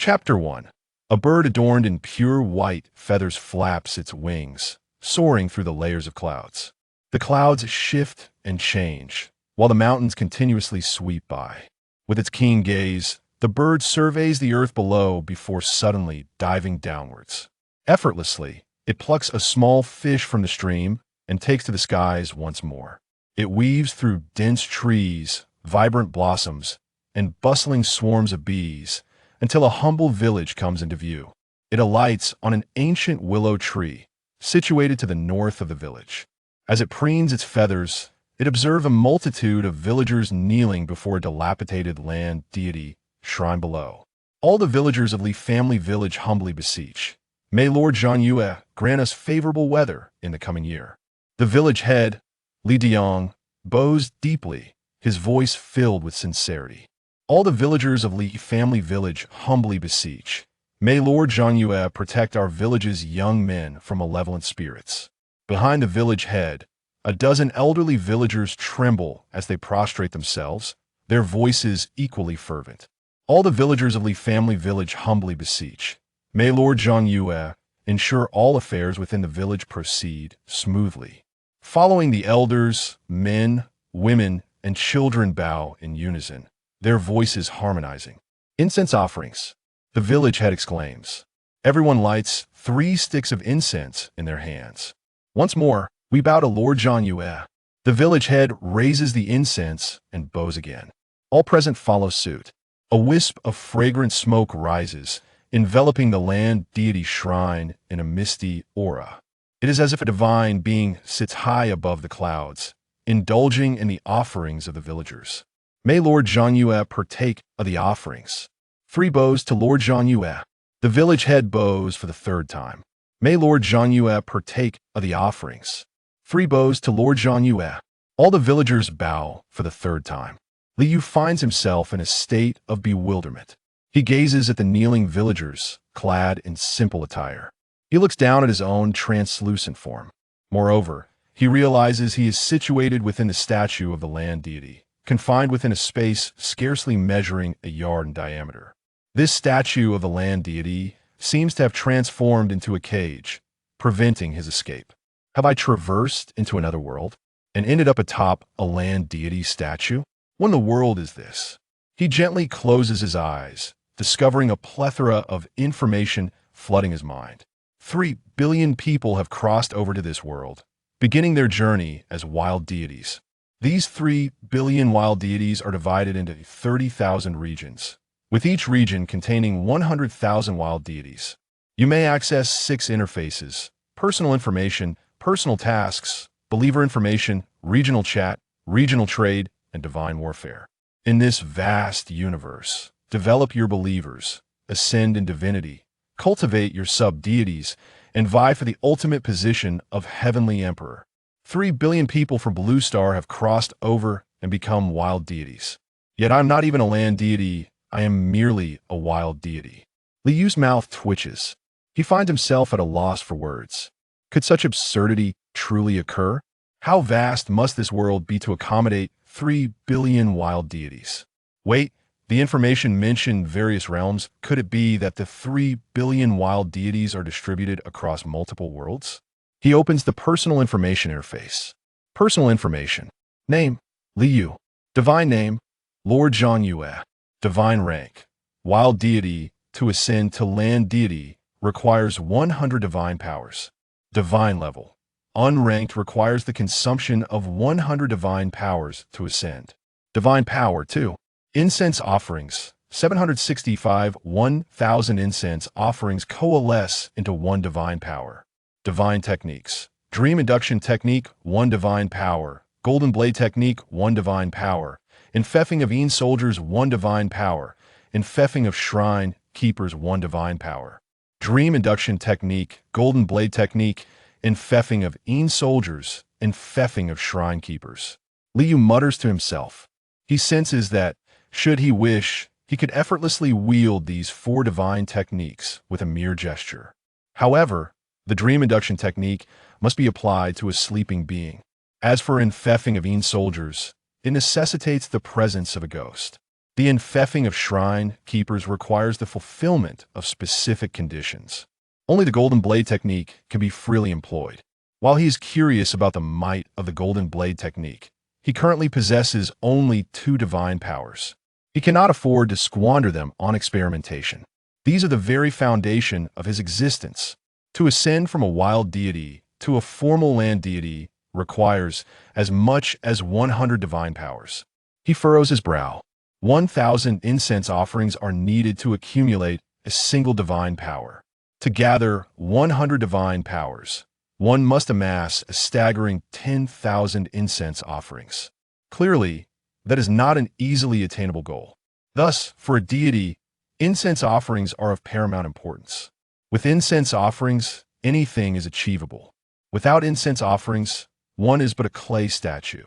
Chapter 1. A bird adorned in pure white feathers flaps its wings, soaring through the layers of clouds. The clouds shift and change, while the mountains continuously sweep by. With its keen gaze, the bird surveys the earth below before suddenly diving downwards. Effortlessly, it plucks a small fish from the stream and takes to the skies once more. It weaves through dense trees, vibrant blossoms, and bustling swarms of bees until a humble village comes into view. It alights on an ancient willow tree, situated to the north of the village. As it preens its feathers, it observes a multitude of villagers kneeling before a dilapidated land deity shrine below. All the villagers of Li family village humbly beseech, "May Lord Zhang grant us favorable weather in the coming year." The village head, Li Diang, bows deeply, his voice filled with sincerity. All the villagers of Li family village humbly beseech, "May Lord Zhang protect our village's young men from malevolent spirits." Behind the village head, a dozen elderly villagers tremble as they prostrate themselves, their voices equally fervent. All the villagers of Li family village humbly beseech, "May Lord Zhang ensure all affairs within the village proceed smoothly." Following the elders, men, women, and children bow in unison, their voices harmonizing. Incense offerings. The village head exclaims. Everyone lights 3 sticks of incense in their hands. Once more, we bow to Lord Zhang. The village head raises the incense and bows again. All present follow suit. A wisp of fragrant smoke rises, enveloping the land deity shrine in a misty aura. It is as if a divine being sits high above the clouds, indulging in the offerings of the villagers. May Lord Zhang partake of the offerings. 3 bows to Lord Zhang. The village head bows for the 3rd time. May Lord Zhang partake of the offerings. 3 bows to Lord Zhang. All the villagers bow for the 3rd time. Li Yu finds himself in a state of bewilderment. He gazes at the kneeling villagers, clad in simple attire. He looks down at his own translucent form. Moreover, he realizes he is situated within the statue of the land deity, confined within a space scarcely measuring a yard in diameter. This statue of the land deity seems to have transformed into a cage, preventing his escape. Have I traversed into another world and ended up atop a land deity statue? What in the world is this? He gently closes his eyes, discovering a plethora of information flooding his mind. 3 billion people have crossed over to this world, beginning their journey as wild deities. These 3 billion wild deities are divided into 30,000 regions, with each region containing 100,000 wild deities. You may access 6 interfaces: personal information, personal tasks, believer information, regional chat, regional trade, and divine warfare. In this vast universe, develop your believers, ascend in divinity, cultivate your sub-deities, and vie for the ultimate position of Heavenly Emperor. 3 billion people from Blue Star have crossed over and become wild deities. Yet I'm not even a land deity, I am merely a wild deity. Li Yu's mouth twitches. He finds himself at a loss for words. Could such absurdity truly occur? How vast must this world be to accommodate 3 billion wild deities? Wait, the information mentioned various realms. Could it be that the 3 billion wild deities are distributed across multiple worlds? He opens the personal information interface. Personal information. Name, Li Yu. Divine name, Lord Zhang. Divine rank. Wild deity. To ascend to land deity requires 100 divine powers. Divine level. Unranked requires the consumption of 100 divine powers to ascend. Divine power 2. Incense offerings. 765 1,000 incense offerings coalesce into 1 divine power. Divine techniques. Dream induction technique, 1 divine power. Golden blade technique, 1 divine power. Infeffing of Een soldiers, 1 divine power. Infeffing of shrine keepers, 1 divine power. Dream induction technique, golden blade technique, infeffing of Een soldiers, infeffing of shrine keepers. Li Yu mutters to himself. He senses that, should he wish, he could effortlessly wield these 4 divine techniques with a mere gesture. However, the dream induction technique must be applied to a sleeping being. As for infeffing of Een soldiers, it necessitates the presence of a ghost. The infeffing of shrine keepers requires the fulfillment of specific conditions. Only the golden blade technique can be freely employed. While he is curious about the might of the golden blade technique, he currently possesses only 2 divine powers. He cannot afford to squander them on experimentation. These are the very foundation of his existence. To ascend from a wild deity to a formal land deity requires as much as 100 divine powers. He furrows his brow. 1,000 incense offerings are needed to accumulate a single divine power. To gather 100 divine powers, one must amass a staggering 10,000 incense offerings. Clearly, that is not an easily attainable goal. Thus, for a deity, incense offerings are of paramount importance. With incense offerings, anything is achievable. Without incense offerings, one is but a clay statue.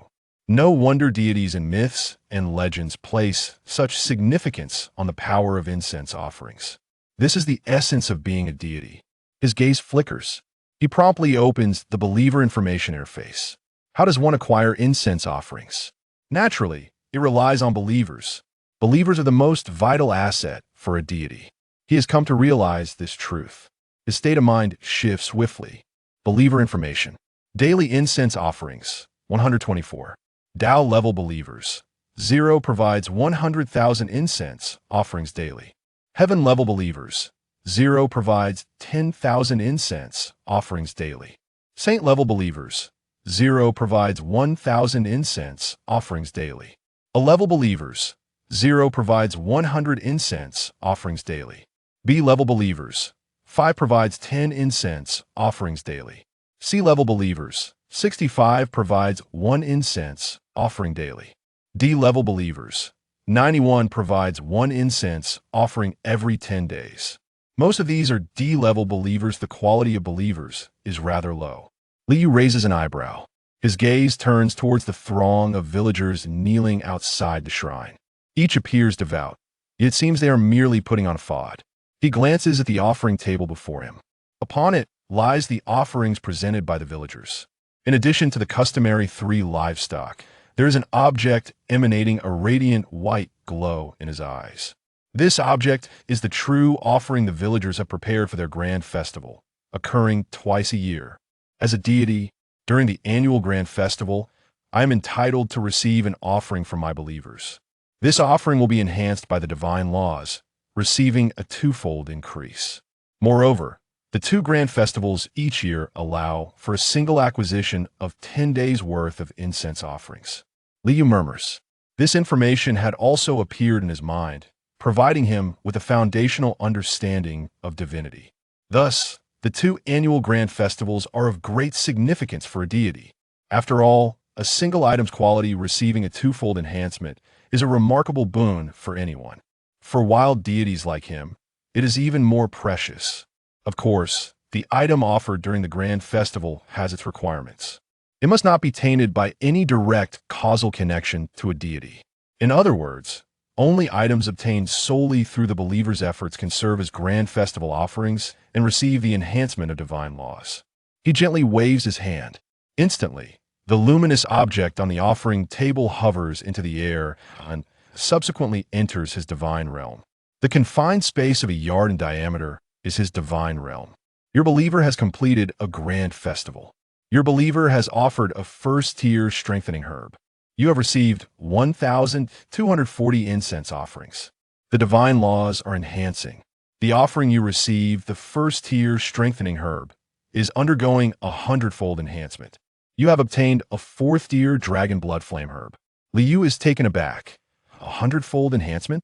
No wonder deities in myths and legends place such significance on the power of incense offerings. This is the essence of being a deity. His gaze flickers. He promptly opens the believer information interface. How does one acquire incense offerings? Naturally, it relies on believers. Believers are the most vital asset for a deity. He has come to realize this truth. His state of mind shifts swiftly. Believer information. Daily incense offerings, 124. Tao level believers. 0 provides 100,000 incense offerings daily. Heaven level believers. 0 provides 10,000 incense offerings daily. Saint level believers. 0 provides 1,000 incense offerings daily. A level believers. 0 provides 100 incense offerings daily. B level believers. 5 provides 10 incense offerings daily. C level believers. 65 provides 1 incense offering daily. D level believers. 91 provides 1 incense offering every 10 days. Most of these are D level believers. The quality of believers is rather low. Liu raises an eyebrow. His gaze turns towards the throng of villagers kneeling outside the shrine. Each appears devout, yet it seems they are merely putting on a facade. He glances at the offering table before him. Upon it lies the offerings presented by the villagers. In addition to the customary 3 livestock, there is an object emanating a radiant white glow in his eyes. This object is the true offering the villagers have prepared for their grand festival, occurring twice a year. As a deity, during the annual grand festival, I am entitled to receive an offering from my believers. This offering will be enhanced by the divine laws, receiving a 2-fold increase. Moreover, the 2 grand festivals each year allow for a single acquisition of 10 days' worth of incense offerings. Liu murmurs. This information had also appeared in his mind, providing him with a foundational understanding of divinity. Thus, the 2 annual grand festivals are of great significance for a deity. After all, a single item's quality receiving a 2-fold enhancement is a remarkable boon for anyone. For wild deities like him, it is even more precious. Of course, the item offered during the grand festival has its requirements. It must not be tainted by any direct causal connection to a deity. In other words, only items obtained solely through the believer's efforts can serve as grand festival offerings and receive the enhancement of divine laws. He gently waves his hand. Instantly, the luminous object on the offering table hovers into the air and subsequently enters his divine realm. The confined space of a yard in diameter is his divine realm. Your believer has completed a grand festival. Your believer has offered a first-tier strengthening herb. You have received 1,240 incense offerings. The divine laws are enhancing. The offering you received, the first-tier strengthening herb, is undergoing a 100-fold enhancement. You have obtained a 4th-tier dragon blood flame herb. Liu is taken aback. A 100-fold enhancement?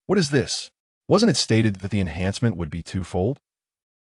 What is this? Wasn't it stated that the enhancement would be 2-fold?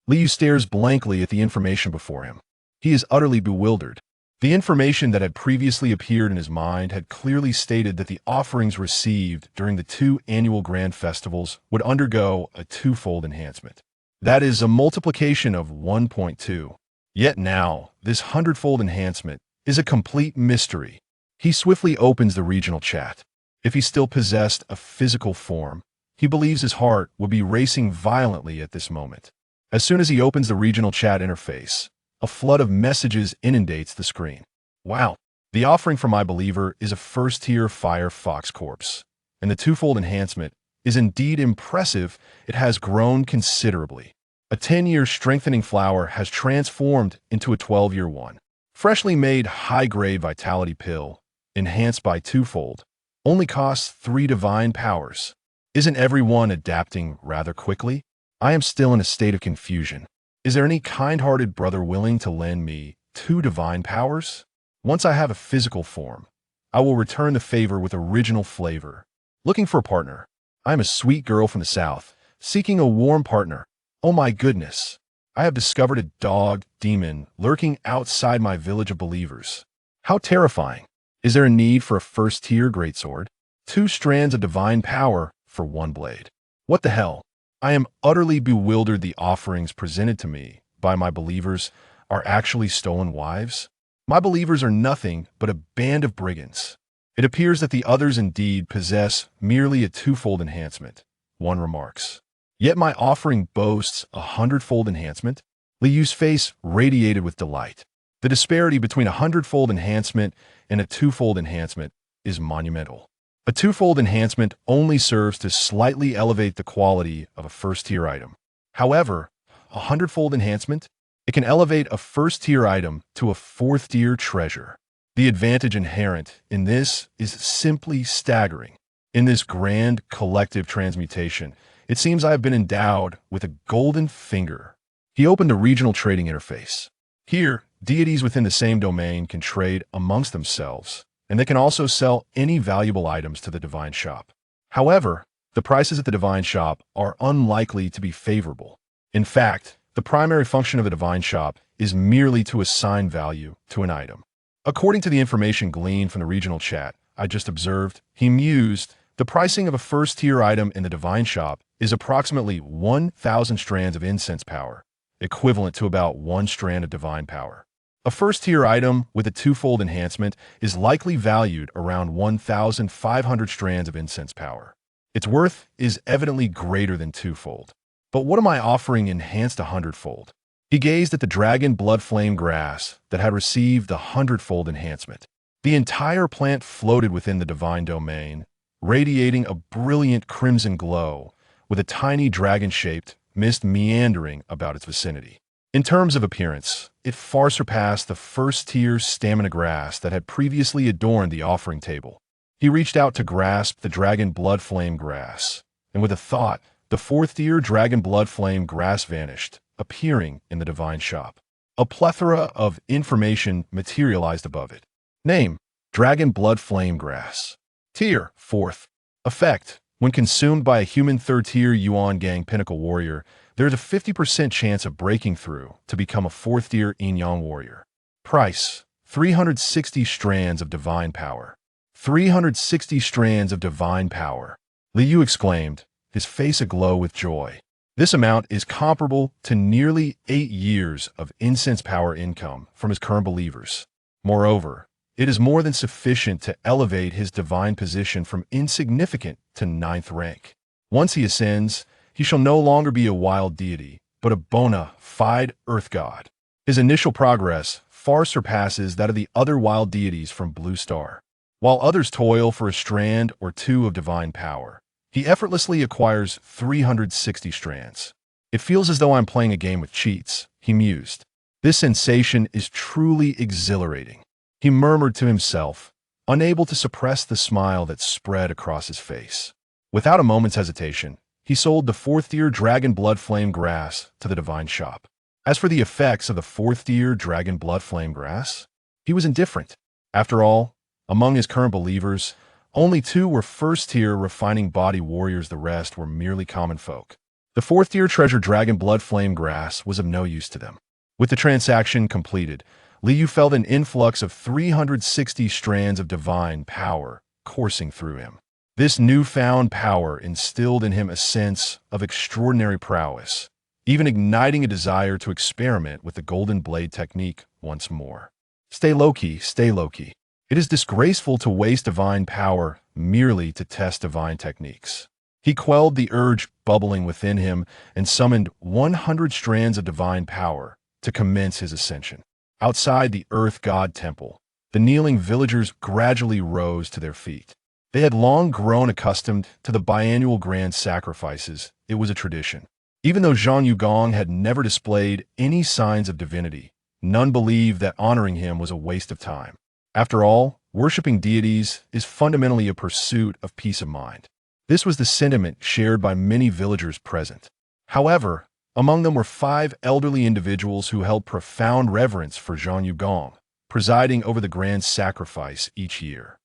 Liu stares blankly at the information before him. He is utterly bewildered. The information that had previously appeared in his mind had clearly stated that the offerings received during the 2 annual grand festivals would undergo a 2-fold enhancement. That is a multiplication of 1.2. Yet now, this 100-fold enhancement is a complete mystery. He swiftly opens the regional chat. If he still possessed a physical form, he believes his heart would be racing violently at this moment. As soon as he opens the regional chat interface, a flood of messages inundates the screen. Wow, the offering for my believer is a first-tier Fire Fox corpse. and the twofold enhancement is indeed impressive. It has grown considerably. A 10-year strengthening flower has transformed into a 12-year one. Freshly made high-grade vitality pill, enhanced by twofold, only costs 3 divine powers. Isn't everyone adapting rather quickly? I am still in a state of confusion. Is there any kind-hearted brother willing to lend me 2 divine powers? Once I have a physical form, I will return the favor with original flavor. Looking for a partner. I am a sweet girl from the south, seeking a warm partner. Oh my goodness. I have discovered a dog demon lurking outside my village of believers. How terrifying. Is there a need for a first-tier greatsword? 2 strands of divine power for 1 blade. What the hell? I am utterly bewildered. The offerings presented to me by my believers are actually stolen wives. My believers are nothing but a band of brigands. It appears that the others indeed possess merely a twofold enhancement, one remarks. Yet my offering boasts a hundredfold enhancement. Liu's face radiated with delight. The disparity between a hundredfold enhancement and a twofold enhancement is monumental. A twofold enhancement only serves to slightly elevate the quality of a first-tier item. However, a hundredfold enhancement, it can elevate a first-tier item to a 4th-tier treasure. The advantage inherent in this is simply staggering. In this grand collective transmutation, it seems I have been endowed with a golden finger. He opened a regional trading interface. Here, deities within the same domain can trade amongst themselves, and they can also sell any valuable items to the divine shop. However, the prices at the divine shop are unlikely to be favorable. In fact, the primary function of the divine shop is merely to assign value to an item. According to the information gleaned from the regional chat I just observed, he mused, the pricing of a first-tier item in the divine shop is approximately 1,000 strands of incense power, equivalent to about 1 strand of divine power. A first-tier item with a twofold enhancement is likely valued around 1,500 strands of incense power. Its worth is evidently greater than twofold. But what am I offering enhanced a hundredfold? He gazed at the dragon blood flame grass that had received the hundredfold enhancement. The entire plant floated within the divine domain, radiating a brilliant crimson glow, with a tiny dragon-shaped mist meandering about its vicinity. In terms of appearance, it far surpassed the first-tier stamina grass that had previously adorned the offering table. He reached out to grasp the dragon blood flame grass, and with a thought, the 4th-tier dragon blood flame grass vanished, appearing in the divine shop. A plethora of information materialized above it. Name: Dragon Blood Flame Grass. Tier: 4th. Effect: when consumed by a human 3rd-tier Yuan Gang Pinnacle Warrior, there is a 50% chance of breaking through to become a 4th-tier Yin Yang Warrior. Price: 360 strands of divine power. 360 strands of divine power. Liu exclaimed, his face aglow with joy. This amount is comparable to nearly 8 years of incense power income from his current believers. Moreover, it is more than sufficient to elevate his divine position from insignificant to 9th rank. Once he ascends, he shall no longer be a wild deity, but a bona fide earth god. His initial progress far surpasses that of the other wild deities from Blue Star. While others toil for a strand or 2 of divine power, he effortlessly acquires 360 strands. It feels as though I'm playing a game with cheats, he mused. This sensation is truly exhilarating. He murmured to himself, unable to suppress the smile that spread across his face. Without a moment's hesitation, he sold the 4th-tier Dragon Blood Flame Grass to the divine shop. As for the effects of the 4th-tier Dragon Blood Flame Grass, he was indifferent. After all, among his current believers, only 2 were 1st-tier refining body warriors, the rest were merely common folk. The 4th-tier treasure Dragon Blood Flame Grass was of no use to them. With the transaction completed, Liu felt an influx of 360 strands of divine power coursing through him. This newfound power instilled in him a sense of extraordinary prowess, even igniting a desire to experiment with the golden blade technique once more. Stay low-key, stay low-key. It is disgraceful to waste divine power merely to test divine techniques. He quelled the urge bubbling within him and summoned 100 strands of divine power to commence his ascension. Outside the Earth God Temple, the kneeling villagers gradually rose to their feet. They had long grown accustomed to the biannual grand sacrifices. It was a tradition. Even though Zhang Yugong had never displayed any signs of divinity, none believed that honoring him was a waste of time. After all, worshipping deities is fundamentally a pursuit of peace of mind. This was the sentiment shared by many villagers present. However, among them were 5 elderly individuals who held profound reverence for Zhang Yugong, presiding over the grand sacrifice each year.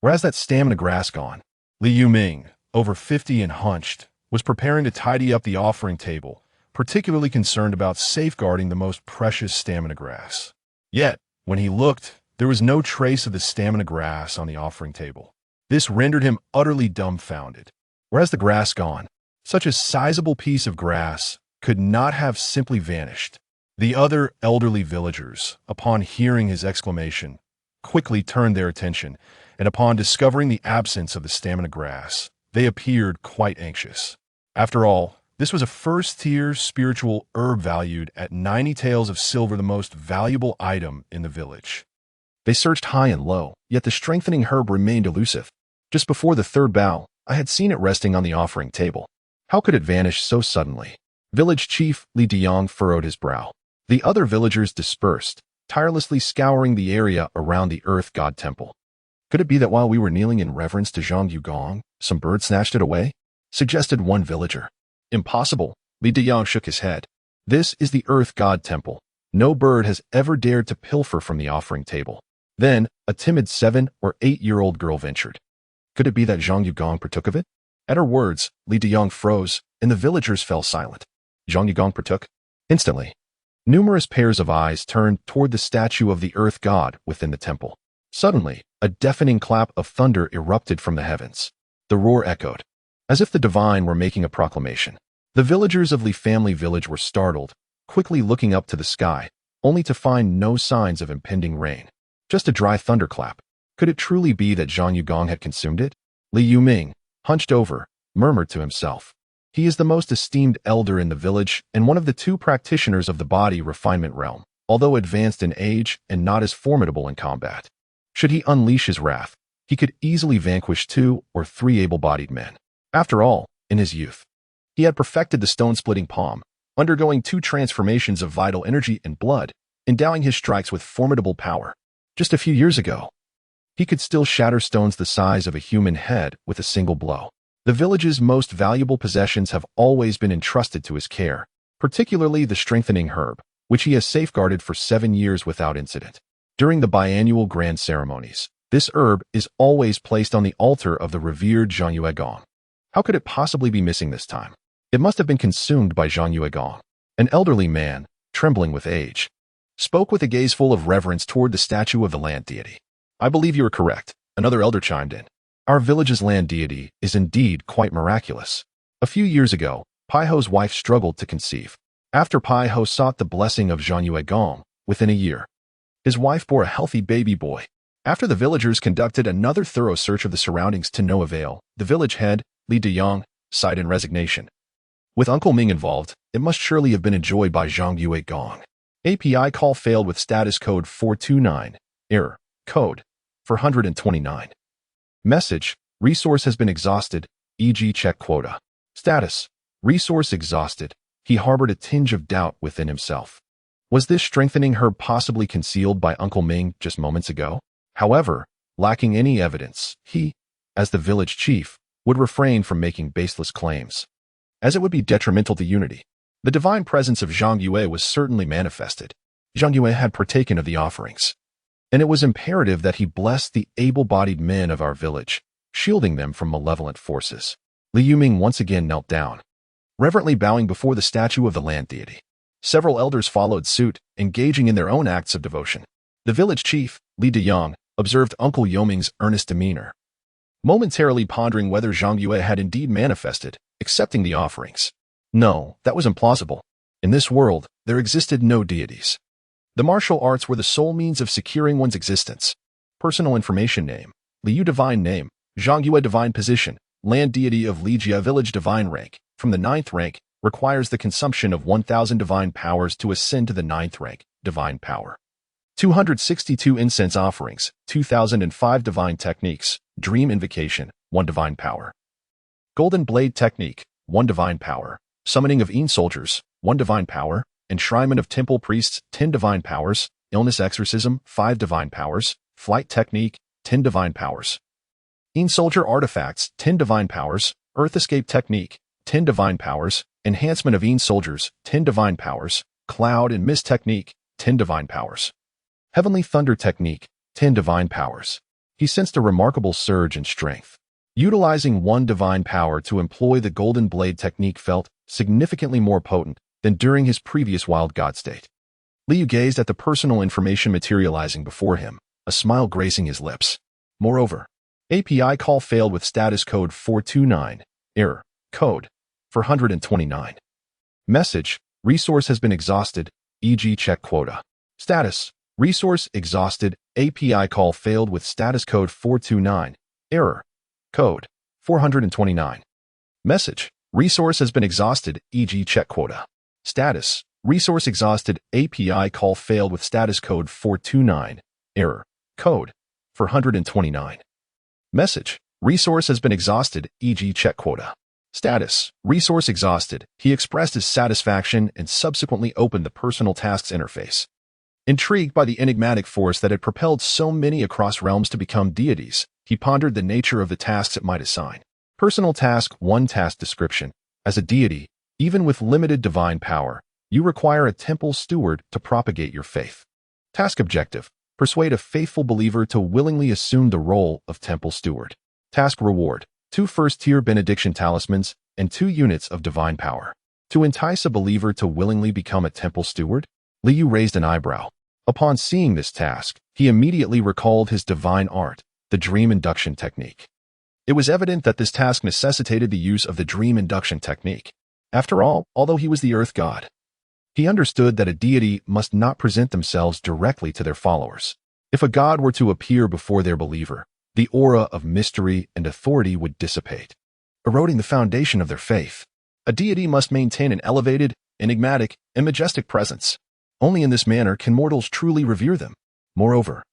Whereas that stamina grass gone, Li Yuming, over 50 and hunched, was preparing to tidy up the offering table, particularly concerned about safeguarding the most precious stamina grass. Yet, when he looked, there was no trace of the stamina grass on the offering table. This rendered him utterly dumbfounded. Whereas the grass gone, such a sizable piece of grass could not have simply vanished. The other elderly villagers, upon hearing his exclamation, quickly turned their attention, and upon discovering the absence of the stamina grass, they appeared quite anxious. After all, this was a first-tier spiritual herb valued at 90 taels of silver, the most valuable item in the village. They searched high and low, yet the strengthening herb remained elusive. Just before the third bow, I had seen it resting on the offering table. How could it vanish so suddenly? Village chief Li Deyong furrowed his brow. The other villagers dispersed, tirelessly scouring the area around the earth god temple. Could it be that while we were kneeling in reverence to Zhang Yugong, some bird snatched it away? Suggested one villager. Impossible. Li Deyong shook his head. This is the earth god temple. No bird has ever dared to pilfer from the offering table. Then, a timid 7 or 8-year-old girl ventured. Could it be that Zhang Yugong partook of it? At her words, Li Deyong froze, and the villagers fell silent. Zhang Yugong partook? Instantly. Numerous pairs of eyes turned toward the statue of the earth god within the temple. Suddenly, a deafening clap of thunder erupted from the heavens. The roar echoed, as if the divine were making a proclamation. The villagers of Li family village were startled, quickly looking up to the sky, only to find no signs of impending rain. Just a dry thunderclap. Could it truly be that Zhang Yugong had consumed it? Li Yuming, hunched over, murmured to himself. He is the most esteemed elder in the village and one of the 2 practitioners of the body refinement realm, although advanced in age and not as formidable in combat. Should he unleash his wrath, he could easily vanquish 2 or 3 able-bodied men. After all, in his youth, he had perfected the stone-splitting palm, undergoing 2 transformations of vital energy and blood, endowing his strikes with formidable power. Just a few years ago, he could still shatter stones the size of a human head with a single blow. The village's most valuable possessions have always been entrusted to his care, particularly the strengthening herb, which he has safeguarded for 7 years without incident. During the biannual grand ceremonies, this herb is always placed on the altar of the revered Zhang Yuegong. How could it possibly be missing this time? It must have been consumed by Zhang Yuegong. An elderly man, trembling with age, spoke with a gaze full of reverence toward the statue of the land deity. I believe you are correct, another elder chimed in. Our village's land deity is indeed quite miraculous. A few years ago, Pai Ho's wife struggled to conceive. After Pai Ho sought the blessing of Zhang Yuegong, within a year, his wife bore a healthy baby boy. After the villagers conducted another thorough search of the surroundings to no avail, the village head, Li Deyong, sighed in resignation. With Uncle Ming involved, it must surely have been enjoyed by Zhang Yuegong. API call failed with status code 429. Error. Code 429. Message. Resource has been exhausted, e.g. check quota. Status. Resource exhausted. He harbored a tinge of doubt within himself. Was this strengthening herb possibly concealed by Uncle Ming just moments ago? However, lacking any evidence, he, as the village chief, would refrain from making baseless claims, as it would be detrimental to unity. The divine presence of Zhang Yue was certainly manifested. Zhang Yue had partaken of the offerings, and it was imperative that he bless the able-bodied men of our village, shielding them from malevolent forces. Li Yuming once again knelt down, reverently bowing before the statue of the land deity. Several elders followed suit, engaging in their own acts of devotion. The village chief, Li Deyong, observed Uncle Yoming's earnest demeanor, momentarily pondering whether Zhang Yue had indeed manifested, accepting the offerings. No, that was implausible. In this world, there existed no deities. The martial arts were the sole means of securing one's existence. Personal information name, Liu divine name, Zhang Yue divine position, land deity of Lijia village divine rank, from the 9th rank, requires the consumption of 1,000 divine powers to ascend to the 9th rank, divine power. 262 incense offerings, 2,005 divine techniques, Dream Invocation, 1 Divine Power. Golden Blade Technique, 1 Divine Power. Summoning of Soldiers, 1 Divine Power. Enshrinement of Temple Priests, 10 Divine Powers. Illness Exorcism, 5 Divine Powers. Flight Technique, 10 Divine Powers. Soldier Artifacts, 10 Divine Powers. Earth Escape Technique, 10 Divine Powers. Enhancement of Soldiers, 10 Divine Powers. Cloud and Mist Technique, 10 Divine Powers. Heavenly Thunder Technique, 10 Divine Powers. He sensed a remarkable surge in strength. Utilizing 1 divine power to employ the Golden Blade Technique felt significantly more potent than during his previous wild god state. Liu gazed at the personal information materializing before him, a smile gracing his lips. Moreover, API call failed with status code 429, error, code 429. Message, resource has been exhausted, e.g. check quota. Status, resource exhausted, API call failed with status code 429, error, code 429. Message, resource has been exhausted, e.g. check quota. Status, resource exhausted, API call failed with status code 429, error, code 429. Message, resource has been exhausted, e.g. check quota. Status, resource exhausted. He expressed his satisfaction and subsequently opened the personal tasks interface. Intrigued by the enigmatic force that had propelled so many across realms to become deities, he pondered the nature of the tasks it might assign. Personal Task 1 Task Description. As a deity, even with limited divine power, you require a temple steward to propagate your faith. Task Objective. Persuade a faithful believer to willingly assume the role of temple steward. Task Reward. 2 first-tier benediction talismans and 2 units of divine power. To entice a believer to willingly become a temple steward? Liu raised an eyebrow. Upon seeing this task, he immediately recalled his divine art, the dream induction technique. It was evident that this task necessitated the use of the dream induction technique. After all, although he was the earth god, he understood that a deity must not present themselves directly to their followers. If a god were to appear before their believer, the aura of mystery and authority would dissipate, eroding the foundation of their faith. A deity must maintain an elevated, enigmatic, and majestic presence. Only in this manner can mortals truly revere them. Moreover,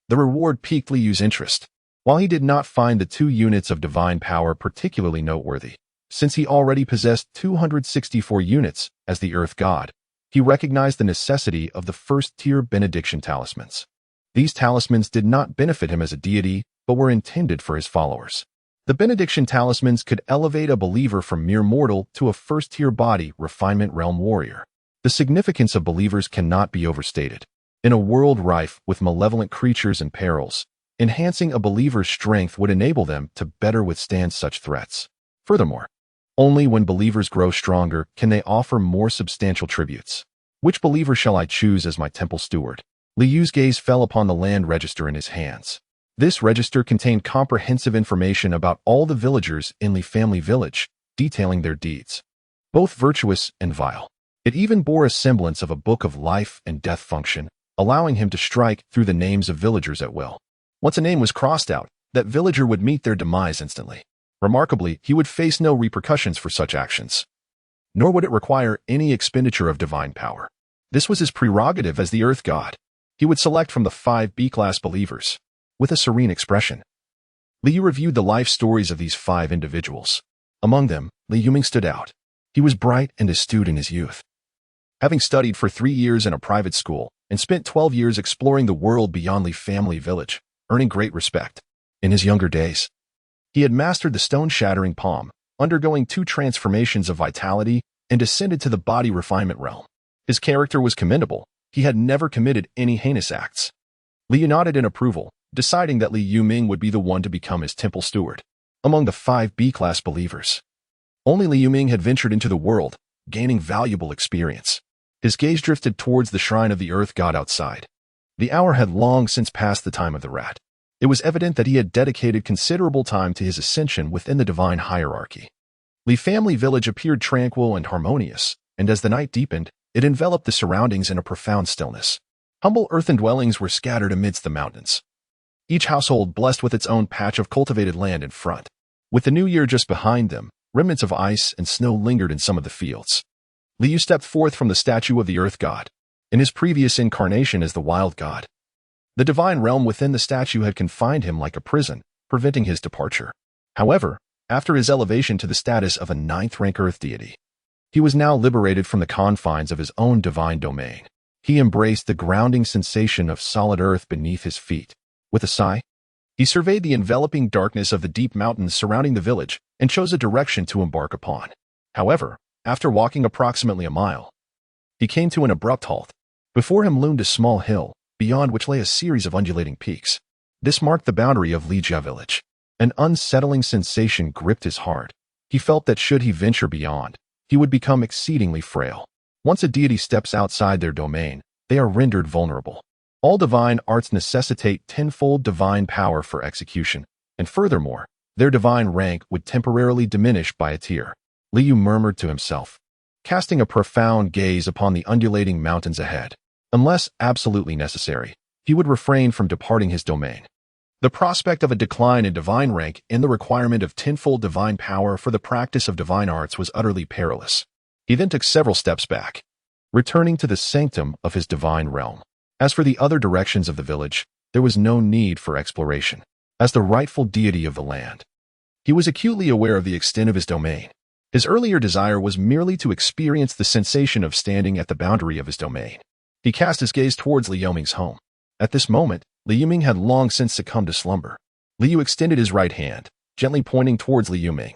the reward piqued Liu's interest. While he did not find the 2 units of divine power particularly noteworthy, since he already possessed 264 units as the earth god, he recognized the necessity of the first-tier benediction talismans. These talismans did not benefit him as a deity, but were intended for his followers. The benediction talismans could elevate a believer from mere mortal to a first-tier body refinement realm warrior. The significance of believers cannot be overstated. In a world rife with malevolent creatures and perils, enhancing a believer's strength would enable them to better withstand such threats. Furthermore, only when believers grow stronger can they offer more substantial tributes. Which believer shall I choose as my temple steward? Liu's gaze fell upon the land register in his hands. This register contained comprehensive information about all the villagers in Li family village, detailing their deeds, both virtuous and vile. It even bore a semblance of a book of life and death function, allowing him to strike through the names of villagers at will. Once a name was crossed out, that villager would meet their demise instantly. Remarkably, he would face no repercussions for such actions, nor would it require any expenditure of divine power. This was his prerogative as the earth god. He would select from the 5 B-class believers. With a serene expression, Liu reviewed the life stories of these 5 individuals. Among them, Liu Ming stood out. He was bright and astute in his youth. Having studied for 3 years in a private school and spent 12 years exploring the world beyond Li family village, earning great respect. In his younger days, he had mastered the stone-shattering palm, undergoing 2 transformations of vitality, and ascended to the body refinement realm. His character was commendable. He had never committed any heinous acts. Liu nodded in approval, deciding that Liu Ming would be the one to become his temple steward. Among the 5 B-class believers, only Liu Ming had ventured into the world, gaining valuable experience. His gaze drifted towards the shrine of the earth god outside. The hour had long since passed the time of the rat. It was evident that he had dedicated considerable time to his ascension within the divine hierarchy. Li family village appeared tranquil and harmonious, and as the night deepened, it enveloped the surroundings in a profound stillness. Humble earthen dwellings were scattered amidst the mountains, each household blessed with its own patch of cultivated land in front. With the new year just behind them, remnants of ice and snow lingered in some of the fields. Liu stepped forth from the statue of the earth god, in his previous incarnation as the wild god. The divine realm within the statue had confined him like a prison, preventing his departure. However, after his elevation to the status of a ninth-rank earth deity, he was now liberated from the confines of his own divine domain. He embraced the grounding sensation of solid earth beneath his feet. With a sigh, he surveyed the enveloping darkness of the deep mountains surrounding the village and chose a direction to embark upon. However, after walking approximately a mile, he came to an abrupt halt. Before him loomed a small hill, beyond which lay a series of undulating peaks. This marked the boundary of Lijia village. An unsettling sensation gripped his heart. He felt that should he venture beyond, he would become exceedingly frail. Once a deity steps outside their domain, they are rendered vulnerable. All divine arts necessitate tenfold divine power for execution, and furthermore, their divine rank would temporarily diminish by a tier. Liu murmured to himself, casting a profound gaze upon the undulating mountains ahead. Unless absolutely necessary, he would refrain from departing his domain. The prospect of a decline in divine rank and the requirement of tenfold divine power for the practice of divine arts was utterly perilous. He then took several steps back, returning to the sanctum of his divine realm. As for the other directions of the village, there was no need for exploration. As the rightful deity of the land, he was acutely aware of the extent of his domain. His earlier desire was merely to experience the sensation of standing at the boundary of his domain. He cast his gaze towards Liu Ming's home. At this moment, Liu Ming had long since succumbed to slumber. Liu extended his right hand, gently pointing towards Liu Ming.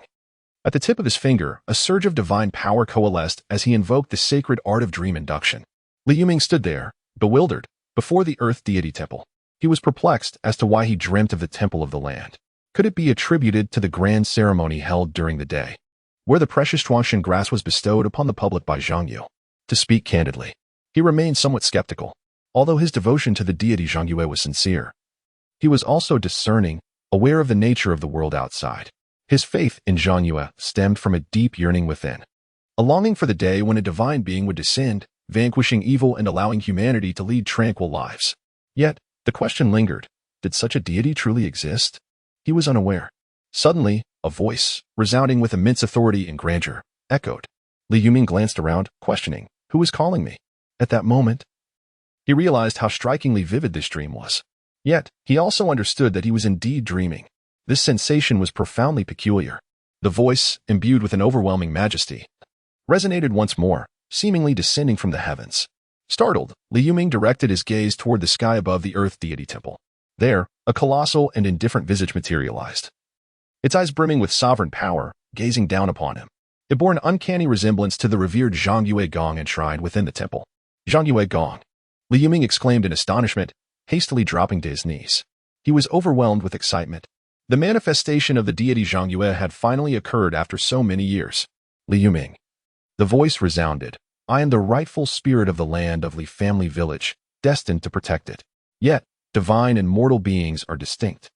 At the tip of his finger, a surge of divine power coalesced as he invoked the sacred art of dream induction. Liu Ming stood there, bewildered, before the earth deity temple. He was perplexed as to why he dreamt of the temple of the land. Could it be attributed to the grand ceremony held during the day, where the precious Chuanshan grass was bestowed upon the public by Zhang Yu? To speak candidly, he remained somewhat skeptical. Although his devotion to the deity Zhang Yue was sincere, he was also discerning, aware of the nature of the world outside. His faith in Zhang Yue stemmed from a deep yearning within, a longing for the day when a divine being would descend, vanquishing evil and allowing humanity to lead tranquil lives. Yet, the question lingered, did such a deity truly exist? He was unaware. Suddenly, a voice, resounding with immense authority and grandeur, echoed. Liu Ming glanced around, questioning, who is calling me? At that moment, he realized how strikingly vivid this dream was. Yet, he also understood that he was indeed dreaming. This sensation was profoundly peculiar. The voice, imbued with an overwhelming majesty, resonated once more, seemingly descending from the heavens. Startled, Liu Ming directed his gaze toward the sky above the earth deity temple. There, a colossal and indifferent visage materialized. Its eyes brimming with sovereign power, gazing down upon him. It bore an uncanny resemblance to the revered Zhang Yue Gong enshrined within the temple. Zhang Yue Gong! Liu Ming exclaimed in astonishment, hastily dropping to his knees. He was overwhelmed with excitement. The manifestation of the deity Zhang Yue had finally occurred after so many years. Liu Ming. The voice resounded. I am the rightful spirit of the land of Li family village, destined to protect it. Yet, divine and mortal beings are distinct.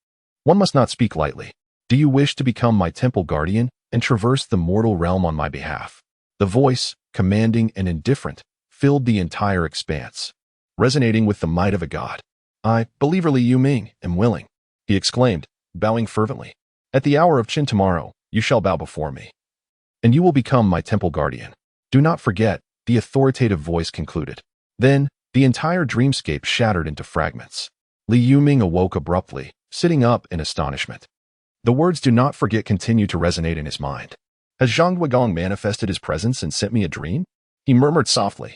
One must not speak lightly. Do you wish to become my temple guardian and traverse the mortal realm on my behalf? The voice, commanding and indifferent, filled the entire expanse, resonating with the might of a god. I, believer Liu Ming, am willing, he exclaimed, bowing fervently. At the hour of Qin tomorrow, you shall bow before me, and you will become my temple guardian. Do not forget, the authoritative voice concluded. Then, the entire dreamscape shattered into fragments. Liu Ming awoke abruptly, sitting up in astonishment. The words "do not forget" continued to resonate in his mind. Has Zhang Guigong manifested his presence and sent me a dream? He murmured softly.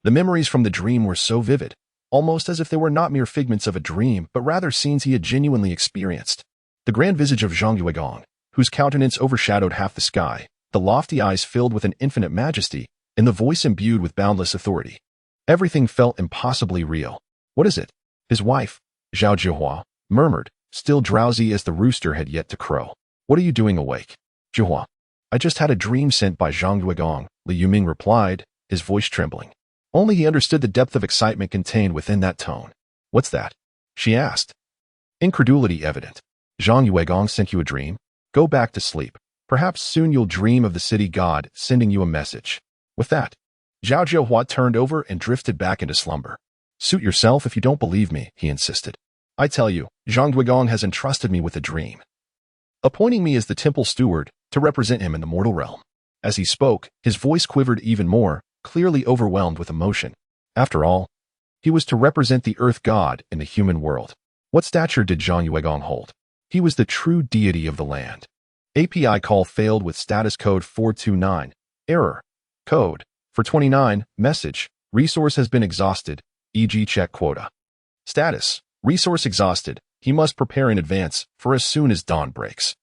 The memories from the dream were so vivid, almost as if they were not mere figments of a dream, but rather scenes he had genuinely experienced. The grand visage of Zhang Guigong, whose countenance overshadowed half the sky, the lofty eyes filled with an infinite majesty, and the voice imbued with boundless authority. Everything felt impossibly real. What is it? His wife, Zhao Zhihua, murmured, still drowsy as the rooster had yet to crow. What are you doing awake? Zhihua. I just had a dream sent by Zhang Guigong, Liu Ming replied, his voice trembling. Only he understood the depth of excitement contained within that tone. What's that? She asked. Incredulity evident. Zhang Guigong sent you a dream? Go back to sleep. Perhaps soon you'll dream of the city god sending you a message. With that, Zhao Zhihua turned over and drifted back into slumber. Suit yourself if you don't believe me, he insisted. I tell you, Zhang Guigong has entrusted me with a dream, appointing me as the temple steward to represent him in the mortal realm. As he spoke, his voice quivered even more, clearly overwhelmed with emotion. After all, he was to represent the earth god in the human world. What stature did Zhang Guigong hold? He was the true deity of the land. API call failed with status code 429. Error. Code. For 29. Message. Resource has been exhausted, e.g. check quota. Status. Resource exhausted. He must prepare in advance for as soon as dawn breaks.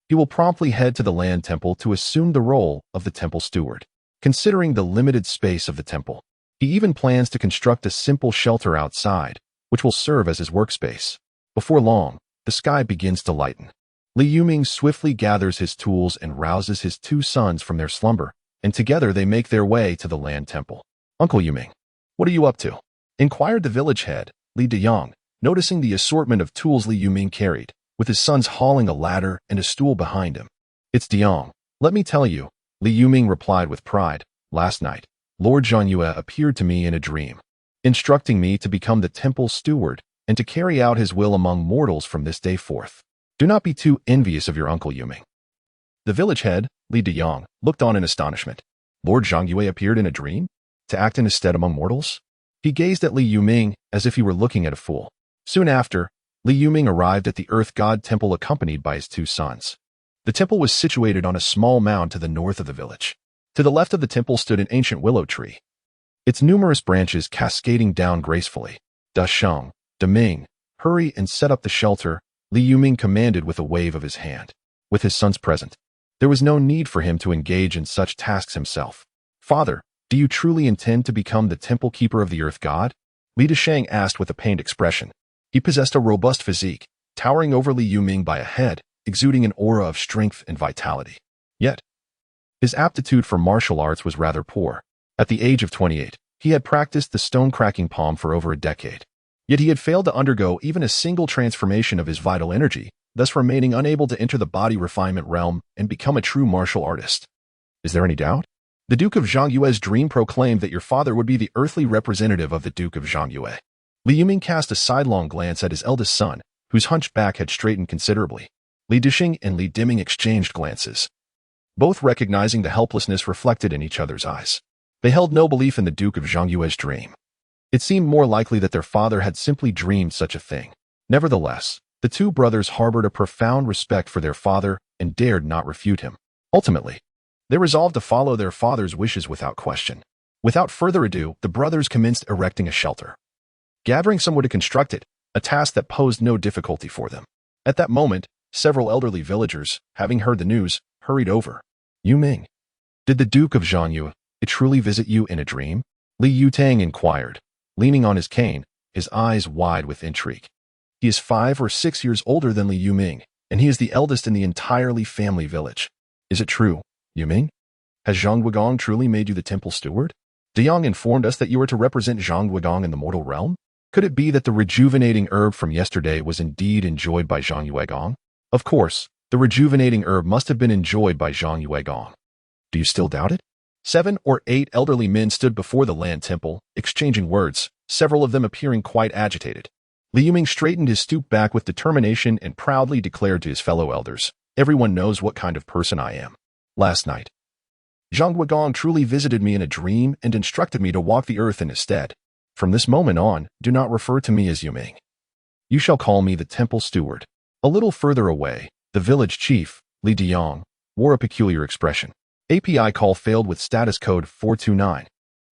He will promptly head to the land temple to assume the role of the temple steward. Considering the limited space of the temple, he even plans to construct a simple shelter outside, which will serve as his workspace. Before long, the sky begins to lighten. Li Yuming swiftly gathers his tools and rouses his two sons from their slumber, and together they make their way to the land temple. Uncle Yuming, what are you up to? Inquired the village head, Li Deyang, noticing the assortment of tools Li Yuming carried, with his sons hauling a ladder and a stool behind him. It's Deyang. Let me tell you, Li Yuming replied with pride. Last night, Lord Zhangyue appeared to me in a dream, instructing me to become the temple steward and to carry out his will among mortals from this day forth. Do not be too envious of your uncle Yuming. The village head, Li Deyang, looked on in astonishment. Lord Zhangyue appeared in a dream? To act in his stead among mortals? He gazed at Li Yuming as if he were looking at a fool. Soon after, Li Yuming arrived at the Earth God Temple accompanied by his two sons. The temple was situated on a small mound to the north of the village. To the left of the temple stood an ancient willow tree, its numerous branches cascading down gracefully. Da Sheng, Da Ming, hurry and set up the shelter, Li Yuming commanded with a wave of his hand. With his sons present, there was no need for him to engage in such tasks himself. Father, do you truly intend to become the temple keeper of the Earth God? Li Desheng asked with a pained expression. He possessed a robust physique, towering over Li Yuming by a head, exuding an aura of strength and vitality. Yet, his aptitude for martial arts was rather poor. At the age of 28, he had practiced the stone-cracking palm for over a decade. Yet he had failed to undergo even a single transformation of his vital energy, thus remaining unable to enter the body refinement realm and become a true martial artist. Is there any doubt? The Duke of Zhangyue's dream proclaimed that your father would be the earthly representative of the Duke of Zhangyue. Li Yuming cast a sidelong glance at his eldest son, whose hunched back had straightened considerably. Li Dishing and Li Diming exchanged glances, both recognizing the helplessness reflected in each other's eyes. They held no belief in the Duke of Zhangyue's dream. It seemed more likely that their father had simply dreamed such a thing. Nevertheless, the two brothers harbored a profound respect for their father and dared not refute him. Ultimately, they resolved to follow their father's wishes without question. Without further ado, the brothers commenced erecting a shelter, gathering someone to construct it, a task that posed no difficulty for them. At that moment, several elderly villagers, having heard the news, hurried over. Yuming, did the Duke of Zhangyue truly visit you in a dream? Li Yutang inquired, leaning on his cane, his eyes wide with intrigue. He is 5 or 6 years older than Li Yuming, and he is the eldest in the entirely family village. Is it true, Yuming? Has Zhang Guigong truly made you the temple steward? Deyang informed us that you were to represent Zhang Guigong in the mortal realm. Could it be that the rejuvenating herb from yesterday was indeed enjoyed by Zhang Yuegong? Of course, the rejuvenating herb must have been enjoyed by Zhang Yuegong. Do you still doubt it? 7 or 8 elderly men stood before the land temple, exchanging words, several of them appearing quite agitated. Li Yuming straightened his stooped back with determination and proudly declared to his fellow elders, everyone knows what kind of person I am. Last night, Zhang Guigong truly visited me in a dream and instructed me to walk the earth in his stead. From this moment on, do not refer to me as Yuming. You shall call me the temple steward. A little further away, the village chief, Li Deyang, wore a peculiar expression. API call failed with status code 429.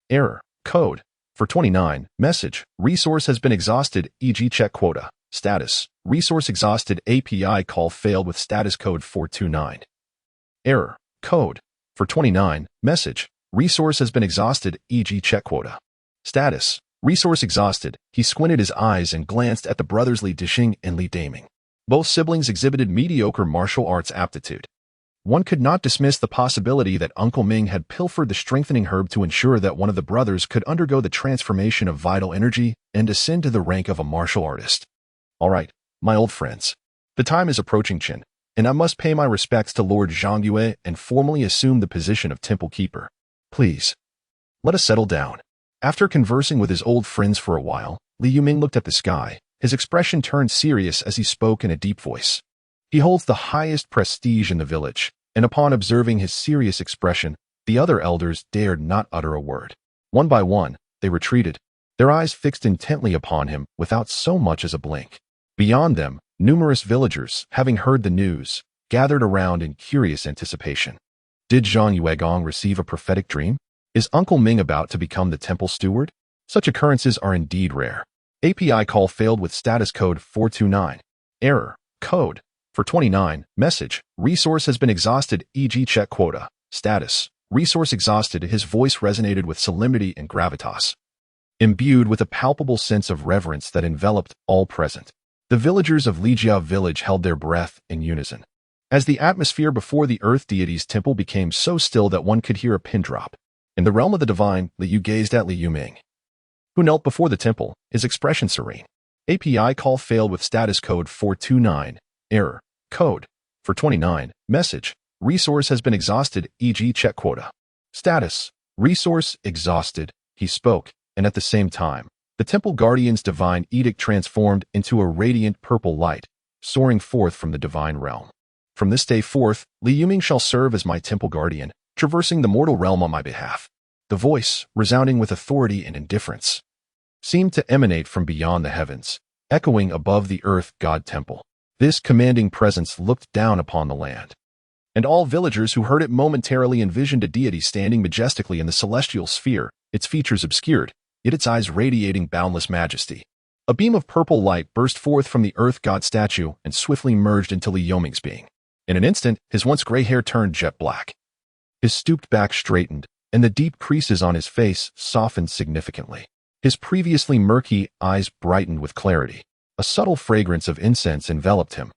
Error. Code. For 29. Message. Resource has been exhausted, e.g. check quota. Status. Resource exhausted. API call failed with status code 429. Error. Code. For 29. Message. Resource has been exhausted, e.g. check quota. Status. Resource exhausted. He squinted his eyes and glanced at the brothers Li Dishing and Li Daming. Both siblings exhibited mediocre martial arts aptitude. One could not dismiss the possibility that Uncle Ming had pilfered the strengthening herb to ensure that one of the brothers could undergo the transformation of vital energy and ascend to the rank of a martial artist. All right, my old friends. The time is approaching, Qin, and I must pay my respects to Lord Zhangyue and formally assume the position of temple keeper. Please, let us settle down. After conversing with his old friends for a while, Li Yuming looked at the sky. His expression turned serious as he spoke in a deep voice. He holds the highest prestige in the village, and upon observing his serious expression, the other elders dared not utter a word. One by one, they retreated, their eyes fixed intently upon him without so much as a blink. Beyond them, Numerous villagers, having heard the news, gathered around in curious anticipation. Did Zhang Yuegong receive a prophetic dream? Is Uncle Ming about to become the temple steward? Such occurrences are indeed rare. API call failed with status code 429. Error. Code. For 29. Message. Resource has been exhausted, e.g. check quota. Status. Resource exhausted. His voice resonated with solemnity and gravitas, imbued with a palpable sense of reverence that enveloped all present. The villagers of Lijia village held their breath in unison, as the atmosphere before the earth deity's temple became so still that one could hear a pin drop. In the realm of the divine, Liu gazed at Liu Ming, who knelt before the temple, his expression serene. API call failed with status code 429. Error. Code. For 29. Message. Resource has been exhausted, e.g. check quota. Status. Resource exhausted. He spoke, and at the same time, the temple guardian's divine edict transformed into a radiant purple light, soaring forth from the divine realm. From this day forth, Liu Ming shall serve as my temple guardian, traversing the mortal realm on my behalf. The voice, resounding with authority and indifference, seemed to emanate from beyond the heavens, echoing above the earth god temple. This commanding presence looked down upon the land, and all villagers who heard it momentarily envisioned a deity standing majestically in the celestial sphere, its features obscured, yet its eyes radiating boundless majesty. A beam of purple light burst forth from the earth god statue and swiftly merged into Liu Ming's being. In an instant, his once gray hair turned jet black. His stooped back straightened, and the deep creases on his face softened significantly. His previously murky eyes brightened with clarity. A subtle fragrance of incense enveloped him,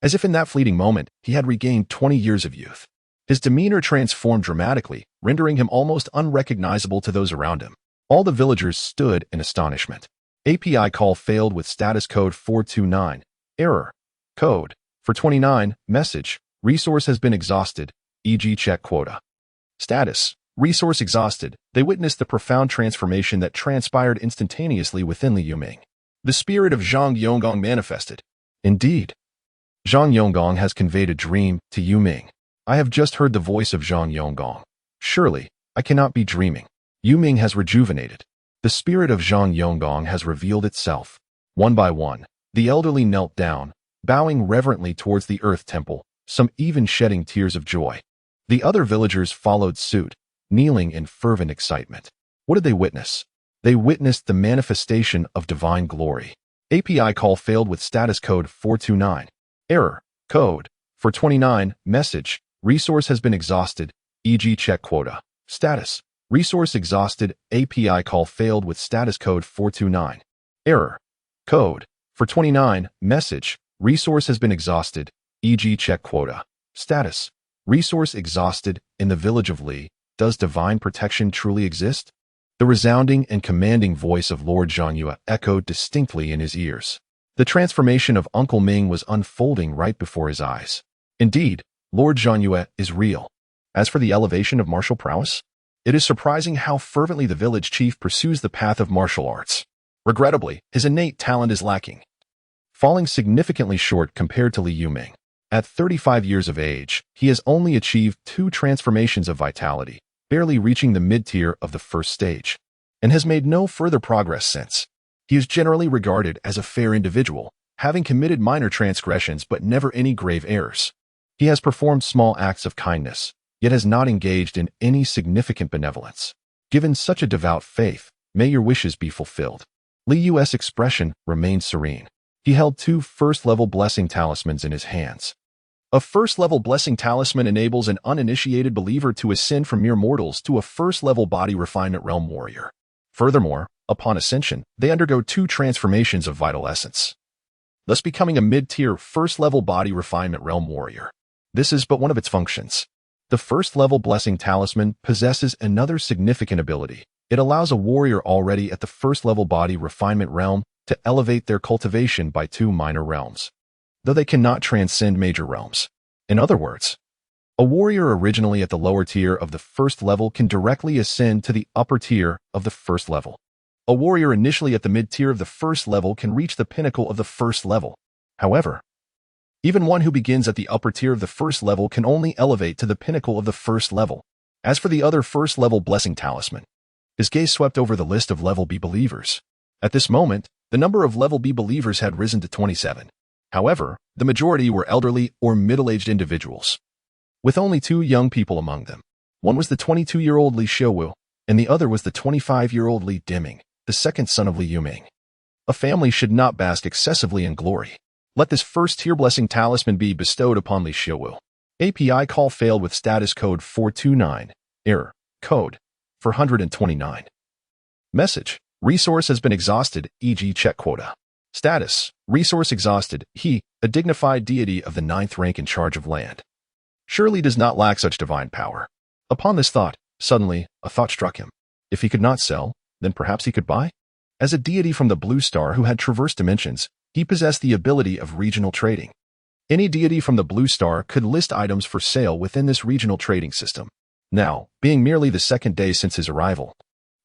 as if in that fleeting moment he had regained 20 years of youth. His demeanor transformed dramatically, rendering him almost unrecognizable to those around him. All the villagers stood in astonishment. API call failed with status code 429. Error. Code. For 29. Message. Resource has been exhausted, e.g. check quota. Status. Resource exhausted. They witnessed the profound transformation that transpired instantaneously within Liu Ming. The spirit of Zhang Yonggong manifested. Indeed, Zhang Yonggong has conveyed a dream to Yu Ming. I have just heard the voice of Zhang Yonggong. Surely, I cannot be dreaming. Yu Ming has rejuvenated. The spirit of Zhang Yonggong has revealed itself. One by one, the elderly knelt down, bowing reverently towards the earth temple, some even shedding tears of joy. The other villagers followed suit, kneeling in fervent excitement. What did they witness? They witnessed the manifestation of divine glory. API call failed with status code 429. Error. Code. For 29. Message. Resource has been exhausted, e.g. check quota. Status. Resource exhausted. API call failed with status code 429. Error. Code. For 29. Message. Resource has been exhausted, e.g. check quota. Status. Resource exhausted. In the village of Li, does divine protection truly exist? The resounding and commanding voice of Lord Zhangyue echoed distinctly in his ears. The transformation of Uncle Ming was unfolding right before his eyes. Indeed, Lord Zhangyue is real. As for the elevation of martial prowess, it is surprising how fervently the village chief pursues the path of martial arts. Regrettably, his innate talent is lacking, falling significantly short compared to Liu Ming. At 35 years of age, he has only achieved 2 transformations of vitality, barely reaching the mid-tier of the first stage, and has made no further progress since. He is generally regarded as a fair individual, having committed minor transgressions but never any grave errors. He has performed small acts of kindness, yet has not engaged in any significant benevolence. Given such a devout faith, may your wishes be fulfilled. Liu's expression remained serene. He held 2 first-level blessing talismans in his hands. A first-level blessing talisman enables an uninitiated believer to ascend from mere mortals to a first-level body refinement realm warrior. Furthermore, upon ascension, they undergo 2 transformations of vital essence, thus becoming a mid-tier first-level body refinement realm warrior. This is but one of its functions. The first-level blessing talisman possesses another significant ability. It allows a warrior already at the first-level body refinement realm to elevate their cultivation by 2 minor realms, though they cannot transcend major realms. In other words, a warrior originally at the lower tier of the first level can directly ascend to the upper tier of the first level. A warrior initially at the mid-tier of the first level can reach the pinnacle of the first level. However, even one who begins at the upper tier of the first level can only elevate to the pinnacle of the first level. As for the other first-level blessing talisman, his gaze swept over the list of level B believers. At this moment, the number of level B believers had risen to 27. However, the majority were elderly or middle-aged individuals, with only two young people among them. One was the 22-year-old Li Xiuwu, and the other was the 25-year-old Li Diming, the second son of Li Yuming. A family should not bask excessively in glory. Let this first-tier blessing talisman be bestowed upon Li Xiuwu. API call failed with status code 429. Error. Code 429. Message. Resource has been exhausted, e.g. check quota. Status. Resource exhausted. He, a dignified deity of the 9th rank in charge of land, surely does not lack such divine power. Upon this thought, suddenly, a thought struck him. If he could not sell, then perhaps he could buy? As a deity from the Blue Star who had traversed dimensions, he possessed the ability of regional trading. Any deity from the Blue Star could list items for sale within this regional trading system. Now, being merely the second day since his arrival,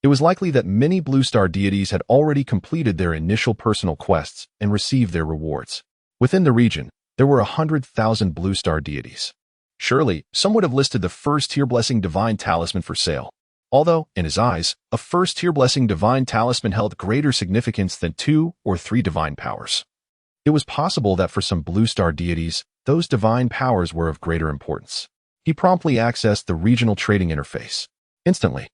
it was likely that many Blue Star deities had already completed their initial personal quests and received their rewards. Within the region, there were 100,000 Blue Star deities. Surely, some would have listed the first-tier blessing divine talisman for sale. Although, in his eyes, a first-tier blessing divine talisman held greater significance than 2 or 3 divine powers. It was possible that for some Blue Star deities, those divine powers were of greater importance. He promptly accessed the regional trading interface. Instantly,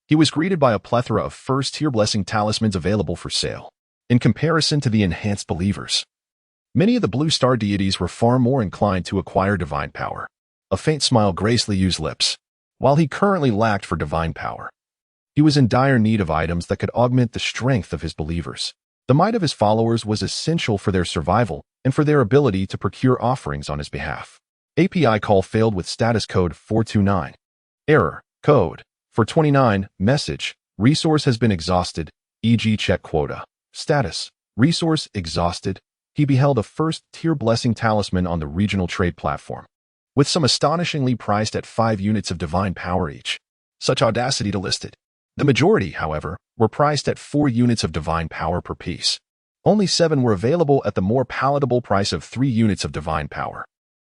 he was greeted by a plethora of first-tier blessing talismans available for sale. In comparison to the enhanced believers, many of the Blue Star deities were far more inclined to acquire divine power. A faint smile graced Li Yu's lips. While he currently lacked for divine power, he was in dire need of items that could augment the strength of his believers. The might of his followers was essential for their survival and for their ability to procure offerings on his behalf. API call failed with status code 429. Error. Code 429. Message. Resource has been exhausted, e.g. check quota. Status. Resource exhausted. He beheld a first-tier blessing talisman on the regional trade platform, with some astonishingly priced at 5 units of divine power each. Such audacity to list it. The majority, however, were priced at 4 units of divine power per piece. Only 7 were available at the more palatable price of 3 units of divine power.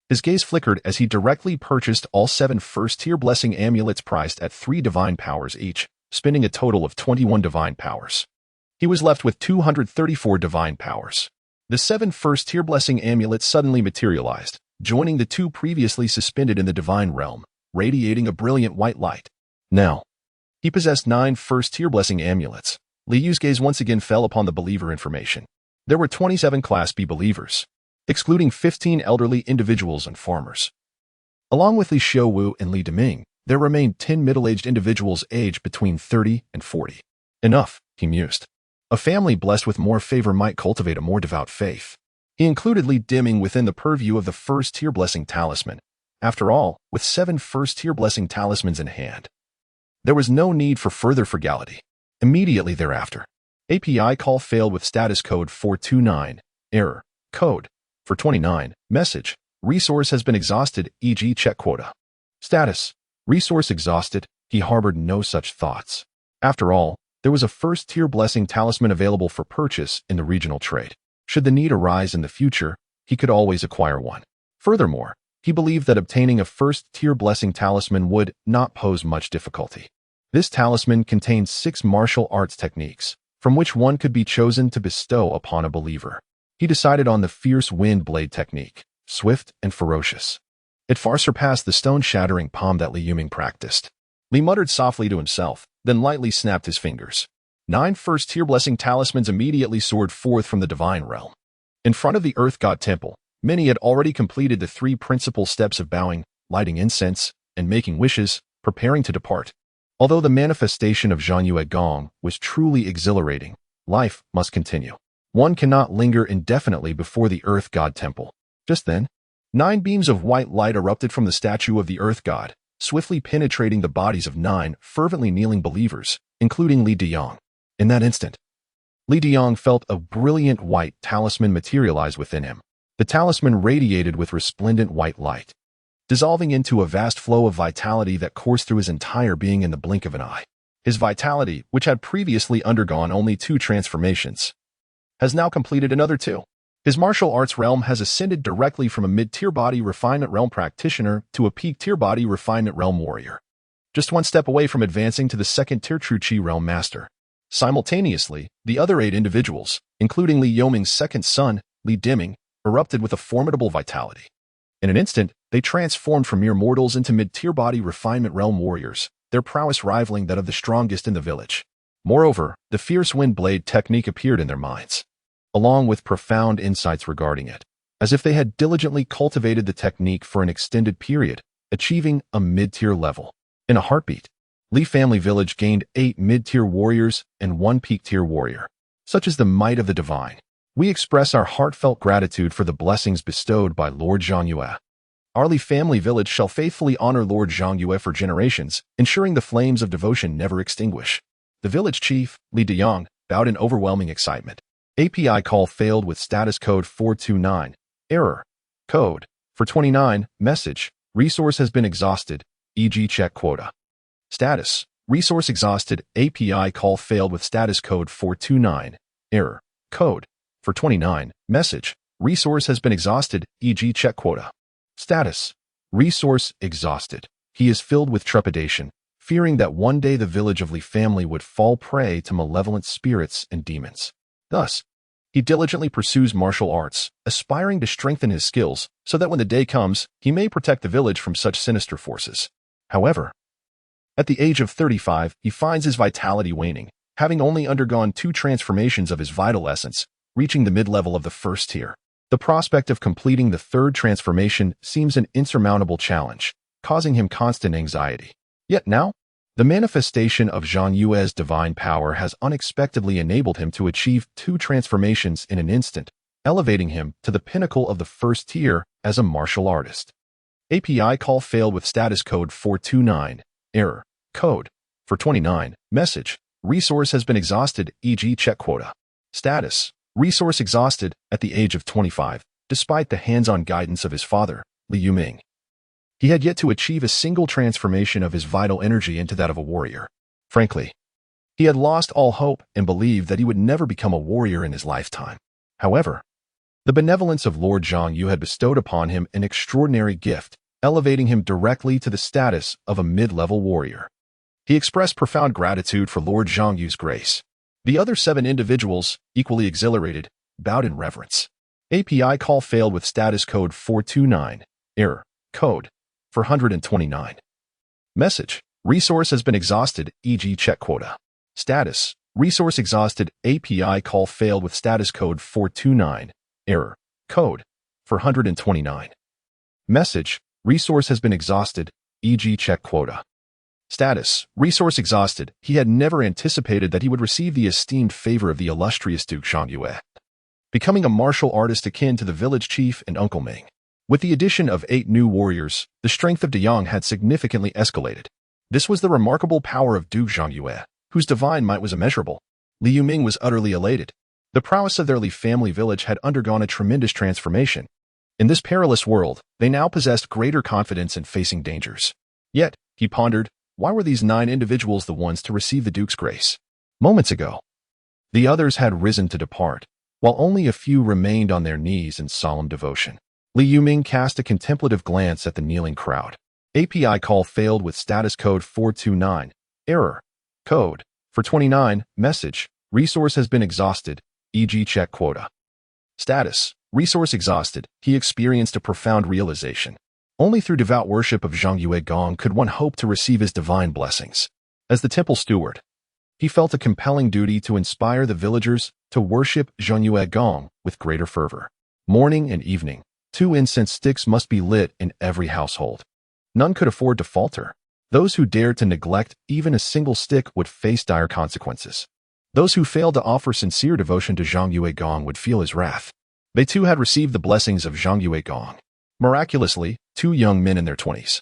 His gaze flickered as he directly purchased all 7 first-tier blessing amulets priced at 3 divine powers each, spending a total of 21 divine powers. He was left with 234 divine powers. The 7 first-tier blessing amulets suddenly materialized, joining the 2 previously suspended in the divine realm, radiating a brilliant white light. Now, he possessed 9 first-tier blessing amulets. Li Yu's gaze once again fell upon the believer information. There were 27 Class B believers, excluding 15 elderly individuals and farmers. Along with Li Xiuwu and Li Diming, there remained 10 middle-aged individuals aged between 30 and 40. Enough, he mused. A family blessed with more favor might cultivate a more devout faith. He included Li Diming within the purview of the first-tier blessing talisman. After all, with 7 first-tier blessing talismans in hand, there was no need for further frugality. Immediately thereafter, API call failed with status code 429. Error. Code 429. Message. Resource has been exhausted, e.g. check quota. Status. Resource exhausted. He harbored no such thoughts. After all, there was a first-tier blessing talisman available for purchase in the regional trade. Should the need arise in the future, he could always acquire one. Furthermore, he believed that obtaining a first-tier blessing talisman would not pose much difficulty. This talisman contained 6 martial arts techniques, from which one could be chosen to bestow upon a believer. He decided on the fierce wind blade technique, swift and ferocious. It far surpassed the stone-shattering palm that Li Yuming practiced. Li muttered softly to himself, then lightly snapped his fingers. 9 first-tier blessing talismans immediately soared forth from the divine realm. In front of the Earth God Temple, many had already completed the 3 principal steps of bowing, lighting incense, and making wishes, preparing to depart. Although the manifestation of Zhanyue Gong was truly exhilarating, life must continue. One cannot linger indefinitely before the Earth God Temple. Just then, 9 beams of white light erupted from the statue of the Earth God, swiftly penetrating the bodies of 9 fervently kneeling believers, including Li Diyang. In that instant, Li Diyang felt a brilliant white talisman materialize within him. The talisman radiated with resplendent white light, dissolving into a vast flow of vitality that coursed through his entire being in the blink of an eye. His vitality, which had previously undergone only 2 transformations, has now completed another 2. His martial arts realm has ascended directly from a mid-tier body refinement realm practitioner to a peak-tier body refinement realm warrior, just 1 step away from advancing to the second-tier true chi realm master. Simultaneously, the other 8 individuals, including Li Yoming's second son, Li Diming, erupted with a formidable vitality. In an instant, they transformed from mere mortals into mid-tier body refinement realm warriors, their prowess rivaling that of the strongest in the village. Moreover, the fierce wind blade technique appeared in their minds, along with profound insights regarding it, as if they had diligently cultivated the technique for an extended period, achieving a mid-tier level. In a heartbeat, Li family village gained 8 mid-tier warriors and 1 peak-tier warrior. Such is the might of the divine. We express our heartfelt gratitude for the blessings bestowed by Lord Zhongyue. Our Li family village shall faithfully honor Lord Zhongyue for generations, ensuring the flames of devotion never extinguish. The village chief, Li Deyang, bowed in overwhelming excitement. API call failed with status code 429. Error. Code. For 29. Message. Resource has been exhausted, e.g. check quota. Status. Resource exhausted. API call failed with status code 429. Error. Code. For 29. Message. Resource has been exhausted, e.g. check quota. Status. Resource exhausted. He is filled with trepidation, fearing that one day the village of Li family would fall prey to malevolent spirits and demons. Thus, he diligently pursues martial arts, aspiring to strengthen his skills so that when the day comes, he may protect the village from such sinister forces. However, at the age of 35, he finds his vitality waning, having only undergone 2 transformations of his vital essence, reaching the mid-level of the first tier. The prospect of completing the 3rd transformation seems an insurmountable challenge, causing him constant anxiety. Yet now, the manifestation of Zhang Yue's divine power has unexpectedly enabled him to achieve 2 transformations in an instant, elevating him to the pinnacle of the first tier as a martial artist. API call failed with status code 429. Error. Code. For 29. Message. Resource has been exhausted, e.g. check quota. Status. Resource exhausted at the age of 25, despite the hands-on guidance of his father, Li Yuming. He had yet to achieve a single transformation of his vital energy into that of a warrior. Frankly, he had lost all hope and believed that he would never become a warrior in his lifetime. However, the benevolence of Lord Zhongyu had bestowed upon him an extraordinary gift, elevating him directly to the status of a mid-level warrior. He expressed profound gratitude for Lord Zhongyu's grace. The other 7 individuals, equally exhilarated, bowed in reverence. API call failed with status code 429. Error. Code. For 129. Message. Resource has been exhausted, e.g. check quota. Status. Resource exhausted. API call failed with status code 429. Error. Code. For 129. Message. Resource has been exhausted, e.g. check quota. Status. Resource exhausted. He had never anticipated that he would receive the esteemed favor of the illustrious Duke Zhongyue, becoming a martial artist akin to the village chief and Uncle Ming. With the addition of 8 new warriors, the strength of Deyang had significantly escalated. This was the remarkable power of Duke Zhongyue, whose divine might was immeasurable. Li Yuming was utterly elated. The prowess of their Li family village had undergone a tremendous transformation. In this perilous world, they now possessed greater confidence in facing dangers. Yet, he pondered, why were these 9 individuals the ones to receive the Duke's grace? Moments ago, the others had risen to depart, while only a few remained on their knees in solemn devotion. Li Yuming cast a contemplative glance at the kneeling crowd. API call failed with status code 429. Error. Code. For 29. Message. Resource has been exhausted, e.g. check quota. Status. Resource exhausted. He experienced a profound realization. Only through devout worship of Zhongyue Gong could one hope to receive his divine blessings. As the temple steward, he felt a compelling duty to inspire the villagers to worship Zhongyue Gong with greater fervor. Morning and evening, 2 incense sticks must be lit in every household. None could afford to falter. Those who dared to neglect even a single stick would face dire consequences. Those who failed to offer sincere devotion to Zhongyue Gong would feel his wrath. They too had received the blessings of Zhongyue Gong. Miraculously, 2 young men in their 20s,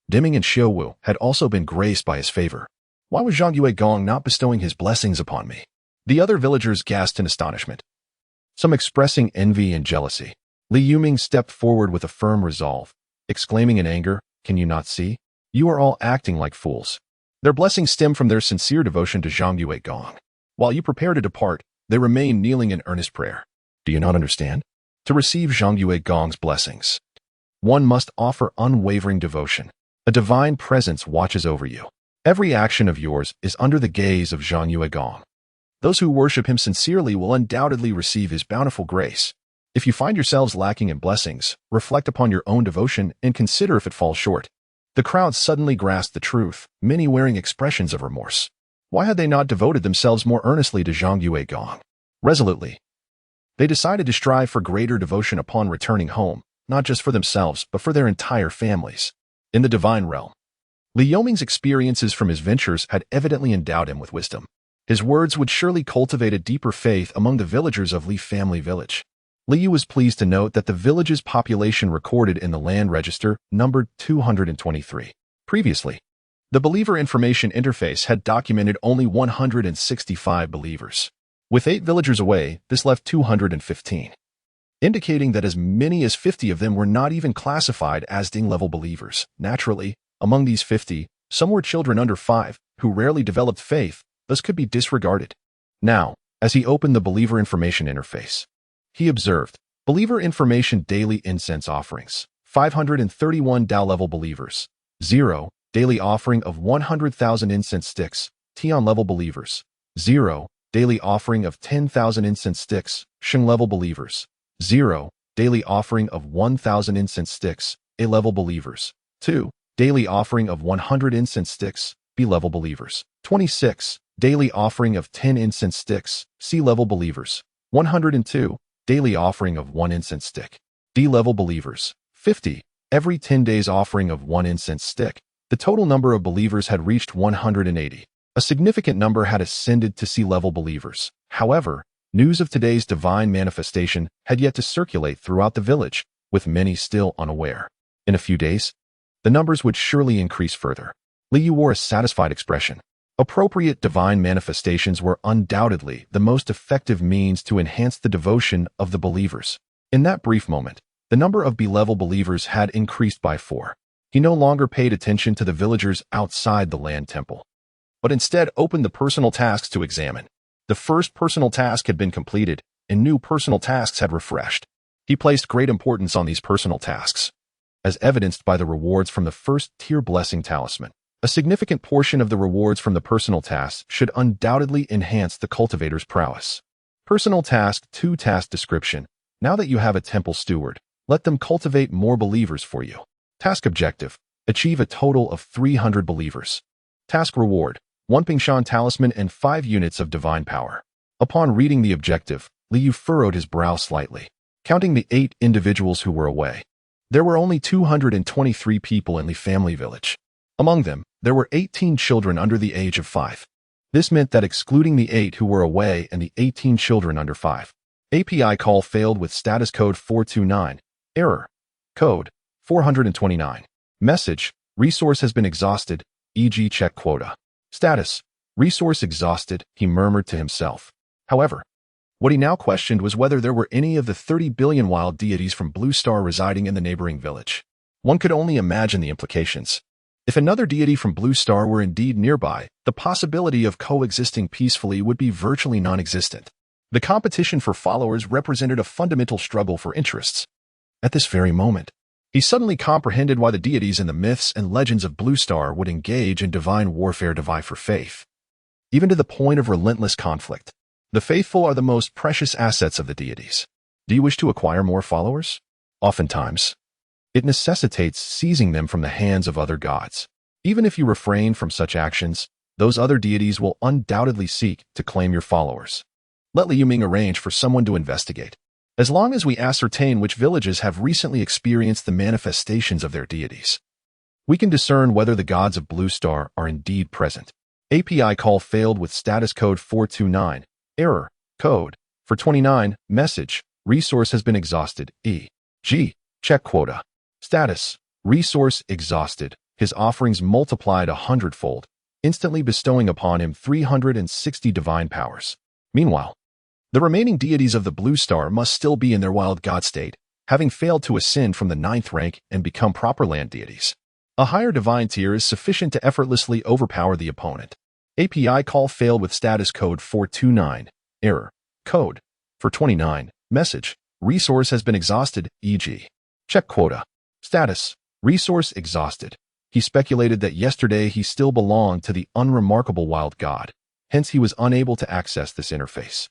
Dimming and Xiuwu, had also been graced by his favor. Why was Zhongyue Gong not bestowing his blessings upon me? The other villagers gasped in astonishment, some expressing envy and jealousy. Li Yuming stepped forward with a firm resolve, exclaiming in anger, "Can you not see? You are all acting like fools. Their blessings stem from their sincere devotion to Zhongyue Gong. While you prepare to depart, they remain kneeling in earnest prayer. Do you not understand? To receive Zhongyue Gong's blessings, one must offer unwavering devotion. A divine presence watches over you. Every action of yours is under the gaze of Zhongyue Gong. Those who worship him sincerely will undoubtedly receive his bountiful grace. If you find yourselves lacking in blessings, reflect upon your own devotion and consider if it falls short. The crowd suddenly grasped the truth, many wearing expressions of remorse. Why had they not devoted themselves more earnestly to Zhongyue Gong? Resolutely, they decided to strive for greater devotion upon returning home, not just for themselves, but for their entire families. In the divine realm, Li Yoming's experiences from his ventures had evidently endowed him with wisdom. His words would surely cultivate a deeper faith among the villagers of Li Family Village. Li Yu was pleased to note that the village's population recorded in the land register numbered 223. Previously, the Believer Information Interface had documented only 165 believers. With 8 villagers away, this left 215, indicating that as many as 50 of them were not even classified as Ding-level believers. Naturally, among these 50, some were children under 5, who rarely developed faith, thus could be disregarded. Now, as he opened the Believer Information Interface, he observed, Believer Information Daily Incense Offerings, 531 Dao-level believers, 0, Daily Offering of 100,000 Incense Sticks, Tian-level believers, 0, Daily Offering of 10,000 Incense Sticks, Sheng-level believers, 0, Daily Offering of 1,000 Incense Sticks, A-level believers, 2, Daily Offering of 100 Incense Sticks, B-level believers, 26, Daily Offering of 10 Incense Sticks, C-level believers, 102, Daily Offering of 1 Incense Stick, D-level believers, 50, every 10 days offering of 1 incense stick. The total number of believers had reached 180. A significant number had ascended to C-level believers. However, news of today's divine manifestation had yet to circulate throughout the village, with many still unaware. In a few days, the numbers would surely increase further. Li Yu wore a satisfied expression. Appropriate divine manifestations were undoubtedly the most effective means to enhance the devotion of the believers. In that brief moment, the number of B-level believers had increased by 4. He no longer paid attention to the villagers outside the land temple, but instead opened the personal tasks to examine. The first personal task had been completed, and new personal tasks had refreshed. He placed great importance on these personal tasks, as evidenced by the rewards from the first-tier blessing talisman. A significant portion of the rewards from the personal tasks should undoubtedly enhance the cultivator's prowess. Personal task 2 task description. Now that you have a temple steward, let them cultivate more believers for you. Task objective. Achieve a total of 300 believers. Task reward. 1 Pingshan talisman and 5 units of divine power. Upon reading the objective, Li Yu furrowed his brow slightly. Counting the 8 individuals who were away, there were only 223 people in the family village. Among them, there were 18 children under the age of 5. This meant that excluding the 8 who were away and the 18 children under 5, API call failed with status code 429. Error. Code 429. Message. Resource has been exhausted, e.g. check quota. Status. Resource exhausted, he murmured to himself. However, what he now questioned was whether there were any of the 30 billion wild deities from Blue Star residing in the neighboring village. One could only imagine the implications. If another deity from Blue Star were indeed nearby, the possibility of coexisting peacefully would be virtually non-existent. The competition for followers represented a fundamental struggle for interests. At this very moment, he suddenly comprehended why the deities in the myths and legends of Blue Star would engage in divine warfare to vie for faith, even to the point of relentless conflict. The faithful are the most precious assets of the deities. Do you wish to acquire more followers? Oftentimes, it necessitates seizing them from the hands of other gods. Even if you refrain from such actions, those other deities will undoubtedly seek to claim your followers. Let Li Yuming arrange for someone to investigate. As long as we ascertain which villages have recently experienced the manifestations of their deities, we can discern whether the gods of Blue Star are indeed present. API call failed with status code 429. Error. Code 429. Message. Resource has been exhausted, e.g. check quota. Status. Resource exhausted. His offerings multiplied 100-fold, instantly bestowing upon him 360 divine powers. Meanwhile, the remaining deities of the Blue Star must still be in their wild god state, having failed to ascend from the 9th rank and become proper land deities. A higher divine tier is sufficient to effortlessly overpower the opponent. API call failed with status code 429. Error. Code 429. Message. Resource has been exhausted, e.g. check quota. Status. Resource exhausted. He speculated that yesterday he still belonged to the unremarkable wild god, hence he was unable to access this interface.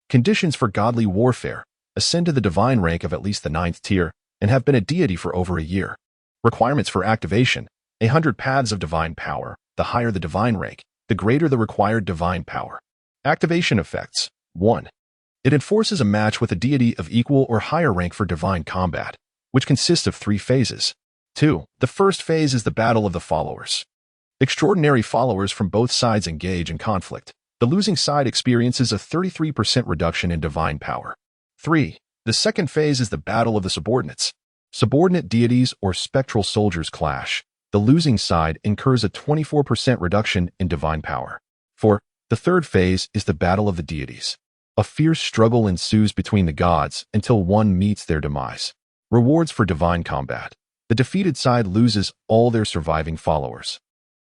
Conditions for godly warfare, ascend to the divine rank of at least the 9th tier, and have been a deity for over a year. Requirements for activation: 100 paths of divine power. The higher the divine rank, the greater the required divine power. Activation effects: 1. It enforces a match with a deity of equal or higher rank for divine combat, which consists of 3 phases. 2. The first phase is the battle of the followers. Extraordinary followers from both sides engage in conflict. The losing side experiences a 33% reduction in divine power. 3. The second phase is the battle of the subordinates. Subordinate deities or spectral soldiers clash. The losing side incurs a 24% reduction in divine power. 4. The third phase is the battle of the deities. A fierce struggle ensues between the gods until one meets their demise. Rewards for divine combat: the defeated side loses all their surviving followers.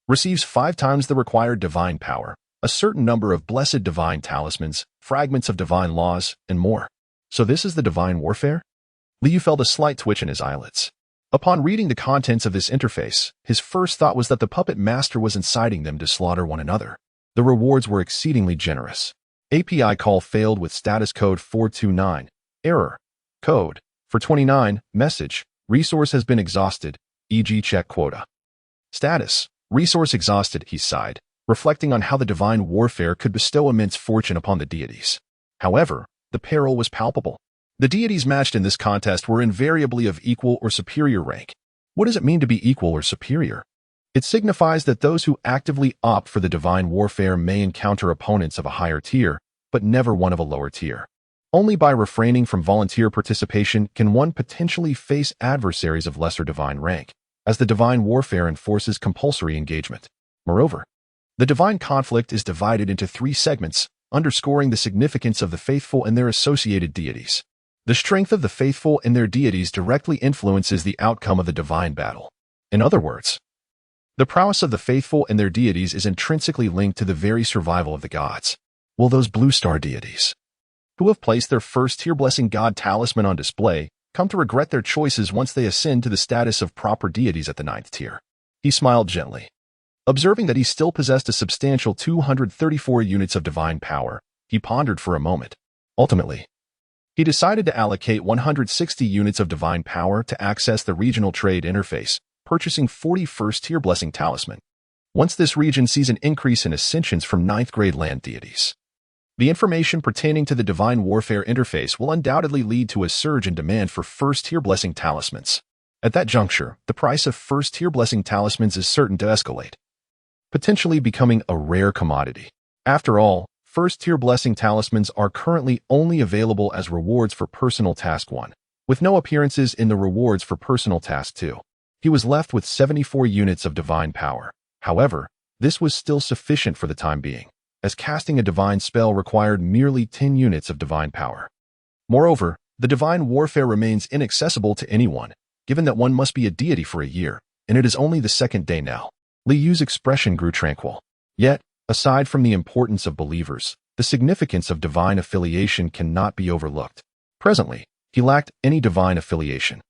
Receives 5 times the required divine power, a certain number of blessed divine talismans, fragments of divine laws, and more. So this is the divine warfare? Liu felt a slight twitch in his eyelids. Upon reading the contents of this interface, his first thought was that the puppet master was inciting them to slaughter one another. The rewards were exceedingly generous. API call failed with status code 429. Error. Code. For 29. Message. Resource has been exhausted, e.g. check quota. Status. Resource exhausted, he sighed, reflecting on how the divine warfare could bestow immense fortune upon the deities. However, the peril was palpable. The deities matched in this contest were invariably of equal or superior rank. What does it mean to be equal or superior? It signifies that those who actively opt for the divine warfare may encounter opponents of a higher tier, but never one of a lower tier. Only by refraining from volunteer participation can one potentially face adversaries of lesser divine rank, as the divine warfare enforces compulsory engagement. Moreover, the divine conflict is divided into 3 segments, underscoring the significance of the faithful and their associated deities. The strength of the faithful and their deities directly influences the outcome of the divine battle. In other words, the prowess of the faithful and their deities is intrinsically linked to the very survival of the gods. Will those blue star deities, who have placed their first-tier blessing god talisman on display, come to regret their choices once they ascend to the status of proper deities at the 9th tier? He smiled gently. Observing that he still possessed a substantial 234 units of divine power, he pondered for a moment. Ultimately, he decided to allocate 160 units of divine power to access the regional trade interface, purchasing 40 first-tier blessing talisman. Once this region sees an increase in ascensions from 9th grade land deities, the information pertaining to the divine warfare interface will undoubtedly lead to a surge in demand for first-tier blessing talismans. At that juncture, the price of first-tier blessing talismans is certain to escalate, potentially becoming a rare commodity. After all, first-tier blessing talismans are currently only available as rewards for personal task 1, with no appearances in the rewards for personal task 2. He was left with 74 units of divine power. However, this was still sufficient for the time being, as casting a divine spell required merely 10 units of divine power. Moreover, the divine warfare remains inaccessible to anyone, given that one must be a deity for a year, and it is only the 2nd day now. Li Yu's expression grew tranquil. Yet, aside from the importance of believers, the significance of divine affiliation cannot be overlooked. Presently, he lacked any divine affiliation.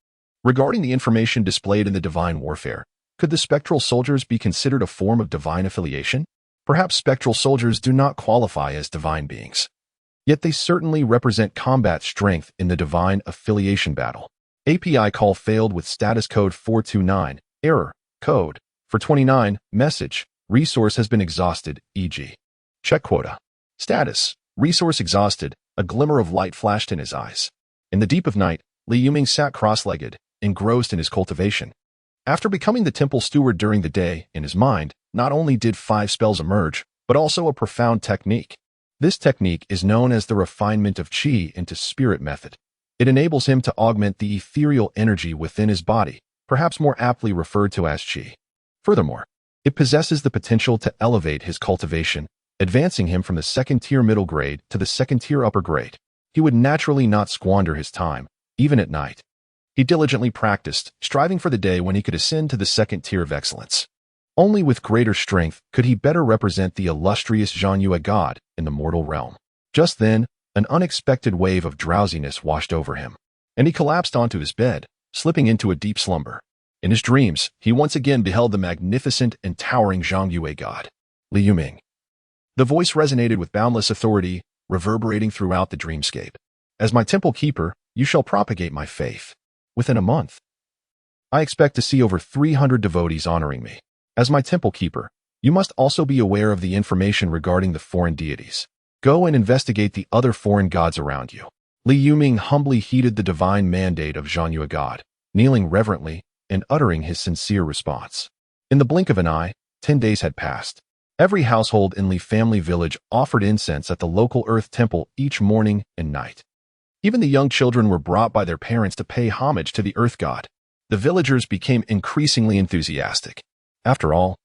Regarding the information displayed in the divine warfare, could the spectral soldiers be considered a form of divine affiliation? Perhaps spectral soldiers do not qualify as divine beings. Yet they certainly represent combat strength in the divine affiliation battle. API call failed with status code 429. Error. Code. For 29. Message. Resource has been exhausted, e.g. check quota. Status. Resource exhausted. A glimmer of light flashed in his eyes. In the deep of night, Li Yuming sat cross-legged, engrossed in his cultivation. After becoming the temple steward during the day, in his mind, not only did 5 spells emerge, but also a profound technique. This technique is known as the refinement of Qi into spirit method. It enables him to augment the ethereal energy within his body, perhaps more aptly referred to as Qi. Furthermore, it possesses the potential to elevate his cultivation, advancing him from the 2nd tier middle grade to the 2nd tier upper grade. He would naturally not squander his time, even at night. He diligently practiced, striving for the day when he could ascend to the 2nd tier of excellence. Only with greater strength could he better represent the illustrious Zhangyue god in the mortal realm. Just then, an unexpected wave of drowsiness washed over him, and he collapsed onto his bed, slipping into a deep slumber. In his dreams, he once again beheld the magnificent and towering Zhangyue god, Li Yuming. The voice resonated with boundless authority, reverberating throughout the dreamscape. As my temple keeper, you shall propagate my faith. Within a month, I expect to see over 300 devotees honoring me. As my temple keeper, you must also be aware of the information regarding the foreign deities. Go and investigate the other foreign gods around you. Li Yuming humbly heeded the divine mandate of Zhangyue God, kneeling reverently and uttering his sincere response. In the blink of an eye, 10 days had passed. Every household in Li family village offered incense at the local earth temple each morning and night. Even the young children were brought by their parents to pay homage to the earth god. The villagers became increasingly enthusiastic. After all,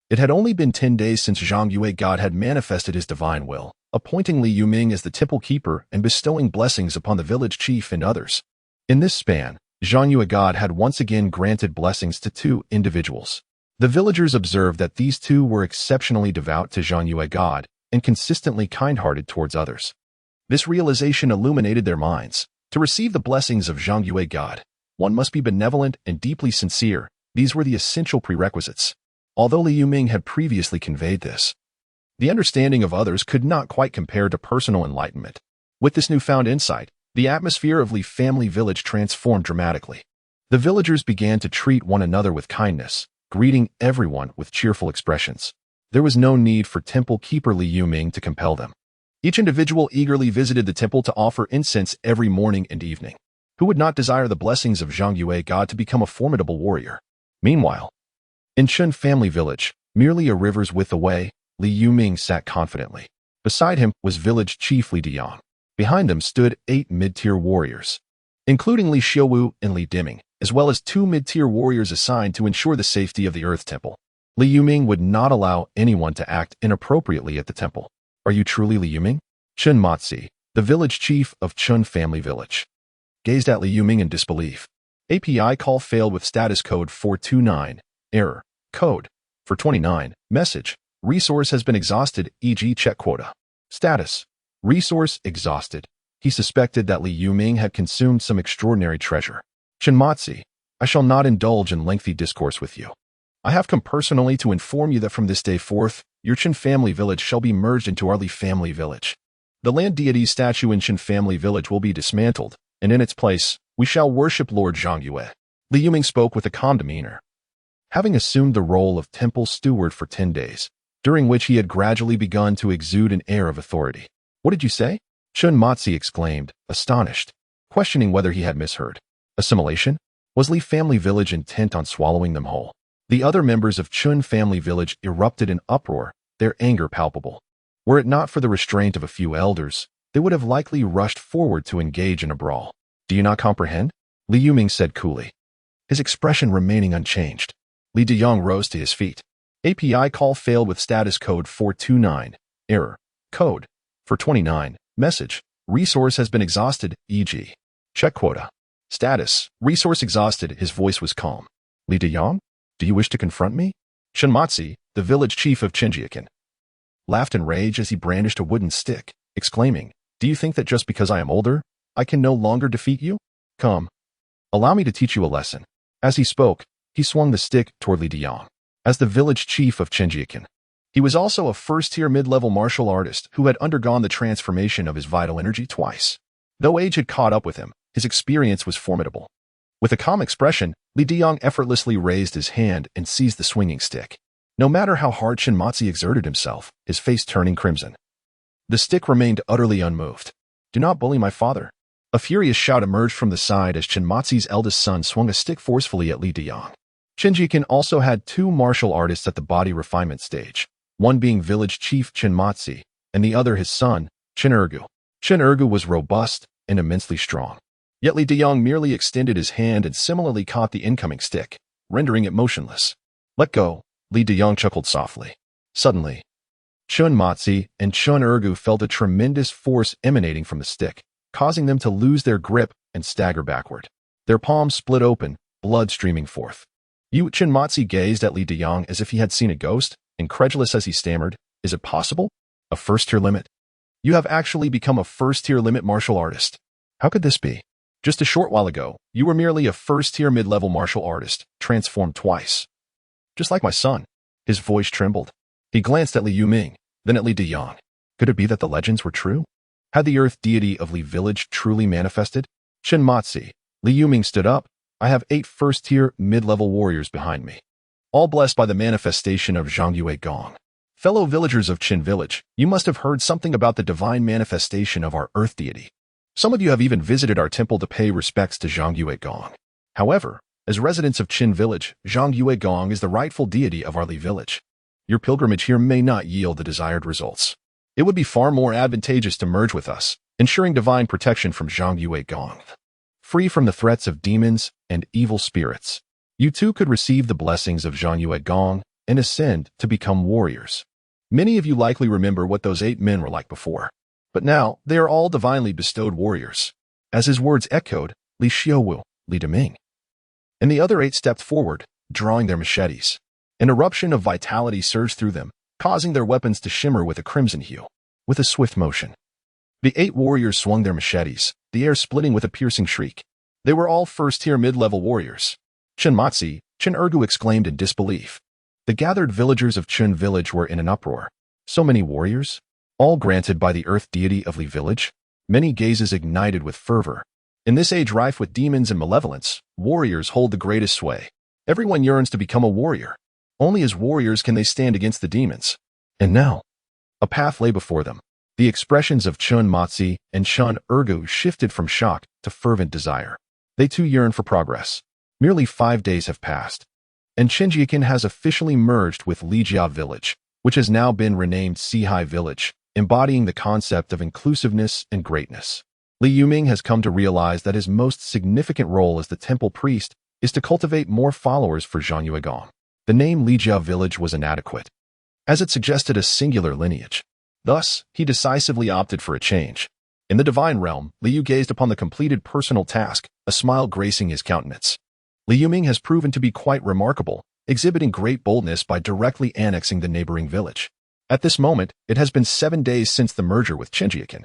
it had only been 10 days since Zhangyue God had manifested his divine will, appointing Li Yuming as the temple keeper and bestowing blessings upon the village chief and others. In this span, Zhangyue God had once again granted blessings to 2 individuals. The villagers observed that these 2 were exceptionally devout to Zhangyue God and consistently kind-hearted towards others. This realization illuminated their minds. To receive the blessings of Zhangyue God, one must be benevolent and deeply sincere. These were the essential prerequisites. Although Li Yuming had previously conveyed this, the understanding of others could not quite compare to personal enlightenment. With this newfound insight, the atmosphere of Li family village transformed dramatically. The villagers began to treat one another with kindness, greeting everyone with cheerful expressions. There was no need for temple keeper Li Yuming to compel them. Each individual eagerly visited the temple to offer incense every morning and evening. Who would not desire the blessings of Zhangyue God to become a formidable warrior? Meanwhile, in Chun family village, merely a river's width away, Li Yuming sat confidently. Beside him was village chief Li Diyang. Behind them stood 8 mid-tier warriors, including Li Xiuwu and Li Diming, as well as 2 mid-tier warriors assigned to ensure the safety of the Earth Temple. Li Yuming would not allow anyone to act inappropriately at the temple. Are you truly Li Yuming? Chun Matsi, the village chief of Chun family village, gazed at Li Yuming in disbelief. API call failed with status code 429. Error. Code 429. Message. Resource has been exhausted, e.g. check quota. Status. Resource exhausted. He suspected that Li Yuming had consumed some extraordinary treasure. Shinmatsi, I shall not indulge in lengthy discourse with you. I have come personally to inform you that from this day forth, your Chin family village shall be merged into our Li family village. The land deity's statue in Chin family village will be dismantled, and in its place, we shall worship Lord Zhangyue. Li Yuming spoke with a calm demeanor. Having assumed the role of temple steward for 10 days, during which he had gradually begun to exude an air of authority. What did you say? Chun Matsi exclaimed, astonished, questioning whether he had misheard. Assimilation? Was Li family village intent on swallowing them whole? The other members of Chun family village erupted in uproar, their anger palpable. Were it not for the restraint of a few elders, they would have likely rushed forward to engage in a brawl. Do you not comprehend? Li Yuming said coolly, his expression remaining unchanged. Li Diyang rose to his feet. API call failed with status code 429. Error. Code 429. Message. Resource has been exhausted, e.g. check quota. Status. Resource exhausted. His voice was calm. Li Diyang? Do you wish to confront me? Shinmatsi, the village chief of Chinjiakan, laughed in rage as he brandished a wooden stick, exclaiming, Do you think that just because I am older, I can no longer defeat you? Come. Allow me to teach you a lesson. As he spoke, he swung the stick toward Li Diyang. As the village chief of Chinjiakan, he was also a first-tier mid-level martial artist who had undergone the transformation of his vital energy twice. Though age had caught up with him, his experience was formidable. With a calm expression, Li Diyang effortlessly raised his hand and seized the swinging stick. No matter how hard Shinmatsi exerted himself, his face turning crimson, the stick remained utterly unmoved. Do not bully my father. A furious shout emerged from the side as Shinmatsi's eldest son swung a stick forcefully at Li Diyang. Chinjiakan also had 2 martial artists at the body refinement stage, one being village chief Chinmatsi, and the other his son, Chin-Ergu. Chin-Ergu was robust and immensely strong. Yet Li Diyang merely extended his hand and similarly caught the incoming stick, rendering it motionless. Let go, Li Diyang chuckled softly. Suddenly, Chun-Matsi and Chun-Ergu felt a tremendous force emanating from the stick, causing them to lose their grip and stagger backward. Their palms split open, blood streaming forth. Chin-Matsi gazed at Li Diyang as if he had seen a ghost, incredulous as he stammered, Is it possible? A first-tier limit? You have actually become a first-tier limit martial artist. How could this be? Just a short while ago, you were merely a first-tier mid-level martial artist, transformed twice. Just like my son. His voice trembled. He glanced at Li Yuming, then at Li Diyang. Could it be that the legends were true? Had the earth deity of Li village truly manifested? Chen Matsi, Li Yuming stood up. I have 8 first-tier, mid-level warriors behind me, all blessed by the manifestation of Zhangyue Gong. Fellow villagers of Qin village, you must have heard something about the divine manifestation of our earth deity. Some of you have even visited our temple to pay respects to Zhangyue Gong. However, as residents of Qin village, Zhangyue Gong is the rightful deity of our Li village. Your pilgrimage here may not yield the desired results. It would be far more advantageous to merge with us, ensuring divine protection from Zhangyue Gong. Free from the threats of demons and evil spirits, you too could receive the blessings of Zhangyue Gong and ascend to become warriors. Many of you likely remember what those 8 men were like before, but now they are all divinely bestowed warriors. As his words echoed, Li Xiaowu, Li Deming, and the other 8 stepped forward, drawing their machetes. An eruption of vitality surged through them, causing their weapons to shimmer with a crimson hue. With a swift motion, the 8 warriors swung their machetes, the air splitting with a piercing shriek. They were all first-tier mid-level warriors. Chen Matsi, Chen Ergu exclaimed in disbelief. The gathered villagers of Qin village were in an uproar. So many warriors? All granted by the earth deity of Li village? Many gazes ignited with fervor. In this age rife with demons and malevolence, warriors hold the greatest sway. Everyone yearns to become a warrior. Only as warriors can they stand against the demons. And now, a path lay before them. The expressions of Chen Matsi and Chen Ergu shifted from shock to fervent desire. They too yearn for progress. Merely 5 days have passed, and Qinjiakin has officially merged with Lijia village, which has now been renamed Sihai village, embodying the concept of inclusiveness and greatness. Li Yuming has come to realize that his most significant role as the temple priest is to cultivate more followers for Zhangyue Gong. The name Lijia village was inadequate, as it suggested a singular lineage. Thus, he decisively opted for a change. In the divine realm, Liu gazed upon the completed personal task, a smile gracing his countenance. Li Yuming has proven to be quite remarkable, exhibiting great boldness by directly annexing the neighboring village. At this moment, it has been 7 days since the merger with Qinjiakin,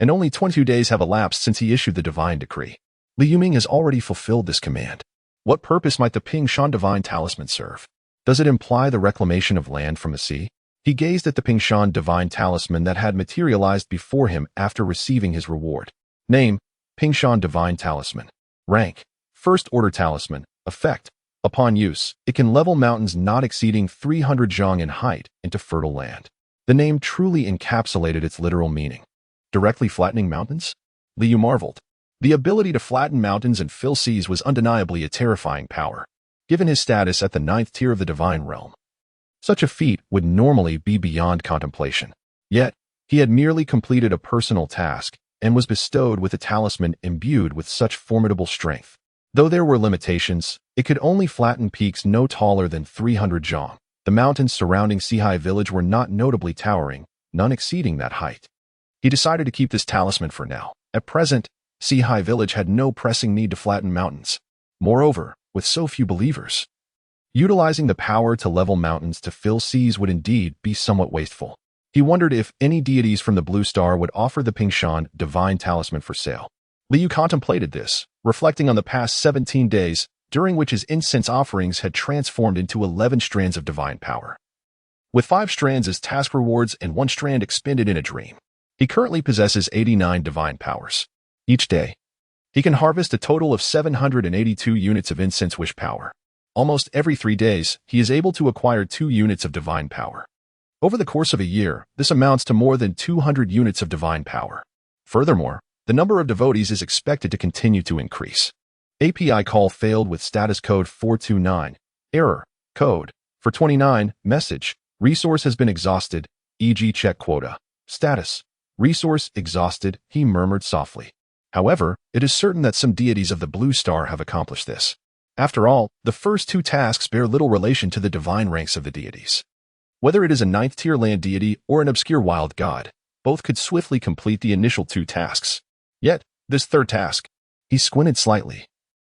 and only 22 days have elapsed since he issued the divine decree. Li Yuming has already fulfilled this command. What purpose might the Pingshan divine talisman serve? Does it imply the reclamation of land from the sea? He gazed at the Pingshan divine talisman that had materialized before him after receiving his reward. Name: Pingshan divine talisman. Rank: First order talisman. Effect: upon use, it can level mountains not exceeding 300 zhang in height into fertile land. The name truly encapsulated its literal meaning. Directly flattening mountains? Liu marveled. The ability to flatten mountains and fill seas was undeniably a terrifying power, given his status at the 9th tier of the divine realm. Such a feat would normally be beyond contemplation. Yet, he had merely completed a personal task and was bestowed with a talisman imbued with such formidable strength. Though there were limitations, it could only flatten peaks no taller than 300 zhang. The mountains surrounding Sihai village were not notably towering, none exceeding that height. He decided to keep this talisman for now. At present, Sihai village had no pressing need to flatten mountains. Moreover, with so few believers, utilizing the power to level mountains to fill seas would indeed be somewhat wasteful. He wondered if any deities from the Blue Star would offer the Pingshan divine talisman for sale. Liu contemplated this, reflecting on the past 17 days, during which his incense offerings had transformed into 11 strands of divine power, with 5 strands as task rewards and 1 strand expended in a dream. He currently possesses 89 divine powers. Each day, he can harvest a total of 782 units of incense wish power. Almost every 3 days, he is able to acquire 2 units of divine power. Over the course of a year, this amounts to more than 200 units of divine power. Furthermore, the number of devotees is expected to continue to increase. API call failed with status code 429. Error. Code. For 29. Message. Resource has been exhausted, e.g. check quota. Status. Resource exhausted, he murmured softly. However, it is certain that some deities of the Blue Star have accomplished this. After all, the first 2 tasks bear little relation to the divine ranks of the deities. Whether it is a 9th tier land deity or an obscure wild god, both could swiftly complete the initial 2 tasks. Yet, this 3rd task, he squinted slightly,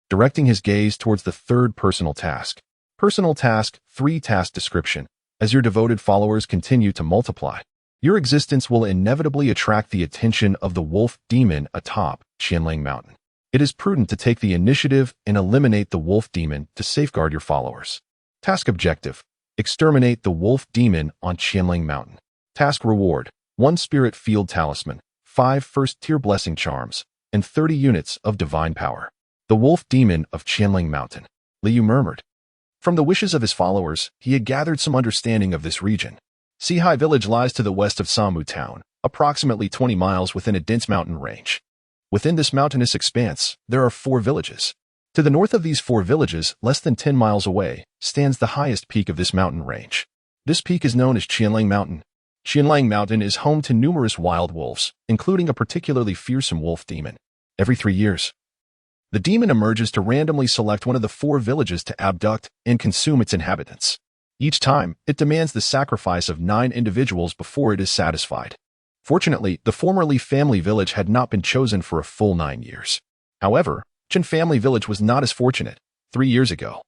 directing his gaze towards the 3rd personal task. Personal task 3 task description. As your devoted followers continue to multiply, your existence will inevitably attract the attention of the wolf demon atop Qianling Mountain. It is prudent to take the initiative and eliminate the wolf demon to safeguard your followers. Task objective: exterminate the wolf demon on Qianling Mountain. Task reward: 1 spirit field talisman, 5 first-tier blessing charms, and 30 units of divine power. The wolf demon of Qianling Mountain. Liu murmured. From the wishes of his followers, he had gathered some understanding of this region. Sihai village lies to the west of Samu town, approximately 20 miles within a dense mountain range. Within this mountainous expanse, there are 4 villages. To the north of these 4 villages, less than 10 miles away, stands the highest peak of this mountain range. This peak is known as Qianling Mountain. Qianling Mountain is home to numerous wild wolves, including a particularly fearsome wolf demon. Every 3 years, the demon emerges to randomly select one of the 4 villages to abduct and consume its inhabitants. Each time, it demands the sacrifice of 9 individuals before it is satisfied. Fortunately, the formerly family village had not been chosen for a full 9 years. However, Chen family village was not as fortunate. 3 years ago,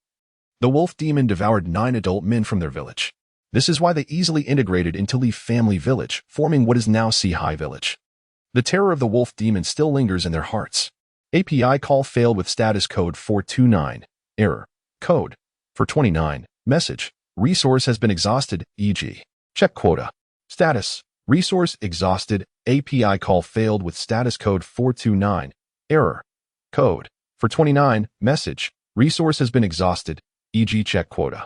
the wolf demon devoured 9 adult men from their village. This is why they easily integrated into Li family village, forming what is now Sihai village. The terror of the wolf demon still lingers in their hearts. API call failed with status code 429. Error. Code. For 29. Message. Resource has been exhausted, e.g. check quota. Status. Resource exhausted. API call failed with status code 429. Error. Code. For 29. Message. Resource has been exhausted, e.g. check quota.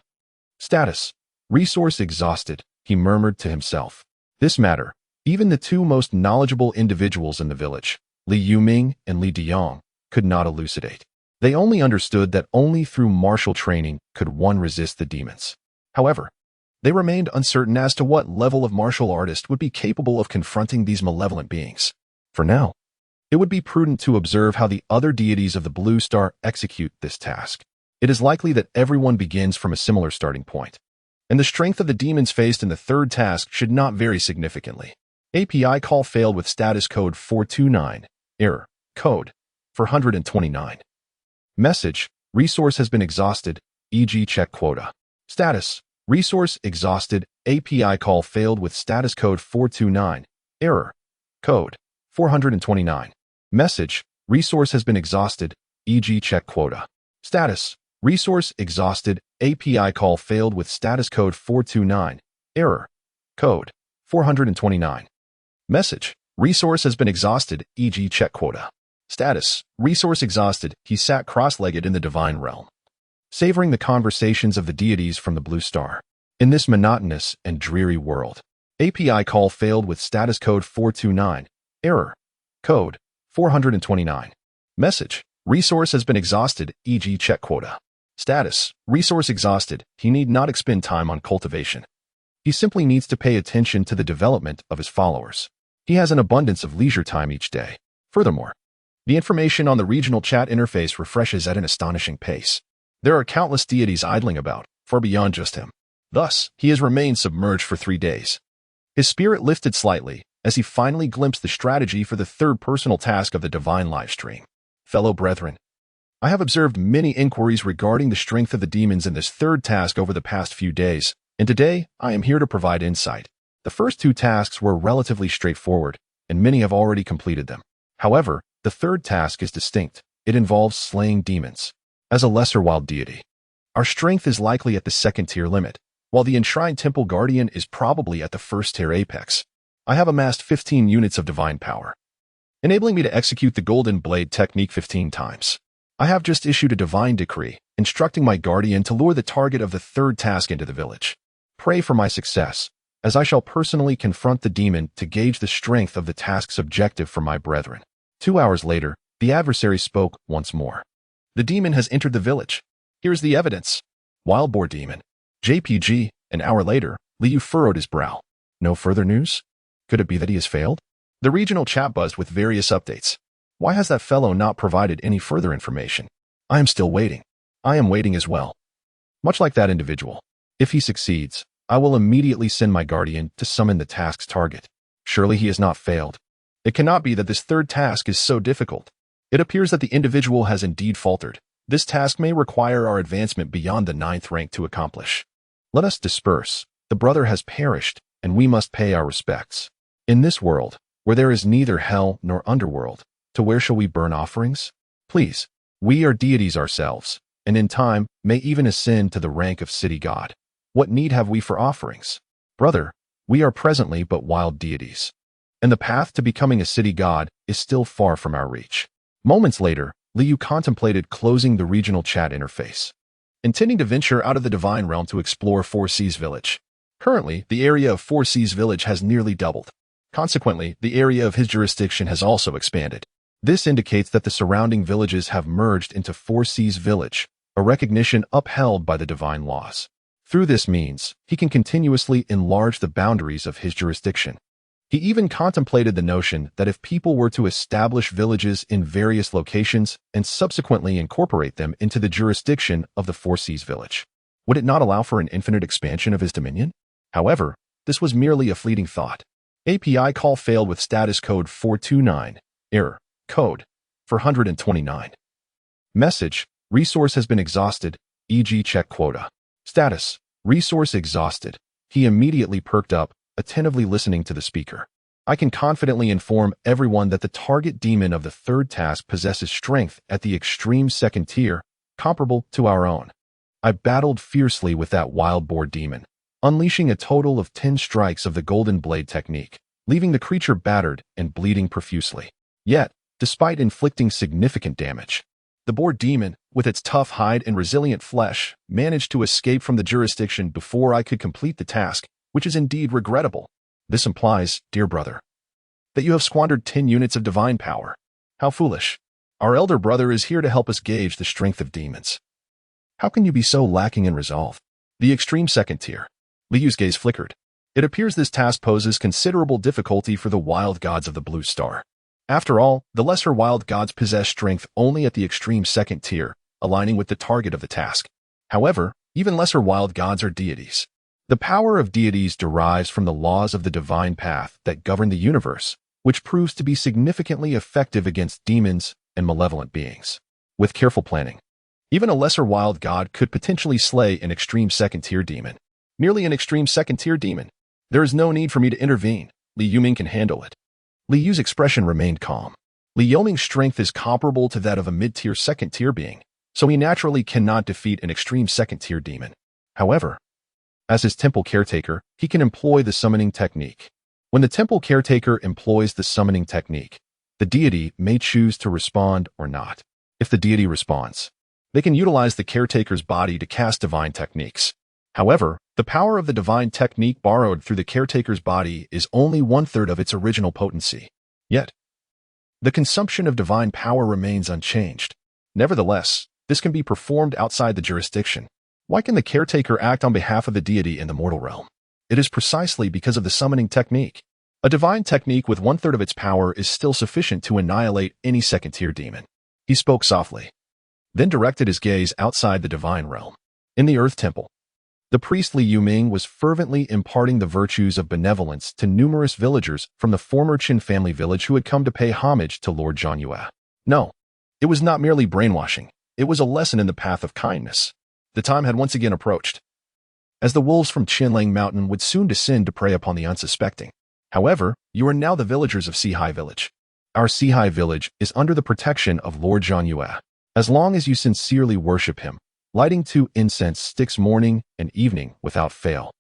Status. Resource exhausted, he murmured to himself. This matter, even the 2 most knowledgeable individuals in the village, Li Yuming and Li Diyang, could not elucidate. They only understood that only through martial training could one resist the demons. However, they remained uncertain as to what level of martial artist would be capable of confronting these malevolent beings. For now, it would be prudent to observe how the other deities of the Blue Star execute this task. It is likely that everyone begins from a similar starting point, and the strength of the demons faced in the 3rd task should not vary significantly. API call failed with status code 429. Error. Code. For 129. Message. Resource has been exhausted, e.g. check quota. Status. Resource exhausted. API call failed with status code 429. Error. Code. 429. Message. Resource has been exhausted, e.g. check quota. Status. Resource exhausted. API call failed with status code 429. Error. Code. 429. Message. Resource has been exhausted, e.g. check quota. Status. Resource exhausted. He sat cross-legged in the divine realm, savoring the conversations of the deities from the Blue Star. In this monotonous and dreary world, API call failed with status code 429. Error. Code. 429. Message. Resource has been exhausted, e.g. check quota. Status. Resource exhausted. He need not expend time on cultivation. He simply needs to pay attention to the development of his followers. He has an abundance of leisure time each day. Furthermore, the information on the regional chat interface refreshes at an astonishing pace. There are countless deities idling about, far beyond just him. Thus, he has remained submerged for 3 days. His spirit lifted slightly as he finally glimpsed the strategy for the 3rd personal task of the divine livestream. Fellow brethren, I have observed many inquiries regarding the strength of the demons in this 3rd task over the past few days, and today I am here to provide insight. The first 2 tasks were relatively straightforward, and many have already completed them. However, the 3rd task is distinct. It involves slaying demons. As a lesser wild deity, our strength is likely at the 2nd-tier limit, while the enshrined temple guardian is probably at the 1st-tier apex. I have amassed 15 units of divine power, enabling me to execute the golden blade technique 15 times. I have just issued a divine decree, instructing my guardian to lure the target of the 3rd task into the village. Pray for my success, as I shall personally confront the demon to gauge the strength of the task's objective for my brethren. 2 hours later, the adversary spoke once more. The demon has entered the village. Here's the evidence. Wild boar demon. JPG. An hour later, Liu furrowed his brow. No further news? Could it be that he has failed? The regional chat buzzed with various updates. Why has that fellow not provided any further information? I am still waiting. I am waiting as well. Much like that individual. If he succeeds, I will immediately send my guardian to summon the task's target. Surely he has not failed. It cannot be that this 3rd task is so difficult. It appears that the individual has indeed faltered. This task may require our advancement beyond the 9th rank to accomplish. Let us disperse. The brother has perished, and we must pay our respects. In this world, where there is neither hell nor underworld, to where shall we burn offerings? Please, we are deities ourselves, and in time may even ascend to the rank of city god. What need have we for offerings? Brother, we are presently but wild deities. and the path to becoming a city god is still far from our reach. Moments later, Liu contemplated closing the regional chat interface, intending to venture out of the divine realm to explore Four Seas Village. Currently, the area of Four Seas Village has nearly doubled. Consequently, the area of his jurisdiction has also expanded. This indicates that the surrounding villages have merged into Four Seas Village, a recognition upheld by the divine laws. Through this means, he can continuously enlarge the boundaries of his jurisdiction. He even contemplated the notion that if people were to establish villages in various locations and subsequently incorporate them into the jurisdiction of the Four Seas Village, would it not allow for an infinite expansion of his dominion? However, this was merely a fleeting thought. API call failed with status code 429, error, code 429. Message, resource has been exhausted, e.g. check quota. Status, resource exhausted. He immediately perked up, attentively listening to the speaker. I can confidently inform everyone that the target demon of the third task possesses strength at the extreme second tier, comparable to our own. I battled fiercely with that wild boar demon, unleashing a total of 10 strikes of the golden blade technique, leaving the creature battered and bleeding profusely. Yet, despite inflicting significant damage, the boar demon, with its tough hide and resilient flesh, managed to escape from the jurisdiction before I could complete the task, which is indeed regrettable. This implies, dear brother, that you have squandered 10 units of divine power. How foolish. Our elder brother is here to help us gauge the strength of demons. How can you be so lacking in resolve? The extreme second tier. Liu's gaze flickered. It appears this task poses considerable difficulty for the wild gods of the Blue Star. After all, the lesser wild gods possess strength only at the extreme second tier, aligning with the target of the task. However, even lesser wild gods are deities. The power of deities derives from the laws of the divine path that govern the universe, which proves to be significantly effective against demons and malevolent beings. With careful planning, even a lesser wild god could potentially slay an extreme second-tier demon. Merely an extreme second-tier demon. There is no need for me to intervene. Li Yuming can handle it. Li Yu's expression remained calm. Li Yuming's strength is comparable to that of a mid-tier second-tier being, so he naturally cannot defeat an extreme second-tier demon. However, as his temple caretaker, he can employ the summoning technique. When the temple caretaker employs the summoning technique, the deity may choose to respond or not. If the deity responds, they can utilize the caretaker's body to cast divine techniques. However, the power of the divine technique borrowed through the caretaker's body is only 1/3 of its original potency. Yet, the consumption of divine power remains unchanged. Nevertheless, this can be performed outside the jurisdiction. Why can the caretaker act on behalf of the deity in the mortal realm? It is precisely because of the summoning technique. A divine technique with 1/3 of its power is still sufficient to annihilate any second-tier demon. He spoke softly, then directed his gaze outside the divine realm. In the Earth Temple, the priest Li Yuming was fervently imparting the virtues of benevolence to numerous villagers from the former Qin family village who had come to pay homage to Lord Zhanyue. No, it was not merely brainwashing. It was a lesson in the path of kindness. The time had once again approached, as the wolves from Qinlang Mountain would soon descend to prey upon the unsuspecting. However, you are now the villagers of Sihai Village. Our Sihai Village is under the protection of Lord Zhanyue. As long as you sincerely worship him, lighting 2 incense sticks morning and evening without fail,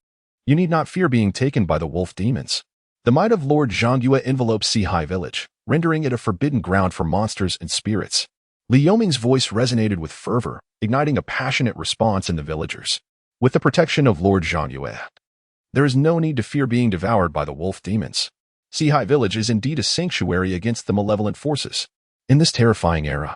you need not fear being taken by the wolf demons. The might of Lord Zhanyue envelopes Sihai Village, rendering it a forbidden ground for monsters and spirits. Li Yuming's voice resonated with fervor, igniting a passionate response in the villagers. With the protection of Lord Zhanyue, there is no need to fear being devoured by the wolf demons. Sihai Village is indeed a sanctuary against the malevolent forces. In this terrifying era,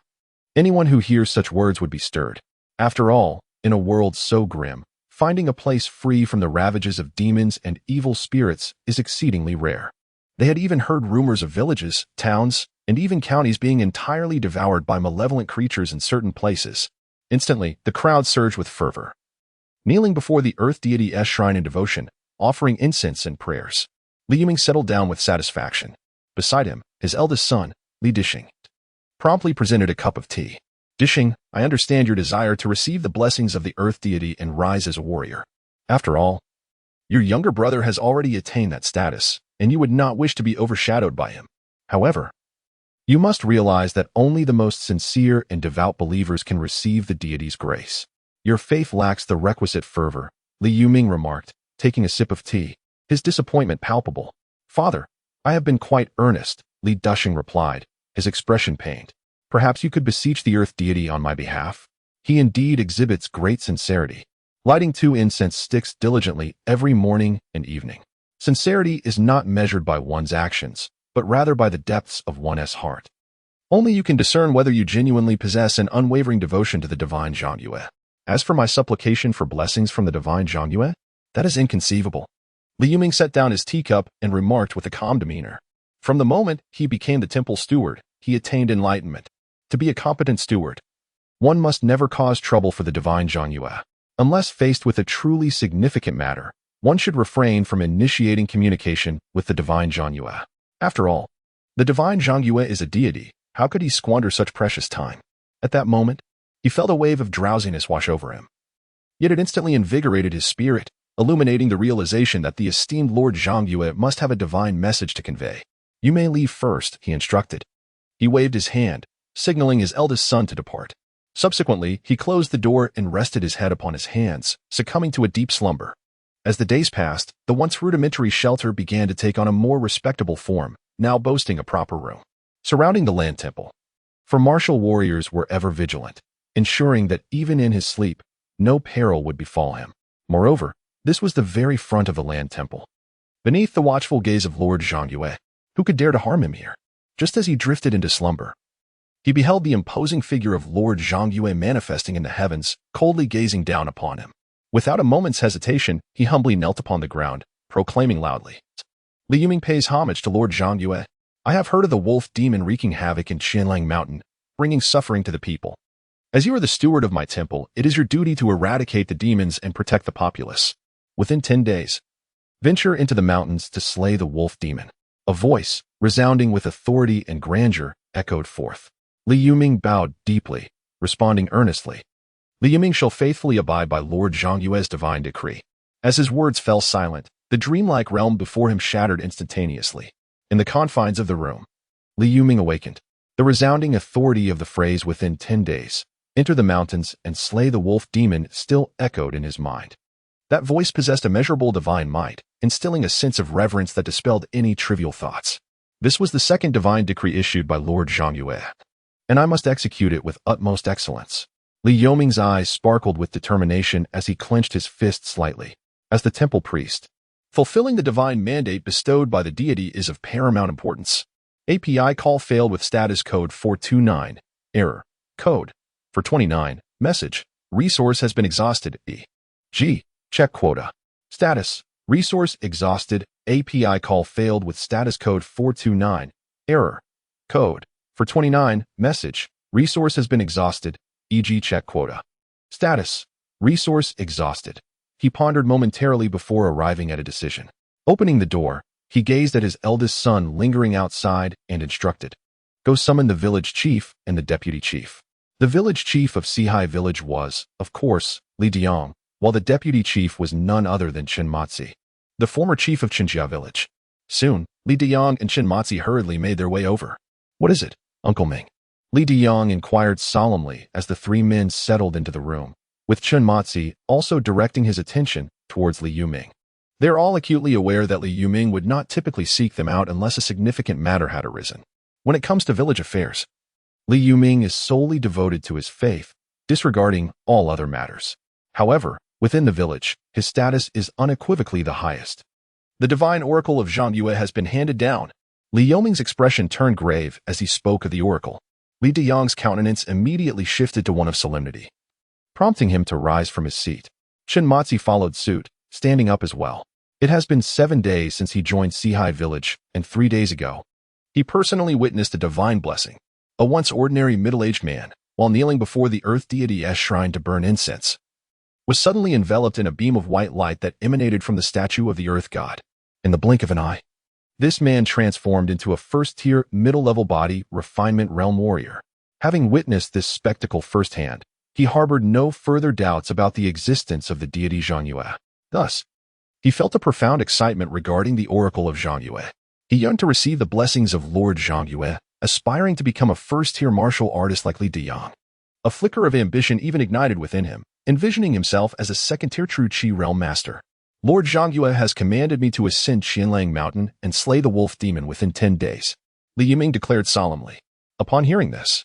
anyone who hears such words would be stirred. After all, in a world so grim, finding a place free from the ravages of demons and evil spirits is exceedingly rare. They had even heard rumors of villages, towns, and even counties being entirely devoured by malevolent creatures in certain places. Instantly, the crowd surged with fervor, kneeling before the earth deity's shrine in devotion, offering incense and prayers. Li Yuming settled down with satisfaction. Beside him, his eldest son, Li Dishing, promptly presented a cup of tea. Dishing, I understand your desire to receive the blessings of the earth deity and rise as a warrior. After all, your younger brother has already attained that status, and you would not wish to be overshadowed by him. However, you must realize that only the most sincere and devout believers can receive the deity's grace. Your faith lacks the requisite fervor, Li Yuming remarked, taking a sip of tea, his disappointment palpable. Father, I have been quite earnest, Li Dushing replied, his expression pained. Perhaps you could beseech the earth deity on my behalf? He indeed exhibits great sincerity, lighting 2 incense sticks diligently every morning and evening. Sincerity is not measured by one's actions, but rather by the depths of one's heart. Only you can discern whether you genuinely possess an unwavering devotion to the divine Zhangyue. As for my supplication for blessings from the divine Zhangyue, that is inconceivable. Li Yuming set down his teacup and remarked with a calm demeanor. From the moment he became the temple steward, he attained enlightenment. To be a competent steward, one must never cause trouble for the divine Zhangyue. Unless faced with a truly significant matter, one should refrain from initiating communication with the divine Zhangyue. After all, the divine Zhangyue is a deity. How could he squander such precious time? At that moment, he felt a wave of drowsiness wash over him. Yet it instantly invigorated his spirit, illuminating the realization that the esteemed Lord Zhangyue must have a divine message to convey. You may leave first, he instructed. He waved his hand, signaling his eldest son to depart. Subsequently, he closed the door and rested his head upon his hands, succumbing to a deep slumber. As the days passed, the once rudimentary shelter began to take on a more respectable form, now boasting a proper room. Surrounding the land temple, for martial warriors were ever vigilant, ensuring that even in his sleep, no peril would befall him. Moreover, this was the very front of the land temple. Beneath the watchful gaze of Lord Zhangyue, who could dare to harm him here? Just as he drifted into slumber, he beheld the imposing figure of Lord Zhangyue manifesting in the heavens, coldly gazing down upon him. Without a moment's hesitation, he humbly knelt upon the ground, proclaiming loudly, Li Yuming pays homage to Lord Zhangyue. I have heard of the wolf demon wreaking havoc in Qianlang Mountain, bringing suffering to the people. As you are the steward of my temple, it is your duty to eradicate the demons and protect the populace. Within 10 days, venture into the mountains to slay the wolf demon. A voice, resounding with authority and grandeur, echoed forth. Li Yuming bowed deeply, responding earnestly. Li Yuming shall faithfully abide by Lord Zhangyue's divine decree. As his words fell silent, the dreamlike realm before him shattered instantaneously. In the confines of the room, Li Yuming awakened. The resounding authority of the phrase within 10 days, enter the mountains and slay the wolf demon, still echoed in his mind. That voice possessed immeasurable divine might, instilling a sense of reverence that dispelled any trivial thoughts. This was the second divine decree issued by Lord Zhangyue, and I must execute it with utmost excellence. Li Yuming's eyes sparkled with determination as he clenched his fist slightly. As the temple priest, fulfilling the divine mandate bestowed by the deity is of paramount importance. API call failed with status code 429. Error. Code. For 29. Message. Resource has been exhausted. E.G. Check quota. Status. Resource exhausted. API call failed with status code 429. Error. Code. For 29. Message. Resource has been exhausted. E.g. check quota. Status. Resource exhausted. He pondered momentarily before arriving at a decision. Opening the door, he gazed at his eldest son lingering outside and instructed, Go summon the village chief and the deputy chief. The village chief of Sihai village was, of course, Li Diang, while the deputy chief was none other than Chen Matzi, the former chief of Qinjia village. Soon, Li Diang and Chen Matzi hurriedly made their way over. What is it, Uncle Ming? Li Diang inquired solemnly as the 3 men settled into the room, with Chen Matzi also directing his attention towards Li Yuming. They are all acutely aware that Li Yuming would not typically seek them out unless a significant matter had arisen. When it comes to village affairs, Li Yuming is solely devoted to his faith, disregarding all other matters. However, within the village, his status is unequivocally the highest. The divine oracle of Zhangyue has been handed down. Li Yuming's expression turned grave as he spoke of the oracle. Li Diyang's countenance immediately shifted to one of solemnity, prompting him to rise from his seat. Chen Matzi followed suit, standing up as well. It has been 7 days since he joined Sihai village, and 3 days ago, he personally witnessed a divine blessing. A once ordinary middle-aged man, while kneeling before the earth deity's shrine to burn incense, was suddenly enveloped in a beam of white light that emanated from the statue of the earth god. In the blink of an eye, this man transformed into a first-tier, middle-level body refinement realm warrior. Having witnessed this spectacle firsthand, he harbored no further doubts about the existence of the deity Zhangyue. Thus, he felt a profound excitement regarding the oracle of Zhangyue. He yearned to receive the blessings of Lord Zhangyue, aspiring to become a first-tier martial artist like Li Diyang. A flicker of ambition even ignited within him, envisioning himself as a second-tier true Qi realm master. Lord Zhangyue has commanded me to ascend Qianlang Mountain and slay the wolf demon within 10 days, Li Yuming declared solemnly. Upon hearing this,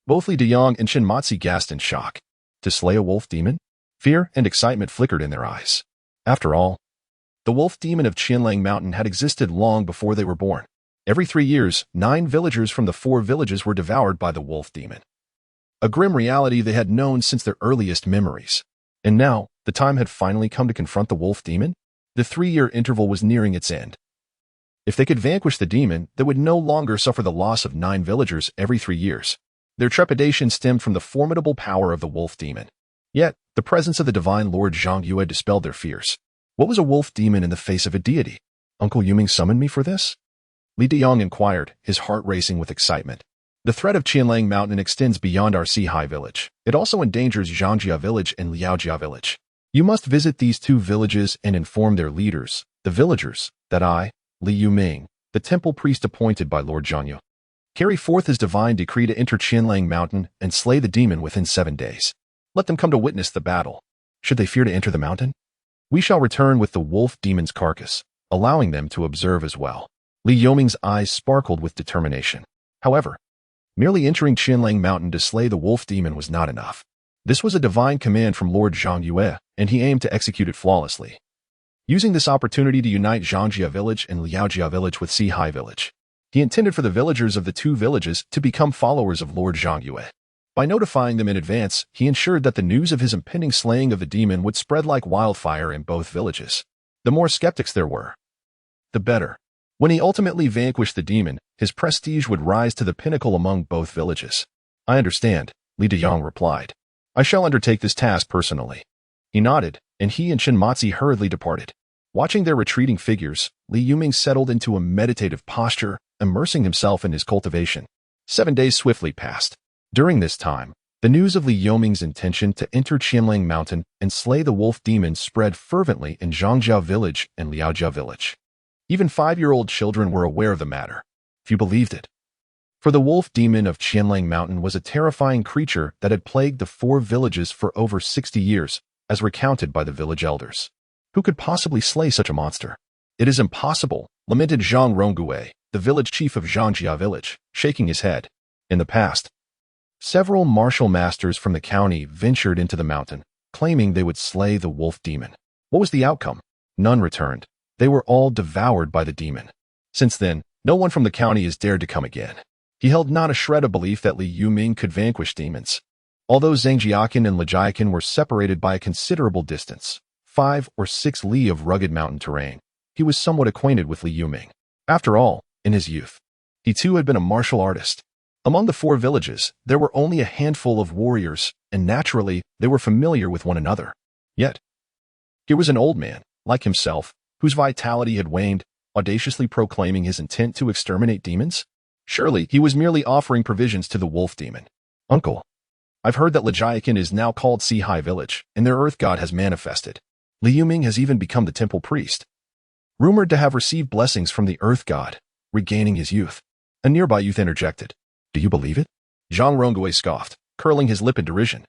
both Li Deyong and Chen Matzi gasped in shock. To slay a wolf demon? Fear and excitement flickered in their eyes. After all, the wolf demon of Qianlang Mountain had existed long before they were born. Every 3 years, 9 villagers from the 4 villages were devoured by the wolf demon. A grim reality they had known since their earliest memories. And now, the time had finally come to confront the wolf demon? The 3-year interval was nearing its end. If they could vanquish the demon, they would no longer suffer the loss of 9 villagers every 3 years. Their trepidation stemmed from the formidable power of the wolf demon. Yet, the presence of the divine Lord Zhangyue dispelled their fears. What was a wolf demon in the face of a deity? Uncle Yuming summoned me for this? Li Deyong inquired, his heart racing with excitement. The threat of Qianlang Mountain extends beyond our Sihai village. It also endangers Zhangjia village and Liaojia village. You must visit these 2 villages and inform their leaders, the villagers, that I, Li Yuming, the temple priest appointed by Lord Zhangyue, carry forth his divine decree to enter Qianlang Mountain and slay the demon within 7 days. Let them come to witness the battle. Should they fear to enter the mountain, we shall return with the wolf demon's carcass, allowing them to observe as well. Li Yuming's eyes sparkled with determination. However, merely entering Qianlang Mountain to slay the wolf demon was not enough. This was a divine command from Lord Zhangyue, and he aimed to execute it flawlessly. Using this opportunity to unite Zhangjia village and Liaojia village with Sihai village, he intended for the villagers of the 2 villages to become followers of Lord Zhangyue. By notifying them in advance, he ensured that the news of his impending slaying of the demon would spread like wildfire in both villages. The more skeptics there were, the better. When he ultimately vanquished the demon, his prestige would rise to the pinnacle among both villages. I understand, Li Deyong replied. I shall undertake this task personally. He nodded, and he and Chen Matzi hurriedly departed. Watching their retreating figures, Li Yuming settled into a meditative posture, immersing himself in his cultivation. 7 days swiftly passed. During this time, the news of Li Yuming's intention to enter Qianlang Mountain and slay the wolf demon spread fervently in Zhangjia village and Liaojia village. Even 5-year-old children were aware of the matter. Few believed it. For the wolf demon of Qianlang Mountain was a terrifying creature that had plagued the 4 villages for over 60 years, as recounted by the village elders. Who could possibly slay such a monster? It is impossible, lamented Zhang Ronggui, the village chief of Zhangjia village, shaking his head. In the past, several martial masters from the county ventured into the mountain, claiming they would slay the wolf demon. What was the outcome? None returned. They were all devoured by the demon. Since then, no one from the county has dared to come again. He held not a shred of belief that Li Yuming could vanquish demons. Although Zhangjiakan and Lijiakan were separated by a considerable distance, 5 or 6 li of rugged mountain terrain, he was somewhat acquainted with Li Yuming. After all, in his youth, he too had been a martial artist. Among the 4 villages, there were only a handful of warriors, and naturally, they were familiar with one another. Yet, here was an old man, like himself, whose vitality had waned, audaciously proclaiming his intent to exterminate demons? Surely, he was merely offering provisions to the wolf demon. Uncle, I've heard that Lijiakan is now called Sihai village, and their earth god has manifested. Li Yuming has even become the temple priest, rumored to have received blessings from the earth god, regaining his youth. A nearby youth interjected. Do you believe it? Zhang Ronggui scoffed, curling his lip in derision.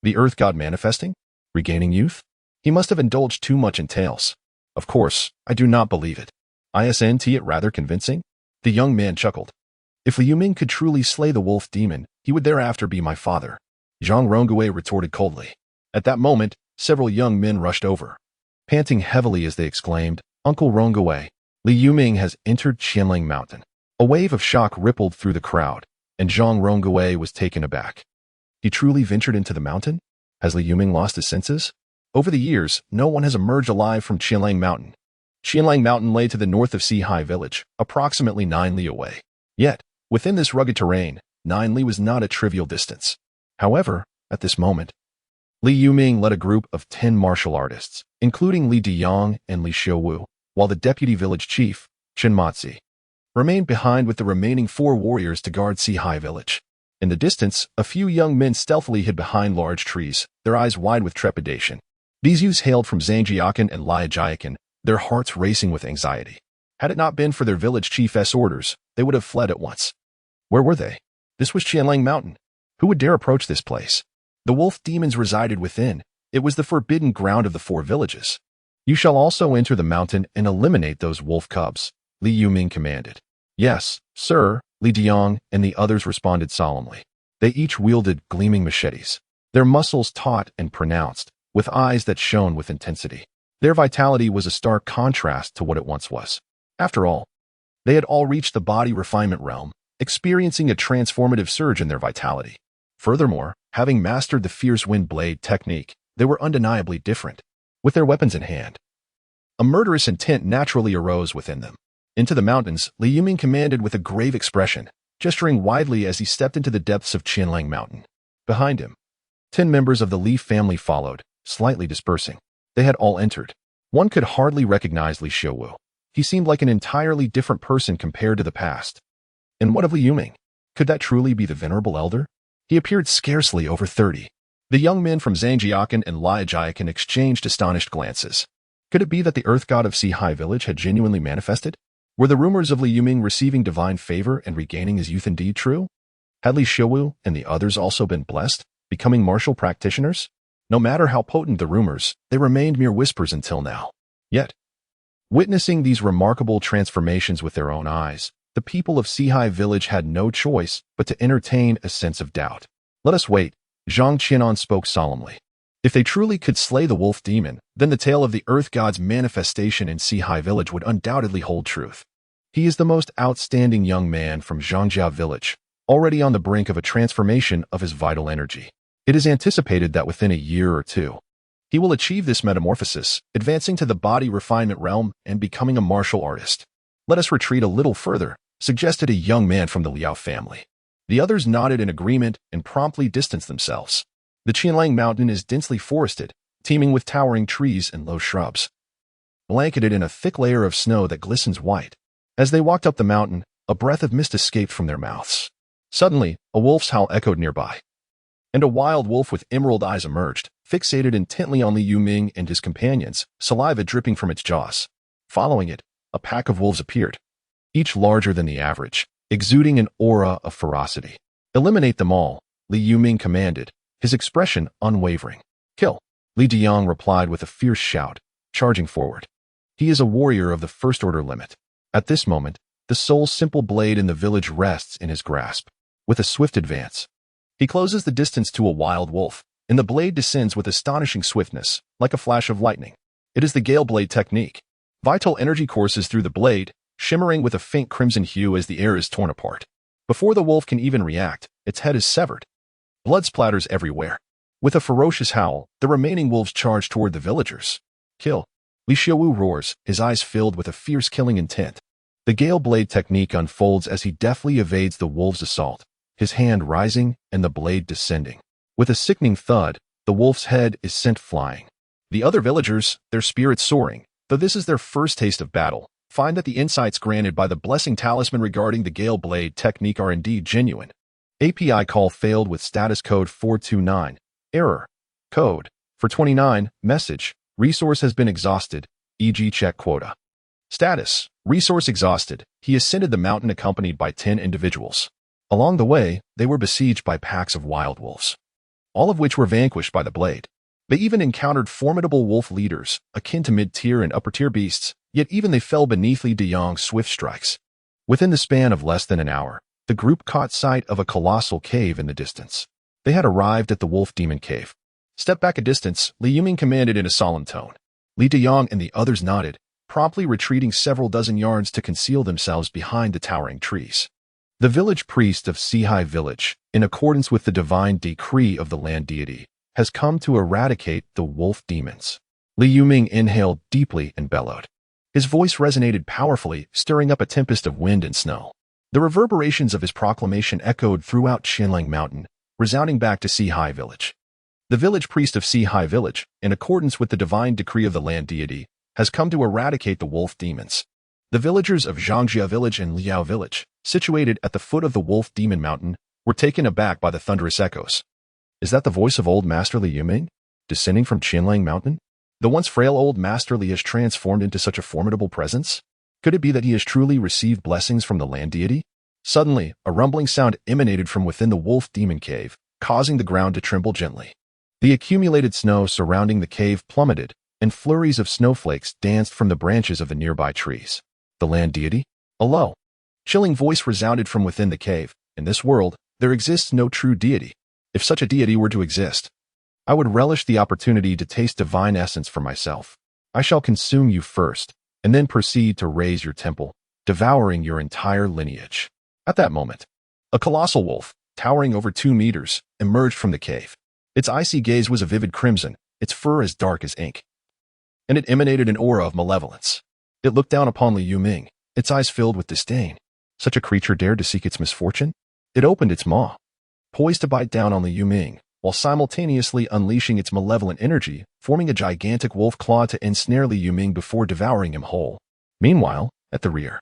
The earth god manifesting? Regaining youth? He must have indulged too much in tales. Of course, I do not believe it. Isn't it rather convincing? The young man chuckled. If Li Yuming could truly slay the wolf demon, he would thereafter be my father. Zhang Ronggui retorted coldly. At that moment, several young men rushed over, panting heavily as they exclaimed, Uncle Ronggui, Li Yuming has entered Qianlang Mountain. A wave of shock rippled through the crowd, and Zhang Ronggui was taken aback. He truly ventured into the mountain? Has Li Yuming lost his senses? Over the years, no one has emerged alive from Qianlang Mountain. Qianlang Mountain lay to the north of Sihai village, approximately 9 li away. Yet, within this rugged terrain, 9 li was not a trivial distance. However, at this moment, Li Yuming led a group of 10 martial artists, including Li Deyong and Li Xiuwu, while the deputy village chief, Chen Matzi, remained behind with the remaining 4 warriors to guard Sihai village. In the distance, a few young men stealthily hid behind large trees, their eyes wide with trepidation. These youths hailed from Zhangjiakan and Lijiakan, their hearts racing with anxiety. Had it not been for their village chief's orders, they would have fled at once. Where were they? This was Qianlang Mountain. Who would dare approach this place? The wolf demons resided within. It was the forbidden ground of the 4 villages. You shall also enter the mountain and eliminate those wolf cubs, Li Yuming commanded. Yes, sir, Li Diang and the others responded solemnly. They each wielded gleaming machetes, their muscles taut and pronounced, with eyes that shone with intensity. Their vitality was a stark contrast to what it once was. After all, they had all reached the body refinement realm, experiencing a transformative surge in their vitality. Furthermore, having mastered the fierce wind blade technique, they were undeniably different. With their weapons in hand, a murderous intent naturally arose within them. Into the mountains, Li Yuming commanded with a grave expression, gesturing widely as he stepped into the depths of Qianlang Mountain. Behind him, 10 members of the Li family followed, slightly dispersing. They had all entered. One could hardly recognize Li Xiaowu. He seemed like an entirely different person compared to the past. And what of Li Yuming? Could that truly be the venerable elder? He appeared scarcely over 30. The young men from Zhangjiakan and Liajiakan exchanged astonished glances. Could it be that the earth god of Sihai village had genuinely manifested? Were the rumors of Li Yuming receiving divine favor and regaining his youth indeed true? Had Li Xiaowu and the others also been blessed, becoming martial practitioners? No matter how potent the rumors, they remained mere whispers until now. Yet, witnessing these remarkable transformations with their own eyes, the people of Sihai village had no choice but to entertain a sense of doubt. Let us wait, Zhang Qianan spoke solemnly. If they truly could slay the wolf demon, then the tale of the earth god's manifestation in Sihai village would undoubtedly hold truth. He is the most outstanding young man from Zhangjia village, already on the brink of a transformation of his vital energy. It is anticipated that within a year or two, he will achieve this metamorphosis, advancing to the body refinement realm and becoming a martial artist. Let us retreat a little further, suggested a young man from the Liao family. The others nodded in agreement and promptly distanced themselves. The Qianlang Mountain is densely forested, teeming with towering trees and low shrubs, blanketed in a thick layer of snow that glistens white. As they walked up the mountain, a breath of mist escaped from their mouths. Suddenly, a wolf's howl echoed nearby, and a wild wolf with emerald eyes emerged, fixated intently on Li Yuming and his companions, saliva dripping from its jaws. Following it, a pack of wolves appeared, each larger than the average, exuding an aura of ferocity. Eliminate them all, Li Yuming commanded, his expression unwavering. Kill, Li Diang replied with a fierce shout, charging forward. He is a warrior of the first order limit. At this moment, the sole simple blade in the village rests in his grasp. With a swift advance, he closes the distance to a wild wolf, and the blade descends with astonishing swiftness, like a flash of lightning. It is the Gale Blade technique. Vital energy courses through the blade, shimmering with a faint crimson hue as the air is torn apart. Before the wolf can even react, its head is severed. Blood splatters everywhere. With a ferocious howl, the remaining wolves charge toward the villagers. Kill. Li Xiaowu roars, his eyes filled with a fierce killing intent. The Gale Blade technique unfolds as he deftly evades the wolf's assault, his hand rising and the blade descending. With a sickening thud, the wolf's head is sent flying. The other villagers, their spirits soaring, though this is their first taste of battle, find that the insights granted by the blessing talisman regarding the Gale Blade technique are indeed genuine. API call failed with status code 429. Error. Code. For 29. Message. Resource has been exhausted, e.g. check quota. Status. Resource exhausted. He ascended the mountain accompanied by 10 individuals. Along the way, they were besieged by packs of wild wolves, all of which were vanquished by the blade. They even encountered formidable wolf leaders, akin to mid-tier and upper-tier beasts, yet even they fell beneath Li Diyang's swift strikes. Within the span of less than an hour, the group caught sight of a colossal cave in the distance. They had arrived at the wolf demon cave. Step back a distance, Li Yuming commanded in a solemn tone. Li Diyang and the others nodded, promptly retreating several dozen yards to conceal themselves behind the towering trees. The village priest of Sihai village, in accordance with the divine decree of the land deity, has come to eradicate the wolf demons. Li Yuming inhaled deeply and bellowed. His voice resonated powerfully, stirring up a tempest of wind and snow. The reverberations of his proclamation echoed throughout Qianlang Mountain, resounding back to Sihai village. The village priest of Sihai village, in accordance with the divine decree of the land deity, has come to eradicate the wolf demons. The villagers of Zhangjia village and Liao village, situated at the foot of the wolf demon mountain, were taken aback by the thunderous echoes. Is that the voice of old Master Li Yuming, descending from Qianlang Mountain? The once frail old Master Li has transformed into such a formidable presence? Could it be that he has truly received blessings from the land deity? Suddenly, a rumbling sound emanated from within the wolf demon cave, causing the ground to tremble gently. The accumulated snow surrounding the cave plummeted, and flurries of snowflakes danced from the branches of the nearby trees. The land deity? A low, chilling voice resounded from within the cave. In this world, there exists no true deity. If such a deity were to exist, I would relish the opportunity to taste divine essence for myself. I shall consume you first, and then proceed to raise your temple, devouring your entire lineage. At that moment, a colossal wolf, towering over 2 meters, emerged from the cave. Its icy gaze was a vivid crimson, its fur as dark as ink, and it emanated an aura of malevolence. It looked down upon Li Yuming, its eyes filled with disdain. Such a creature dared to seek its misfortune? It opened its maw, poised to bite down on Li Yuming, while simultaneously unleashing its malevolent energy, forming a gigantic wolf claw to ensnare Li Yuming before devouring him whole. Meanwhile, at the rear,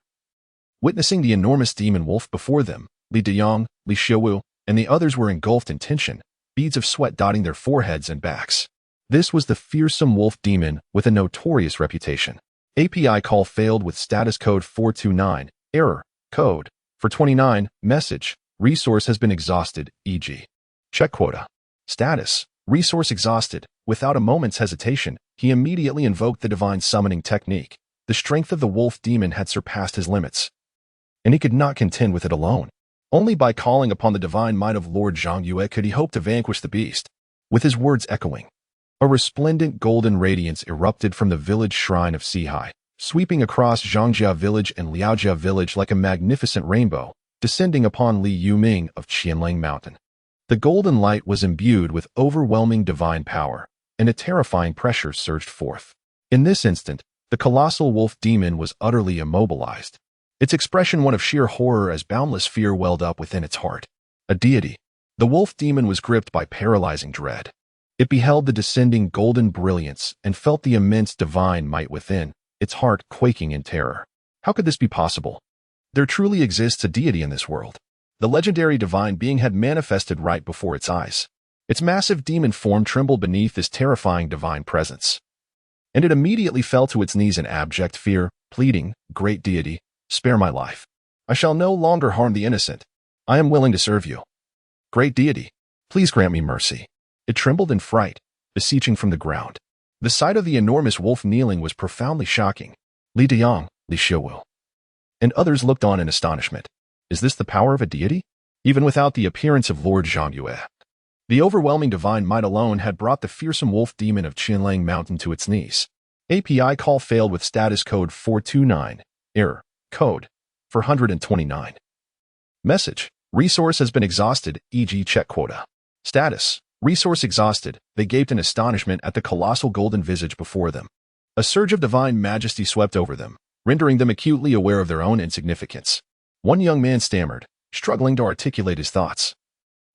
witnessing the enormous demon wolf before them, Li Deyong, Li Xiaowu, and the others were engulfed in tension, beads of sweat dotting their foreheads and backs. This was the fearsome wolf demon with a notorious reputation. API call failed with status code 429, error, code, for 29, message, resource has been exhausted, e.g. check quota. Status, resource exhausted. Without a moment's hesitation, he immediately invoked the divine summoning technique. The strength of the wolf demon had surpassed his limits, and he could not contend with it alone. Only by calling upon the divine might of Lord Zhang Yue could he hope to vanquish the beast. With his words echoing, a resplendent golden radiance erupted from the village shrine of Sihai, sweeping across Zhangjia village and Liaojia village like a magnificent rainbow, descending upon Li Yuming of Qianlang Mountain. The golden light was imbued with overwhelming divine power, and a terrifying pressure surged forth. In this instant, the colossal wolf demon was utterly immobilized, its expression one of sheer horror as boundless fear welled up within its heart. A deity. The wolf demon was gripped by paralyzing dread. It beheld the descending golden brilliance and felt the immense divine might within, its heart quaking in terror. How could this be possible? There truly exists a deity in this world. The legendary divine being had manifested right before its eyes. Its massive demon form trembled beneath this terrifying divine presence, and it immediately fell to its knees in abject fear, pleading, "Great deity, spare my life. I shall no longer harm the innocent. I am willing to serve you. Great deity, please grant me mercy." It trembled in fright, beseeching from the ground. The sight of the enormous wolf kneeling was profoundly shocking. Li Deyong, Li Xiaowu, and others looked on in astonishment. Is this the power of a deity? Even without the appearance of Lord Zhang Yue, the overwhelming divine might alone had brought the fearsome wolf demon of Qianlang Mountain to its knees. API call failed with status code 429, error, code, for 129. Message, resource has been exhausted, e.g. check quota. Status, resource exhausted. They gaped in astonishment at the colossal golden visage before them. A surge of divine majesty swept over them, rendering them acutely aware of their own insignificance. One young man stammered, struggling to articulate his thoughts,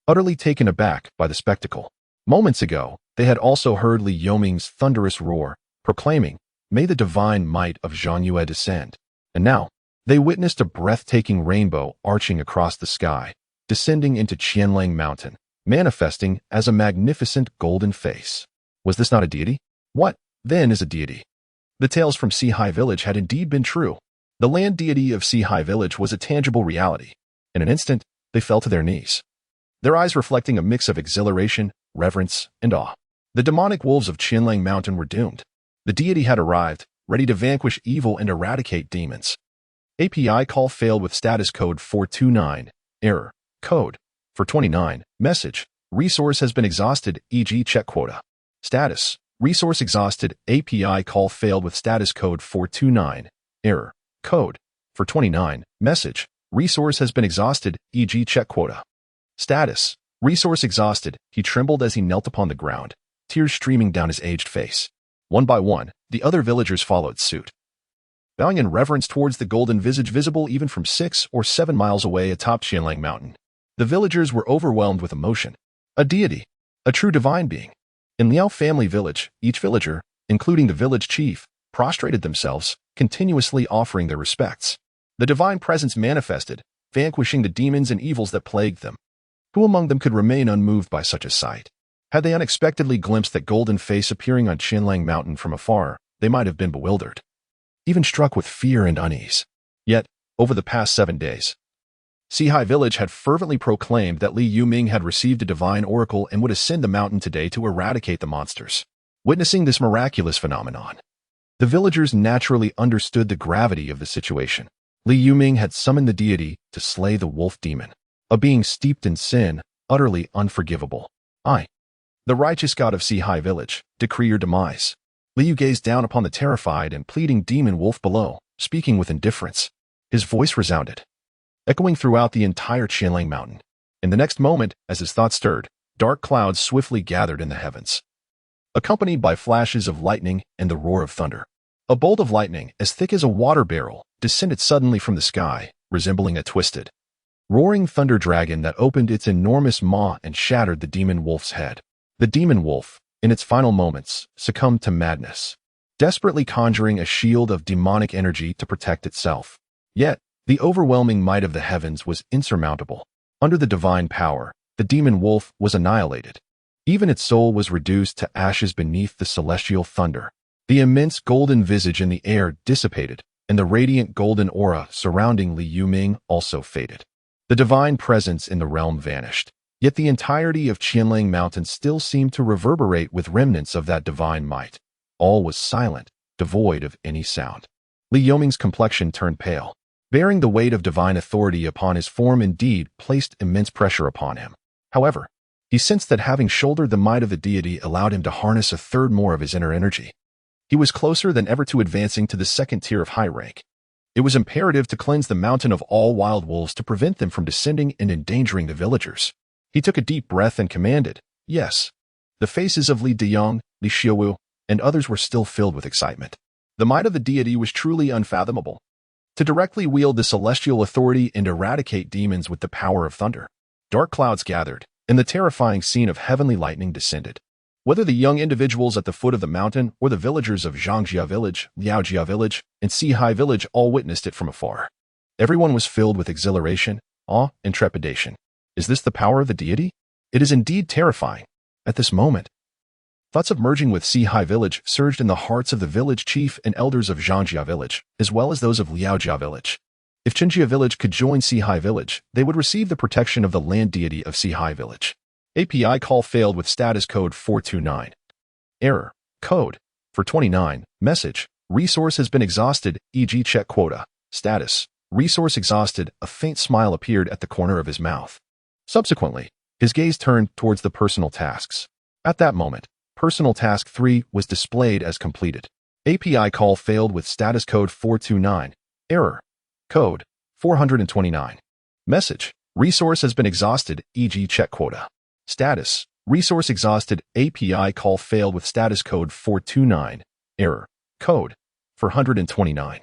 utterly taken aback by the spectacle. Moments ago, they had also heard Li Yuming's thunderous roar, proclaiming, "May the divine might of Zhang Yue descend." And now, they witnessed a breathtaking rainbow arching across the sky, descending into Qianlang Mountain, manifesting as a magnificent golden face. Was this not a deity? What, then, is a deity? The tales from Sihai Village had indeed been true. The land deity of Sihai Village was a tangible reality. In an instant, they fell to their knees, their eyes reflecting a mix of exhilaration, reverence, and awe. The demonic wolves of Qianlang Mountain were doomed. The deity had arrived, ready to vanquish evil and eradicate demons. API call failed with status code 429, error, code, for 29, message, resource has been exhausted, e.g. check quota. Status, resource exhausted. API call failed with status code 429, error, code, for 29, message, resource has been exhausted, e.g. check quota. Status, resource exhausted. He trembled as he knelt upon the ground, tears streaming down his aged face. One by one, the other villagers followed suit, bowing in reverence towards the golden visage visible even from 6 or 7 miles away atop Qianlang Mountain. The villagers were overwhelmed with emotion. A deity, a true divine being. In Liao family village, each villager, including the village chief, prostrated themselves, continuously offering their respects. The divine presence manifested, vanquishing the demons and evils that plagued them. Who among them could remain unmoved by such a sight? Had they unexpectedly glimpsed that golden face appearing on Qianlang Mountain from afar, they might have been bewildered, even struck with fear and unease. Yet, over the past 7 days, Sihai Village had fervently proclaimed that Li Yuming had received a divine oracle and would ascend the mountain today to eradicate the monsters. Witnessing this miraculous phenomenon, the villagers naturally understood the gravity of the situation. Li Yuming had summoned the deity to slay the wolf demon, a being steeped in sin, utterly unforgivable. I, the righteous god of Sihai village, decree your demise. Li Yu gazed down upon the terrified and pleading demon wolf below, speaking with indifference. His voice resounded, echoing throughout the entire Qianlang mountain. In the next moment, as his thoughts stirred, dark clouds swiftly gathered in the heavens, accompanied by flashes of lightning and the roar of thunder. A bolt of lightning, as thick as a water barrel, descended suddenly from the sky, resembling a twisted, roaring thunder dragon that opened its enormous maw and shattered the demon wolf's head. The demon wolf, in its final moments, succumbed to madness, desperately conjuring a shield of demonic energy to protect itself. Yet, the overwhelming might of the heavens was insurmountable. Under the divine power, the demon wolf was annihilated. Even its soul was reduced to ashes beneath the celestial thunder. The immense golden visage in the air dissipated, and the radiant golden aura surrounding Li Yuming also faded. The divine presence in the realm vanished. Yet the entirety of Qianlang Mountain still seemed to reverberate with remnants of that divine might. All was silent, devoid of any sound. Li Yuming's complexion turned pale. Bearing the weight of divine authority upon his form indeed placed immense pressure upon him. However, he sensed that having shouldered the might of the deity allowed him to harness a third more of his inner energy. He was closer than ever to advancing to the second tier of high rank. It was imperative to cleanse the mountain of all wild wolves to prevent them from descending and endangering the villagers. He took a deep breath and commanded, "Yes." The faces of Li Deyong, Li Xiaowu, and others were still filled with excitement. The might of the deity was truly unfathomable. To directly wield the celestial authority and eradicate demons with the power of thunder. Dark clouds gathered, and the terrifying scene of heavenly lightning descended. Whether the young individuals at the foot of the mountain or the villagers of Zhangjia village, Liaojia village, and Sihai village all witnessed it from afar. Everyone was filled with exhilaration, awe, and trepidation. Is this the power of the deity? It is indeed terrifying. At this moment, thoughts of merging with Sihai village surged in the hearts of the village chief and elders of Zhangjia village, as well as those of Liaojia village. If Qingjia village could join Sihai village, they would receive the protection of the land deity of Sihai village. API call failed with status code 429. Error. Code. 429. Message. Resource has been exhausted, e.g. check quota. Status. Resource exhausted. A faint smile appeared at the corner of his mouth. Subsequently, his gaze turned towards the personal tasks. At that moment, personal task 3 was displayed as completed. API call failed with status code 429. Error. Code. 429. Message. Resource has been exhausted, e.g. check quota. Status. Resource exhausted. API call failed with status code 429. Error. Code. 429.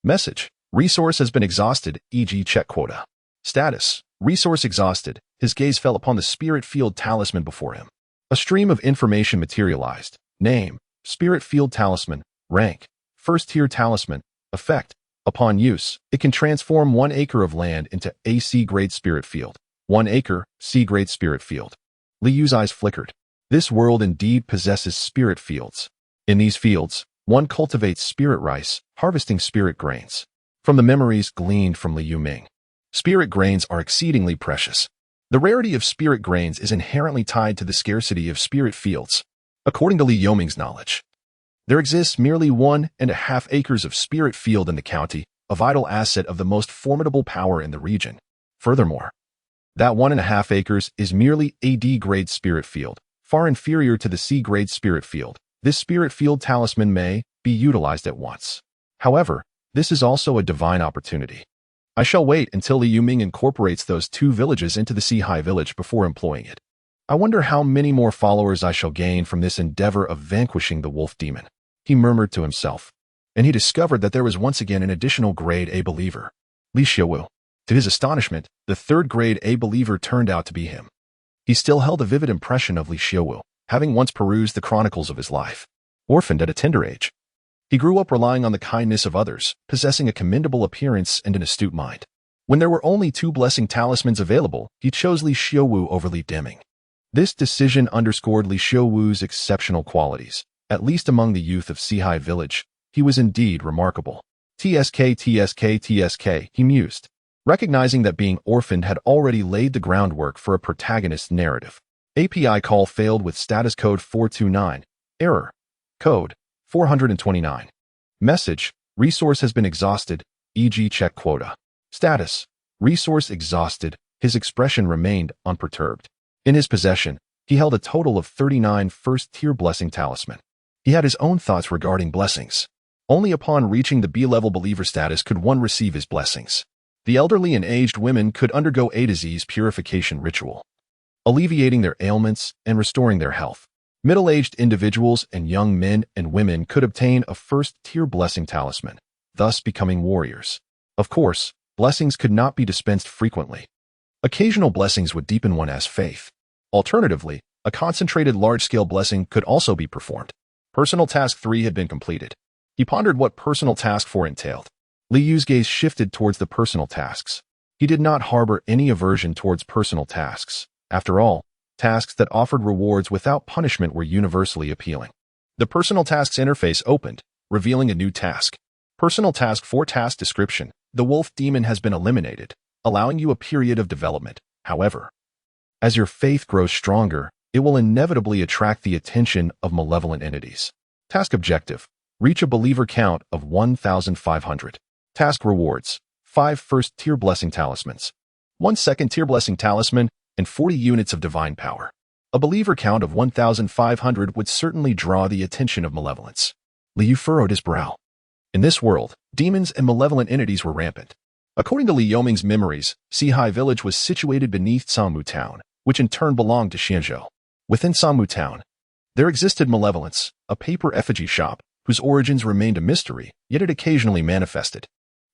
Message. Resource has been exhausted, e.g. check quota. Status. Resource exhausted. His gaze fell upon the spirit field talisman before him. A stream of information materialized. Name. Spirit field talisman. Rank. First tier talisman. Effect. Upon use, it can transform 1 acre of land into a C-grade spirit field. 1 acre, C-grade spirit field. Li Yu's eyes flickered. This world indeed possesses spirit fields. In these fields, one cultivates spirit rice, harvesting spirit grains. From the memories gleaned from Li Yuming, spirit grains are exceedingly precious. The rarity of spirit grains is inherently tied to the scarcity of spirit fields. According to Li Yuming's knowledge, there exists merely 1.5 acres of spirit field in the county, a vital asset of the most formidable power in the region. Furthermore, that 1.5 acres is merely a D-grade spirit field, far inferior to the C-grade spirit field. This spirit field talisman may be utilized at once. However, this is also a divine opportunity. I shall wait until Li Yuming incorporates those 2 villages into the Sihai village before employing it. I wonder how many more followers I shall gain from this endeavor of vanquishing the wolf demon. He murmured to himself, and he discovered that there was once again an additional grade A believer, Li Xiaowu. To his astonishment, the 3rd grade A believer turned out to be him. He still held a vivid impression of Li Xiaowu, having once perused the chronicles of his life. Orphaned at a tender age, he grew up relying on the kindness of others, possessing a commendable appearance and an astute mind. When there were only 2 blessing talismans available, he chose Li Xiaowu over Li Deming. This decision underscored Li Xiaowu's exceptional qualities. At least among the youth of Sihai village, he was indeed remarkable. TSK, he mused, recognizing that being orphaned had already laid the groundwork for a protagonist's narrative. API call failed with status code 429. Error. Code 429. Message. Resource has been exhausted, e.g. check quota. Status. Resource exhausted. His expression remained unperturbed. In his possession, he held a total of 39 first-tier blessing talisman. He had his own thoughts regarding blessings. Only upon reaching the B-level believer status could one receive his blessings. The elderly and aged women could undergo A to Z's purification ritual, alleviating their ailments and restoring their health. Middle-aged individuals and young men and women could obtain a first-tier blessing talisman, thus becoming warriors. Of course, blessings could not be dispensed frequently. Occasional blessings would deepen one's faith. Alternatively, a concentrated large-scale blessing could also be performed. Personal Task 3 had been completed. He pondered what Personal Task 4 entailed. Li Yu's gaze shifted towards the personal tasks. He did not harbor any aversion towards personal tasks. After all, tasks that offered rewards without punishment were universally appealing. The Personal Tasks interface opened, revealing a new task. Personal Task 4 Task Description. The wolf demon has been eliminated, allowing you a period of development. However, as your faith grows stronger, it will inevitably attract the attention of malevolent entities. Task Objective. Reach a believer count of 1,500. Task Rewards. 5 first-tier blessing talismans, 1 second-tier blessing talisman, and 40 units of divine power. A believer count of 1,500 would certainly draw the attention of malevolence. Li Yu furrowed his brow. In this world, demons and malevolent entities were rampant. According to Li Yoming's memories, Sihai village was situated beneath Sanmu town, which in turn belonged to Xianzhou. Within Sanmu town, there existed malevolence, a paper effigy shop, whose origins remained a mystery, yet it occasionally manifested.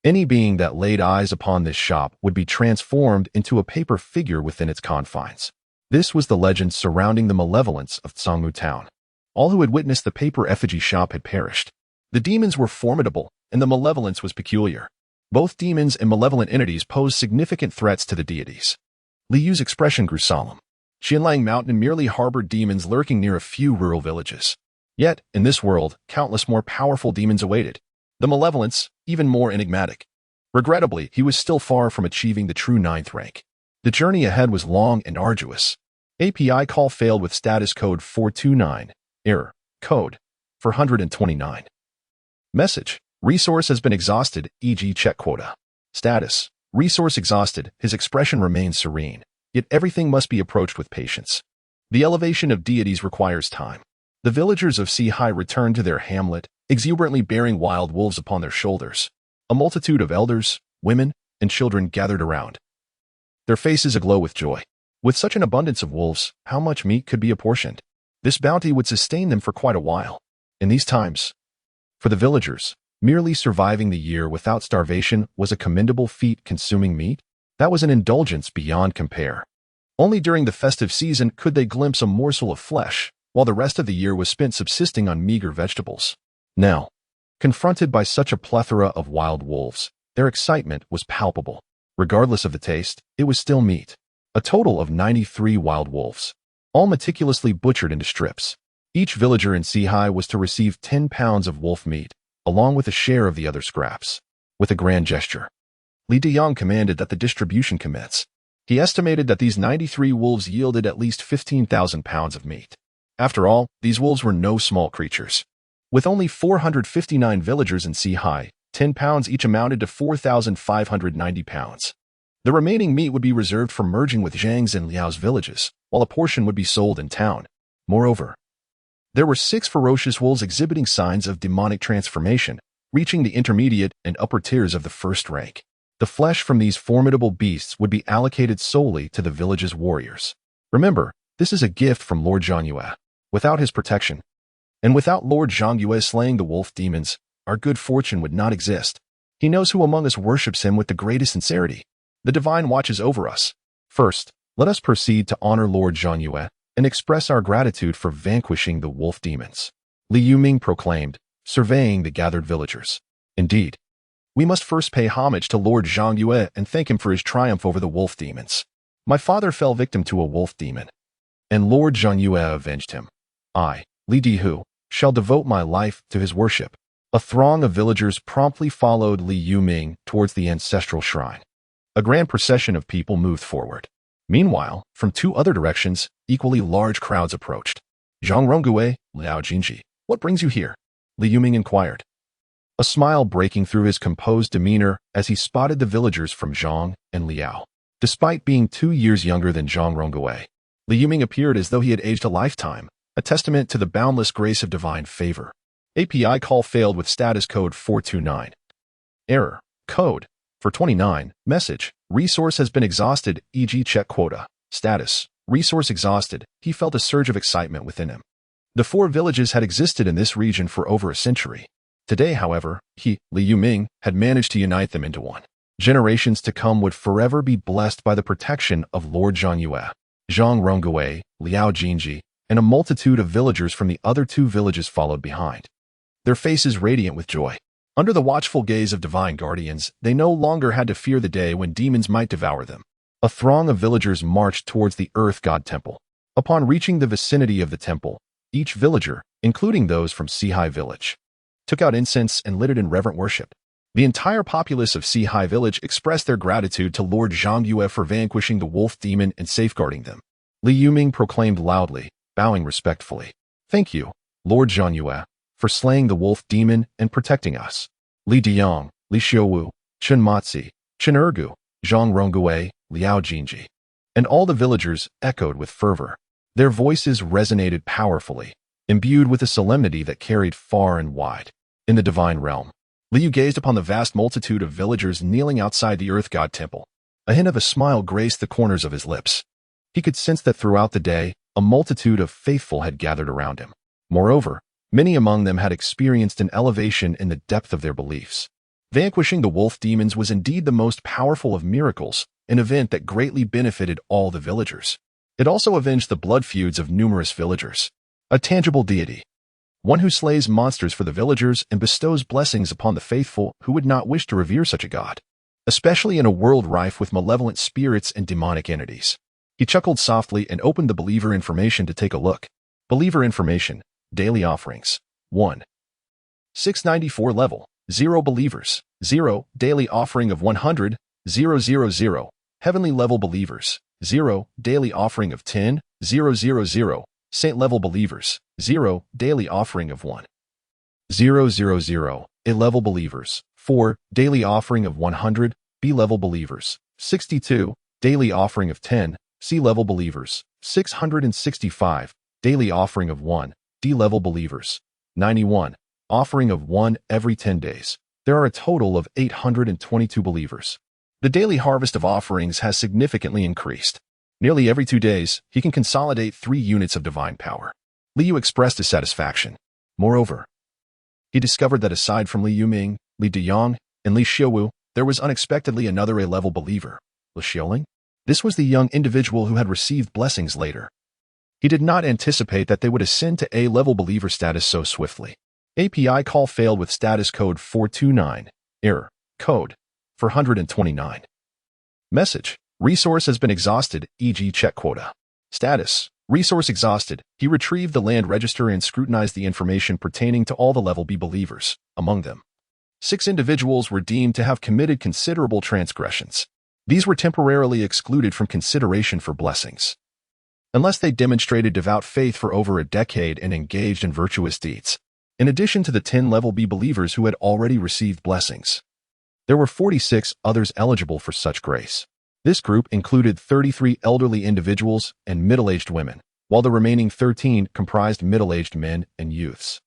Any being that laid eyes upon this shop would be transformed into a paper figure within its confines. This was the legend surrounding the malevolence of Sangmu town. All who had witnessed the paper effigy shop had perished. The demons were formidable, and the malevolence was peculiar. Both demons and malevolent entities posed significant threats to the deities. Li Yu's expression grew solemn. Xianlang Mountain merely harbored demons lurking near a few rural villages. Yet, in this world, countless more powerful demons awaited. The malevolence, even more enigmatic. Regrettably, he was still far from achieving the true 9th rank. The journey ahead was long and arduous. API call failed with status code 429. Error. Code 429. Message. Resource has been exhausted, e.g. check quota. Status. Resource exhausted. His expression remains serene. Yet everything must be approached with patience. The elevation of deities requires time. The villagers of Sihai returned to their hamlet, exuberantly bearing wild wolves upon their shoulders. A multitude of elders, women, and children gathered around, their faces aglow with joy. With such an abundance of wolves, how much meat could be apportioned? This bounty would sustain them for quite a while. In these times, for the villagers, merely surviving the year without starvation was a commendable feat. Consuming meat? That was an indulgence beyond compare. Only during the festive season could they glimpse a morsel of flesh, while the rest of the year was spent subsisting on meager vegetables. Now, confronted by such a plethora of wild wolves, their excitement was palpable. Regardless of the taste, it was still meat. A total of 93 wild wolves, all meticulously butchered into strips. Each villager in Sihai was to receive 10 pounds of wolf meat, along with a share of the other scraps. With a grand gesture, Li Deyang commanded that the distribution commence. He estimated that these 93 wolves yielded at least 15,000 pounds of meat. After all, these wolves were no small creatures. With only 459 villagers in Sihai, 10 pounds each amounted to 4,590 pounds. The remaining meat would be reserved for merging with Zhang's and Liao's villages, while a portion would be sold in town. Moreover, there were 6 ferocious wolves exhibiting signs of demonic transformation, reaching the intermediate and upper tiers of the first rank. The flesh from these formidable beasts would be allocated solely to the village's warriors. Remember, this is a gift from Lord Zhangyue. Without his protection, and without Lord Zhangyue slaying the wolf demons, our good fortune would not exist. He knows who among us worships him with the greatest sincerity. The divine watches over us. First, let us proceed to honor Lord Zhangyue and express our gratitude for vanquishing the wolf demons. Li Yuming proclaimed, surveying the gathered villagers. Indeed, we must first pay homage to Lord Zhangyue and thank him for his triumph over the wolf demons. My father fell victim to a wolf demon, and Lord Zhangyue avenged him. I, Li Dihu, shall devote my life to his worship. A throng of villagers promptly followed Li Yuming towards the ancestral shrine. A grand procession of people moved forward. Meanwhile, from 2 other directions, equally large crowds approached. Zhang Ronggue, Liao Jinji, what brings you here? Li Yuming inquired, a smile breaking through his composed demeanor as he spotted the villagers from Zhang and Liao. Despite being 2 years younger than Zhang Ronggue, Li Yuming appeared as though he had aged a lifetime, a testament to the boundless grace of divine favor. API call failed with status code 429. Error. Code. For 29. Message. Resource has been exhausted, e.g. check quota. Status. Resource exhausted. He felt a surge of excitement within him. The 4 villages had existed in this region for over a century. Today, however, he, Li Yuming, had managed to unite them into one. Generations to come would forever be blessed by the protection of Lord Zhang Yue, Zhang Ronggue, Liao Jinji, and a multitude of villagers from the other 2 villages followed behind, their faces radiant with joy. Under the watchful gaze of divine guardians, they no longer had to fear the day when demons might devour them. A throng of villagers marched towards the Earth God Temple. Upon reaching the vicinity of the temple, each villager, including those from Sihai Village, took out incense and lit it in reverent worship. The entire populace of Sihai Village expressed their gratitude to Lord Zhang Yue for vanquishing the wolf demon and safeguarding them. Li Yuming proclaimed loudly, bowing respectfully, "Thank you, Lord Zhang Yue, for slaying the wolf demon and protecting us." Li Diang, Li Xiuwu, Chen Matzi, Chen Ergu, Zhang Ronggue, Liao Jinji, and all the villagers echoed with fervor. Their voices resonated powerfully, imbued with a solemnity that carried far and wide. In the divine realm, Liu gazed upon the vast multitude of villagers kneeling outside the Earth God Temple. A hint of a smile graced the corners of his lips. He could sense that throughout the day, a multitude of faithful had gathered around him. Moreover, many among them had experienced an elevation in the depth of their beliefs. Vanquishing the wolf demons was indeed the most powerful of miracles, an event that greatly benefited all the villagers. It also avenged the blood feuds of numerous villagers. A tangible deity, one who slays monsters for the villagers and bestows blessings upon the faithful who would not wish to revere such a god, especially in a world rife with malevolent spirits and demonic entities. He chuckled softly and opened the believer information to take a look. Believer information, daily offerings, 1. 694 level, 0 believers, 0, daily offering of 100, 000, heavenly level believers, 0, daily offering of 10, 000, saint level believers, 0, daily offering of 1, 000, A level believers, 4, daily offering of 100, B level believers, 62, daily offering of 10, C level believers, 665, daily offering of 1, D level believers, 91, offering of 1 every 10 days. There are a total of 822 believers. The daily harvest of offerings has significantly increased. Nearly every 2 days, he can consolidate 3 units of divine power. Liu expressed his satisfaction. Moreover, he discovered that aside from Li Yuming, Li Diyang, and Li Xiuwu, there was unexpectedly another A-level believer, Li Xiuling. This was the young individual who had received blessings later. He did not anticipate that they would ascend to A-level believer status so swiftly. API call failed with status code 429. Error. Code. 429. Message. Resource has been exhausted, e.g. check quota. Status. Resource exhausted. He retrieved the land register and scrutinized the information pertaining to all the level B believers. Among them, 6 individuals were deemed to have committed considerable transgressions. These were temporarily excluded from consideration for blessings, unless they demonstrated devout faith for over a decade and engaged in virtuous deeds. In addition to the 10 level B believers who had already received blessings, there were 46 others eligible for such grace. This group included 33 elderly individuals and middle-aged women, while the remaining 13 comprised middle-aged men and youths.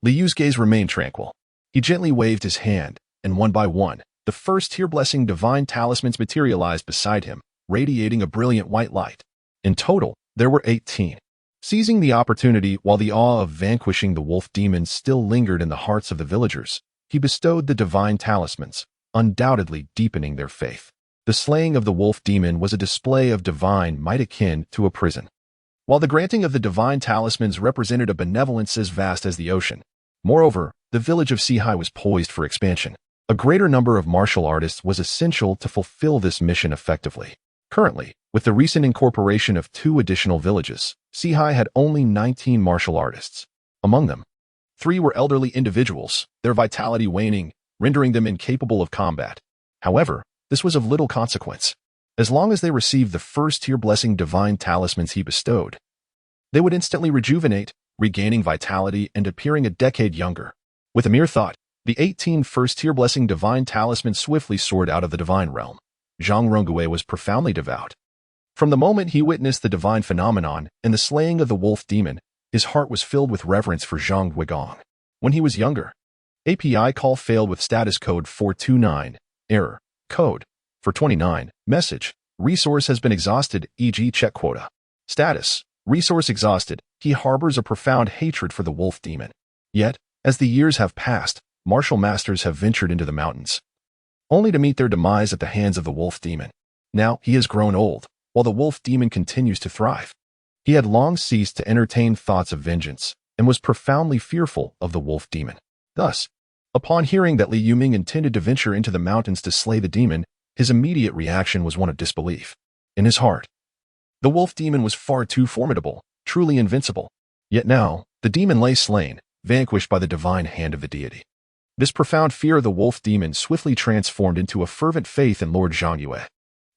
Liu's gaze remained tranquil. He gently waved his hand, and one by one, the first-tier blessing divine talismans materialized beside him, radiating a brilliant white light. In total, there were 18. Seizing the opportunity while the awe of vanquishing the wolf demon still lingered in the hearts of the villagers, he bestowed the divine talismans, undoubtedly deepening their faith. The slaying of the wolf demon was a display of divine might akin to a prison, while the granting of the divine talismans represented a benevolence as vast as the ocean. Moreover, the village of Sihai was poised for expansion. A greater number of martial artists was essential to fulfill this mission effectively. Currently, with the recent incorporation of 2 additional villages, Sihai had only 19 martial artists. Among them, 3 were elderly individuals, their vitality waning, rendering them incapable of combat. However, this was of little consequence. As long as they received the first-tier blessing divine talismans he bestowed, they would instantly rejuvenate, regaining vitality and appearing a decade younger. With a mere thought, the 18 first-tier blessing divine talisman swiftly soared out of the divine realm. Zhang Rongui was profoundly devout. From the moment he witnessed the divine phenomenon and the slaying of the wolf demon, his heart was filled with reverence for Zhang Guigong. When he was younger, API call failed with status code 429, error, code, 429, message, resource has been exhausted, e.g. check quota. Status, resource exhausted, he harbors a profound hatred for the wolf demon. Yet, as the years have passed, martial masters have ventured into the mountains, only to meet their demise at the hands of the wolf demon. Now he has grown old, while the wolf demon continues to thrive. He had long ceased to entertain thoughts of vengeance, and was profoundly fearful of the wolf demon. Thus, upon hearing that Li Yuming intended to venture into the mountains to slay the demon, his immediate reaction was one of disbelief. In his heart, the wolf demon was far too formidable, truly invincible. Yet now, the demon lay slain, vanquished by the divine hand of the deity. This profound fear of the wolf demon swiftly transformed into a fervent faith in Lord Zhang Yue.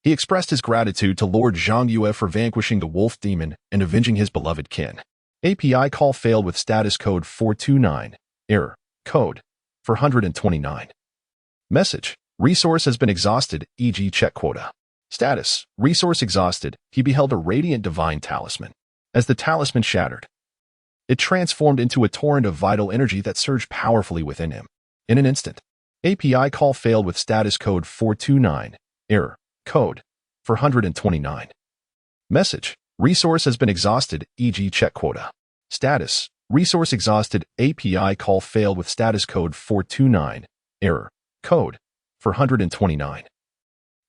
He expressed his gratitude to Lord Zhang Yue for vanquishing the wolf demon and avenging his beloved kin. API call failed with status code 429, error, code, 429. Message, resource has been exhausted, e.g. check quota. Status, resource exhausted, he beheld a radiant divine talisman. As the talisman shattered, it transformed into a torrent of vital energy that surged powerfully within him. In an instant, API call failed with status code 429, error, code, 429. Message, resource has been exhausted, e.g. check quota. Status, resource exhausted, API call failed with status code 429, error, code, 429.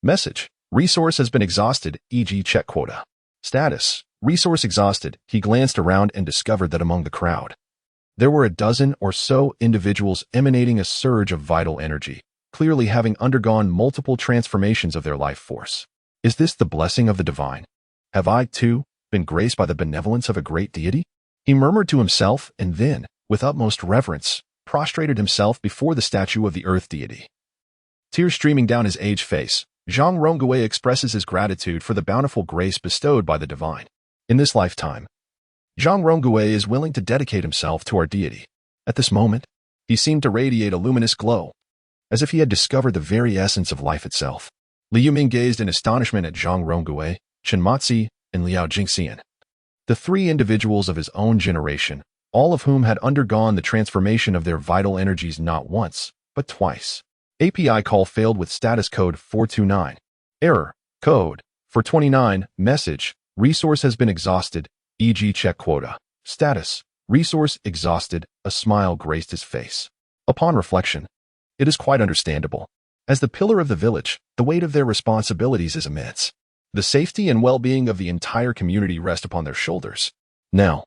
Message, resource has been exhausted, e.g. check quota. Status, resource exhausted, he glanced around and discovered that among the crowd, there were a dozen or so individuals emanating a surge of vital energy, clearly having undergone multiple transformations of their life force. Is this the blessing of the divine? Have I, too, been graced by the benevolence of a great deity? He murmured to himself and then, with utmost reverence, prostrated himself before the statue of the earth deity. Tears streaming down his aged face, Zhang Rongui expresses his gratitude for the bountiful grace bestowed by the divine. In this lifetime, Zhang Rongui is willing to dedicate himself to our deity. At this moment, he seemed to radiate a luminous glow, as if he had discovered the very essence of life itself. Li Yuming gazed in astonishment at Zhang Rongui, Chen Matzi, and Liao Jingxian, the three individuals of his own generation, all of whom had undergone the transformation of their vital energies not once, but twice. API call failed with status code 429. Error, code, 429, message, resource has been exhausted, e.g. check quota. Status, resource exhausted, a smile graced his face. Upon reflection, it is quite understandable. As the pillar of the village, the weight of their responsibilities is immense. The safety and well-being of the entire community rest upon their shoulders. Now,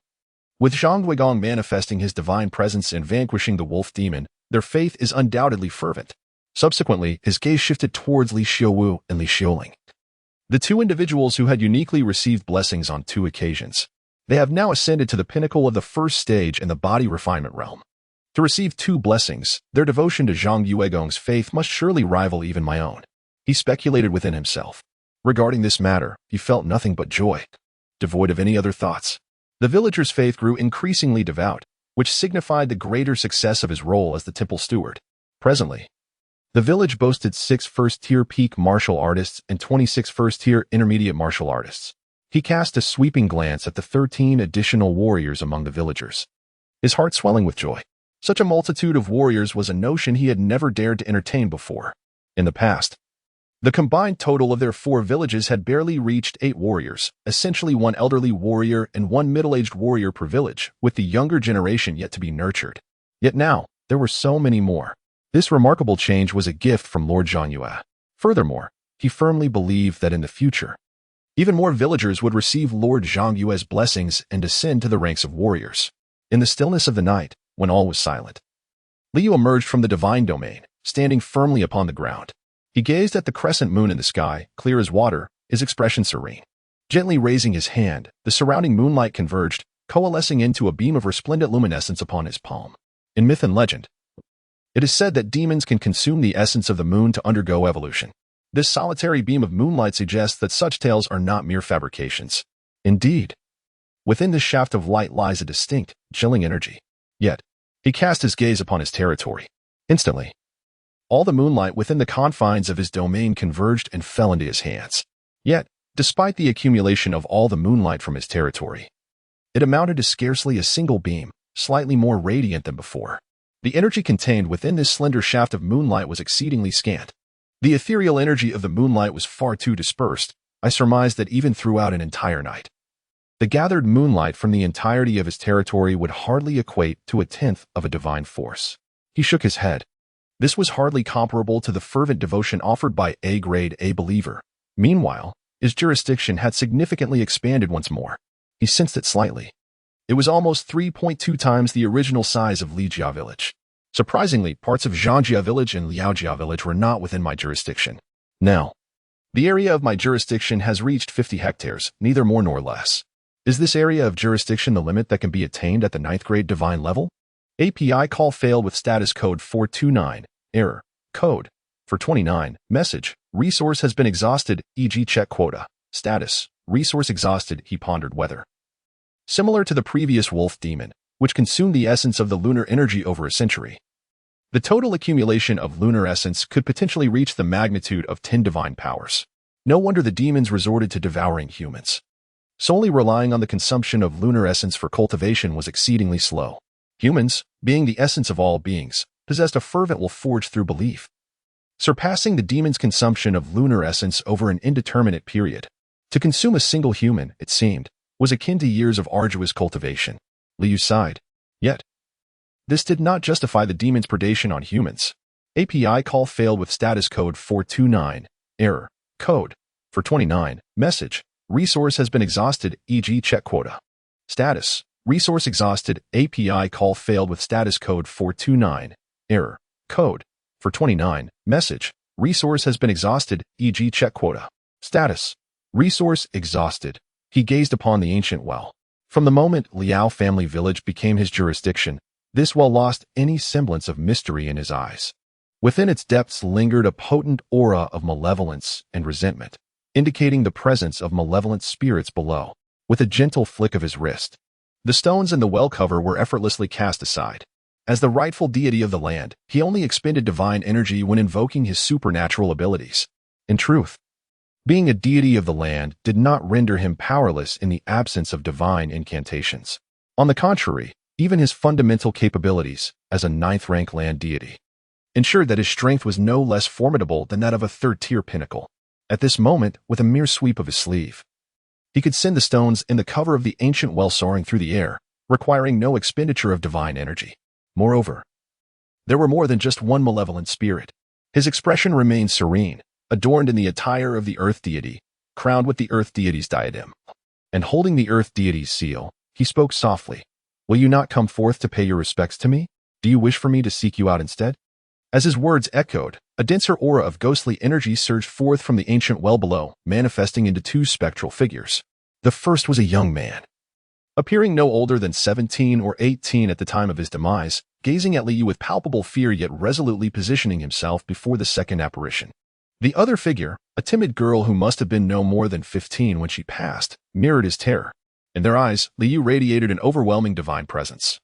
with Zhang Guigong manifesting his divine presence and vanquishing the wolf demon, their faith is undoubtedly fervent. Subsequently, his gaze shifted towards Li Xiuwu and Li Xiuling, the two individuals who had uniquely received blessings on 2 occasions. They have now ascended to the pinnacle of the first stage in the body refinement realm. To receive 2 blessings, their devotion to Zhang Guigong's faith must surely rival even my own. He speculated within himself. Regarding this matter, he felt nothing but joy, devoid of any other thoughts. The villager's faith grew increasingly devout, which signified the greater success of his role as the temple steward. Presently, the village boasted 6 first-tier peak martial artists and 26 first-tier intermediate martial artists. He cast a sweeping glance at the 13 additional warriors among the villagers, his heart swelling with joy. Such a multitude of warriors was a notion he had never dared to entertain before. In the past, the combined total of their 4 villages had barely reached 8 warriors, essentially 1 elderly warrior and 1 middle-aged warrior per village, with the younger generation yet to be nurtured. Yet now, there were so many more. This remarkable change was a gift from Lord Zhang Yue. Furthermore, he firmly believed that in the future, even more villagers would receive Lord Zhang Yue's blessings and ascend to the ranks of warriors. In the stillness of the night, when all was silent, Liu emerged from the divine domain, standing firmly upon the ground. He gazed at the crescent moon in the sky, clear as water, his expression serene. Gently raising his hand, the surrounding moonlight converged, coalescing into a beam of resplendent luminescence upon his palm. In myth and legend, it is said that demons can consume the essence of the moon to undergo evolution. This solitary beam of moonlight suggests that such tales are not mere fabrications. Indeed, Within this shaft of light lies a distinct, chilling energy. Yet, he cast his gaze upon his territory. Instantly, all the moonlight within the confines of his domain converged and fell into his hands. Yet, despite the accumulation of all the moonlight from his territory, it amounted to scarcely a single beam, slightly more radiant than before. The energy contained within this slender shaft of moonlight was exceedingly scant. The ethereal energy of the moonlight was far too dispersed. I surmised that even throughout an entire night, the gathered moonlight from the entirety of his territory would hardly equate to a tenth of a divine force. He shook his head. This was hardly comparable to the fervent devotion offered by A-grade A believer. Meanwhile, his jurisdiction had significantly expanded once more. He sensed it slightly. It was almost 3.2 times the original size of Lijia village. Surprisingly, parts of Zhangjia village and Liaojia village were not within my jurisdiction. Now, the area of my jurisdiction has reached 50 hectares, neither more nor less. Is this area of jurisdiction the limit that can be attained at the 9th grade divine level? API call failed with status code 429, error, code, for 29, message, resource has been exhausted, e.g. check quota, status, resource exhausted, he pondered whether. Similar to the previous wolf demon, which consumed the essence of the lunar energy over a century, the total accumulation of lunar essence could potentially reach the magnitude of 10 divine powers. No wonder the demons resorted to devouring humans. Solely relying on the consumption of lunar essence for cultivation was exceedingly slow. Humans, being the essence of all beings, possessed a fervent will forged through belief. Surpassing the demon's consumption of lunar essence over an indeterminate period. To consume a single human, it seemed, was akin to years of arduous cultivation. Liu sighed. Yet, this did not justify the demon's predation on humans. API call failed with status code 429, error, code, for 29, message, resource has been exhausted, e.g. check quota. Status, resource exhausted, API call failed with status code 429, error, code, for 29, message, resource has been exhausted, e.g. check quota. Status, resource exhausted. He gazed upon the ancient well. From the moment Liao family village became his jurisdiction, this well lost any semblance of mystery in his eyes. Within its depths lingered a potent aura of malevolence and resentment, indicating the presence of malevolent spirits below. With a gentle flick of his wrist, the stones in the well cover were effortlessly cast aside. As the rightful deity of the land, he only expended divine energy when invoking his supernatural abilities. In truth, being a deity of the land did not render him powerless in the absence of divine incantations. On the contrary, even his fundamental capabilities as a 9th-rank land deity ensured that his strength was no less formidable than that of a 3rd-tier pinnacle. At this moment, with a mere sweep of his sleeve, he could send the stones in the cover of the ancient well soaring through the air, requiring no expenditure of divine energy. Moreover, there were more than just one malevolent spirit. His expression remained serene, adorned in the attire of the earth deity, crowned with the earth deity's diadem. And holding the earth deity's seal, he spoke softly. Will you not come forth to pay your respects to me? Do you wish for me to seek you out instead? As his words echoed, a denser aura of ghostly energy surged forth from the ancient well below, manifesting into 2 spectral figures. The first was a young man, appearing no older than 17 or 18 at the time of his demise, gazing at Liu with palpable fear yet resolutely positioning himself before the second apparition. The other figure, a timid girl who must have been no more than 15 when she passed, mirrored his terror. In their eyes, Liu radiated an overwhelming divine presence,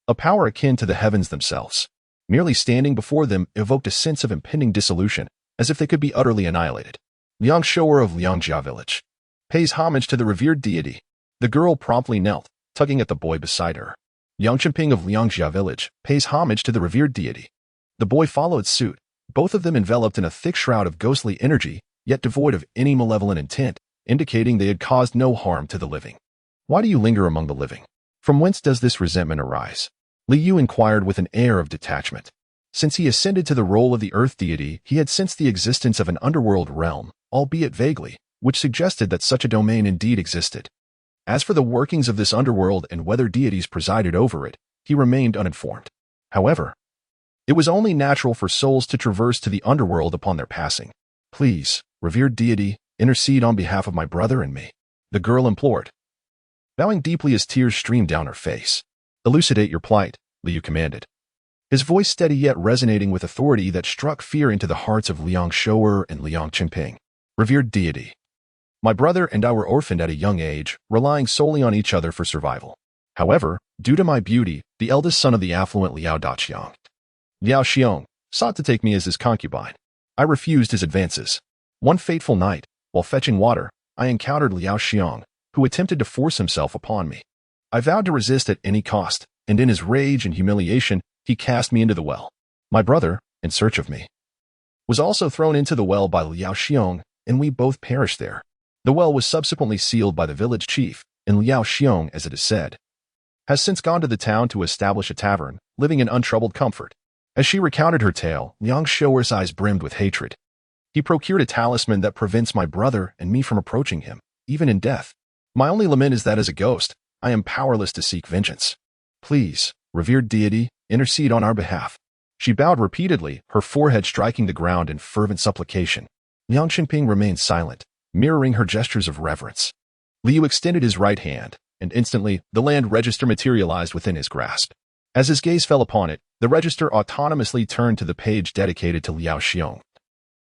a power akin to the heavens themselves. Merely standing before them evoked a sense of impending dissolution, as if they could be utterly annihilated. Liang Shower of Liangjia village pays homage to the revered deity. The girl promptly knelt, tugging at the boy beside her. Yang Chenping of Liangjia village pays homage to the revered deity. The boy followed suit, both of them enveloped in a thick shroud of ghostly energy, yet devoid of any malevolent intent, indicating they had caused no harm to the living. Why do you linger among the living? From whence does this resentment arise? Liu inquired with an air of detachment. Since he ascended to the role of the earth deity, he had sensed the existence of an underworld realm, albeit vaguely, which suggested that such a domain indeed existed. As for the workings of this underworld and whether deities presided over it, he remained uninformed. However, it was only natural for souls to traverse to the underworld upon their passing. Please, revered deity, intercede on behalf of my brother and me, the girl implored. Bowing deeply as tears streamed down her face. Elucidate your plight, Liu commanded. His voice steady yet resonating with authority that struck fear into the hearts of Liang Shower and Liang Chenping. Revered deity, My brother and I were orphaned at a young age, relying solely on each other for survival. However, due to my beauty, the eldest son of the affluent Liao Daqiang, Liao Xiong, sought to take me as his concubine. I refused his advances. One fateful night, while fetching water, I encountered Liao Xiong, who attempted to force himself upon me. I vowed to resist at any cost, and in his rage and humiliation, he cast me into the well. My brother, in search of me, was also thrown into the well by Liao Xiong, and we both perished there. The well was subsequently sealed by the village chief, and Liao Xiong, as it is said, has since gone to the town to establish a tavern, living in untroubled comfort. As she recounted her tale, Liang Shouer's eyes brimmed with hatred. He procured a talisman that prevents my brother and me from approaching him, even in death. My only lament is that as a ghost, I am powerless to seek vengeance. Please, revered deity, intercede on our behalf. She bowed repeatedly, her forehead striking the ground in fervent supplication. Liang Qingping remained silent, mirroring her gestures of reverence. Liu extended his right hand, and instantly, the land register materialized within his grasp. As his gaze fell upon it, the register autonomously turned to the page dedicated to Liao Xiong,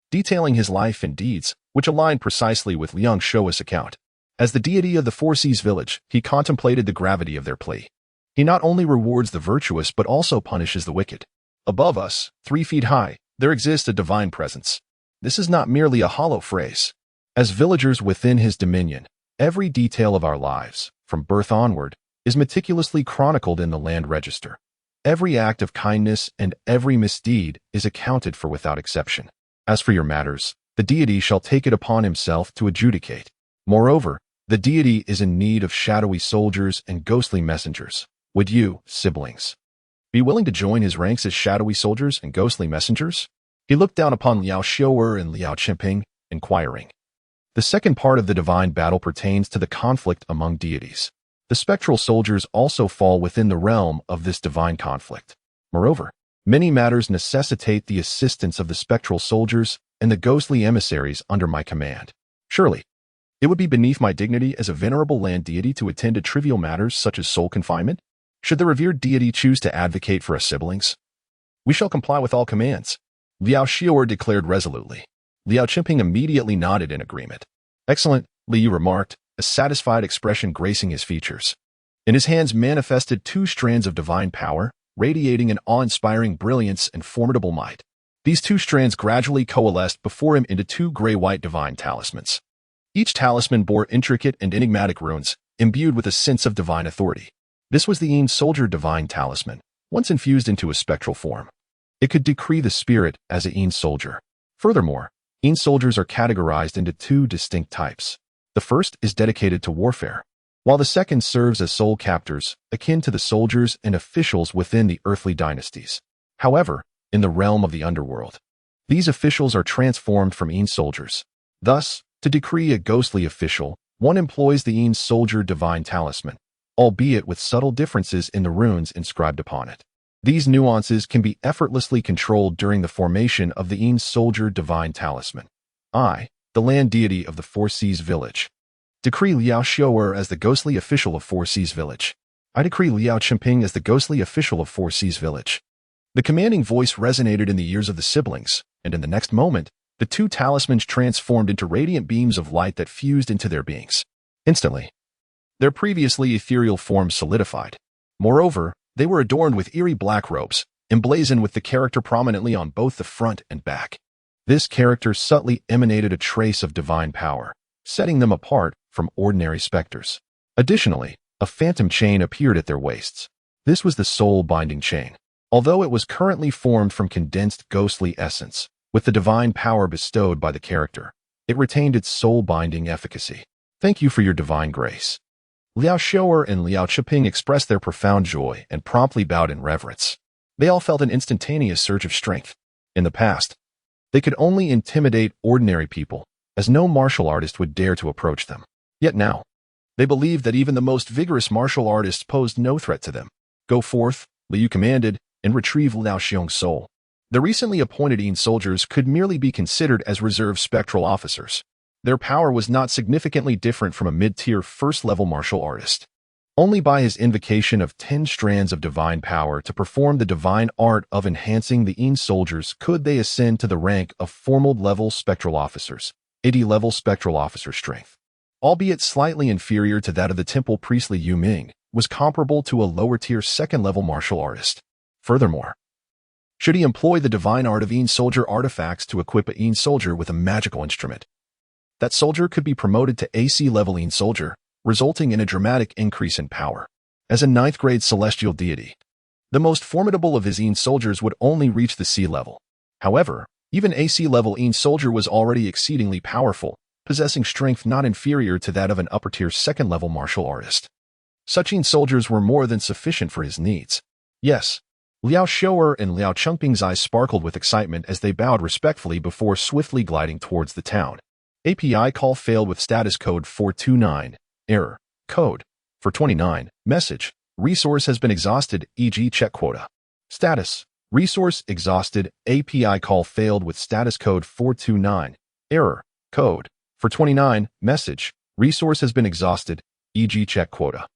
detailing his life and deeds, which aligned precisely with Liang Shouer's account. As the deity of the Four Seas village, he contemplated the gravity of their plea. He not only rewards the virtuous but also punishes the wicked. Above us, 3 feet high, there exists a divine presence. This is not merely a hollow phrase. As villagers within his dominion, every detail of our lives, from birth onward, is meticulously chronicled in the land register. Every act of kindness and every misdeed is accounted for without exception. As for your matters, the deity shall take it upon himself to adjudicate. Moreover, the deity is in need of shadowy soldiers and ghostly messengers. Would you, siblings, be willing to join his ranks as shadowy soldiers and ghostly messengers? He looked down upon Liao Xiouer and Liao Qingping, inquiring. The second part of the divine battle pertains to the conflict among deities. The spectral soldiers also fall within the realm of this divine conflict. Moreover, many matters necessitate the assistance of the spectral soldiers and the ghostly emissaries under my command. Surely, it would be beneath my dignity as a venerable land deity to attend to trivial matters such as soul confinement. Should the revered deity choose to advocate for us siblings, we shall comply with all commands, Liao Xiouer declared resolutely. Liao Qingping immediately nodded in agreement. Excellent, Liu remarked, a satisfied expression gracing his features. In his hands manifested 2 strands of divine power, radiating an awe-inspiring brilliance and formidable might. These 2 strands gradually coalesced before him into 2 gray-white divine talismans. Each talisman bore intricate and enigmatic runes, imbued with a sense of divine authority. This was the Yin Soldier Divine Talisman, once infused into a spectral form. It could decree the spirit as a Yin soldier. Furthermore, Yin soldiers are categorized into 2 distinct types. The first is dedicated to warfare, while the second serves as soul captors, akin to the soldiers and officials within the earthly dynasties. However, in the realm of the underworld, these officials are transformed from Yin soldiers. Thus, to decree a ghostly official, one employs the Yin Soldier Divine Talisman, albeit with subtle differences in the runes inscribed upon it. These nuances can be effortlessly controlled during the formation of the Yin Soldier Divine Talisman. I, the land deity of the Four Seas village, decree Liao Xiouer as the ghostly official of Four Seas village. I decree Liao Qingping as the ghostly official of Four Seas village. The commanding voice resonated in the ears of the siblings, and in the next moment, the 2 talismans transformed into radiant beams of light that fused into their beings. Instantly, their previously ethereal forms solidified. Moreover, they were adorned with eerie black robes, emblazoned with the character prominently on both the front and back. This character subtly emanated a trace of divine power, setting them apart from ordinary specters. Additionally, a phantom chain appeared at their waists. This was the soul-binding chain. Although it was currently formed from condensed ghostly essence, with the divine power bestowed by the character, it retained its soul-binding efficacy. Thank you for your divine grace. Liao Xiouer and Liao Qingping expressed their profound joy and promptly bowed in reverence. They all felt an instantaneous surge of strength. In the past, they could only intimidate ordinary people, as no martial artist would dare to approach them. Yet now, they believed that even the most vigorous martial artists posed no threat to them. Go forth, Liu commanded, and retrieve Liao Xiong's soul. The recently appointed Yin soldiers could merely be considered as reserve spectral officers. Their power was not significantly different from a mid-tier first-level martial artist. Only by his invocation of 10 strands of divine power to perform the divine art of enhancing the Yin soldiers could they ascend to the rank of formal-level spectral officers, 80-level spectral officer strength. albeit slightly inferior to that of the temple priestly Yu Ming, was comparable to a lower-tier second-level martial artist. Furthermore, should he employ the divine art of Yin soldier artifacts to equip a Yin soldier with a magical instrument, that soldier could be promoted to AC level Yin soldier, resulting in a dramatic increase in power. As a 9th-grade celestial deity, the most formidable of his Yin soldiers would only reach the C level. However, even AC level Yin soldier was already exceedingly powerful, possessing strength not inferior to that of an upper-tier second-level martial artist. Such Yin soldiers were more than sufficient for his needs. Yes, Liao Xiu'er and Liao Chengping's eyes sparkled with excitement as they bowed respectfully before swiftly gliding towards the town. API call failed with status code 429. Error. Code. 429. Message. Resource has been exhausted, e.g. check quota. Status. Resource exhausted. API call failed with status code 429. Error. Code. 429. Message. Resource has been exhausted, e.g. check quota.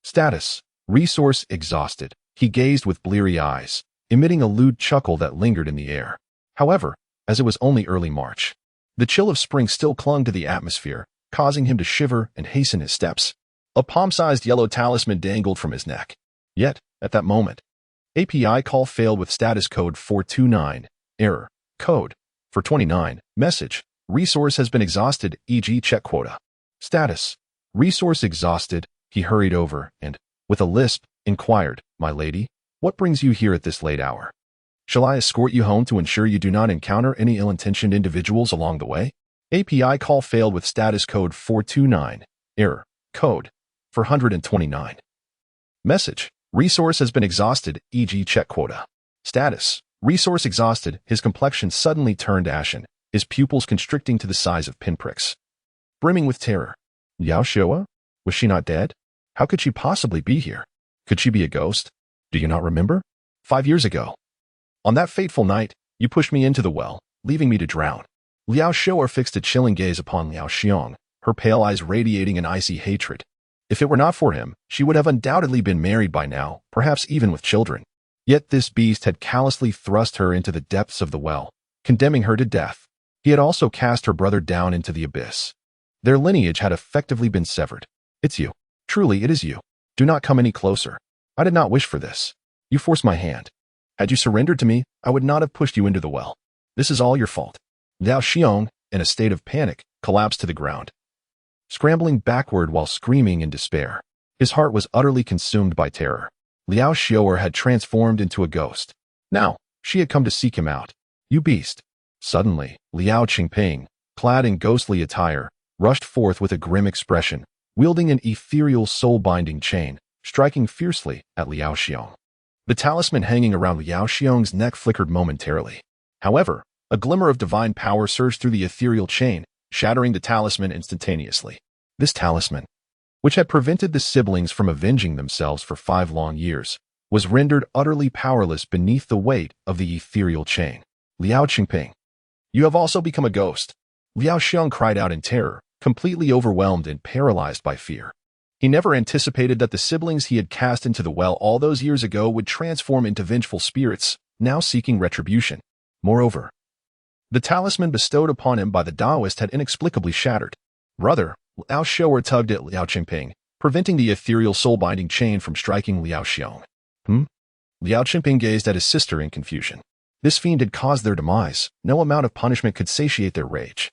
Status. Resource exhausted. He gazed with bleary eyes, emitting a lewd chuckle that lingered in the air. However, as it was only early March, the chill of spring still clung to the atmosphere, causing him to shiver and hasten his steps. A palm-sized yellow talisman dangled from his neck. Yet, at that moment, API call failed with status code 429. Error. Code. 429. Message. Resource has been exhausted, e.g. check quota. Status. Resource exhausted. He hurried over and, with a lisp, inquired, "My lady, what brings you here at this late hour? Shall I escort you home to ensure you do not encounter any ill-intentioned individuals along the way?" API call failed with status code 429. Error. Code. 429. Message. Resource has been exhausted, e.g. check quota. Status. Resource exhausted. His complexion suddenly turned ashen, his pupils constricting to the size of pinpricks. Brimming with terror. Liao Xiu'er? Was she not dead? How could she possibly be here? Could she be a ghost? Do you not remember? 5 years ago. On that fateful night, you pushed me into the well, leaving me to drown. Liao Xiu'er fixed a chilling gaze upon Liao Xiong, her pale eyes radiating an icy hatred. If it were not for him, she would have undoubtedly been married by now, perhaps even with children. Yet this beast had callously thrust her into the depths of the well, condemning her to death. He had also cast her brother down into the abyss. Their lineage had effectively been severed. It's you. Truly, it is you. Do not come any closer. I did not wish for this. You forced my hand. Had you surrendered to me, I would not have pushed you into the well. This is all your fault. Liao Xiong, in a state of panic, collapsed to the ground, scrambling backward while screaming in despair. His heart was utterly consumed by terror. Liao Xiu'er had transformed into a ghost. Now, she had come to seek him out. You beast. Suddenly, Liao Chengping, clad in ghostly attire, rushed forth with a grim expression, wielding an ethereal soul-binding chain, striking fiercely at Liao Xiong. The talisman hanging around Liao Xiong's neck flickered momentarily. However, a glimmer of divine power surged through the ethereal chain, shattering the talisman instantaneously. This talisman, which had prevented the siblings from avenging themselves for 5 long years, was rendered utterly powerless beneath the weight of the ethereal chain. Liao Chengping, you have also become a ghost. Liao Xiong cried out in terror, completely overwhelmed and paralyzed by fear. He never anticipated that the siblings he had cast into the well all those years ago would transform into vengeful spirits, now seeking retribution. Moreover, the talisman bestowed upon him by the Taoist had inexplicably shattered. Brother, Liao Xiu'er tugged at Liao Chengping, preventing the ethereal soul-binding chain from striking Liao Xiong. Liao Chengping gazed at his sister in confusion. This fiend had caused their demise. No amount of punishment could satiate their rage.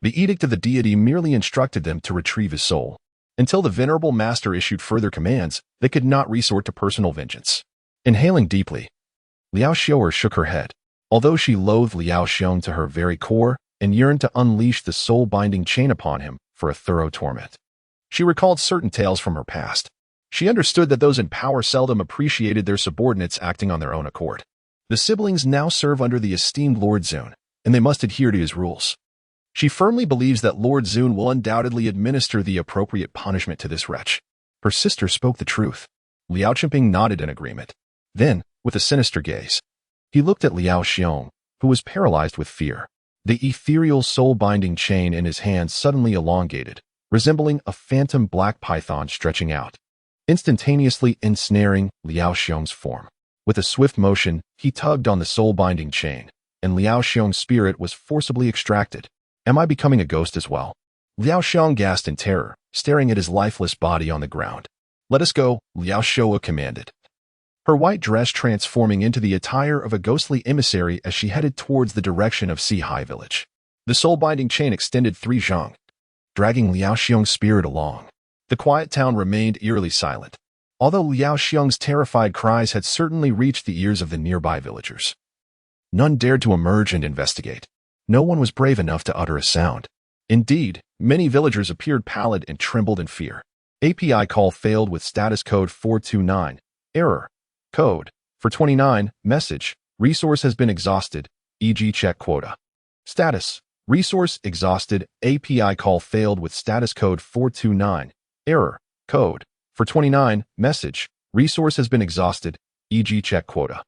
The edict of the deity merely instructed them to retrieve his soul. Until the venerable master issued further commands, they could not resort to personal vengeance. Inhaling deeply, Liao Xiu'er shook her head. Although she loathed Liao Xiong to her very core and yearned to unleash the soul-binding chain upon him for a thorough torment, she recalled certain tales from her past. She understood that those in power seldom appreciated their subordinates acting on their own accord. The siblings now serve under the esteemed Lord Zun, and they must adhere to his rules. She firmly believes that Lord Zun will undoubtedly administer the appropriate punishment to this wretch. Her sister spoke the truth. Liao Chengping nodded in agreement. Then, with a sinister gaze, he looked at Liao Xiong, who was paralyzed with fear. The ethereal soul-binding chain in his hand suddenly elongated, resembling a phantom black python stretching out, instantaneously ensnaring Liao Xiong's form. With a swift motion, he tugged on the soul-binding chain, and Liao Xiong's spirit was forcibly extracted. Am I becoming a ghost as well? Liao Xiong gasped in terror, staring at his lifeless body on the ground. "Let us go," Liao Shua commanded, her white dress transforming into the attire of a ghostly emissary as she headed towards the direction of Si-Hai village. The soul-binding chain extended 3 zhang, dragging Liao Xiong's spirit along. The quiet town remained eerily silent, although Liao Xiong's terrified cries had certainly reached the ears of the nearby villagers. None dared to emerge and investigate. No one was brave enough to utter a sound. Indeed, many villagers appeared pallid and trembled in fear. API call failed with status code 429. Error. Code. For 29. Message. Resource has been exhausted, e.g. check quota. Status. Resource exhausted. API call failed with status code 429. Error. Code. For 29. Message. Resource has been exhausted, e.g. check quota.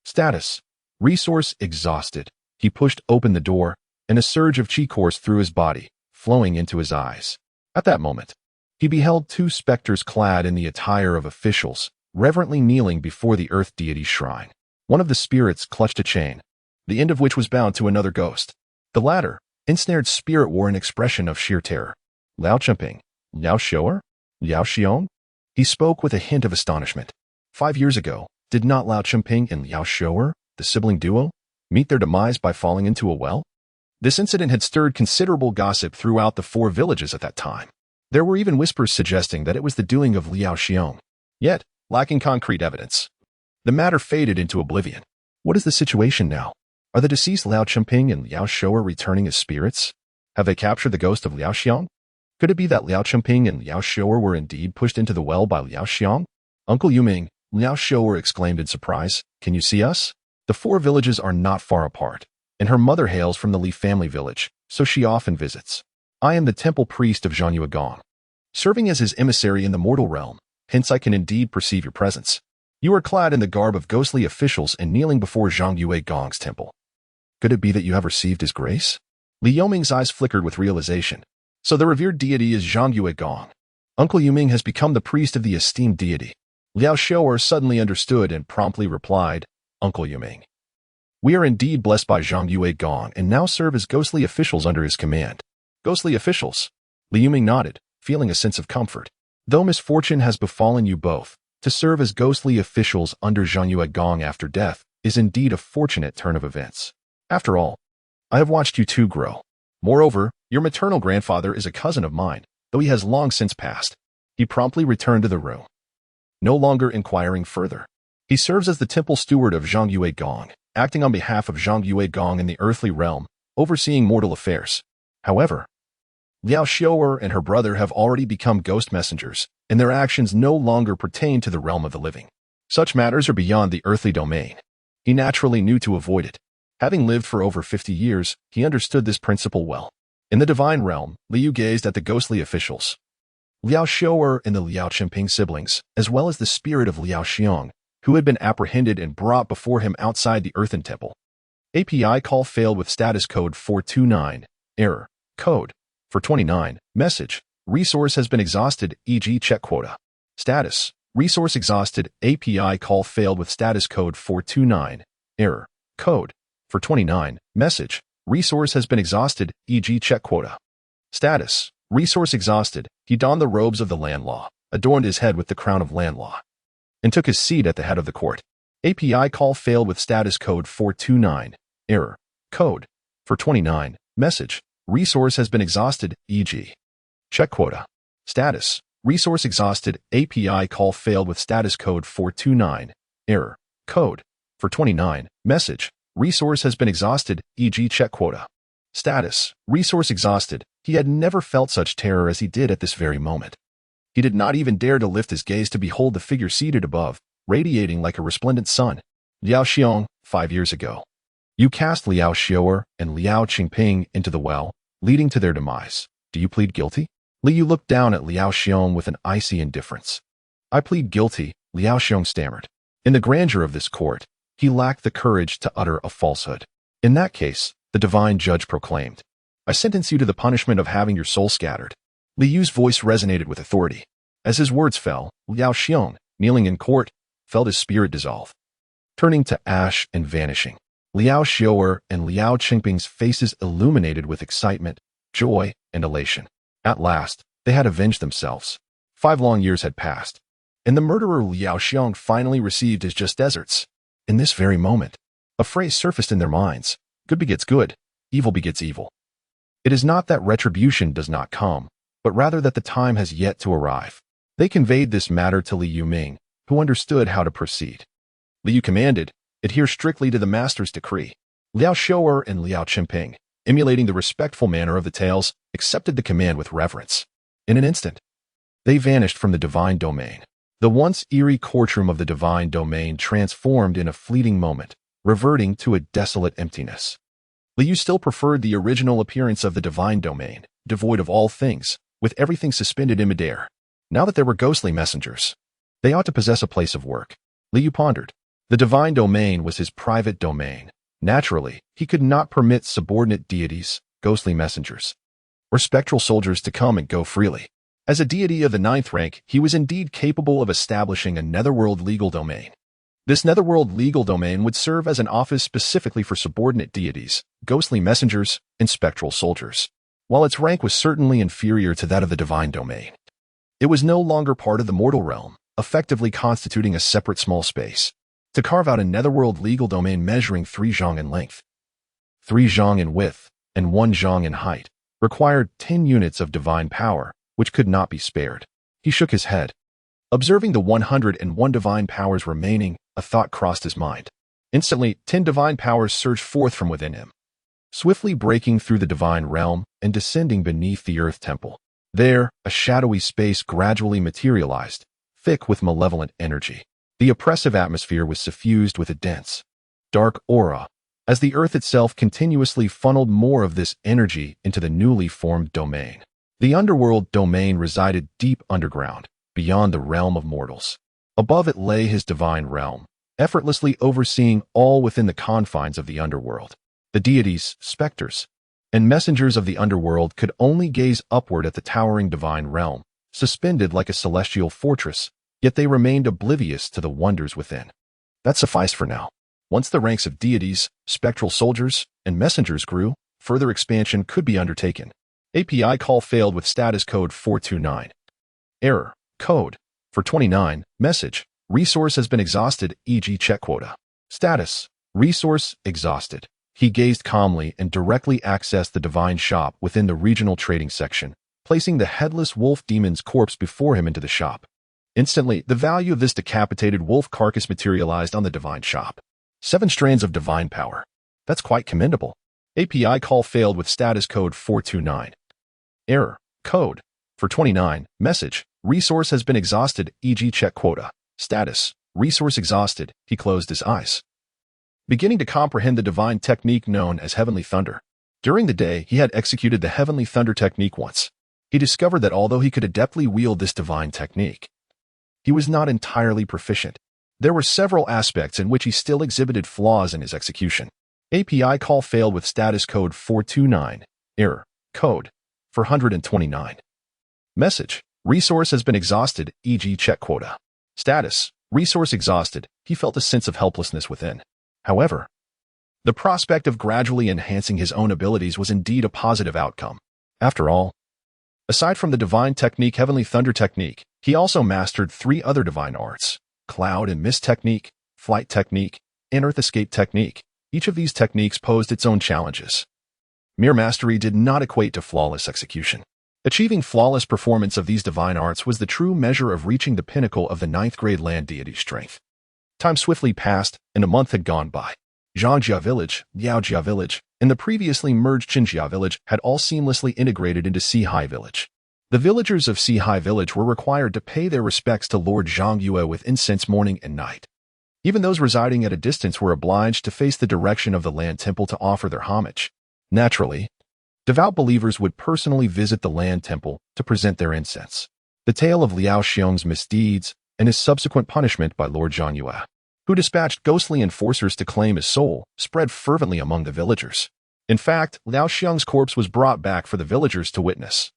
Status. Resource exhausted. He pushed open the door, and a surge of chi coursed through his body, flowing into his eyes. At that moment, he beheld 2 specters clad in the attire of officials, reverently kneeling before the earth deity's shrine. One of the spirits clutched a chain, the end of which was bound to another ghost. The latter, ensnared spirit, wore an expression of sheer terror. Lao Chengping, Liao Shua, Liao Xiong? He spoke with a hint of astonishment. 5 years ago, did not Lao Chengping and Liao Shua, the sibling duo, meet their demise by falling into a well? This incident had stirred considerable gossip throughout the 4 villages at that time. There were even whispers suggesting that it was the doing of Liao Xiong. Yet, lacking concrete evidence, the matter faded into oblivion. What is the situation now? Are the deceased Lao Chengping and Liao Shua returning as spirits? Have they captured the ghost of Liao Xiong? Could it be that Liao Chengping and Liao Shua were indeed pushed into the well by Liao Xiong? Uncle Yuming, Liao Shua exclaimed in surprise. Can you see us? The 4 villages are not far apart, and her mother hails from the Li family village, so she often visits. I am the temple priest of Zhangyue Gong, serving as his emissary in the mortal realm, hence I can indeed perceive your presence. You are clad in the garb of ghostly officials and kneeling before Zhangyue Gong's temple. Could it be that you have received his grace? Li Yoming's eyes flickered with realization. So the revered deity is Zhangyue Gong. Uncle Yuming has become the priest of the esteemed deity. Liao Shou'er suddenly understood and promptly replied, Uncle Yuming. We are indeed blessed by Zhangyue Gong and now serve as ghostly officials under his command. Ghostly officials? Li Yuming nodded, feeling a sense of comfort. Though misfortune has befallen you both, to serve as ghostly officials under Zhangyue Gong after death is indeed a fortunate turn of events. After all, I have watched you two grow. Moreover, your maternal grandfather is a cousin of mine, though he has long since passed. He promptly returned to the room, no longer inquiring further. He serves as the temple steward of Zhangyue Gong, acting on behalf of Zhangyue Gong in the earthly realm, overseeing mortal affairs. However, Liao Shou'er and her brother have already become ghost messengers, and their actions no longer pertain to the realm of the living. Such matters are beyond the earthly domain. He naturally knew to avoid it. Having lived for over 50 years, he understood this principle well. In the divine realm, Liu gazed at the ghostly officials, Liao Shou'er and the Liao Chengping siblings, as well as the spirit of Liao Xiong, who had been apprehended and brought before him outside the earthen temple. API call failed with status code 429. Error. Code. For 29. Message. Resource has been exhausted, e.g. check quota. Status. Resource exhausted. API call failed with status code 429. Error. Code. For 29. Message. Resource has been exhausted, e.g. check quota. Status. Resource exhausted. He donned the robes of the land law, adorned his head with the crown of land law, and took his seat at the head of the court. API call failed with status code 429. Error. Code. For 29. Message. Resource has been exhausted, e.g. check quota. Status. Resource exhausted. API call failed with status code 429. Error. Code. For 29. Message. Resource has been exhausted, e.g. check quota. Status. Resource exhausted. He had never felt such terror as he did at this very moment. He did not even dare to lift his gaze to behold the figure seated above, radiating like a resplendent sun. Liao Xiong, 5 years ago. You cast Liao Shou'er and Liao Chengping into the well, leading to their demise. Do you plead guilty? Liu looked down at Liao Xiong with an icy indifference. I plead guilty, Liao Xiong stammered. In the grandeur of this court, he lacked the courage to utter a falsehood. In that case, the divine judge proclaimed, I sentence you to the punishment of having your soul scattered. Liu's voice resonated with authority. As his words fell, Liao Xiong, kneeling in court, felt his spirit dissolve, turning to ash and vanishing. Liao Shou'er and Liao Chengping's faces illuminated with excitement, joy, and elation. At last, they had avenged themselves. 5 long years had passed, and the murderer Liao Xiong finally received his just deserts. In this very moment, a phrase surfaced in their minds: good begets good, evil begets evil. It is not that retribution does not come, but rather that the time has yet to arrive. They conveyed this matter to Li Yuming, who understood how to proceed. Li Yu commanded, adhere strictly to the master's decree. Liao Shou'er and Liao Qingping, emulating the respectful manner of the tales, accepted the command with reverence. In an instant, they vanished from the divine domain. The once eerie courtroom of the divine domain transformed in a fleeting moment, reverting to a desolate emptiness. Li Yu still preferred the original appearance of the divine domain, devoid of all things, with everything suspended in midair. Now that there were ghostly messengers, they ought to possess a place of work. Li Yu pondered. The divine domain was his private domain. Naturally, he could not permit subordinate deities, ghostly messengers, or spectral soldiers to come and go freely. As a deity of the 9th rank, he was indeed capable of establishing a netherworld legal domain. This netherworld legal domain would serve as an office specifically for subordinate deities, ghostly messengers, and spectral soldiers. While its rank was certainly inferior to that of the divine domain, it was no longer part of the mortal realm, effectively constituting a separate small space. To carve out a netherworld legal domain measuring 3 zhang in length, 3 zhang in width, and 1 zhang in height, required 10 units of divine power, which could not be spared. He shook his head. Observing the 101 divine powers remaining, a thought crossed his mind. Instantly, 10 divine powers surged forth from within him, swiftly breaking through the divine realm and descending beneath the earth temple. There, a shadowy space gradually materialized, thick with malevolent energy. The oppressive atmosphere was suffused with a dense, dark aura, as the earth itself continuously funneled more of this energy into the newly formed domain. The underworld domain resided deep underground, beyond the realm of mortals. Above it lay his divine realm, effortlessly overseeing all within the confines of the underworld. The deities, specters, and messengers of the underworld could only gaze upward at the towering divine realm, suspended like a celestial fortress, yet they remained oblivious to the wonders within. That sufficed for now. Once the ranks of deities, spectral soldiers, and messengers grew, further expansion could be undertaken. API call failed with status code 429. Error. Code. For 29. Message. Resource has been exhausted, e.g. check quota. Status. Resource exhausted. He gazed calmly and directly accessed the divine shop within the regional trading section, placing the headless wolf demon's corpse before him into the shop. Instantly, the value of this decapitated wolf carcass materialized on the divine shop. 7 strands of divine power. That's quite commendable. API call failed with status code 429. Error. Code. For 29. Message. Resource has been exhausted, e.g. check quota. Status. Resource exhausted. He closed his eyes, beginning to comprehend the divine technique known as Heavenly Thunder. During the day, he had executed the Heavenly Thunder technique once. He discovered that although he could adeptly wield this divine technique, he was not entirely proficient. There were several aspects in which he still exhibited flaws in his execution. API call failed with status code 429. Error. Code. For 129. Message. Resource has been exhausted, e.g. check quota. Status. Resource exhausted. He felt a sense of helplessness within. However, the prospect of gradually enhancing his own abilities was indeed a positive outcome. After all, aside from the divine technique Heavenly Thunder technique, he also mastered 3 other divine arts: Cloud and Mist technique, Flight technique, and Earth Escape technique. Each of these techniques posed its own challenges. Mere mastery did not equate to flawless execution. Achieving flawless performance of these divine arts was the true measure of reaching the pinnacle of the 9th grade land deity strength. Time swiftly passed, and a month had gone by. Zhangjia Village, Liaojia Village, and the previously merged Qinjia Village had all seamlessly integrated into Sihai Village. The villagers of Sihai Village were required to pay their respects to Lord Zhang Yue with incense morning and night. Even those residing at a distance were obliged to face the direction of the land temple to offer their homage. Naturally, devout believers would personally visit the land temple to present their incense. The tale of Liao Xiong's misdeeds and his subsequent punishment by Lord Zhang Yue, who dispatched ghostly enforcers to claim his soul, spread fervently among the villagers. In fact, Liao Xiong's corpse was brought back for the villagers to witness,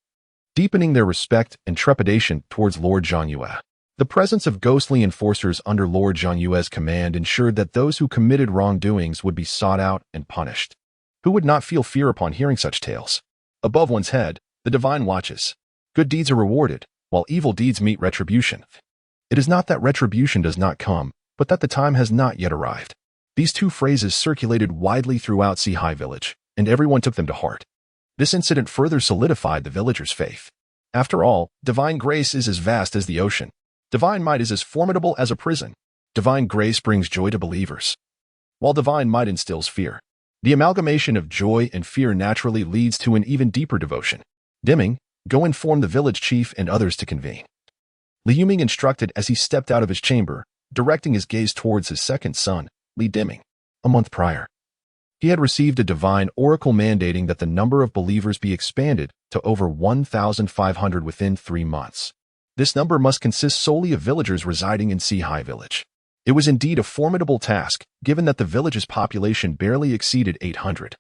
deepening their respect and trepidation towards Lord Zhang Yue. The presence of ghostly enforcers under Lord Zhang Yue's command ensured that those who committed wrongdoings would be sought out and punished. Who would not feel fear upon hearing such tales? Above one's head, The divine watches. Good deeds are rewarded, while evil deeds meet retribution. It is not that retribution does not come, but that the time has not yet arrived. These two phrases circulated widely throughout Sea Village, and everyone took them to heart. This incident further solidified the villagers' faith. After all, divine grace is as vast as the ocean. Divine might is as formidable as a prison. Divine grace brings joy to believers, while divine might instills fear. The amalgamation of joy and fear naturally leads to an even deeper devotion. Dimming, go inform the village chief and others to convene. Li Yuming instructed as he stepped out of his chamber, directing his gaze towards his second son, Li Dimming. A month prior, he had received a divine oracle mandating that the number of believers be expanded to over 1,500 within 3 months. This number must consist solely of villagers residing in Sea Village. It was indeed a formidable task, given that the village's population barely exceeded 800,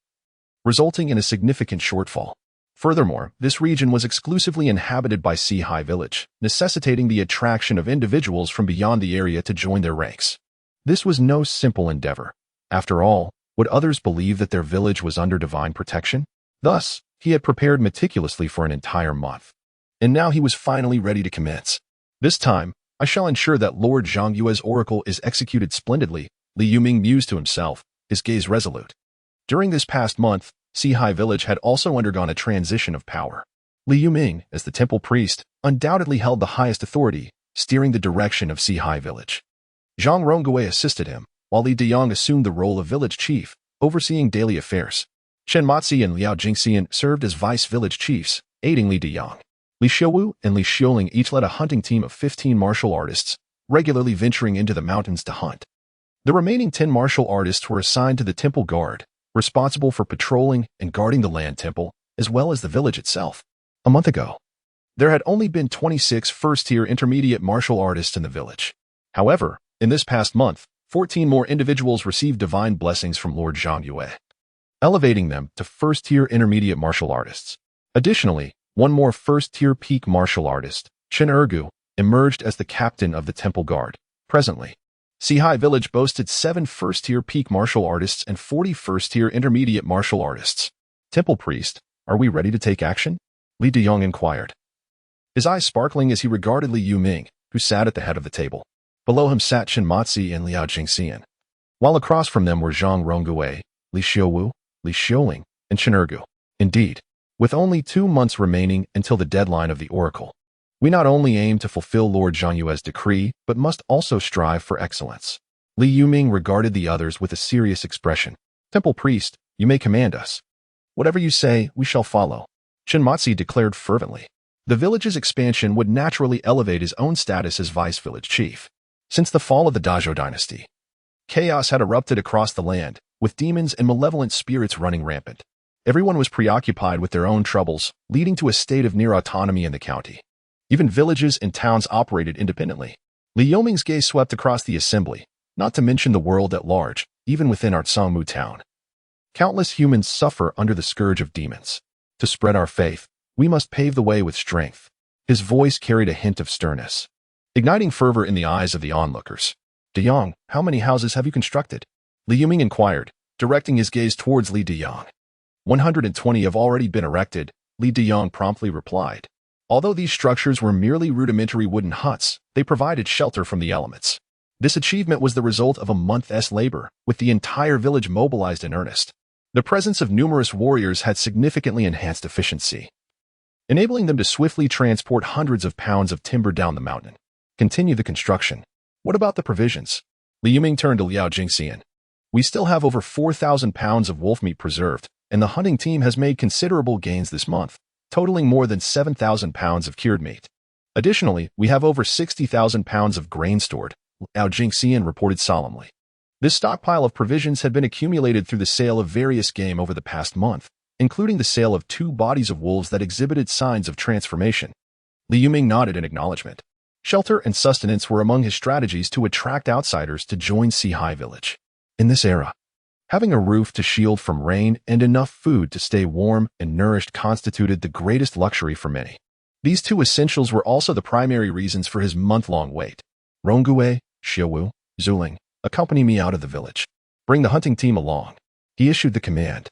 resulting in a significant shortfall. Furthermore, this region was exclusively inhabited by Sea Village, necessitating the attraction of individuals from beyond the area to join their ranks. This was no simple endeavor. After all, would others believe that their village was under divine protection? Thus, he had prepared meticulously for an entire month. And now he was finally ready to commence. This time, I shall ensure that Lord Zhongyue's oracle is executed splendidly, Li Yuming mused to himself, his gaze resolute. During this past month, Sea Village had also undergone a transition of power. Li Yuming, as the temple priest, undoubtedly held the highest authority, steering the direction of Sea Village. Zhang Ronggui assisted him, while Li Deyang assumed the role of village chief, overseeing daily affairs. Chen Matzi and Liao Jingxian served as vice village chiefs, aiding Li Deyang. Li Xiuwu and Li Xiuling each led a hunting team of 15 martial artists, regularly venturing into the mountains to hunt. The remaining 10 martial artists were assigned to the temple guard, responsible for patrolling and guarding the land temple, as well as the village itself. A month ago, there had only been 26 first-tier intermediate martial artists in the village. However, in this past month, 14 more individuals received divine blessings from Lord Zhongyue, elevating them to first-tier intermediate martial artists. Additionally, one more first-tier peak martial artist, Chen Ergu, emerged as the captain of the temple guard. Presently, Sea Village boasted 7 first-tier peak martial artists and 40 first-tier intermediate martial artists. Temple priest, are we ready to take action? Li Deyang inquired, his eyes sparkling as he regarded Li Yuming, who sat at the head of the table. Below him sat Chen Matzi and Liao Jingxian, while across from them were Zhang Ronggui, Li Xiuwu, Li Xiuling, and Chen Ergu. Indeed, with only 2 months remaining until the deadline of the oracle, we not only aim to fulfill Lord Zhongyue's decree, but must also strive for excellence. Li Yuming regarded the others with a serious expression. Temple priest, you may command us. Whatever you say, we shall follow. Chen Matzi declared fervently. The village's expansion would naturally elevate his own status as vice village chief. Since the fall of the Dazhou dynasty, chaos had erupted across the land, with demons and malevolent spirits running rampant. Everyone was preoccupied with their own troubles, leading to a state of near autonomy in the county. Even villages and towns operated independently. Li Yuming's gaze swept across the assembly, not to mention the world at large, even within our Tsangmu town. Countless humans suffer under the scourge of demons. To spread our faith, we must pave the way with strength. His voice carried a hint of sternness, igniting fervor in the eyes of the onlookers. Deyang, how many houses have you constructed? Li Yuming inquired, directing his gaze towards Li Deyang. 120 have already been erected, Li Deyang promptly replied. Although these structures were merely rudimentary wooden huts, they provided shelter from the elements. This achievement was the result of a month's labor, with the entire village mobilized in earnest. The presence of numerous warriors had significantly enhanced efficiency, enabling them to swiftly transport hundreds of pounds of timber down the mountain. Continue the construction. What about the provisions? Li Yuming turned to Liao Jingxian. We still have over 4,000 pounds of wolf meat preserved, and the hunting team has made considerable gains this month, totaling more than 7,000 pounds of cured meat. Additionally, we have over 60,000 pounds of grain stored, Liao Jingxian reported solemnly. This stockpile of provisions had been accumulated through the sale of various game over the past month, including the sale of 2 bodies of wolves that exhibited signs of transformation. Li Yuming nodded in acknowledgement. Shelter and sustenance were among his strategies to attract outsiders to join Sea Village. In this era, having a roof to shield from rain and enough food to stay warm and nourished constituted the greatest luxury for many. These 2 essentials were also the primary reasons for his month-long wait. Ronggui, Xiuwu, Zuling, accompany me out of the village. Bring the hunting team along. He issued the command.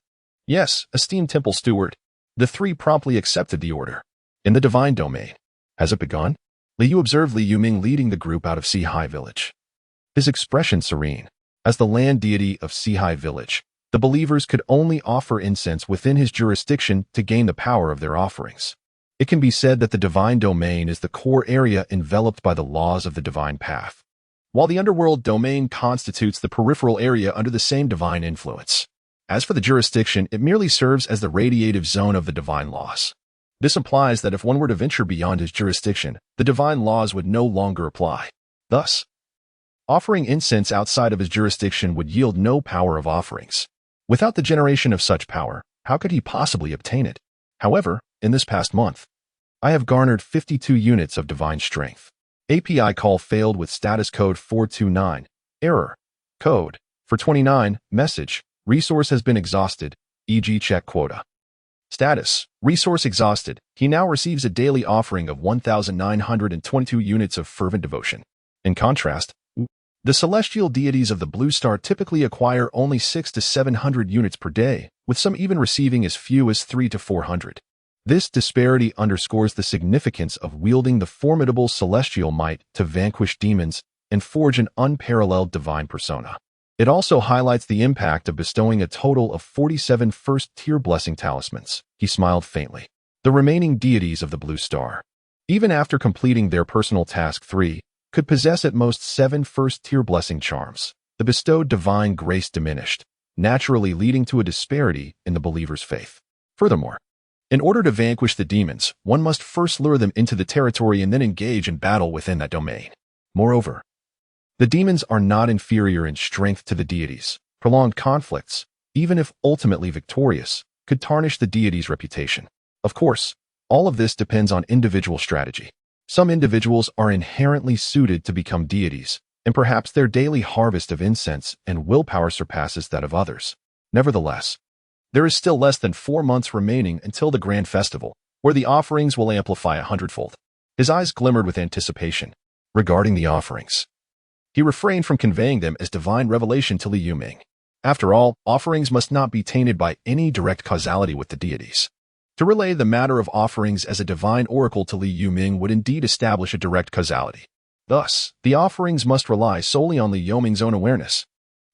Yes, esteemed temple steward. The three promptly accepted the order. In the divine domain. Has it begun? Liu observed Li Yuming leading the group out of Sihai Village. His expression serene. As the land deity of Sihai Village, the believers could only offer incense within his jurisdiction to gain the power of their offerings. It can be said that the divine domain is the core area enveloped by the laws of the divine path, while the underworld domain constitutes the peripheral area under the same divine influence. As for the jurisdiction, it merely serves as the radiative zone of the divine laws. This implies that if one were to venture beyond his jurisdiction, the divine laws would no longer apply. Thus, offering incense outside of his jurisdiction would yield no power of offerings. Without the generation of such power, how could he possibly obtain it? However, in this past month, I have garnered 52 units of divine strength. API call failed with status code 429. Error. Code. For 29. Message. Resource has been exhausted, e.g. check quota. Status. Resource exhausted. He now receives a daily offering of 1,922 units of fervent devotion. In contrast, the celestial deities of the Blue Star typically acquire only 600 to 700 units per day, with some even receiving as few as 300 to 400. This disparity underscores the significance of wielding the formidable celestial might to vanquish demons and forge an unparalleled divine persona. It also highlights the impact of bestowing a total of 47 first-tier blessing talismans. He smiled faintly. The remaining deities of the Blue Star, even after completing their personal task 3, could possess at most 7 first-tier blessing charms. The bestowed divine grace diminished, naturally leading to a disparity in the believer's faith. Furthermore, in order to vanquish the demons, one must first lure them into the territory and then engage in battle within that domain. Moreover, the demons are not inferior in strength to the deities. Prolonged conflicts, even if ultimately victorious, could tarnish the deity's reputation. Of course, all of this depends on individual strategy. Some individuals are inherently suited to become deities, and perhaps their daily harvest of incense and willpower surpasses that of others. Nevertheless, there is still less than 4 months remaining until the grand festival, where the offerings will amplify 100-fold. His eyes glimmered with anticipation. Regarding the offerings, he refrained from conveying them as divine revelation to Li Yuming. After all, offerings must not be tainted by any direct causality with the deities. To relay the matter of offerings as a divine oracle to Li Yuming would indeed establish a direct causality. Thus, the offerings must rely solely on Li Yuming's own awareness.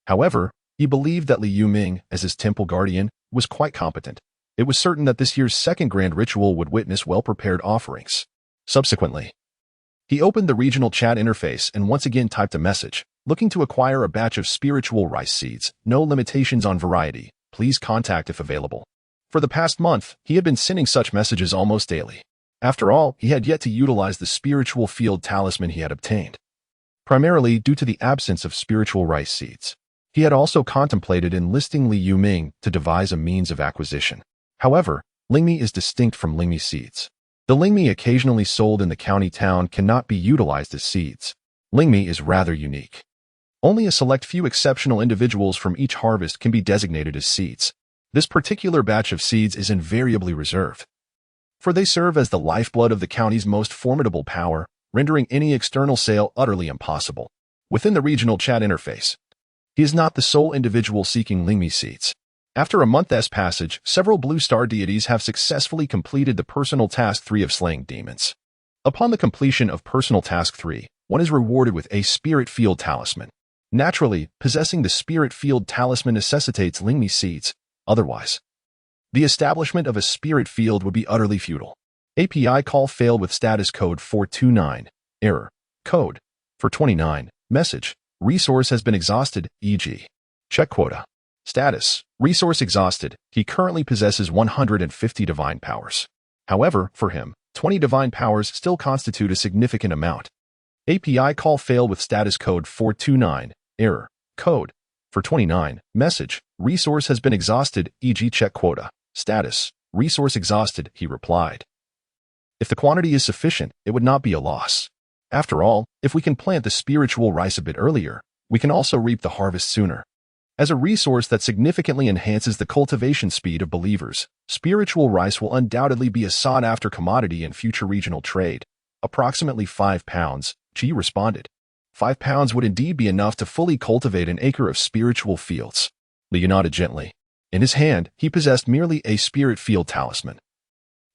However, he believed that Li Yuming, as his temple guardian, was quite competent. It was certain that this year's second grand ritual would witness well-prepared offerings. Subsequently, he opened the regional chat interface and once again typed a message, looking to acquire a batch of spiritual rice seeds. No limitations on variety. Please contact if available. For the past month, he had been sending such messages almost daily. After all, he had yet to utilize the spiritual field talisman he had obtained, primarily due to the absence of spiritual rice seeds. He had also contemplated enlisting Li Yuming to devise a means of acquisition. However, Lingmi is distinct from Lingmi seeds. The Lingmi occasionally sold in the county town cannot be utilized as seeds. Lingmi is rather unique. Only a select few exceptional individuals from each harvest can be designated as seeds. This particular batch of seeds is invariably reserved, for they serve as the lifeblood of the county's most formidable power, rendering any external sale utterly impossible. Within the regional chat interface, he is not the sole individual seeking Lingmi seeds. After a month's passage, several Blue Star deities have successfully completed the personal task 3 of slaying demons. Upon the completion of personal task 3, one is rewarded with a spirit field talisman. Naturally, possessing the spirit field talisman necessitates Lingmi seeds. Otherwise, the establishment of a spirit field would be utterly futile. API call failed with status code 429. Error. Code. For 29. Message. Resource has been exhausted, e.g. check quota. Status. Resource exhausted. He currently possesses 150 divine powers. However, for him, 20 divine powers still constitute a significant amount. API call failed with status code 429. Error. Code. For 29. Message. Resource has been exhausted, e.g. check quota. Status. Resource exhausted, he replied. If the quantity is sufficient, it would not be a loss. After all, if we can plant the spiritual rice a bit earlier, we can also reap the harvest sooner. As a resource that significantly enhances the cultivation speed of believers, spiritual rice will undoubtedly be a sought-after commodity in future regional trade. Approximately 5 pounds, G responded. 5 pounds would indeed be enough to fully cultivate an acre of spiritual fields. Li nodded gently. In his hand, he possessed merely a spirit field talisman.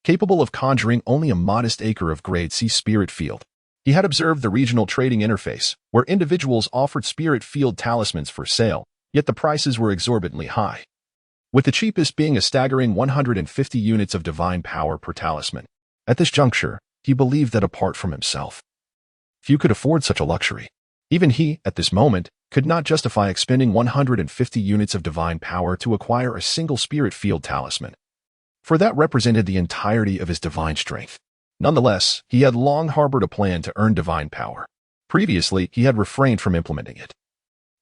capable of conjuring only a modest acre of grade C spirit field. He had observed the regional trading interface, where individuals offered spirit field talismans for sale, yet the prices were exorbitantly high, with the cheapest being a staggering 150 units of divine power per talisman. At this juncture, he believed that apart from himself, few could afford such a luxury. Even he, at this moment, could not justify expending 150 units of divine power to acquire a single spirit field talisman, for that represented the entirety of his divine strength. Nonetheless, he had long harbored a plan to earn divine power. Previously, he had refrained from implementing it,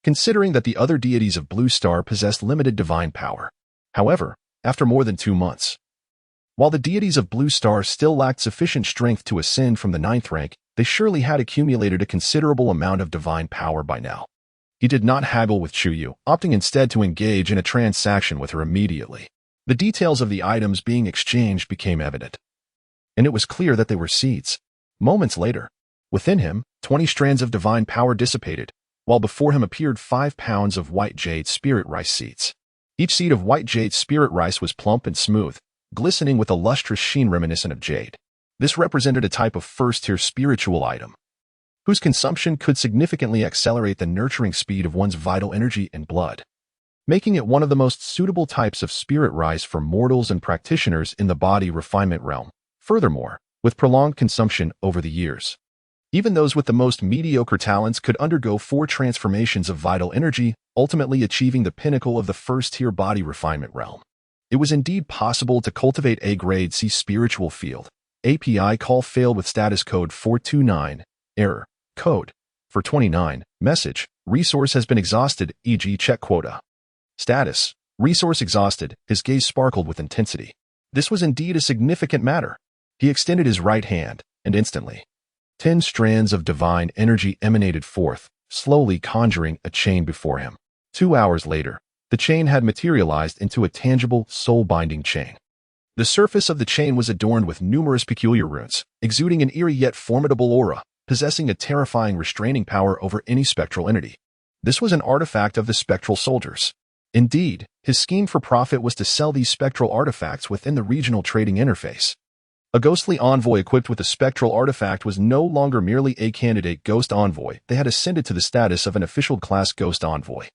considering that the other deities of Blue Star possessed limited divine power. However, after more than 2 months, while the deities of Blue Star still lacked sufficient strength to ascend from the 9th rank, they surely had accumulated a considerable amount of divine power by now. He did not haggle with Chuyu, opting instead to engage in a transaction with her immediately. The details of the items being exchanged became evident, and it was clear that they were seeds. Moments later, within him, 20 strands of divine power dissipated, while before him appeared 5 pounds of white jade spirit rice seeds. Each seed of white jade spirit rice was plump and smooth, glistening with a lustrous sheen reminiscent of jade. This represented a type of first-tier spiritual item, whose consumption could significantly accelerate the nurturing speed of one's vital energy and blood, making it one of the most suitable types of spirit rice for mortals and practitioners in the body refinement realm. Furthermore, with prolonged consumption over the years, even those with the most mediocre talents could undergo 4 transformations of vital energy, ultimately achieving the pinnacle of the first-tier body refinement realm. It was indeed possible to cultivate a grade C spiritual field. API call failed with status code 429, error, code, for 29, message, resource has been exhausted, e.g. check quota. Status, resource exhausted, his gaze sparkled with intensity. This was indeed a significant matter. He extended his right hand, and instantly, 10 strands of divine energy emanated forth, slowly conjuring a chain before him. 2 hours later, the chain had materialized into a tangible, soul-binding chain. The surface of the chain was adorned with numerous peculiar runes, exuding an eerie yet formidable aura, possessing a terrifying restraining power over any spectral entity. This was an artifact of the spectral soldiers. Indeed, his scheme for profit was to sell these spectral artifacts within the regional trading interface. A ghostly envoy equipped with a spectral artifact was no longer merely a candidate ghost envoy, they had ascended to the status of an official class ghost envoy,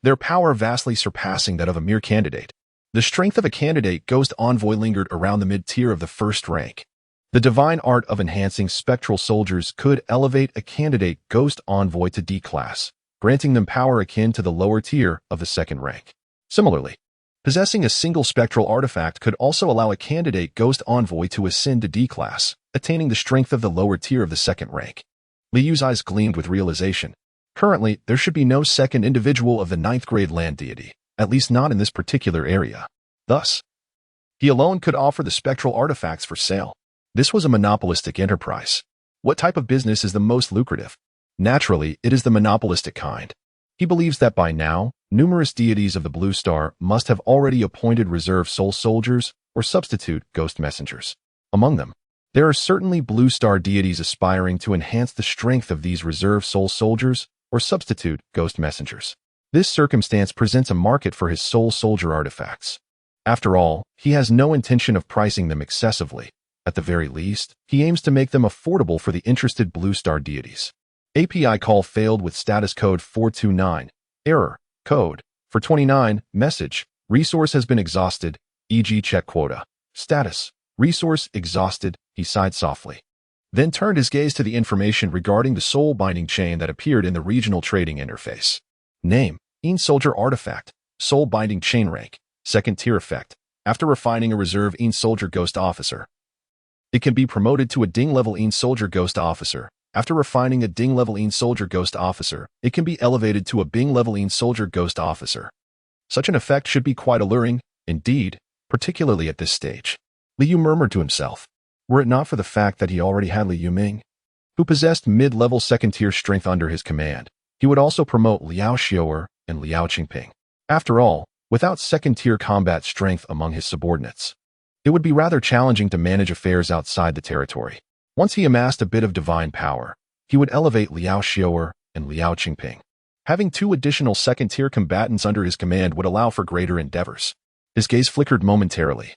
their power vastly surpassing that of a mere candidate. The strength of a candidate ghost envoy lingered around the mid-tier of the 1st rank. The divine art of enhancing spectral soldiers could elevate a candidate ghost envoy to D class, granting them power akin to the lower tier of the 2nd rank. Similarly, possessing a single spectral artifact could also allow a candidate ghost envoy to ascend to D class, attaining the strength of the lower tier of the 2nd rank. Liu's eyes gleamed with realization. Currently, there should be no second individual of the 9th grade land deity, at least not in this particular area. Thus, he alone could offer the spectral artifacts for sale. This was a monopolistic enterprise. What type of business is the most lucrative? Naturally, it is the monopolistic kind. He believes that by now, numerous deities of the Blue Star must have already appointed reserve soul soldiers or substitute ghost messengers. Among them, there are certainly Blue Star deities aspiring to enhance the strength of these reserve soul soldiers or substitute ghost messengers. This circumstance presents a market for his soul soldier artifacts. After all, he has no intention of pricing them excessively. At the very least, he aims to make them affordable for the interested Blue Star deities. API call failed with status code 429, error, code, for 29, message, resource has been exhausted, e.g. check quota. Status, resource exhausted, he sighed softly, then turned his gaze to the information regarding the soul-binding chain that appeared in the regional trading interface. Name, Een Soldier Artifact, Soul-Binding Chain Rank, 2nd tier effect. After refining a reserve Een Soldier Ghost Officer, it can be promoted to a Ding-level Een Soldier Ghost Officer. After refining a Ding-level Een Soldier Ghost Officer, it can be elevated to a Bing-level Een Soldier Ghost Officer. Such an effect should be quite alluring, indeed, particularly at this stage. Liu murmured to himself. Were it not for the fact that he already had Liu Ming, who possessed mid-level 2nd tier strength under his command, he would also promote Liao Xiu'er and Liao Qingping. After all, without 2nd tier combat strength among his subordinates, it would be rather challenging to manage affairs outside the territory. Once he amassed a bit of divine power, he would elevate Liao Xiu'er and Liao Qingping. Having 2 additional 2nd tier combatants under his command would allow for greater endeavors. His gaze flickered momentarily,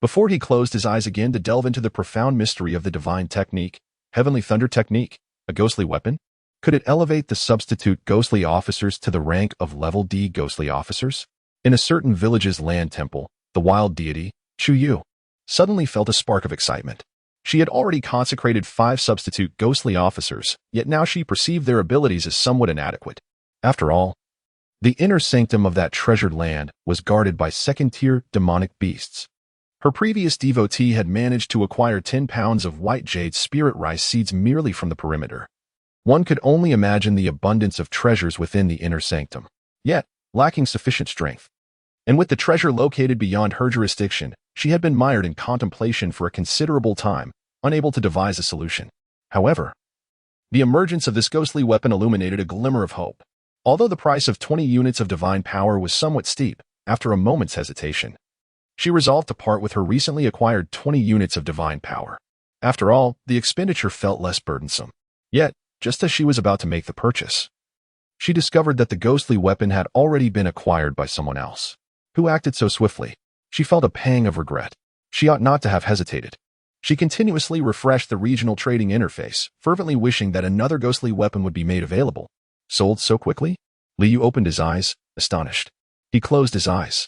Before he closed his eyes again to delve into the profound mystery of the divine technique, Heavenly Thunder Technique, a ghostly weapon? Could it elevate the substitute ghostly officers to the rank of level D ghostly officers? In a certain village's land temple, the wild deity, Chu Yu, suddenly felt a spark of excitement. She had already consecrated 5 substitute ghostly officers, yet now she perceived their abilities as somewhat inadequate. After all, the inner sanctum of that treasured land was guarded by second-tier demonic beasts. Her previous devotee had managed to acquire 10 pounds of white jade spirit rice seeds merely from the perimeter. One could only imagine the abundance of treasures within the inner sanctum, yet lacking sufficient strength. And with the treasure located beyond her jurisdiction, she had been mired in contemplation for a considerable time, unable to devise a solution. However, the emergence of this ghostly weapon illuminated a glimmer of hope. Although the price of 20 units of divine power was somewhat steep, after a moment's hesitation, she resolved to part with her recently acquired 20 units of divine power. After all, the expenditure felt less burdensome. Yet, just as she was about to make the purchase, she discovered that the ghostly weapon had already been acquired by someone else. Who acted so swiftly? She felt a pang of regret. She ought not to have hesitated. She continuously refreshed the regional trading interface, fervently wishing that another ghostly weapon would be made available. Sold so quickly? Liu opened his eyes, astonished. He closed his eyes,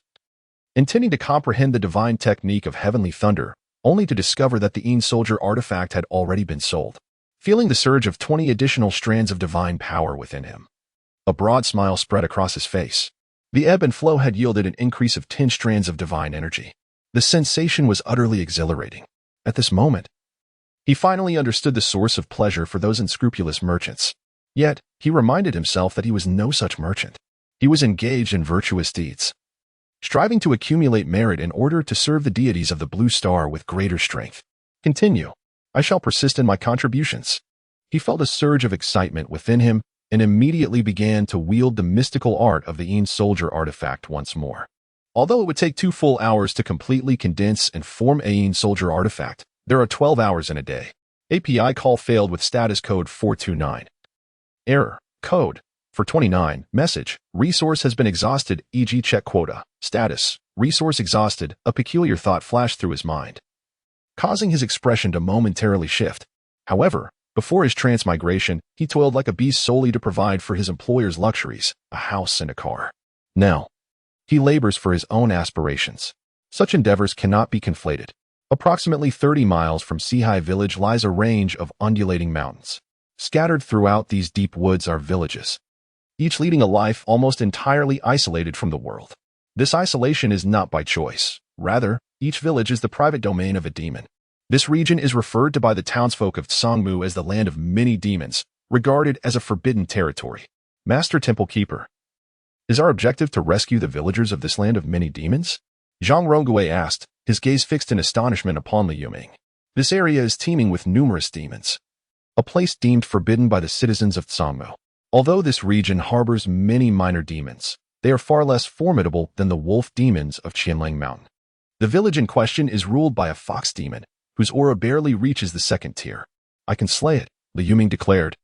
intending to comprehend the divine technique of Heavenly Thunder, only to discover that the Een Soldier artifact had already been sold. Feeling the surge of 20 additional strands of divine power within him, a broad smile spread across his face. The ebb and flow had yielded an increase of 10 strands of divine energy. The sensation was utterly exhilarating. At this moment, he finally understood the source of pleasure for those unscrupulous merchants. Yet, he reminded himself that he was no such merchant. He was engaged in virtuous deeds, striving to accumulate merit in order to serve the deities of the Blue Star with greater strength. Continue. I shall persist in my contributions. He felt a surge of excitement within him and immediately began to wield the mystical art of the Een Soldier artifact once more. Although it would take 2 full hours to completely condense and form a Een Soldier artifact, there are 12 hours in a day. API call failed with status code 429. Error. Code. 429. Message. Resource has been exhausted, e.g. check quota. Status. Resource exhausted. A peculiar thought flashed through his mind, causing his expression to momentarily shift. However, before his transmigration, he toiled like a beast solely to provide for his employer's luxuries, a house and a car. Now, he labors for his own aspirations. Such endeavors cannot be conflated. Approximately 30 miles from Sihai village lies a range of undulating mountains. Scattered throughout these deep woods are villages, each leading a life almost entirely isolated from the world. This isolation is not by choice. Rather, each village is the private domain of a demon. This region is referred to by the townsfolk of Tsangmu as the land of many demons, regarded as a forbidden territory. Master Temple Keeper, is our objective to rescue the villagers of this land of many demons? Zhang Rongui asked, his gaze fixed in astonishment upon Liu Ming. This area is teeming with numerous demons, a place deemed forbidden by the citizens of Tsangmu. Although this region harbors many minor demons, they are far less formidable than the wolf demons of Qianlang Mountain. The village in question is ruled by a fox demon, whose aura barely reaches the 2nd tier. I can slay it, Liu Ming declared,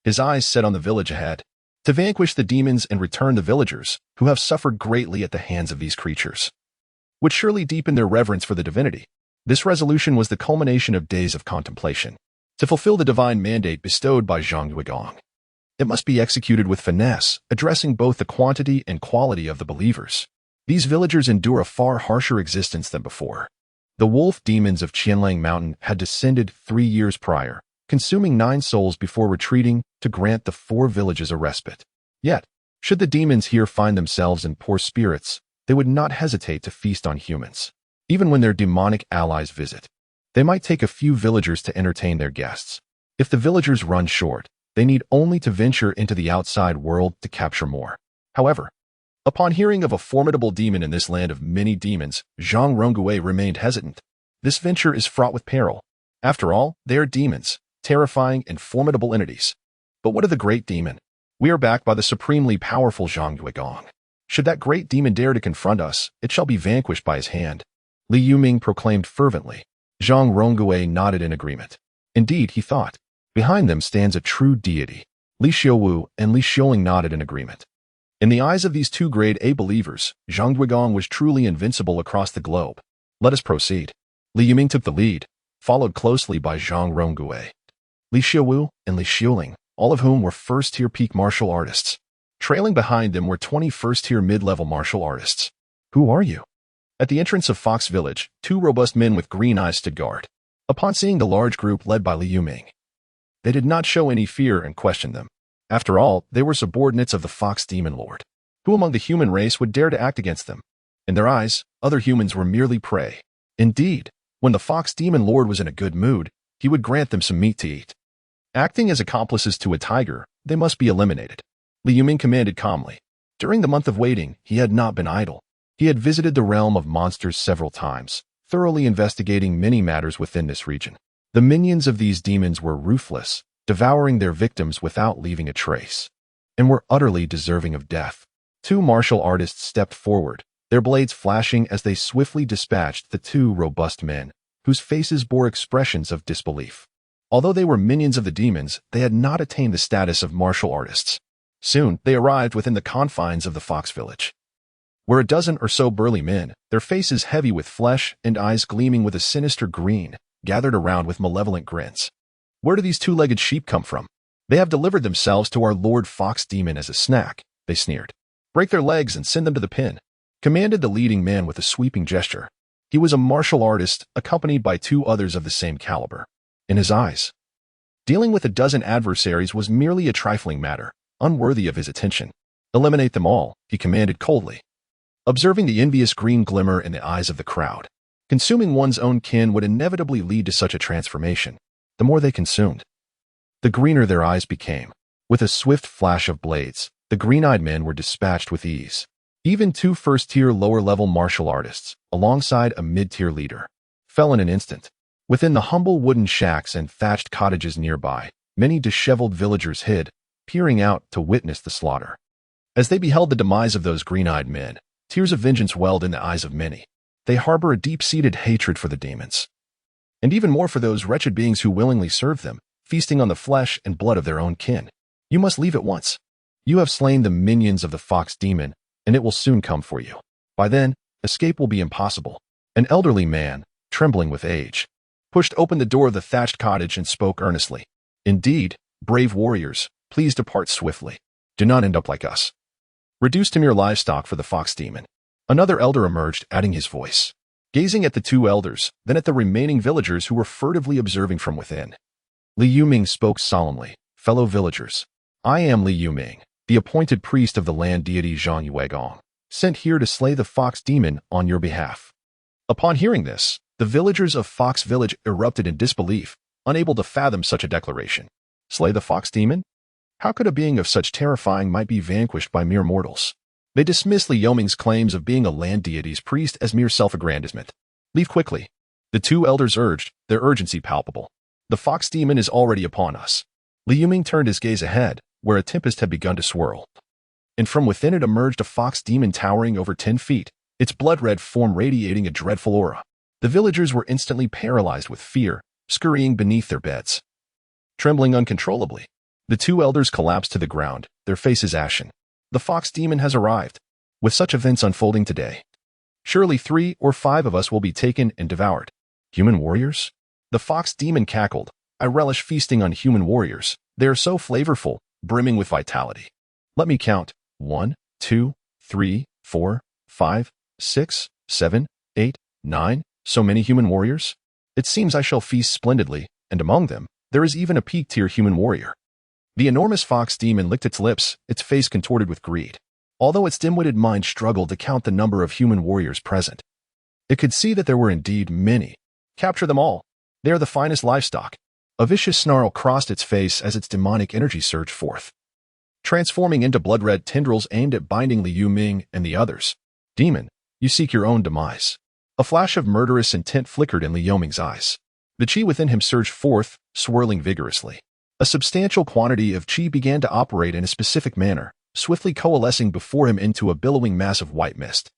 his eyes set on the village ahead. To vanquish the demons and return the villagers, who have suffered greatly at the hands of these creatures, would surely deepen their reverence for the divinity. This resolution was the culmination of days of contemplation. To fulfill the divine mandate bestowed by Zhang Yuegong, it must be executed with finesse, addressing both the quantity and quality of the believers. These villagers endure a far harsher existence than before. The wolf demons of Qianlang Mountain had descended 3 years prior, consuming 9 souls before retreating to grant the 4 villages a respite. Yet, should the demons here find themselves in poor spirits, they would not hesitate to feast on humans. Even when their demonic allies visit, they might take a few villagers to entertain their guests. If the villagers run short, they need only to venture into the outside world to capture more. However, upon hearing of a formidable demon in this land of many demons, Zhang Rongui remained hesitant. This venture is fraught with peril. After all, they are demons, terrifying and formidable entities. But what of the great demon? We are backed by the supremely powerful Zhang Yuegong. Should that great demon dare to confront us, it shall be vanquished by his hand. Liu Ming proclaimed fervently. Zhang Rongui nodded in agreement. Indeed, he thought, behind them stands a true deity. Li Xiuwu and Li Xiuling nodded in agreement. In the eyes of these 2 grade A believers, Zhang Yuegong was truly invincible across the globe. Let us proceed. Li Yuming took the lead, followed closely by Zhang Ronggui, Li Xiaowu, and Li Xiuling, all of whom were first-tier peak martial artists. Trailing behind them were 20 first-tier mid-level martial artists. Who are you? At the entrance of Fox Village, two robust men with green eyes stood guard. Upon seeing the large group led by Li Yuming, they did not show any fear and questioned them. After all, they were subordinates of the Fox Demon Lord. Who among the human race would dare to act against them? In their eyes, other humans were merely prey. Indeed, when the Fox Demon Lord was in a good mood, he would grant them some meat to eat. Acting as accomplices to a tiger, they must be eliminated. Li Yuming commanded calmly. During the month of waiting, he had not been idle. He had visited the realm of monsters several times, thoroughly investigating many matters within this region. The minions of these demons were ruthless, devouring their victims without leaving a trace, and were utterly deserving of death. Two martial artists stepped forward, their blades flashing as they swiftly dispatched the two robust men, whose faces bore expressions of disbelief. Although they were minions of the demons, they had not attained the status of martial artists. Soon, they arrived within the confines of the Fox Village, where a dozen or so burly men, their faces heavy with flesh and eyes gleaming with a sinister green, gathered around with malevolent grins. Where do these two-legged sheep come from? They have delivered themselves to our Lord Fox Demon as a snack, they sneered. Break their legs and send them to the pen, commanded the leading man with a sweeping gesture. He was a martial artist, accompanied by two others of the same caliber. In his eyes, dealing with a dozen adversaries was merely a trifling matter, unworthy of his attention. Eliminate them all, he commanded coldly. Observing the envious green glimmer in the eyes of the crowd, consuming one's own kin would inevitably lead to such a transformation. The more they consumed, the greener their eyes became. With a swift flash of blades, the green-eyed men were dispatched with ease. Even two first-tier lower-level martial artists, alongside a mid-tier leader, fell in an instant. Within the humble wooden shacks and thatched cottages nearby, many disheveled villagers hid, peering out to witness the slaughter. As they beheld the demise of those green-eyed men, tears of vengeance welled in the eyes of many. They harbor a deep-seated hatred for the demons, and even more for those wretched beings who willingly serve them, feasting on the flesh and blood of their own kin. You must leave at once. You have slain the minions of the Fox Demon, and it will soon come for you. By then, escape will be impossible. An elderly man, trembling with age, pushed open the door of the thatched cottage and spoke earnestly. Indeed, brave warriors, please depart swiftly. Do not end up like us, reduced to mere livestock for the Fox Demon. Another elder emerged, adding his voice, gazing at the two elders, then at the remaining villagers who were furtively observing from within. Li Yuming spoke solemnly. Fellow villagers, I am Li Yuming, the appointed priest of the land deity Zhang Yuegong, sent here to slay the Fox Demon on your behalf. Upon hearing this, the villagers of Fox Village erupted in disbelief, unable to fathom such a declaration. Slay the Fox Demon? How could a being of such terrifying might be vanquished by mere mortals? They dismissed Li Yuming's claims of being a land deity's priest as mere self-aggrandizement. Leave quickly, the two elders urged, their urgency palpable. The Fox Demon is already upon us. Li Yuming turned his gaze ahead, where a tempest had begun to swirl, and from within it emerged a Fox Demon towering over 10 feet, its blood-red form radiating a dreadful aura. The villagers were instantly paralyzed with fear, scurrying beneath their beds. Trembling uncontrollably, the two elders collapsed to the ground, their faces ashen. The Fox Demon has arrived. With such events unfolding today, surely 3 or 5 of us will be taken and devoured. Human warriors? The Fox Demon cackled. I relish feasting on human warriors. They are so flavorful, brimming with vitality. Let me count. 1, 2, 3, 4, 5, 6, 7, 8, 9. So many human warriors? It seems I shall feast splendidly, and among them, there is even a peak-tier human warrior. The enormous Fox Demon licked its lips, its face contorted with greed. Although its dim-witted mind struggled to count the number of human warriors present, it could see that there were indeed many. Capture them all. They are the finest livestock. A vicious snarl crossed its face as its demonic energy surged forth, transforming into blood-red tendrils aimed at binding Li Yuming and the others. Demon, you seek your own demise. A flash of murderous intent flickered in Li Yuming's eyes. The chi within him surged forth, swirling vigorously. A substantial quantity of chi began to operate in a specific manner, swiftly coalescing before him into a billowing mass of white mist.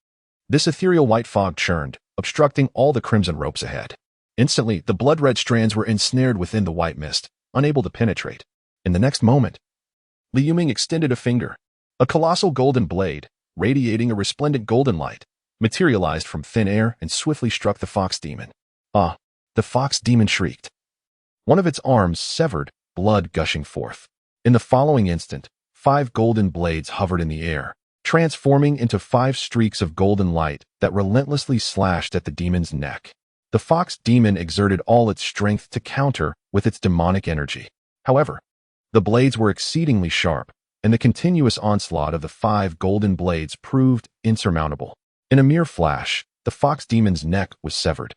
This ethereal white fog churned, obstructing all the crimson ropes ahead. Instantly, the blood-red strands were ensnared within the white mist, unable to penetrate. In the next moment, Li Yuming extended a finger. A colossal golden blade, radiating a resplendent golden light, materialized from thin air and swiftly struck the fox demon. Ah! The fox demon shrieked. One of its arms severed, blood gushing forth. In the following instant, 5 golden blades hovered in the air, transforming into 5 streaks of golden light that relentlessly slashed at the demon's neck. The fox demon exerted all its strength to counter with its demonic energy. However, the blades were exceedingly sharp, and the continuous onslaught of the 5 golden blades proved insurmountable. In a mere flash, the fox demon's neck was severed,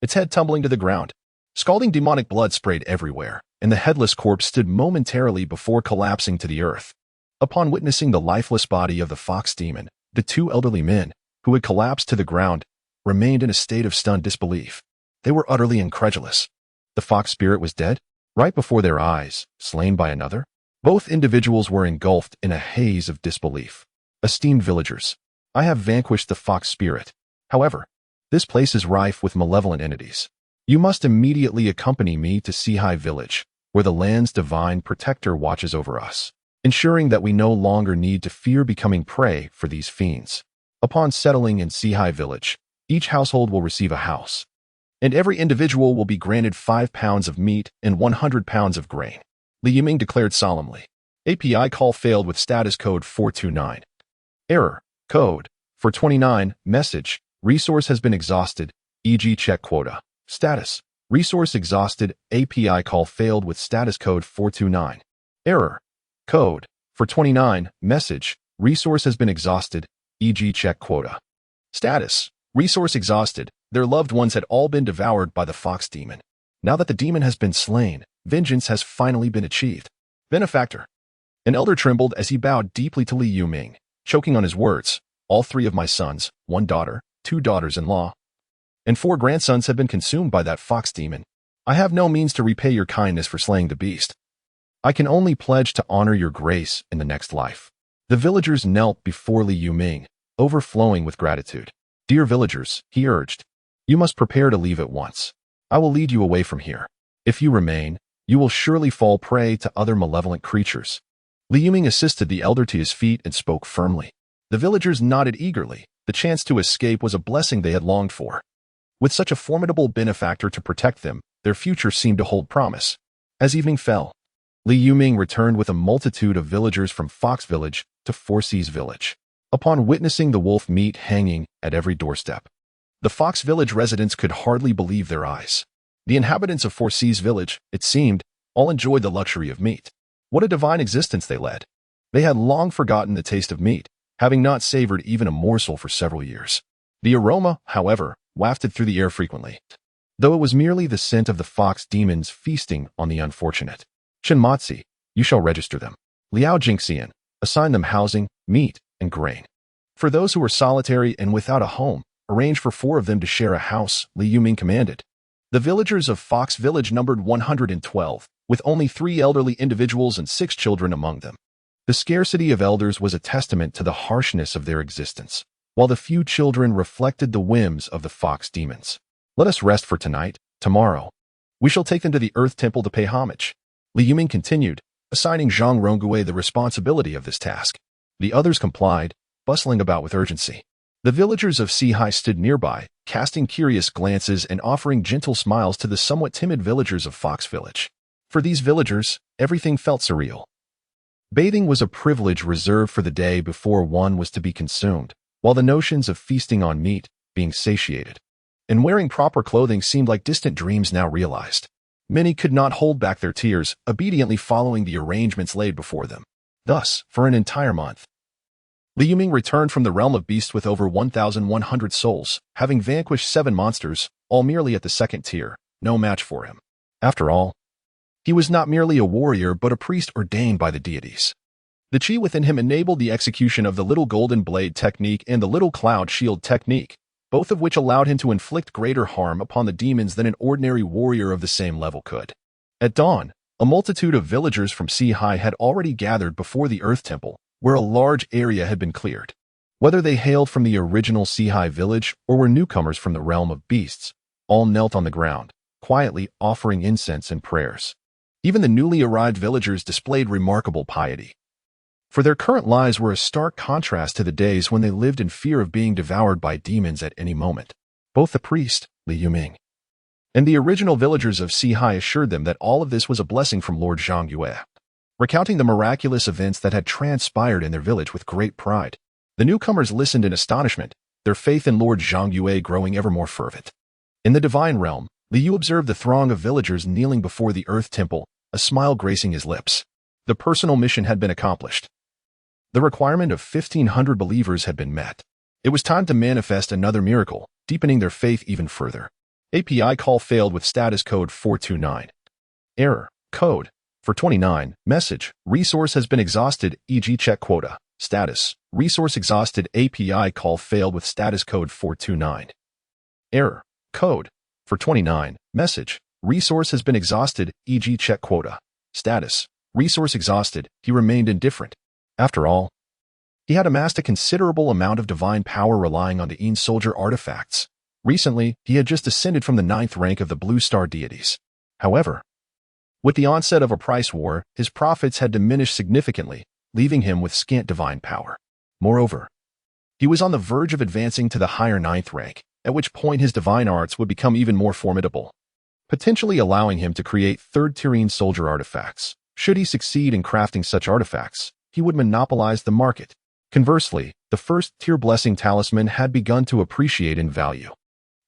its head tumbling to the ground. Scalding demonic blood sprayed everywhere, and the headless corpse stood momentarily before collapsing to the earth. Upon witnessing the lifeless body of the fox demon, the 2 elderly men, who had collapsed to the ground, remained in a state of stunned disbelief. They were utterly incredulous. The fox spirit was dead, right before their eyes, slain by another? Both individuals were engulfed in a haze of disbelief. Esteemed villagers, I have vanquished the fox spirit. However, this place is rife with malevolent entities. You must immediately accompany me to Seahai Village, where the land's divine protector watches over us, ensuring that we no longer need to fear becoming prey for these fiends. Upon settling in Seahai Village, each household will receive a house, and every individual will be granted 5 pounds of meat and 100 pounds of grain. Li Yiming declared solemnly. API call failed with status code 429. Error. Code 429. Message. Resource has been exhausted, e.g. check quota. Status. Resource exhausted. API call failed with status code 429. Error. Code 429. Message. Resource has been exhausted, e.g. check quota. Status. Resource exhausted. Their loved ones had all been devoured by the fox demon. Now that the demon has been slain, vengeance has finally been achieved. Benefactor. An elder trembled as he bowed deeply to Li Yiming, choking on his words. All 3 of my sons, 1 daughter, 2 daughters-in-law, and 4 grandsons have been consumed by that fox demon. I have no means to repay your kindness for slaying the beast. I can only pledge to honor your grace in the next life. The villagers knelt before Li Yiming, overflowing with gratitude. Dear villagers, he urged, you must prepare to leave at once. I will lead you away from here. If you remain, you will surely fall prey to other malevolent creatures. Li Yiming assisted the elder to his feet and spoke firmly. The villagers nodded eagerly. The chance to escape was a blessing they had longed for. With such a formidable benefactor to protect them, their future seemed to hold promise. As evening fell, Li Yiming returned with a multitude of villagers from Fox Village to Four Seas Village. Upon witnessing the wolf meat hanging at every doorstep, the Fox Village residents could hardly believe their eyes. The inhabitants of Four Seas Village, it seemed, all enjoyed the luxury of meat. What a divine existence they led. They had long forgotten the taste of meat, having not savored even a morsel for several years. The aroma, however, wafted through the air frequently, though it was merely the scent of the fox demons feasting on the unfortunate. Shinmatsi, you shall register them. Liao Jingxian, assign them housing, meat, and grain. For those who are solitary and without a home, arrange for 4 of them to share a house, Li Yiming commanded. The villagers of Fox Village numbered 112, with only 3 elderly individuals and 6 children among them. The scarcity of elders was a testament to the harshness of their existence, while the few children reflected the whims of the fox demons. Let us rest for tonight. Tomorrow, we shall take them to the Earth Temple to pay homage. Li Yiming continued, assigning Zhang Rongui the responsibility of this task. The others complied, bustling about with urgency. The villagers of Seahai stood nearby, casting curious glances and offering gentle smiles to the somewhat timid villagers of Fox Village. For these villagers, everything felt surreal. Bathing was a privilege reserved for the day before one was to be consumed, while the notions of feasting on meat, being satiated, and wearing proper clothing seemed like distant dreams now realized. Many could not hold back their tears, obediently following the arrangements laid before them. Thus, for an entire month, Li Yiming returned from the realm of beasts with over 1,100 souls, having vanquished 7 monsters, all merely at the 2nd tier, no match for him. After all, he was not merely a warrior but a priest ordained by the deities. The chi within him enabled the execution of the Little Golden Blade technique and the Little Cloud Shield technique, both of which allowed him to inflict greater harm upon the demons than an ordinary warrior of the same level could. At dawn, a multitude of villagers from Seahai had already gathered before the Earth Temple, where a large area had been cleared. Whether they hailed from the original Seahai village or were newcomers from the realm of beasts, all knelt on the ground, quietly offering incense and prayers. Even the newly arrived villagers displayed remarkable piety. for their current lives were a stark contrast to the days when they lived in fear of being devoured by demons at any moment. Both the priest, Li Yuming, and the original villagers of Sihai assured them that all of this was a blessing from Lord Zhangyue, recounting the miraculous events that had transpired in their village with great pride. The newcomers listened in astonishment, their faith in Lord Zhangyue growing ever more fervent. In the divine realm, Li Yu observed the throng of villagers kneeling before the earth temple, a smile gracing his lips. The personal mission had been accomplished. The requirement of 1,500 believers had been met. It was time to manifest another miracle, deepening their faith even further. API call failed with status code 429. Error. Code. For 29. Message. Resource has been exhausted, e.g. check quota. Status. Resource exhausted. API call failed with status code 429. Error. Code. For 29. Message. Resource has been exhausted, e.g. check quota. Status. Resource exhausted. He remained indifferent. After all, he had amassed a considerable amount of divine power relying on the Een soldier artifacts. Recently, he had just ascended from the 9th rank of the Blue Star deities. However, with the onset of a price war, his profits had diminished significantly, leaving him with scant divine power. Moreover, he was on the verge of advancing to the higher 9th rank, at which point his divine arts would become even more formidable, potentially allowing him to create third-tier Een soldier artifacts. Should he succeed in crafting such artifacts, he would monopolize the market. Conversely, the first-tier blessing talisman had begun to appreciate in value,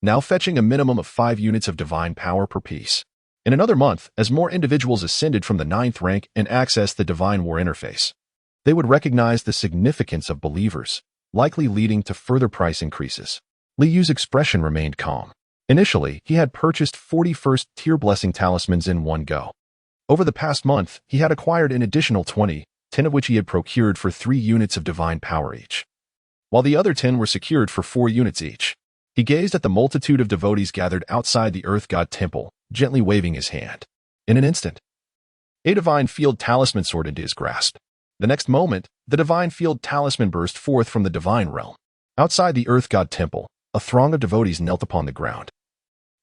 now fetching a minimum of 5 units of divine power per piece. In another month, as more individuals ascended from the 9th rank and accessed the divine war interface, they would recognize the significance of believers, likely leading to further price increases. Li Yu's expression remained calm. Initially, he had purchased 40 first-tier blessing talismans in one go. Over the past month, he had acquired an additional 20, 10 of which he had procured for 3 units of divine power each, while the other 10 were secured for 4 units each. He gazed at the multitude of devotees gathered outside the Earth God Temple, gently waving his hand. In an instant, a divine field talisman soared into his grasp. The next moment, the divine field talisman burst forth from the divine realm. Outside the Earth God Temple, a throng of devotees knelt upon the ground,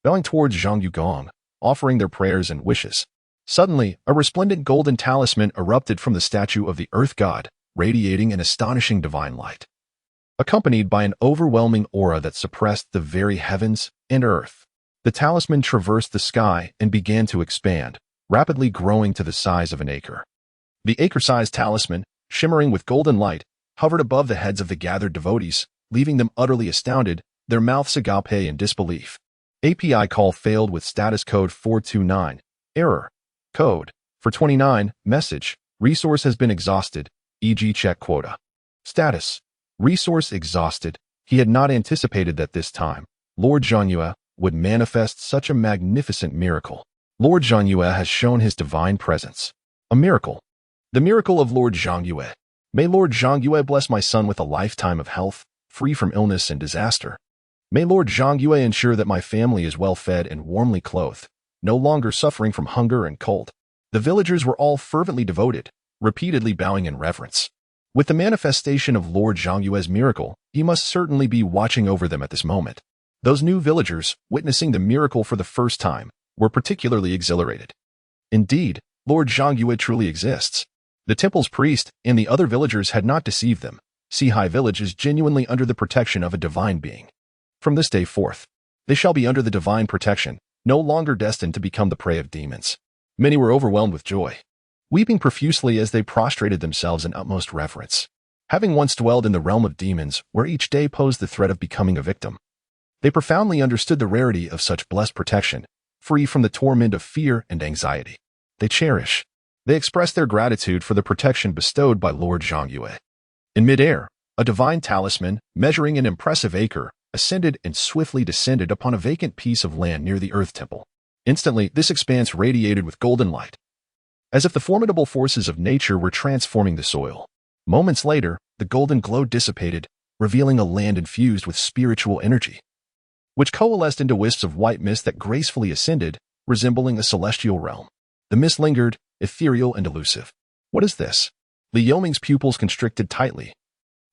bowing towards Zhang Yugong, offering their prayers and wishes. Suddenly, a resplendent golden talisman erupted from the statue of the Earth God, radiating an astonishing divine light, accompanied by an overwhelming aura that suppressed the very heavens and earth. The talisman traversed the sky and began to expand, rapidly growing to the size of an acre. The acre-sized talisman, shimmering with golden light, hovered above the heads of the gathered devotees, leaving them utterly astounded, their mouths agape in disbelief. API call failed with status code 429. Error. Code. For 29. Message. Resource has been exhausted, e.g. check quota. Status. Resource exhausted. He had not anticipated that this time, Lord Zhangyue would manifest such a magnificent miracle. Lord Zhangyue has shown his divine presence. A miracle. The miracle of Lord Zhangyue. May Lord Zhangyue bless my son with a lifetime of health, free from illness and disaster. May Lord Zhangyue ensure that my family is well fed and warmly clothed, no longer suffering from hunger and cold. The villagers were all fervently devoted, repeatedly bowing in reverence. With the manifestation of Lord Zhangyue's miracle, he must certainly be watching over them at this moment. Those new villagers, witnessing the miracle for the first time, were particularly exhilarated. Indeed, Lord Zhangyue truly exists. The temple's priest and the other villagers had not deceived them. Sihai village is genuinely under the protection of a divine being. From this day forth, they shall be under the divine protection, no longer destined to become the prey of demons. Many were overwhelmed with joy, weeping profusely as they prostrated themselves in utmost reverence. Having once dwelled in the realm of demons, where each day posed the threat of becoming a victim, they profoundly understood the rarity of such blessed protection, free from the torment of fear and anxiety. They express their gratitude for the protection bestowed by Lord Zhangyue. In midair, a divine talisman, measuring an impressive acre, ascended and swiftly descended upon a vacant piece of land near the Earth Temple. Instantly, this expanse radiated with golden light, as if the formidable forces of nature were transforming the soil. Moments later, the golden glow dissipated, revealing a land infused with spiritual energy, which coalesced into wisps of white mist that gracefully ascended, resembling a celestial realm. The mist lingered, ethereal and elusive. What is this? Li Yoming's pupils constricted tightly,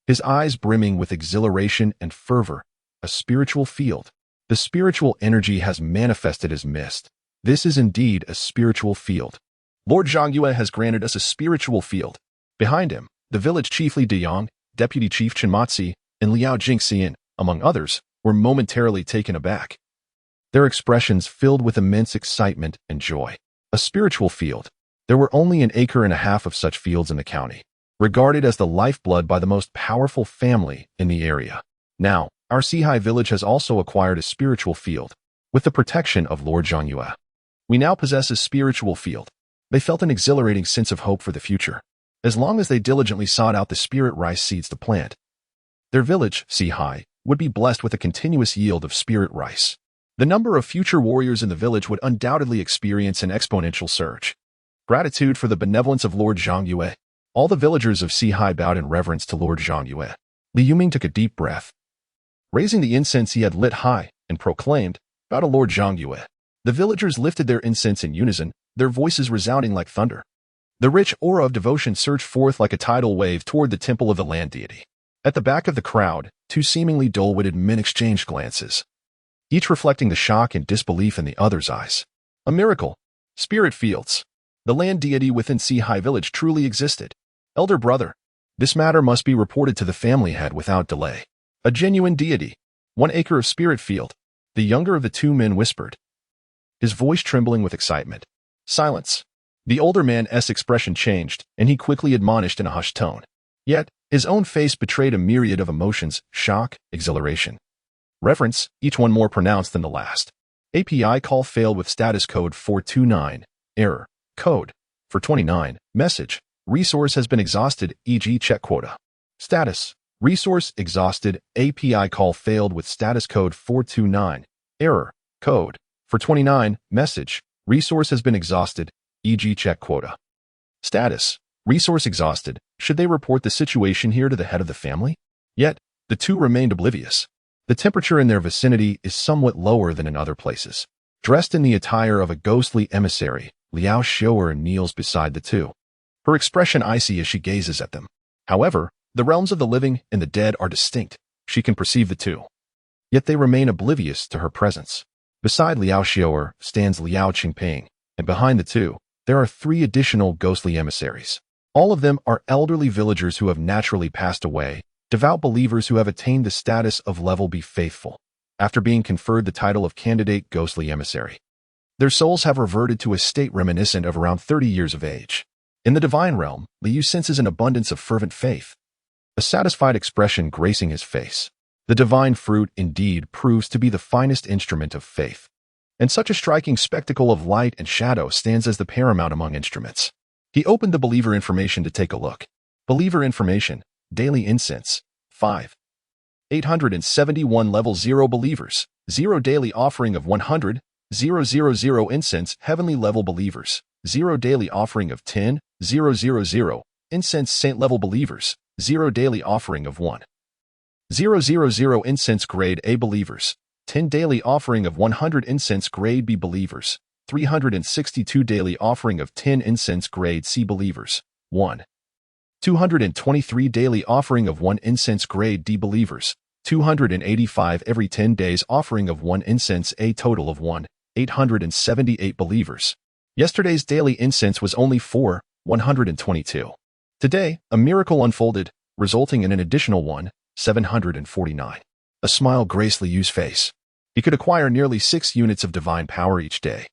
his eyes brimming with exhilaration and fervor. A spiritual field. The spiritual energy has manifested as mist. This is indeed a spiritual field. Lord Zhangyue has granted us a spiritual field. Behind him, The village chief Li Deyong, deputy chief Chen Matzi, and Liao Jingxian, among others, were momentarily taken aback. Their expressions filled with immense excitement and joy. A spiritual field. There were only an acre and a half of such fields in the county, regarded as the lifeblood by the most powerful family in the area. Now, our Sihai village has also acquired a spiritual field, with the protection of Lord Zhangyue. We now possess a spiritual field. They felt an exhilarating sense of hope for the future, as long as they diligently sought out the spirit rice seeds to plant. Their village, Sihai, would be blessed with a continuous yield of spirit rice. The number of future warriors in the village would undoubtedly experience an exponential surge. Gratitude for the benevolence of Lord Zhangyue. All the villagers of Sihai bowed in reverence to Lord Zhangyue. Li Yuming took a deep breath. Raising the incense he had lit high, and proclaimed, "Bow to Lord Zhangyue." The villagers lifted their incense in unison, their voices resounding like thunder. The rich aura of devotion surged forth like a tidal wave toward the temple of the land deity. At the back of the crowd, two seemingly dull-witted men exchanged glances, each reflecting the shock and disbelief in the other's eyes. A miracle. Spirit fields. The land deity within Sihai village truly existed. Elder brother, this matter must be reported to the family head without delay. A genuine deity. 1 acre of spirit field. The younger of the two men whispered, his voice trembling with excitement. Silence. The older man's expression changed, and he quickly admonished in a hushed tone. Yet, his own face betrayed a myriad of emotions: shock, exhilaration, reverence, each one more pronounced than the last. API call failed with status code 429. Error. Code. For 29. Message. Resource has been exhausted, e.g. check quota. Status. Resource exhausted. API call failed with status code 429. Error. Code. For 29. Message. Resource has been exhausted, e.g. check quota. Status. Resource exhausted. Should they report the situation here to the head of the family? Yet, the two remained oblivious. The temperature in their vicinity is somewhat lower than in other places. Dressed in the attire of a ghostly emissary, Liao Xiaoer kneels beside the two, her expression icy as she gazes at them. However, the realms of the living and the dead are distinct. She can perceive the two. Yet they remain oblivious to her presence. Beside Liao Xiaoer stands Liao Qingping, and behind the two, there are 3 additional ghostly emissaries. All of them are elderly villagers who have naturally passed away, devout believers who have attained the status of level Be Faithful, after being conferred the title of Candidate Ghostly Emissary. Their souls have reverted to a state reminiscent of around 30 years of age. In the divine realm, Liu senses an abundance of fervent faith, a satisfied expression gracing his face. The divine fruit indeed proves to be the finest instrument of faith, and such a striking spectacle of light and shadow stands as the paramount among instruments. He opened the believer information to take a look. Believer information, daily incense, 5. 871 level 0 believers, 0 daily offering of 100, 000 incense heavenly level believers, 0 daily offering of 10, 000 incense saint level believers, 0 daily offering of 1. 000 incense grade A believers, 10 daily offering of 100 incense grade B believers, 362 daily offering of 10 incense grade C believers, 1. 223 daily offering of 1 incense grade D believers, 285 every 10 days offering of 1 incense A, total of 1. 878 believers. Yesterday's daily incense was only 4, 122. Today, a miracle unfolded, resulting in an additional 1, 749. A smile graced Liu's face. He could acquire nearly 6 units of divine power each day.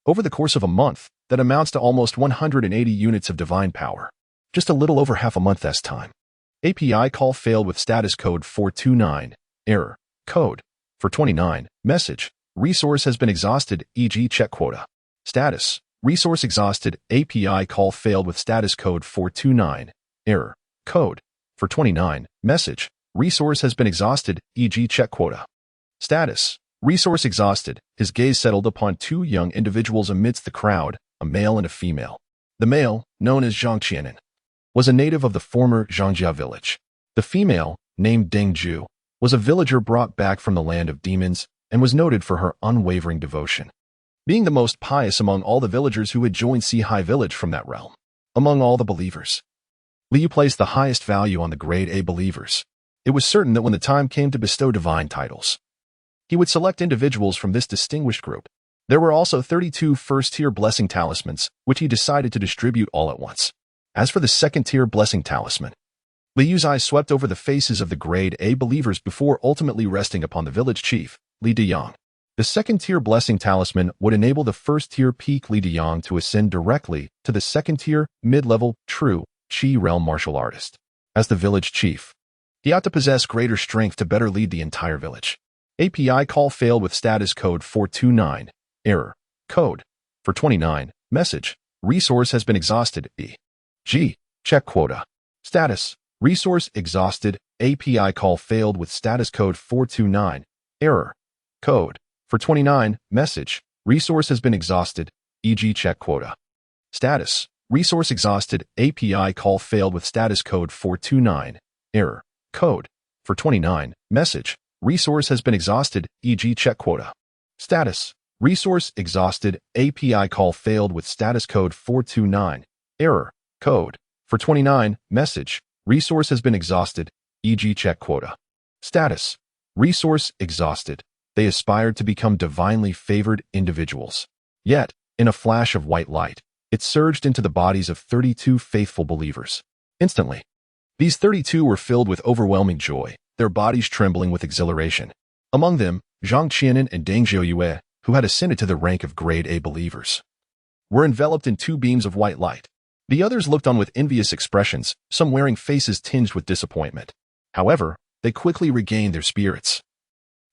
Over the course of a month, that amounts to almost 180 units of divine power. Just a little over half a month's time. API call failed with status code 429. Error. Code. For 29. Message. Resource has been exhausted, e.g. check quota. Status. Resource exhausted. API call failed with status code 429. Error. Code. For 29. Message. Resource has been exhausted, e.g. check quota. Status. Resource exhausted. His gaze settled upon 2 young individuals amidst the crowd, a male and a female. The male, known as Zhang Qianan, was a native of the former Zhangjia village. The female, named Deng Zhu, was a villager brought back from the land of demons and was noted for her unwavering devotion, being the most pious among all the villagers who had joined Sihai village from that realm. Among all the believers, Liu placed the highest value on the grade A believers. It was certain that when the time came to bestow divine titles, he would select individuals from this distinguished group. There were also 32 first-tier blessing talismans, which he decided to distribute all at once. As for the second-tier blessing talisman, Li Yu's eyes swept over the faces of the grade A believers before ultimately resting upon the village chief, Li Deyang. The second-tier blessing talisman would enable the first-tier peak Li Deyang to ascend directly to the second-tier, mid-level, true, Qi realm martial artist. As the village chief, he ought to possess greater strength to better lead the entire village. API call failed with status code 429. Error. Code. For 29. Message. Resource has been exhausted. E.G. Check quota. Status. Resource exhausted. API call failed with status code 429. Error. Code. For 29. Message. Resource has been exhausted. E.g. check quota. Status. Resource exhausted. API call failed with status code 429. Error. Code. For 29. Message. Resource has been exhausted. E.g. check quota. Status. Resource exhausted. API call failed with status code 429. Error. Code. For 29. Message. Resource has been exhausted. E.g. check quota. Status. Resource exhausted. They aspired to become divinely favored individuals. Yet, in a flash of white light, it surged into the bodies of 32 faithful believers. Instantly, these 32 were filled with overwhelming joy, their bodies trembling with exhilaration. Among them, Zhang Qianan and Deng Zhouyu, who had ascended to the rank of grade A believers, were enveloped in two beams of white light. The others looked on with envious expressions, some wearing faces tinged with disappointment. However, they quickly regained their spirits.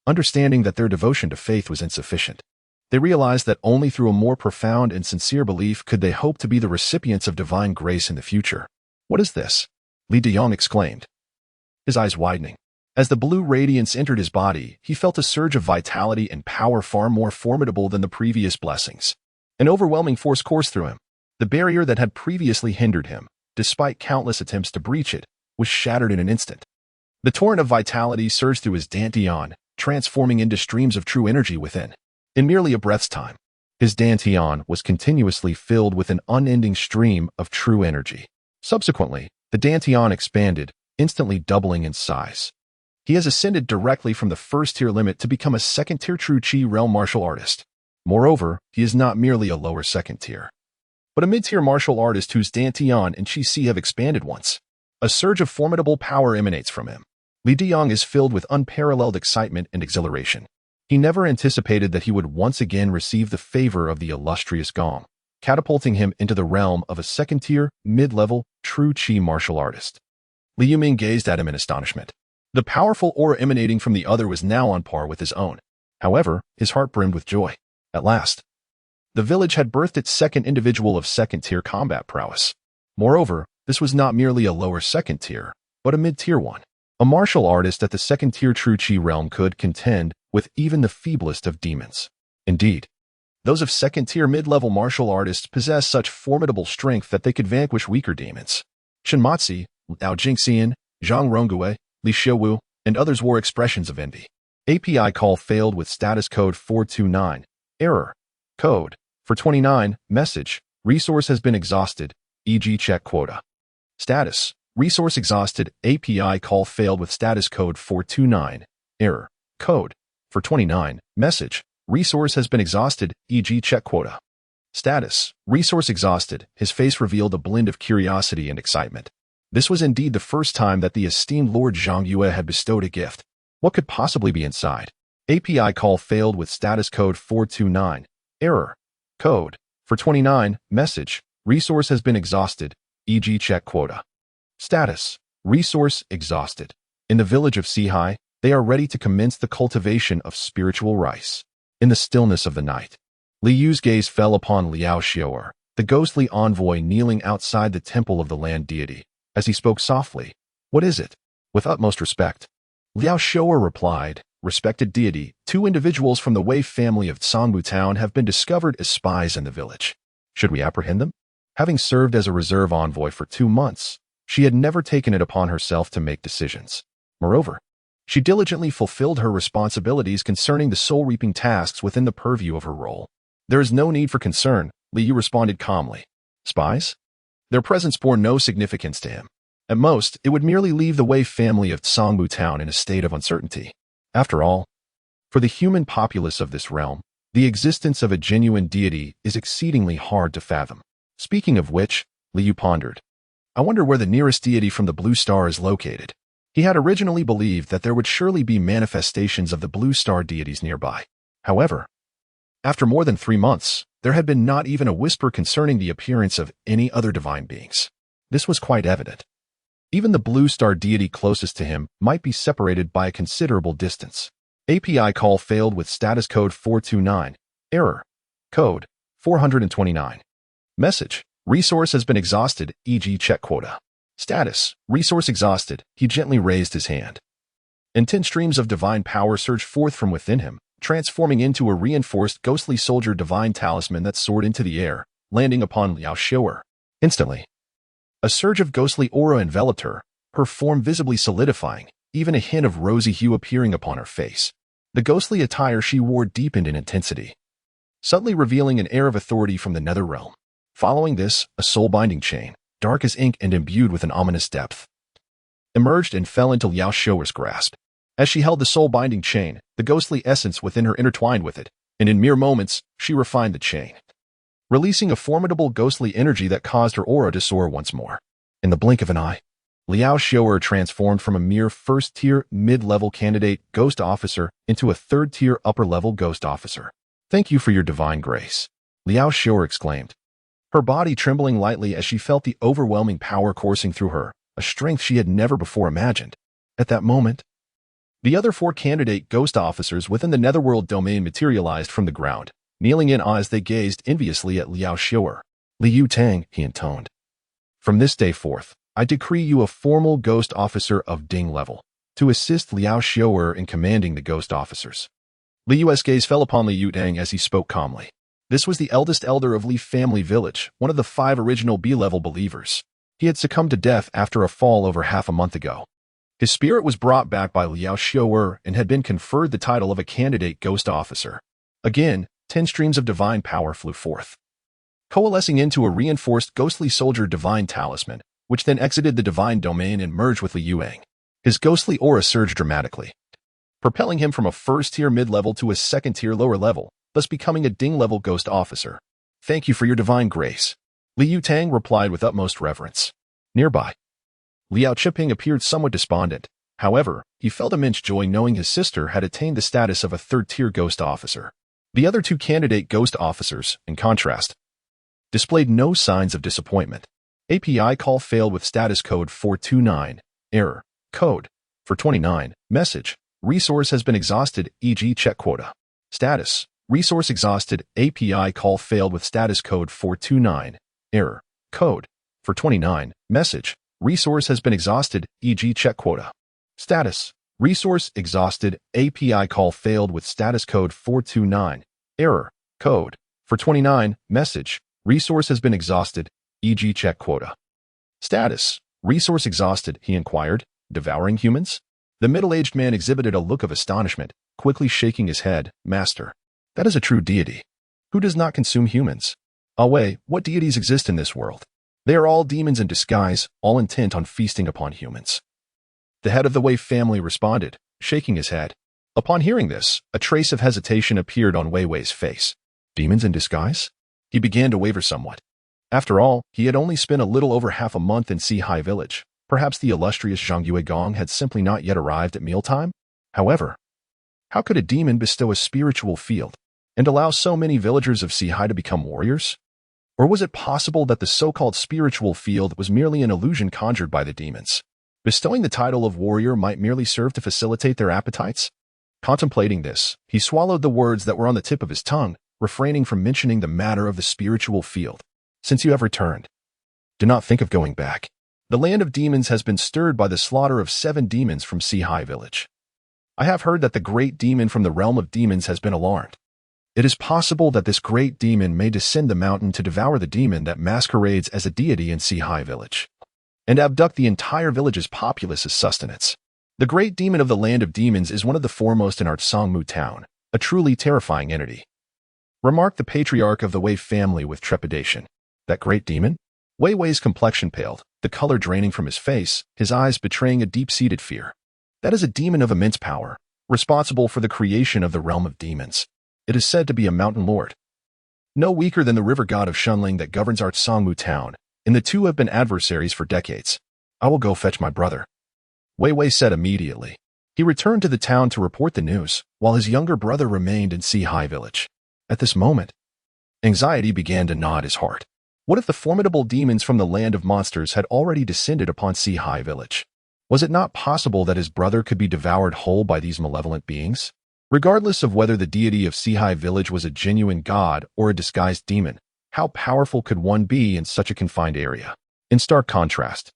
Understanding that their devotion to faith was insufficient, they realized that only through a more profound and sincere belief could they hope to be the recipients of divine grace in the future. What is this? Li Deyang exclaimed, his eyes widening. As the blue radiance entered his body, he felt a surge of vitality and power far more formidable than the previous blessings. An overwhelming force coursed through him. The barrier that had previously hindered him, despite countless attempts to breach it, was shattered in an instant. The torrent of vitality surged through his dantian, transforming into streams of true energy within. In merely a breath's time, his dantian was continuously filled with an unending stream of true energy. Subsequently, the dantian expanded, instantly doubling in size. He has ascended directly from the first-tier limit to become a second-tier true Qi realm martial artist. Moreover, he is not merely a lower second tier, but a mid-tier martial artist whose dantian and Qi Si have expanded once. A surge of formidable power emanates from him. Li Deyang is filled with unparalleled excitement and exhilaration. He never anticipated that he would once again receive the favor of the illustrious Gong, catapulting him into the realm of a second-tier, mid-level, true Qi martial artist. Li Yuming gazed at him in astonishment. The powerful aura emanating from the other was now on par with his own. However, his heart brimmed with joy. At last, the village had birthed its second individual of second-tier combat prowess. Moreover, this was not merely a lower second tier, but a mid-tier one. A martial artist at the second-tier true Qi realm could contend with even the feeblest of demons. Indeed, those of second-tier mid-level martial artists possess such formidable strength that they could vanquish weaker demons. Shenmatsi, Liao Jingxian, Zhang Ronggui, Li Xiaowu, and others wore expressions of envy. API call failed with status code 429. Error. Code. For 29. Message. Resource has been exhausted. E.g. check quota. Status. Resource exhausted. API call failed with status code 429. Error. Code. For 29. Message. Resource has been exhausted. E.g. check quota. Status. Resource exhausted. His face revealed a blend of curiosity and excitement. This was indeed the first time that the esteemed Lord Zhang Yue had bestowed a gift. What could possibly be inside? API call failed with status code 429. Error. Code. For 29. Message. Resource has been exhausted. E.g. check quota. Status. Resource exhausted. In the village of Sihai, they are ready to commence the cultivation of spiritual rice. In the stillness of the night, Li Yu's gaze fell upon Liao Xiaoer, the ghostly envoy kneeling outside the temple of the land deity. As he spoke softly, "What is it?" With utmost respect, Liao Xiaoer replied, "Respected deity, two individuals from the Wei family of Cangbu town have been discovered as spies in the village. Should we apprehend them?" Having served as a reserve envoy for 2 months, she had never taken it upon herself to make decisions. Moreover, she diligently fulfilled her responsibilities concerning the soul-reaping tasks within the purview of her role. "There is no need for concern," Li Yu responded calmly. "Spies?" Their presence bore no significance to him. At most, it would merely leave the Wei family of Cangbu town in a state of uncertainty. After all, for the human populace of this realm, the existence of a genuine deity is exceedingly hard to fathom. Speaking of which, Li Yu pondered, I wonder where the nearest deity from the blue star is located. He had originally believed that there would surely be manifestations of the blue star deities nearby. However, after more than 3 months, there had been not even a whisper concerning the appearance of any other divine beings. This was quite evident. Even the blue star deity closest to him might be separated by a considerable distance. API call failed with status code 429. Error. Code 429. Message. Resource has been exhausted, e.g. check quota. Status. Resource exhausted. He gently raised his hand. Intense streams of divine power surged forth from within him, transforming into a reinforced ghostly soldier divine talisman that soared into the air, landing upon Liao Xiu'er. Instantly, a surge of ghostly aura enveloped her, her form visibly solidifying, even a hint of rosy hue appearing upon her face. The ghostly attire she wore deepened in intensity, subtly revealing an air of authority from the nether realm. Following this, a soul-binding chain, dark as ink and imbued with an ominous depth, emerged and fell into Liao Xiu'er's grasp. As she held the soul-binding chain, the ghostly essence within her intertwined with it, and in mere moments, she refined the chain, releasing a formidable ghostly energy that caused her aura to soar once more. In the blink of an eye, Liao Xiu'er transformed from a mere first-tier, mid-level candidate ghost officer into a third-tier upper-level ghost officer. "Thank you for your divine grace," Liao Xiu'er exclaimed, her body trembling lightly as she felt the overwhelming power coursing through her, a strength she had never before imagined. At that moment, the other 4 candidate ghost officers within the netherworld domain materialized from the ground, kneeling in awe as they gazed enviously at Liao Xiu'er. "Liu Tang," he intoned. "From this day forth, I decree you a formal ghost officer of Ding level, to assist Liao Xiu'er in commanding the ghost officers." Liu's gaze fell upon Liu Tang as he spoke calmly. This was the eldest elder of Li family village, one of the 5 original B-level believers. He had succumbed to death after a fall over half a month ago. His spirit was brought back by Liao Xiu'er and had been conferred the title of a candidate ghost officer. Again, 10 streams of divine power flew forth, coalescing into a reinforced ghostly soldier divine talisman, which then exited the divine domain and merged with Liu Yang. His ghostly aura surged dramatically, propelling him from a first-tier mid-level to a second-tier lower level, thus becoming a Ding-level ghost officer. "Thank you for your divine grace," Liu Tang replied with utmost reverence. Nearby, Liao Qiping appeared somewhat despondent. However, he felt immense joy knowing his sister had attained the status of a third-tier ghost officer. The other 2 candidate ghost officers, in contrast, displayed no signs of disappointment. API call failed with status code 429. Error. Code 429. Message. Resource has been exhausted, e.g. check quota. Status. Resource exhausted. API call failed with status code 429. Error. Code 429. Message. Resource has been exhausted, e.g. check quota. Status. Resource exhausted. API call failed with status code 429. Error. Code 429. Message. Resource has been exhausted, e.g. check quota. Status. Resource exhausted, he inquired, devouring humans? The middle-aged man exhibited a look of astonishment, quickly shaking his head. "Master, that is a true deity. Who does not consume humans? Away, what deities exist in this world? They are all demons in disguise, all intent on feasting upon humans." The head of the Wei family responded, shaking his head. Upon hearing this, a trace of hesitation appeared on Wei Wei's face. Demons in disguise? He began to waver somewhat. After all, he had only spent a little over half a month in Xihai village. Perhaps the illustrious Zhang Yuegong had simply not yet arrived at mealtime? However, how could a demon bestow a spiritual field and allow so many villagers of Xihai to become warriors? Or was it possible that the so-called spiritual field was merely an illusion conjured by the demons? Bestowing the title of warrior might merely serve to facilitate their appetites? Contemplating this, he swallowed the words that were on the tip of his tongue, refraining from mentioning the matter of the spiritual field. "Since you have returned, do not think of going back. The land of demons has been stirred by the slaughter of 7 demons from Xihai village. I have heard that the great demon from the realm of demons has been alarmed. It is possible that this great demon may descend the mountain to devour the demon that masquerades as a deity in Xihai village, and abduct the entire village's populace as sustenance. The great demon of the land of demons is one of the foremost in our Songmu town, a truly terrifying entity," remarked the patriarch of the Wei family with trepidation. "That great demon?" Wei Wei's complexion paled, the color draining from his face, his eyes betraying a deep-seated fear. "That is a demon of immense power, responsible for the creation of the realm of demons. It is said to be a mountain lord, no weaker than the river god of Shunling that governs our Songmu town, and the two have been adversaries for decades. I will go fetch my brother, Wei Wei said immediately. He returned to the town to report the news, while his younger brother remained in Sea Village. At this moment, anxiety began to gnaw at his heart. What if the formidable demons from the land of monsters had already descended upon Sea Village? Was it not possible that his brother could be devoured whole by these malevolent beings? Regardless of whether the deity of Sea Village was a genuine god or a disguised demon, how powerful could one be in such a confined area? In stark contrast,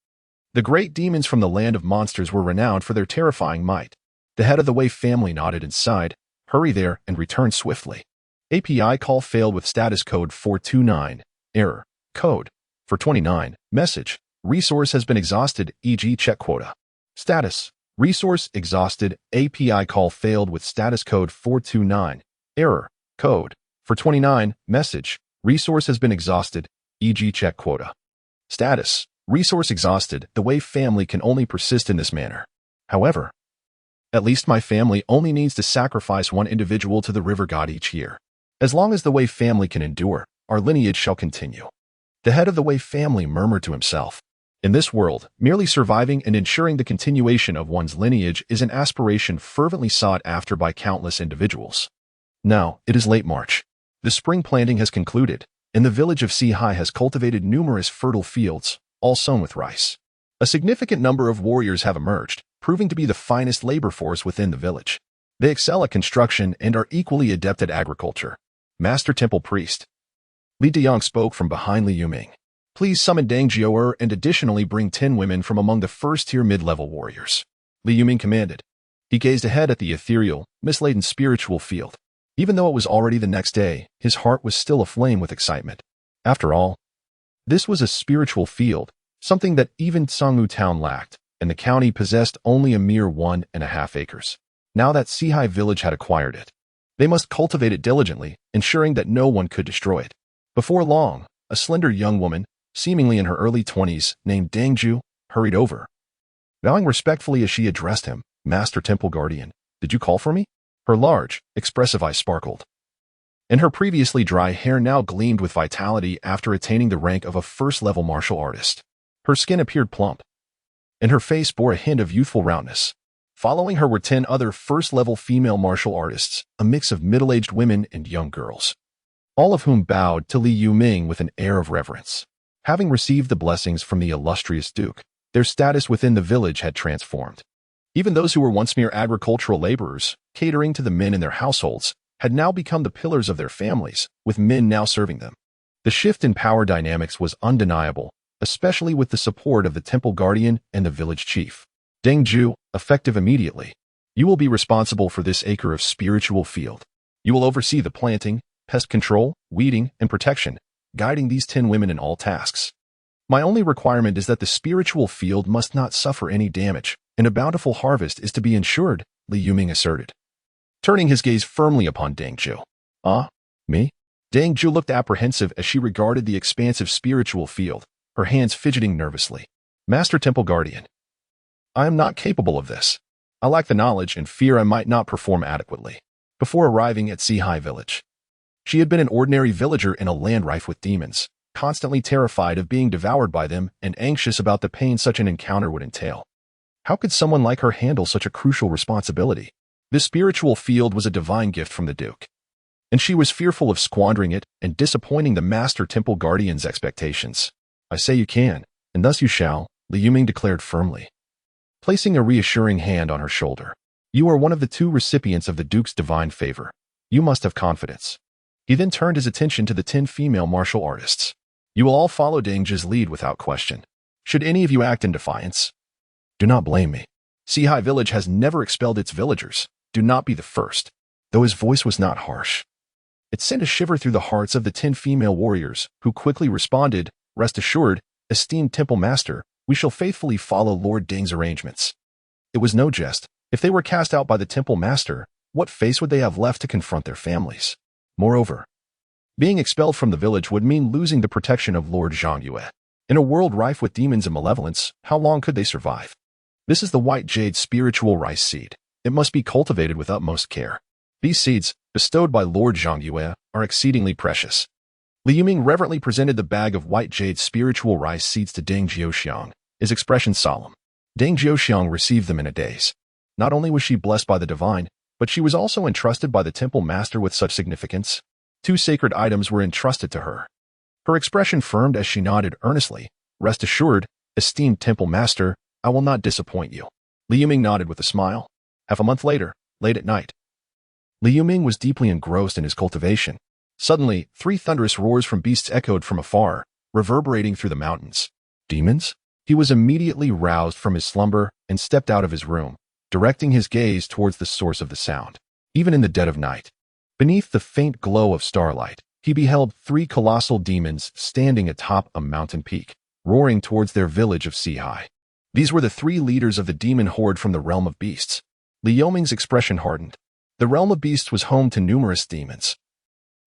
the great demons from the land of monsters were renowned for their terrifying might. The head of the Wei family nodded and sighed. Hurry there and return swiftly. API call failed with status code 429. Error. Code. For 29. Message. Resource has been exhausted, e.g. check quota. Status. Resource exhausted. API call failed with status code 429. Error. Code. For 29. Message. Resource has been exhausted, e.g. check quota. Status. Resource exhausted. The Wei family can only persist in this manner. However, at least my family only needs to sacrifice one individual to the river god each year. As long as the Wei family can endure, our lineage shall continue. The head of the Wei family murmured to himself. In this world, merely surviving and ensuring the continuation of one's lineage is an aspiration fervently sought after by countless individuals. Now, it is late March. The spring planting has concluded, and the village of Sea has cultivated numerous fertile fields, all sown with rice. A significant number of warriors have emerged, proving to be the finest labor force within the village. They excel at construction and are equally adept at agriculture. Master Temple Priest Li Deyong spoke from behind Li Yuming. Please summon Dang Jiu'er and additionally bring 10 women from among the first-tier mid-level warriors. Li Yuming commanded. He gazed ahead at the ethereal, mist-laden spiritual field. Even though it was already the next day, his heart was still aflame with excitement. After all, this was a spiritual field, something that even Sangmu town lacked, and the county possessed only a mere 1.5 acres. Now that Sea Village had acquired it, they must cultivate it diligently, ensuring that no one could destroy it. Before long, a slender young woman, seemingly in her early 20s, named Dang Ju, hurried over. Bowing respectfully as she addressed him, Master Temple Guardian, did you call for me? Her large, expressive eyes sparkled, and her previously dry hair now gleamed with vitality after attaining the rank of a first-level martial artist. Her skin appeared plump, and her face bore a hint of youthful roundness. Following her were 10 other first-level female martial artists, a mix of middle-aged women and young girls, all of whom bowed to Li Yuming with an air of reverence. Having received the blessings from the illustrious Duke, their status within the village had transformed. Even those who were once mere agricultural laborers, catering to the men in their households, had now become the pillars of their families, with men now serving them. The shift in power dynamics was undeniable, especially with the support of the temple guardian and the village chief. Deng Ju, effective immediately. You will be responsible for this acre of spiritual field. You will oversee the planting, pest control, weeding, and protection, guiding these 10 women in all tasks. My only requirement is that the spiritual field must not suffer any damage, and a bountiful harvest is to be ensured, Li Yuming asserted, turning his gaze firmly upon Dang Ju. Me? Dang Ju looked apprehensive as she regarded the expansive spiritual field, her hands fidgeting nervously. Master Temple Guardian, I am not capable of this. I lack the knowledge and fear I might not perform adequately. Before arriving at Sea Village, she had been an ordinary villager in a land rife with demons, constantly terrified of being devoured by them and anxious about the pain such an encounter would entail. How could someone like her handle such a crucial responsibility? This spiritual field was a divine gift from the Duke, and she was fearful of squandering it and disappointing the Master Temple Guardian's expectations. I say you can, and thus you shall, Li Yuming declared firmly, placing a reassuring hand on her shoulder. You are one of the 2 recipients of the Duke's divine favor. You must have confidence. He then turned his attention to the 10 female martial artists. You will all follow Dang Ju's lead without question. Should any of you act in defiance, do not blame me. Sea Village has never expelled its villagers. Do not be the first. Though his voice was not harsh, it sent a shiver through the hearts of the 10 female warriors, who quickly responded, Rest assured, esteemed Temple Master, we shall faithfully follow Lord Dang's arrangements. It was no jest. If they were cast out by the Temple Master, what face would they have left to confront their families? Moreover, being expelled from the village would mean losing the protection of Lord Zhang Yue. In a world rife with demons and malevolence, how long could they survive? This is the white jade spiritual rice seed. It must be cultivated with utmost care. These seeds, bestowed by Lord Zhang Yue, are exceedingly precious. Li Yuming reverently presented the bag of white jade spiritual rice seeds to Deng Jiuxiang, his expression solemn. Deng Jiuxiang received them in a daze. Not only was she blessed by the divine, but she was also entrusted by the temple master with such significance. 2 sacred items were entrusted to her. Her expression firmed as she nodded earnestly. Rest assured, esteemed temple master, I will not disappoint you. Li Yuming nodded with a smile. Half a month later, late at night, Li Yuming was deeply engrossed in his cultivation. Suddenly, 3 thunderous roars from beasts echoed from afar, reverberating through the mountains. Demons? He was immediately roused from his slumber and stepped out of his room, directing his gaze towards the source of the sound. Even in the dead of night, beneath the faint glow of starlight, he beheld 3 colossal demons standing atop a mountain peak, roaring towards their village of Sihai. These were the 3 leaders of the demon horde from the realm of beasts. Li Yuming's expression hardened. The realm of beasts was home to numerous demons,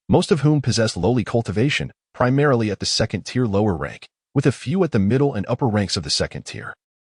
most of whom possessed lowly cultivation, primarily at the 2nd-tier lower rank, with a few at the middle and upper ranks of the 2nd tier.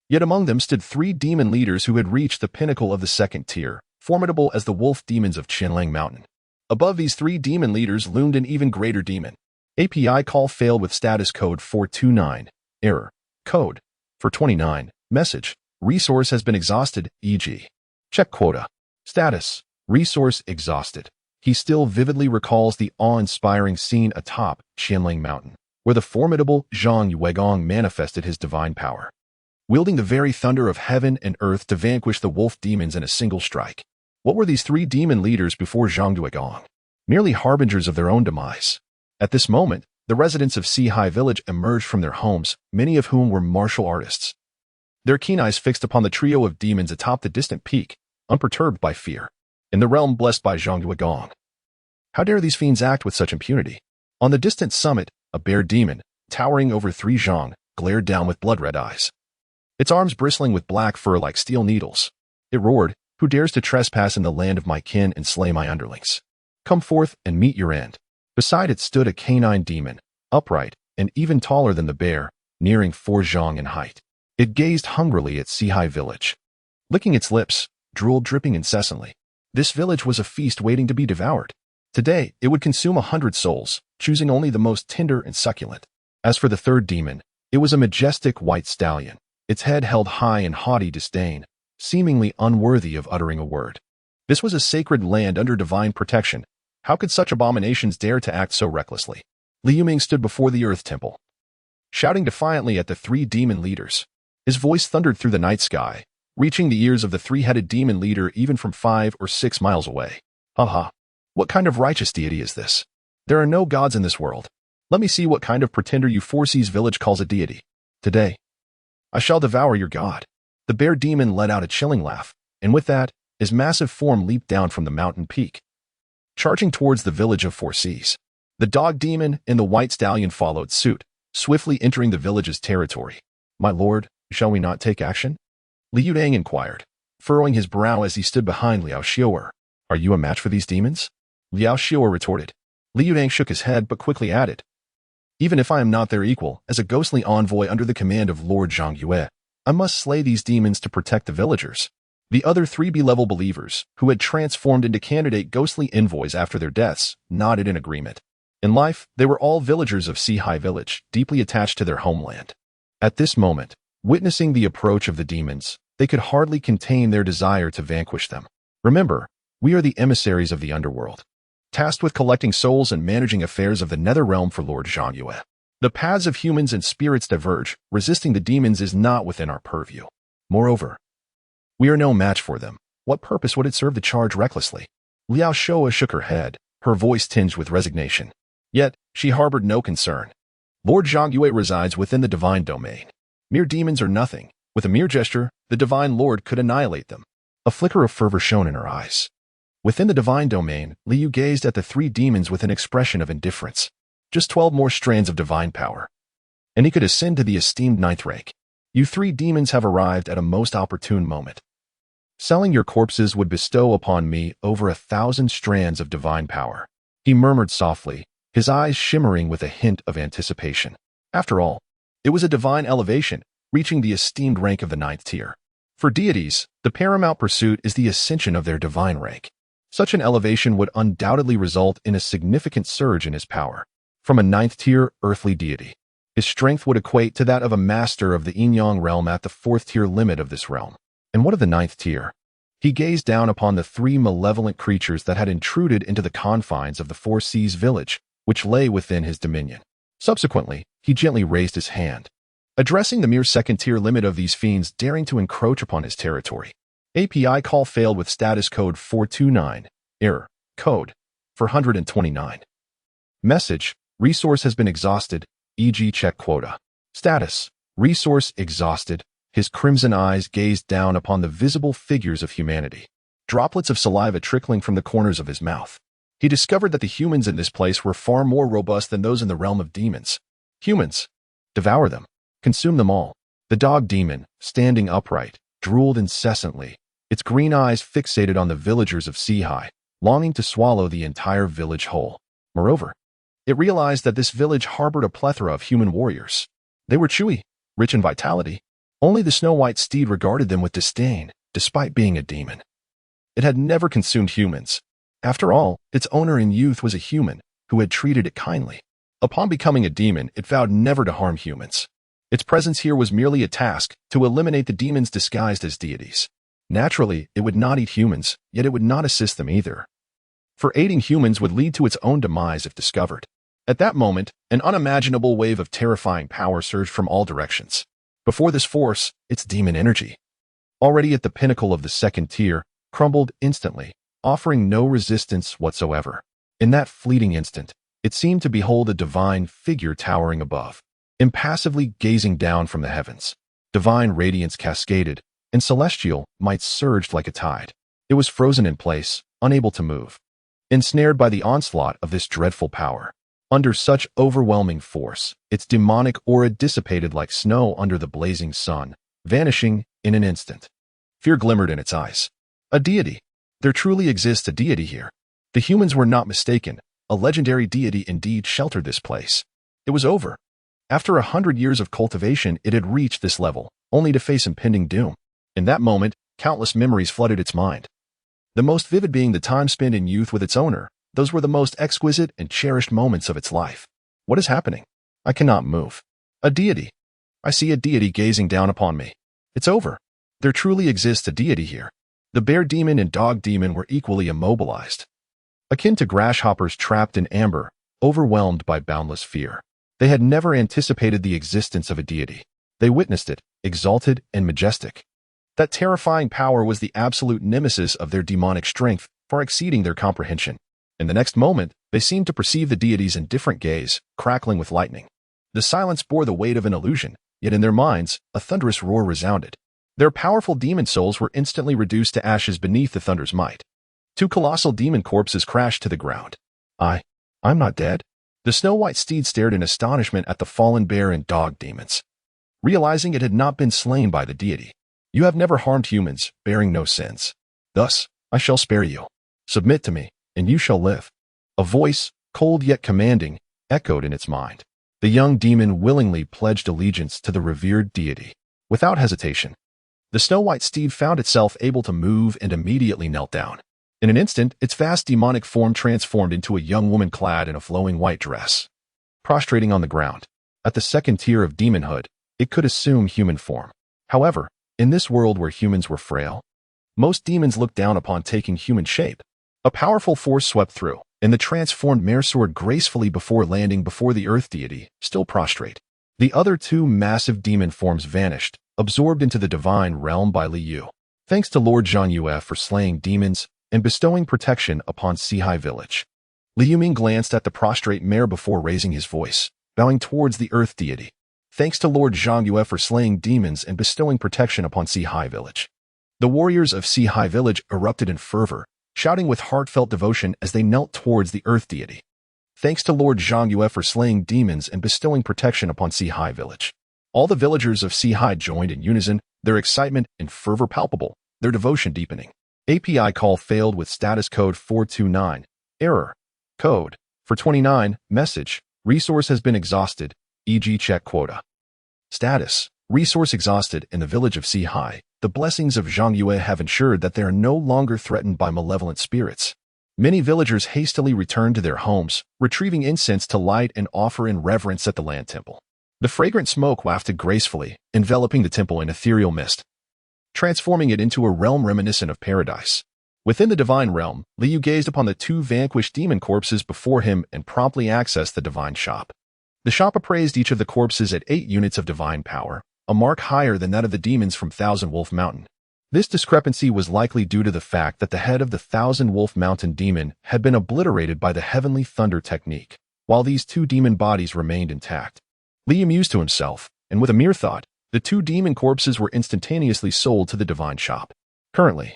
Yet among them stood 3 demon leaders who had reached the pinnacle of the 2nd tier, formidable as the wolf demons of Qianlang Mountain. Above these 3 demon leaders loomed an even greater demon. API call failed with status code 429. Error. Code 429. Message. Resource has been exhausted, e.g. Check quota. Status. Resource exhausted. He still vividly recalls the awe-inspiring scene atop Qianlang Mountain, where the formidable Zhang Yuegong manifested his divine power, wielding the very thunder of heaven and earth to vanquish the wolf demons in a single strike. What were these 3 demon leaders before Zhang Yuegong? Merely harbingers of their own demise. At this moment, the residents of Sihai village emerged from their homes, many of whom were martial artists. Their keen eyes fixed upon the trio of demons atop the distant peak, unperturbed by fear. In the realm blessed by Zhang Yuegong, how dare these fiends act with such impunity? On the distant summit, a bear demon, towering over 3 Zhang, glared down with blood-red eyes, its arms bristling with black fur like steel needles. It roared, "Who dares to trespass in the land of my kin and slay my underlings? Come forth and meet your end." Beside it stood a canine demon, upright and even taller than the bear, nearing 4 Zhang in height. It gazed hungrily at Sihai village, licking its lips, drool dripping incessantly. This village was a feast waiting to be devoured. Today, it would consume 100 souls, choosing only the most tender and succulent. As for the 3rd demon, it was a majestic white stallion, its head held high in haughty disdain, seemingly unworthy of uttering a word. This was a sacred land under divine protection. How could such abominations dare to act so recklessly? Li Yuming stood before the Earth Temple, shouting defiantly at the 3 demon leaders. His voice thundered through the night sky, reaching the ears of the 3-headed demon leader even from 5 or 6 miles away. Ha! What kind of righteous deity is this? There are no gods in this world. Let me see what kind of pretender you Foreseas village calls a deity. Today, I shall devour your god. The bear demon let out a chilling laugh, and with that, his massive form leaped down from the mountain peak, charging towards the village of Foreseas. The dog demon and the white stallion followed suit, swiftly entering the village's territory. My lord, shall we not take action? Li Yudang inquired, furrowing his brow as he stood behind Liao Xiu'er. Are you a match for these demons? Liao Xiu'er retorted. Li Yudang shook his head but quickly added, even if I am not their equal, as a ghostly envoy under the command of Lord Zhang Yue, I must slay these demons to protect the villagers. The other 3 B-level believers, who had transformed into candidate ghostly envoys after their deaths, nodded in agreement. In life, they were all villagers of Sihai village, deeply attached to their homeland. At this moment, witnessing the approach of the demons, they could hardly contain their desire to vanquish them. Remember, we are the emissaries of the underworld, tasked with collecting souls and managing affairs of the nether realm for Lord Zhang Yue. The paths of humans and spirits diverge. Resisting the demons is not within our purview. Moreover, we are no match for them. What purpose would it serve to charge recklessly? Liao Xiu'er shook her head, her voice tinged with resignation. Yet, she harbored no concern. Lord Zhang Yue resides within the divine domain. Mere demons are nothing. With a mere gesture, the divine lord could annihilate them. A flicker of fervor shone in her eyes. Within the divine domain, Liu gazed at the 3 demons with an expression of indifference. Just 12 more strands of divine power, and he could ascend to the esteemed 9th rank. You 3 demons have arrived at a most opportune moment. Selling your corpses would bestow upon me over 1,000 strands of divine power. He murmured softly, his eyes shimmering with a hint of anticipation. After all, it was a divine elevation, reaching the esteemed rank of the 9th tier. For deities, the paramount pursuit is the ascension of their divine rank. Such an elevation would undoubtedly result in a significant surge in his power. from a ninth-tier earthly deity. His strength would equate to that of a master of the yin-yang realm at the fourth-tier limit of this realm. And what of the ninth tier? He gazed down upon the three malevolent creatures that had intruded into the confines of the Four Seas village, which lay within his dominion. Subsequently, he gently raised his hand, addressing the mere second-tier limit of these fiends daring to encroach upon his territory. API call failed with status code 429, error, code, for 129. Message, resource has been exhausted, e.g. check quota. Status, resource exhausted. His crimson eyes gazed down upon the visible figures of humanity, droplets of saliva trickling from the corners of his mouth. He discovered that the humans in this place were far more robust than those in the realm of demons. Humans. Devour them. Consume them all. The dog demon, standing upright, drooled incessantly, its green eyes fixated on the villagers of Seahai, longing to swallow the entire village whole. Moreover, it realized that this village harbored a plethora of human warriors. They were chewy, rich in vitality. Only the snow-white steed regarded them with disdain, despite being a demon. It had never consumed humans. After all, its owner in youth was a human who had treated it kindly. Upon becoming a demon, it vowed never to harm humans. Its presence here was merely a task to eliminate the demons disguised as deities. Naturally, it would not eat humans, yet it would not assist them either. For aiding humans would lead to its own demise if discovered. At that moment, an unimaginable wave of terrifying power surged from all directions. Before this force, its demon energy, already at the pinnacle of the second tier, crumbled instantly, offering no resistance whatsoever. In that fleeting instant, it seemed to behold a divine figure towering above, impassively gazing down from the heavens. Divine radiance cascaded, and celestial might surged like a tide. It was frozen in place, unable to move, ensnared by the onslaught of this dreadful power. Under such overwhelming force, its demonic aura dissipated like snow under the blazing sun, vanishing in an instant. Fear glimmered in its eyes. A deity. There truly exists a deity here. The humans were not mistaken. A legendary deity indeed sheltered this place. It was over. After 100 years of cultivation, it had reached this level, only to face impending doom. In that moment, countless memories flooded its mind. The most vivid being the time spent in youth with its owner. Those were the most exquisite and cherished moments of its life. What is happening? I cannot move. A deity. I see a deity gazing down upon me. It's over. There truly exists a deity here. The bear demon and dog demon were equally immobilized, akin to grasshoppers trapped in amber, overwhelmed by boundless fear. They had never anticipated the existence of a deity. They witnessed it, exalted and majestic. That terrifying power was the absolute nemesis of their demonic strength, far exceeding their comprehension. In the next moment, they seemed to perceive the deity's indifferent gaze, crackling with lightning. The silence bore the weight of an illusion, yet in their minds, a thunderous roar resounded. Their powerful demon souls were instantly reduced to ashes beneath the thunder's might. Two colossal demon corpses crashed to the ground. I'm not dead. The snow-white steed stared in astonishment at the fallen bear and dog demons, realizing it had not been slain by the deity. You have never harmed humans, bearing no sins. Thus, I shall spare you. Submit to me, and you shall live. A voice, cold yet commanding, echoed in its mind. The young demon willingly pledged allegiance to the revered deity. Without hesitation, the snow-white steed found itself able to move and immediately knelt down. In an instant, its vast demonic form transformed into a young woman clad in a flowing white dress. Prostrating on the ground, at the second tier of demonhood, it could assume human form. However, in this world where humans were frail, most demons looked down upon taking human shape. A powerful force swept through, and the transformed mare soared gracefully before landing before the earth deity, still prostrate. The other two massive demon forms vanished, absorbed into the divine realm by Li Yu. Thanks to Lord Zhang Yue for slaying demons and bestowing protection upon Seahai village. Li Yuming glanced at the prostrate mare before raising his voice, bowing towards the earth deity. Thanks to Lord Zhang Yue for slaying demons and bestowing protection upon Seahai village. The warriors of Seahai village erupted in fervor, shouting with heartfelt devotion as they knelt towards the earth deity. Thanks to Lord Zhang Yue for slaying demons and bestowing protection upon Seahai village. All the villagers of Seahai joined in unison, their excitement and fervor palpable, their devotion deepening. API call failed with status code 429. Error. Code. For 29. Message. Resource has been exhausted, e.g. check quota. Status. Resource exhausted in the village of Seahai. The blessings of Zhang Yue have ensured that they are no longer threatened by malevolent spirits. Many villagers hastily returned to their homes, retrieving incense to light and offer in reverence at the land temple. The fragrant smoke wafted gracefully, enveloping the temple in ethereal mist, transforming it into a realm reminiscent of paradise. Within the divine realm, Liu gazed upon the two vanquished demon corpses before him and promptly accessed the divine shop. The shop appraised each of the corpses at 8 units of divine power, a mark higher than that of the demons from Thousand Wolf Mountain. This discrepancy was likely due to the fact that the head of the Thousand Wolf Mountain demon had been obliterated by the heavenly thunder technique, while these two demon bodies remained intact. Li amused to himself, and with a mere thought, the two demon corpses were instantaneously sold to the divine shop. Currently,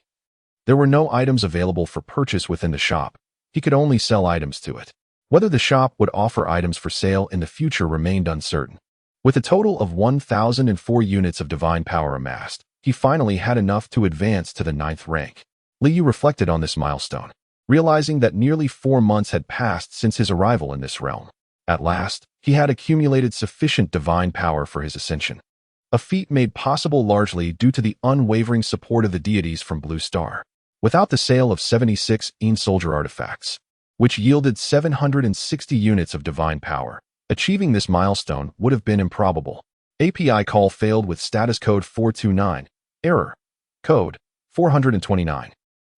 there were no items available for purchase within the shop. He could only sell items to it. Whether the shop would offer items for sale in the future remained uncertain. With a total of 1,004 units of divine power amassed, he finally had enough to advance to the 9th rank. Liu reflected on this milestone, realizing that nearly 4 months had passed since his arrival in this realm. At last, he had accumulated sufficient divine power for his ascension, a feat made possible largely due to the unwavering support of the deities from Blue Star. Without the sale of 76 soldier artifacts, which yielded 760 units of divine power, achieving this milestone would have been improbable. API call failed with status code 429. Error. Code 429.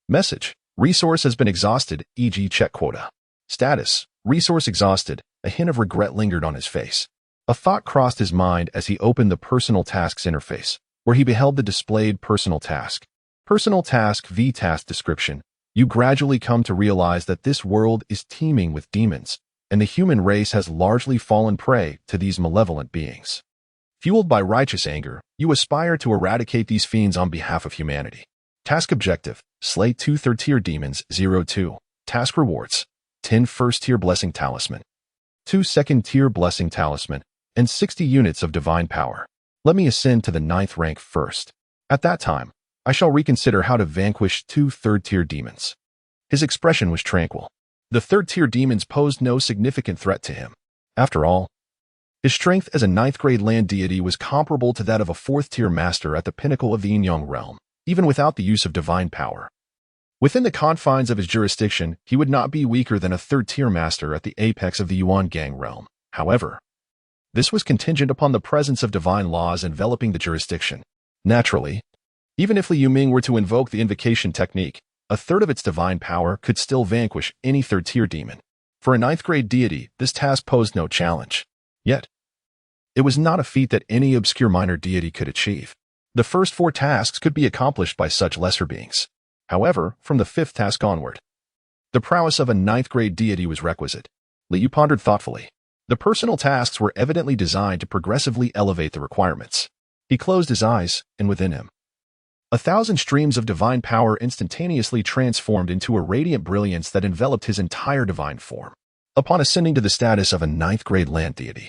Message. Resource has been exhausted, e.g. check quota. Status. Resource exhausted. A hint of regret lingered on his face. A thought crossed his mind as he opened the Personal Tasks interface, where he beheld the displayed Personal Task. Personal Task v Task Description. You gradually come to realize that this world is teeming with demons, and the human race has largely fallen prey to these malevolent beings. Fueled by righteous anger, you aspire to eradicate these fiends on behalf of humanity. Task objective. Slay 2 third-tier demons, 02. Task rewards. 10 first-tier blessing talisman, 2 second-tier blessing talisman, and 60 units of divine power. Let me ascend to the 9th rank first. At that time, I shall reconsider how to vanquish 2 third-tier demons. His expression was tranquil. The third-tier demons posed no significant threat to him. After all, his strength as a 9th-grade land deity was comparable to that of a 4th-tier master at the pinnacle of the Yin-Yang realm, even without the use of divine power. Within the confines of his jurisdiction, he would not be weaker than a 3rd-tier master at the apex of the Yuan Gang realm. However, this was contingent upon the presence of divine laws enveloping the jurisdiction. Naturally, even if Liu Ming were to invoke the invocation technique, a third of its divine power could still vanquish any 3rd-tier demon. For a 9th-grade deity, this task posed no challenge. Yet, it was not a feat that any obscure minor deity could achieve. The first 4 tasks could be accomplished by such lesser beings. However, from the 5th task onward, the prowess of a 9th-grade deity was requisite. Liu pondered thoughtfully. The personal tasks were evidently designed to progressively elevate the requirements. He closed his eyes, and within him, 1,000 streams of divine power instantaneously transformed into a radiant brilliance that enveloped his entire divine form. Upon ascending to the status of a 9th-grade land deity,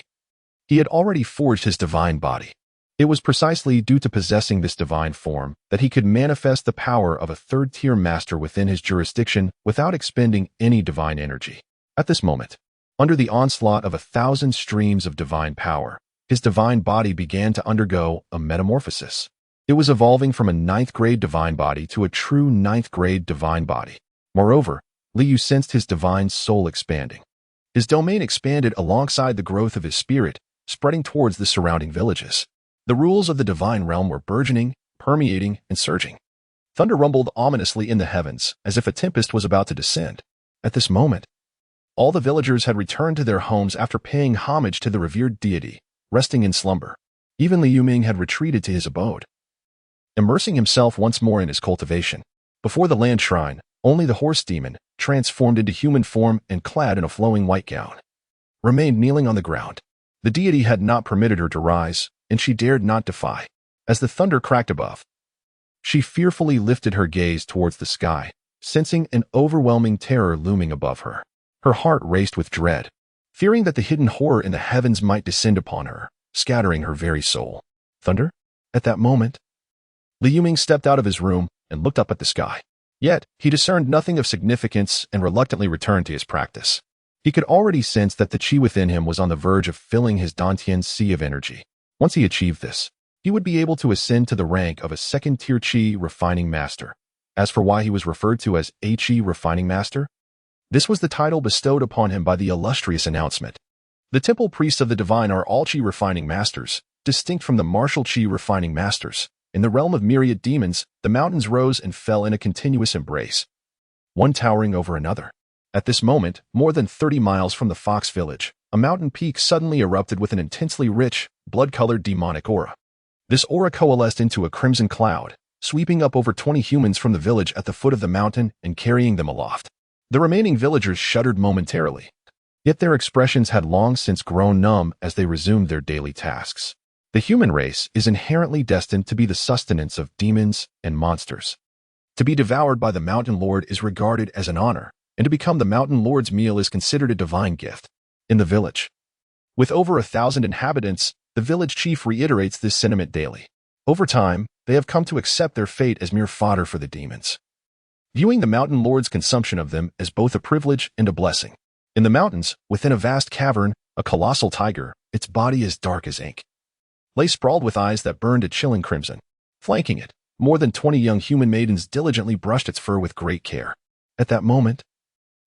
he had already forged his divine body. It was precisely due to possessing this divine form that he could manifest the power of a 3rd-tier master within his jurisdiction without expending any divine energy. At this moment, under the onslaught of 1,000 streams of divine power, his divine body began to undergo a metamorphosis. It was evolving from a 9th-grade divine body to a true 9th-grade divine body. Moreover, Liu sensed his divine soul expanding. His domain expanded alongside the growth of his spirit, spreading towards the surrounding villages. The rules of the divine realm were burgeoning, permeating, and surging. Thunder rumbled ominously in the heavens, as if a tempest was about to descend. At this moment, all the villagers had returned to their homes after paying homage to the revered deity, resting in slumber. Even Liu Ming had retreated to his abode, immersing himself once more in his cultivation. Before the land shrine, only the horse demon, transformed into human form and clad in a flowing white gown, remained kneeling on the ground. The deity had not permitted her to rise, and she dared not defy. As the thunder cracked above, she fearfully lifted her gaze towards the sky, sensing an overwhelming terror looming above her. Her heart raced with dread, fearing that the hidden horror in the heavens might descend upon her, scattering her very soul. Thunder? At that moment, Liu Ming stepped out of his room and looked up at the sky. Yet, he discerned nothing of significance and reluctantly returned to his practice. He could already sense that the qi within him was on the verge of filling his Dantian sea of energy. Once he achieved this, he would be able to ascend to the rank of a 2nd-tier qi refining master. As for why he was referred to as a qi refining master, This was the title bestowed upon him by the illustrious announcement. The temple priests of the divine are all chi refining masters, distinct from the martial chi refining masters. In the realm of myriad demons, the mountains rose and fell in a continuous embrace, one towering over another. At this moment, more than 30 miles from the Fox village, a mountain peak suddenly erupted with an intensely rich, blood-colored demonic aura. This aura coalesced into a crimson cloud, sweeping up over 20 humans from the village at the foot of the mountain and carrying them aloft. The remaining villagers shuddered momentarily, yet their expressions had long since grown numb as they resumed their daily tasks. The human race is inherently destined to be the sustenance of demons and monsters. To be devoured by the Mountain Lord is regarded as an honor, and to become the Mountain Lord's meal is considered a divine gift. In the village, with over 1,000 inhabitants, the village chief reiterates this sentiment daily. Over time, they have come to accept their fate as mere fodder for the demons, viewing the Mountain Lord's consumption of them as both a privilege and a blessing. In the mountains, within a vast cavern, a colossal tiger, its body as dark as ink, lay sprawled with eyes that burned a chilling crimson. Flanking it, more than 20 young human maidens diligently brushed its fur with great care. At that moment,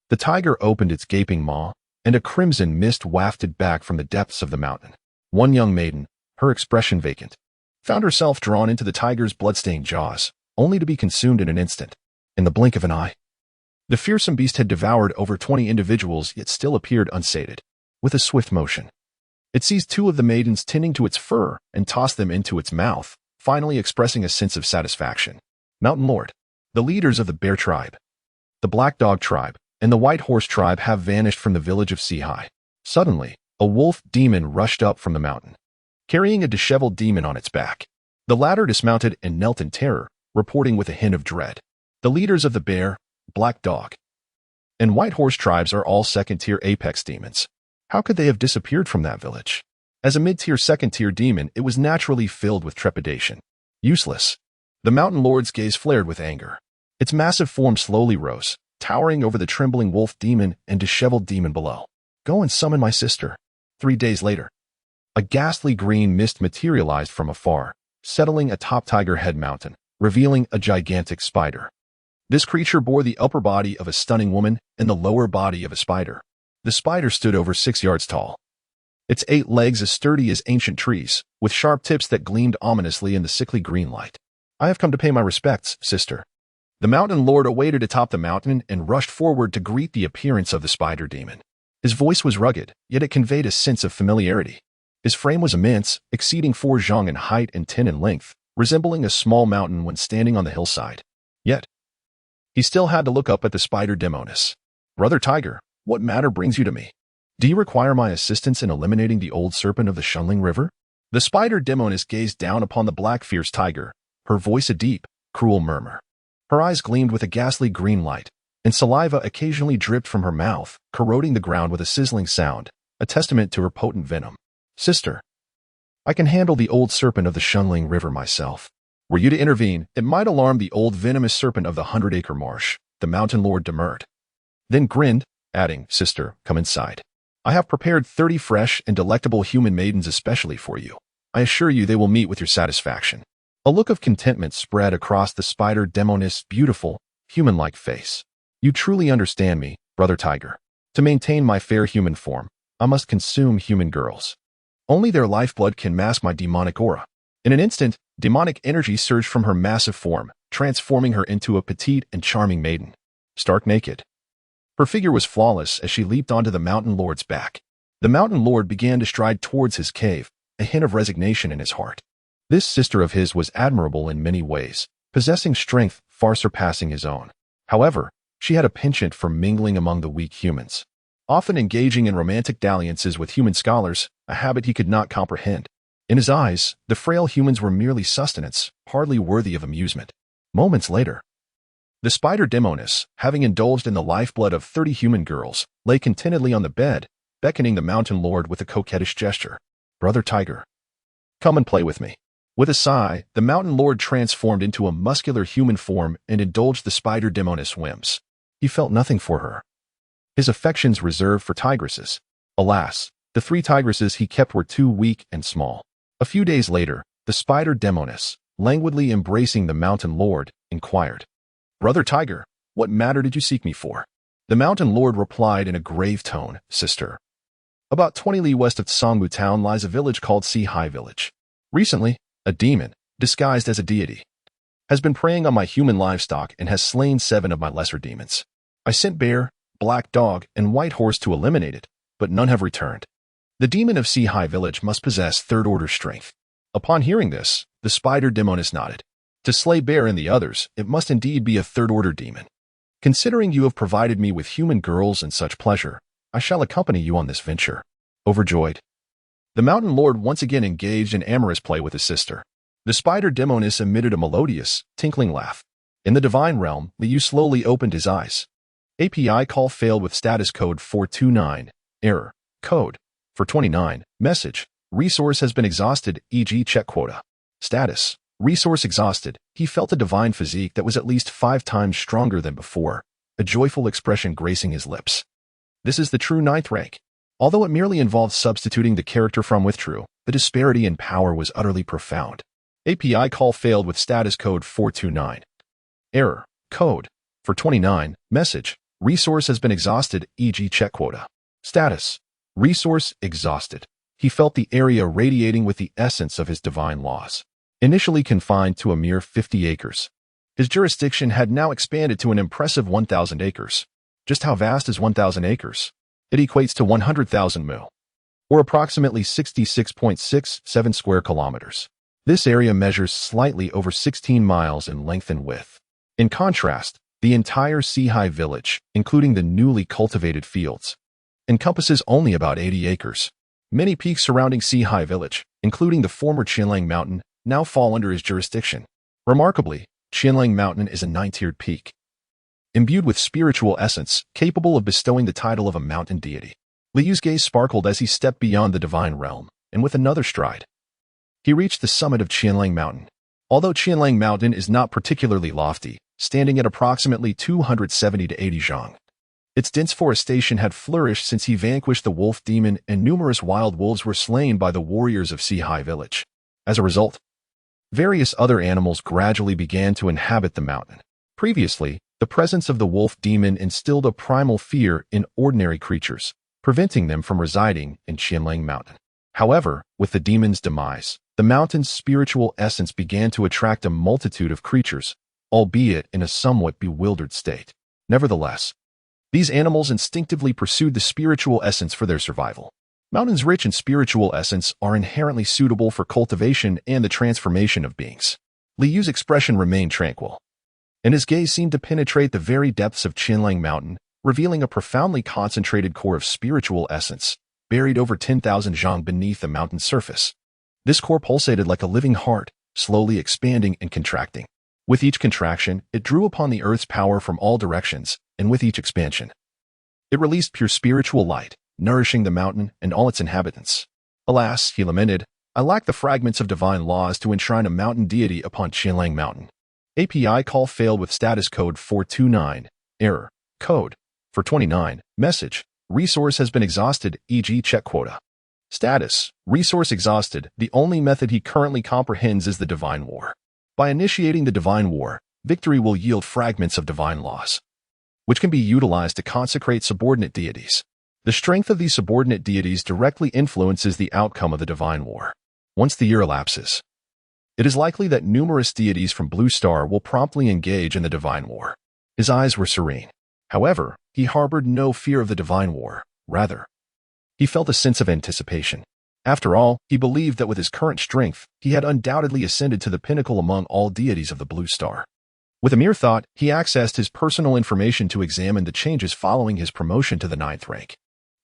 the tiger opened its gaping maw, and a crimson mist wafted back from the depths of the mountain. One young maiden, her expression vacant, found herself drawn into the tiger's bloodstained jaws, only to be consumed in an instant. In the blink of an eye, the fearsome beast had devoured over 20 individuals yet still appeared unsated. With a swift motion, it seized 2 of the maidens tending to its fur and tossed them into its mouth, finally expressing a sense of satisfaction. Mountain Lord, the leaders of the Bear Tribe, the Black Dog Tribe, and the White Horse Tribe have vanished from the village of Seahai. Suddenly, a wolf demon rushed up from the mountain, carrying a disheveled demon on its back. The latter dismounted and knelt in terror, reporting with a hint of dread. The leaders of the Bear, Black Dog, and White Horse tribes are all second-tier apex demons. How could they have disappeared from that village? As a mid-tier second-tier demon, it was naturally filled with trepidation. Useless. The Mountain Lord's gaze flared with anger. Its massive form slowly rose, towering over the trembling wolf demon and disheveled demon below. Go and summon my sister. 3 days later, a ghastly green mist materialized from afar, settling atop Tiger Head Mountain, revealing a gigantic spider. This creature bore the upper body of a stunning woman and the lower body of a spider. The spider stood over 6 yards tall, its 8 legs as sturdy as ancient trees, with sharp tips that gleamed ominously in the sickly green light. I have come to pay my respects, sister. The Mountain Lord awaited atop the mountain and rushed forward to greet the appearance of the spider demon. His voice was rugged, yet it conveyed a sense of familiarity. His frame was immense, exceeding 4 zhang in height and 10 in length, resembling a small mountain when standing on the hillside. Yet, he still had to look up at the spider demoness. Brother Tiger, what matter brings you to me? Do you require my assistance in eliminating the old serpent of the Shunling River? The spider demoness gazed down upon the black fierce tiger, her voice a deep, cruel murmur. Her eyes gleamed with a ghastly green light, and saliva occasionally dripped from her mouth, corroding the ground with a sizzling sound, a testament to her potent venom. Sister, I can handle the old serpent of the Shunling River myself. Were you to intervene, it might alarm the old venomous serpent of the 100-acre marsh, the Mountain Lord demurred. Then grinned, adding, Sister, come inside. I have prepared 30 fresh and delectable human maidens especially for you. I assure you they will meet with your satisfaction. A look of contentment spread across the spider demoness' beautiful, human-like face. You truly understand me, Brother Tiger. To maintain my fair human form, I must consume human girls. Only their lifeblood can mask my demonic aura. In an instant, demonic energy surged from her massive form, transforming her into a petite and charming maiden, stark naked. Her figure was flawless as she leaped onto the Mountain Lord's back. The Mountain Lord began to stride towards his cave, a hint of resignation in his heart. This sister of his was admirable in many ways, possessing strength far surpassing his own. However, she had a penchant for mingling among the weak humans, often engaging in romantic dalliances with human scholars, a habit he could not comprehend. In his eyes, the frail humans were merely sustenance, hardly worthy of amusement. Moments later, the spider demoness, having indulged in the lifeblood of 30 human girls, lay contentedly on the bed, beckoning the Mountain Lord with a coquettish gesture. Brother Tiger, come and play with me. With a sigh, the Mountain Lord transformed into a muscular human form and indulged the spider demoness' whims. He felt nothing for her, his affections reserved for tigresses. Alas, the 3 tigresses he kept were too weak and small. A few days later, the spider demoness, languidly embracing the Mountain Lord, inquired, Brother Tiger, what matter did you seek me for? The mountain lord replied in a grave tone, "Sister. About 20 li west of Tsangbu town lies a village called Sea High Village. Recently, a demon, disguised as a deity, has been preying on my human livestock and has slain 7 of my lesser demons. I sent bear, black dog, and white horse to eliminate it, but none have returned. The demon of Sea High Village must possess third-order strength." Upon hearing this, the spider demoness nodded. "To slay bear and the others, it must indeed be a third-order demon. Considering you have provided me with human girls and such pleasure, I shall accompany you on this venture." Overjoyed, the mountain lord once again engaged in amorous play with his sister. The spider demoness emitted a melodious, tinkling laugh. In the divine realm, Liu slowly opened his eyes. API call failed with status code 429. Error. Code. For 29. Message. Resource has been exhausted, e.g. check quota. Status. Resource exhausted. He felt a divine physique that was at least 5 times stronger than before, a joyful expression gracing his lips. This is the true 9th rank. Although it merely involved substituting the character from with true, the disparity in power was utterly profound. API call failed with status code 429. Error. Code. For 29. Message. Resource has been exhausted, e.g. check quota. Status. Resource exhausted. He felt the area radiating with the essence of his divine laws. Initially confined to a mere 50 acres, his jurisdiction had now expanded to an impressive 1,000 acres. Just how vast is 1,000 acres? It equates to 100,000 mu, or approximately 66.67 square kilometers. This area measures slightly over 16 miles in length and width. In contrast, the entire Sea High Village, including the newly cultivated fields, encompasses only about 80 acres. Many peaks surrounding Sea High Village, including the former Qianlang Mountain, now fall under his jurisdiction. Remarkably, Qianlang Mountain is a 9-tiered peak, imbued with spiritual essence, capable of bestowing the title of a mountain deity. Liu's gaze sparkled as he stepped beyond the divine realm, and with another stride, he reached the summit of Qianlang Mountain. Although Qianlang Mountain is not particularly lofty, standing at approximately 270 to 80 zhang, its dense forestation had flourished since he vanquished the wolf demon, and numerous wild wolves were slain by the warriors of Sea High Village. As a result, various other animals gradually began to inhabit the mountain. Previously, the presence of the wolf demon instilled a primal fear in ordinary creatures, preventing them from residing in Qianlang Mountain. However, with the demon's demise, the mountain's spiritual essence began to attract a multitude of creatures, albeit in a somewhat bewildered state. Nevertheless, these animals instinctively pursued the spiritual essence for their survival. Mountains rich in spiritual essence are inherently suitable for cultivation and the transformation of beings. Liu's expression remained tranquil, and his gaze seemed to penetrate the very depths of Qianlang Mountain, revealing a profoundly concentrated core of spiritual essence, buried over 10,000 zhang beneath the mountain's surface. This core pulsated like a living heart, slowly expanding and contracting. With each contraction, it drew upon the earth's power from all directions, and with each expansion, it released pure spiritual light, nourishing the mountain and all its inhabitants. Alas, he lamented, I lack the fragments of divine laws to enshrine a mountain deity upon Qianlang Mountain. API call failed with status code 429. Error. Code. For 29. Message. Resource has been exhausted, e.g. check quota. Status. Resource exhausted. The only method he currently comprehends is the divine war. By initiating the divine war, victory will yield fragments of divine laws, which can be utilized to consecrate subordinate deities. The strength of these subordinate deities directly influences the outcome of the divine war. Once the year elapses, it is likely that numerous deities from Blue Star will promptly engage in the divine war. His eyes were serene. However, he harbored no fear of the divine war. Rather, he felt a sense of anticipation. After all, he believed that with his current strength, he had undoubtedly ascended to the pinnacle among all deities of the Blue Star. With a mere thought, he accessed his personal information to examine the changes following his promotion to the 9th rank.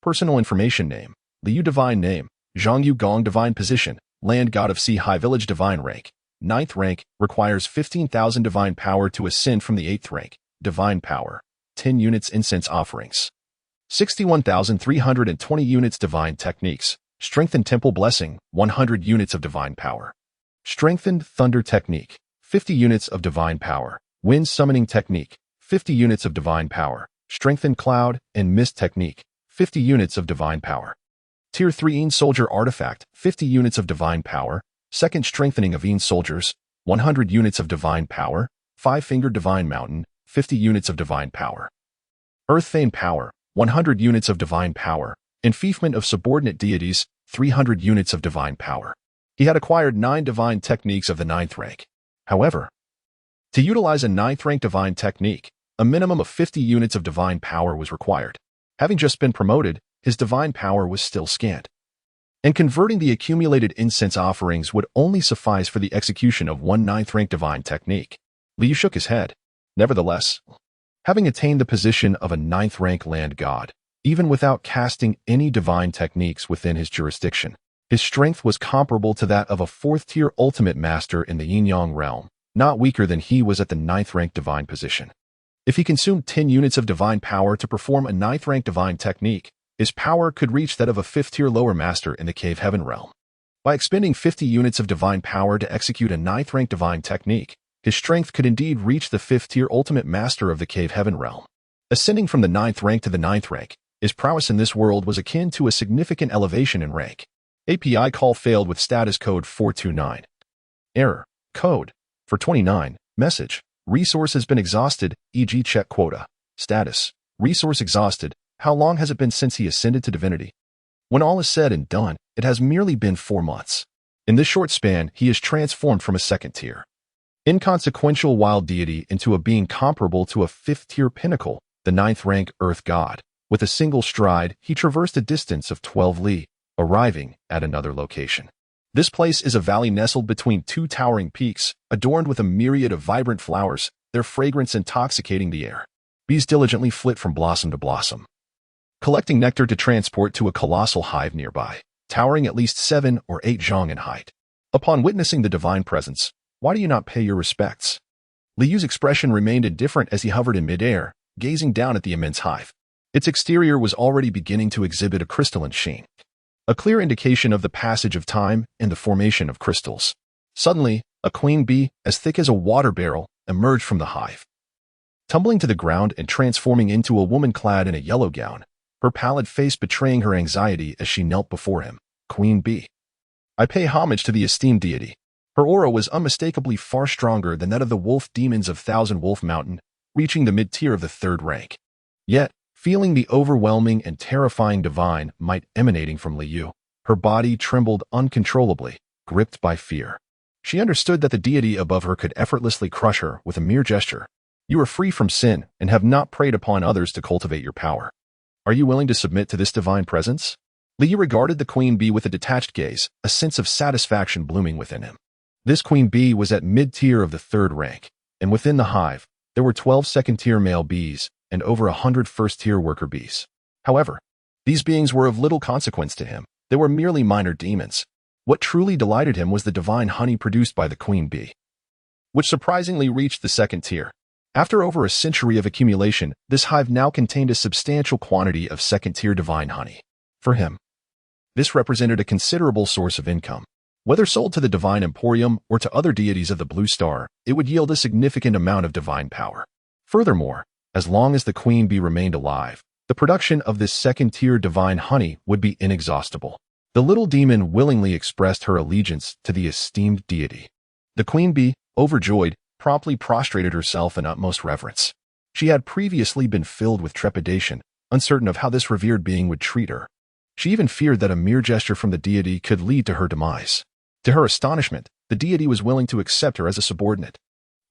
Personal information name, Liu Divine Name, Zhangyu Gong Divine Position, Land God of Sea High Village Divine Rank. 9th rank, requires 15,000 divine power to ascend from the 8th rank. Divine power, 10 units incense offerings. 61,320 units divine techniques. Strengthened temple blessing, 100 units of divine power. Strengthened thunder technique, 50 units of divine power. Wind summoning technique, 50 units of divine power. Strengthened cloud and mist technique, 50 units of divine power. Tier 3 Een Soldier Artifact, 50 units of divine power. Second strengthening of Een Soldiers, 100 units of divine power. 5-Fingered Divine Mountain, 50 units of divine power. Earth Fane Power, 100 units of divine power. Enfeoffment of subordinate deities, 300 units of divine power. He had acquired 9 divine techniques of the 9th rank. However, to utilize a 9th rank divine technique, a minimum of 50 units of divine power was required. Having just been promoted, his divine power was still scant. And converting the accumulated incense offerings would only suffice for the execution of one 9th rank divine technique. Liu shook his head. Nevertheless, having attained the position of a 9th rank land god, even without casting any divine techniques within his jurisdiction, his strength was comparable to that of a 4th tier ultimate master in the yin-yang realm, not weaker than he was at the 9th rank divine position. If he consumed 10 units of divine power to perform a 9th rank divine technique, his power could reach that of a 5th tier lower master in the Cave Heaven realm. By expending 50 units of divine power to execute a 9th rank divine technique, his strength could indeed reach the 5th tier ultimate master of the Cave Heaven realm. Ascending from the 9th rank to the 9th rank, his prowess in this world was akin to a significant elevation in rank. API call failed with status code 429. Error. Code. 429. Message. Resource has been exhausted, e.g. check quota. Status. Resource exhausted. How long has it been since he ascended to divinity? When all is said and done, it has merely been 4 months. In this short span, he is transformed from a 2nd tier inconsequential wild deity into a being comparable to a 5th tier pinnacle, the 9th rank earth god. With a single stride, he traversed a distance of 12 li, arriving at another location. This place is a valley nestled between 2 towering peaks, adorned with a myriad of vibrant flowers, their fragrance intoxicating the air. Bees diligently flit from blossom to blossom, collecting nectar to transport to a colossal hive nearby, towering at least 7 or 8 zhang in height. Upon witnessing the divine presence, why do you not pay your respects? Liu's expression remained indifferent as he hovered in midair, gazing down at the immense hive. Its exterior was already beginning to exhibit a crystalline sheen, a clear indication of the passage of time and the formation of crystals. Suddenly, a queen bee, as thick as a water barrel, emerged from the hive, tumbling to the ground and transforming into a woman clad in a yellow gown, her pallid face betraying her anxiety as she knelt before him. Queen bee. I pay homage to the esteemed deity. Her aura was unmistakably far stronger than that of the wolf demons of Thousand Wolf Mountain, reaching the mid-tier of the 3rd rank. Yet, feeling the overwhelming and terrifying divine might emanating from Liu, her body trembled uncontrollably, gripped by fear. She understood that the deity above her could effortlessly crush her with a mere gesture. You are free from sin and have not preyed upon others to cultivate your power. Are you willing to submit to this divine presence? Liu regarded the queen bee with a detached gaze, a sense of satisfaction blooming within him. This queen bee was at mid-tier of the 3rd rank, and within the hive, there were 12 2nd-tier male bees and over 100 1st-tier worker bees. However, these beings were of little consequence to him. They were merely minor demons. What truly delighted him was the divine honey produced by the queen bee, which surprisingly reached the 2nd tier. After over a century of accumulation, this hive now contained a substantial quantity of 2nd-tier divine honey. For him, this represented a considerable source of income. Whether sold to the divine emporium or to other deities of the blue star, it would yield a significant amount of divine power. Furthermore, as long as the queen bee remained alive, the production of this 2nd-tier divine honey would be inexhaustible. The little demon willingly expressed her allegiance to the esteemed deity. The queen bee, overjoyed, promptly prostrated herself in utmost reverence. She had previously been filled with trepidation, uncertain of how this revered being would treat her. She even feared that a mere gesture from the deity could lead to her demise. To her astonishment, the deity was willing to accept her as a subordinate.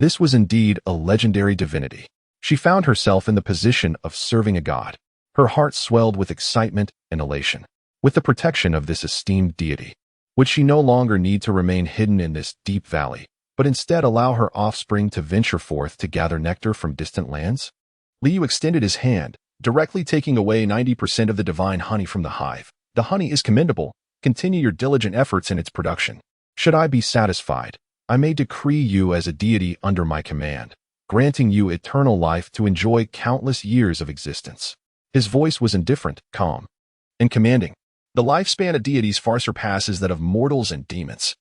This was indeed a legendary divinity. She found herself in the position of serving a god. Her heart swelled with excitement and elation. With the protection of this esteemed deity, would she no longer need to remain hidden in this deep valley, but instead allow her offspring to venture forth to gather nectar from distant lands? Liu extended his hand, directly taking away 90% of the divine honey from the hive. The honey is commendable. Continue your diligent efforts in its production. Should I be satisfied, I may decree you as a deity under my command, granting you eternal life to enjoy countless years of existence. His voice was indifferent, calm, and commanding. The lifespan of deities far surpasses that of mortals and demons.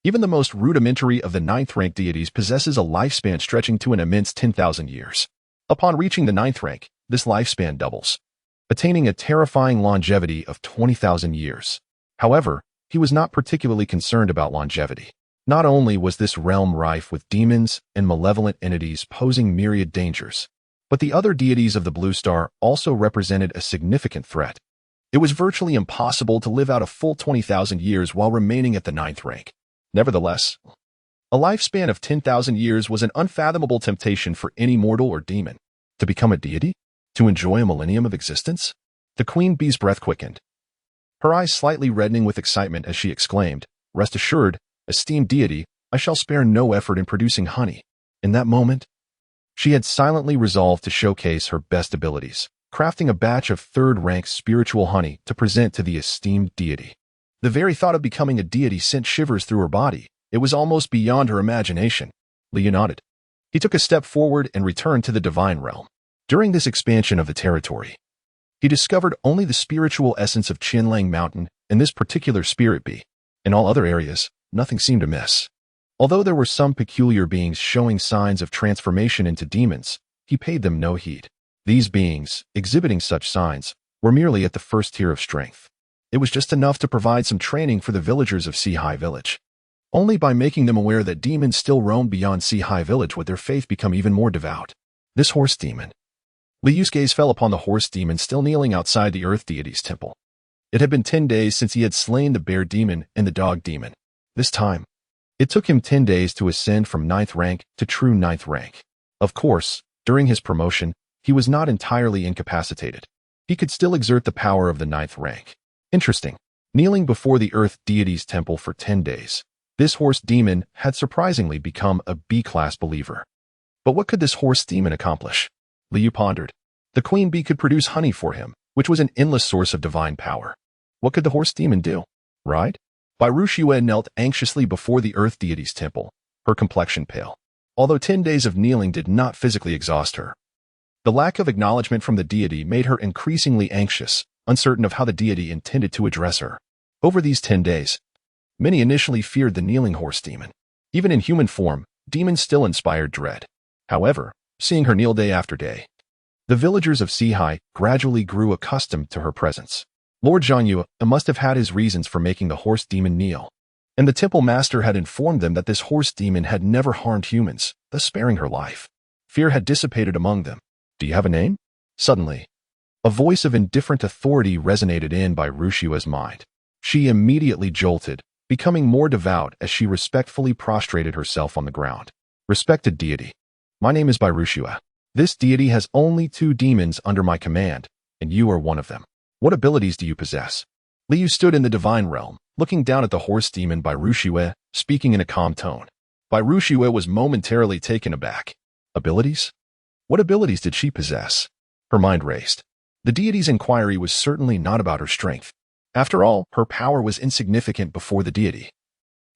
Even the most rudimentary of the 9th rank deities possesses a lifespan stretching to an immense 10,000 years. Upon reaching the 9th rank, this lifespan doubles, attaining a terrifying longevity of 20,000 years. However, he was not particularly concerned about longevity. Not only was this realm rife with demons and malevolent entities posing myriad dangers, But the other deities of the Blue Star also represented a significant threat. It was virtually impossible to live out a full 20,000 years while remaining at the 9th rank. Nevertheless, a lifespan of 10,000 years was an unfathomable temptation for any mortal or demon. To become a deity? To enjoy a millennium of existence? The queen bee's breath quickened, her eyes slightly reddening with excitement as she exclaimed, "Rest assured, esteemed deity, I shall spare no effort in producing honey." In that moment, she had silently resolved to showcase her best abilities, crafting a batch of third-rank spiritual honey to present to the esteemed deity. The very thought of becoming a deity sent shivers through her body. It was almost beyond her imagination. Liu nodded. He took a step forward and returned to the divine realm. During this expansion of the territory, he discovered only the spiritual essence of Qinlang Mountain and this particular spirit bee. In all other areas, nothing seemed amiss. Although there were some peculiar beings showing signs of transformation into demons, he paid them no heed. These beings, exhibiting such signs, were merely at the first tier of strength. It was just enough to provide some training for the villagers of Sihai Village. Only by making them aware that demons still roamed beyond Sihai Village would their faith become even more devout. This horse demon. Liu's gaze fell upon the horse demon still kneeling outside the earth deity's temple. It had been 10 days since he had slain the bear demon and the dog demon. This time, it took him 10 days to ascend from 9th rank to true 9th rank. Of course, during his promotion, he was not entirely incapacitated. He could still exert the power of the 9th rank. Interesting. Kneeling before the earth deity's temple for 10 days, this horse demon had surprisingly become a B-class believer. But what could this horse demon accomplish? Liu pondered. The queen bee could produce honey for him, which was an endless source of divine power. What could the horse demon do? Ride? Bai Shue knelt anxiously before the earth deity's temple, her complexion pale. Although 10 days of kneeling did not physically exhaust her, the lack of acknowledgement from the deity made her increasingly anxious, uncertain of how the deity intended to address her. Over these 10 days, many initially feared the kneeling horse demon. Even in human form, demons still inspired dread. However, seeing her kneel day after day, the villagers of Sihai gradually grew accustomed to her presence. Lord Zhangyu must have had his reasons for making the horse demon kneel, and the temple master had informed them that this horse demon had never harmed humans, thus sparing her life. Fear had dissipated among them. Do you have a name? Suddenly, a voice of indifferent authority resonated in Bai Rushua's mind. She immediately jolted, becoming more devout as she respectfully prostrated herself on the ground. Respected deity, my name is Bai Rushua. This deity has only 2 demons under my command, and you are one of them. What abilities do you possess? Liu stood in the divine realm, looking down at the horse demon Bai Rushua, speaking in a calm tone. Bai Rushua was momentarily taken aback. Abilities? What abilities did she possess? Her mind raced. The deity's inquiry was certainly not about her strength. After all, her power was insignificant before the deity,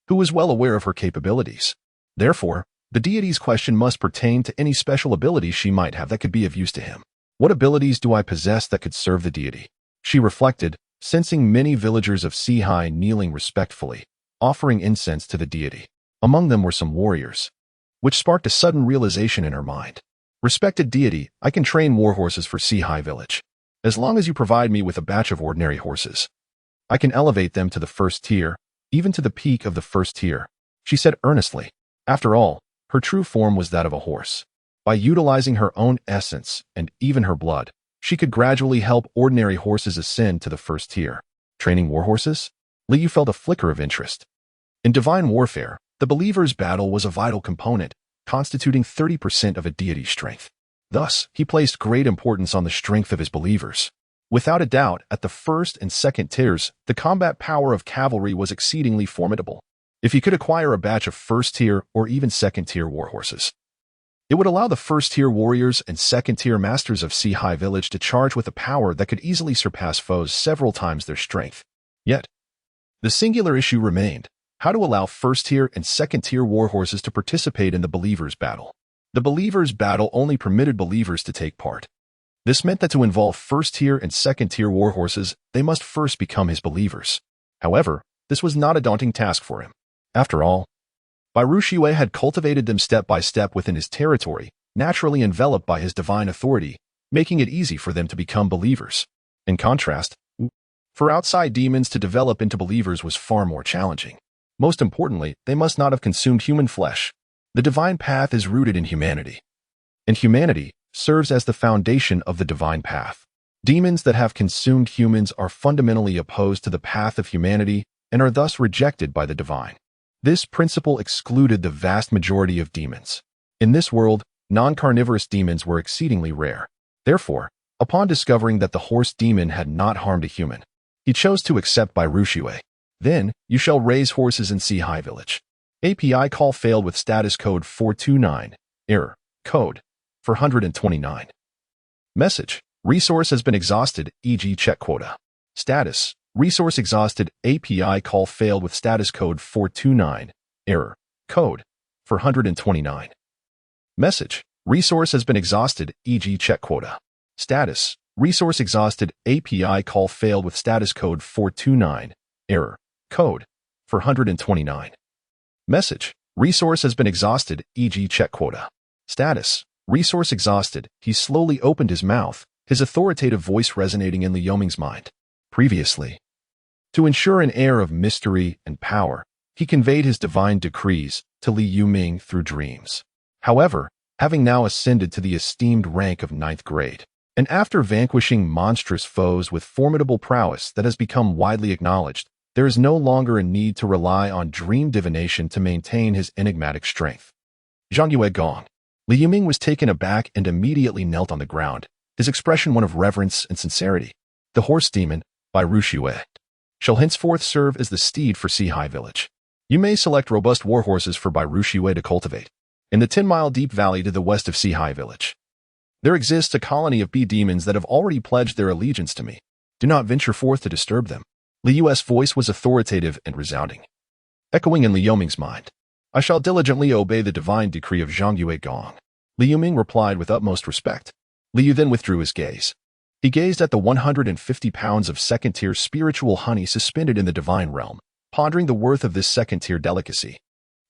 who was well aware of her capabilities. Therefore, the deity's question must pertain to any special abilities she might have that could be of use to him. What abilities do I possess that could serve the deity? She reflected, sensing many villagers of Sihai kneeling respectfully, offering incense to the deity. Among them were some warriors, which sparked a sudden realization in her mind. Respected deity, I can train war horses for Sihai Village. As long as you provide me with a batch of ordinary horses, I can elevate them to the 1st tier, even to the peak of the 1st tier, she said earnestly. After all, her true form was that of a horse. By utilizing her own essence and even her blood, she could gradually help ordinary horses ascend to the 1st tier. Training war horses? Liu felt a flicker of interest. In divine warfare, the believer's battle was a vital component, constituting 30% of a deity's strength. Thus, he placed great importance on the strength of his believers. Without a doubt, at the 1st and 2nd tiers, the combat power of cavalry was exceedingly formidable. If he could acquire a batch of 1st tier or even 2nd tier war horses, it would allow the 1st tier warriors and 2nd tier masters of Sihai Village to charge with a power that could easily surpass foes several times their strength. Yet, the singular issue remained: how to allow 1st tier and 2nd tier war horses to participate in the believer's battle. The believer's battle only permitted believers to take part. This meant that to involve 1st tier and 2nd tier war horses, they must first become his believers. However, this was not a daunting task for him. After all, Bai Rushue had cultivated them step by step within his territory, naturally enveloped by his divine authority, making it easy for them to become believers. In contrast, for outside demons to develop into believers was far more challenging. Most importantly, they must not have consumed human flesh. The divine path is rooted in humanity. In humanity, serves as the foundation of the divine path. Demons that have consumed humans are fundamentally opposed to the path of humanity and are thus rejected by the divine. This principle excluded the vast majority of demons. In this world, non-carnivorous demons were exceedingly rare. Therefore, upon discovering that the horse demon had not harmed a human, he chose to accept by Rushiwei. Then, you shall raise horses in Sea High Village. API call failed with status code 429. Error. Code 429. Message. Resource has been exhausted, e.g. check quota. Status. Resource exhausted. API call failed with status code 429. Error. Code 429. Message. Resource has been exhausted, e.g. check quota. Status. Resource exhausted. API call failed with status code 429. Error. Code 429. Message. Resource has been exhausted, e.g. check quota. Status. Resource exhausted. He slowly opened his mouth, his authoritative voice resonating in Li Yoming's mind. Previously, to ensure an air of mystery and power, he conveyed his divine decrees to Li Yoming through dreams. However, having now ascended to the esteemed rank of 9th grade, and after vanquishing monstrous foes with formidable prowess that has become widely acknowledged, there is no longer a need to rely on dream divination to maintain his enigmatic strength. Zhangyue Gong. Li Yoming was taken aback and immediately knelt on the ground, his expression one of reverence and sincerity. The horse demon, by Rushiwei, shall henceforth serve as the steed for Sea High Village. You may select robust war horses for Bai Rushiwei to cultivate. In the 10-mile deep valley to the west of Sea High Village, there exists a colony of bee demons that have already pledged their allegiance to me. Do not venture forth to disturb them. Li Yu's voice was authoritative and resounding, echoing in Li Yoming's mind. I shall diligently obey the divine decree of Zhangyue Gong. Li Yoming replied with utmost respect. Li Yu then withdrew his gaze. He gazed at the 150 pounds of second-tier spiritual honey suspended in the divine realm, pondering the worth of this second-tier delicacy.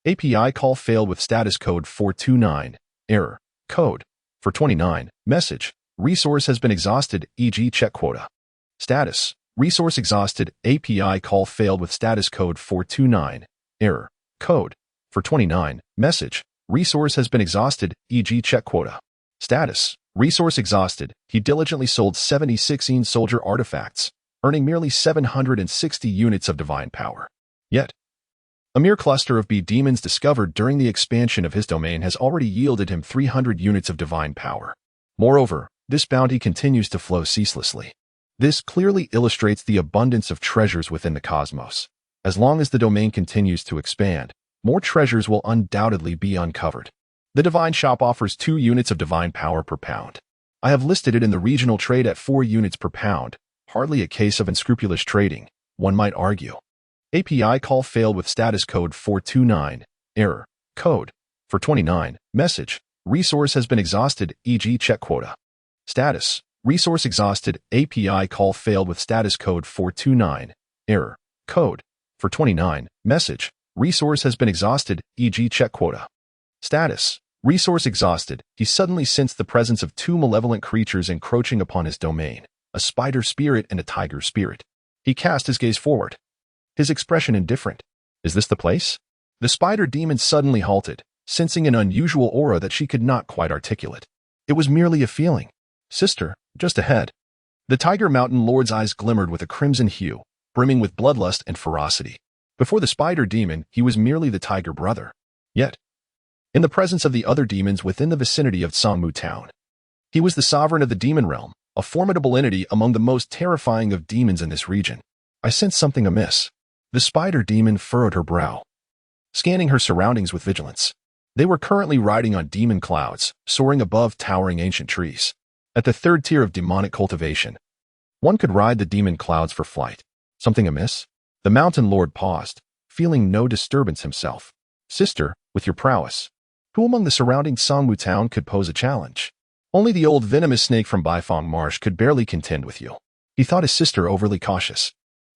API call failed with status code 429. Error. Code 429. Message. Resource has been exhausted, e.g. check quota. Status. Resource exhausted. API call failed with status code 429. Error. Code 429. Message. Resource has been exhausted, e.g. check quota. Status. Resource exhausted. He diligently sold 76 soldier artifacts, earning merely 760 units of divine power. Yet, a mere cluster of bee demons discovered during the expansion of his domain has already yielded him 300 units of divine power. Moreover, this bounty continues to flow ceaselessly. This clearly illustrates the abundance of treasures within the cosmos. As long as the domain continues to expand, more treasures will undoubtedly be uncovered. The Divine Shop offers 2 units of divine power per pound. I have listed it in the regional trade at 4 units per pound, hardly a case of unscrupulous trading, one might argue. API call failed with status code 429. Error. Code 429. Message. Resource has been exhausted, e.g. check quota. Status. Resource exhausted. API call failed with status code 429. Error. Code 429. Message. Resource has been exhausted, e.g. check quota. Status. Resource exhausted. He suddenly sensed the presence of 2 malevolent creatures encroaching upon his domain, a spider spirit and a tiger spirit. He cast his gaze forward, his expression indifferent. Is this the place? The spider demon suddenly halted, sensing an unusual aura that she could not quite articulate. It was merely a feeling. Sister, just ahead. The tiger mountain lord's eyes glimmered with a crimson hue, brimming with bloodlust and ferocity. Before the spider demon, he was merely the tiger brother. Yet, in the presence of the other demons within the vicinity of Songmu town, he was the sovereign of the demon realm, a formidable entity among the most terrifying of demons in this region. I sensed something amiss. The spider demon furrowed her brow, scanning her surroundings with vigilance. They were currently riding on demon clouds, soaring above towering ancient trees. At the 3rd tier of demonic cultivation, one could ride the demon clouds for flight. Something amiss? The mountain lord paused, feeling no disturbance himself. Sister, with your prowess, who among the surrounding Songmu town could pose a challenge? Only the old venomous snake from Baifeng Marsh could barely contend with you. He thought his sister overly cautious.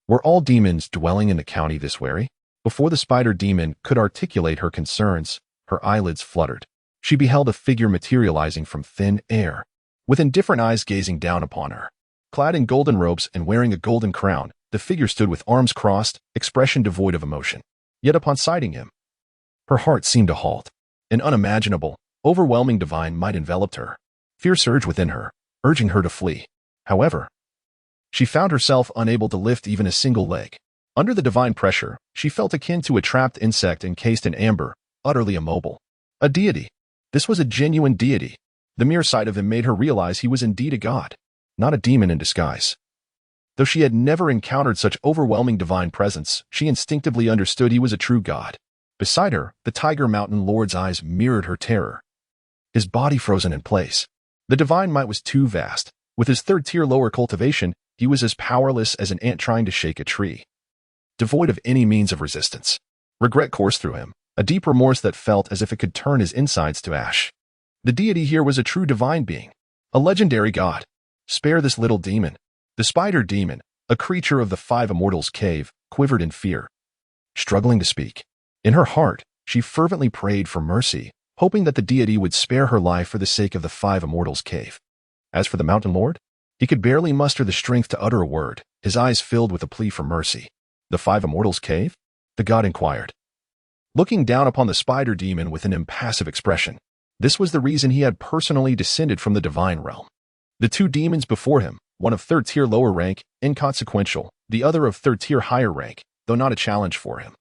Were all demons dwelling in the county this wary? Before the spider demon could articulate her concerns, her eyelids fluttered. She beheld a figure materializing from thin air, with indifferent eyes gazing down upon her. Clad in golden robes and wearing a golden crown, the figure stood with arms crossed, expression devoid of emotion. Yet upon sighting him, her heart seemed to halt. An unimaginable, overwhelming divine might enveloped her. Fear surged within her, urging her to flee. However, she found herself unable to lift even a single leg. Under the divine pressure, she felt akin to a trapped insect encased in amber, utterly immobile. A deity. This was a genuine deity. The mere sight of him made her realize he was indeed a god, not a demon in disguise. Though she had never encountered such overwhelming divine presence, she instinctively understood he was a true god. Beside her, the Tiger Mountain Lord's eyes mirrored her terror. His body frozen in place. The divine might was too vast. With his third-tier lower cultivation, he was as powerless as an ant trying to shake a tree. Devoid of any means of resistance. Regret coursed through him, a deep remorse that felt as if it could turn his insides to ash. The deity here was a true divine being, a legendary god. Spare this little demon. The spider demon, a creature of the five immortals' cave, quivered in fear. Struggling to speak. In her heart, she fervently prayed for mercy, hoping that the deity would spare her life for the sake of the five immortals' cave. As for the mountain lord, he could barely muster the strength to utter a word, his eyes filled with a plea for mercy. The five immortals' cave? The god inquired, looking down upon the spider demon with an impassive expression. This was the reason he had personally descended from the divine realm. The two demons before him, one of third-tier lower rank, inconsequential, the other of third-tier higher rank, though not a challenge for him,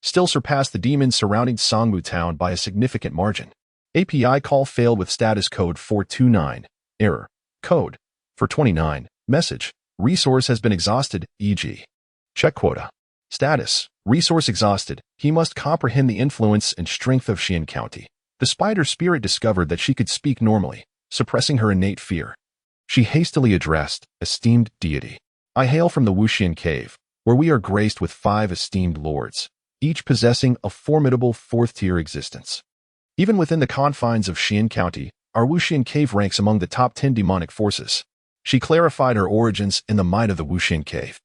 still surpassed the demons surrounding Songmu Town by a significant margin. API call failed with status code 429. Error. Code. 429. Message. Resource has been exhausted, e.g. Check quota. Status. Resource exhausted. He must comprehend the influence and strength of Xian County. The spider spirit discovered that she could speak normally, suppressing her innate fear. She hastily addressed, esteemed deity. I hail from the Wuxian Cave, where we are graced with 5 esteemed lords, each possessing a formidable fourth-tier existence. Even within the confines of Xian County, our Wuxian Cave ranks among the top 10 demonic forces. She clarified her origins in the might of the Wuxian Cave,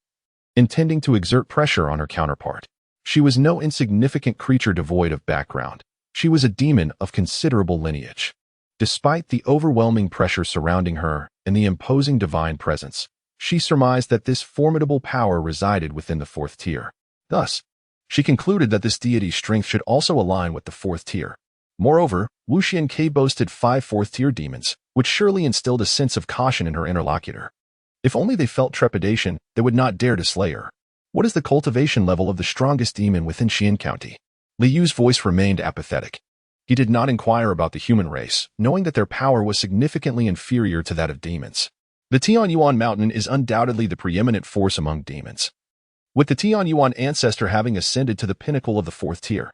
intending to exert pressure on her counterpart. She was no insignificant creature devoid of background. She was a demon of considerable lineage. Despite the overwhelming pressure surrounding her and the imposing divine presence, she surmised that this formidable power resided within the fourth tier. Thus, she concluded that this deity's strength should also align with the fourth tier. Moreover, Wuxian Cave boasted 5 fourth-tier demons, which surely instilled a sense of caution in her interlocutor. If only they felt trepidation, they would not dare to slay her. What is the cultivation level of the strongest demon within Xian County? Li Yu's voice remained apathetic. He did not inquire about the human race, knowing that their power was significantly inferior to that of demons. The Tianyuan Mountain is undoubtedly the preeminent force among demons, with the Tianyuan ancestor having ascended to the pinnacle of the fourth tier.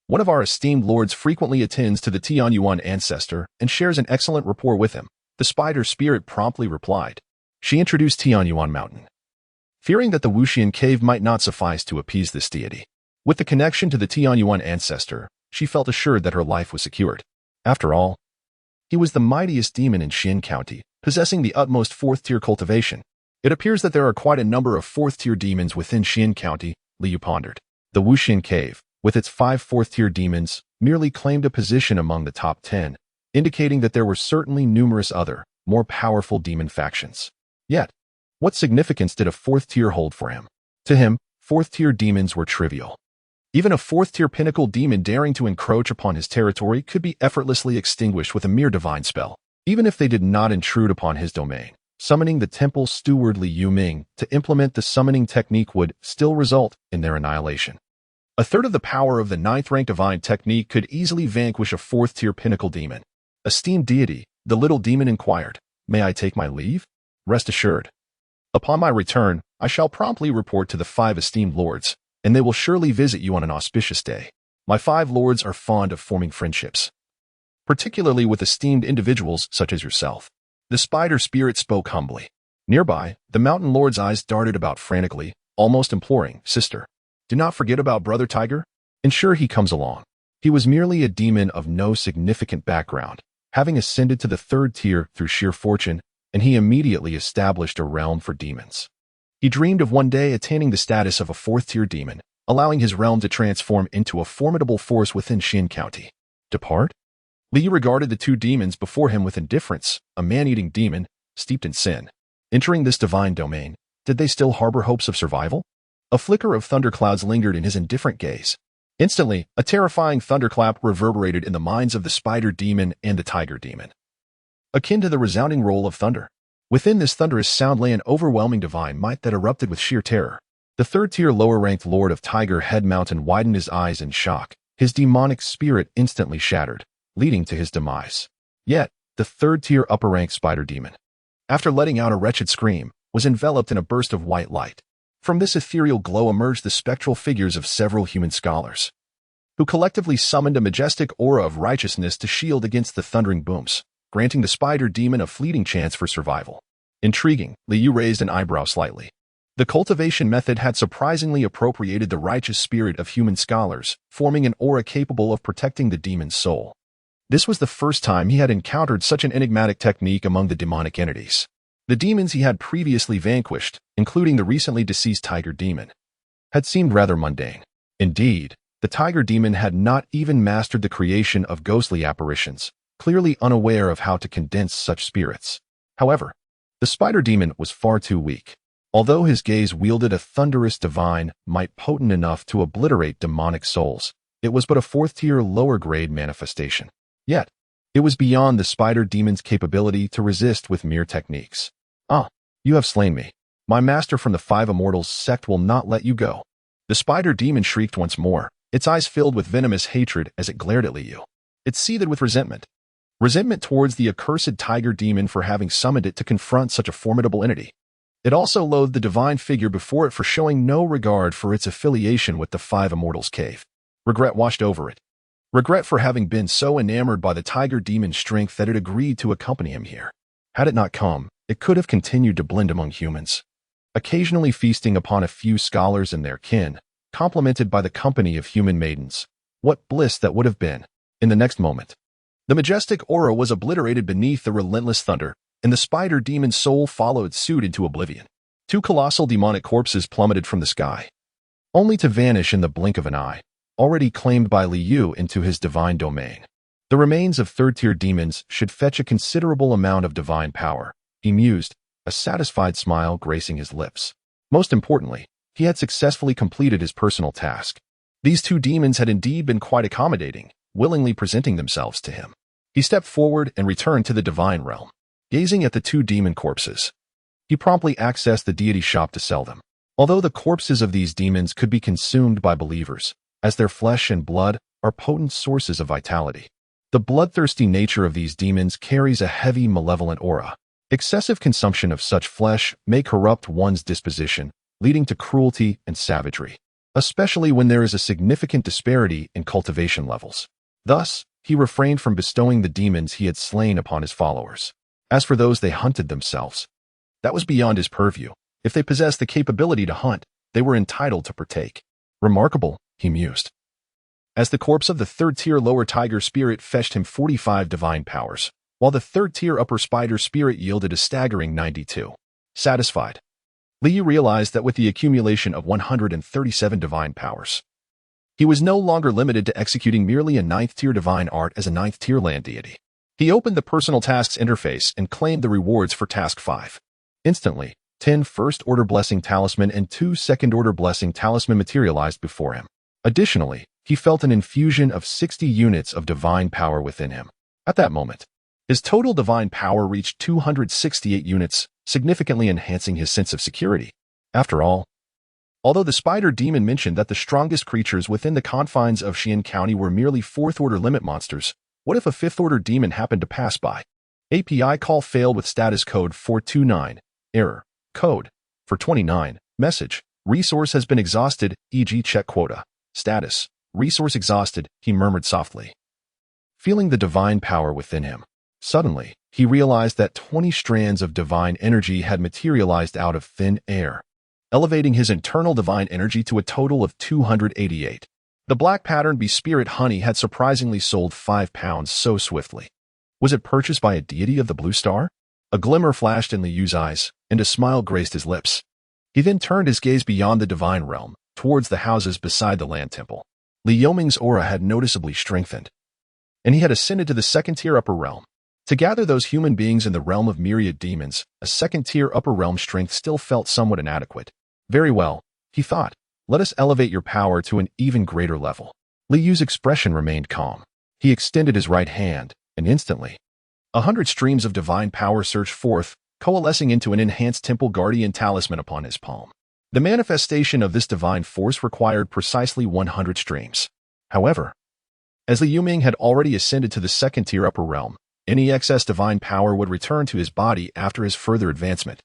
One of our esteemed lords frequently attends to the Tianyuan ancestor and shares an excellent rapport with him, the spider spirit promptly replied. She introduced Tianyuan Mountain, fearing that the Wuxian Cave might not suffice to appease this deity. With the connection to the Tianyuan ancestor, she felt assured that her life was secured. After all, he was the mightiest demon in Xian County, possessing the utmost fourth-tier cultivation. It appears that there are quite a number of fourth-tier demons within Xian County, Li Yu pondered. The Wuxian Cave, with its 5 fourth-tier demons, merely claimed a position among the top 10, indicating that there were certainly numerous other, more powerful demon factions. Yet, what significance did a fourth tier hold for him? To him, fourth-tier demons were trivial. Even a fourth-tier pinnacle demon daring to encroach upon his territory could be effortlessly extinguished with a mere divine spell, even if they did not intrude upon his domain. Summoning the temple steward Li Yuming to implement the summoning technique would still result in their annihilation. A third of the power of the 9th-rank divine technique could easily vanquish a fourth-tier pinnacle demon. Esteemed deity, the little demon inquired, may I take my leave? Rest assured. Upon my return, I shall promptly report to the 5 esteemed lords, and they will surely visit you on an auspicious day. My 5 lords are fond of forming friendships, particularly with esteemed individuals such as yourself. The spider spirit spoke humbly. Nearby, the mountain lord's eyes darted about frantically, almost imploring, Sister, do not forget about Brother Tiger. Ensure he comes along. He was merely a demon of no significant background, having ascended to the 3rd tier through sheer fortune, and he immediately established a realm for demons. He dreamed of one day attaining the status of a 4th-tier demon, allowing his realm to transform into a formidable force within Xian County. Depart? Li regarded the 2 demons before him with indifference, a man-eating demon, steeped in sin. Entering this divine domain, did they still harbor hopes of survival? A flicker of thunderclouds lingered in his indifferent gaze. Instantly, a terrifying thunderclap reverberated in the minds of the spider demon and the tiger demon. akin to the resounding roll of thunder. Within this thunderous sound lay an overwhelming divine might that erupted with sheer terror. The third-tier lower-ranked Lord of Tiger Head Mountain widened his eyes in shock, his demonic spirit instantly shattered, leading to his demise. Yet, the third-tier upper-ranked spider demon, after letting out a wretched scream, was enveloped in a burst of white light. From this ethereal glow emerged the spectral figures of several human scholars, who collectively summoned a majestic aura of righteousness to shield against the thundering booms, granting the spider demon a fleeting chance for survival. Intriguing, Liu raised an eyebrow slightly. The cultivation method had surprisingly appropriated the righteous spirit of human scholars, forming an aura capable of protecting the demon's soul. This was the first time he had encountered such an enigmatic technique among the demonic entities. The demons he had previously vanquished, including the recently deceased tiger demon, had seemed rather mundane. Indeed, the tiger demon had not even mastered the creation of ghostly apparitions, clearly unaware of how to condense such spirits. However, the spider demon was far too weak. Although his gaze wielded a thunderous divine might potent enough to obliterate demonic souls, it was but a fourth-tier lower-grade manifestation. Yet, it was beyond the spider demon's capability to resist with mere techniques. "Ah, you have slain me. My master from the Five Immortals sect will not let you go." The spider demon shrieked once more, its eyes filled with venomous hatred as it glared at Liu. It seethed with resentment. Resentment towards the accursed tiger demon for having summoned it to confront such a formidable entity. It also loathed the divine figure before it for showing no regard for its affiliation with the Five Immortals cave. Regret washed over it. Regret for having been so enamored by the tiger demon's strength that it agreed to accompany him here. Had it not come, it could have continued to blend among humans, occasionally feasting upon a few scholars and their kin, complemented by the company of human maidens. What bliss that would have been! In the next moment, the majestic aura was obliterated beneath the relentless thunder, and the spider demon's soul followed suit into oblivion. Two colossal demonic corpses plummeted from the sky, only to vanish in the blink of an eye, already claimed by Liu into his divine domain. The remains of third-tier demons should fetch a considerable amount of divine power, he mused, a satisfied smile gracing his lips. Most importantly, he had successfully completed his personal task. These two demons had indeed been quite accommodating, willingly presenting themselves to him. He stepped forward and returned to the divine realm. Gazing at the two demon corpses, he promptly accessed the deity shop to sell them. Although the corpses of these demons could be consumed by believers, as their flesh and blood are potent sources of vitality, the bloodthirsty nature of these demons carries a heavy malevolent aura. Excessive consumption of such flesh may corrupt one's disposition, leading to cruelty and savagery, especially when there is a significant disparity in cultivation levels. Thus, he refrained from bestowing the demons he had slain upon his followers. As for those they hunted themselves, that was beyond his purview. If they possessed the capability to hunt, they were entitled to partake. Remarkable, he mused, as the corpse of the third-tier lower tiger spirit fetched him 45 divine powers, while the third-tier upper spider spirit yielded a staggering 92. Satisfied, Liu realized that with the accumulation of 137 divine powers, he was no longer limited to executing merely a 9th-tier divine art as a 9th-tier land deity. He opened the personal tasks interface and claimed the rewards for task 5. Instantly, 10 first-order blessing talisman and 2 second-order blessing talisman materialized before him. Additionally, he felt an infusion of 60 units of divine power within him. At that moment, his total divine power reached 268 units, significantly enhancing his sense of security. After all, although the spider demon mentioned that the strongest creatures within the confines of Xian County were merely 4th-order limit monsters, what if a 5th-order demon happened to pass by? API call failed with status code 429. Error. Code. 429. Message. Resource has been exhausted, e.g. check quota. Status. Resource exhausted, he murmured softly, feeling the divine power within him. Suddenly, he realized that 20 strands of divine energy had materialized out of thin air, elevating his internal divine energy to a total of 288. The black pattern bee spirit honey had surprisingly sold 5 pounds so swiftly. Was it purchased by a deity of the blue star? A glimmer flashed in Liu's eyes, and a smile graced his lips. He then turned his gaze beyond the divine realm, towards the houses beside the land temple. Li Yoming's aura had noticeably strengthened, and he had ascended to the 2nd-tier upper realm. To gather those human beings in the realm of myriad demons, a 2nd-tier upper realm strength still felt somewhat inadequate. Very well, he thought. Let us elevate your power to an even greater level. Liu's expression remained calm. He extended his right hand, and instantly, 100 streams of divine power surged forth, coalescing into an enhanced temple guardian talisman upon his palm. The manifestation of this divine force required precisely 100 streams. However, as Li Yuming had already ascended to the second-tier upper realm, any excess divine power would return to his body after his further advancement.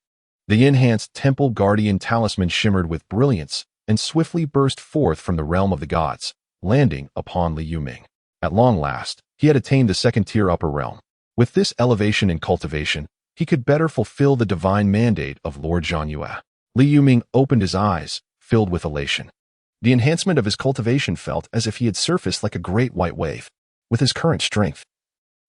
The enhanced temple guardian talisman shimmered with brilliance and swiftly burst forth from the realm of the gods, landing upon Li Yuming. At long last, he had attained the second-tier upper realm. With this elevation and cultivation, he could better fulfill the divine mandate of Lord Zhanyue. Li Yuming opened his eyes, filled with elation. The enhancement of his cultivation felt as if he had surfaced like a great white wave. With his current strength,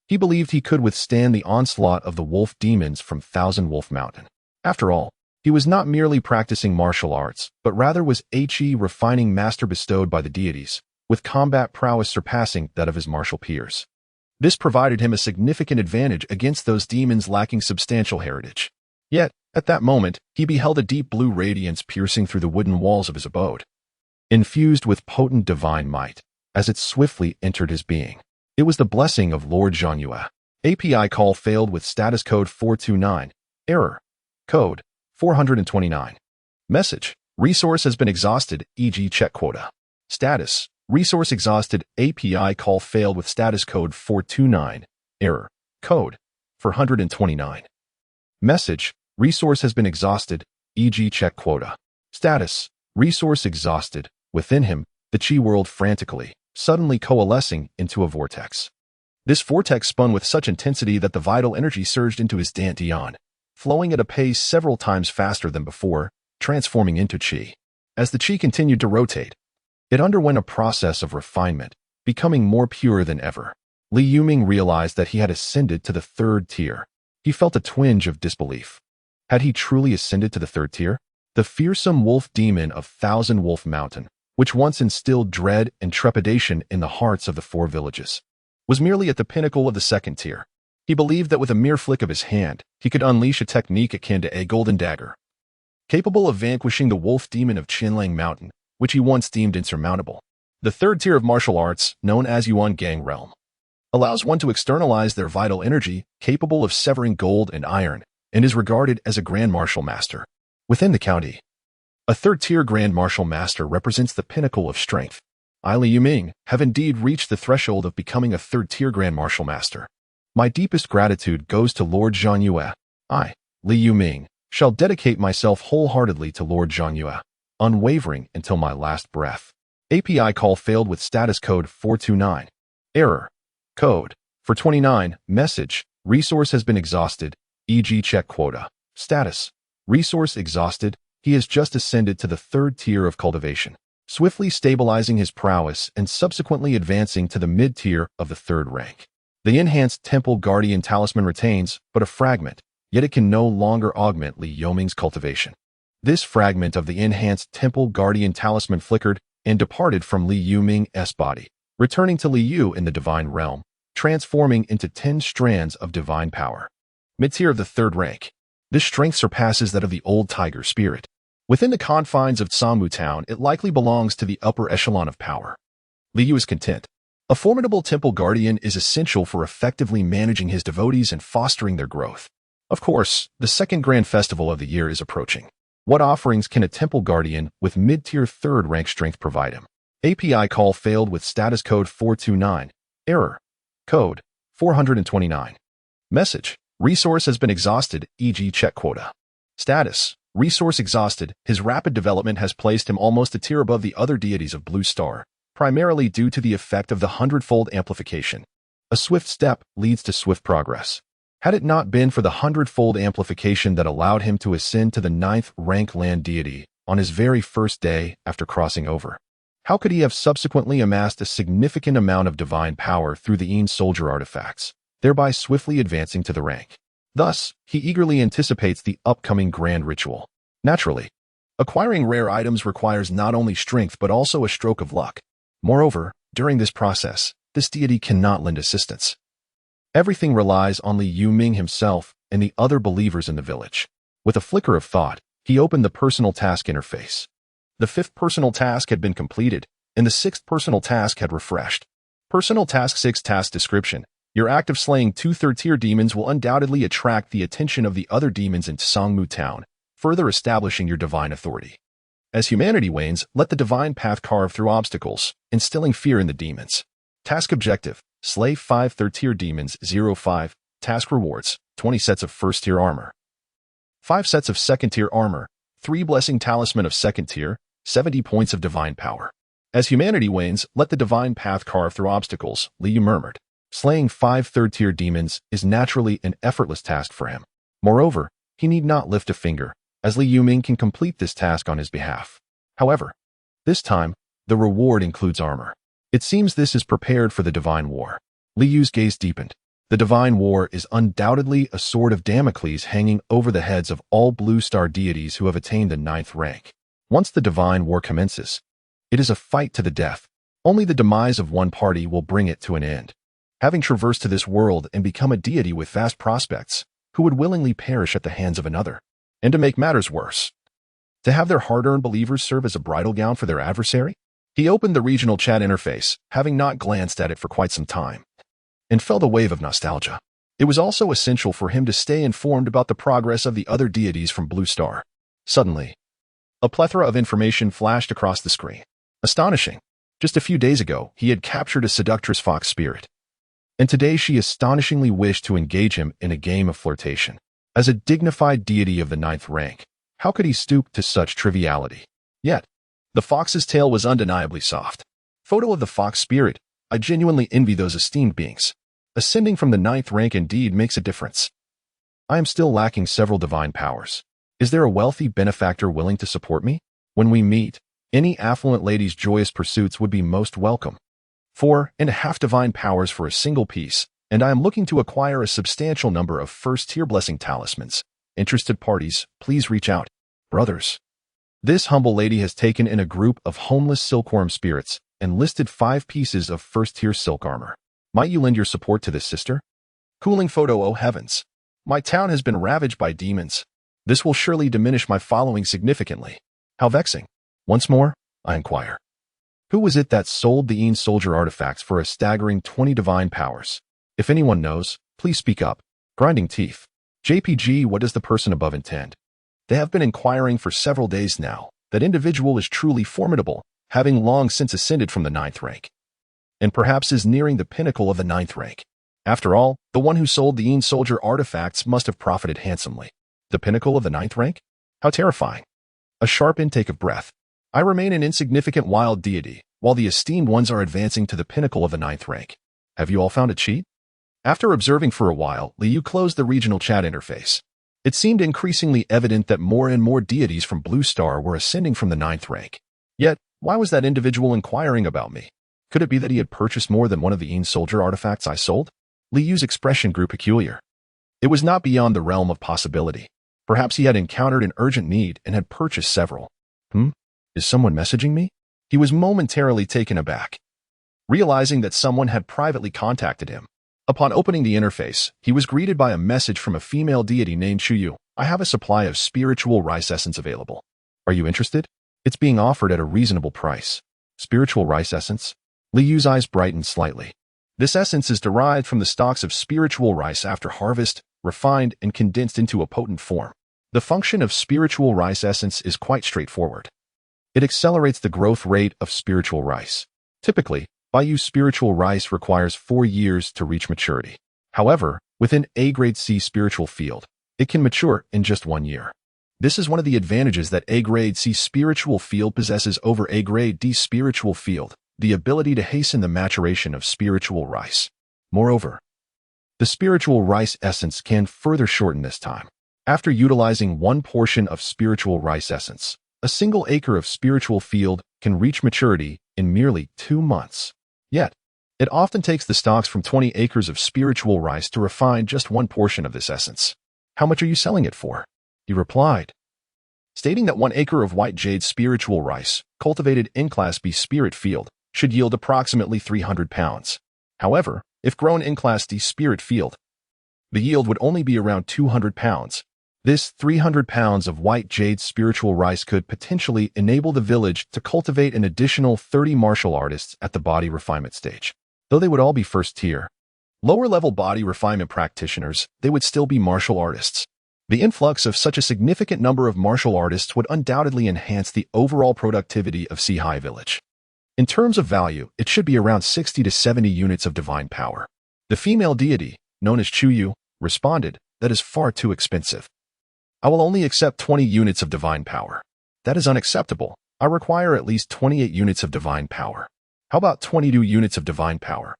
he believed he could withstand the onslaught of the wolf demons from Thousand Wolf Mountain. After all, he was not merely practicing martial arts, but rather was a refining master bestowed by the deities, with combat prowess surpassing that of his martial peers. This provided him a significant advantage against those demons lacking substantial heritage. Yet, at that moment, he beheld a deep blue radiance piercing through the wooden walls of his abode, infused with potent divine might, as it swiftly entered his being. It was the blessing of Lord Zhanyue. API call failed with status code 429. Error. Code 429. Message. Resource has been exhausted, e.g. check quota. Status. Resource exhausted. API call failed with status code 429. Error. Code 429. Message. Resource has been exhausted, e.g. check quota. Status. Resource exhausted. Within him, the chi whirled frantically, suddenly coalescing into a vortex. This vortex spun with such intensity that the vital energy surged into his dantian, flowing at a pace several times faster than before, transforming into chi. As the chi continued to rotate, it underwent a process of refinement, becoming more pure than ever. Li Yuming realized that he had ascended to the third tier. He felt a twinge of disbelief. Had he truly ascended to the third tier? The fearsome wolf demon of Thousand Wolf Mountain, which once instilled dread and trepidation in the hearts of the four villages, was merely at the pinnacle of the second tier. He believed that with a mere flick of his hand, he could unleash a technique akin to a golden dagger, capable of vanquishing the wolf demon of Qinlang Mountain, which he once deemed insurmountable. The third tier of martial arts, known as Yuan Gang Realm, allows one to externalize their vital energy, capable of severing gold and iron, and is regarded as a Grand Martial Master. Within the county, a third-tier Grand Martial Master represents the pinnacle of strength. I, Li Yuming, have indeed reached the threshold of becoming a third-tier Grand Martial Master. My deepest gratitude goes to Lord Zhanyue. I, Li Yuming, shall dedicate myself wholeheartedly to Lord Zhanyue, unwavering until my last breath. API call failed with status code 429. Error. Code 429. Message. Resource has been exhausted, e.g. check quota. Status. Resource exhausted. He has just ascended to the third tier of cultivation, swiftly stabilizing his prowess and subsequently advancing to the mid-tier of the third rank. The enhanced Temple Guardian Talisman retains but a fragment, yet it can no longer augment Li Yuming's cultivation. This fragment of the enhanced Temple Guardian Talisman flickered and departed from Li Yuming's body, returning to Li Yu in the divine realm, transforming into 10 strands of divine power. Mid-tier of the third rank. This strength surpasses that of the old tiger spirit. Within the confines of Tsammu town, it likely belongs to the upper echelon of power. Li Yu is content. A formidable temple guardian is essential for effectively managing his devotees and fostering their growth. Of course, the second grand festival of the year is approaching. What offerings can a temple guardian with mid-tier third rank strength provide him? API call failed with status code 429. Error. Code 429. Message. Resource has been exhausted, e.g. check quota. Status. Resource exhausted. His rapid development has placed him almost a tier above the other deities of Blue Star, primarily due to the effect of the hundredfold amplification. A swift step leads to swift progress. Had it not been for the hundredfold amplification that allowed him to ascend to the 9th rank land deity on his very first day after crossing over, how could he have subsequently amassed a significant amount of divine power through the Een soldier artifacts, thereby swiftly advancing to the rank? Thus, he eagerly anticipates the upcoming grand ritual. Naturally, acquiring rare items requires not only strength but also a stroke of luck. Moreover, during this process, this deity cannot lend assistance. Everything relies on Li Yuming himself and the other believers in the village. With a flicker of thought, he opened the personal task interface. The 5th personal task had been completed, and the 6th personal task had refreshed. Personal task 6 task description. Your act of slaying 2 third-tier demons will undoubtedly attract the attention of the other demons in Songmu Town, further establishing your divine authority. As humanity wanes, let the divine path carve through obstacles, instilling fear in the demons. Task objective: slay 5 third-tier demons. 05. Task rewards: 20 sets of first-tier armor, 5 sets of second-tier armor, 3 blessing talisman of second tier, 70 points of divine power. As humanity wanes, let the divine path carve through obstacles, Liu murmured. Slaying 5 third-tier demons is naturally an effortless task for him. Moreover, he need not lift a finger, as Li Yuming can complete this task on his behalf. However, this time, the reward includes armor. It seems this is prepared for the divine war. Li Yu's gaze deepened. The divine war is undoubtedly a sword of Damocles hanging over the heads of all blue star deities who have attained the 9th rank. Once the divine war commences, it is a fight to the death. Only the demise of one party will bring it to an end. Having traversed to this world and become a deity with vast prospects, who would willingly perish at the hands of another? And to make matters worse, to have their hard-earned believers serve as a bridal gown for their adversary? He opened the regional chat interface, having not glanced at it for quite some time, and felt a wave of nostalgia. It was also essential for him to stay informed about the progress of the other deities from Blue Star. Suddenly, a plethora of information flashed across the screen. Astonishing. Just a few days ago, he had captured a seductress fox spirit, and today she astonishingly wished to engage him in a game of flirtation. As a dignified deity of the 9th rank, how could he stoop to such triviality? Yet, the fox's tail was undeniably soft. Photo of the fox spirit. I genuinely envy those esteemed beings. Ascending from the 9th rank indeed makes a difference. I am still lacking several divine powers. Is there a wealthy benefactor willing to support me? When we meet, any affluent lady's joyous pursuits would be most welcome. 4.5 divine powers for a single piece, and I am looking to acquire a substantial number of first-tier blessing talismans. Interested parties, please reach out. Brothers. This humble lady has taken in a group of homeless silkworm spirits and listed 5 pieces of first-tier silk armor. Might you lend your support to this sister? Cooling photo. Oh heavens. My town has been ravaged by demons. This will surely diminish my following significantly. How vexing. Once more, I inquire. Who was it that sold the Een soldier artifacts for a staggering 20 divine powers? If anyone knows, please speak up. Grinding teeth. JPG, what does the person above intend? They have been inquiring for several days now. That individual is truly formidable, having long since ascended from the 9th rank, and perhaps is nearing the pinnacle of the 9th rank. After all, the one who sold the Een soldier artifacts must have profited handsomely. The pinnacle of the 9th rank? How terrifying. A sharp intake of breath. I remain an insignificant wild deity, while the esteemed ones are advancing to the pinnacle of the 9th rank. Have you all found a cheat? After observing for a while, Liu closed the regional chat interface. It seemed increasingly evident that more and more deities from Blue Star were ascending from the 9th rank. Yet, why was that individual inquiring about me? Could it be that he had purchased more than one of the Een soldier artifacts I sold? Liu's expression grew peculiar. It was not beyond the realm of possibility. Perhaps he had encountered an urgent need and had purchased several. Is someone messaging me? He was momentarily taken aback, realizing that someone had privately contacted him. Upon opening the interface, he was greeted by a message from a female deity named Chuyu. I have a supply of spiritual rice essence available. Are you interested? It's being offered at a reasonable price. Spiritual rice essence? Liu's eyes brightened slightly. This essence is derived from the stalks of spiritual rice after harvest, refined and condensed into a potent form. The function of spiritual rice essence is quite straightforward. It accelerates the growth rate of spiritual rice. Typically, Bayou spiritual rice requires 4 years to reach maturity. However, within A-grade C spiritual field, it can mature in just 1 year. This is one of the advantages that A-grade C spiritual field possesses over A-grade D spiritual field, the ability to hasten the maturation of spiritual rice. Moreover, the spiritual rice essence can further shorten this time. After utilizing 1 portion of spiritual rice essence, a single acre of spiritual field can reach maturity in merely 2 months. Yet, it often takes the stalks from 20 acres of spiritual rice to refine just 1 portion of this essence. How much are you selling it for? He replied, stating that 1 acre of white jade spiritual rice, cultivated in Class B spirit field, should yield approximately 300 pounds. However, if grown in Class D spirit field, the yield would only be around 200 pounds. This 300 pounds of white jade spiritual rice could potentially enable the village to cultivate an additional 30 martial artists at the body refinement stage. Though they would all be first tier, Lower-level body refinement practitioners, they would still be martial artists. The influx of such a significant number of martial artists would undoubtedly enhance the overall productivity of Sea Village. In terms of value, it should be around 60 to 70 units of divine power. The female deity, known as Chuyu, responded, "That is far too expensive. I will only accept 20 units of divine power." "That is unacceptable. I require at least 28 units of divine power." "How about 22 units of divine power?"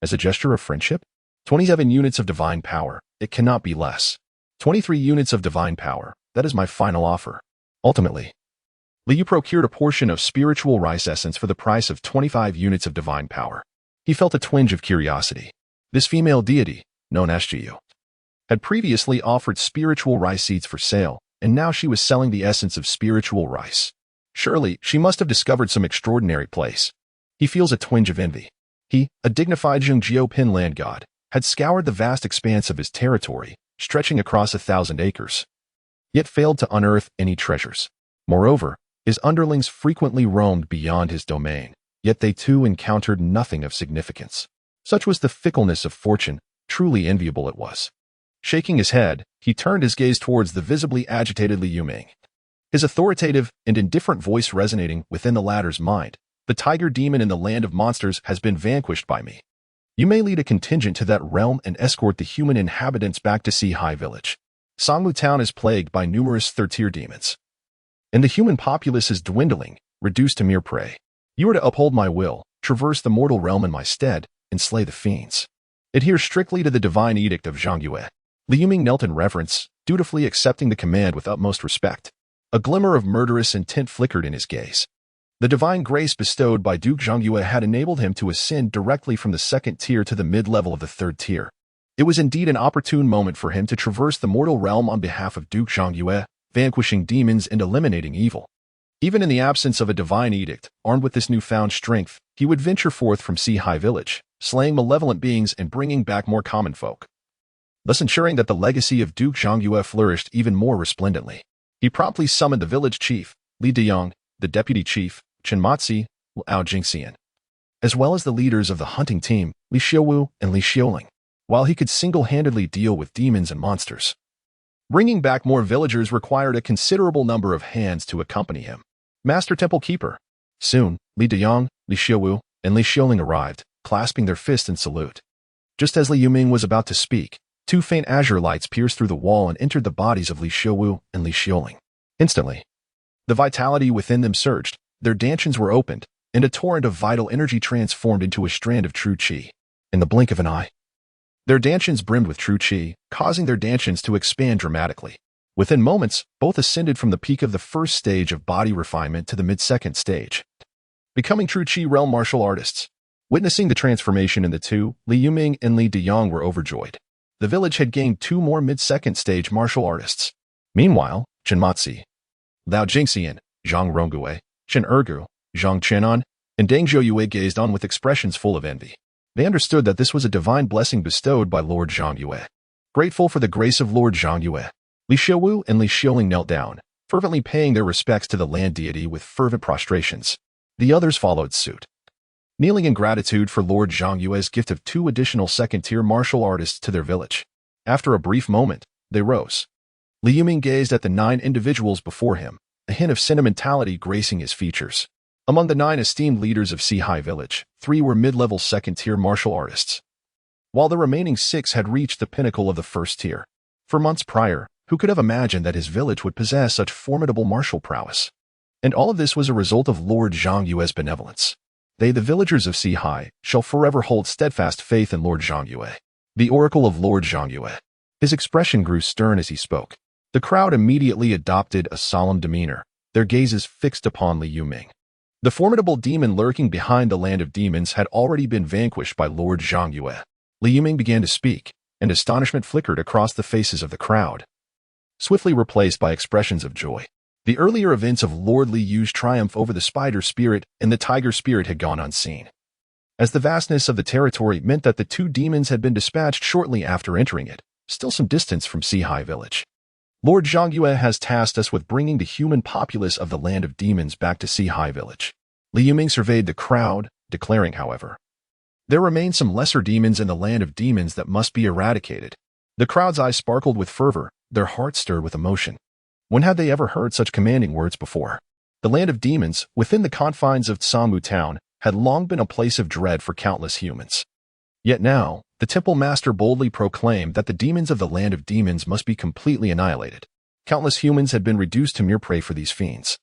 "As a gesture of friendship?" 27 units of divine power. It cannot be less. 23 units of divine power. That is my final offer. Ultimately, Liu procured a portion of spiritual rice essence for the price of 25 units of divine power. He felt a twinge of curiosity. This female deity, known as Jiu, had previously offered spiritual rice seeds for sale, and now she was selling the essence of spiritual rice. Surely, she must have discovered some extraordinary place. He feels a twinge of envy. He, a dignified Zhongjio Pin land god, had scoured the vast expanse of his territory, stretching across 1,000 acres, yet failed to unearth any treasures. Moreover, his underlings frequently roamed beyond his domain, yet they too encountered nothing of significance. Such was the fickleness of fortune, truly enviable it was. Shaking his head, he turned his gaze towards the visibly agitated Li Yuming. His authoritative and indifferent voice resonating within the latter's mind. "The tiger demon in the land of monsters has been vanquished by me. You may lead a contingent to that realm and escort the human inhabitants back to Sea Village. Sangmu Town is plagued by numerous third-tier demons, and the human populace is dwindling, reduced to mere prey. You are to uphold my will, traverse the mortal realm in my stead, and slay the fiends. Adhere strictly to the divine edict of Zhangyue." Li Yuming knelt in reverence, dutifully accepting the command with utmost respect. A glimmer of murderous intent flickered in his gaze. The divine grace bestowed by Duke Zhangyue had enabled him to ascend directly from the second tier to the mid-level of the third tier. It was indeed an opportune moment for him to traverse the mortal realm on behalf of Duke Zhangyue, vanquishing demons and eliminating evil. Even in the absence of a divine edict, armed with this newfound strength, he would venture forth from Sea Village, slaying malevolent beings and bringing back more common folk, thus ensuring that the legacy of Duke Zhangyue flourished even more resplendently. He promptly summoned the village chief, Li Deyong, the deputy chief, Chen Matzi, Lao Jingxian, as well as the leaders of the hunting team, Li Xiuwu and Li Xiuling, while he could single-handedly deal with demons and monsters. Bringing back more villagers required a considerable number of hands to accompany him. Master Temple Keeper. Soon, Li Deyong, Li Xiuwu, and Li Xiuling arrived, clasping their fists in salute. Just as Li Yuming was about to speak, two faint azure lights pierced through the wall and entered the bodies of Li Xiuwu and Li Xiuling. Instantly, the vitality within them surged, their dantians were opened, and a torrent of vital energy transformed into a strand of true qi. In the blink of an eye, their dantians brimmed with true qi, causing their dantians to expand dramatically. Within moments, both ascended from the peak of the first stage of body refinement to the mid-second stage, becoming true qi realm martial artists. Witnessing the transformation in the two, Li Yuming and Li Deyong were overjoyed. The village had gained two more mid-second stage martial artists. Meanwhile, Chen Matzi, Lao Jingxian, Zhang Ronggui, Chen Ergu, Zhang Chenan, and Deng Zhouyue gazed on with expressions full of envy. They understood that this was a divine blessing bestowed by Lord Zhangyue. Grateful for the grace of Lord Zhangyue, Li Xiuwu and Li Xiuling knelt down, fervently paying their respects to the land deity with fervent prostrations. The others followed suit, kneeling in gratitude for Lord Zhangyue's gift of two additional second-tier martial artists to their village. After a brief moment, they rose. Li Yuming gazed at the 9 individuals before him, a hint of sentimentality gracing his features. Among the 9 esteemed leaders of Sea Village, 3 were mid-level second-tier martial artists, while the remaining 6 had reached the pinnacle of the first tier. For months prior, who could have imagined that his village would possess such formidable martial prowess? And all of this was a result of Lord Zhangyue's benevolence. They, the villagers of Sea, shall forever hold steadfast faith in Lord Zhangyue, the oracle of Lord Zhangyue. His expression grew stern as he spoke. The crowd immediately adopted a solemn demeanor, their gazes fixed upon Li Yuming. The formidable demon lurking behind the land of demons had already been vanquished by Lord Zhangyue. Li Yuming began to speak, and astonishment flickered across the faces of the crowd, swiftly replaced by expressions of joy. The earlier events of Lord Li Yu's triumph over the spider spirit and the tiger spirit had gone unseen, as the vastness of the territory meant that the 2 demons had been dispatched shortly after entering it, still some distance from Sea Village. Lord Zhangyue has tasked us with bringing the human populace of the land of demons back to Sea Village. Li Yuming surveyed the crowd, declaring, however, There remain some lesser demons in the land of demons that must be eradicated. The crowd's eyes sparkled with fervor, their hearts stirred with emotion. When had they ever heard such commanding words before? The land of demons, within the confines of Tsamu town, had long been a place of dread for countless humans. Yet now, the temple master boldly proclaimed that the demons of the land of demons must be completely annihilated. Countless humans had been reduced to mere prey for these fiends.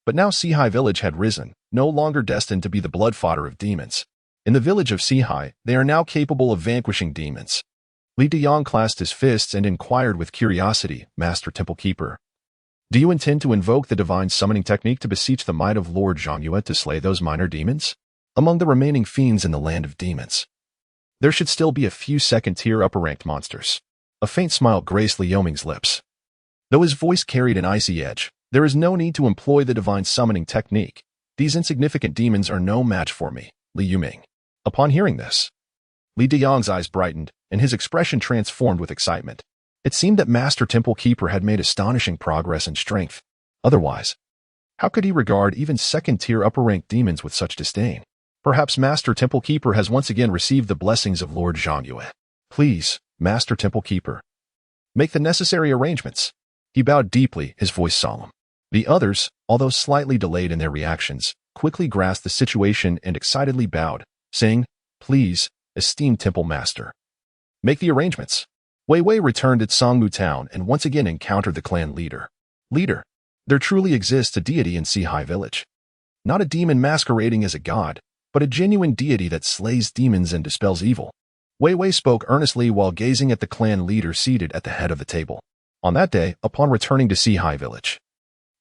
But now Sihai village had risen, no longer destined to be the blood fodder of demons. In the village of Sihai, they are now capable of vanquishing demons. Li Deyang clasped his fists and inquired with curiosity, Master Temple Keeper. Do you intend to invoke the divine summoning technique to beseech the might of Lord Zhongyue to slay those minor demons? Among the remaining fiends in the land of demons, there should still be a few second-tier upper-ranked monsters. A faint smile graced Li Yoming's lips. Though his voice carried an icy edge, there is no need to employ the divine summoning technique. These insignificant demons are no match for me, Li Yoming. Upon hearing this, Li Deyang's eyes brightened, and his expression transformed with excitement. It seemed that Master Temple Keeper had made astonishing progress in strength. Otherwise, how could he regard even second-tier upper-ranked demons with such disdain? Perhaps Master Temple Keeper has once again received the blessings of Lord Zhongyue. Please, Master Temple Keeper, make the necessary arrangements. He bowed deeply, his voice solemn. The others, although slightly delayed in their reactions, quickly grasped the situation and excitedly bowed, saying, Please, esteemed Temple Master, make the arrangements. Wei Wei returned at Songmu town and once again encountered the clan leader. Leader, there truly exists a deity in Sihai village. Not a demon masquerading as a god, but a genuine deity that slays demons and dispels evil. Wei Wei spoke earnestly while gazing at the clan leader seated at the head of the table. On that day, upon returning to Sihai village,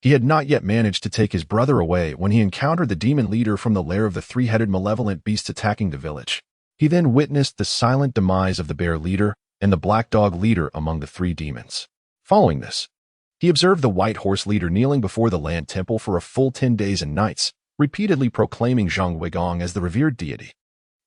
he had not yet managed to take his brother away when he encountered the demon leader from the lair of the three-headed malevolent beasts attacking the village. He then witnessed the silent demise of the bear leader and the black dog leader among the three demons. Following this, he observed the white horse leader kneeling before the land temple for a full 10 days and nights, repeatedly proclaiming Zhang Weigong as the revered deity.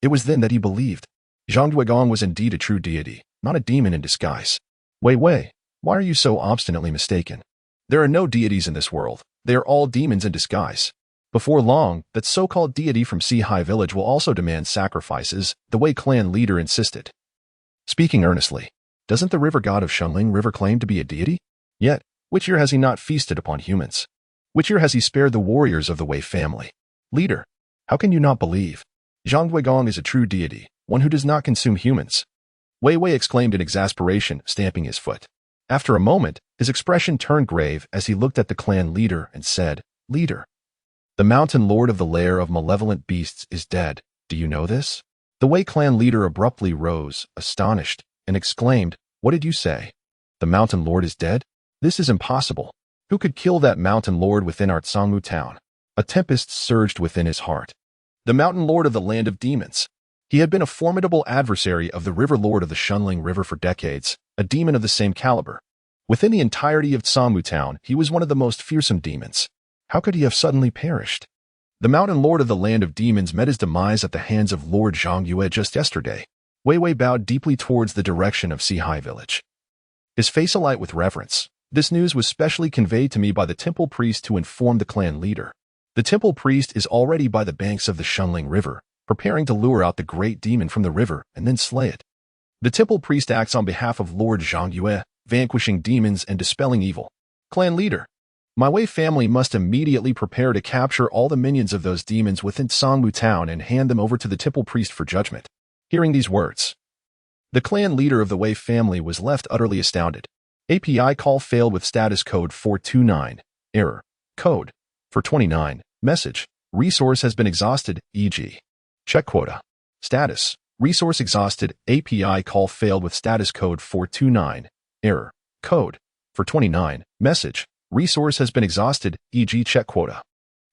It was then that he believed Zhang Weigong was indeed a true deity, not a demon in disguise. Wei Wei, why are you so obstinately mistaken? There are no deities in this world. They are all demons in disguise. Before long, that so-called deity from Sihai village will also demand sacrifices, the Wei clan leader insisted. Speaking earnestly, doesn't the river god of Shunling River claim to be a deity? Yet, which year has he not feasted upon humans? Which year has he spared the warriors of the Wei family? Leader, how can you not believe? Zhang Weigong is a true deity, one who does not consume humans. Wei Wei exclaimed in exasperation, stamping his foot. After a moment, his expression turned grave as he looked at the clan leader and said, Leader, the mountain lord of the lair of malevolent beasts is dead. Do you know this? The Wei clan leader abruptly rose, astonished, and exclaimed, What did you say? The mountain lord is dead? This is impossible. Who could kill that mountain lord within our Tsangmu town? A tempest surged within his heart. The mountain lord of the land of demons. He had been a formidable adversary of the river lord of the Shunling River for decades, a demon of the same caliber. Within the entirety of Tsangmu town, he was one of the most fearsome demons. How could he have suddenly perished? The mountain lord of the land of demons met his demise at the hands of Lord Zhongyue just yesterday. Wei Wei bowed deeply towards the direction of Sihai village, his face alight with reverence. This news was specially conveyed to me by the temple priest who informed the clan leader. The temple priest is already by the banks of the Shunling River, preparing to lure out the great demon from the river and then slay it. The temple priest acts on behalf of Lord Zhongyue, vanquishing demons and dispelling evil. Clan leader, my Wei family must immediately prepare to capture all the minions of those demons within Songmu town and hand them over to the temple priest for judgment. Hearing these words, the clan leader of the Wei family was left utterly astounded. API call failed with status code 429. Error. Code 429. Message. Resource has been exhausted, e.g. check quota. Status. Resource exhausted. API call failed with status code 429. Error. Code 429. Message. Resource has been exhausted, e.g. check quota.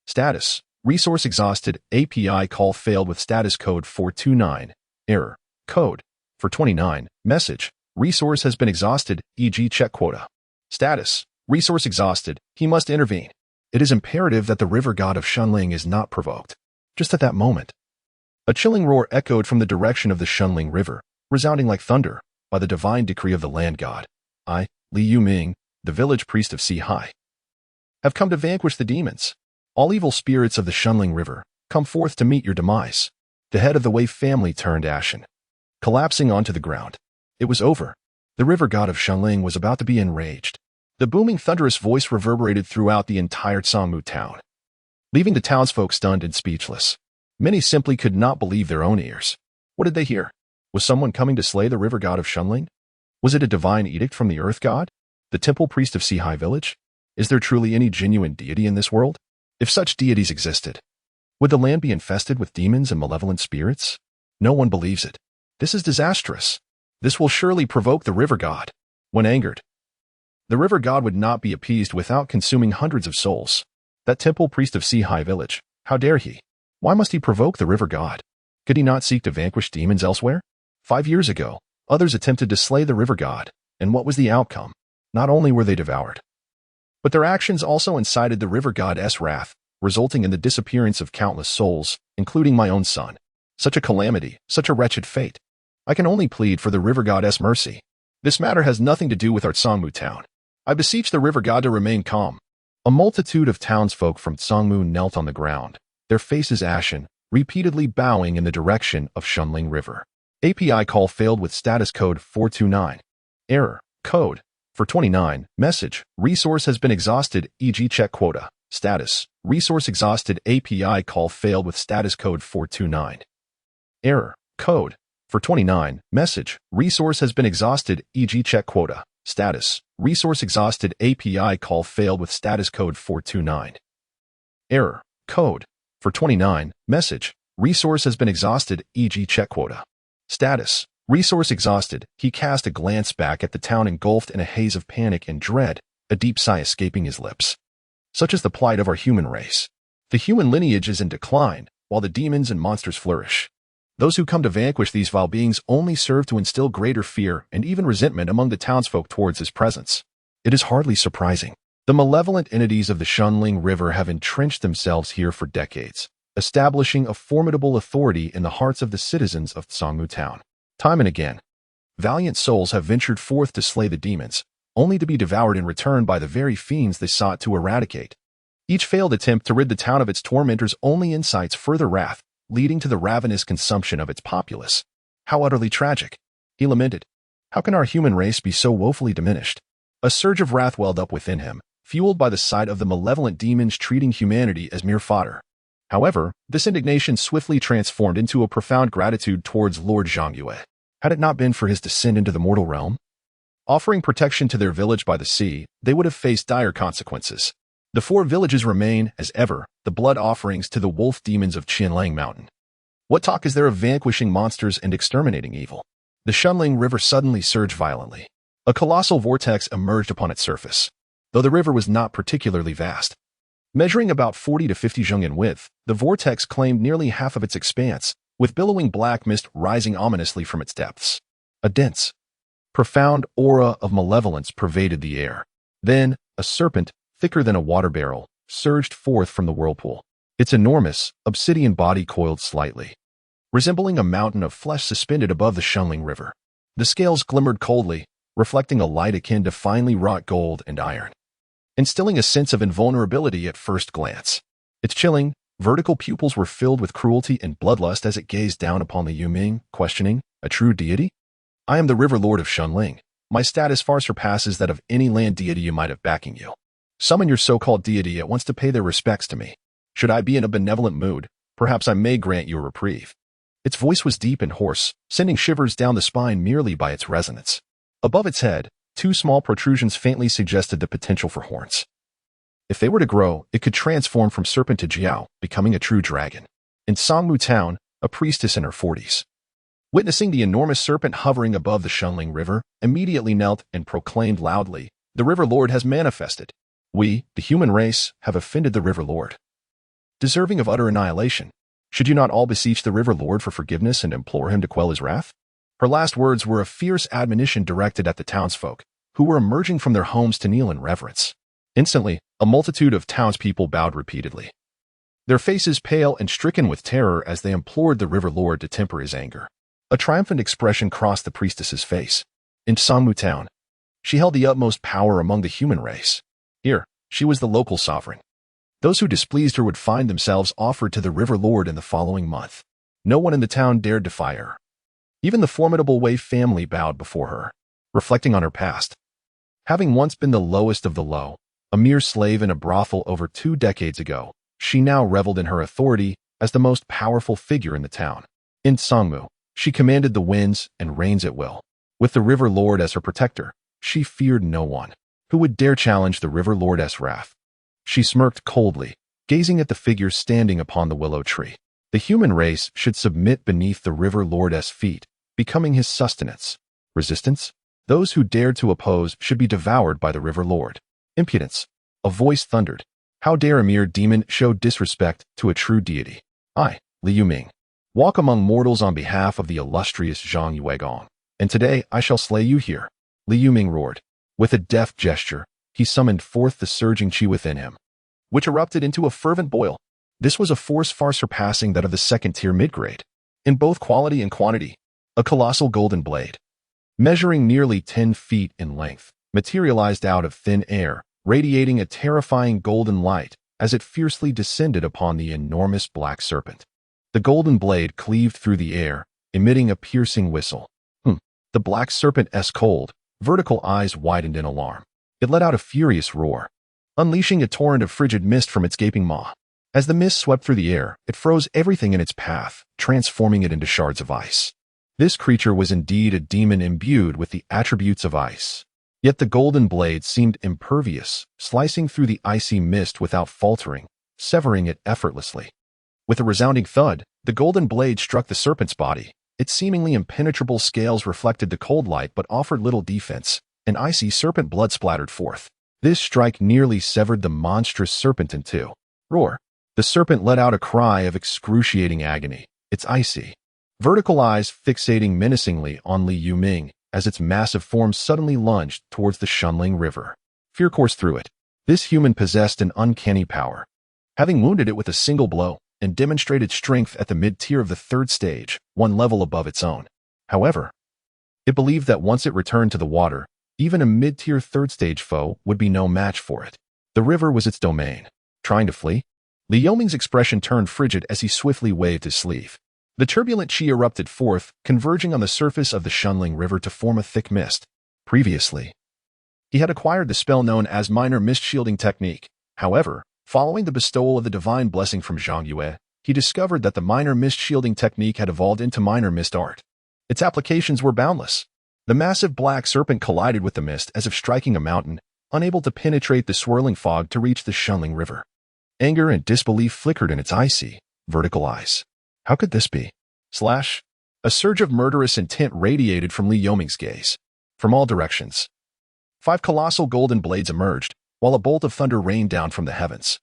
Status. Resource exhausted. API call failed with status code 429. Error. Code 429. Message. Resource has been exhausted, e.g. check quota. Status. Resource exhausted. He must intervene. It is imperative that the river god of Shunling is not provoked. Just at that moment, a chilling roar echoed from the direction of the Shunling River, resounding like thunder, by the divine decree of the land god. I, Li Yuming, the village priest of Sihai, have come to vanquish the demons. All evil spirits of the Shunling River, come forth to meet your demise. The head of the Wei family turned ashen, collapsing onto the ground. It was over. The river god of Shenling was about to be enraged. The booming, thunderous voice reverberated throughout the entire Cangmu town, leaving the townsfolk stunned and speechless. Many simply could not believe their own ears. What did they hear? Was someone coming to slay the river god of Shenling? Was it a divine edict from the earth god? The temple priest of Sihai village? Is there truly any genuine deity in this world? If such deities existed, would the land be infested with demons and malevolent spirits? No one believes it. This is disastrous. This will surely provoke the river god. When angered, the river god would not be appeased without consuming hundreds of souls. That temple priest of Sihai village, how dare he? Why must he provoke the river god? Could he not seek to vanquish demons elsewhere? 5 years ago, others attempted to slay the river god, and what was the outcome? Not only were they devoured, but their actions also incited the river god's wrath, resulting in the disappearance of countless souls, including my own son. Such a calamity, such a wretched fate. I can only plead for the river god's mercy. This matter has nothing to do with our Cangmu town. I beseech the river god to remain calm. A multitude of townsfolk from Cangmu knelt on the ground, their faces ashen, repeatedly bowing in the direction of Shenling River. API call failed with status code 429. Error. Code 429. Message. Resource has been exhausted, e.g. check quota. Status. Resource exhausted. API call failed with status code 429. Error. Code 429. Message. Resource has been exhausted, e.g. check quota. Status. Resource exhausted. API call failed with status code 429. Error. Code 429. Message. Resource has been exhausted, e.g. check quota. Status. Resource exhausted. He cast a glance back at the town engulfed in a haze of panic and dread, a deep sigh escaping his lips. Such is the plight of our human race. The human lineage is in decline, while the demons and monsters flourish. Those who come to vanquish these vile beings only serve to instill greater fear and even resentment among the townsfolk towards his presence. It is hardly surprising. The malevolent entities of the Shenling River have entrenched themselves here for decades, establishing a formidable authority in the hearts of the citizens of Cangmu town. Time and again, valiant souls have ventured forth to slay the demons, only to be devoured in return by the very fiends they sought to eradicate. Each failed attempt to rid the town of its tormentors only incites further wrath, leading to the ravenous consumption of its populace. How utterly tragic, he lamented. How can our human race be so woefully diminished? A surge of wrath welled up within him, fueled by the sight of the malevolent demons treating humanity as mere fodder. However, this indignation swiftly transformed into a profound gratitude towards Lord Zhongyue. Had it not been for his descent into the mortal realm, offering protection to their village by the sea, they would have faced dire consequences. The 4 villages remain, as ever, the blood offerings to the wolf demons of Qianlang Mountain. What talk is there of vanquishing monsters and exterminating evil? The Shenling River suddenly surged violently. A colossal vortex emerged upon its surface. Though the river was not particularly vast, measuring about 40 to 50 zheng in width, the vortex claimed nearly half of its expanse, with billowing black mist rising ominously from its depths. A dense, profound aura of malevolence pervaded the air. Then, a serpent, thicker than a water barrel, surged forth from the whirlpool. Its enormous, obsidian body coiled slightly, resembling a mountain of flesh suspended above the Shenling River. The scales glimmered coldly, reflecting a light akin to finely wrought gold and iron, instilling a sense of invulnerability at first glance. Its chilling, vertical pupils were filled with cruelty and bloodlust as it gazed down upon the Yuming, questioning, a true deity? I am the River Lord of Shenling. My status far surpasses that of any land deity you might have backing you. Summon your so-called deity at once to pay their respects to me. Should I be in a benevolent mood, perhaps I may grant you a reprieve. Its voice was deep and hoarse, sending shivers down the spine merely by its resonance. Above its head, 2 small protrusions faintly suggested the potential for horns. If they were to grow, it could transform from serpent to jiao, becoming a true dragon. In Cangmu town, a priestess in her 40s, witnessing the enormous serpent hovering above the Shenling River, immediately knelt and proclaimed loudly, "The River Lord has manifested. We, the human race, have offended the River Lord, deserving of utter annihilation. Should you not all beseech the River Lord for forgiveness and implore him to quell his wrath?" Her last words were a fierce admonition directed at the townsfolk, who were emerging from their homes to kneel in reverence. Instantly, a multitude of townspeople bowed repeatedly, their faces pale and stricken with terror as they implored the River Lord to temper his anger. A triumphant expression crossed the priestess's face. In Cangmu town, she held the utmost power among the human race. Here, she was the local sovereign. Those who displeased her would find themselves offered to the River Lord in the following month. No one in the town dared defy her. Even the formidable Wei family bowed before her, reflecting on her past. Having once been the lowest of the low, a mere slave in a brothel over 2 decades ago, she now reveled in her authority as the most powerful figure in the town. In Songmu, she commanded the winds and rains at will. With the River Lord as her protector, she feared no one who would dare challenge the River Lord's wrath. She smirked coldly, gazing at the figure standing upon the willow tree. The human race should submit beneath the River Lord's feet, becoming his sustenance. Resistance? Those who dared to oppose should be devoured by the River Lord. Impudence. A voice thundered. How dare a mere demon show disrespect to a true deity? I, Li Yuming, walk among mortals on behalf of the illustrious Zhang Yuegong, and today I shall slay you here. Li Yuming roared. With a deft gesture, he summoned forth the surging qi within him, which erupted into a fervent boil. This was a force far surpassing that of the second-tier mid-grade. In both quality and quantity, a colossal golden blade, measuring nearly 10 feet in length, materialized out of thin air, radiating a terrifying golden light as it fiercely descended upon the enormous black serpent. The golden blade cleaved through the air, emitting a piercing whistle. The black serpent's cold, vertical eyes widened in alarm. It let out a furious roar, unleashing a torrent of frigid mist from its gaping maw. As the mist swept through the air, it froze everything in its path, transforming it into shards of ice. This creature was indeed a demon imbued with the attributes of ice. Yet the golden blade seemed impervious, slicing through the icy mist without faltering, severing it effortlessly. With a resounding thud, the golden blade struck the serpent's body. Its seemingly impenetrable scales reflected the cold light but offered little defense, and icy serpent blood splattered forth. This strike nearly severed the monstrous serpent in two. Roar! The serpent let out a cry of excruciating agony, its icy, vertical eyes fixating menacingly on Li Yuming as its massive form suddenly lunged towards the Shunling River. Fear coursed through it. This human possessed an uncanny power, having wounded it with a single blow and demonstrated strength at the mid-tier of the 3rd stage, one level above its own. However, it believed that once it returned to the water, even a mid-tier 3rd stage foe would be no match for it. The river was its domain. Trying to flee? Li Yuming's expression turned frigid as he swiftly waved his sleeve. The turbulent qi erupted forth, converging on the surface of the Shunling River to form a thick mist. Previously, he had acquired the spell known as Minor Mist Shielding Technique. However, following the bestowal of the divine blessing from Zhang Yue, he discovered that the Minor Mist Shielding Technique had evolved into Minor Mist Art. Its applications were boundless. The massive black serpent collided with the mist as if striking a mountain, unable to penetrate the swirling fog to reach the Shunling River. Anger and disbelief flickered in its icy, vertical eyes. How could this be? A surge of murderous intent radiated from Li Yuming's gaze. From all directions, 5 colossal golden blades emerged, while a bolt of thunder rained down from the heavens.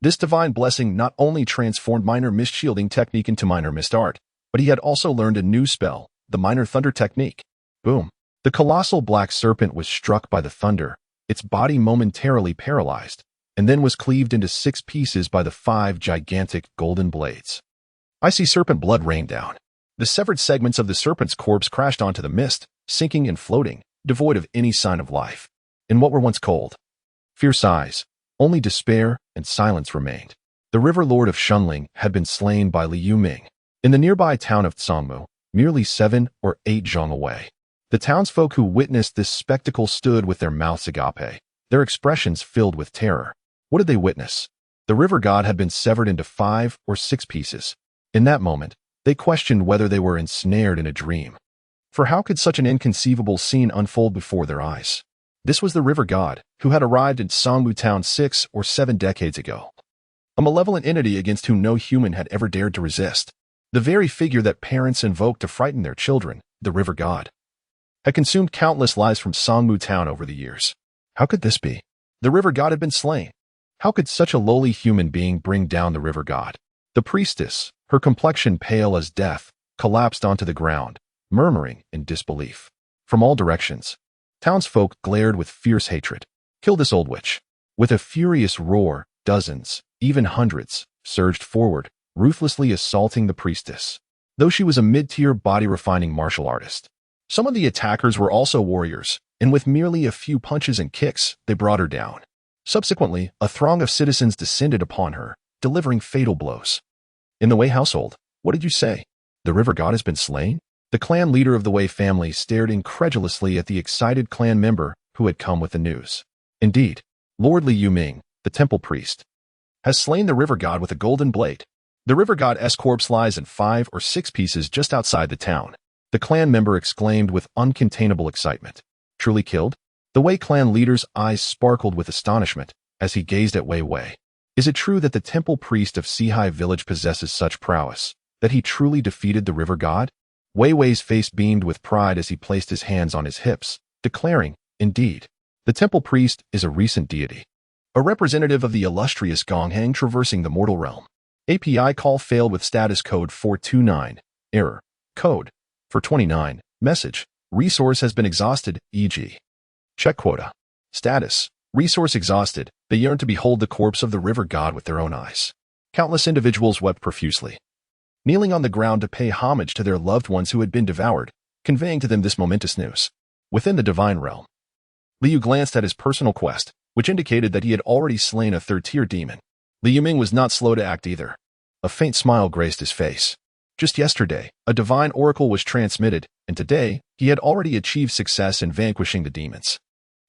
This divine blessing not only transformed Minor Mist Shielding Technique into Minor Mist Art, but he had also learned a new spell, the Minor Thunder Technique. Boom! The colossal black serpent was struck by the thunder, its body momentarily paralyzed, and then was cleaved into 6 pieces by the 5 gigantic golden blades. Icy serpent blood rained down. The severed segments of the serpent's corpse crashed onto the mist, sinking and floating, devoid of any sign of life. In what were once cold, fierce eyes, only despair and silence remained. The River Lord of Shunling had been slain by Li Yuming. In the nearby town of Songmu, merely 7 or 8 zhang away. The townsfolk who witnessed this spectacle stood with their mouths agape, their expressions filled with terror. What did they witness? The river god had been severed into 5 or 6 pieces. In that moment, they questioned whether they were ensnared in a dream. For how could such an inconceivable scene unfold before their eyes? This was the river god, who had arrived in Songmu town 6 or 7 decades ago. A malevolent entity against whom no human had ever dared to resist. The very figure that parents invoked to frighten their children, the river god, had consumed countless lives from Songmu town over the years. How could this be? The river god had been slain. How could such a lowly human being bring down the river god? The priestess, her complexion pale as death, collapsed onto the ground, murmuring in disbelief. From all directions, townsfolk glared with fierce hatred. Kill this old witch. With a furious roar, dozens, even hundreds, surged forward, ruthlessly assaulting the priestess. Though she was a mid-tier body-refining martial artist, some of the attackers were also warriors, and with merely a few punches and kicks, they brought her down. Subsequently, a throng of citizens descended upon her, delivering fatal blows. In the Wei household, what did you say? The river god has been slain? The clan leader of the Wei family stared incredulously at the excited clan member who had come with the news. Indeed, Lord Li Yuming, the temple priest, has slain the river god with a golden blade. The river god's corpse lies in 5 or 6 pieces just outside the town. The clan member exclaimed with uncontainable excitement. Truly killed? The Wei clan leader's eyes sparkled with astonishment as he gazed at Wei Wei. Is it true that the temple priest of Sihai village possesses such prowess, that he truly defeated the river god? Wei Wei's face beamed with pride as he placed his hands on his hips, declaring, indeed, the temple priest is a recent deity, a representative of the illustrious Gonghang traversing the mortal realm. API call failed with status code 429, error, code, for 29, message, resource has been exhausted, e.g. check quota. Status, resource exhausted, they yearn to behold the corpse of the river god with their own eyes. Countless individuals wept profusely, kneeling on the ground to pay homage to their loved ones who had been devoured, conveying to them this momentous news. Within the divine realm, Liu glanced at his personal quest, which indicated that he had already slain a 3rd-tier demon. Li Yuming was not slow to act either. A faint smile graced his face. Just yesterday, a divine oracle was transmitted, and today, he had already achieved success in vanquishing the demons.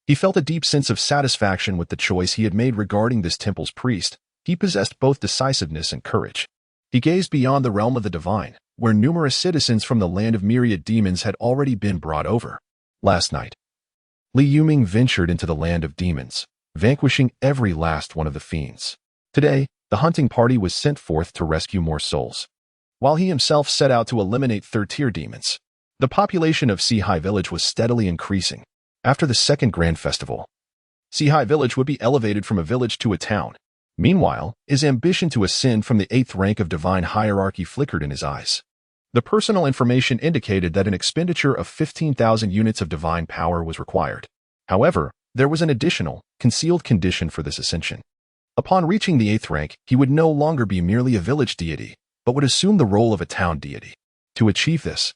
He felt a deep sense of satisfaction with the choice he had made regarding this temple's priest. He possessed both decisiveness and courage. He gazed beyond the realm of the divine, where numerous citizens from the land of myriad demons had already been brought over. Last night, Li Yuming ventured into the land of demons, vanquishing every last one of the fiends. Today, the hunting party was sent forth to rescue more souls, while he himself set out to eliminate 3rd-tier demons. The population of Sihai village was steadily increasing. After the 2nd Grand Festival, Sihai village would be elevated from a village to a town. Meanwhile, his ambition to ascend from the 8th rank of divine hierarchy flickered in his eyes. The personal information indicated that an expenditure of 15,000 units of divine power was required. However, there was an additional, concealed condition for this ascension. Upon reaching the 8th rank, he would no longer be merely a village deity, but would assume the role of a town deity. To achieve this,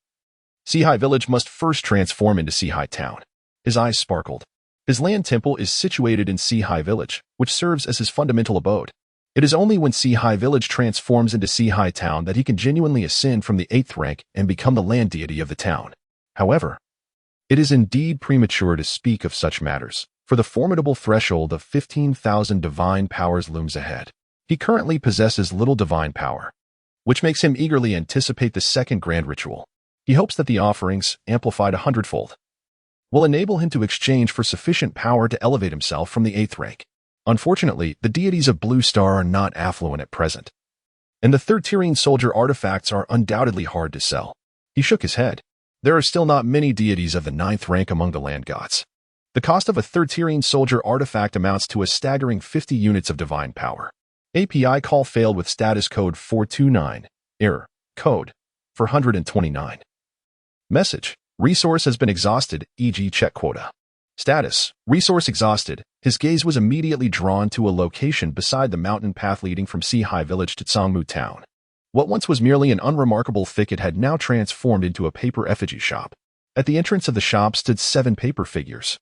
Sihai village must first transform into Sihai town. His eyes sparkled. His land temple is situated in Sihai village, which serves as his fundamental abode. It is only when Sihai village transforms into Sihai town that he can genuinely ascend from the 8th rank and become the land deity of the town. However, it is indeed premature to speak of such matters, for the formidable threshold of 15,000 divine powers looms ahead. He currently possesses little divine power, which makes him eagerly anticipate the 2nd grand ritual. He hopes that the offerings, amplified 100-fold, will enable him to exchange for sufficient power to elevate himself from the 8th rank. Unfortunately, the deities of Blue Star are not affluent at present, and the 3rd-tiering soldier artifacts are undoubtedly hard to sell. He shook his head. There are still not many deities of the 9th rank among the land gods. The cost of a 3rd-tiering soldier artifact amounts to a staggering 50 units of divine power. API call failed with status code 429, error, code, for 129. Message, resource has been exhausted, e.g. check quota. Status, resource exhausted. His gaze was immediately drawn to a location beside the mountain path leading from Sihai village to Tsangmu town. What once was merely an unremarkable thicket had now transformed into a paper effigy shop. At the entrance of the shop stood 7 paper figures,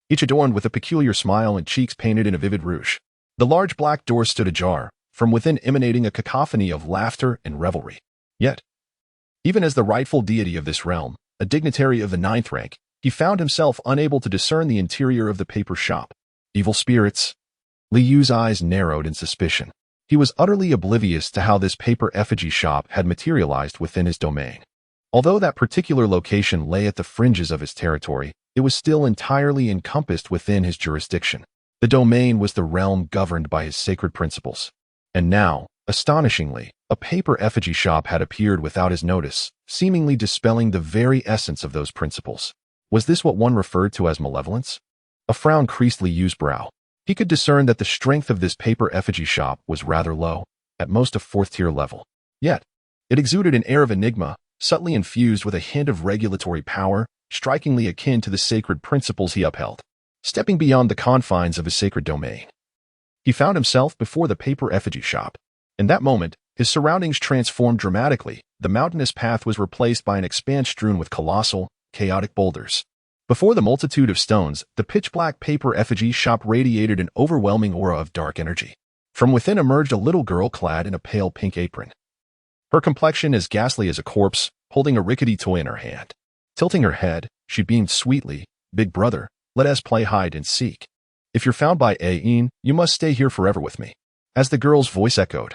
each adorned with a peculiar smile and cheeks painted in a vivid rouge. The large black door stood ajar, from within emanating a cacophony of laughter and revelry. Yet, even as the rightful deity of this realm, a dignitary of the 9th rank, he found himself unable to discern the interior of the paper shop. Evil spirits? Li Yu's eyes narrowed in suspicion. He was utterly oblivious to how this paper effigy shop had materialized within his domain. Although that particular location lay at the fringes of his territory, it was still entirely encompassed within his jurisdiction. The domain was the realm governed by his sacred principles. And now, astonishingly, a paper effigy shop had appeared without his notice, seemingly dispelling the very essence of those principles. Was this what one referred to as malevolence? A frown creased Li Yu's brow. He could discern that the strength of this paper effigy shop was rather low, at most a 4th-tier level. Yet, it exuded an air of enigma, subtly infused with a hint of regulatory power, strikingly akin to the sacred principles he upheld. Stepping beyond the confines of his sacred domain, he found himself before the paper effigy shop. In that moment, his surroundings transformed dramatically. The mountainous path was replaced by an expanse strewn with colossal, chaotic boulders. Before the multitude of stones, the pitch-black paper effigy shop radiated an overwhelming aura of dark energy. From within emerged a little girl clad in a pale pink apron. Her complexion as ghastly as a corpse, holding a rickety toy in her hand. Tilting her head, she beamed sweetly, "Big brother, let us play hide and seek. If you're found by Ain, you must stay here forever with me." As the girl's voice echoed,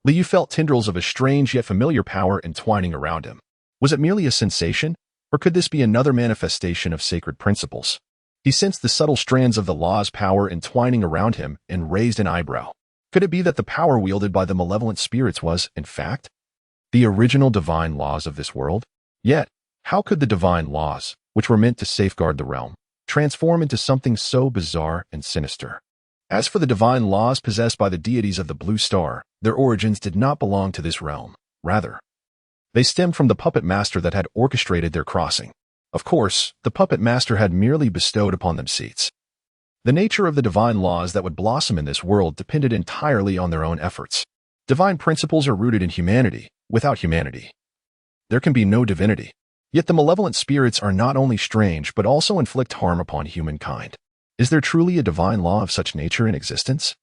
Liu felt tendrils of a strange yet familiar power entwining around him. Was it merely a sensation, or could this be another manifestation of sacred principles? He sensed the subtle strands of the law's power entwining around him and raised an eyebrow. Could it be that the power wielded by the malevolent spirits was, in fact, the original divine laws of this world? Yet, how could the divine laws, which were meant to safeguard the realm, transform into something so bizarre and sinister? As for the divine laws possessed by the deities of the Blue Star, their origins did not belong to this realm. Rather, they stemmed from the puppet master that had orchestrated their crossing. Of course, the puppet master had merely bestowed upon them seeds. The nature of the divine laws that would blossom in this world depended entirely on their own efforts. Divine principles are rooted in humanity. Without humanity, there can be no divinity. Yet the malevolent spirits are not only strange but also inflict harm upon humankind. Is there truly a divine law of such nature in existence?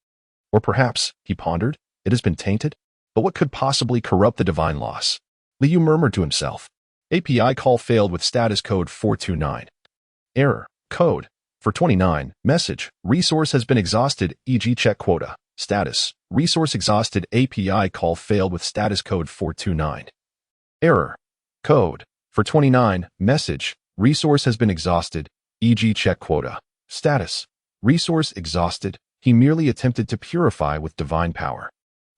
Or perhaps, he pondered, it has been tainted? But what could possibly corrupt the divine laws? Liu murmured to himself. API call failed with status code 429. Error. Code. For 29. Message. Resource has been exhausted, e.g. check quota. Status. Resource exhausted. API call failed with status code 429. Error. Code. For 29. Message. Resource has been exhausted, e.g. check quota. Status. Resource exhausted. He merely attempted to purify with divine power,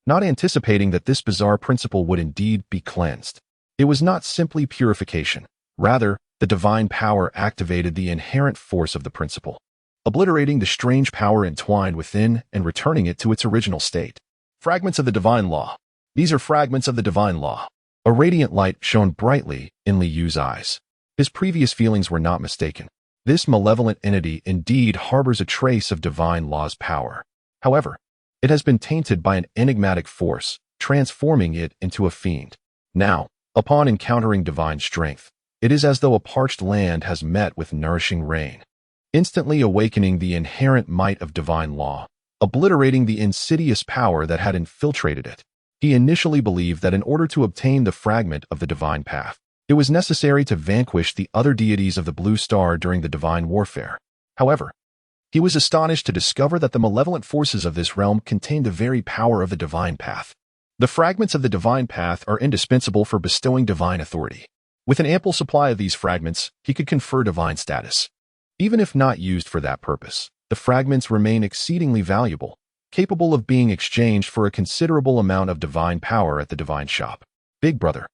not anticipating that this bizarre principle would indeed be cleansed. It was not simply purification. Rather, the divine power activated the inherent force of the principle, obliterating the strange power entwined within and returning it to its original state. Fragments of the divine law. These are fragments of the divine law. A radiant light shone brightly in Liu's eyes. His previous feelings were not mistaken. This malevolent entity indeed harbors a trace of divine law's power. However, it has been tainted by an enigmatic force, transforming it into a fiend. Now, upon encountering divine strength, it is as though a parched land has met with nourishing rain, instantly awakening the inherent might of divine law, obliterating the insidious power that had infiltrated it. He initially believed that in order to obtain the fragment of the divine path, it was necessary to vanquish the other deities of the Blue Star during the divine warfare. However, he was astonished to discover that the malevolent forces of this realm contained the very power of the divine path. The fragments of the divine path are indispensable for bestowing divine authority. With an ample supply of these fragments, he could confer divine status. Even if not used for that purpose, the fragments remain exceedingly valuable, capable of being exchanged for a considerable amount of divine power at the divine shop. Big brother.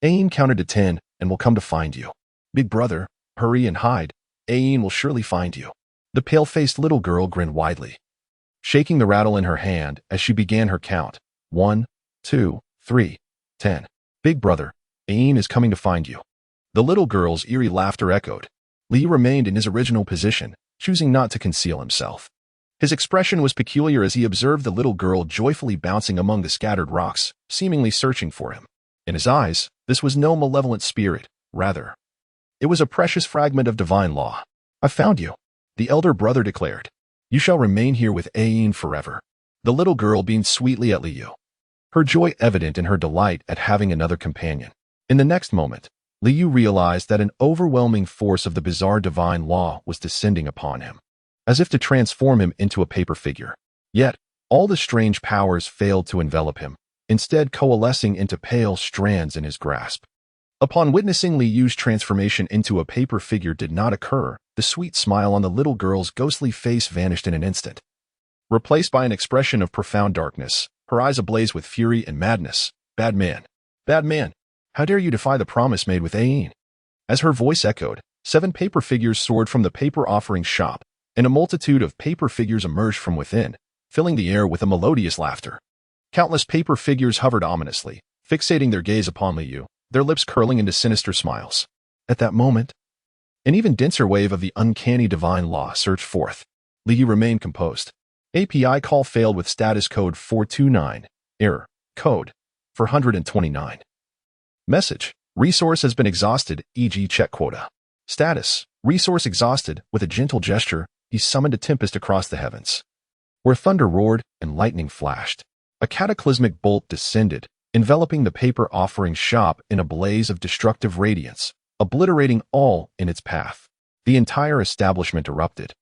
Ain counted to 10 and will come to find you. Big brother, hurry and hide. Ain will surely find you. The pale-faced little girl grinned widely, shaking the rattle in her hand as she began her count. 1, 2, 3, 10. Big brother, Ain is coming to find you. The little girl's eerie laughter echoed. Liu remained in his original position, choosing not to conceal himself. His expression was peculiar as he observed the little girl joyfully bouncing among the scattered rocks, seemingly searching for him. In his eyes, this was no malevolent spirit. Rather, it was a precious fragment of divine law. "I found you," the elder brother declared. "You shall remain here with Ain forever." The little girl beamed sweetly at Liu, her joy evident in her delight at having another companion. In the next moment, Liu realized that an overwhelming force of the bizarre divine law was descending upon him, as if to transform him into a paper figure. Yet, all the strange powers failed to envelop him, instead coalescing into pale strands in his grasp. Upon witnessing Liu's transformation into a paper figure did not occur, the sweet smile on the little girl's ghostly face vanished in an instant, replaced by an expression of profound darkness, her eyes ablaze with fury and madness. "Bad man! Bad man! How dare you defy the promise made with Ain?" As her voice echoed, 7 paper figures soared from the paper offering shop, and a multitude of paper figures emerged from within, filling the air with a melodious laughter. Countless paper figures hovered ominously, fixating their gaze upon Liu, their lips curling into sinister smiles. At that moment, an even denser wave of the uncanny divine law surged forth. Liu remained composed. API call failed with status code 429. Error. Code. For 129. Message. Resource has been exhausted, e.g. check quota. Status. Resource exhausted. With a gentle gesture, he summoned a tempest across the heavens, where thunder roared and lightning flashed. A cataclysmic bolt descended, enveloping the paper offering shop in a blaze of destructive radiance, obliterating all in its path. The entire establishment erupted,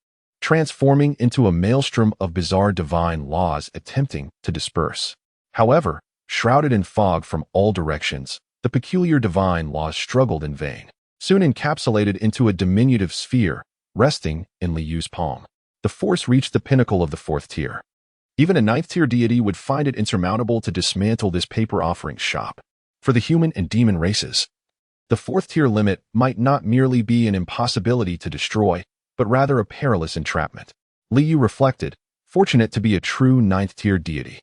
transforming into a maelstrom of bizarre divine laws attempting to disperse. However, shrouded in fog from all directions, the peculiar divine laws struggled in vain. Soon encapsulated into a diminutive sphere, resting in Liu's palm, the force reached the pinnacle of the fourth tier. Even a ninth-tier deity would find it insurmountable to dismantle this paper offering shop. For the human and demon races, the fourth-tier limit might not merely be an impossibility to destroy, but rather a perilous entrapment. Liu reflected, fortunate to be a true ninth-tier deity,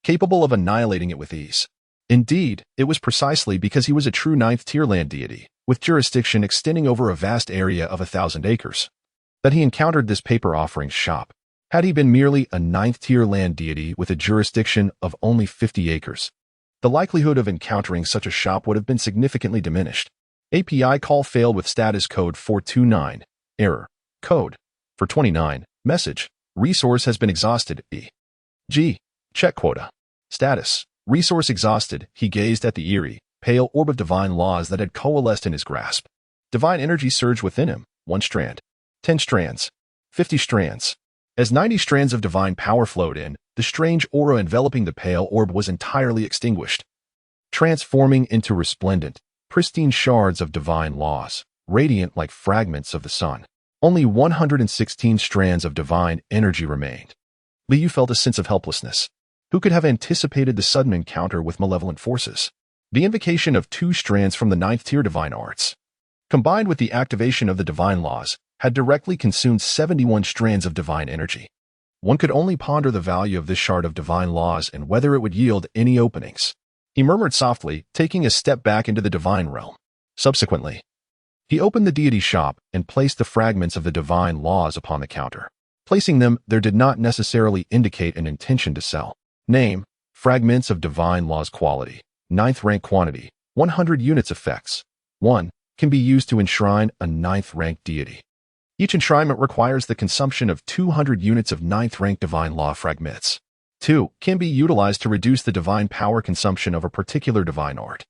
capable of annihilating it with ease. Indeed, it was precisely because he was a true ninth-tier land deity, with jurisdiction extending over a vast area of 1,000 acres, that he encountered this paper offering shop. Had he been merely a ninth-tier land deity with a jurisdiction of only 50 acres, the likelihood of encountering such a shop would have been significantly diminished. API call failed with status code 429. Error. Code. For 29. Message. Resource has been exhausted. E.g. Check quota. Status. Resource exhausted. He gazed at the eerie, pale orb of divine laws that had coalesced in his grasp. Divine energy surged within him. 1 strand. 10 strands. 50 strands. As 90 strands of divine power flowed in, the strange aura enveloping the pale orb was entirely extinguished, transforming into resplendent, pristine shards of divine laws, radiant like fragments of the sun. Only 116 strands of divine energy remained. Liu felt a sense of helplessness. Who could have anticipated the sudden encounter with malevolent forces? The invocation of 2 strands from the 9th-tier divine arts, combined with the activation of the divine laws, had directly consumed 71 strands of divine energy. One could only ponder the value of this shard of divine laws and whether it would yield any openings. He murmured softly, taking a step back into the divine realm. Subsequently, he opened the deity shop and placed the fragments of the divine laws upon the counter. Placing them there did not necessarily indicate an intention to sell. Name: Fragments of Divine Laws Quality. 9th rank quantity. 100 units effects. 1. Can be used to enshrine a 9th rank deity. Each enshrinement requires the consumption of 200 units of 9th rank divine law fragments. 2. Can be utilized to reduce the divine power consumption of a particular divine art.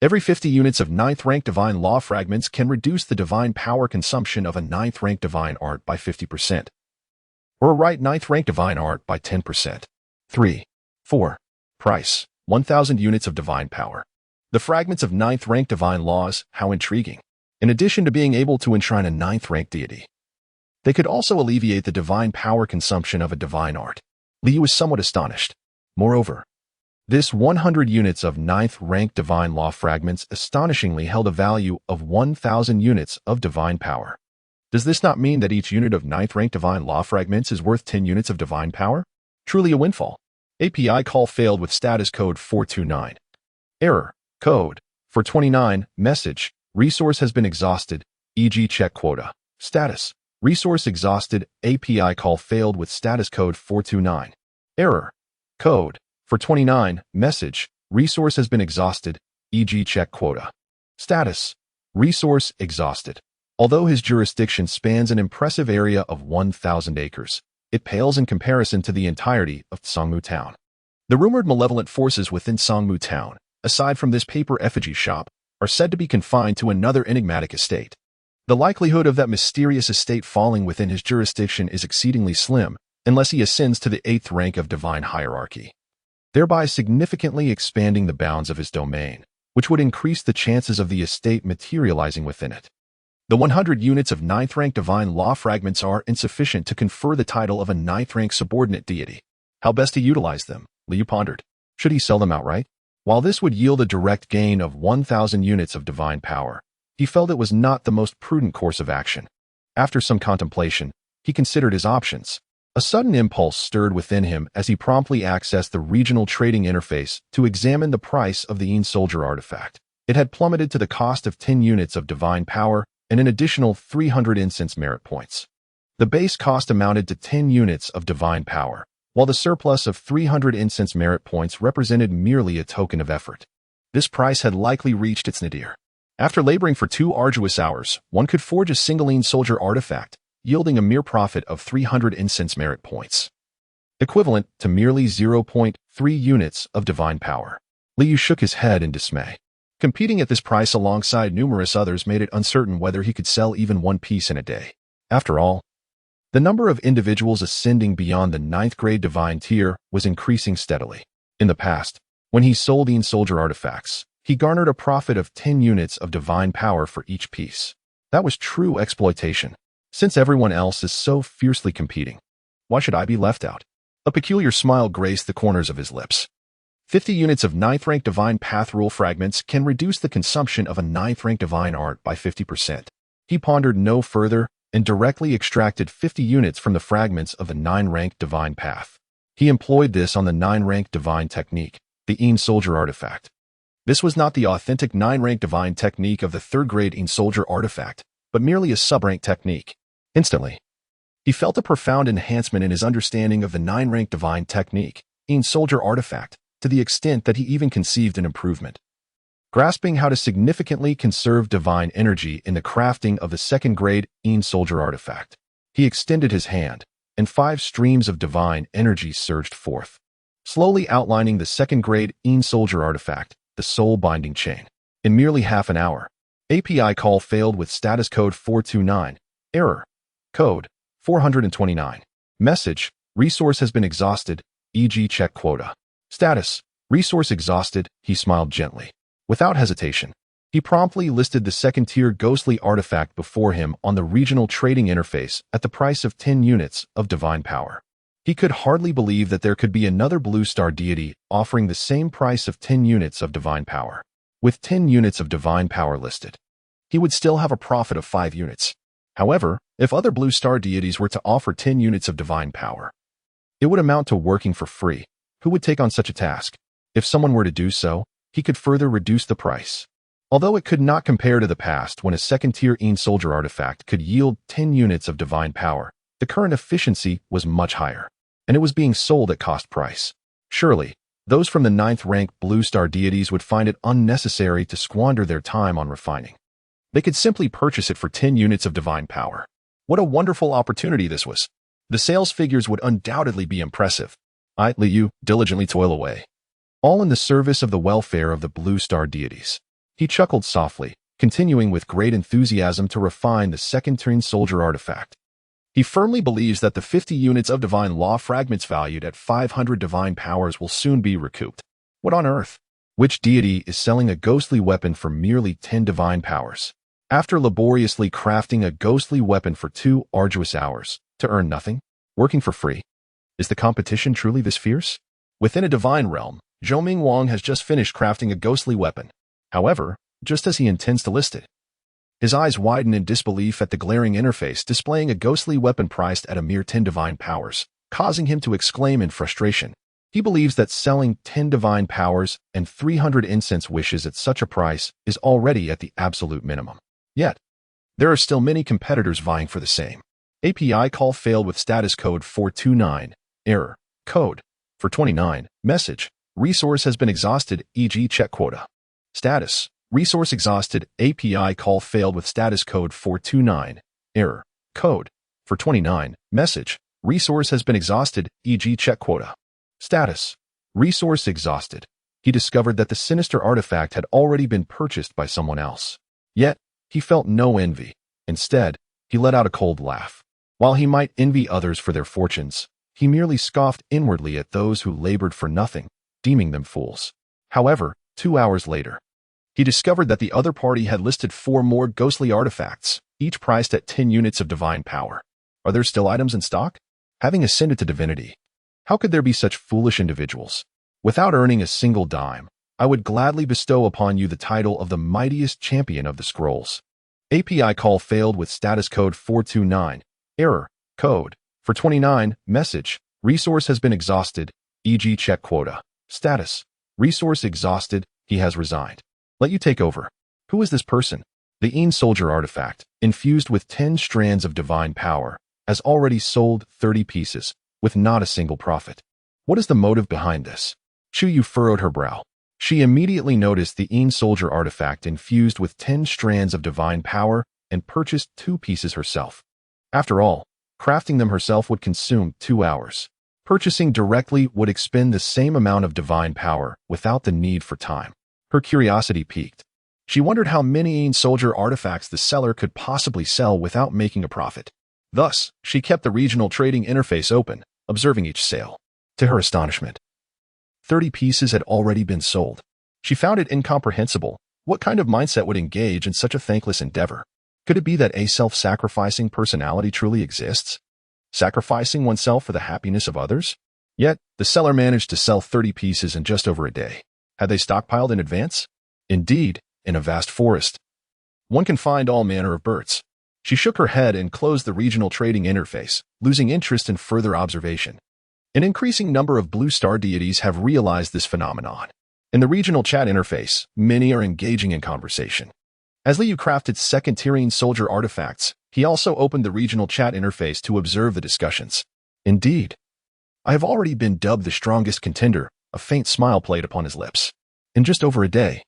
Every 50 units of 9th rank divine law fragments can reduce the divine power consumption of a 9th rank divine art by 50%, or a right 9th rank divine art by 10%. 3. 4. Price: 1,000 units of divine power. The fragments of 9th rank divine laws, how intriguing. In addition to being able to enshrine a 9th rank deity, they could also alleviate the divine power consumption of a divine art. Liu was somewhat astonished. Moreover, this 100 units of 9th rank divine law fragments astonishingly held a value of 1,000 units of divine power. Does this not mean that each unit of 9th rank divine law fragments is worth 10 units of divine power? Truly a windfall. API call failed with status code 429. Error. Code. For 29. Message. Resource has been exhausted, e.g. check quota. Status. Resource exhausted. API call failed with status code 429. Error. Code. For 29. Message. Resource has been exhausted, e.g. check quota. Status. Resource exhausted. Although his jurisdiction spans an impressive area of 1,000 acres, it pales in comparison to the entirety of Songmu Town. The rumored malevolent forces within Songmu Town, aside from this paper effigy shop, are said to be confined to another enigmatic estate. The likelihood of that mysterious estate falling within his jurisdiction is exceedingly slim, unless he ascends to the 8th rank of divine hierarchy, thereby significantly expanding the bounds of his domain, which would increase the chances of the estate materializing within it. The 100 units of 9th rank divine law fragments are insufficient to confer the title of a 9th rank subordinate deity. How best to utilize them? Liu pondered. Should he sell them outright? While this would yield a direct gain of 1,000 units of divine power, he felt it was not the most prudent course of action. After some contemplation, he considered his options. A sudden impulse stirred within him as he promptly accessed the regional trading interface to examine the price of the soldier artifact. It had plummeted to the cost of 10 units of divine power and an additional 300 incense merit points. The base cost amounted to 10 units of divine power, while the surplus of 300 incense merit points represented merely a token of effort. This price had likely reached its nadir. After laboring for 2 arduous hours, one could forge a single soldier artifact, yielding a mere profit of 300 incense merit points, equivalent to merely 0.3 units of divine power. Liu shook his head in dismay. Competing at this price alongside numerous others made it uncertain whether he could sell even one piece in a day. After all, the number of individuals ascending beyond the 9th-grade divine tier was increasing steadily. In the past, when he sold soldier artifacts, he garnered a profit of 10 units of divine power for each piece. That was true exploitation. Since everyone else is so fiercely competing, why should I be left out? A peculiar smile graced the corners of his lips. 50 units of 9th-rank divine path rule fragments can reduce the consumption of a 9th-rank divine art by 50%. He pondered no further and directly extracted 50 units from the fragments of the 9th-rank divine path. He employed this on the 9th-rank divine technique, the soldier artifact. This was not the authentic 9th-rank divine technique of the 3rd-grade soldier artifact, but merely a sub-rank technique. Instantly, he felt a profound enhancement in his understanding of the 9th-rank divine technique, soldier artifact, to the extent that he even conceived an improvement. Grasping how to significantly conserve divine energy in the crafting of the 2nd-grade soldier artifact, he extended his hand, and 5 streams of divine energy surged forth, slowly outlining the 2nd-grade soldier artifact, the soul binding chain. In merely half an hour, API call failed with status code 429, error, code 429. Message, resource has been exhausted, e.g. check quota. Status, resource exhausted, he smiled gently. Without hesitation, he promptly listed the 2nd-tier ghostly artifact before him on the regional trading interface at the price of 10 units of divine power. He could hardly believe that there could be another blue star deity offering the same price of 10 units of divine power. With 10 units of divine power listed, he would still have a profit of 5 units. However, if other blue star deities were to offer 10 units of divine power, it would amount to working for free. Who would take on such a task? If someone were to do so, he could further reduce the price. Although it could not compare to the past when a 2nd-tier soldier artifact could yield 10 units of divine power, the current efficiency was much higher, and it was being sold at cost price. Surely, those from the 9th-rank blue star deities would find it unnecessary to squander their time on refining. They could simply purchase it for 10 units of divine power. What a wonderful opportunity this was. The sales figures would undoubtedly be impressive. Liu diligently toil away, all in the service of the welfare of the blue star deities. He chuckled softly, continuing with great enthusiasm to refine the 2nd-tier soldier artifact. He firmly believes that the 50 units of divine law fragments valued at 500 divine powers will soon be recouped. What on earth? Which deity is selling a ghostly weapon for merely 10 divine powers? After laboriously crafting a ghostly weapon for 2 arduous hours, to earn nothing? Working for free? Is the competition truly this fierce? Within a divine realm, Zhou Ming Wang has just finished crafting a ghostly weapon. However, just as he intends to list it, his eyes widen in disbelief at the glaring interface displaying a ghostly weapon priced at a mere 10 divine powers, causing him to exclaim in frustration. He believes that selling 10 divine powers and 300 incense wishes at such a price is already at the absolute minimum. Yet, there are still many competitors vying for the same. API call failed with status code 429, error, code 429, message, resource has been exhausted, e.g. check quota. Status, resource exhausted, API call failed with status code 429, error, code 429, message, resource has been exhausted, e.g. check quota. Status, resource exhausted. He discovered that the sinister artifact had already been purchased by someone else. Yet, he felt no envy. Instead, he let out a cold laugh. While he might envy others for their fortunes, he merely scoffed inwardly at those who labored for nothing, deeming them fools. However, 2 hours later, he discovered that the other party had listed 4 more ghostly artifacts, each priced at 10 units of divine power. Are there still items in stock? Having ascended to divinity, how could there be such foolish individuals? Without earning a single dime, I would gladly bestow upon you the title of the mightiest champion of the scrolls. API call failed with status code 429, error, code 429, message, resource has been exhausted, e.g. check quota. Status, resource exhausted, he has resigned. Let you take over. Who is this person? The soldier artifact, infused with 10 strands of divine power, has already sold 30 pieces, with not a single profit. What is the motive behind this? Chu Yu furrowed her brow. She immediately noticed the soldier artifact infused with 10 strands of divine power and purchased 2 pieces herself. After all, crafting them herself would consume 2 hours. Purchasing directly would expend the same amount of divine power without the need for time. Her curiosity piqued. She wondered how many soldier artifacts the seller could possibly sell without making a profit. Thus, she kept the regional trading interface open, observing each sale. To her astonishment, 30 pieces had already been sold. She found it incomprehensible. What kind of mindset would engage in such a thankless endeavor? Could it be that a self-sacrificing personality truly exists? Sacrificing oneself for the happiness of others? Yet, the seller managed to sell 30 pieces in just over a day. Had they stockpiled in advance? Indeed, in a vast forest, one can find all manner of birds. She shook her head and closed the regional trading interface, losing interest in further observation. An increasing number of blue star deities have realized this phenomenon. In the regional chat interface, many are engaging in conversation. As Liu crafted second-tiering soldier artifacts, he also opened the regional chat interface to observe the discussions. Indeed, I have already been dubbed the strongest contender. A faint smile played upon his lips. In just over a day,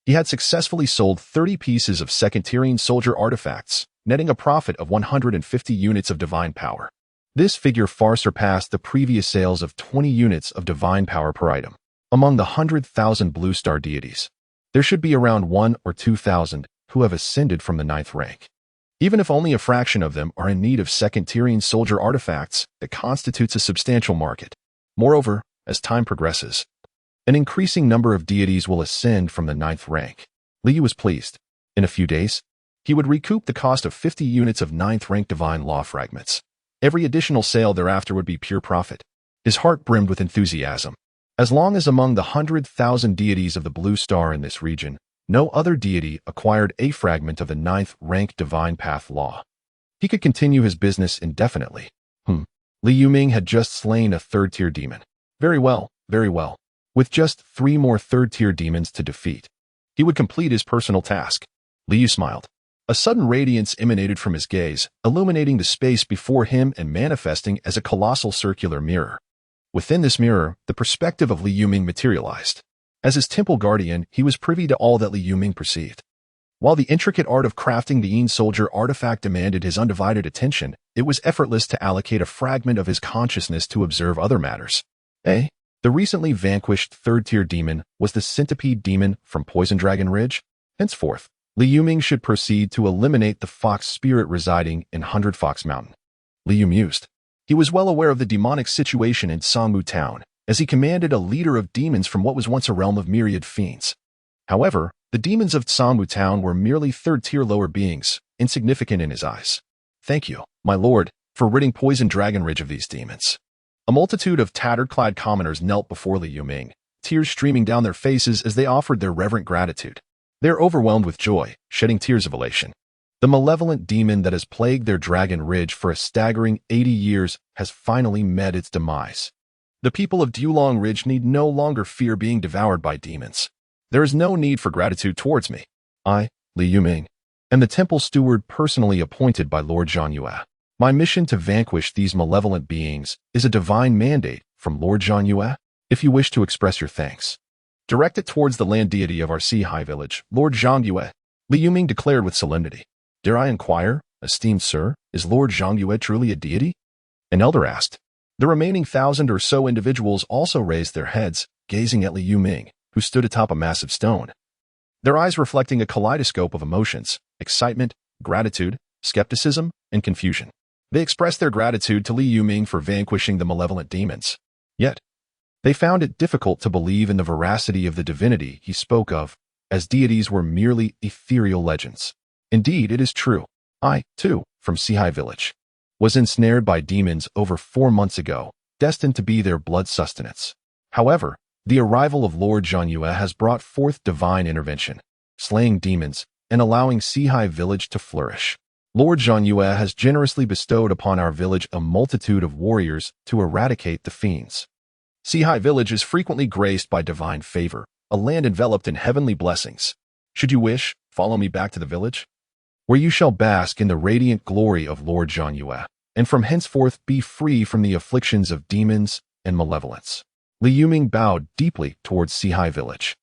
he had successfully sold 30 pieces of second-tiering soldier artifacts, netting a profit of 150 units of divine power. This figure far surpassed the previous sales of 20 units of divine power per item. Among the 100,000 blue star deities, there should be around 1 or 2,000 who have ascended from the 9th rank. Even if only a fraction of them are in need of second-tiering soldier artifacts, that constitutes a substantial market. Moreover, as time progresses, an increasing number of deities will ascend from the 9th rank. Liu was pleased. In a few days, he would recoup the cost of 50 units of 9th rank divine law fragments. Every additional sale thereafter would be pure profit. His heart brimmed with enthusiasm. As long as among the 100,000 deities of the blue star in this region, no other deity acquired a fragment of the 9th rank divine path law, he could continue his business indefinitely. Li Yuming had just slain a 3rd-tier demon. Very well, very well. With just 3 more 3rd-tier demons to defeat, he would complete his personal task. Liu smiled. A sudden radiance emanated from his gaze, illuminating the space before him and manifesting as a colossal circular mirror. Within this mirror, the perspective of Li Yuming materialized. As his temple guardian, he was privy to all that Li Yuming perceived. While the intricate art of crafting the soldier artifact demanded his undivided attention, it was effortless to allocate a fragment of his consciousness to observe other matters. The recently vanquished 3rd-tier demon was the centipede demon from Poison Dragon Ridge. Henceforth, Li Yuming should proceed to eliminate the fox spirit residing in Hundredfold Mountain. Liu mused. He was well aware of the demonic situation in Songmu Town, as he commanded a leader of demons from what was once a realm of myriad fiends. However, the demons of Songmu Town were merely 3rd-tier lower beings, insignificant in his eyes. Thank you, my lord, for ridding Poison Dragon Ridge of these demons. A multitude of tattered-clad commoners knelt before Li Yuming, tears streaming down their faces as they offered their reverent gratitude. They are overwhelmed with joy, shedding tears of elation. The malevolent demon that has plagued their Dragon Ridge for a staggering 80 years has finally met its demise. The people of Dulong Ridge need no longer fear being devoured by demons. There is no need for gratitude towards me. I, Li Yuming, am the temple steward personally appointed by Lord Zhangyue. My mission to vanquish these malevolent beings is a divine mandate from Lord Zhangyue. If you wish to express your thanks, direct it towards the land deity of our Sihai village, Lord Zhangyue, Li Yuming declared with solemnity. Dare I inquire, esteemed sir, is Lord Zhangyue truly a deity? An elder asked. The remaining 1,000 or so individuals also raised their heads, gazing at Li Yuming, who stood atop a massive stone. Their eyes reflecting a kaleidoscope of emotions, excitement, gratitude, skepticism, and confusion. They expressed their gratitude to Li Yuming for vanquishing the malevolent demons. Yet, they found it difficult to believe in the veracity of the divinity he spoke of, as deities were merely ethereal legends. Indeed, it is true. I, too, from Sihai village, was ensnared by demons over 4 months ago, destined to be their blood sustenance. However, the arrival of Lord Zhangyue has brought forth divine intervention, slaying demons and allowing Sihai village to flourish. Lord Zhangyue has generously bestowed upon our village a multitude of warriors to eradicate the fiends. Sihai village is frequently graced by divine favor, a land enveloped in heavenly blessings. Should you wish, follow me back to the village, where you shall bask in the radiant glory of Lord Zhangyue, and from henceforth be free from the afflictions of demons and malevolence. Li Yuming bowed deeply towards Sihai village,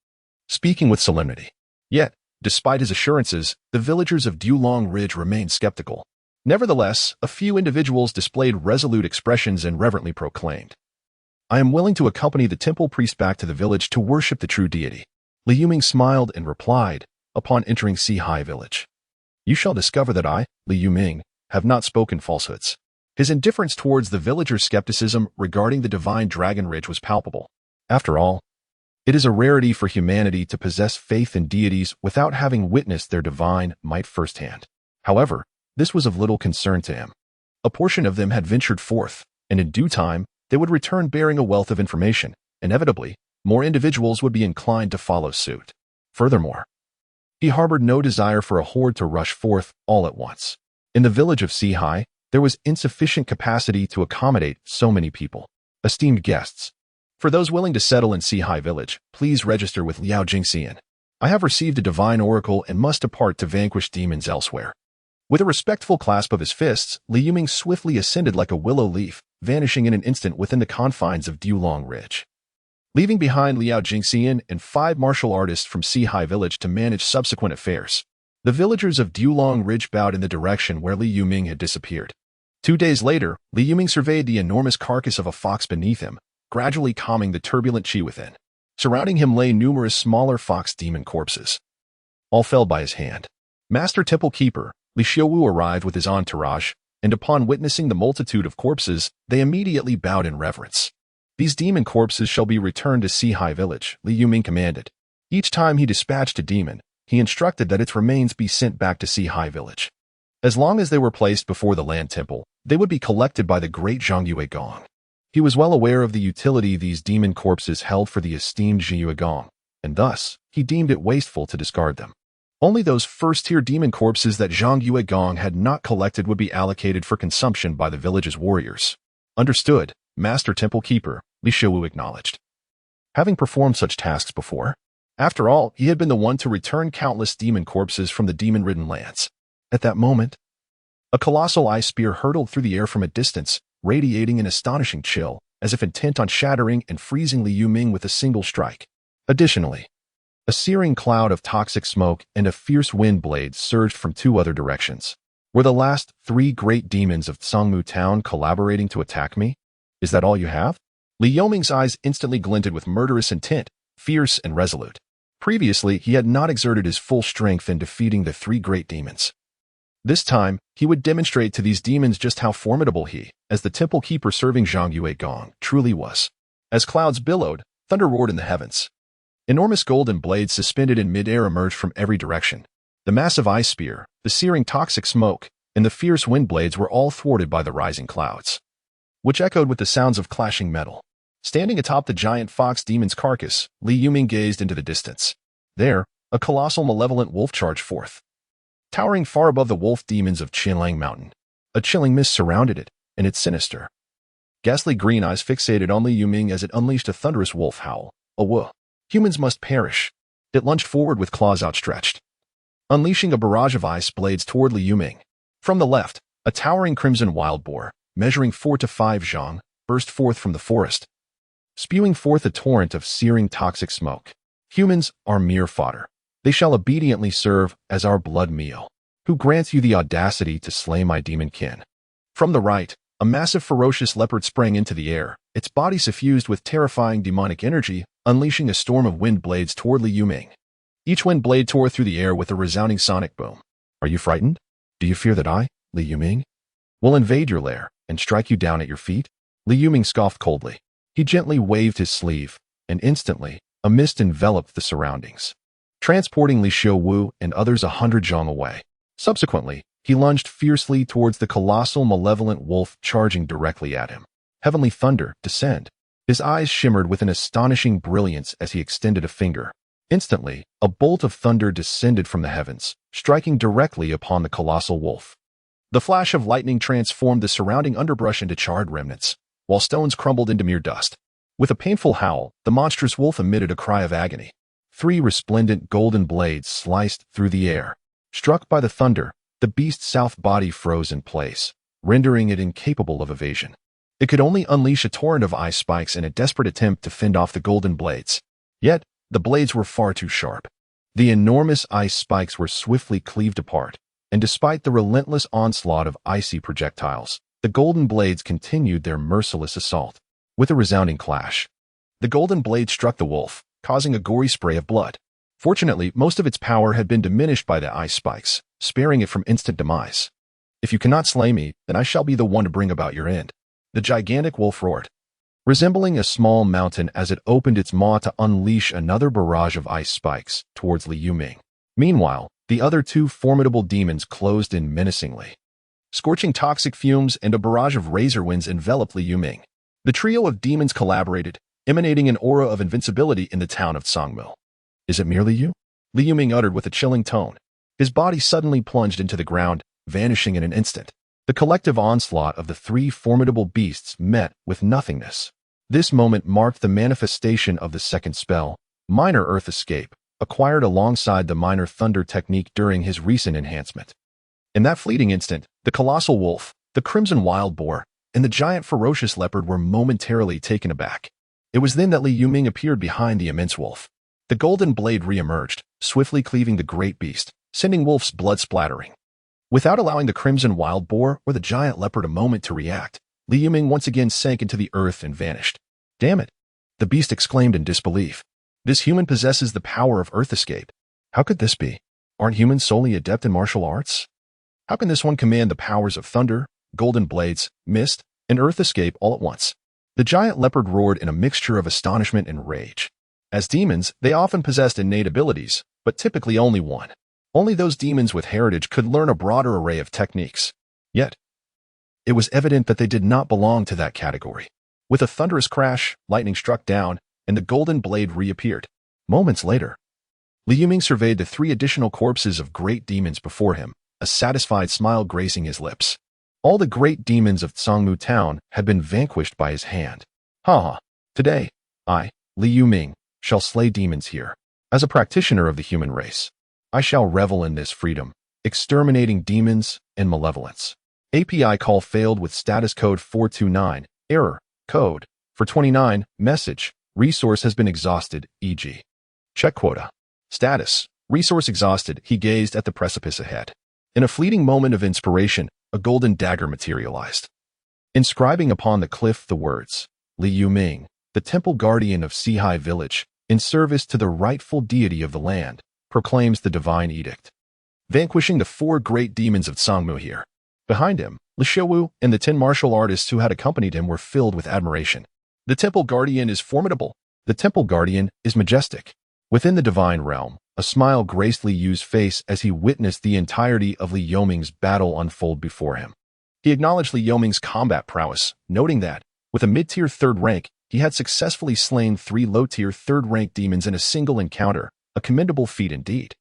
speaking with solemnity. Yet, despite his assurances, the villagers of Dulong Ridge remained skeptical. Nevertheless, a few individuals displayed resolute expressions and reverently proclaimed, I am willing to accompany the temple priest back to the village to worship the true deity. Li Yuming smiled and replied, upon entering Sihai village. You shall discover that I, Li Yuming, have not spoken falsehoods. His indifference towards the villagers' skepticism regarding the divine Dragon Ridge was palpable. After all, it is a rarity for humanity to possess faith in deities without having witnessed their divine might firsthand. However, this was of little concern to him. A portion of them had ventured forth, and in due time, they would return bearing a wealth of information. Inevitably, more individuals would be inclined to follow suit. Furthermore, he harbored no desire for a horde to rush forth all at once. In the village of Sihai, there was insufficient capacity to accommodate so many people. Esteemed guests, for those willing to settle in Sihai village, please register with Liao Jingxian. I have received a divine oracle and must depart to vanquish demons elsewhere. With a respectful clasp of his fists, Li Yuming swiftly ascended like a willow leaf, vanishing in an instant within the confines of Dulong Ridge. Leaving behind Liao Jingxian and 5 martial artists from Sihai village to manage subsequent affairs, the villagers of Dulong Ridge bowed in the direction where Li Yuming had disappeared. 2 days later, Li Yuming surveyed the enormous carcass of a fox beneath him, gradually calming the turbulent qi within. Surrounding him lay numerous smaller fox demon corpses. All fell by his hand. Master Temple Keeper, Li Xiaowu arrived with his entourage, and upon witnessing the multitude of corpses, they immediately bowed in reverence. These demon corpses shall be returned to Sihai village, Li Yuming commanded. Each time he dispatched a demon, he instructed that its remains be sent back to Sihai village. As long as they were placed before the land temple, they would be collected by the great Zhangyue Gong. He was well aware of the utility these demon corpses held for the esteemed Zhangyue Gong, and thus, he deemed it wasteful to discard them. Only those first-tier demon corpses that Zhangyue Gong had not collected would be allocated for consumption by the village's warriors. Understood, Master Temple Keeper, Li Xiaowu acknowledged. Having performed such tasks before, after all, he had been the one to return countless demon corpses from the demon-ridden lands. At that moment, a colossal ice spear hurtled through the air from a distance, radiating an astonishing chill, as if intent on shattering and freezing Li Yuming with a single strike. Additionally, a searing cloud of toxic smoke and a fierce wind blade surged from 2 other directions. Were the last 3 great demons of Tsangmu town collaborating to attack me? Is that all you have? Li Yuming's eyes instantly glinted with murderous intent, fierce and resolute. Previously, he had not exerted his full strength in defeating the 3 great demons. This time, he would demonstrate to these demons just how formidable he, as the temple keeper serving Zhangyue Gong, truly was. As clouds billowed, thunder roared in the heavens. Enormous golden blades suspended in midair emerged from every direction. The massive ice spear, the searing toxic smoke, and the fierce wind blades were all thwarted by the rising clouds, which echoed with the sounds of clashing metal. Standing atop the giant fox demon's carcass, Li Yuming gazed into the distance. There, a colossal malevolent wolf charged forth. Towering far above the wolf demons of Qinlang Mountain, a chilling mist surrounded it, and its sinister, ghastly green eyes fixated on Li Yuming as it unleashed a thunderous wolf howl. Awooh! Humans must perish. It lunged forward with claws outstretched, unleashing a barrage of ice blades toward Li Yuming. From the left, a towering crimson wild boar, measuring 4 to 5 zhang, burst forth from the forest, spewing forth a torrent of searing toxic smoke. Humans are mere fodder. They shall obediently serve as our blood meal. Who grants you the audacity to slay my demon kin? From the right, a massive ferocious leopard sprang into the air, its body suffused with terrifying demonic energy, unleashing a storm of wind blades toward Li Yuming. Each wind blade tore through the air with a resounding sonic boom. Are you frightened? Do you fear that I, Li Yuming, will invade your lair and strike you down at your feet? Li Yuming scoffed coldly. He gently waved his sleeve, and instantly, a mist enveloped the surroundings, transporting Li Xiaowu and others 100 zhang away. Subsequently, he lunged fiercely towards the colossal malevolent wolf charging directly at him. Heavenly thunder, descend. His eyes shimmered with an astonishing brilliance as he extended a finger. Instantly, a bolt of thunder descended from the heavens, striking directly upon the colossal wolf. The flash of lightning transformed the surrounding underbrush into charred remnants, while stones crumbled into mere dust. With a painful howl, the monstrous wolf emitted a cry of agony. 3 resplendent golden blades sliced through the air. Struck by the thunder, the beast's south body froze in place, rendering it incapable of evasion. It could only unleash a torrent of ice spikes in a desperate attempt to fend off the golden blades. Yet, the blades were far too sharp. The enormous ice spikes were swiftly cleaved apart, and despite the relentless onslaught of icy projectiles, the golden blades continued their merciless assault. With a resounding clash, the golden blade struck the wolf, causing a gory spray of blood. Fortunately, most of its power had been diminished by the ice spikes, sparing it from instant demise. "If you cannot slay me, then I shall be the one to bring about your end," the gigantic wolf roared, resembling a small mountain as it opened its maw to unleash another barrage of ice spikes towards Li Yuming. Meanwhile, the other two formidable demons closed in menacingly. Scorching toxic fumes and a barrage of razor winds enveloped Li Yuming. The trio of demons collaborated, emanating an aura of invincibility in the town of Songmu. "Is it merely you?" Li Yuming uttered with a chilling tone. His body suddenly plunged into the ground, vanishing in an instant. The collective onslaught of the three formidable beasts met with nothingness. This moment marked the manifestation of the second spell, Minor Earth Escape, acquired alongside the Minor Thunder technique during his recent enhancement. In that fleeting instant, the colossal wolf, the crimson wild boar, and the giant ferocious leopard were momentarily taken aback. It was then that Li Yuming appeared behind the immense wolf. The golden blade re-emerged, swiftly cleaving the great beast, sending wolf's blood splattering. Without allowing the crimson wild boar or the giant leopard a moment to react, Li Yuming once again sank into the earth and vanished. "Damn it!" the beast exclaimed in disbelief. "This human possesses the power of Earth Escape. How could this be? Aren't humans solely adept in martial arts? How can this one command the powers of thunder, golden blades, mist, and Earth Escape all at once?" The giant leopard roared in a mixture of astonishment and rage. As demons, they often possessed innate abilities, but typically only one. Only those demons with heritage could learn a broader array of techniques. Yet, it was evident that they did not belong to that category. With a thunderous crash, lightning struck down, and the golden blade reappeared. Moments later, Li Yuming surveyed the three additional corpses of great demons before him, a satisfied smile gracing his lips. All the great demons of Songmu Town had been vanquished by his hand. Ha! Today, I, Li Yuming, shall slay demons here. As a practitioner of the human race, I shall revel in this freedom, exterminating demons and malevolence. API call failed with status code 429, error, code, for 29, message, resource has been exhausted, e.g. Check quota. Status, resource exhausted, he gazed at the precipice ahead. In a fleeting moment of inspiration, a golden dagger materialized, inscribing upon the cliff the words, "Li Yuming, the temple guardian of Sihai village, in service to the rightful deity of the land, proclaims the divine edict." Vanquishing the four great demons of Songmu here. Behind him, Li Shiwu and the 10 martial artists who had accompanied him were filled with admiration. The temple guardian is formidable. The temple guardian is majestic. Within the divine realm, a smile graced Li Yu's face as he witnessed the entirety of Li Yuming's battle unfold before him. He acknowledged Li Yuming's combat prowess, noting that, with a mid-tier 3rd rank, he had successfully slain 3 low-tier 3rd-rank demons in a single encounter, a commendable feat indeed.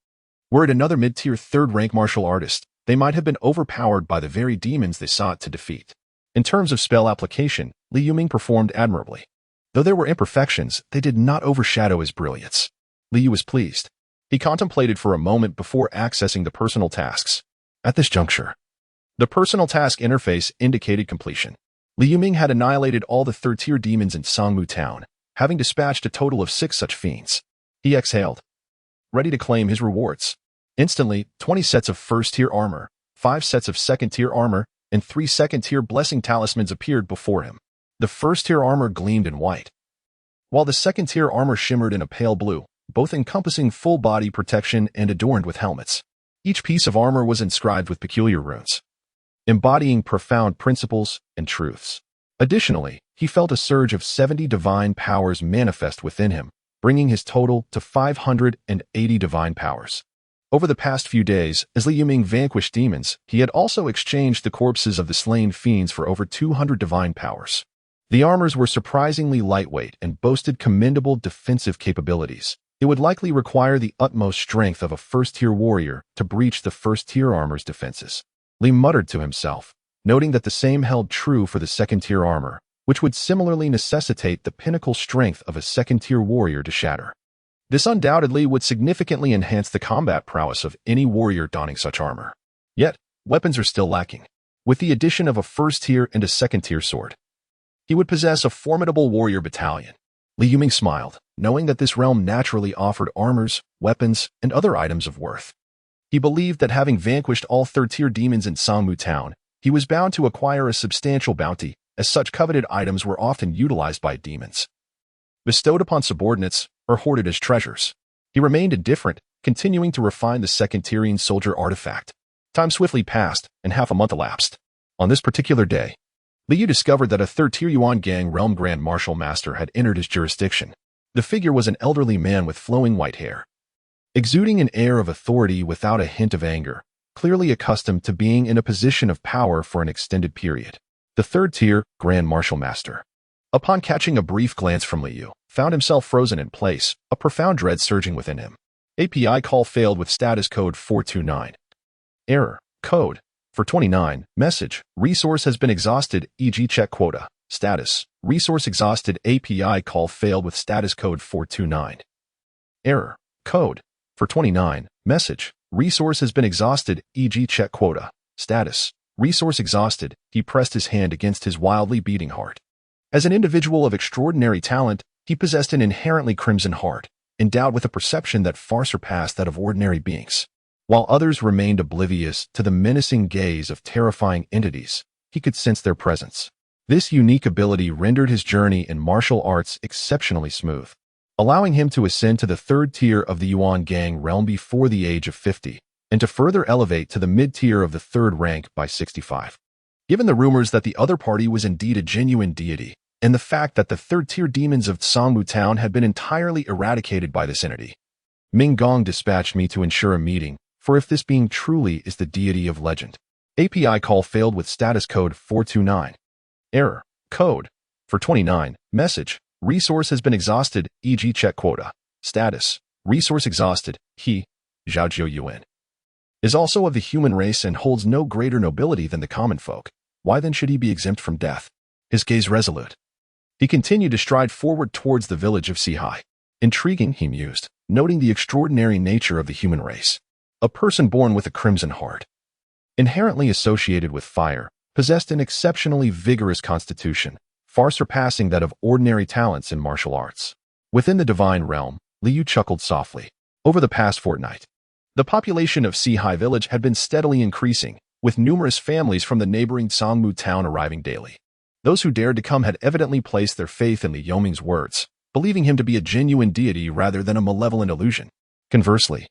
Were it another mid-tier 3rd-rank martial artist, they might have been overpowered by the very demons they sought to defeat. In terms of spell application, Li Yuming performed admirably. Though there were imperfections, they did not overshadow his brilliance. Li Yu was pleased. He contemplated for a moment before accessing the personal tasks. At this juncture, the personal task interface indicated completion. Li Yuming had annihilated all the 3rd-tier demons in Songmu Town, having dispatched a total of 6 such fiends. He exhaled, ready to claim his rewards. Instantly, 20 sets of 1st-tier armor, 5 sets of 2nd-tier armor, and 3 2nd-tier blessing talismans appeared before him. The 1st-tier armor gleamed in white, while the 2nd-tier armor shimmered in a pale blue, both encompassing full body protection and adorned with helmets. Each piece of armor was inscribed with peculiar runes, embodying profound principles and truths. Additionally, he felt a surge of 70 divine powers manifest within him, bringing his total to 580 divine powers. Over the past few days, as Li Yuming vanquished demons, he had also exchanged the corpses of the slain fiends for over 200 divine powers. The armors were surprisingly lightweight and boasted commendable defensive capabilities. It would likely require the utmost strength of a 1st-tier warrior to breach the 1st-tier armor's defenses. Li muttered to himself, noting that the same held true for the 2nd-tier armor, which would similarly necessitate the pinnacle strength of a 2nd-tier warrior to shatter. This undoubtedly would significantly enhance the combat prowess of any warrior donning such armor. Yet, weapons are still lacking. With the addition of a 1st-tier and a 2nd-tier sword, he would possess a formidable warrior battalion. Li Yuming smiled, knowing that this realm naturally offered armors, weapons, and other items of worth. He believed that having vanquished all 3rd-tier demons in Songmu Town, he was bound to acquire a substantial bounty, as such coveted items were often utilized by demons, bestowed upon subordinates, or hoarded as treasures. He remained indifferent, continuing to refine the second-tiering soldier artifact. Time swiftly passed, and half a month elapsed. On this particular day, Liu discovered that a third-tier Yuan Gang Realm Grand Martial Master had entered his jurisdiction. The figure was an elderly man with flowing white hair, exuding an air of authority without a hint of anger, clearly accustomed to being in a position of power for an extended period. The third-tier Grand Martial Master, upon catching a brief glance from Liu, found himself frozen in place, a profound dread surging within him. API call failed with status code 429. Error. Code 429. Message. Resource has been exhausted, e.g. check quota. Status. Resource exhausted. API call failed with status code 429. Error. Code 429. Message. Resource has been exhausted, e.g. check quota. Status. Resource exhausted. He pressed his hand against his wildly beating heart. As an individual of extraordinary talent, he possessed an inherently crimson heart, endowed with a perception that far surpassed that of ordinary beings. While others remained oblivious to the menacing gaze of terrifying entities, he could sense their presence. This unique ability rendered his journey in martial arts exceptionally smooth, allowing him to ascend to the third tier of the Yuan Gang realm before the age of 50, and to further elevate to the mid-tier of the third rank by 65. Given the rumors that the other party was indeed a genuine deity, and the fact that the third-tier demons of Songmu Town had been entirely eradicated by this entity, Ming Gong dispatched me to ensure a meeting, for if this being truly is the deity of legend. API call failed with status code 429. Error. Code 429. Message. Resource has been exhausted, e.g. check quota. Status. Resource exhausted. He, Zhao Jiu Yuan, is also of the human race and holds no greater nobility than the common folk. Why then should he be exempt from death? His gaze resolute, he continued to stride forward towards the village of Sihai. Intriguing, he mused, noting the extraordinary nature of the human race. A person born with a crimson heart, inherently associated with fire, possessed an exceptionally vigorous constitution, far surpassing that of ordinary talents in martial arts. Within the divine realm, Liu chuckled softly. Over the past fortnight, the population of Sihai village had been steadily increasing, with numerous families from the neighboring Songmu town arriving daily. Those who dared to come had evidently placed their faith in Li Yoming's words, believing him to be a genuine deity rather than a malevolent illusion. Conversely,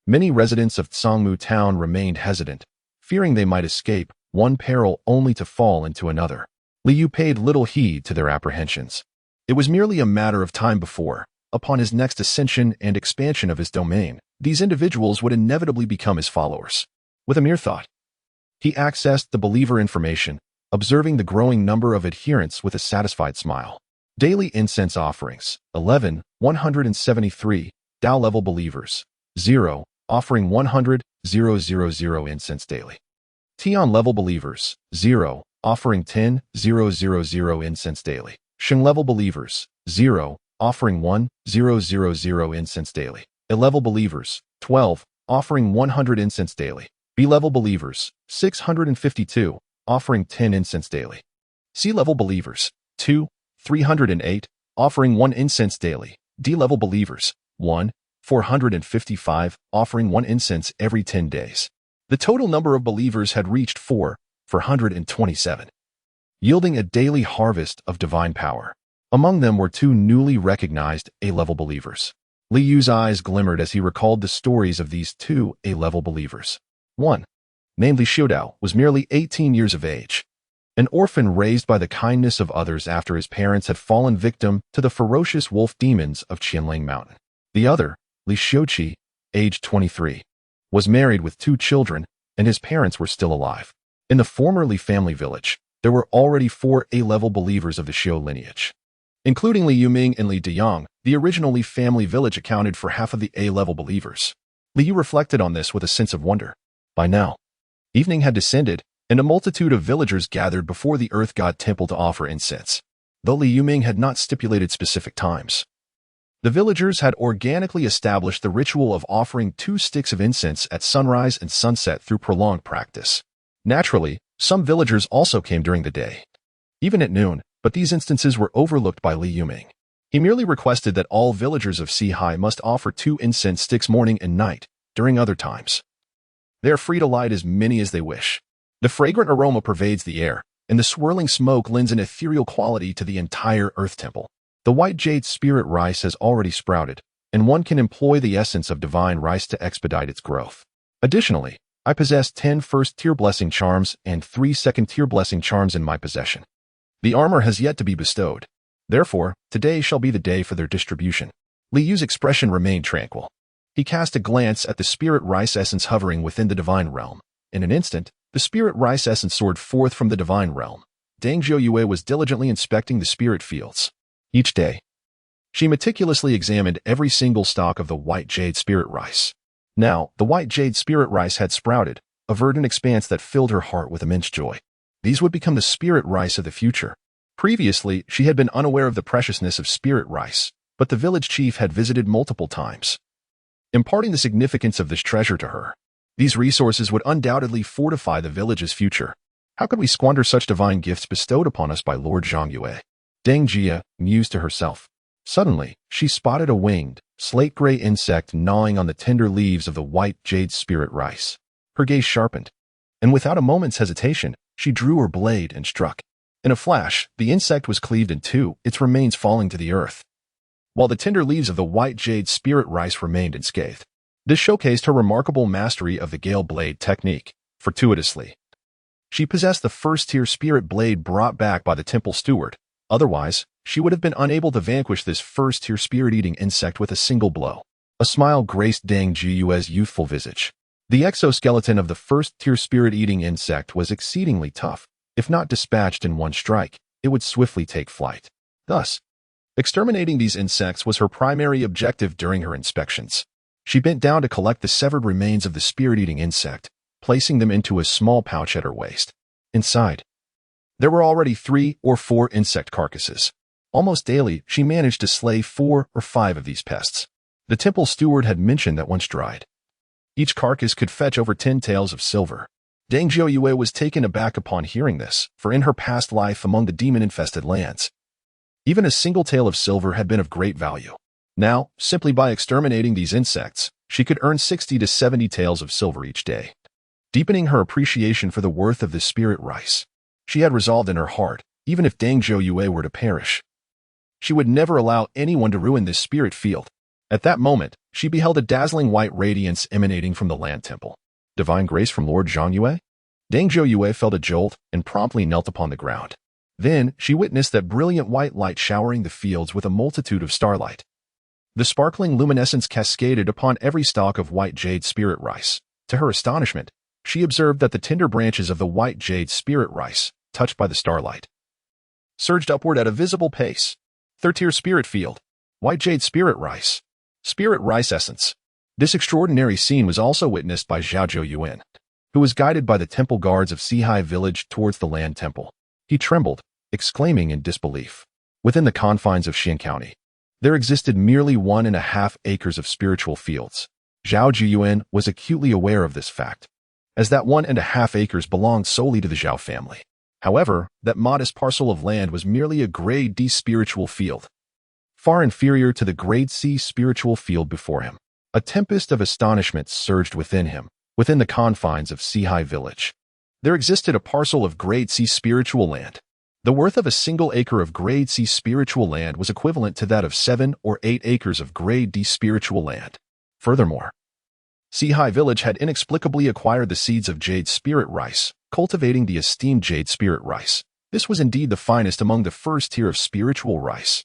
many residents of Songmu town remained hesitant, fearing they might escape one peril only to fall into another. Liu paid little heed to their apprehensions. It was merely a matter of time before, upon his next ascension and expansion of his domain, these individuals would inevitably become his followers. With a mere thought, he accessed the believer information, observing the growing number of adherents with a satisfied smile. Daily incense offerings, 11, 173, Tao level believers, 0, offering 100, 000 incense daily. Tian level believers, 0, offering 10, 000 incense daily. Sheng level believers, 0, offering 1, 000 incense daily. A level believers, 12, offering 100 incense daily. B level believers, 652, offering 10 incense daily. C level believers, 2, 308, offering 1 incense daily. D level believers, 1, 455, offering 1 incense every 10 days. The total number of believers had reached 427, yielding a daily harvest of divine power. Among them were 2 newly recognized A-level believers. Liu's eyes glimmered as he recalled the stories of these 2 A-level believers. One, named Li Xiudao, was merely 18 years of age, an orphan raised by the kindness of others after his parents had fallen victim to the ferocious wolf demons of Qianling Mountain. The other, Li Xiuqi, aged 23, was married with 2 children, and his parents were still alive. In the former Li family village, there were already 4 A-level believers of the Xiu lineage. Including Li Yuming and Li Deyang, the original Li family village accounted for half of the A-level believers. Liu reflected on this with a sense of wonder. By now, evening had descended, and a multitude of villagers gathered before the Earth God Temple to offer incense. Though Li Yuming had not stipulated specific times, the villagers had organically established the ritual of offering 2 sticks of incense at sunrise and sunset through prolonged practice. Naturally, some villagers also came during the day, even at noon, but these instances were overlooked by Li Yuming. He merely requested that all villagers of Sihai must offer 2 incense sticks morning and night. During other times, they are free to light as many as they wish. The fragrant aroma pervades the air, and the swirling smoke lends an ethereal quality to the entire Earth Temple. The white jade spirit rice has already sprouted, and one can employ the essence of divine rice to expedite its growth. Additionally, I possess 10 first-tier blessing charms and 3 second-tier blessing charms in my possession. The armor has yet to be bestowed. Therefore, today shall be the day for their distribution. Li Yu's expression remained tranquil. He cast a glance at the spirit rice essence hovering within the divine realm. In an instant, the spirit rice essence soared forth from the divine realm. Dang Zhou was diligently inspecting the spirit fields. Each day, she meticulously examined every single stalk of the white jade spirit rice. Now, the white jade spirit rice had sprouted, a verdant expanse that filled her heart with immense joy. These would become the spirit rice of the future. Previously, she had been unaware of the preciousness of spirit rice, but the village chief had visited multiple times, imparting the significance of this treasure to her. These resources would undoubtedly fortify the village's future. How could we squander such divine gifts bestowed upon us by Lord Zhongyue? Dang Jia mused to herself. Suddenly, she spotted a winged, slate-gray insect gnawing on the tender leaves of the white jade spirit rice. Her gaze sharpened, and without a moment's hesitation, she drew her blade and struck. In a flash, the insect was cleaved in two, its remains falling to the earth, while the tender leaves of the white jade spirit rice remained unscathed. This showcased her remarkable mastery of the Gale Blade technique. Fortuitously, she possessed the first-tier spirit blade brought back by the temple steward. Otherwise, she would have been unable to vanquish this first-tier spirit-eating insect with a single blow. A smile graced Dang Zhiyue's youthful visage. The exoskeleton of the first-tier spirit-eating insect was exceedingly tough. If not dispatched in one strike, it would swiftly take flight. Thus, exterminating these insects was her primary objective during her inspections. She bent down to collect the severed remains of the spirit-eating insect, placing them into a small pouch at her waist. Inside, there were already 3 or 4 insect carcasses. Almost daily, she managed to slay 4 or 5 of these pests. The temple steward had mentioned that once dried, each carcass could fetch over 10 taels of silver. Dang Zhou was taken aback upon hearing this, for in her past life among the demon-infested lands, even a single tael of silver had been of great value. Now, simply by exterminating these insects, she could earn 60 to 70 taels of silver each day. Deepening her appreciation for the worth of this spirit rice, she had resolved in her heart, even if Dang Zhou were to perish, she would never allow anyone to ruin this spirit field. At that moment, she beheld a dazzling white radiance emanating from the land temple. Divine grace from Lord Zhongyue? Dang Zhou felt a jolt and promptly knelt upon the ground. Then, she witnessed that brilliant white light showering the fields with a multitude of starlight. The sparkling luminescence cascaded upon every stalk of white jade spirit rice. To her astonishment, she observed that the tender branches of the white jade spirit rice, touched by the starlight, surged upward at a visible pace. Third-tier spirit field, white jade spirit rice essence. This extraordinary scene was also witnessed by Zhao Zhou, who was guided by the temple guards of Sihai village towards the land temple. He trembled, exclaiming in disbelief. Within the confines of Xian County, there existed merely 1.5 acres of spiritual fields. Zhao Zhiyuan was acutely aware of this fact, as that 1.5 acres belonged solely to the Zhao family. However, that modest parcel of land was merely a grade D spiritual field, far inferior to the grade C spiritual field before him. A tempest of astonishment surged within him. Within the confines of Sihai village, there existed a parcel of grade C spiritual land. The worth of a single acre of grade C spiritual land was equivalent to that of 7 or 8 acres of grade D spiritual land. Furthermore, Sihai village had inexplicably acquired the seeds of jade spirit rice, cultivating the esteemed jade spirit rice. This was indeed the finest among the first tier of spiritual rice.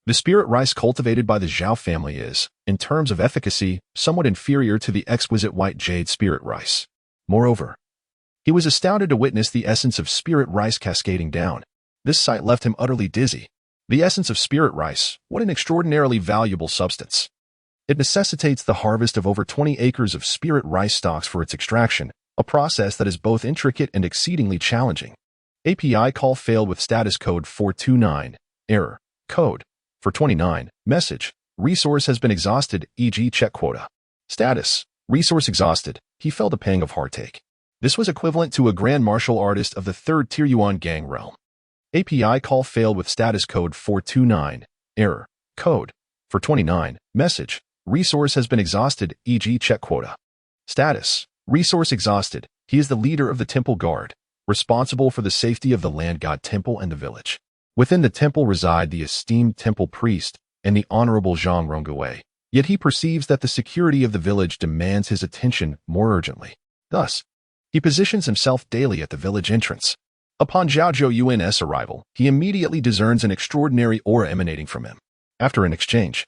The spirit rice cultivated by the Zhao family is, in terms of efficacy, somewhat inferior to the exquisite white jade spirit rice. Moreover, he was astounded to witness the essence of spirit rice cascading down. This sight left him utterly dizzy. The essence of spirit rice, what an extraordinarily valuable substance. It necessitates the harvest of over 20 acres of spirit rice stalks for its extraction, a process that is both intricate and exceedingly challenging. API call failed with status code 429, error, code 429, message, resource has been exhausted, e.g. check quota. Status, resource exhausted, he felt a pang of heartache. This was equivalent to a grand martial artist of the 3rd tier Yuan gang realm. API call failed with status code 429, error, code 429, message, resource has been exhausted, e.g. check quota. Status, resource exhausted, he is the leader of the temple guard. responsible for the safety of the land god temple and the village. Within the temple reside the esteemed temple priest and the honorable Zhang Rongui, yet he perceives that the security of the village demands his attention more urgently. Thus, he positions himself daily at the village entrance. Upon Zhao Zhou-Yun's arrival, he immediately discerns an extraordinary aura emanating from him. After an exchange,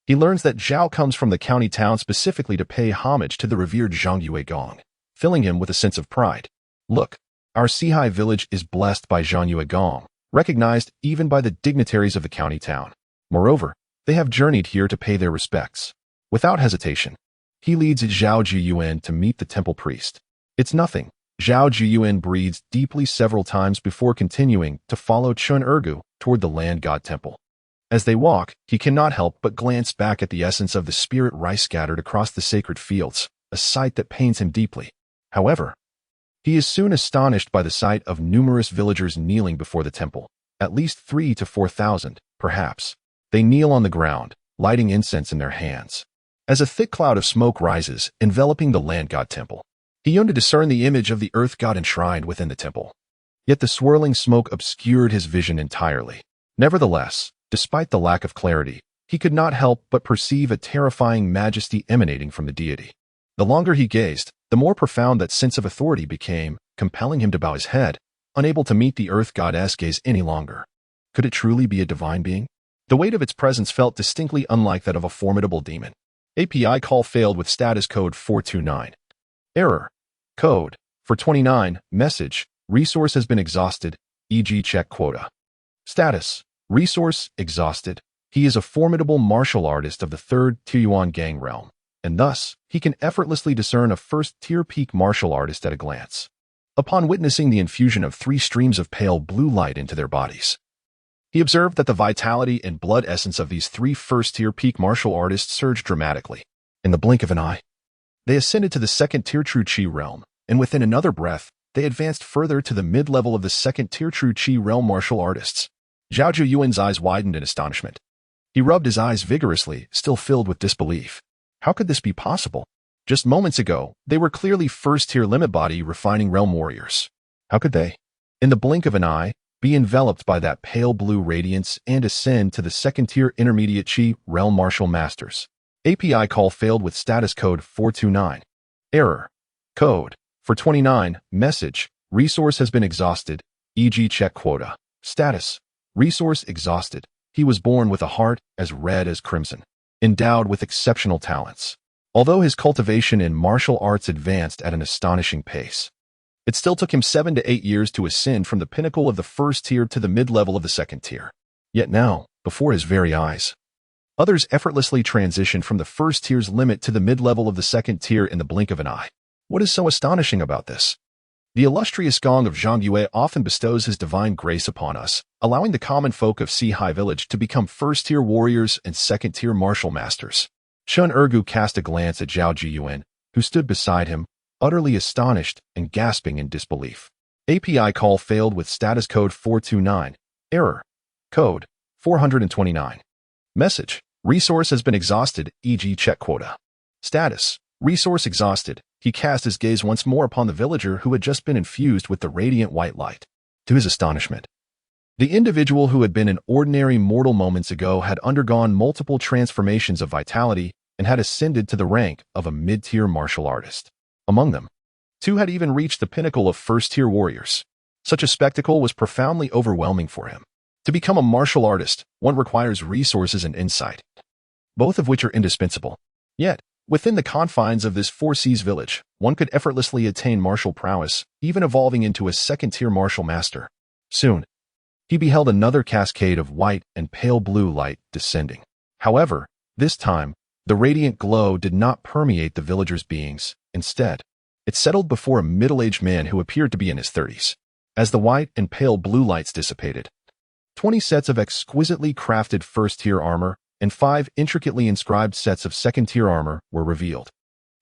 he learns that Zhao comes from the county town specifically to pay homage to the revered Zhang Yue Gong, filling him with a sense of pride. Look, our Sihai village is blessed by Zhang Yue Gong, recognized even by the dignitaries of the county town. Moreover, they have journeyed here to pay their respects. Without hesitation, he leads Zhao Zhuyuan to meet the temple priest. It's nothing. Zhao Zhuyuan breathes deeply several times before continuing to follow Chun Ergu toward the land god temple. As they walk, he cannot help but glance back at the essence of the spirit rice scattered across the sacred fields, a sight that pains him deeply. However, he is soon astonished by the sight of numerous villagers kneeling before the temple, at least 3,000 to 4,000, perhaps. They kneel on the ground, lighting incense in their hands. As a thick cloud of smoke rises, enveloping the land god temple, he yearned to discern the image of the earth god enshrined within the temple. Yet the swirling smoke obscured his vision entirely. Nevertheless, despite the lack of clarity, he could not help but perceive a terrifying majesty emanating from the deity. The longer he gazed, the more profound that sense of authority became, compelling him to bow his head, unable to meet the earth goddess gaze any longer. Could it truly be a divine being? The weight of its presence felt distinctly unlike that of a formidable demon. API call failed with status code 429. Error. Code. For 29. Message. Resource has been exhausted, e.g. check quota. Status. Resource exhausted. He is a formidable martial artist of the 3rd Tiyuan gang realm, and thus, he can effortlessly discern a first-tier peak martial artist at a glance. Upon witnessing the infusion of 3 streams of pale blue light into their bodies, he observed that the vitality and blood essence of these 3 first-tier peak martial artists surged dramatically. In the blink of an eye, they ascended to the 2nd-tier True Chi realm, and within another breath, they advanced further to the mid-level of the 2nd-tier True Chi realm martial artists. Zhao Zhuyuan's eyes widened in astonishment. He rubbed his eyes vigorously, still filled with disbelief. How could this be possible? Just moments ago, they were clearly first-tier limit body refining realm warriors. How could they, in the blink of an eye, be enveloped by that pale blue radiance and ascend to the 2nd-tier intermediate Chi realm martial masters? API call failed with status code 429. Error. Code. For 29. Message. Resource has been exhausted, e.g. check quota. Status. Resource exhausted. He was born with a heart as red as crimson, endowed with exceptional talents. Although his cultivation in martial arts advanced at an astonishing pace, it still took him 7 to 8 years to ascend from the pinnacle of the 1st tier to the mid-level of the 2nd tier. Yet now, before his very eyes, others effortlessly transitioned from the 1st tier's limit to the mid-level of the 2nd tier in the blink of an eye. What is so astonishing about this? The illustrious Gong of Zhang Yue often bestows his divine grace upon us, allowing the common folk of Sihai village to become 1st-tier warriors and 2nd-tier martial masters. Chun Ergu cast a glance at Zhao Zhuyuan, who stood beside him, utterly astonished and gasping in disbelief. API call failed with status code 429. Error. Code. 429. Message. Resource has been exhausted, e.g. check quota. Status. Resource exhausted. He cast his gaze once more upon the villager who had just been infused with the radiant white light. To his astonishment, the individual who had been an ordinary mortal moments ago had undergone multiple transformations of vitality and had ascended to the rank of a mid-tier martial artist. Among them, 2 had even reached the pinnacle of 1st-tier warriors. Such a spectacle was profoundly overwhelming for him. To become a martial artist, one requires resources and insight, both of which are indispensable. Yet, within the confines of this 4 seas village, one could effortlessly attain martial prowess, even evolving into a 2nd-tier martial master. Soon, he beheld another cascade of white and pale blue light descending. However, this time, the radiant glow did not permeate the villagers' beings. Instead, it settled before a middle-aged man who appeared to be in his 30s. As the white and pale blue lights dissipated, 20 sets of exquisitely crafted 1st-tier armor and 5 intricately inscribed sets of 2nd-tier armor were revealed.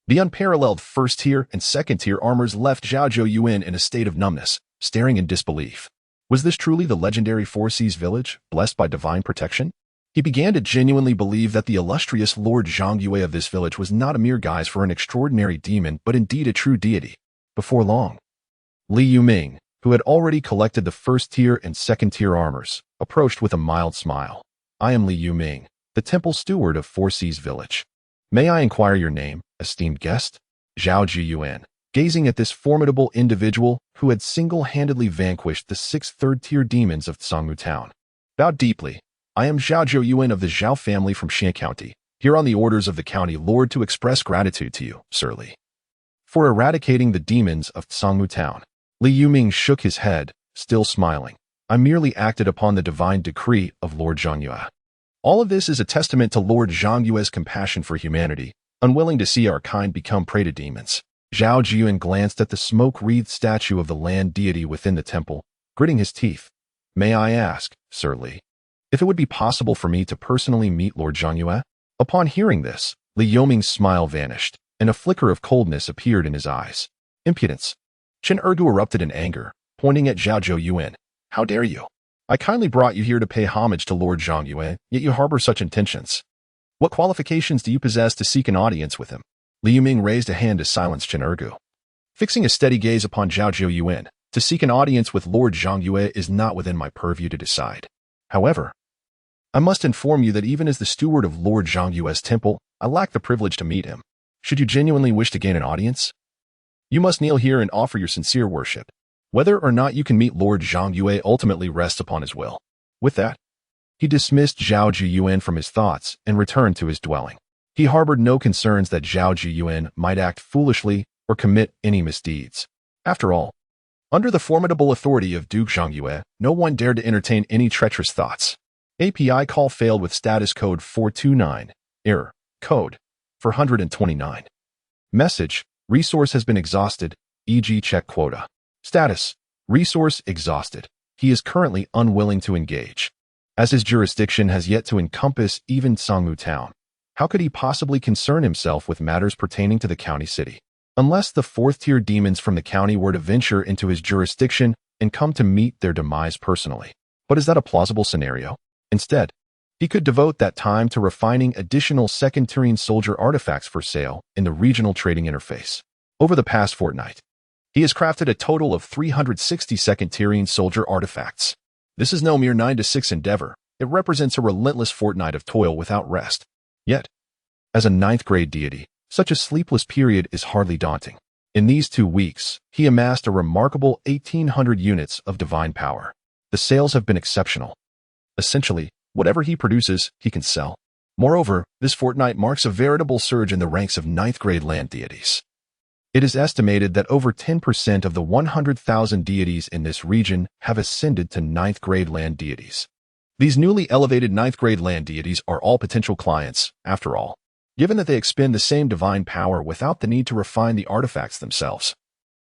The unparalleled 1st-tier and 2nd-tier armors left Zhao Zhuyuan in a state of numbness, staring in disbelief. Was this truly the legendary 4 Seas village, blessed by divine protection? He began to genuinely believe that the illustrious Lord Zhang Yue of this village was not a mere guise for an extraordinary demon, but indeed a true deity. Before long, Li Yuming, who had already collected the first-tier and second-tier armors, approached with a mild smile. "I am Li Yuming, the temple steward of Four Seas Village. May I inquire your name, esteemed guest?" Zhao Jiyuan, gazing at this formidable individual who had single-handedly vanquished the 6 third-tier demons of Tsangmu Town, bowed deeply. "I am Zhao Jiyuan of the Zhao family from Xian County, here on the orders of the county lord to express gratitude to you, Sir Li, for eradicating the demons of Tsangmu Town." Li Yuming shook his head, still smiling. "I merely acted upon the divine decree of Lord Zhangyue. All of this is a testament to Lord Zhangyue's compassion for humanity, unwilling to see our kind become prey to demons." Zhao Jiyuan glanced at the smoke-wreathed statue of the land deity within the temple, gritting his teeth. "May I ask, Sir Li, if it would be possible for me to personally meet Lord Zhangyue?" Upon hearing this, Li Yuming's smile vanished, and a flicker of coldness appeared in his eyes. "Impudence!" Chen Ergu erupted in anger, pointing at Zhao Jiyuan. "How dare you? I kindly brought you here to pay homage to Lord Zhangyue, yet you harbor such intentions. What qualifications do you possess to seek an audience with him?" Li Yuming raised a hand to silence Chen Ergu. Fixing a steady gaze upon Zhao Jiyuan, "To seek an audience with Lord Zhangyue is not within my purview to decide. However, I must inform you that even as the steward of Lord Zhangyue's temple, I lack the privilege to meet him. Should you genuinely wish to gain an audience, you must kneel here and offer your sincere worship. Whether or not you can meet Lord Zhangyue ultimately rests upon his will." With that, he dismissed Zhao Jiyuan from his thoughts and returned to his dwelling. He harbored no concerns that Zhao Jiyuan might act foolishly or commit any misdeeds. After all, under the formidable authority of Duke Zhangyue, no one dared to entertain any treacherous thoughts. API call failed with status code 429. Error. Code 429. Message. Resource has been exhausted, e.g. check quota. Status. Resource exhausted. He is currently unwilling to engage, as his jurisdiction has yet to encompass even Tsangmu Town. How could he possibly concern himself with matters pertaining to the county city? Unless the 4th-tier demons from the county were to venture into his jurisdiction and come to meet their demise personally. But is that a plausible scenario? Instead, he could devote that time to refining additional second-tier soldier artifacts for sale in the regional trading interface. Over the past fortnight, he has crafted a total of 360 second-tier soldier artifacts. This is no mere 9 to 6 endeavor. It represents a relentless fortnight of toil without rest. Yet, as a 9th-grade deity, such a sleepless period is hardly daunting. In these 2 weeks, he amassed a remarkable 1,800 units of divine power. The sales have been exceptional. Essentially, whatever he produces, he can sell. Moreover, this fortnight marks a veritable surge in the ranks of 9th-grade land deities. It is estimated that over 10% of the 100,000 deities in this region have ascended to 9th-grade land deities. These newly elevated 9th-grade land deities are all potential clients, after all, given that they expend the same divine power without the need to refine the artifacts themselves.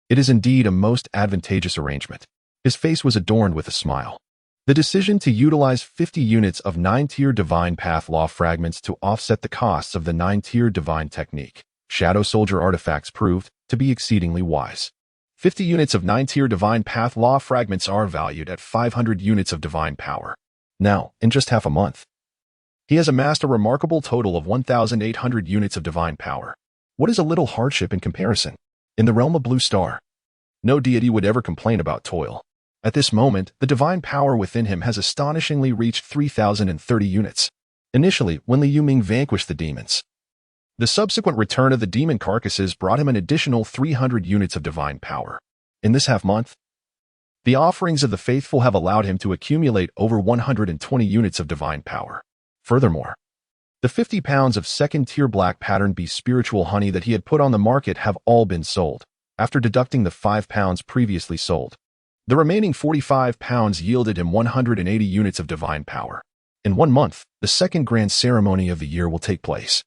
It is indeed a most advantageous arrangement. His face was adorned with a smile. The decision to utilize 50 units of 9-tier divine path law fragments to offset the costs of the 9-tier divine technique, Shadow Soldier artifacts proved to be exceedingly wise. 50 units of 9-tier divine path law fragments are valued at 500 units of divine power. Now, in just half a month, he has amassed a remarkable total of 1,800 units of divine power. What is a little hardship in comparison? In the realm of Blue Star, no deity would ever complain about toil. At this moment, the divine power within him has astonishingly reached 3,030 units. Initially, when Li Yuming vanquished the demons, the subsequent return of the demon carcasses brought him an additional 300 units of divine power. In this half-month, the offerings of the faithful have allowed him to accumulate over 120 units of divine power. Furthermore, the 50 pounds of second-tier black pattern beast spiritual honey that he had put on the market have all been sold, after deducting the 5 pounds previously sold. The remaining 45 pounds yielded him 180 units of divine power. In 1 month, the second grand ceremony of the year will take place.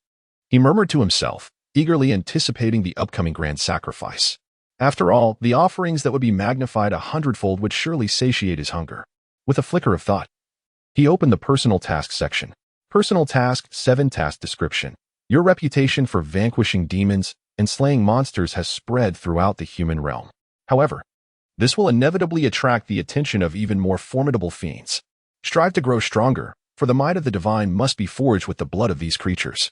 He murmured to himself, eagerly anticipating the upcoming grand sacrifice. After all, the offerings that would be magnified 100-fold would surely satiate his hunger. With a flicker of thought, he opened the personal task section. Personal task 7 task description. Your reputation for vanquishing demons and slaying monsters has spread throughout the human realm. However, this will inevitably attract the attention of even more formidable fiends. Strive to grow stronger, for the might of the divine must be forged with the blood of these creatures.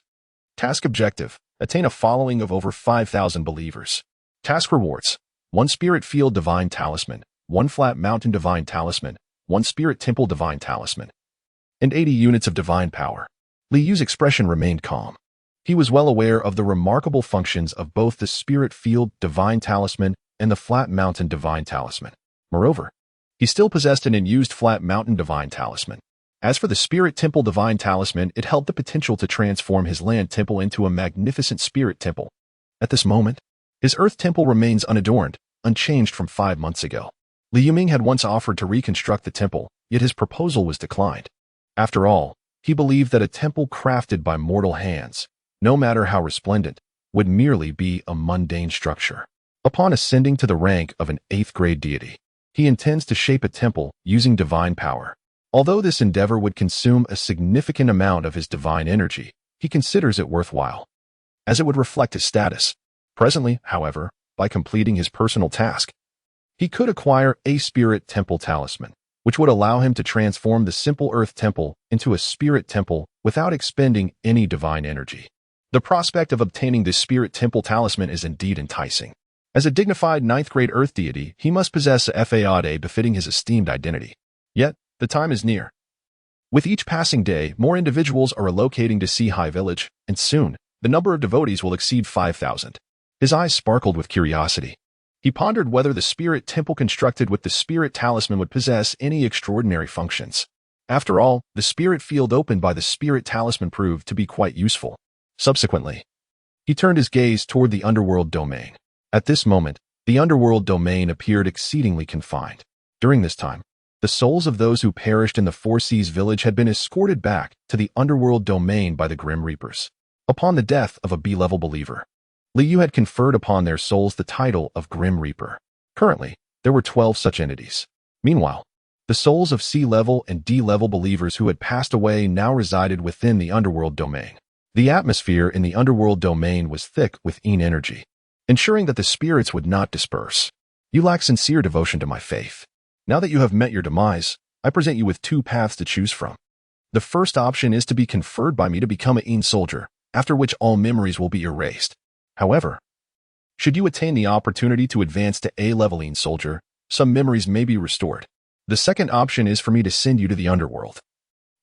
Task objective. Attain a following of over 5,000 believers. Task rewards. 1 Spirit Field Divine Talisman. 1 flat mountain divine talisman, 1 spirit temple divine talisman, and 80 units of divine power. Li Yu's expression remained calm. He was well aware of the remarkable functions of both the spirit field divine talisman and the flat mountain divine talisman. Moreover, he still possessed an unused flat mountain divine talisman. As for the spirit temple divine talisman, it held the potential to transform his land temple into a magnificent spirit temple. At this moment, his earth temple remains unadorned, unchanged from 5 months ago. Li Yuming had once offered to reconstruct the temple, yet his proposal was declined. After all, he believed that a temple crafted by mortal hands, no matter how resplendent, would merely be a mundane structure. Upon ascending to the rank of an 8th-grade deity, he intends to shape a temple using divine power. Although this endeavor would consume a significant amount of his divine energy, he considers it worthwhile, as it would reflect his status. Presently, however, by completing his personal task, he could acquire a spirit temple talisman, which would allow him to transform the simple earth temple into a spirit temple without expending any divine energy. The prospect of obtaining this spirit temple talisman is indeed enticing. As a dignified 9th-grade earth deity, he must possess a faade befitting his esteemed identity. Yet, the time is near. With each passing day, more individuals are relocating to Sea High Village, and soon, the number of devotees will exceed 5,000. His eyes sparkled with curiosity. He pondered whether the spirit temple constructed with the spirit talisman would possess any extraordinary functions. After all, the spirit field opened by the spirit talisman proved to be quite useful. Subsequently, he turned his gaze toward the underworld domain. At this moment, the underworld domain appeared exceedingly confined. During this time, the souls of those who perished in the Four Seas village had been escorted back to the underworld domain by the Grim Reapers. Upon the death of a B-level believer, Li Yu had conferred upon their souls the title of Grim Reaper. Currently, there were 12 such entities. Meanwhile, the souls of C-level and D-level believers who had passed away now resided within the underworld domain. The atmosphere in the underworld domain was thick with Yin energy, ensuring that the spirits would not disperse. You lack sincere devotion to my faith. Now that you have met your demise, I present you with 2 paths to choose from. The first option is to be conferred by me to become a Yin soldier, after which all memories will be erased. However, should you attain the opportunity to advance to A-level Yin soldier, some memories may be restored. The second option is for me to send you to the underworld,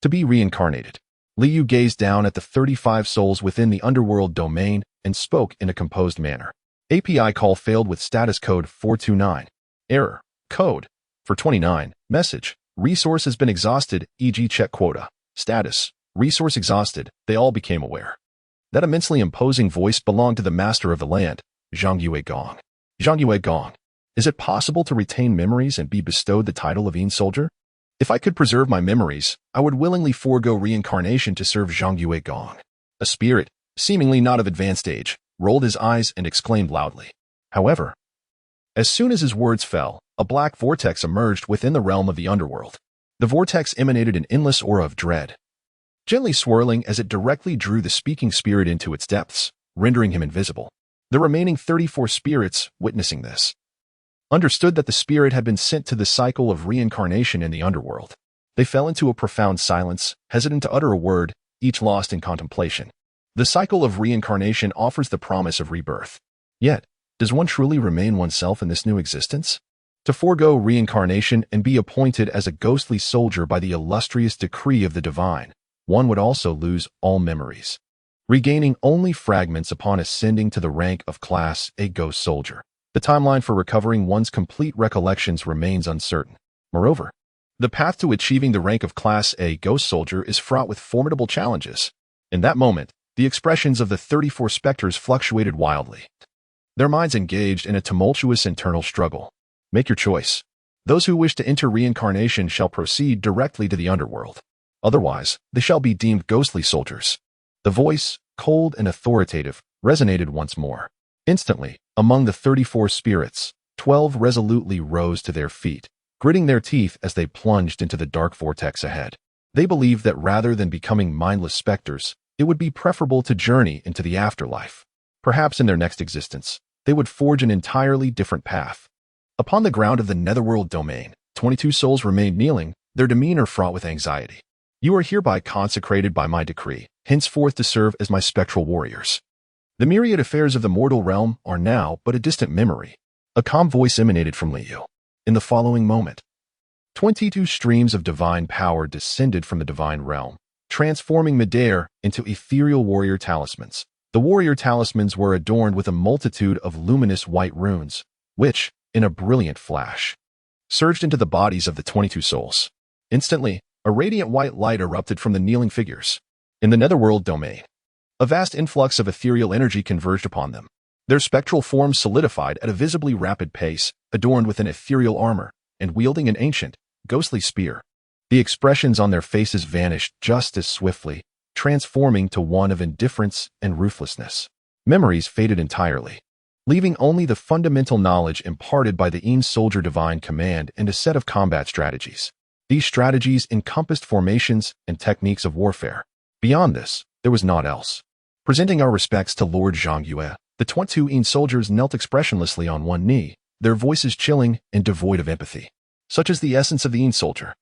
to be reincarnated. Li Yu gazed down at the 35 souls within the underworld domain and spoke in a composed manner. API call failed with status code 429. Error. Code. For 29. Message. Resource has been exhausted, e.g. check quota. Status. Resource exhausted. They all became aware. That immensely imposing voice belonged to the master of the land, Zhang Yue Gong. Zhang Yue Gong. Is it possible to retain memories and be bestowed the title of Yin soldier? If I could preserve my memories, I would willingly forego reincarnation to serve Zhang Yue Gong. A spirit, seemingly not of advanced age, rolled his eyes and exclaimed loudly. However, as soon as his words fell, a black vortex emerged within the realm of the underworld. The vortex emanated an endless aura of dread, gently swirling as it directly drew the speaking spirit into its depths, rendering him invisible. The remaining 34 spirits, witnessing this, understood that the spirit had been sent to the cycle of reincarnation in the underworld. They fell into a profound silence, hesitant to utter a word, each lost in contemplation. The cycle of reincarnation offers the promise of rebirth. Yet, does one truly remain oneself in this new existence? To forego reincarnation and be appointed as a ghostly soldier by the illustrious decree of the divine, one would also lose all memories, regaining only fragments upon ascending to the rank of Class A ghost soldier. The timeline for recovering one's complete recollections remains uncertain. Moreover, the path to achieving the rank of Class A ghost soldier is fraught with formidable challenges. In that moment, the expressions of the 34 specters fluctuated wildly, their minds engaged in a tumultuous internal struggle. Make your choice. Those who wish to enter reincarnation shall proceed directly to the underworld. Otherwise, they shall be deemed ghostly soldiers. The voice, cold and authoritative, resonated once more. Instantly, among the 34 spirits, 12 resolutely rose to their feet, gritting their teeth as they plunged into the dark vortex ahead. They believed that rather than becoming mindless specters, it would be preferable to journey into the afterlife. Perhaps in their next existence, they would forge an entirely different path. Upon the ground of the netherworld domain, 22 souls remained kneeling, their demeanor fraught with anxiety. You are hereby consecrated by my decree, henceforth to serve as my spectral warriors. The myriad affairs of the mortal realm are now but a distant memory. A calm voice emanated from Li Yu. In the following moment, 22 streams of divine power descended from the divine realm, transforming midair into ethereal warrior talismans. The warrior talismans were adorned with a multitude of luminous white runes, which, in a brilliant flash, surged into the bodies of the 22 souls. Instantly, a radiant white light erupted from the kneeling figures. In the netherworld domain, a vast influx of ethereal energy converged upon them. Their spectral forms solidified at a visibly rapid pace, adorned with an ethereal armor, and wielding an ancient, ghostly spear. The expressions on their faces vanished just as swiftly, transforming to one of indifference and ruthlessness. Memories faded entirely, leaving only the fundamental knowledge imparted by the Een Soldier Divine Command and a set of combat strategies. These strategies encompassed formations and techniques of warfare. Beyond this, there was naught else. Presenting our respects to Lord Zhang Yue, the 22 Een soldiers knelt expressionlessly on one knee, their voices chilling and devoid of empathy. Such is the essence of the Een Soldier.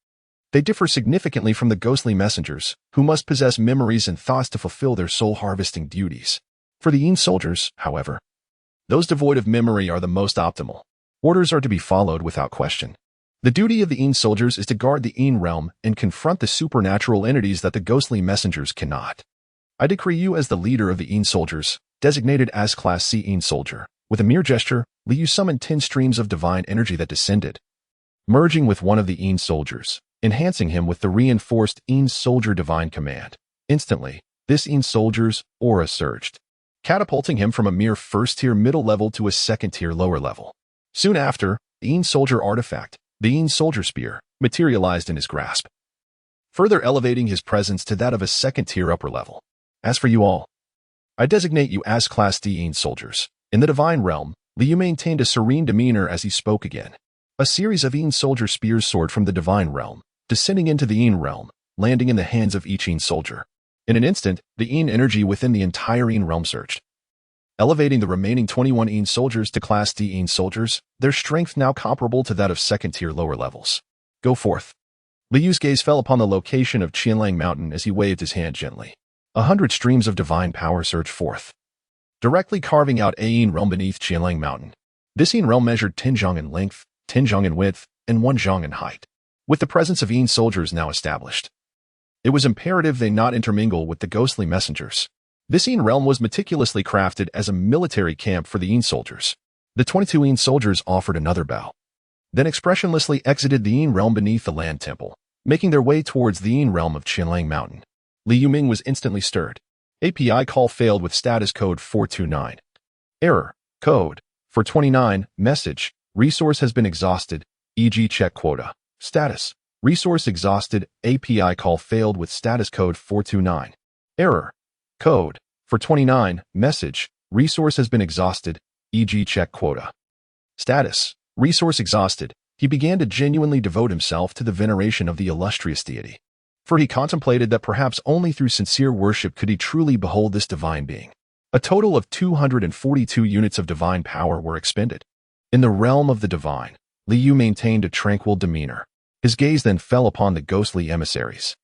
They differ significantly from the ghostly messengers, who must possess memories and thoughts to fulfill their soul-harvesting duties. For the Een soldiers, however, those devoid of memory are the most optimal. Orders are to be followed without question. The duty of the Een soldiers is to guard the Een realm and confront the supernatural entities that the ghostly messengers cannot. I decree you as the leader of the Een soldiers, designated as Class C Een soldier. With a mere gesture, Li Yu summoned 10 streams of divine energy that descended, merging with one of the Een soldiers, enhancing him with the reinforced Een Soldier Divine Command. Instantly, this Een soldier's aura surged, catapulting him from a mere first-tier middle level to a second-tier lower level. Soon after, the Een Soldier artifact, the Een Soldier Spear, materialized in his grasp, further elevating his presence to that of a second-tier upper level. As for you all, I designate you as Class D Een soldiers. In the divine realm, Li Yu maintained a serene demeanor as he spoke again. A series of Een Soldier spears soared from the divine realm, descending into the Een realm, landing in the hands of each Een soldier. In an instant, the Een energy within the entire Een realm surged, elevating the remaining 21 Een soldiers to Class D Een soldiers, their strength now comparable to that of second-tier lower levels. Go forth. Li Yu's gaze fell upon the location of Qianlang Mountain as he waved his hand gently. 100 streams of divine power surged forth, directly carving out a Een realm beneath Qianlang Mountain. This Een realm measured 10 zhang in length, 10 zhang in width, and 1 zhang in height. With the presence of Een soldiers now established, it was imperative they not intermingle with the ghostly messengers. This Een realm was meticulously crafted as a military camp for the Een soldiers. The 22 Een soldiers offered another bow, then expressionlessly exited the Een realm beneath the land temple, making their way towards the Een realm of Qianlang Mountain. Li Yuming was instantly stirred. API call failed with status code 429. Error. Code 429. Message. Resource has been exhausted. E.g. check quota. Status. Resource exhausted. API call failed with status code 429. Error. Code 429. Message. Resource has been exhausted. E.g. check quota. Status. Resource exhausted. He began to genuinely devote himself to the veneration of the illustrious deity, for he contemplated that perhaps only through sincere worship could he truly behold this divine being. A total of 242 units of divine power were expended. In the realm of the divine, Li Yu maintained a tranquil demeanor. His gaze then fell upon the ghostly emissaries,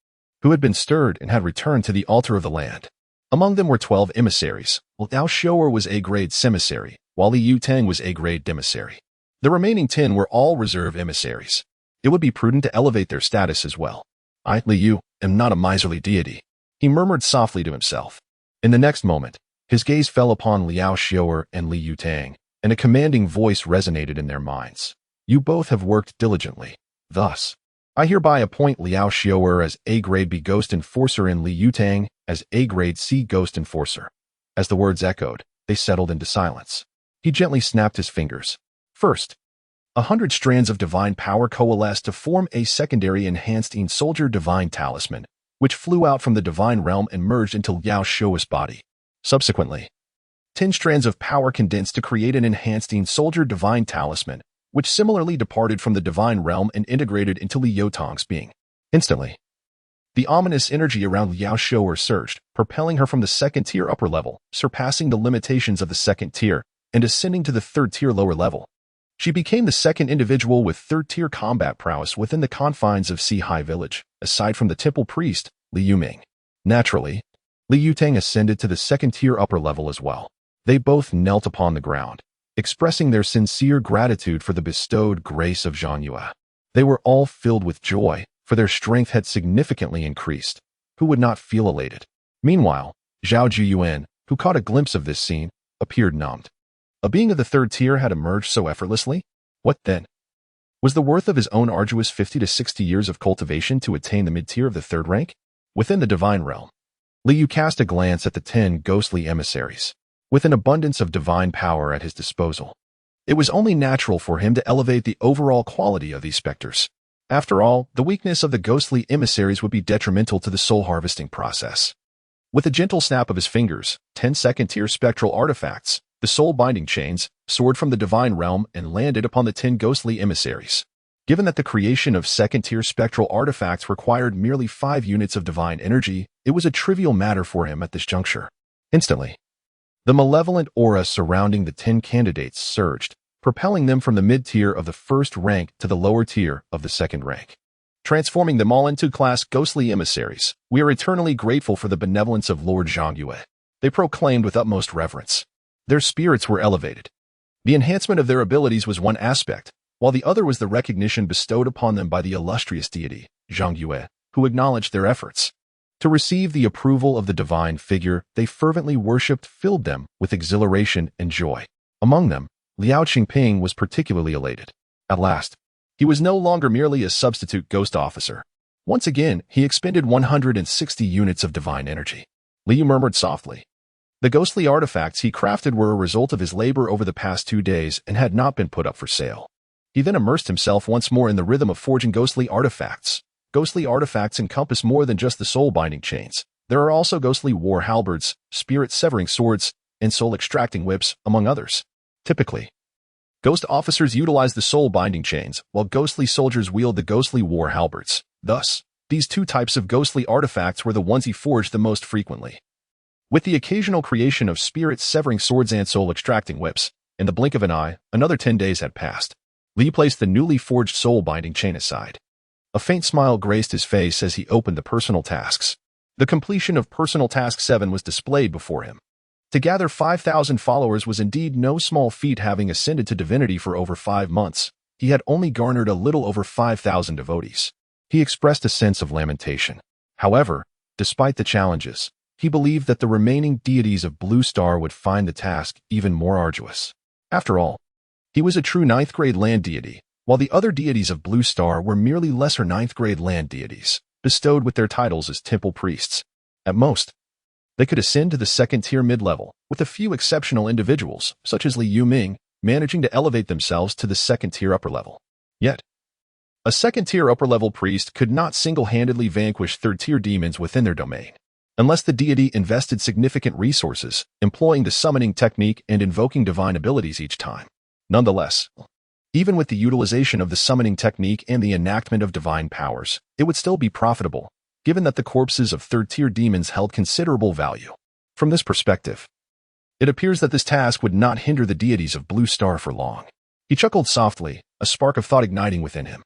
who had been stirred and had returned to the altar of the land. Among them were 12 emissaries. Liao Shou'er was A-grade semissary, while Li Yu Tang was A-grade demissary. The remaining 10 were all reserve emissaries. It would be prudent to elevate their status as well. I, Li Yu, am not a miserly deity, he murmured softly to himself. In the next moment, his gaze fell upon Liao Shou'er and Li Yu Tang, and a commanding voice resonated in their minds. You both have worked diligently. Thus, I hereby appoint Liao Shou'er as A-grade B Ghost Enforcer and Li Yu Tang as A-grade C Ghost Enforcer. As the words echoed, they settled into silence. He gently snapped his fingers. First, 100 strands of divine power coalesced to form a secondary enhanced Een Soldier Divine Talisman, which flew out from the divine realm and merged into Liao Shou'er's body. Subsequently, 10 strands of power condensed to create an enhanced Een Soldier Divine Talisman, which similarly departed from the divine realm and integrated into Li Yotong's being. Instantly, the ominous energy around Liao Shou'er surged, propelling her from the second-tier upper level, surpassing the limitations of the second tier, and ascending to the third-tier lower level. She became the second individual with third-tier combat prowess within the confines of Sea High Village, aside from the temple priest, Li Yuming. Naturally, Li Yutang ascended to the second-tier upper level as well. They both knelt upon the ground, expressing their sincere gratitude for the bestowed grace of Zhang Yue. They were all filled with joy, for their strength had significantly increased. Who would not feel elated? Meanwhile, Zhao Jiyuan, who caught a glimpse of this scene, appeared numbed. A being of the third tier had emerged so effortlessly? What then? Was the worth of his own arduous 50 to 60 years of cultivation to attain the mid-tier of the third rank? Within the divine realm, Liu cast a glance at the 10 ghostly emissaries. With an abundance of divine power at his disposal, it was only natural for him to elevate the overall quality of these specters. After all, the weakness of the ghostly emissaries would be detrimental to the soul harvesting process. With a gentle snap of his fingers, 10 second-tier spectral artifacts, the soul-binding chains, soared from the divine realm and landed upon the 10 ghostly emissaries. Given that the creation of second-tier spectral artifacts required merely 5 units of divine energy, it was a trivial matter for him at this juncture. Instantly, the malevolent aura surrounding the 10 candidates surged, propelling them from the mid-tier of the first rank to the lower tier of the second rank, transforming them all into class ghostly emissaries. We are eternally grateful for the benevolence of Lord Zhang Yue, they proclaimed with utmost reverence. Their spirits were elevated. The enhancement of their abilities was one aspect, while the other was the recognition bestowed upon them by the illustrious deity, Zhang Yue, who acknowledged their efforts. To receive the approval of the divine figure they fervently worshipped filled them with exhilaration and joy. Among them, Liao Qingping was particularly elated. At last, he was no longer merely a substitute ghost officer. Once again, he expended 160 units of divine energy. Liu murmured softly. The ghostly artifacts he crafted were a result of his labor over the past 2 days and had not been put up for sale. He then immersed himself once more in the rhythm of forging ghostly artifacts. Ghostly artifacts encompass more than just the soul-binding chains. There are also ghostly war halberds, spirit-severing swords, and soul-extracting whips, among others. Typically, ghost officers utilize the soul-binding chains, while ghostly soldiers wield the ghostly war halberds. Thus, these 2 types of ghostly artifacts were the ones he forged the most frequently. With the occasional creation of spirit-severing swords and soul-extracting whips, in the blink of an eye, another 10 days had passed. Li placed the newly forged soul-binding chain aside. A faint smile graced his face as he opened the personal tasks. The completion of personal task 7 was displayed before him. To gather 5,000 followers was indeed no small feat. Having ascended to divinity for over 5 months, he had only garnered a little over 5,000 devotees. He expressed a sense of lamentation. However, despite the challenges, he believed that the remaining deities of Blue Star would find the task even more arduous. After all, he was a true 9th-grade land deity, while the other deities of Blue Star were merely lesser 9th-grade land deities, bestowed with their titles as temple priests. At most, they could ascend to the second-tier mid-level, with a few exceptional individuals, such as Li Yuming, managing to elevate themselves to the second-tier upper level. Yet, a second-tier upper-level priest could not single-handedly vanquish third-tier demons within their domain, unless the deity invested significant resources, employing the summoning technique and invoking divine abilities each time. Nonetheless, even with the utilization of the summoning technique and the enactment of divine powers, it would still be profitable, given that the corpses of third-tier demons held considerable value. From this perspective, it appears that this task would not hinder the deities of Blue Star for long. He chuckled softly, a spark of thought igniting within him.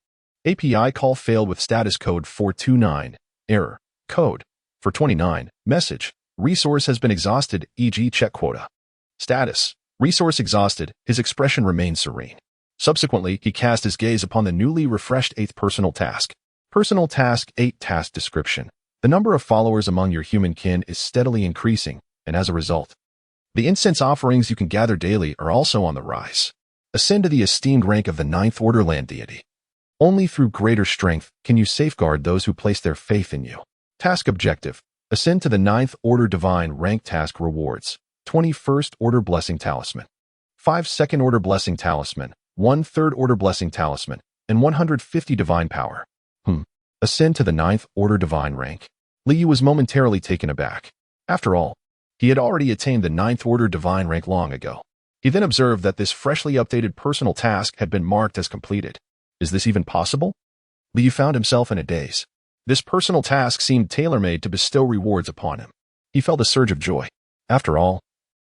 API call failed with status code 429. Error. Code. 429. Message. Resource has been exhausted, e.g. check quota. Status. Resource exhausted. His expression remained serene. Subsequently, he cast his gaze upon the newly refreshed 8th personal task. Personal task 8 task description. The number of followers among your human kin is steadily increasing, and as a result, the incense offerings you can gather daily are also on the rise. Ascend to the esteemed rank of the 9th order land deity. Only through greater strength can you safeguard those who place their faith in you. Task objective. Ascend to the 9th order divine rank task rewards. 21st order blessing talisman. 5 second order blessing talisman. 1 third order blessing talisman. And 150 divine power. Ascend to the 9th order divine rank. Liu was momentarily taken aback. After all, he had already attained the 9th order divine rank long ago. He then observed that this freshly updated personal task had been marked as completed. Is this even possible? Liu found himself in a daze. This personal task seemed tailor-made to bestow rewards upon him. He felt a surge of joy. After all,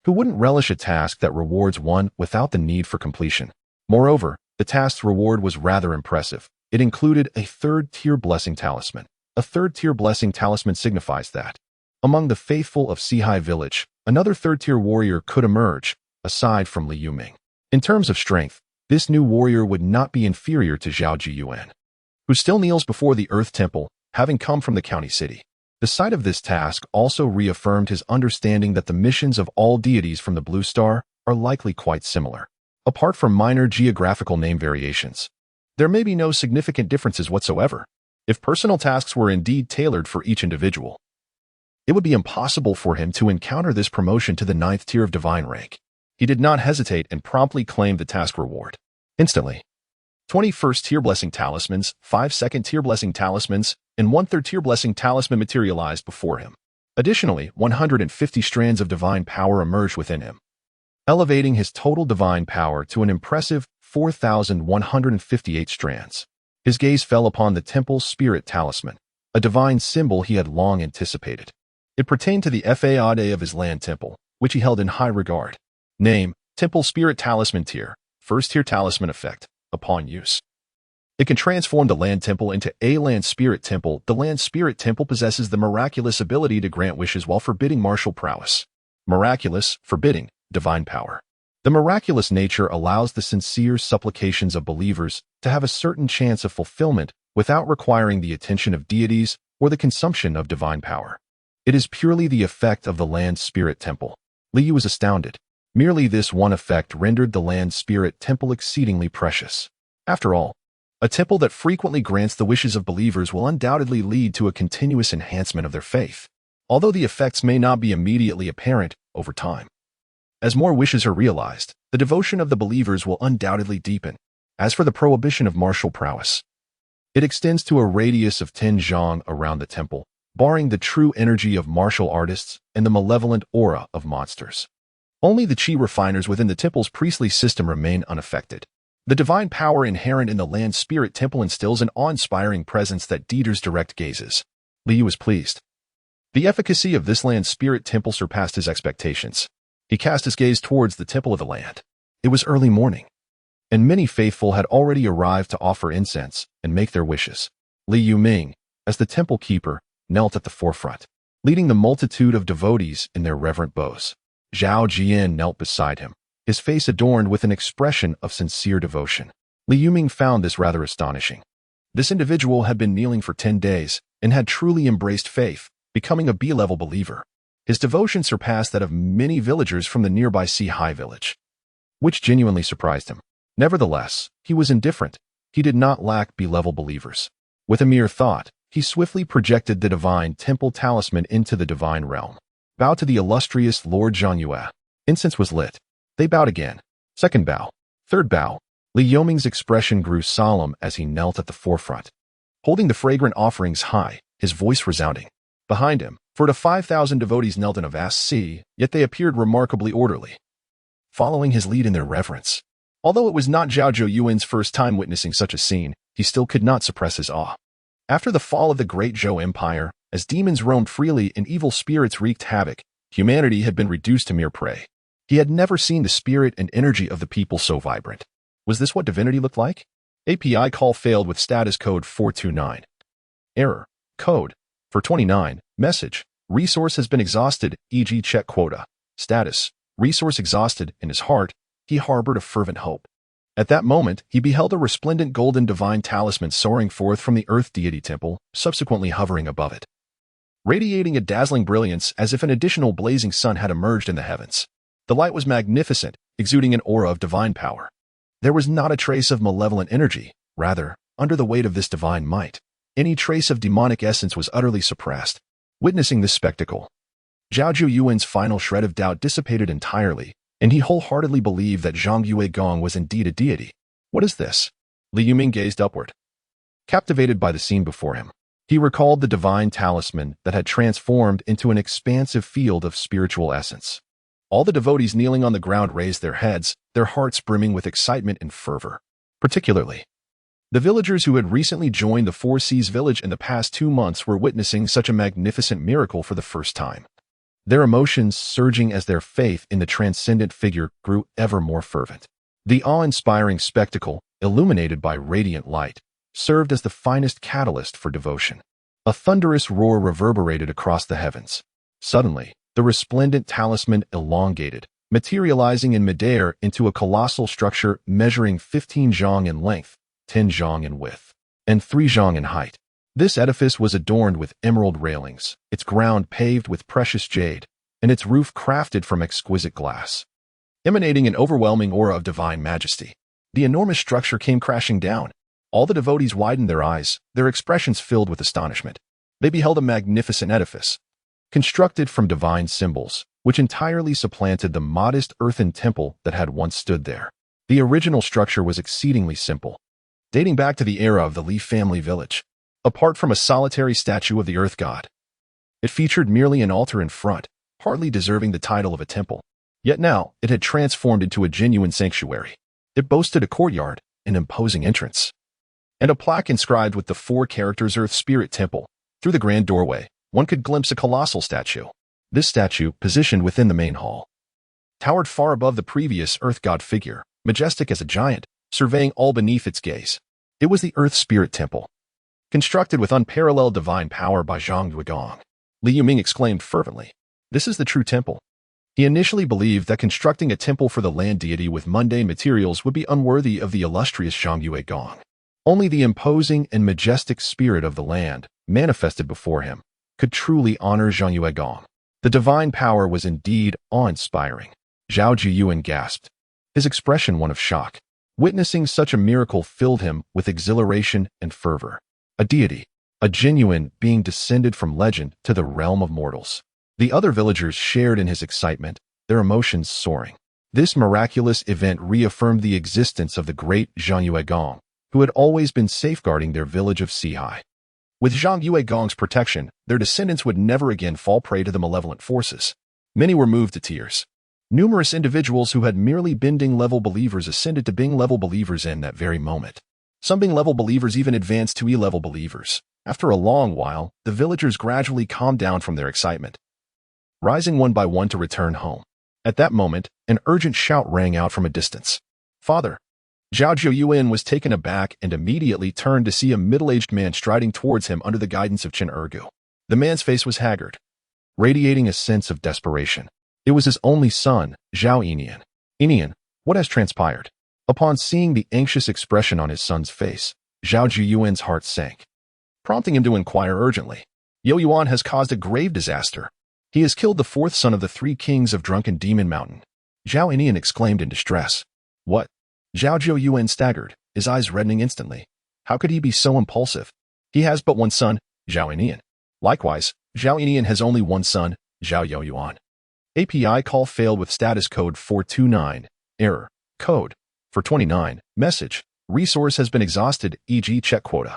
who wouldn't relish a task that rewards one without the need for completion? Moreover, the task's reward was rather impressive. It included a third-tier blessing talisman. A third-tier blessing talisman signifies that, among the faithful of Sihai village, another third-tier warrior could emerge, aside from Li Yuming. In terms of strength, this new warrior would not be inferior to Zhao Jiyuan, who still kneels before the Earth Temple, having come from the county city. The sight of this task also reaffirmed his understanding that the missions of all deities from the Blue Star are likely quite similar. Apart from minor geographical name variations, there may be no significant differences whatsoever. If personal tasks were indeed tailored for each individual, it would be impossible for him to encounter this promotion to the 9th tier of divine rank. He did not hesitate and promptly claimed the task reward. Instantly, 21st tier blessing talismans, 5 2nd tier blessing talismans, and 1 3rd tier blessing talisman materialized before him. Additionally, 150 strands of divine power emerged within him, elevating his total divine power to an impressive 4,158 strands. His gaze fell upon the temple's spirit talisman, a divine symbol he had long anticipated. It pertained to the Fade of his land temple, which he held in high regard. Name: Temple Spirit Talisman Tier, 1st tier talisman effect. Upon use, it can transform the land temple into a land spirit temple. The land spirit temple possesses the miraculous ability to grant wishes while forbidding martial prowess. Miraculous, forbidding, divine power. The miraculous nature allows the sincere supplications of believers to have a certain chance of fulfillment without requiring the attention of deities or the consumption of divine power. It is purely the effect of the land spirit temple. Liu was astounded. Merely this one effect rendered the land spirit temple exceedingly precious. After all, a temple that frequently grants the wishes of believers will undoubtedly lead to a continuous enhancement of their faith, although the effects may not be immediately apparent over time. As more wishes are realized, the devotion of the believers will undoubtedly deepen. As for the prohibition of martial prowess, it extends to a radius of 10 zhang around the temple, barring the true energy of martial artists and the malevolent aura of monsters. Only the chi refiners within the temple's priestly system remain unaffected. The divine power inherent in the land spirit temple instills an awe-inspiring presence that deters direct gazes. Liu was pleased. The efficacy of this land spirit temple surpassed his expectations. He cast his gaze towards the temple of the land. It was early morning, and many faithful had already arrived to offer incense and make their wishes. Liu Ming, as the temple keeper, knelt at the forefront, leading the multitude of devotees in their reverent bows. Zhao Jian knelt beside him, his face adorned with an expression of sincere devotion. Liu Ming found this rather astonishing. This individual had been kneeling for 10 days and had truly embraced faith, becoming a B-level believer. His devotion surpassed that of many villagers from the nearby Sea-High village, which genuinely surprised him. Nevertheless, he was indifferent. He did not lack B-level believers. With a mere thought, he swiftly projected the divine temple talisman into the divine realm. Bow to the illustrious Lord Zhangyue. Incense was lit. They bowed again. Second bow. Third bow. Liu Ming's expression grew solemn as he knelt at the forefront, holding the fragrant offerings high, his voice resounding. Behind him, 4 to 5,000 devotees knelt in a vast sea, yet they appeared remarkably orderly, following his lead in their reverence. Although it was not Zhao Zhou first time witnessing such a scene, he still could not suppress his awe. After the fall of the great Zhou Empire, as demons roamed freely and evil spirits wreaked havoc, humanity had been reduced to mere prey. He had never seen the spirit and energy of the people so vibrant. Was this what divinity looked like? API call failed with status code 429. Error. Code 429. Message. Resource has been exhausted, e.g. check quota. Status. Resource exhausted. In his heart, he harbored a fervent hope. At that moment, he beheld a resplendent golden divine talisman soaring forth from the Earth Deity Temple, subsequently hovering above it, radiating a dazzling brilliance as if an additional blazing sun had emerged in the heavens. The light was magnificent, exuding an aura of divine power. There was not a trace of malevolent energy. Rather, under the weight of this divine might, any trace of demonic essence was utterly suppressed. Witnessing this spectacle, Zhao Zhuyuan's final shred of doubt dissipated entirely, and he wholeheartedly believed that Zhang Yue Gong was indeed a deity. What is this? Liu Ming gazed upward, captivated by the scene before him. He recalled the divine talisman that had transformed into an expansive field of spiritual essence. All the devotees kneeling on the ground raised their heads, their hearts brimming with excitement and fervor. Particularly, the villagers who had recently joined the Four Seas village in the past 2 months were witnessing such a magnificent miracle for the first time. Their emotions surging as their faith in the transcendent figure grew ever more fervent. The awe-inspiring spectacle, illuminated by radiant light, served as the finest catalyst for devotion. A thunderous roar reverberated across the heavens. Suddenly, the resplendent talisman elongated, materializing in midair into a colossal structure measuring 15 zhang in length, 10 zhang in width, and 3 zhang in height. This edifice was adorned with emerald railings, its ground paved with precious jade, and its roof crafted from exquisite glass, emanating an overwhelming aura of divine majesty. The enormous structure came crashing down. All the devotees widened their eyes, their expressions filled with astonishment. They beheld a magnificent edifice, constructed from divine symbols, which entirely supplanted the modest earthen temple that had once stood there. The original structure was exceedingly simple, dating back to the era of the Li family village. Apart from a solitary statue of the earth god, it featured merely an altar in front, hardly deserving the title of a temple. Yet now, it had transformed into a genuine sanctuary. It boasted a courtyard, an imposing entrance, and a plaque inscribed with the 4 characters Earth Spirit Temple. Through the grand doorway, one could glimpse a colossal statue. This statue, positioned within the main hall, towered far above the previous Earth God figure, majestic as a giant, surveying all beneath its gaze. It was the Earth Spirit Temple, constructed with unparalleled divine power by Zhang Yuegong. Li Yuming exclaimed fervently, "This is the true temple." He initially believed that constructing a temple for the land deity with mundane materials would be unworthy of the illustrious Zhang Yuegong. Only the imposing and majestic spirit of the land, manifested before him, could truly honor Zhang Yuegong. The divine power was indeed awe-inspiring. Zhao Jiyuan gasped, his expression one of shock. Witnessing such a miracle filled him with exhilaration and fervor. A deity, a genuine being descended from legend to the realm of mortals. The other villagers shared in his excitement, their emotions soaring. This miraculous event reaffirmed the existence of the great Zhang Yuegong, who had always been safeguarding their village of Sihai. With Zhang Yuegong's protection, their descendants would never again fall prey to the malevolent forces. Many were moved to tears. Numerous individuals who had merely been Ding-level believers ascended to Bing-level believers in that very moment. Some Bing-level believers even advanced to E-level believers. After a long while, the villagers gradually calmed down from their excitement, rising one by one to return home. At that moment, an urgent shout rang out from a distance. "Father!" Zhao Jiuyuan was taken aback and immediately turned to see a middle-aged man striding towards him under the guidance of Chen Ergu. The man's face was haggard, radiating a sense of desperation. It was his only son, Zhao Enian. "Enian, what has transpired?" Upon seeing the anxious expression on his son's face, Zhao Jiyuan's heart sank, prompting him to inquire urgently. "Yo Yuan has caused a grave disaster. He has killed the 4th son of the 3 kings of Drunken Demon Mountain." Zhao Enian exclaimed in distress. "What?" Zhao Jiuyuan staggered, his eyes reddening instantly. How could he be so impulsive? He has but one son, Zhao Enian. Likewise, Zhao Enian has only one son, Zhao Yoyuan. API call failed with status code 429. Error. Code. For 29. Message. Resource has been exhausted, e.g. check quota.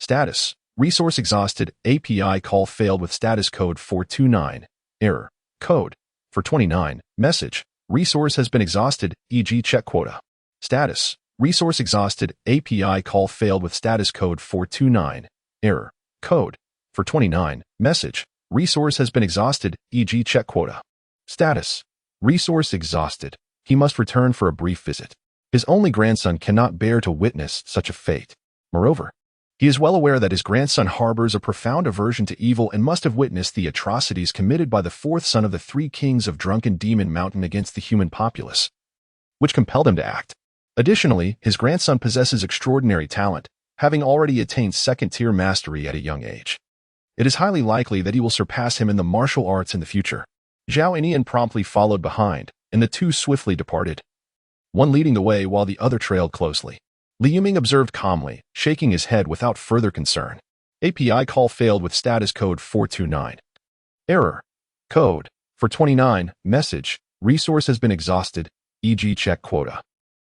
Status. Resource exhausted. API call failed with status code 429. Error. Code. For 29. Message. Resource has been exhausted, e.g. check quota. Status. Resource exhausted. API call failed with status code 429. Error. Code. For 29. Message. Resource has been exhausted, e.g. check quota. Status. Resource exhausted. He must return for a brief visit. His only grandson cannot bear to witness such a fate. Moreover, he is well aware that his grandson harbors a profound aversion to evil and must have witnessed the atrocities committed by the 4th son of the 3 kings of Drunken Demon Mountain against the human populace, which compelled him to act. Additionally, his grandson possesses extraordinary talent, having already attained 2nd-tier mastery at a young age. It is highly likely that he will surpass him in the martial arts in the future. Zhao Enian promptly followed behind, and the two swiftly departed, one leading the way while the other trailed closely. Li Yuming observed calmly, shaking his head without further concern. API call failed with status code 429. Error. Code. For 29. Message. Resource has been exhausted, e.g. check quota.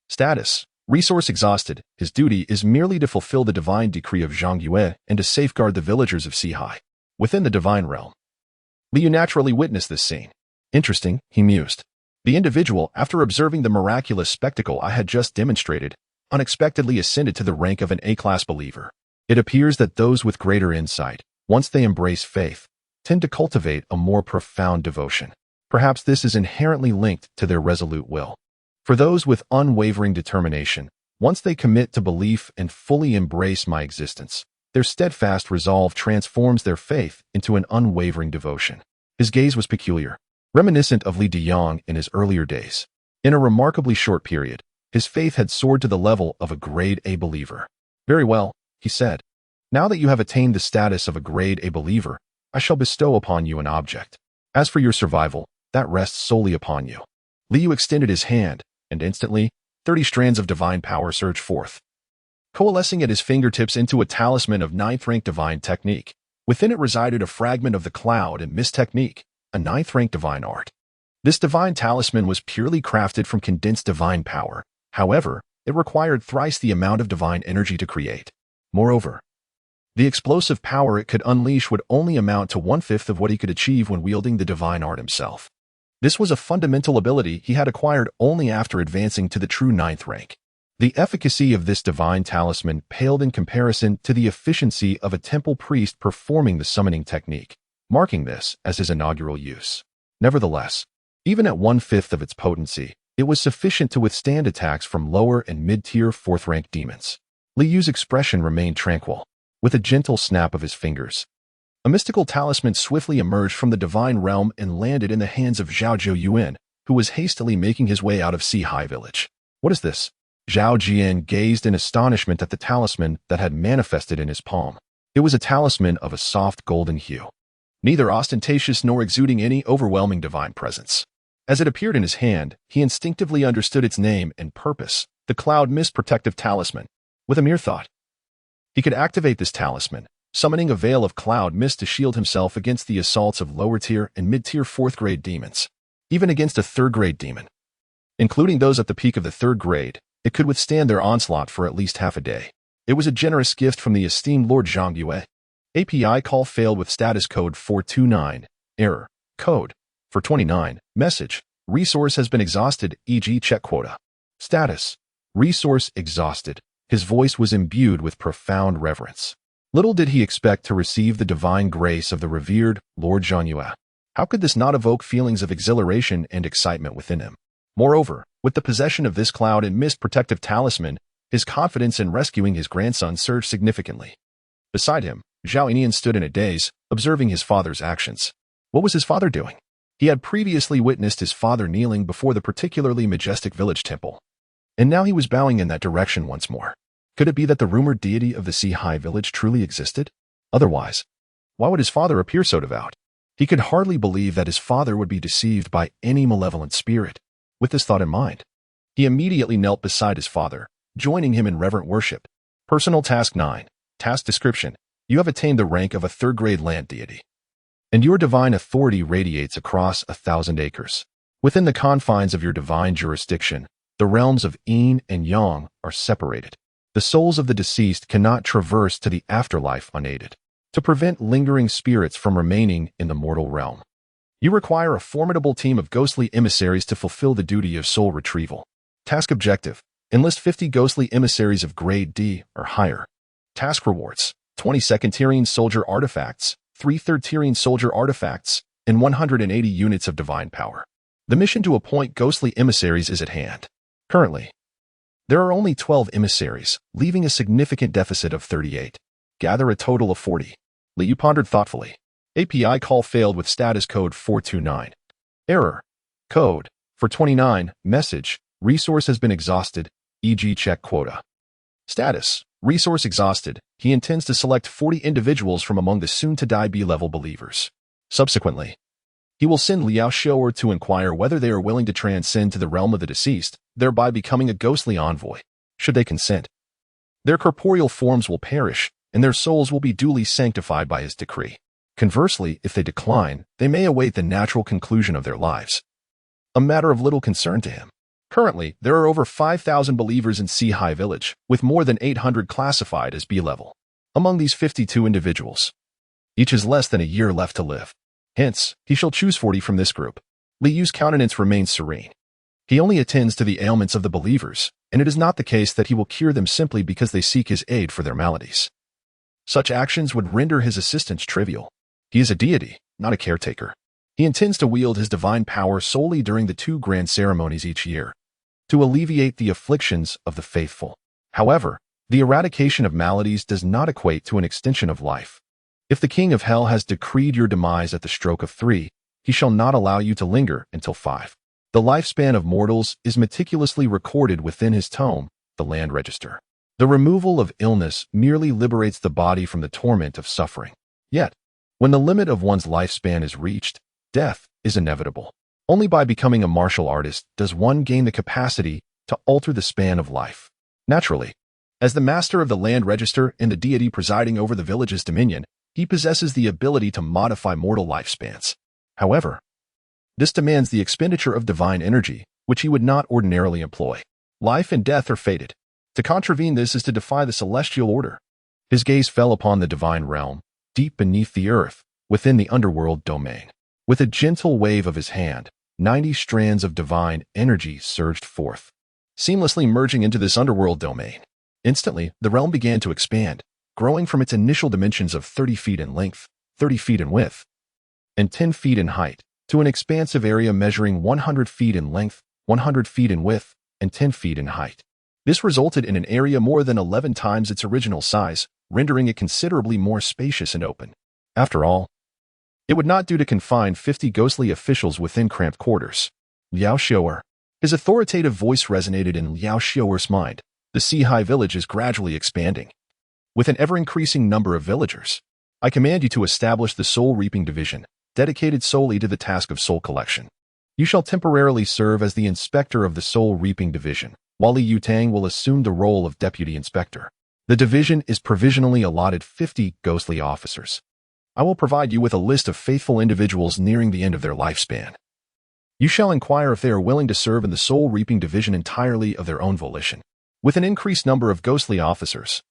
Status. Resource exhausted. His duty is merely to fulfill the divine decree of Zhang Yue and to safeguard the villagers of Sihai. Within the divine realm. Li Yu naturally witnessed this scene. Interesting, he mused. The individual, after observing the miraculous spectacle I had just demonstrated, unexpectedly ascended to the rank of an A-class believer. It appears that those with greater insight, once they embrace faith, tend to cultivate a more profound devotion. Perhaps this is inherently linked to their resolute will. For those with unwavering determination, once they commit to belief and fully embrace my existence, their steadfast resolve transforms their faith into an unwavering devotion. His gaze was peculiar, reminiscent of Li Deyong in his earlier days. In a remarkably short period, his faith had soared to the level of a grade A believer. "Very well," he said. "Now that you have attained the status of a grade A believer, I shall bestow upon you an object. As for your survival, that rests solely upon you." Liu extended his hand, and instantly, 30 strands of divine power surged forth, coalescing at his fingertips into a talisman of 9th-rank divine technique. Within it resided a fragment of the cloud and mist technique, a 9th-rank divine art. This divine talisman was purely crafted from condensed divine power. However, it required thrice the amount of divine energy to create. Moreover, the explosive power it could unleash would only amount to 1/5 of what he could achieve when wielding the divine art himself. This was a fundamental ability he had acquired only after advancing to the true 9th rank. The efficacy of this divine talisman paled in comparison to the efficiency of a temple priest performing the summoning technique, marking this as his inaugural use. Nevertheless, even at 1/5 of its potency, it was sufficient to withstand attacks from lower and mid-tier 4th-rank demons. Liu's expression remained tranquil. With a gentle snap of his fingers, a mystical talisman swiftly emerged from the divine realm and landed in the hands of Zhao Zhou, who was hastily making his way out of Sea Village. "What is this?" Zhao Jian gazed in astonishment at the talisman that had manifested in his palm. It was a talisman of a soft golden hue, neither ostentatious nor exuding any overwhelming divine presence. As it appeared in his hand, he instinctively understood its name and purpose, the Cloud Mist Protective Talisman. With a mere thought, he could activate this talisman, summoning a veil of cloud mist to shield himself against the assaults of lower-tier and mid-tier 4th-grade demons. Even against a 3rd-grade demon, including those at the peak of the 3rd grade, it could withstand their onslaught for at least half a day. It was a generous gift from the esteemed Lord Zhang Yue. API call failed with status code 429. Error. Code 429. Message. Resource has been exhausted, e.g. check quota. Status. Resource exhausted. His voice was imbued with profound reverence. Little did he expect to receive the divine grace of the revered Lord Zhang Yue. How could this not evoke feelings of exhilaration and excitement within him? Moreover, with the possession of this cloud and mist protective talisman, his confidence in rescuing his grandson surged significantly. Beside him, Zhao Inian stood in a daze, observing his father's actions. What was his father doing? He had previously witnessed his father kneeling before the particularly majestic village temple, and now he was bowing in that direction once more. Could it be that the rumored deity of the Sea Village truly existed? Otherwise, why would his father appear so devout? He could hardly believe that his father would be deceived by any malevolent spirit. With this thought in mind, he immediately knelt beside his father, joining him in reverent worship. Personal Task 9. Task Description. You have attained the rank of a 3rd-grade land deity, and your divine authority radiates across 1,000 acres. Within the confines of your divine jurisdiction, the realms of Yin and Yang are separated. The souls of the deceased cannot traverse to the afterlife unaided. To prevent lingering spirits from remaining in the mortal realm, you require a formidable team of ghostly emissaries to fulfill the duty of soul retrieval. Task Objective. Enlist 50 ghostly emissaries of Grade D or higher. Task Rewards. 20 second-tiering soldier artifacts, 3 third-tiering soldier artifacts, and 180 units of divine power. The mission to appoint ghostly emissaries is at hand. Currently, there are only 12 emissaries, leaving a significant deficit of 38. Gather a total of 40. Liu pondered thoughtfully. API call failed with status code 429. Error. Code 429. Message. Resource has been exhausted, e.g. check quota. Status. Resource exhausted. He intends to select 40 individuals from among the soon-to-die B-level believers. Subsequently, he will send Liao Shower to inquire whether they are willing to transcend to the realm of the deceased, thereby becoming a ghostly envoy. Should they consent, their corporeal forms will perish, and their souls will be duly sanctified by his decree. Conversely, if they decline, they may await the natural conclusion of their lives, a matter of little concern to him. Currently, there are over 5,000 believers in Sea Village, with more than 800 classified as B-level. Among these 52 individuals, each has less than a year left to live. Hence, he shall choose 40 from this group. Liu's countenance remains serene. He only attends to the ailments of the believers, and it is not the case that he will cure them simply because they seek his aid for their maladies. Such actions would render his assistance trivial. He is a deity, not a caretaker. He intends to wield his divine power solely during the 2 grand ceremonies each year, to alleviate the afflictions of the faithful. However, the eradication of maladies does not equate to an extension of life. If the King of Hell has decreed your demise at the stroke of 3, he shall not allow you to linger until 5. The lifespan of mortals is meticulously recorded within his tome, the Land Register. The removal of illness merely liberates the body from the torment of suffering. Yet, when the limit of one's lifespan is reached, death is inevitable. Only by becoming a martial artist does one gain the capacity to alter the span of life. Naturally, as the master of the Land Register and the deity presiding over the village's dominion, he possesses the ability to modify mortal lifespans. However, this demands the expenditure of divine energy, which he would not ordinarily employ. Life and death are fated. To contravene this is to defy the celestial order. His gaze fell upon the divine realm, deep beneath the earth, within the underworld domain. With a gentle wave of his hand, 90 strands of divine energy surged forth, seamlessly merging into this underworld domain. Instantly, the realm began to expand, growing from its initial dimensions of 30 feet in length, 30 feet in width, and 10 feet in height, to an expansive area measuring 100 feet in length, 100 feet in width, and 10 feet in height. This resulted in an area more than 11 times its original size, rendering it considerably more spacious and open. After all, it would not do to confine 50 ghostly officials within cramped quarters. Liao Xiu'er. His authoritative voice resonated in Liao Xiu'er's mind. The Sea-High village is gradually expanding. With an ever-increasing number of villagers, I command you to establish the Soul Reaping Division, dedicated solely to the task of soul collection. You shall temporarily serve as the inspector of the Soul Reaping Division, while Li Yutang will assume the role of deputy inspector. The division is provisionally allotted 50 ghostly officers. I will provide you with a list of faithful individuals nearing the end of their lifespan. You shall inquire if they are willing to serve in the Soul Reaping Division entirely of their own volition. With an increased number of ghostly officers,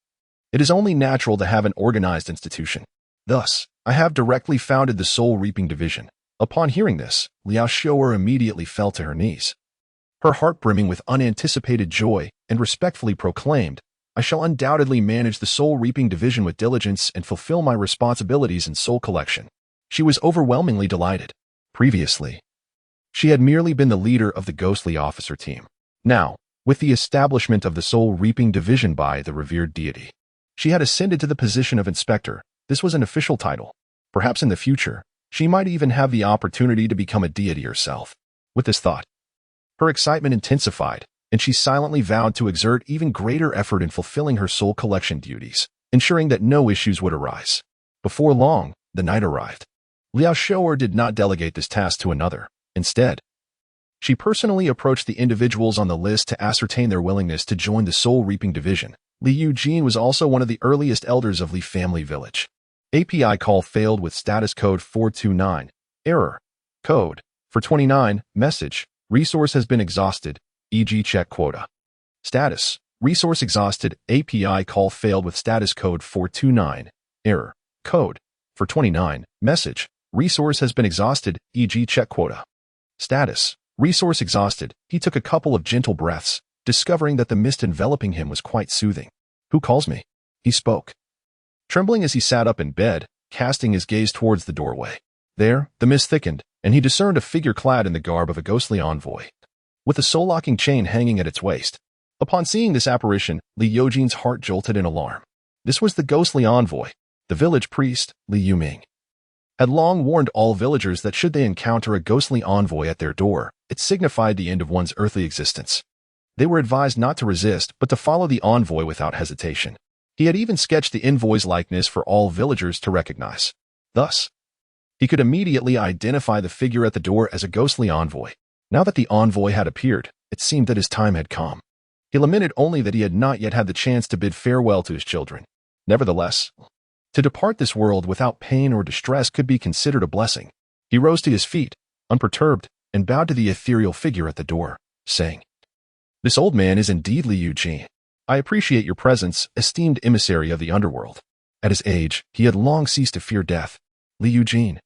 it is only natural to have an organized institution. Thus, I have directly founded the Soul Reaping Division. Upon hearing this, Liao Xiu'er immediately fell to her knees, her heart brimming with unanticipated joy, and respectfully proclaimed, I shall undoubtedly manage the Soul Reaping Division with diligence and fulfill my responsibilities in soul collection. She was overwhelmingly delighted. Previously, she had merely been the leader of the ghostly officer team. Now, with the establishment of the Soul Reaping Division by the revered deity, she had ascended to the position of inspector. This was an official title. Perhaps in the future, she might even have the opportunity to become a deity herself. With this thought, her excitement intensified, and she silently vowed to exert even greater effort in fulfilling her soul collection duties, ensuring that no issues would arise. Before long, the night arrived. Liao Xiu'er did not delegate this task to another. Instead, she personally approached the individuals on the list to ascertain their willingness to join the Soul Reaping Division. Li Yujin was also one of the earliest elders of Li Family Village. API call failed with status code 429. Error. Code. For 29. Message. Resource has been exhausted. E.g. check quota. Status. Resource exhausted. API call failed with status code 429. Error. Code. For 29. Message. Resource has been exhausted. E.g. check quota. Status. Resource exhausted. He took a couple of gentle breaths, discovering that the mist enveloping him was quite soothing. Who calls me? He spoke, trembling as he sat up in bed, casting his gaze towards the doorway. There, the mist thickened, and he discerned a figure clad in the garb of a ghostly envoy, with a soul-locking chain hanging at its waist. Upon seeing this apparition, Li Yojin's heart jolted in alarm. This was the ghostly envoy. The village priest, Li Yuming, had long warned all villagers that should they encounter a ghostly envoy at their door, it signified the end of one's earthly existence. They were advised not to resist, but to follow the envoy without hesitation. He had even sketched the envoy's likeness for all villagers to recognize. Thus, he could immediately identify the figure at the door as a ghostly envoy. Now that the envoy had appeared, it seemed that his time had come. He lamented only that he had not yet had the chance to bid farewell to his children. Nevertheless, to depart this world without pain or distress could be considered a blessing. He rose to his feet, unperturbed, and bowed to the ethereal figure at the door, saying, This old man is indeed Li Yujin. I appreciate your presence, esteemed emissary of the underworld. At his age, he had long ceased to fear death. Li Yujin.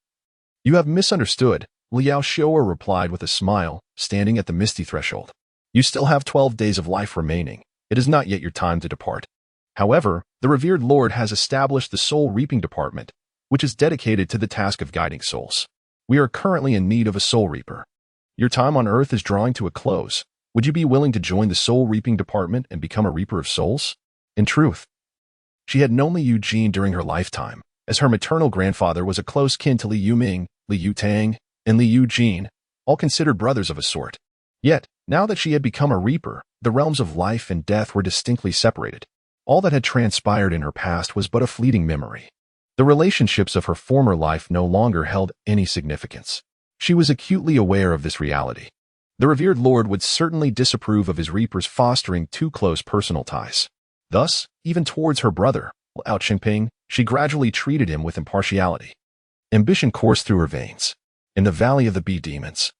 You have misunderstood, Liao Xiu'er replied with a smile, standing at the misty threshold. You still have 12 days of life remaining. It is not yet your time to depart. However, the revered Lord has established the Soul Reaping Department, which is dedicated to the task of guiding souls. We are currently in need of a soul reaper. Your time on Earth is drawing to a close. Would you be willing to join the Soul Reaping Department and become a reaper of souls? In truth, she had known Li Yujin during her lifetime, as her maternal grandfather was a close kin to Li Yuming, Li Yutang, and Li Eugene, all considered brothers of a sort. Yet, now that she had become a reaper, the realms of life and death were distinctly separated. All that had transpired in her past was but a fleeting memory. The relationships of her former life no longer held any significance. She was acutely aware of this reality. The revered lord would certainly disapprove of his reapers fostering too close personal ties. Thus, even towards her brother, Liao Qingping, she gradually treated him with impartiality. Ambition coursed through her veins. In the Valley of the Bee Demons,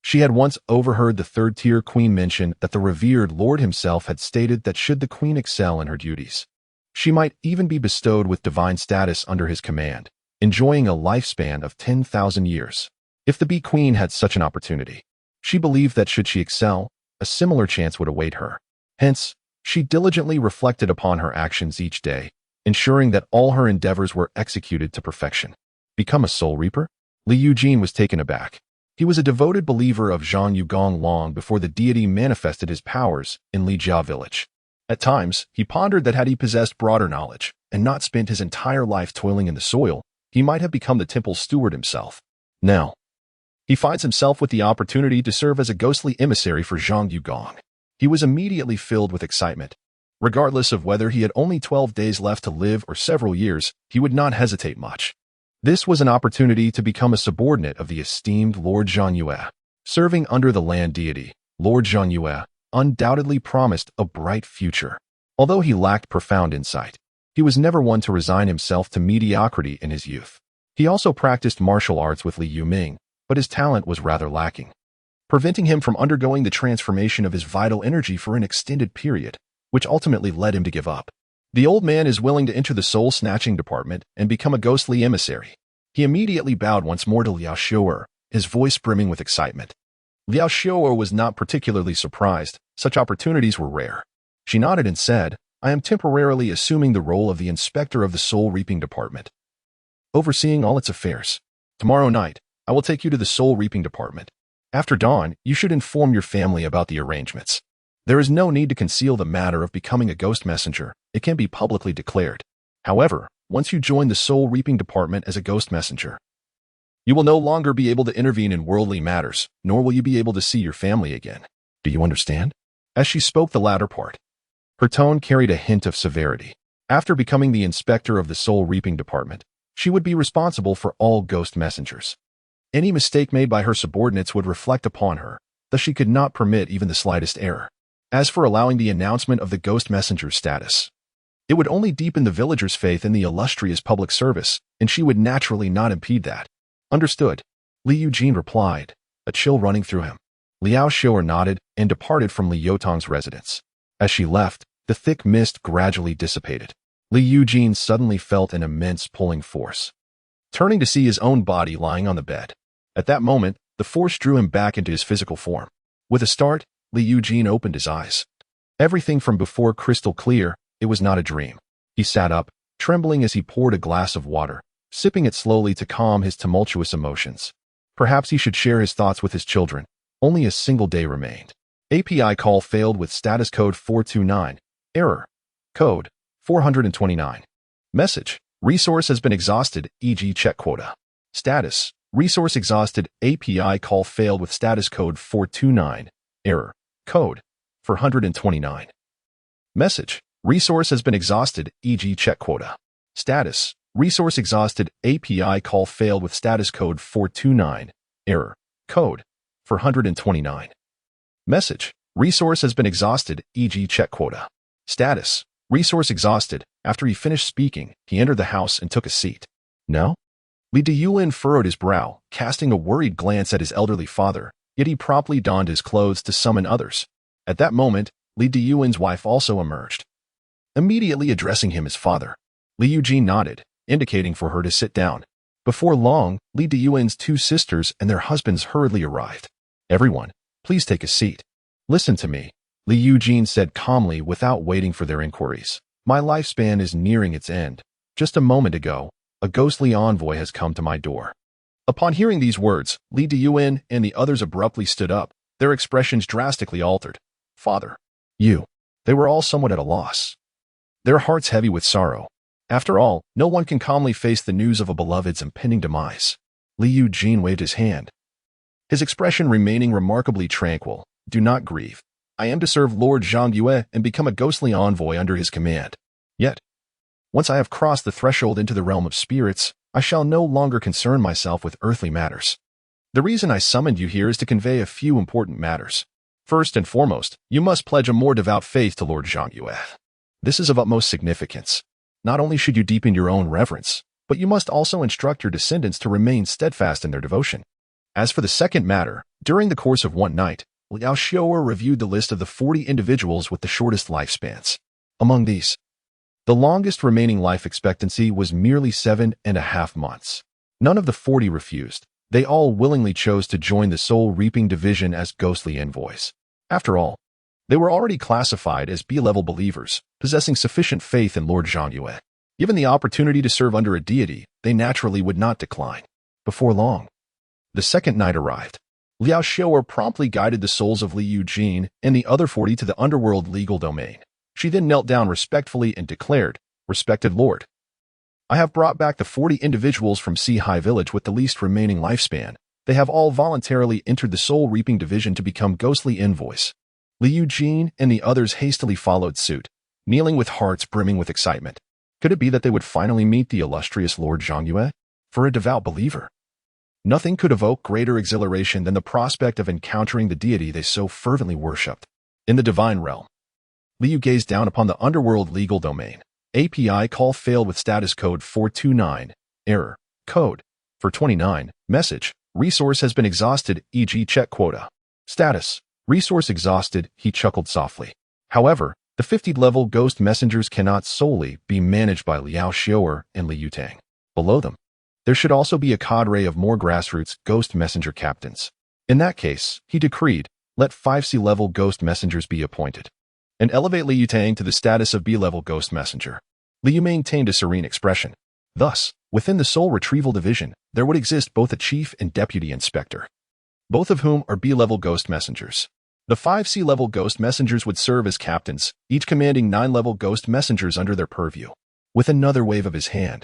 she had once overheard the third-tier queen mention that the revered lord himself had stated that should the queen excel in her duties, she might even be bestowed with divine status under his command, enjoying a lifespan of 10,000 years. If the bee queen had such an opportunity, she believed that should she excel, a similar chance would await her. Hence, she diligently reflected upon her actions each day, ensuring that all her endeavors were executed to perfection. Become a soul reaper? Li Eugene was taken aback. He was a devoted believer of Zhang Yugong long before the deity manifested his powers in Lijia village. At times, he pondered that had he possessed broader knowledge and not spent his entire life toiling in the soil, he might have become the temple's steward himself. Now, he finds himself with the opportunity to serve as a ghostly emissary for Zhang Yugong. He was immediately filled with excitement. Regardless of whether he had only 12 days left to live or several years, he would not hesitate much. This was an opportunity to become a subordinate of the esteemed Lord Zhanyue. Serving under the land deity, Lord Zhanyue undoubtedly promised a bright future. Although he lacked profound insight, he was never one to resign himself to mediocrity in his youth. He also practiced martial arts with Li Yuming, but his talent was rather lacking, preventing him from undergoing the transformation of his vital energy for an extended period, which ultimately led him to give up. The old man is willing to enter the soul-snatching department and become a ghostly emissary. He immediately bowed once more to Liao Xiu'er, his voice brimming with excitement. Liao Xiu'er was not particularly surprised. Such opportunities were rare. She nodded and said, "I am temporarily assuming the role of the inspector of the soul-reaping department, overseeing all its affairs. Tomorrow night, I will take you to the soul-reaping department. After dawn, you should inform your family about the arrangements. There is no need to conceal the matter of becoming a ghost messenger. It can be publicly declared. However, once you join the soul-reaping department as a ghost messenger, you will no longer be able to intervene in worldly matters, nor will you be able to see your family again. Do you understand?" As she spoke the latter part, her tone carried a hint of severity. After becoming the inspector of the soul-reaping department, she would be responsible for all ghost messengers. Any mistake made by her subordinates would reflect upon her, thus she could not permit even the slightest error. As for allowing the announcement of the ghost messenger's status, it would only deepen the villagers' faith in the illustrious public service, and she would naturally not impede that. "Understood," Li Eugene replied, a chill running through him. Liao Xiu'er nodded and departed from Li Yotong's residence. As she left, the thick mist gradually dissipated. Li Eugene suddenly felt an immense pulling force, turning to see his own body lying on the bed. At that moment, the force drew him back into his physical form. With a start, Li Eugene opened his eyes. Everything from before crystal clear, it was not a dream. He sat up, trembling as he poured a glass of water, sipping it slowly to calm his tumultuous emotions. Perhaps he should share his thoughts with his children. Only a single day remained. API call failed with status code 429. Error. Code 429. Message. Resource has been exhausted, e.g. check quota. Status. Resource exhausted. API call failed with status code 429. Error. Code 429. Message. Resource has been exhausted, e.g. check quota. Status. Resource exhausted. API call failed with status code 429. Error. Code 429. Message. Resource has been exhausted, e.g. check quota. Status. Resource exhausted. After he finished speaking, he entered the house and took a seat. No? Li Deyuan furrowed his brow, casting a worried glance at his elderly father, yet he promptly donned his clothes to summon others. At that moment, Li Deyuan's wife also emerged, immediately addressing him as father. Li Eugene nodded, indicating for her to sit down. Before long, Li Deyuan's two sisters and their husbands hurriedly arrived. "Everyone, please take a seat. Listen to me," Li Eugene said calmly without waiting for their inquiries. "My lifespan is nearing its end. Just a moment ago, a ghostly envoy has come to my door." Upon hearing these words, Li Deyuan and the others abruptly stood up, their expressions drastically altered. "Father, you." They were all somewhat at a loss, their hearts heavy with sorrow. After all, no one can calmly face the news of a beloved's impending demise. Li Eugene waved his hand. his expression remaining remarkably tranquil. "Do not grieve. I am to serve Lord Zhangyue and become a ghostly envoy under his command. Yet, once I have crossed the threshold into the realm of spirits, I shall no longer concern myself with earthly matters. The reason I summoned you here is to convey a few important matters. First and foremost, you must pledge a more devout faith to Lord Zhangyue. This is of utmost significance. Not only should you deepen your own reverence, but you must also instruct your descendants to remain steadfast in their devotion. As for the second matter, during the course of one night, Liao Xiaoer reviewed the list of the 40 individuals with the shortest lifespans. Among these, the longest remaining life expectancy was merely 7.5 months. None of the 40 refused. They all willingly chose to join the Soul Reaping Division as ghostly envoys. After all, they were already classified as B-level believers, possessing sufficient faith in Lord Zhangyue. Given the opportunity to serve under a deity, they naturally would not decline. Before long, the second night arrived. Liao Xiaoer promptly guided the souls of Li Yujin and the other 40 to the underworld legal domain. She then knelt down respectfully and declared, "Respected Lord, I have brought back the 40 individuals from Sea Village with the least remaining lifespan. They have all voluntarily entered the Soul Reaping Division to become ghostly envoys." Li Yujin and the others hastily followed suit, kneeling with hearts brimming with excitement. Could it be that they would finally meet the illustrious Lord Zhangyue? For a devout believer, nothing could evoke greater exhilaration than the prospect of encountering the deity they so fervently worshipped. In the divine realm, Liu gazed down upon the underworld legal domain. API call failed with status code 429. Error. Code 429. Message. Resource has been exhausted, e.g. check quota. Status. Resource exhausted, he chuckled softly. However, the 50th-level ghost messengers cannot solely be managed by Liao Xiaoer and Li Yutang. Below them, there should also be a cadre of more grassroots ghost messenger captains. In that case, he decreed, let 5C-level ghost messengers be appointed, and elevate Li Yutang to the status of B-level ghost messenger. Li Yu maintained a serene expression. Thus, within the Soul Retrieval Division, there would exist both a chief and deputy inspector, both of whom are B-level ghost messengers. The 5C-level ghost messengers would serve as captains, each commanding 9-level ghost messengers under their purview. With another wave of his hand,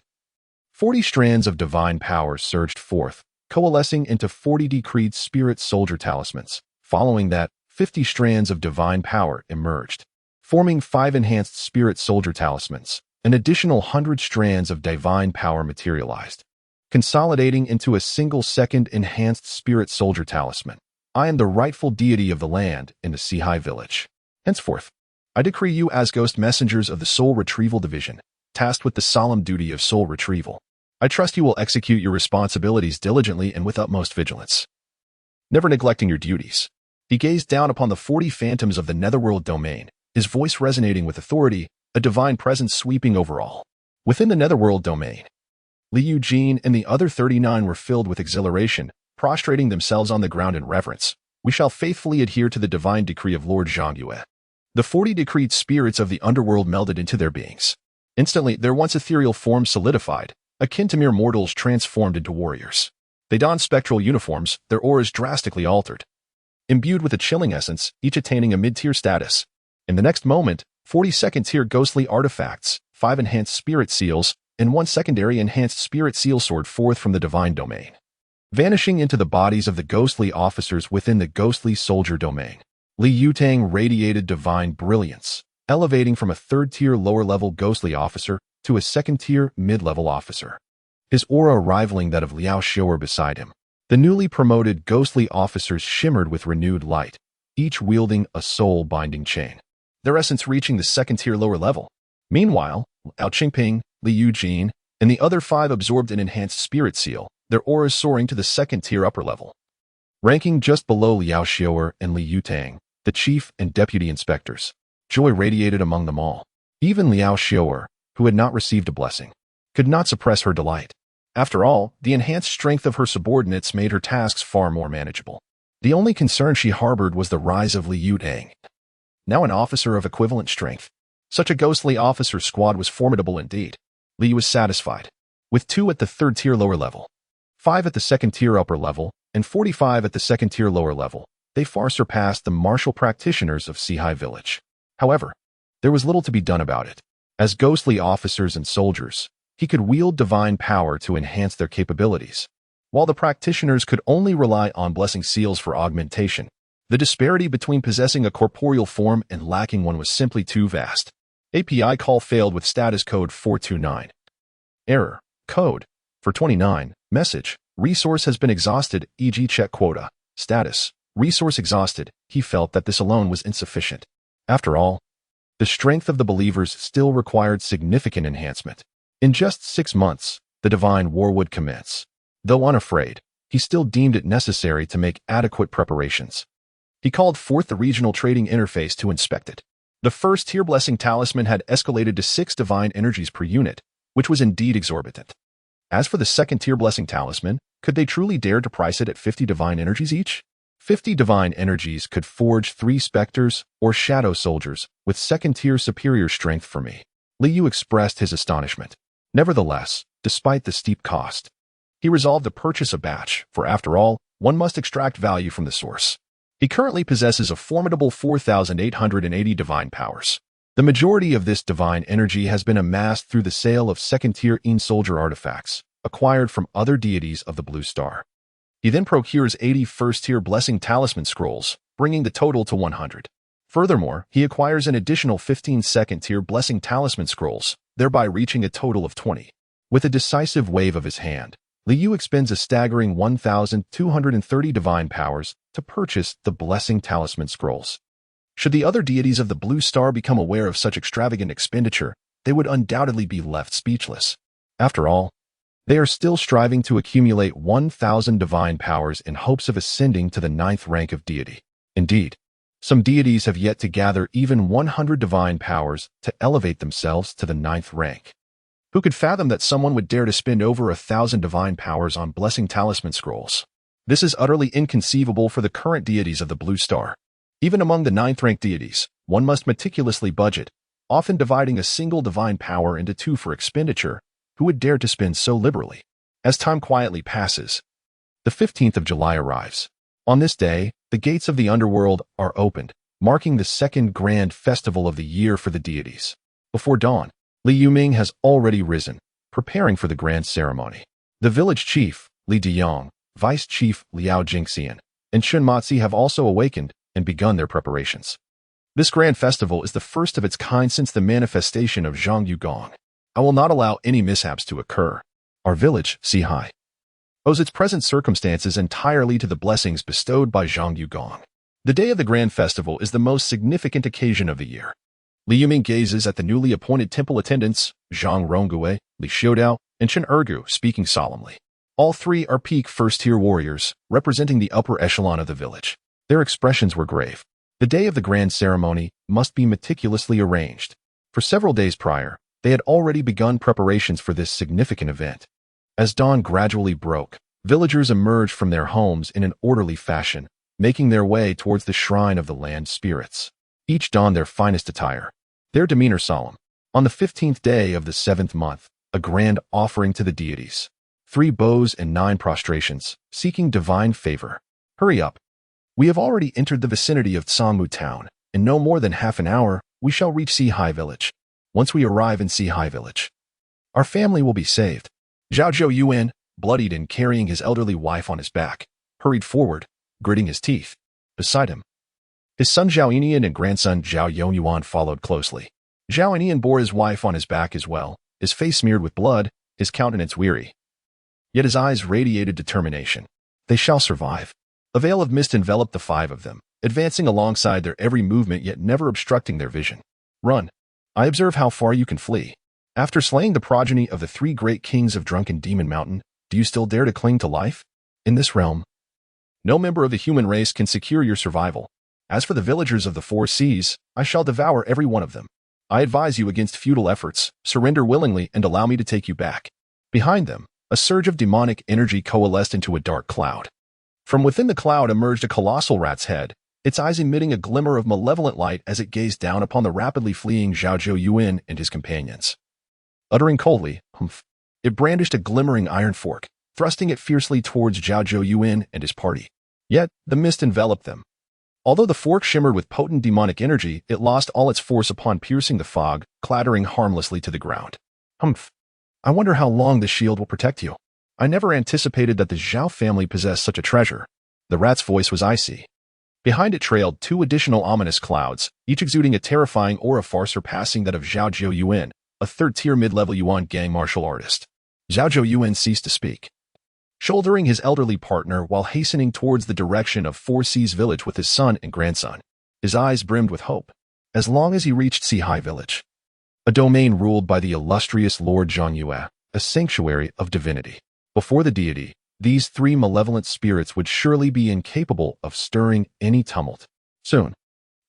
40 strands of divine power surged forth, coalescing into 40 decreed spirit soldier talismans. Following that, 50 strands of divine power emerged, forming 5 enhanced spirit soldier talismans. An additional 100 strands of divine power materialized, consolidating into a single second enhanced spirit soldier talisman. I am the rightful deity of the land in the Sea Village. Henceforth, I decree you as ghost messengers of the Soul Retrieval Division, tasked with the solemn duty of soul retrieval. I trust you will execute your responsibilities diligently and with utmost vigilance, never neglecting your duties. He gazed down upon the 40 phantoms of the netherworld domain, his voice resonating with authority, a divine presence sweeping over all. Within the netherworld domain, Li Yujin and the other 39 were filled with exhilaration, prostrating themselves on the ground in reverence. We shall faithfully adhere to the divine decree of Lord Zhangyue. The 40 decreed spirits of the underworld melded into their beings. Instantly, their once ethereal forms solidified, akin to mere mortals transformed into warriors. They donned spectral uniforms, their auras drastically altered, imbued with a chilling essence, each attaining a mid-tier status. In the next moment, 40 second-tier ghostly artifacts, 5 enhanced spirit seals, and 1 secondary enhanced spirit seal soared forth from the divine domain, vanishing into the bodies of the ghostly officers within the ghostly soldier domain. Li Yutang radiated divine brilliance, elevating from a 3rd-tier lower-level ghostly officer to a 2nd-tier mid-level officer, his aura rivaling that of Liao Xiaoer beside him. The newly promoted ghostly officers shimmered with renewed light, each wielding a soul-binding chain, their essence reaching the 2nd-tier lower level. Meanwhile, Liao Qingping, Li Yujin, and the other 5 absorbed an enhanced spirit seal, their auras soaring to the 2nd-tier upper level. Ranking just below Liao Xiaoer and Li Yutang, the chief and deputy inspectors, joy radiated among them all. Even Liao Xiaoer, who had not received a blessing, could not suppress her delight. After all, the enhanced strength of her subordinates made her tasks far more manageable. The only concern she harbored was the rise of Li Yutang, now an officer of equivalent strength. Such a ghostly officer's squad was formidable indeed. Li was satisfied. With 2 at the 3rd-tier lower level, 5 at the 2nd-tier upper level, and 45 at the 2nd-tier lower level, they far surpassed the martial practitioners of Sea Village. However, there was little to be done about it. As ghostly officers and soldiers, he could wield divine power to enhance their capabilities. while the practitioners could only rely on blessing seals for augmentation. The disparity between possessing a corporeal form and lacking one was simply too vast. API call failed with status code 429. Error. Code. 429. Message. Resource has been exhausted, e.g. check quota. Status. Resource exhausted. He felt that this alone was insufficient. After all, the strength of the believers still required significant enhancement. In just 6 months, the divine war would commence. Though unafraid, he still deemed it necessary to make adequate preparations. He called forth the regional trading interface to inspect it. The first tier blessing talisman had escalated to 6 divine energies per unit, which was indeed exorbitant. As for the second tier blessing talisman, could they truly dare to price it at 50 divine energies each? 50 divine energies could forge 3 specters or shadow soldiers with second tier superior strength for me. Liu expressed his astonishment. Nevertheless, despite the steep cost, he resolved to purchase a batch, for after all, one must extract value from the source. He currently possesses a formidable 4,880 divine powers. The majority of this divine energy has been amassed through the sale of second-tier soldier artifacts, acquired from other deities of the Blue Star. He then procures 80 first-tier blessing talisman scrolls, bringing the total to 100. Furthermore, he acquires an additional 15 second-tier blessing talisman scrolls, thereby reaching a total of 20. With a decisive wave of his hand, Liu expends a staggering 1,230 divine powers to purchase the blessing talisman scrolls. Should the other deities of the Blue Star become aware of such extravagant expenditure, they would undoubtedly be left speechless. After all, they are still striving to accumulate 1,000 divine powers in hopes of ascending to the 9th rank of deity. Indeed, some deities have yet to gather even 100 divine powers to elevate themselves to the 9th rank. Who could fathom that someone would dare to spend over 1,000 divine powers on blessing talisman scrolls? This is utterly inconceivable for the current deities of the Blue Star. Even among the 9th rank deities, one must meticulously budget, often dividing a single divine power into 2 for expenditure. Who would dare to spend so liberally? As time quietly passes, the 15th of July arrives. On this day, the gates of the underworld are opened, marking the second grand festival of the year for the deities. Before dawn, Li Yuming has already risen, preparing for the grand ceremony. The village chief, Li Deyong, vice chief Liao Jingxian, and Shun Matzi have also awakened and begun their preparations. This grand festival is the first of its kind since the manifestation of Zhang Yugong. I will not allow any mishaps to occur. Our village, Sihai, owes its present circumstances entirely to the blessings bestowed by Zhang Yugong. The day of the grand festival is the most significant occasion of the year. Li Yuming gazes at the newly appointed temple attendants, Zhang Ronggui, Li Xiudao, and Chen Ergu, speaking solemnly. All 3 are peak first-tier warriors, representing the upper echelon of the village. Their expressions were grave. The day of the grand ceremony must be meticulously arranged. For several days prior, they had already begun preparations for this significant event. As dawn gradually broke, villagers emerged from their homes in an orderly fashion, making their way towards the shrine of the land spirits. Each donned their finest attire, their demeanor solemn. On the 15th day of the 7th month, a grand offering to the deities. 3 bows and 9 prostrations, seeking divine favor. Hurry up. We have already entered the vicinity of Tsangmu town. In no more than half an hour, we shall reach Sihai village. Once we arrive in Sihai village, our family will be saved. Zhao Zhou Yuan, bloodied and carrying his elderly wife on his back, hurried forward, gritting his teeth. Beside him, his son Zhao Inian and grandson Zhao Yonyuan followed closely. Zhao Inian bore his wife on his back as well, his face smeared with blood, his countenance weary. Yet his eyes radiated determination. They shall survive. A veil of mist enveloped the 5 of them, advancing alongside their every movement yet never obstructing their vision. Run. I observe how far you can flee. After slaying the progeny of the 3 great kings of Drunken Demon Mountain, do you still dare to cling to life? In this realm, no member of the human race can secure your survival. As for the villagers of the 4 seas, I shall devour every one of them. I advise you against futile efforts, surrender willingly and allow me to take you back. Behind them, a surge of demonic energy coalesced into a dark cloud. From within the cloud emerged a colossal rat's head, its eyes emitting a glimmer of malevolent light as it gazed down upon the rapidly fleeing Zhao Zhou Yuan and his companions. Uttering coldly, humph, it brandished a glimmering iron fork, thrusting it fiercely towards Zhao Zhou Yuan and his party. Yet, the mist enveloped them. Although the fork shimmered with potent demonic energy, it lost all its force upon piercing the fog, clattering harmlessly to the ground. Humph. I wonder how long this shield will protect you. I never anticipated that the Zhao family possessed such a treasure. The rat's voice was icy. Behind it trailed two additional ominous clouds, each exuding a terrifying aura far surpassing that of Zhao Zhou Yuan, a third-tier mid-level Yuan gang martial artist. Zhao Zhou Yuan ceased to speak, shouldering his elderly partner while hastening towards the direction of Four Seas Village with his son and grandson. His eyes brimmed with hope. As long as he reached Sihai Village, a domain ruled by the illustrious Lord Zhongyue, a sanctuary of divinity. Before the deity, these three malevolent spirits would surely be incapable of stirring any tumult. Soon,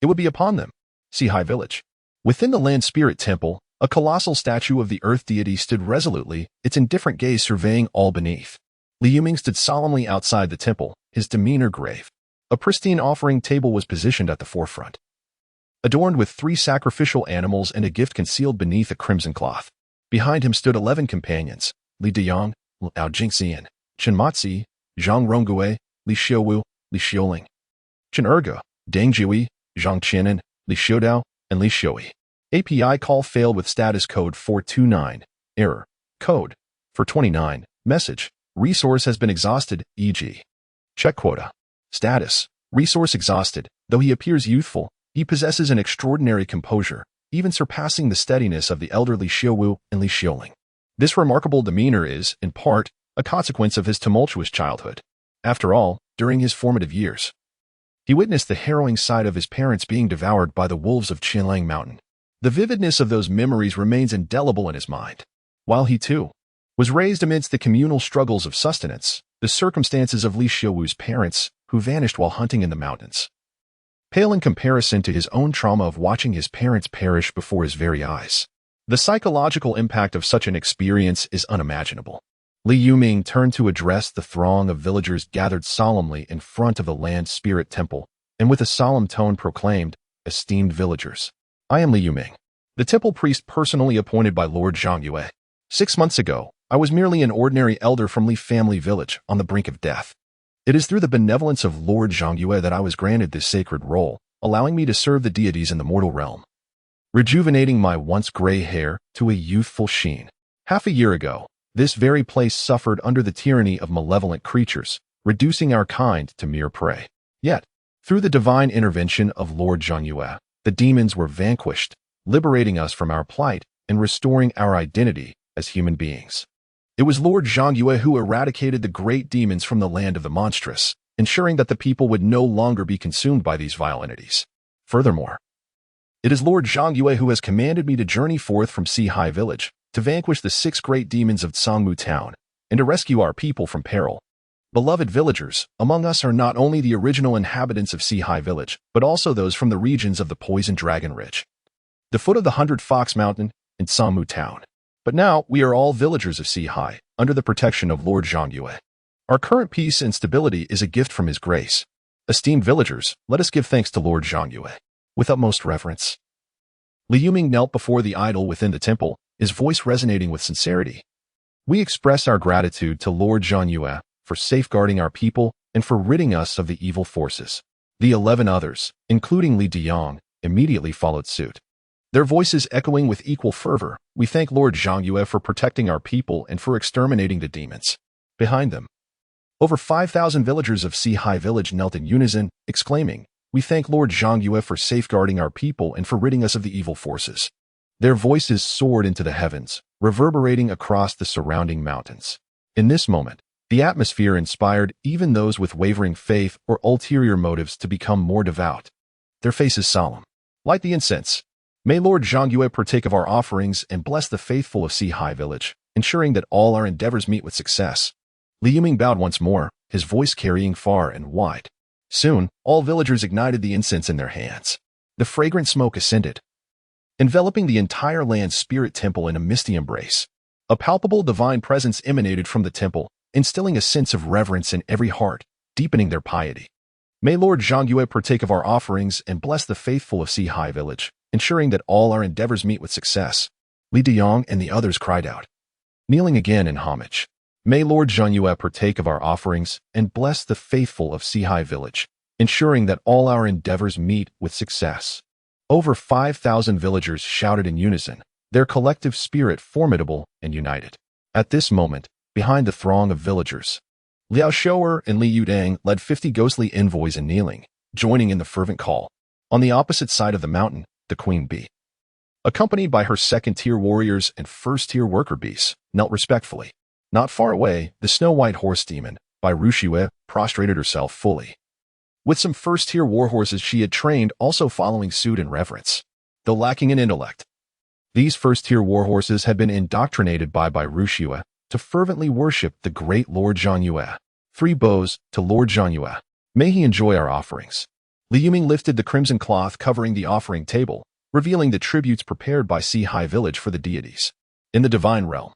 it would be upon them. Sihai Village. Within the land spirit temple, a colossal statue of the earth deity stood resolutely, its indifferent gaze surveying all beneath. Li Yuming stood solemnly outside the temple, his demeanor grave. A pristine offering table was positioned at the forefront, adorned with 3 sacrificial animals and a gift concealed beneath a crimson cloth. Behind him stood 11 companions, Li Deyang, Liao Jingxian, Chen Matzi, Zhang Ronggue, Li Xiuwu, Li Xiuling, Chen Erge, Dang Jiui, Zhang Qianan, Li Xiudao, and Li Xiui. API call failed with status code 429. Error. Code 429. Message. Resource has been exhausted, e.g. Check quota. Status. Resource exhausted. Though he appears youthful, he possesses an extraordinary composure, even surpassing the steadiness of the elderly Xiuwu and Li Xiuling. This remarkable demeanor is, in part, a consequence of his tumultuous childhood. After all, during his formative years, he witnessed the harrowing sight of his parents being devoured by the wolves of Qinlang Mountain. The vividness of those memories remains indelible in his mind. While he, too, was raised amidst the communal struggles of sustenance, the circumstances of Li Xiuwu's parents, who vanished while hunting in the mountains, pale in comparison to his own trauma of watching his parents perish before his very eyes. The psychological impact of such an experience is unimaginable. Li Yuming turned to address the throng of villagers gathered solemnly in front of the land spirit temple, and with a solemn tone proclaimed, "Esteemed villagers, I am Li Yuming, the temple priest personally appointed by Lord Zhongyue. 6 months ago, I was merely an ordinary elder from Li family village on the brink of death. It is through the benevolence of Lord Zhongyue that I was granted this sacred role, allowing me to serve the deities in the mortal realm, rejuvenating my once gray hair to a youthful sheen. Half a year ago, this very place suffered under the tyranny of malevolent creatures, reducing our kind to mere prey. Yet, through the divine intervention of Lord Zhongyue, the demons were vanquished, liberating us from our plight and restoring our identity as human beings. It was Lord Zhongyue who eradicated the great demons from the land of the monstrous, ensuring that the people would no longer be consumed by these vile entities. Furthermore, it is Lord Zhongyue who has commanded me to journey forth from Sihai Village, to vanquish the 6 great demons of Tsangmu Town, and to rescue our people from peril. Beloved villagers, among us are not only the original inhabitants of Sihai Village, but also those from the regions of the Poison Dragon Ridge, the foot of the 100 Fox Mountain, and Tsangmu Town. But now we are all villagers of Sihai, under the protection of Lord Zhongyue. Our current peace and stability is a gift from his grace. Esteemed villagers, let us give thanks to Lord Zhongyue with utmost reverence." Li Yuming knelt before the idol within the temple, his voice resonating with sincerity. "We express our gratitude to Lord Zhongyue for safeguarding our people and for ridding us of the evil forces." The 11 others, including Li Deyang, immediately followed suit, their voices echoing with equal fervor. "We thank Lord Zhongyue for protecting our people and for exterminating the demons." Behind them, over 5,000 villagers of Sihai Village knelt in unison, exclaiming, "We thank Lord Zhongyue for safeguarding our people and for ridding us of the evil forces." Their voices soared into the heavens, reverberating across the surrounding mountains. In this moment, the atmosphere inspired even those with wavering faith or ulterior motives to become more devout. Their faces solemn. "Light the incense. May Lord Zhongyue partake of our offerings and bless the faithful of Sihai Village, ensuring that all our endeavors meet with success." Li Yuming bowed once more, his voice carrying far and wide. Soon, all villagers ignited the incense in their hands. The fragrant smoke ascended, enveloping the entire land spirit temple in a misty embrace. A palpable divine presence emanated from the temple, instilling a sense of reverence in every heart, deepening their piety. "May Lord Zhongyue partake of our offerings and bless the faithful of Sihai Village, ensuring that all our endeavors meet with success." Li Deyang and the others cried out, kneeling again in homage. "May Lord Zhongyue partake of our offerings and bless the faithful of Sihai Village, ensuring that all our endeavors meet with success." Over 5,000 villagers shouted in unison, their collective spirit formidable and united. At this moment, behind the throng of villagers. Liao Shou'er and Li Yudang led 50 ghostly envoys in kneeling, joining in the fervent call. On the opposite side of the mountain, the Queen Bee, accompanied by her second-tier warriors and first-tier worker bees, knelt respectfully. Not far away, the snow-white horse demon, by Rushue, prostrated herself fully. With some first-tier warhorses she had trained also following suit in reverence, though lacking in intellect. These first-tier warhorses had been indoctrinated by Rushue to fervently worship the great Lord Zhanyue. 3 bows to Lord Zhanyue. May he enjoy our offerings. Li Yuming lifted the crimson cloth covering the offering table, revealing the tributes prepared by Sea High Village for the deities. In the divine realm,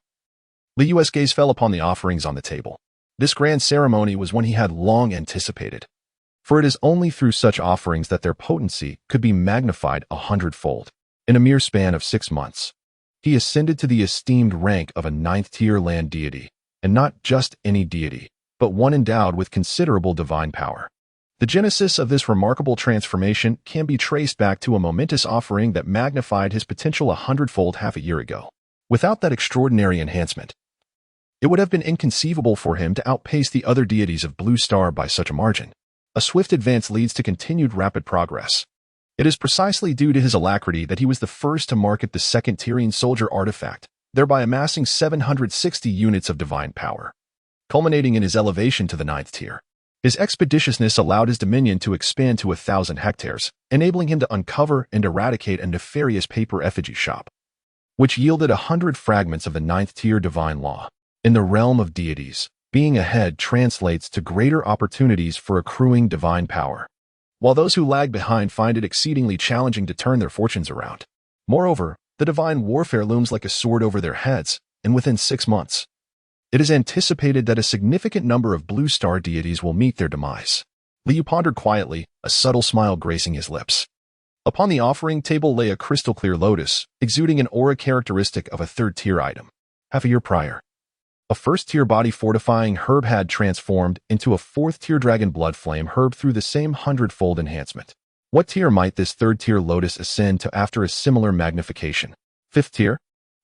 Li Yue's gaze fell upon the offerings on the table. This grand ceremony was one he had long anticipated, for it is only through such offerings that their potency could be magnified 100-fold. In a mere span of 6 months, he ascended to the esteemed rank of a 9th-tier land deity, and not just any deity, but one endowed with considerable divine power. The genesis of this remarkable transformation can be traced back to a momentous offering that magnified his potential 100-fold half a year ago. Without that extraordinary enhancement, it would have been inconceivable for him to outpace the other deities of Blue Star by such a margin. A swift advance leads to continued rapid progress. It is precisely due to his alacrity that he was the first to market the second Tyrian soldier artifact, thereby amassing 760 units of divine power, culminating in his elevation to the 9th tier. His expeditiousness allowed his dominion to expand to 1,000 hectares, enabling him to uncover and eradicate a nefarious paper effigy shop, which yielded 100 fragments of the 9th tier divine law. In the realm of deities, being ahead translates to greater opportunities for accruing divine power, while those who lag behind find it exceedingly challenging to turn their fortunes around. Moreover, the divine warfare looms like a sword over their heads, and within 6 months, it is anticipated that a significant number of Blue Star deities will meet their demise. Liu pondered quietly, a subtle smile gracing his lips. Upon the offering table lay a crystal-clear lotus, exuding an aura characteristic of a 3rd-tier item. Half a year prior, a 1st-tier body-fortifying herb had transformed into a 4th-tier dragon blood flame herb through the same 100-fold enhancement. What tier might this 3rd-tier lotus ascend to after a similar magnification? 5th tier?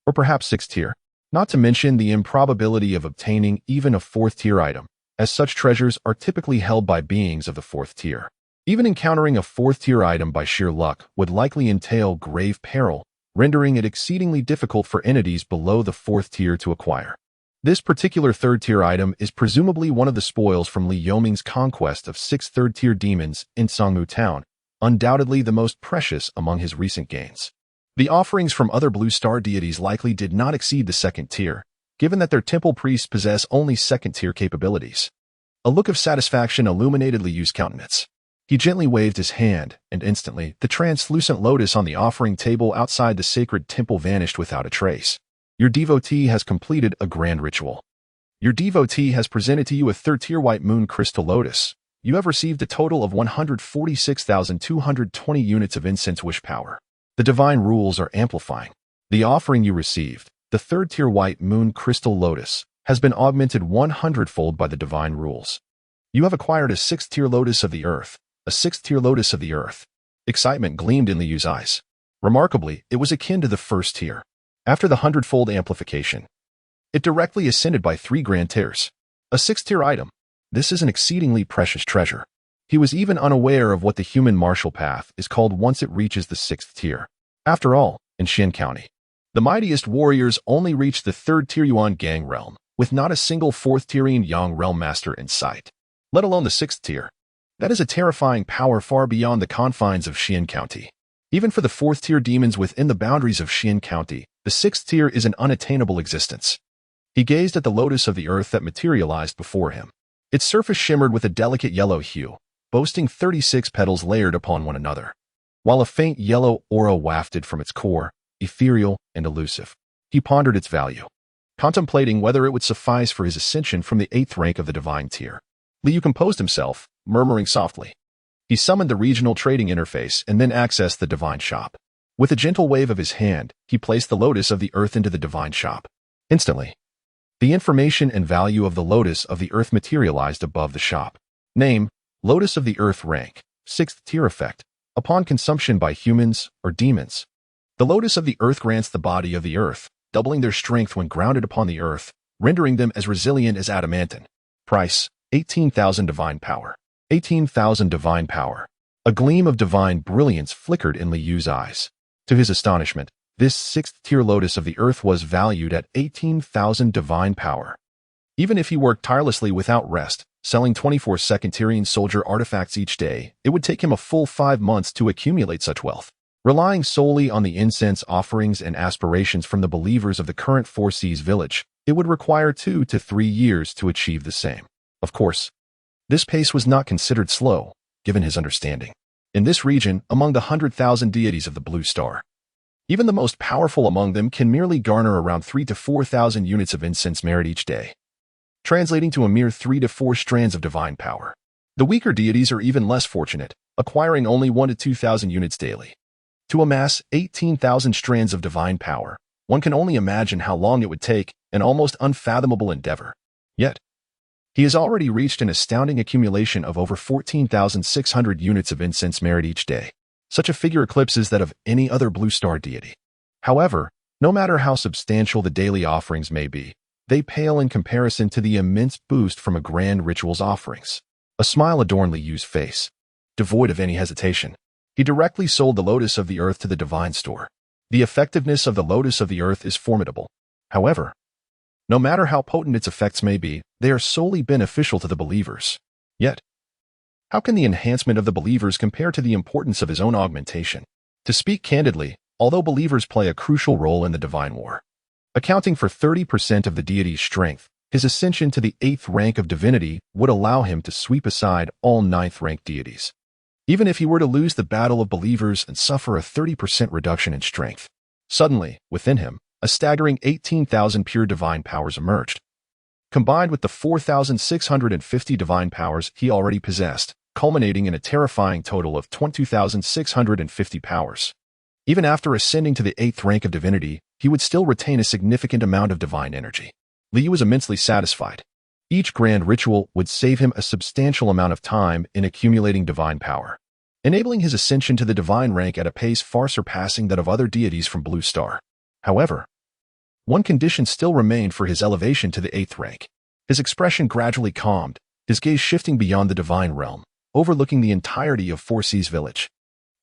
Or perhaps 6th tier? Not to mention the improbability of obtaining even a 4th-tier item, as such treasures are typically held by beings of the 4th tier. Even encountering a 4th-tier item by sheer luck would likely entail grave peril, rendering it exceedingly difficult for entities below the 4th tier to acquire. This particular 3rd-tier item is presumably one of the spoils from Li Yoming's conquest of 6 3rd-tier demons in Songmu Town, undoubtedly the most precious among his recent gains. The offerings from other Blue Star deities likely did not exceed the 2nd tier, given that their temple priests possess only 2nd-tier capabilities. A look of satisfaction illuminated Liu's countenance. He gently waved his hand, and instantly, the translucent lotus on the offering table outside the sacred temple vanished without a trace. Your devotee has completed a grand ritual. Your devotee has presented to you a 3rd-tier white moon crystal lotus. You have received a total of 146,220 units of incense wish power. The divine rules are amplifying. The offering you received, the 3rd-tier white moon crystal lotus, has been augmented 100-fold by the divine rules. You have acquired a 6th-tier lotus of the earth, a 6th-tier lotus of the earth. Excitement gleamed in Liu's eyes. Remarkably, it was akin to the 1st tier. After the 100-fold amplification, it directly ascended by 3 grand tiers. A 6th-tier item. This is an exceedingly precious treasure. He was even unaware of what the human martial path is called once it reaches the 6th tier. After all, in Xian County, the mightiest warriors only reach the 3rd-tier Yuan Gang realm, with not a single 4th-tierian Yang realm master in sight, let alone the 6th tier. That is a terrifying power far beyond the confines of Xian County. Even for the 4th-tier demons within the boundaries of Xian County, the 6th tier is an unattainable existence. He gazed at the lotus of the earth that materialized before him. Its surface shimmered with a delicate yellow hue, boasting 36 petals layered upon one another, while a faint yellow aura wafted from its core, ethereal and elusive. He pondered its value, contemplating whether it would suffice for his ascension from the 8th rank of the divine tier. Liu composed himself, murmuring softly. He summoned the regional trading interface and then accessed the divine shop. With a gentle wave of his hand, he placed the lotus of the earth into the divine shop. Instantly, the information and value of the lotus of the earth materialized above the shop. Name: Lotus of the Earth. Rank: 6th tier. Effect: upon consumption by humans or demons, the lotus of the earth grants the body of the earth, doubling their strength when grounded upon the earth, rendering them as resilient as adamantine. Price: 18,000 divine power. 18,000 divine power. A gleam of divine brilliance flickered in Liyu's eyes. To his astonishment, this sixth-tier lotus of the earth was valued at 18,000 divine power. Even if he worked tirelessly without rest, selling 24 second-tier soldier artifacts each day, it would take him a full 5 months to accumulate such wealth. Relying solely on the incense offerings and aspirations from the believers of the current Four Seas village, it would require 2 to 3 years to achieve the same. Of course, this pace was not considered slow, given his understanding. In this region, among the 100,000 deities of the Blue Star, even the most powerful among them can merely garner around 3 to 4,000 units of incense merit each day, translating to a mere 3 to 4 strands of divine power. The weaker deities are even less fortunate, acquiring only 1 to 2,000 units daily. To amass 18,000 strands of divine power, one can only imagine how long it would take, an almost unfathomable endeavor. Yet, he has already reached an astounding accumulation of over 14,600 units of incense merit each day. Such a figure eclipses that of any other Blue Star deity. However, no matter how substantial the daily offerings may be, they pale in comparison to the immense boost from a grand ritual's offerings. A smile adorned Liyu's face. Devoid of any hesitation, he directly sold the Lotus of the Earth to the Divine Store. The effectiveness of the Lotus of the Earth is formidable. However, no matter how potent its effects may be, they are solely beneficial to the believers. Yet, how can the enhancement of the believers compare to the importance of his own augmentation? To speak candidly, although believers play a crucial role in the divine war, accounting for 30% of the deity's strength, his ascension to the 8th rank of divinity would allow him to sweep aside all 9th-ranked deities. Even if he were to lose the battle of believers and suffer a 30% reduction in strength, suddenly, within him, a staggering 18,000 pure divine powers emerged. Combined with the 4,650 divine powers he already possessed, culminating in a terrifying total of 22,650 powers. Even after ascending to the 8th rank of divinity, he would still retain a significant amount of divine energy. Liu was immensely satisfied. Each grand ritual would save him a substantial amount of time in accumulating divine power, enabling his ascension to the divine rank at a pace far surpassing that of other deities from Blue Star. However, one condition still remained for his elevation to the 8th rank. His expression gradually calmed, his gaze shifting beyond the divine realm, overlooking the entirety of Four Seas Village.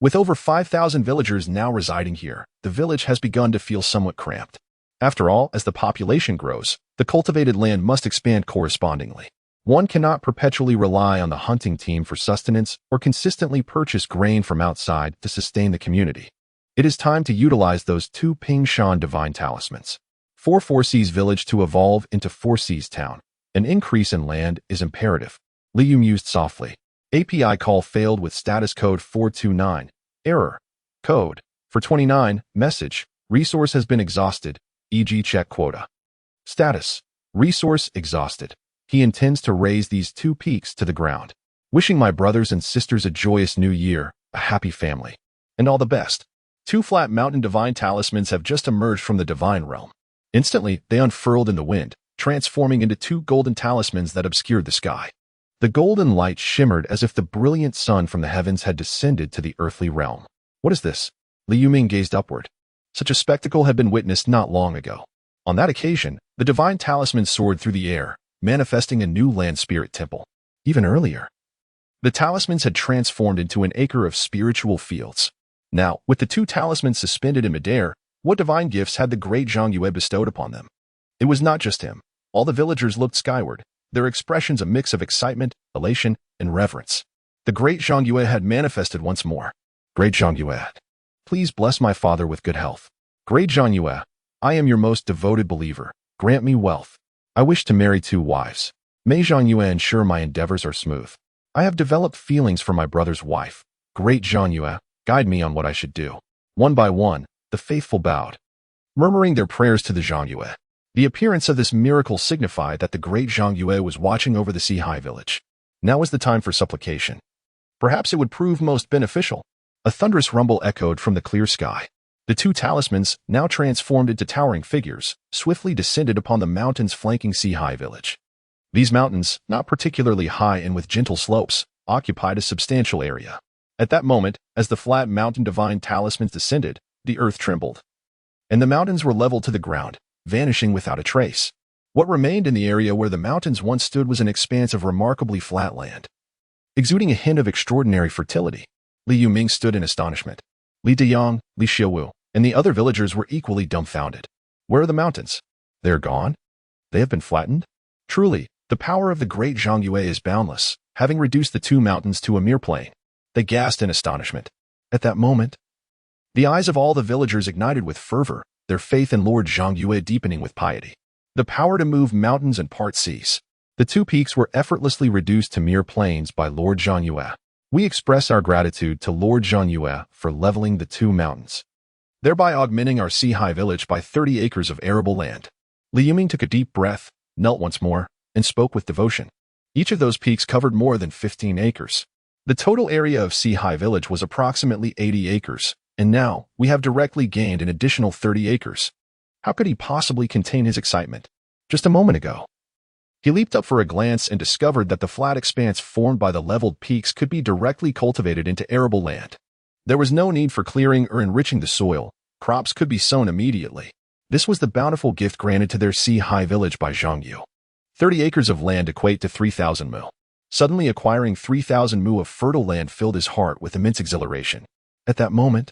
With over 5,000 villagers now residing here, the village has begun to feel somewhat cramped. After all, as the population grows, the cultivated land must expand correspondingly. One cannot perpetually rely on the hunting team for sustenance or consistently purchase grain from outside to sustain the community. It is time to utilize those 2 Pingshan divine talismans. For Four Seas Village to evolve into Four Seas Town, an increase in land is imperative. Liu mused softly. API call failed with status code 429. Error. Code. For 29. Message. Resource has been exhausted, e.g. check quota. Status. Resource exhausted. He intends to raise these 2 peaks to the ground. Wishing my brothers and sisters a joyous new year, a happy family, and all the best. 2 flat mountain divine talismans have just emerged from the divine realm. Instantly, they unfurled in the wind, transforming into 2 golden talismans that obscured the sky. The golden light shimmered as if the brilliant sun from the heavens had descended to the earthly realm. What is this? Liu Ming gazed upward. Such a spectacle had been witnessed not long ago. On that occasion, the divine talisman soared through the air, manifesting a new land spirit temple. Even earlier, the talismans had transformed into an acre of spiritual fields. Now, with the 2 talismans suspended in midair, what divine gifts had the great Zhang Yue bestowed upon them? It was not just him. All the villagers looked skyward, their expressions a mix of excitement, elation, and reverence. The great Zhang Yue had manifested once more. Great Zhang Yue, please bless my father with good health. Great Zhang Yue, I am your most devoted believer. Grant me wealth. I wish to marry 2 wives. May Zhang Yue ensure my endeavors are smooth. I have developed feelings for my brother's wife. Great Zhang Yue, guide me on what I should do. One by one, the faithful bowed, murmuring their prayers to the Zhang Yue. The appearance of this miracle signified that the great Zhang Yue was watching over the Sea-High village. Now was the time for supplication. Perhaps it would prove most beneficial. A thunderous rumble echoed from the clear sky. The 2 talismans, now transformed into towering figures, swiftly descended upon the mountains flanking Sea-High village. These mountains, not particularly high and with gentle slopes, occupied a substantial area. At that moment, as the flat mountain divine talismans descended, the earth trembled, and the mountains were leveled to the ground, vanishing without a trace. What remained in the area where the mountains once stood was an expanse of remarkably flat land, exuding a hint of extraordinary fertility. Li Yuming stood in astonishment. Li Deyang, Li Xiuwu, and the other villagers were equally dumbfounded. Where are the mountains? They are gone? They have been flattened? Truly, the power of the great Zhang Yue is boundless, having reduced the two mountains to a mere plain. They gasped in astonishment. At that moment, the eyes of all the villagers ignited with fervor, their faith in Lord Zhang Yue deepening with piety. The power to move mountains and part seas. The two peaks were effortlessly reduced to mere plains by Lord Zhang Yue. We express our gratitude to Lord Zhang Yue for leveling the two mountains, thereby augmenting our sea-high village by 30 acres of arable land. Li Yuming took a deep breath, knelt once more, and spoke with devotion. Each of those peaks covered more than 15 acres. The total area of sea-high village was approximately 80 acres, and now we have directly gained an additional 30 acres. How could he possibly contain his excitement? Just a moment ago, he leaped up for a glance and discovered that the flat expanse formed by the leveled peaks could be directly cultivated into arable land. There was no need for clearing or enriching the soil. Crops could be sown immediately. This was the bountiful gift granted to their sea-high village by Zhang Yu. 30 acres of land equate to 3,000 mu. Suddenly acquiring 3,000 mu of fertile land filled his heart with immense exhilaration. At that moment,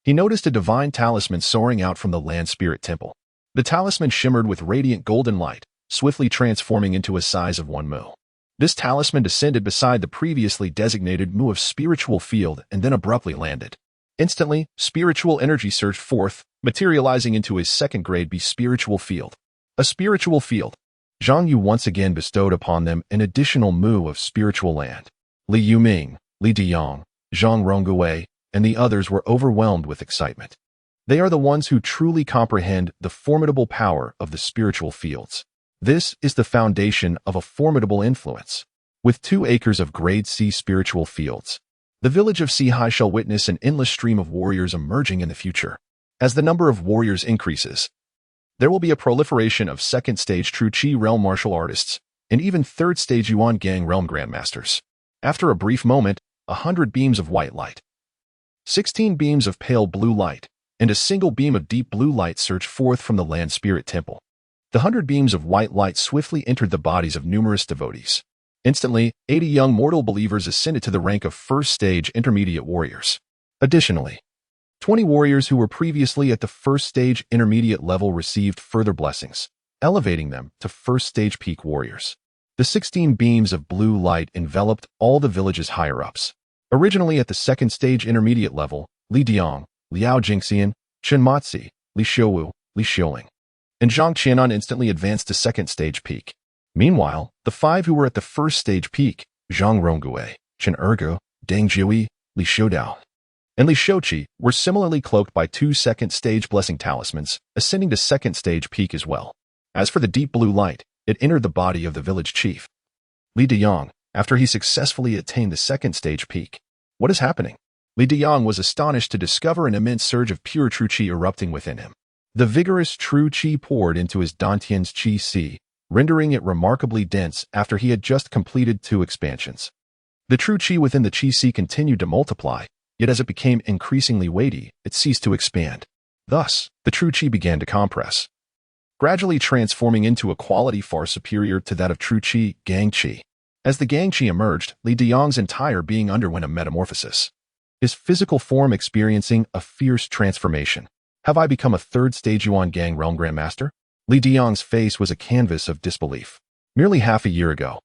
he noticed a divine talisman soaring out from the land spirit temple. The talisman shimmered with radiant golden light, swiftly transforming into a size of 1 mu. This talisman descended beside the previously designated mu of spiritual field and then abruptly landed. Instantly, spiritual energy surged forth, materializing into his second-grade B spiritual field. A spiritual field. Zhang Yu once again bestowed upon them an additional mu of spiritual land. Li Yuming, Li Deyang, Zhang Rongui, and the others were overwhelmed with excitement. They are the ones who truly comprehend the formidable power of the spiritual fields. This is the foundation of a formidable influence. With 2 acres of grade C spiritual fields, the village of Sihai shall witness an endless stream of warriors emerging in the future. As the number of warriors increases, there will be a proliferation of second-stage True Qi realm martial artists, and even third-stage Yuan Gang realm grandmasters. After a brief moment, 100 beams of white light, 16 beams of pale blue light, and a single beam of deep blue light surged forth from the land spirit temple. The 100 beams of white light swiftly entered the bodies of numerous devotees. Instantly, 80 young mortal believers ascended to the rank of first-stage intermediate warriors. Additionally, 20 warriors who were previously at the first-stage intermediate level received further blessings, elevating them to first-stage peak warriors. The 16 beams of blue light enveloped all the village's higher-ups. Originally at the second-stage intermediate level, Li Diang, Liao Jingxian, Chen Matzi, Li Xiuwu, Li Xiuling, and Zhang Qianan instantly advanced to second-stage peak. Meanwhile, the 5 who were at the first-stage peak, Zhang Rongui, Chen Ergu, Deng Jiui, Li Xiudao, and Li Shouqi, were similarly cloaked by 2 second-stage blessing talismans, ascending to second-stage peak as well. As for the deep blue light, it entered the body of the village chief, Li Deyang, after he successfully attained the second-stage peak. What is happening? Li Deyang was astonished to discover an immense surge of pure true qi erupting within him. The vigorous true qi poured into his Dantian's qi si, rendering it remarkably dense after he had just completed 2 expansions. The true qi within the qi si continued to multiply, yet as it became increasingly weighty, it ceased to expand. Thus, the true qi began to compress, gradually transforming into a quality far superior to that of true qi, gang qi. As the gang qi emerged, Li Deyang's entire being underwent a metamorphosis, his physical form experiencing a fierce transformation. Have I become a third-stage Yuan Gang realm grandmaster? Li Deyang's face was a canvas of disbelief. Merely half a year ago,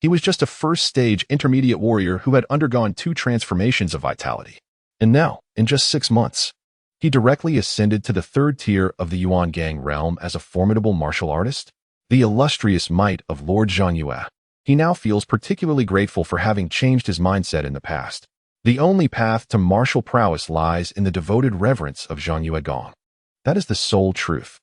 he was just a first-stage intermediate warrior who had undergone 2 transformations of vitality. And now, in just 6 months, he directly ascended to the 3rd tier of the Yuan Gang realm as a formidable martial artist. The illustrious might of Lord Zhang Yue. He now feels particularly grateful for having changed his mindset in the past. The only path to martial prowess lies in the devoted reverence of Zhang Yue Gong. That is the sole truth.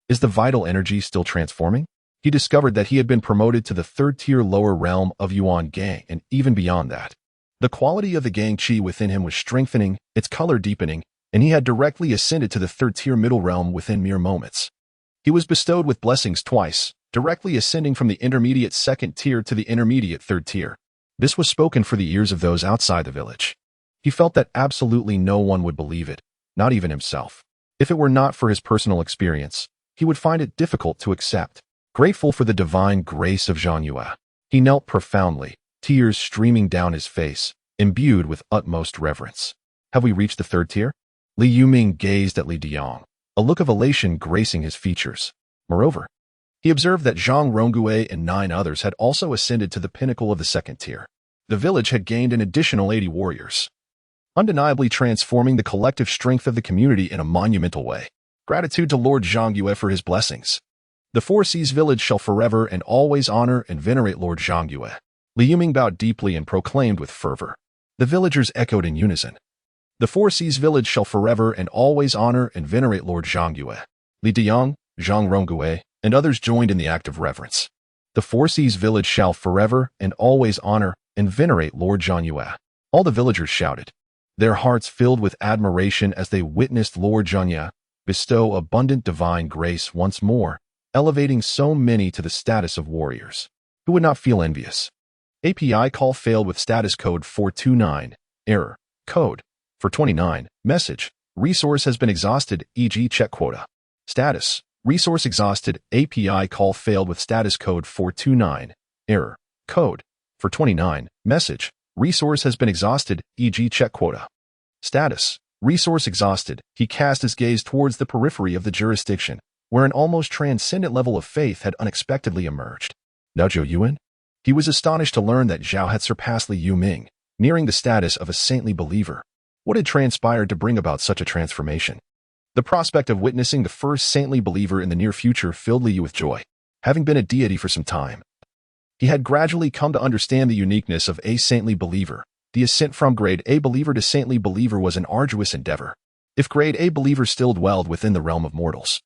Is the vital energy still transforming? He discovered that he had been promoted to the 3rd tier lower realm of Yuan Gang, and even beyond that, the quality of the Gang Qi within him was strengthening, its color deepening, and he had directly ascended to the 3rd tier middle realm within mere moments. He was bestowed with blessings twice, directly ascending from the intermediate 2nd tier to the intermediate 3rd tier. This was spoken for the ears of those outside the village. He felt that absolutely no one would believe it, not even himself. If it were not for his personal experience, he would find it difficult to accept. Grateful for the divine grace of Zhang Yue, he knelt profoundly, tears streaming down his face, imbued with utmost reverence. Have we reached the third tier? Li Yuming gazed at Li Diyang, a look of elation gracing his features. Moreover, he observed that Zhang Ronggui and 9 others had also ascended to the pinnacle of the second tier. The village had gained an additional 80 warriors, undeniably transforming the collective strength of the community in a monumental way. Gratitude to Lord Zhang Yue for his blessings. The Four Seas village shall forever and always honor and venerate Lord Zhang Yue. Li Yuming bowed deeply and proclaimed with fervor. The villagers echoed in unison. The Four Seas village shall forever and always honor and venerate Lord Zhang Yue. Li Diyang, Zhang Ronggui, and others joined in the act of reverence. The Four Seas village shall forever and always honor and venerate Lord Zhang Yue. All the villagers shouted, their hearts filled with admiration as they witnessed Lord Zhang Yue bestow abundant divine grace once more, elevating so many to the status of warriors. Who would not feel envious? API call failed with status code 429, error, code, for 29, message, resource has been exhausted, e.g. check quota. Status, resource exhausted, API call failed with status code 429, error, code, for 29, message, resource has been exhausted, e.g. check quota. Status, resource exhausted. He cast his gaze towards the periphery of the jurisdiction, where an almost transcendent level of faith had unexpectedly emerged. Now Zhou Yuan? He was astonished to learn that Zhao had surpassed Li Yuming, nearing the status of a saintly believer. What had transpired to bring about such a transformation? The prospect of witnessing the first saintly believer in the near future filled Li Yu with joy. Having been a deity for some time, he had gradually come to understand the uniqueness of a saintly believer. The ascent from grade A believer to saintly believer was an arduous endeavor. If grade A believers still dwelled within the realm of mortals,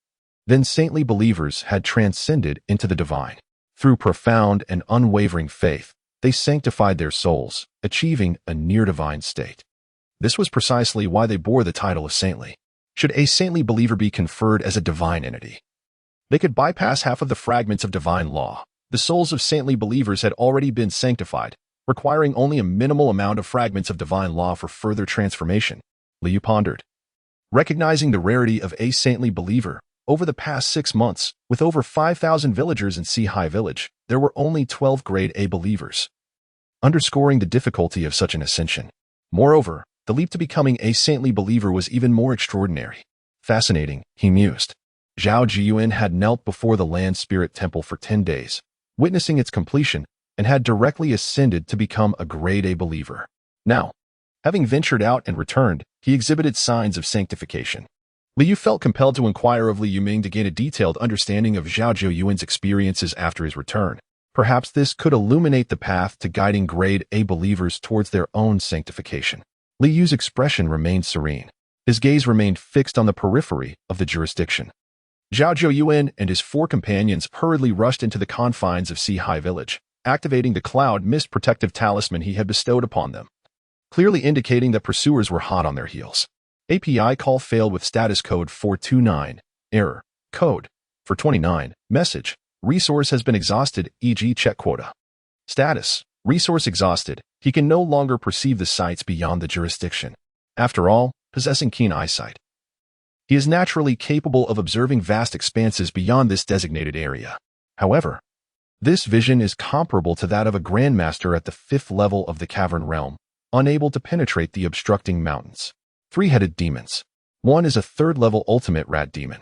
then saintly believers had transcended into the divine. Through profound and unwavering faith, they sanctified their souls, achieving a near-divine state. This was precisely why they bore the title of saintly. Should a saintly believer be conferred as a divine entity, they could bypass half of the fragments of divine law. The souls of saintly believers had already been sanctified, requiring only a minimal amount of fragments of divine law for further transformation. Li Yu pondered. Recognizing the rarity of a saintly believer, over the past 6 months, with over 5,000 villagers in Sea High Village, there were only 12 grade A believers, underscoring the difficulty of such an ascension. Moreover, the leap to becoming a saintly believer was even more extraordinary. Fascinating, he mused. Zhao Jiyuan had knelt before the land spirit temple for 10 days, witnessing its completion, and had directly ascended to become a grade A believer. Now, having ventured out and returned, he exhibited signs of sanctification. Li Yu felt compelled to inquire of Li Yuming to gain a detailed understanding of Zhao Jiuyuan's experiences after his return. Perhaps this could illuminate the path to guiding grade A believers towards their own sanctification. Li Yu's expression remained serene. His gaze remained fixed on the periphery of the jurisdiction. Zhao Jiuyuan and his 4 companions hurriedly rushed into the confines of Sea High Village, activating the cloud mist protective talisman he had bestowed upon them, clearly indicating that pursuers were hot on their heels. API call failed with status code 429, error, code, for 29, message, resource has been exhausted, e.g. check quota. Status, resource exhausted. He can no longer perceive the sights beyond the jurisdiction. After all, possessing keen eyesight, he is naturally capable of observing vast expanses beyond this designated area. However, this vision is comparable to that of a grandmaster at the 5th level of the cavern realm, unable to penetrate the obstructing mountains. 3-headed demons. One is a 3rd-level ultimate rat demon,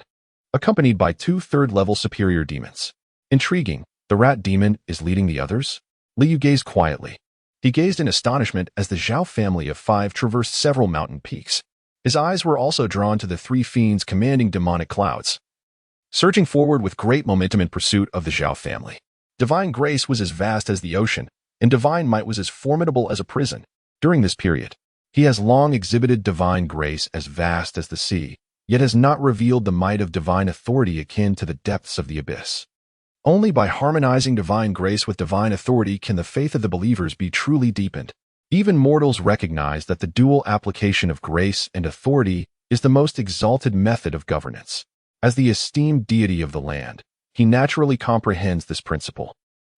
accompanied by 2 3rd-level superior demons. Intriguing, the rat demon is leading the others? Li Yu gazed quietly. He gazed in astonishment as the Zhao family of 5 traversed several mountain peaks. His eyes were also drawn to the 3 fiends commanding demonic clouds, surging forward with great momentum in pursuit of the Zhao family. Divine grace was as vast as the ocean, and divine might was as formidable as a prison. During this period, he has long exhibited divine grace as vast as the sea, yet has not revealed the might of divine authority akin to the depths of the abyss. Only by harmonizing divine grace with divine authority can the faith of the believers be truly deepened. Even mortals recognize that the dual application of grace and authority is the most exalted method of governance. As the esteemed deity of the land, he naturally comprehends this principle.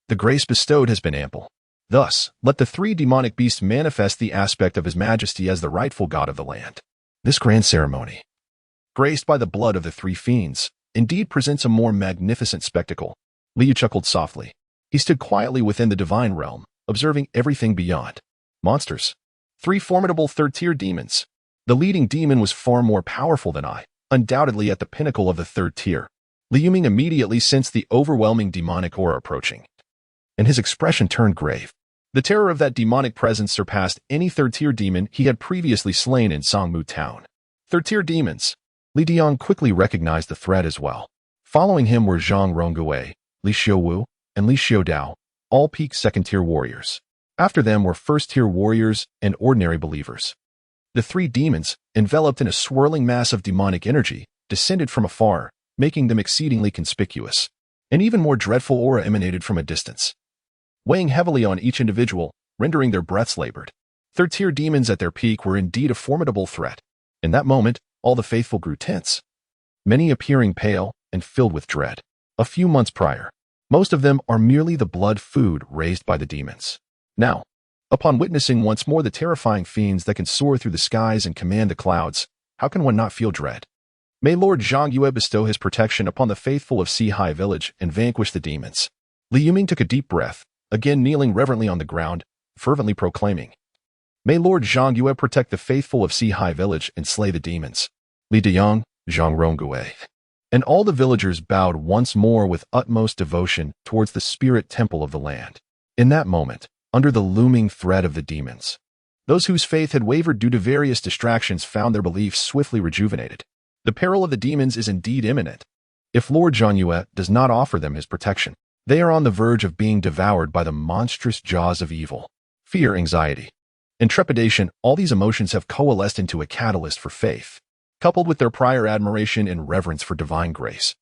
The grace bestowed has been ample. Thus, let the 3 demonic beasts manifest the aspect of his majesty as the rightful god of the land. This grand ceremony, graced by the blood of the 3 fiends, indeed presents a more magnificent spectacle. Liu chuckled softly. He stood quietly within the divine realm, observing everything beyond. Monsters. 3 formidable third-tier demons. The leading demon was far more powerful than I, undoubtedly at the pinnacle of the 3rd tier. Liu Ming immediately sensed the overwhelming demonic aura approaching, and his expression turned grave. The terror of that demonic presence surpassed any 3rd-tier demon he had previously slain in Songmu Town. 3rd-tier demons. Li Diang quickly recognized the threat as well. Following him were Zhang Rongui, Li Xiuwu, and Li Xiudao, all peak 2nd-tier warriors. After them were 1st-tier warriors and ordinary believers. The 3 demons, enveloped in a swirling mass of demonic energy, descended from afar, making them exceedingly conspicuous. An even more dreadful aura emanated from a distance, weighing heavily on each individual, rendering their breaths labored. 3rd-tier demons at their peak were indeed a formidable threat. In that moment, all the faithful grew tense, many appearing pale and filled with dread. A few months prior, most of them are merely the blood food raised by the demons. Now, upon witnessing once more the terrifying fiends that can soar through the skies and command the clouds, how can one not feel dread? May Lord Zhang Yue bestow his protection upon the faithful of Xihai Village and vanquish the demons. Li Yuming took a deep breath, again kneeling reverently on the ground, fervently proclaiming, May Lord Zhang Yue protect the faithful of Xihai Village and slay the demons. Li Diyang, Zhang Rongui. And all the villagers bowed once more with utmost devotion towards the spirit temple of the land. In that moment, under the looming threat of the demons, those whose faith had wavered due to various distractions found their beliefs swiftly rejuvenated. The peril of the demons is indeed imminent. If Lord Zhang Yue does not offer them his protection, they are on the verge of being devoured by the monstrous jaws of evil. Fear, anxiety, and trepidation, all these emotions have coalesced into a catalyst for faith, coupled with their prior admiration and reverence for divine grace.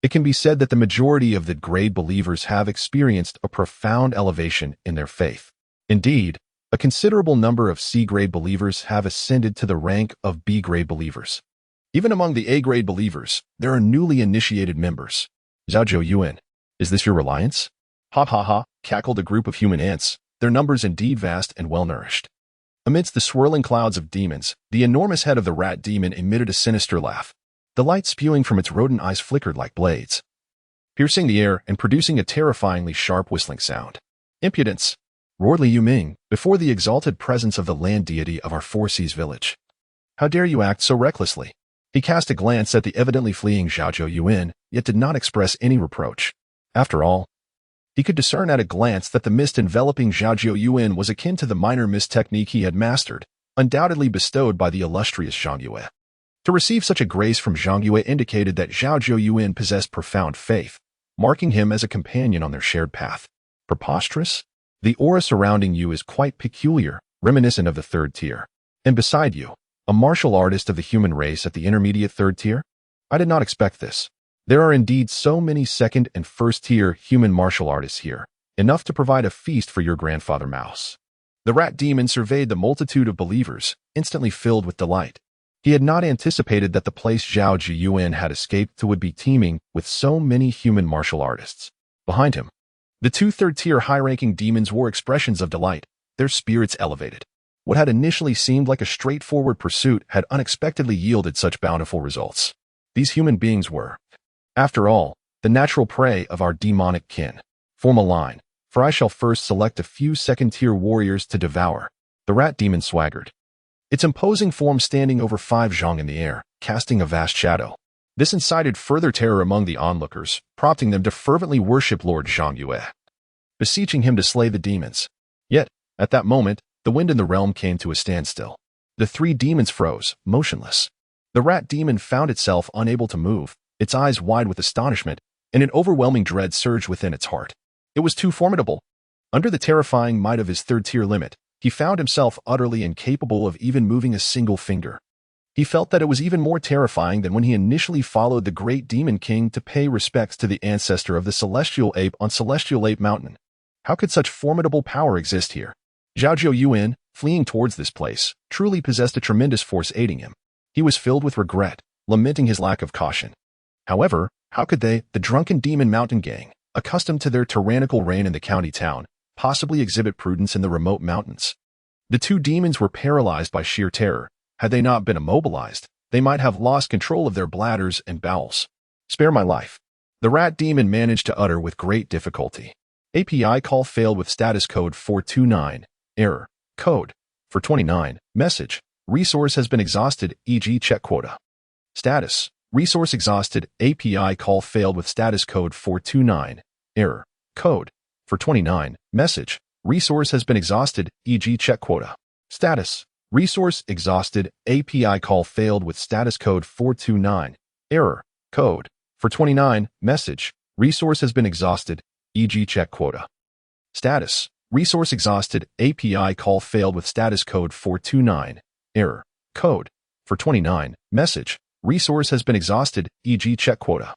It can be said that the majority of the grade believers have experienced a profound elevation in their faith. Indeed, a considerable number of C-grade believers have ascended to the rank of B-grade believers. Even among the A-grade believers, there are newly initiated members. Zhao Zhou Yuan, is this your reliance? Ha ha ha, cackled a group of human ants, their numbers indeed vast and well-nourished. Amidst the swirling clouds of demons, the enormous head of the rat demon emitted a sinister laugh. The light spewing from its rodent eyes flickered like blades, piercing the air and producing a terrifyingly sharp whistling sound. Impudence, roared Li Yuming, before the exalted presence of the land deity of our Four Seas village. How dare you act so recklessly? He cast a glance at the evidently fleeing Zhao Zhou Yuan, yet did not express any reproach. After all, he could discern at a glance that the mist enveloping Zhao Zhou Yuan was akin to the minor mist technique he had mastered, undoubtedly bestowed by the illustrious Zhang Yue. To receive such a grace from Zhang Yue indicated that Zhao Zhou Yuan possessed profound faith, marking him as a companion on their shared path. Preposterous? The aura surrounding you is quite peculiar, reminiscent of the 3rd tier. And beside you, a martial artist of the human race at the intermediate 3rd tier? I did not expect this. There are indeed so many 2nd and 1st tier human martial artists here, enough to provide a feast for your grandfather mouse. The rat demon surveyed the multitude of believers, instantly filled with delight. He had not anticipated that the place Zhao Zhou Yuan had escaped to would be teeming with so many human martial artists. Behind him, the 2 3rd-tier high-ranking demons wore expressions of delight, their spirits elevated. What had initially seemed like a straightforward pursuit had unexpectedly yielded such bountiful results. These human beings were, after all, the natural prey of our demonic kin. Form a line, for I shall first select a few 2nd-tier warriors to devour. The rat demon swaggered, its imposing form standing over 5 zhang in the air, casting a vast shadow. This incited further terror among the onlookers, prompting them to fervently worship Lord Zhang Yue, beseeching him to slay the demons. Yet, at that moment, the wind in the realm came to a standstill. The 3 demons froze, motionless. The rat demon found itself unable to move, its eyes wide with astonishment, and an overwhelming dread surged within its heart. It was too formidable. Under the terrifying might of his 3rd-tier limit, he found himself utterly incapable of even moving a single finger. He felt that it was even more terrifying than when he initially followed the great demon king to pay respects to the ancestor of the celestial ape on Celestial Ape Mountain. How could such formidable power exist here? Zhao Zhou Yuan, fleeing towards this place, truly possessed a tremendous force aiding him. He was filled with regret, lamenting his lack of caution. However, how could they, the drunken demon mountain gang, accustomed to their tyrannical reign in the county town, possibly exhibit prudence in the remote mountains? The 2 demons were paralyzed by sheer terror. Had they not been immobilized, they might have lost control of their bladders and bowels. Spare my life. The rat demon managed to utter with great difficulty. API call failed with status code 429. Error. Code. For 29. Message. Resource has been exhausted, e.g. check quota. Status. Resource exhausted. API call failed with status code 429. Error. Code. For 29. Message. Resource has been exhausted, e.g. check quota. Status. Resource exhausted. API call failed with status code 429. Error. Code. For 29. Message. Resource has been exhausted, e.g. check quota. Status. Resource exhausted. API call failed with status code 429. Error. Code. For 29. Message. Resource has been exhausted, e.g. check quota.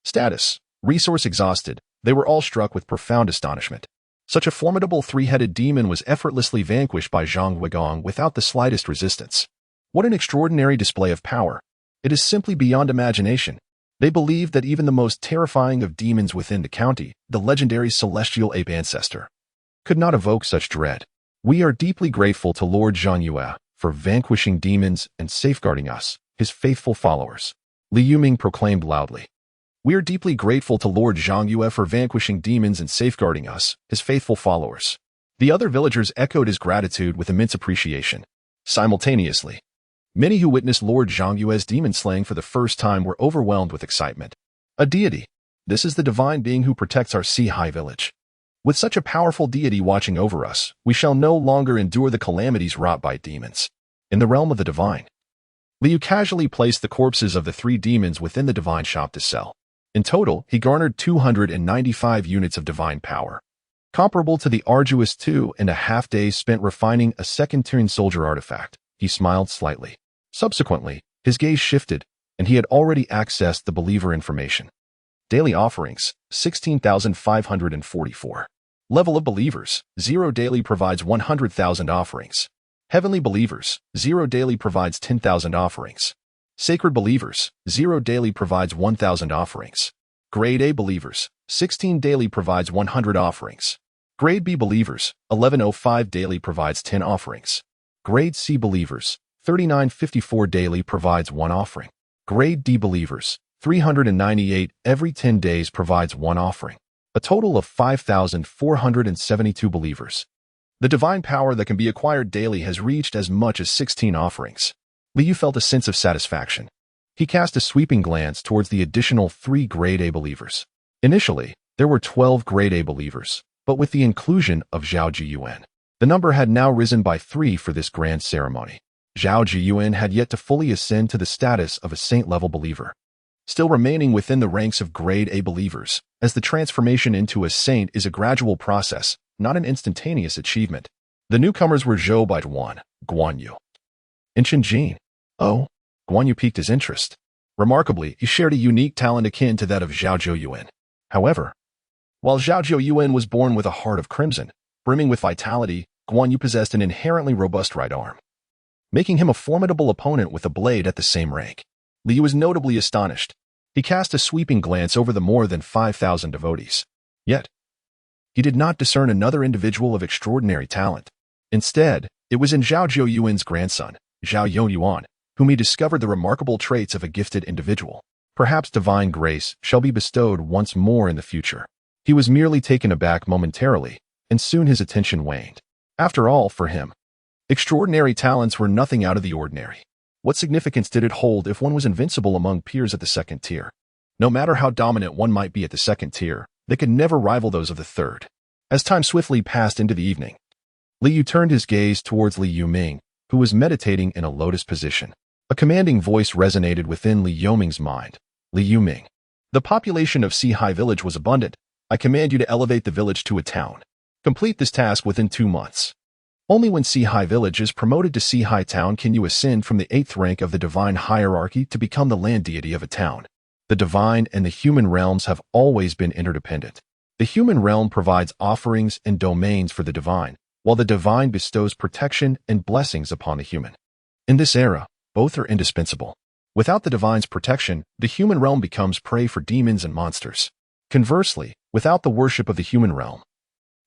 Status. Resource exhausted. They were all struck with profound astonishment. Such a formidable three-headed demon was effortlessly vanquished by Zhang Weigong without the slightest resistance. What an extraordinary display of power. It is simply beyond imagination. They believed that even the most terrifying of demons within the county, the legendary celestial ape ancestor, could not evoke such dread. We are deeply grateful to Lord Zhang Yue for vanquishing demons and safeguarding us, his faithful followers. Li Yuming proclaimed loudly. We are deeply grateful to Lord Zhang Yue for vanquishing demons and safeguarding us, his faithful followers. The other villagers echoed his gratitude with immense appreciation. Simultaneously, many who witnessed Lord Zhang Yue's demon slaying for the first time were overwhelmed with excitement. A deity. This is the divine being who protects our Sea-High village. With such a powerful deity watching over us, we shall no longer endure the calamities wrought by demons. In the realm of the divine, Liu casually placed the corpses of the 3 demons within the divine shop to sell. In total, he garnered 295 units of divine power, comparable to the arduous 2.5 days spent refining a second-tier soldier artifact. He smiled slightly. Subsequently, his gaze shifted, and he had already accessed the believer information. Daily offerings, 16,544. Level of believers, 0 daily provides 100,000 offerings. Heavenly believers, 0 daily provides 10,000 offerings. Sacred believers, 0 daily provides 1,000 offerings. Grade A believers, 16 daily provides 100 offerings. Grade B believers, 1105 daily provides 10 offerings. Grade C believers, 3954 daily provides 1 offering. Grade D believers, 398 every 10 days provides 1 offering. A total of 5,472 believers. The divine power that can be acquired daily has reached as much as 16 offerings. Liu felt a sense of satisfaction. He cast a sweeping glance towards the additional 3 Grade A believers. Initially, there were 12 Grade A believers, but with the inclusion of Zhao Jiyuan, the number had now risen by 3 for this grand ceremony. Zhao Jiyuan had yet to fully ascend to the status of a saint-level believer, still remaining within the ranks of Grade A believers, as the transformation into a saint is a gradual process, not an instantaneous achievement. The newcomers were Zhou Baijuan, Guan Yu, and Chen Jin. Oh, Guan Yu piqued his interest. Remarkably, he shared a unique talent akin to that of Zhao Zhou. However, while Zhao Zhou was born with a heart of crimson, brimming with vitality, Guan Yu possessed an inherently robust right arm, making him a formidable opponent with a blade at the same rank. Liu was notably astonished. He cast a sweeping glance over the more than 5,000 devotees. Yet, he did not discern another individual of extraordinary talent. Instead, it was in Zhao Zhou's grandson, Zhao Yuan, whom he discovered the remarkable traits of a gifted individual. Perhaps divine grace shall be bestowed once more in the future. He was merely taken aback momentarily, and soon his attention waned. After all, for him, extraordinary talents were nothing out of the ordinary. What significance did it hold if one was invincible among peers at the second tier? No matter how dominant one might be at the second tier, they could never rival those of the third. As time swiftly passed into the evening, Liu turned his gaze towards Li Yuming, who was meditating in a lotus position. A commanding voice resonated within Li Yuming's mind. Li Yuming. The population of Sea-High village was abundant. I command you to elevate the village to a town. Complete this task within 2 months. Only when Sea-High village is promoted to Sea-High town can you ascend from the 8th rank of the divine hierarchy to become the land deity of a town. The divine and the human realms have always been interdependent. The human realm provides offerings and domains for the divine, while the divine bestows protection and blessings upon the human. In this era, both are indispensable. Without the divine's protection, the human realm becomes prey for demons and monsters. Conversely, without the worship of the human realm,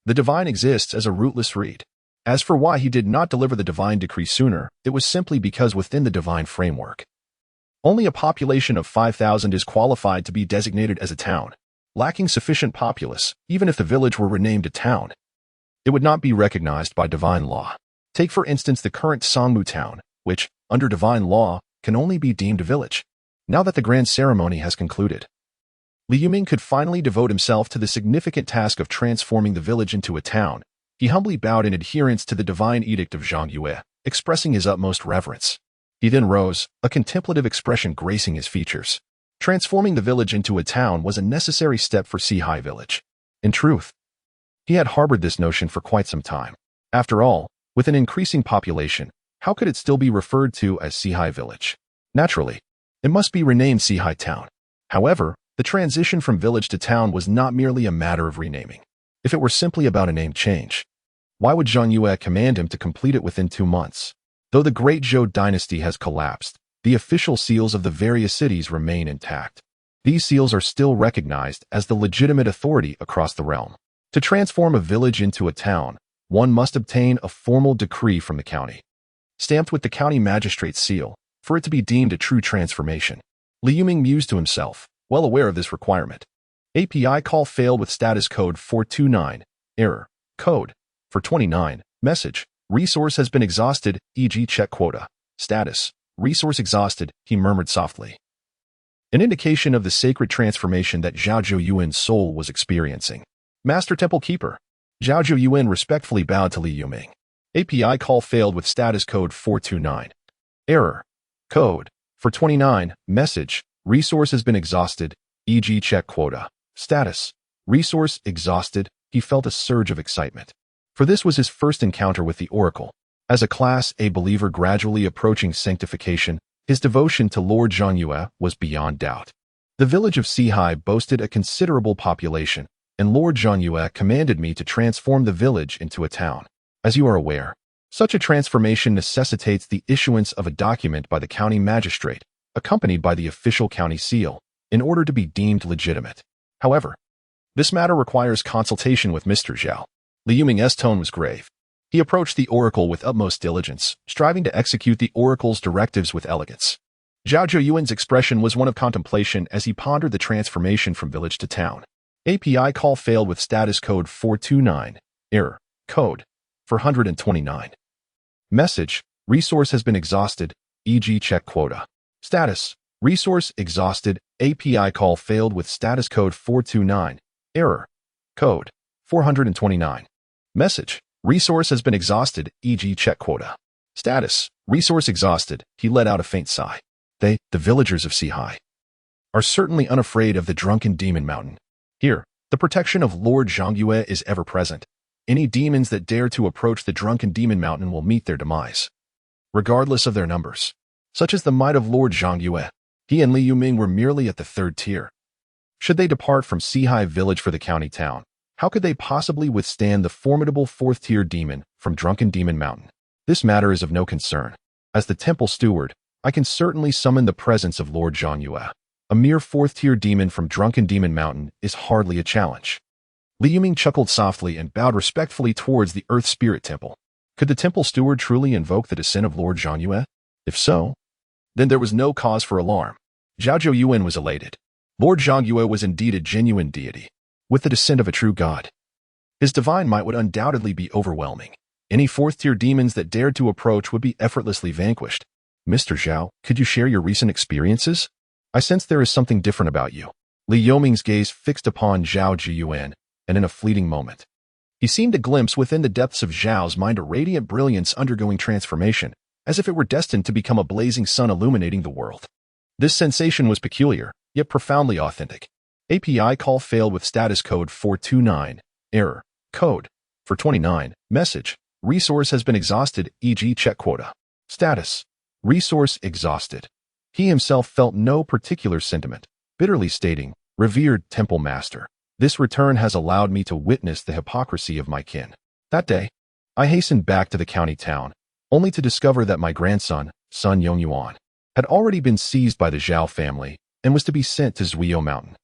the divine exists as a rootless reed. As for why he did not deliver the divine decree sooner, it was simply because within the divine framework, Only a population of 5,000 is qualified to be designated as a town. Lacking sufficient populace, even if the village were renamed a town, it would not be recognized by divine law. Take for instance the current Songmu town, which, under divine law, can only be deemed a village. Now that the grand ceremony has concluded, Li Yuming could finally devote himself to the significant task of transforming the village into a town. He humbly bowed in adherence to the divine edict of Zhang Yue, expressing his utmost reverence. He then rose, a contemplative expression gracing his features. Transforming the village into a town was a necessary step for Sihai village. In truth, he had harbored this notion for quite some time. After all, with an increasing population, how could it still be referred to as Sihai village? Naturally, it must be renamed Sihai town. However, the transition from village to town was not merely a matter of renaming. If it were simply about a name change, why would Zhang Yue command him to complete it within 2 months? Though the great Zhou dynasty has collapsed, the official seals of the various cities remain intact. These seals are still recognized as the legitimate authority across the realm. To transform a village into a town, one must obtain a formal decree from the county, stamped with the county magistrate's seal, for it to be deemed a true transformation. Li Yuming mused to himself, well aware of this requirement. API call failed with status code 429, error, code, for 29, message, resource has been exhausted, e.g. check quota, status, resource exhausted, he murmured softly. An indication of the sacred transformation that Zhao Zhouyuan's soul was experiencing. Master Temple Keeper. Zhao Zhouyuan respectfully bowed to Li Yuming. API call failed with status code 429. Error. Code. For 29, message, resource has been exhausted, e.g. check quota. Status. Resource exhausted, he felt a surge of excitement. For this was his first encounter with the Oracle. As a Class A believer gradually approaching sanctification, his devotion to Lord Zhang Yue was beyond doubt. The village of Sihai boasted a considerable population, and Lord Zhang Yue commanded me to transform the village into a town. As you are aware, such a transformation necessitates the issuance of a document by the county magistrate, accompanied by the official county seal, in order to be deemed legitimate. However, this matter requires consultation with Mr. Zhao. Li Yuming's tone was grave. He approached the oracle with utmost diligence, striving to execute the oracle's directives with elegance. Zhao Zhouyuan's expression was one of contemplation as he pondered the transformation from village to town. API call failed with status code 429, error, code, for 129. Message, resource has been exhausted, e.g. check quota. Status, resource exhausted, API call failed with status code 429, error, code, 429. Message, resource has been exhausted, e.g. check quota. Status, resource exhausted, he let out a faint sigh. They, the villagers of Sihai, are certainly unafraid of the drunken demon mountain. Here, the protection of Lord Zhang Yue is ever present. Any demons that dare to approach the drunken demon mountain will meet their demise, regardless of their numbers. Such is the might of Lord Zhang Yue. He and Li Yuming were merely at the 3rd tier. Should they depart from Sihai village for the county town, how could they possibly withstand the formidable 4th-tier demon from Drunken Demon Mountain? This matter is of no concern. As the temple steward, I can certainly summon the presence of Lord Zhang Yue. A mere 4th-tier demon from Drunken Demon Mountain is hardly a challenge. Li Yuming chuckled softly and bowed respectfully towards the Earth Spirit Temple. Could the temple steward truly invoke the descent of Lord Zhang Yue? If so, then there was no cause for alarm. Zhao Zhouyuan was elated. Lord Zhang Yue was indeed a genuine deity, with the descent of a true god. His divine might would undoubtedly be overwhelming. Any 4th-tier demons that dared to approach would be effortlessly vanquished. Mr. Zhao, could you share your recent experiences? I sense there is something different about you. Li Yuming's gaze fixed upon Zhao Zhouyuan, and in a fleeting moment, he seemed to glimpse within the depths of Zhao's mind a radiant brilliance undergoing transformation, as if it were destined to become a blazing sun illuminating the world. This sensation was peculiar, yet profoundly authentic. API call failed with status code 429, error, code, for 29, message, resource has been exhausted, e.g. check quota. Status, resource exhausted. He himself felt no particular sentiment, bitterly stating, revered temple master, this return has allowed me to witness the hypocrisy of my kin. That day, I hastened back to the county town, only to discover that my grandson, Sun Yongyuan, had already been seized by the Zhao family and was to be sent to Zuiyou Mountain.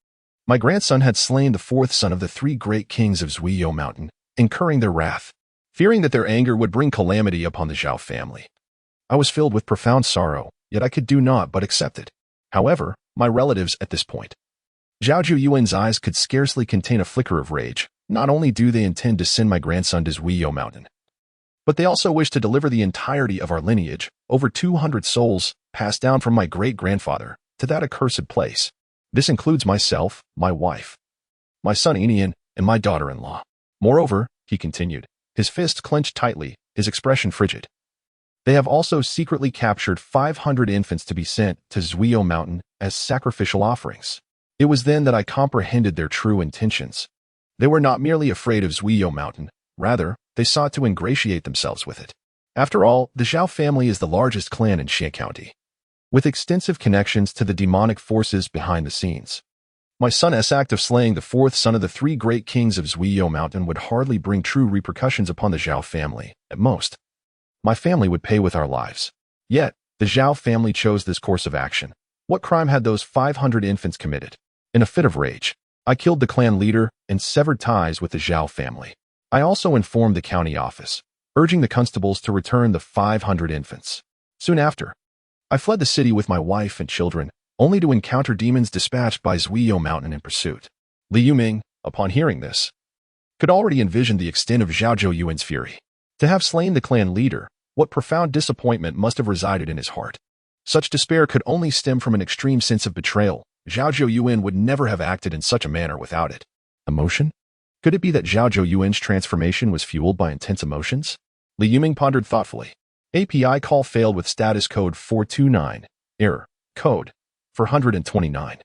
My grandson had slain the 4th son of the 3 great kings of Zuiyou Mountain, incurring their wrath, fearing that their anger would bring calamity upon the Zhao family. I was filled with profound sorrow, yet I could do naught but accept it. However, my relatives at this point. Zhao Yuan's eyes could scarcely contain a flicker of rage. Not only do they intend to send my grandson to Zuiyo Mountain, but they also wish to deliver the entirety of our lineage, over 200 souls, passed down from my great-grandfather, to that accursed place. This includes myself, my wife, my son Enian, and my daughter-in-law. Moreover, he continued, his fists clenched tightly, his expression frigid. They have also secretly captured 500 infants to be sent to Zuiyo Mountain as sacrificial offerings. It was then that I comprehended their true intentions. They were not merely afraid of Zuiyo Mountain, rather, they sought to ingratiate themselves with it. After all, the Zhao family is the largest clan in Xie County, with extensive connections to the demonic forces behind the scenes. My son's act of slaying the fourth son of the three great kings of Zuiyo Mountain would hardly bring true repercussions upon the Zhao family. At most, my family would pay with our lives. Yet, the Zhao family chose this course of action. What crime had those 500 infants committed? In a fit of rage, I killed the clan leader and severed ties with the Zhao family. I also informed the county office, urging the constables to return the 500 infants. Soon after, I fled the city with my wife and children, only to encounter demons dispatched by Zuiyo Mountain in pursuit. Li Yuming, upon hearing this, could already envision the extent of Zhao Yuan's fury. To have slain the clan leader, what profound disappointment must have resided in his heart. Such despair could only stem from an extreme sense of betrayal. Zhao Yuan would never have acted in such a manner without it. Emotion? Could it be that Zhao Yuan's transformation was fueled by intense emotions? Li Yuming pondered thoughtfully. API call failed with status code 429. Error. Code 429.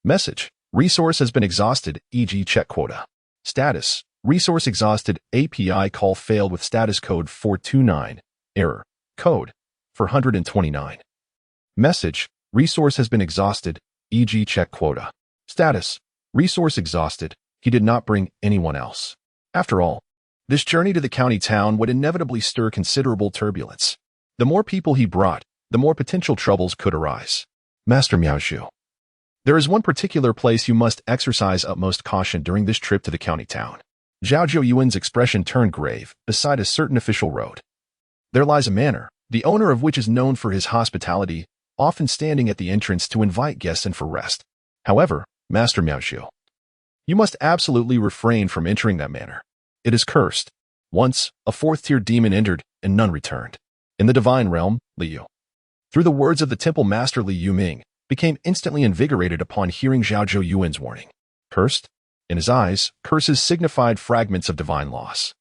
Message. Resource has been exhausted, e.g. check quota. Status. Resource exhausted. API call failed with status code 429. Error. Code 429. Message. Resource has been exhausted, e.g. check quota. Status. Resource exhausted. He did not bring anyone else. After all, this journey to the county town would inevitably stir considerable turbulence. The more people he brought, the more potential troubles could arise. Master Miaozhu, there is one particular place you must exercise utmost caution during this trip to the county town. Zhao Yuan's expression turned grave. Beside a certain official road, there lies a manor, the owner of which is known for his hospitality, often standing at the entrance to invite guests in for rest. However, Master Miaozhu, you must absolutely refrain from entering that manor. It is cursed. Once, a fourth-tier demon entered, and none returned. In the divine realm, Liu, through the words of the temple master Li Yuming, became instantly invigorated upon hearing Zhao Yuan's warning. Cursed? In his eyes, curses signified fragments of divine loss.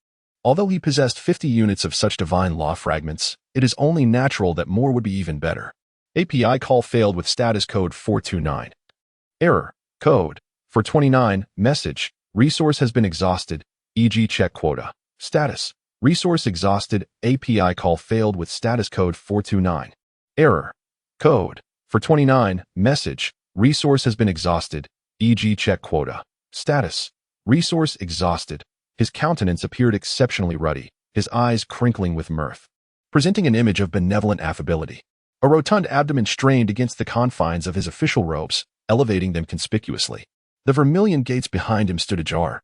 Although he possessed 50 units of such divine law fragments, it is only natural that more would be even better. API call failed with status code 429. Error. Code 429. Message. Resource has been exhausted, e.g. check quota. Status. Resource exhausted. API call failed with status code 429. Error. Code 429. Message. Resource has been exhausted, e.g. check quota. Status. Resource exhausted. His countenance appeared exceptionally ruddy, his eyes crinkling with mirth, presenting an image of benevolent affability. A rotund abdomen strained against the confines of his official robes, elevating them conspicuously. The vermilion gates behind him stood ajar,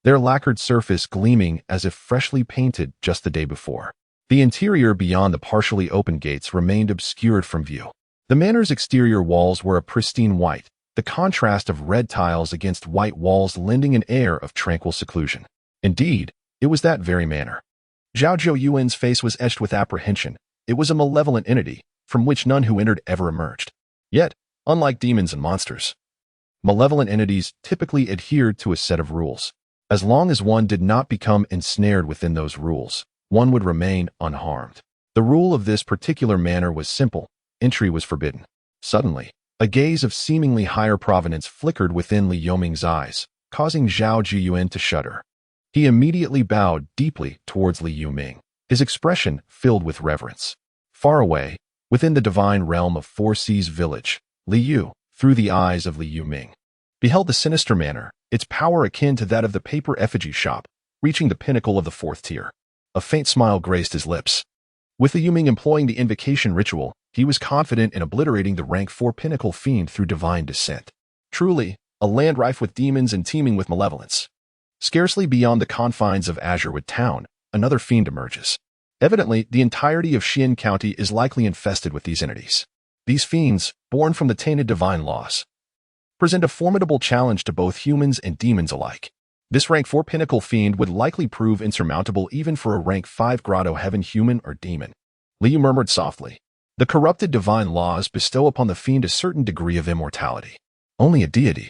their lacquered surface gleaming as if freshly painted just the day before. The interior beyond the partially open gates remained obscured from view. The manor's exterior walls were a pristine white, the contrast of red tiles against white walls lending an air of tranquil seclusion. Indeed, it was that very manor. Zhao Yuan's face was etched with apprehension. It was a malevolent entity, from which none who entered ever emerged. Yet, unlike demons and monsters, malevolent entities typically adhered to a set of rules. As long as one did not become ensnared within those rules, one would remain unharmed. The rule of this particular manor was simple. Entry was forbidden. Suddenly, a gaze of seemingly higher provenance flickered within Li Yuming's eyes, causing Zhao Yuan to shudder. He immediately bowed deeply towards Li Yuming, his expression filled with reverence. Far away, within the divine realm of Four Seas Village, Li Yu, through the eyes of Li Yuming, beheld the sinister manor, its power akin to that of the paper effigy shop, reaching the pinnacle of the fourth tier. A faint smile graced his lips. With Li Yuming employing the invocation ritual, he was confident in obliterating the rank 4 pinnacle fiend through divine descent. Truly, a land rife with demons and teeming with malevolence. Scarcely beyond the confines of Azurewood Town, another fiend emerges. Evidently, the entirety of Xian County is likely infested with these entities. These fiends, born from the tainted divine laws, present a formidable challenge to both humans and demons alike. This rank 4 pinnacle fiend would likely prove insurmountable even for a rank 5 grotto heaven human or demon. Liu murmured softly. The corrupted divine laws bestow upon the fiend a certain degree of immortality. Only a deity,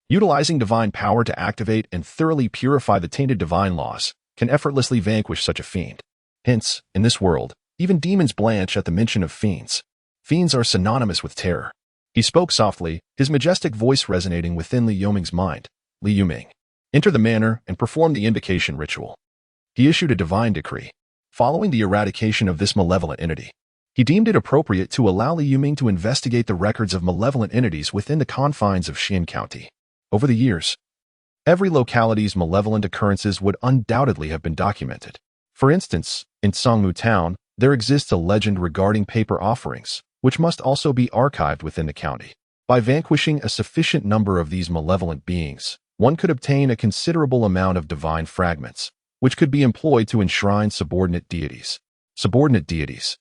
utilizing divine power to activate and thoroughly purify the tainted divine laws, can effortlessly vanquish such a fiend. Hence, in this world, even demons blanch at the mention of fiends. Fiends are synonymous with terror. He spoke softly, his majestic voice resonating within Li Yuming's mind. Li Yuming, enter the manor and perform the invocation ritual. He issued a divine decree. Following the eradication of this malevolent entity, he deemed it appropriate to allow Li Yuming to investigate the records of malevolent entities within the confines of Xian County. Over the years, every locality's malevolent occurrences would undoubtedly have been documented. For instance, in Songmu Town, there exists a legend regarding paper offerings, which must also be archived within the county. By vanquishing a sufficient number of these malevolent beings, one could obtain a considerable amount of divine fragments, which could be employed to enshrine subordinate deities. Subordinate deities,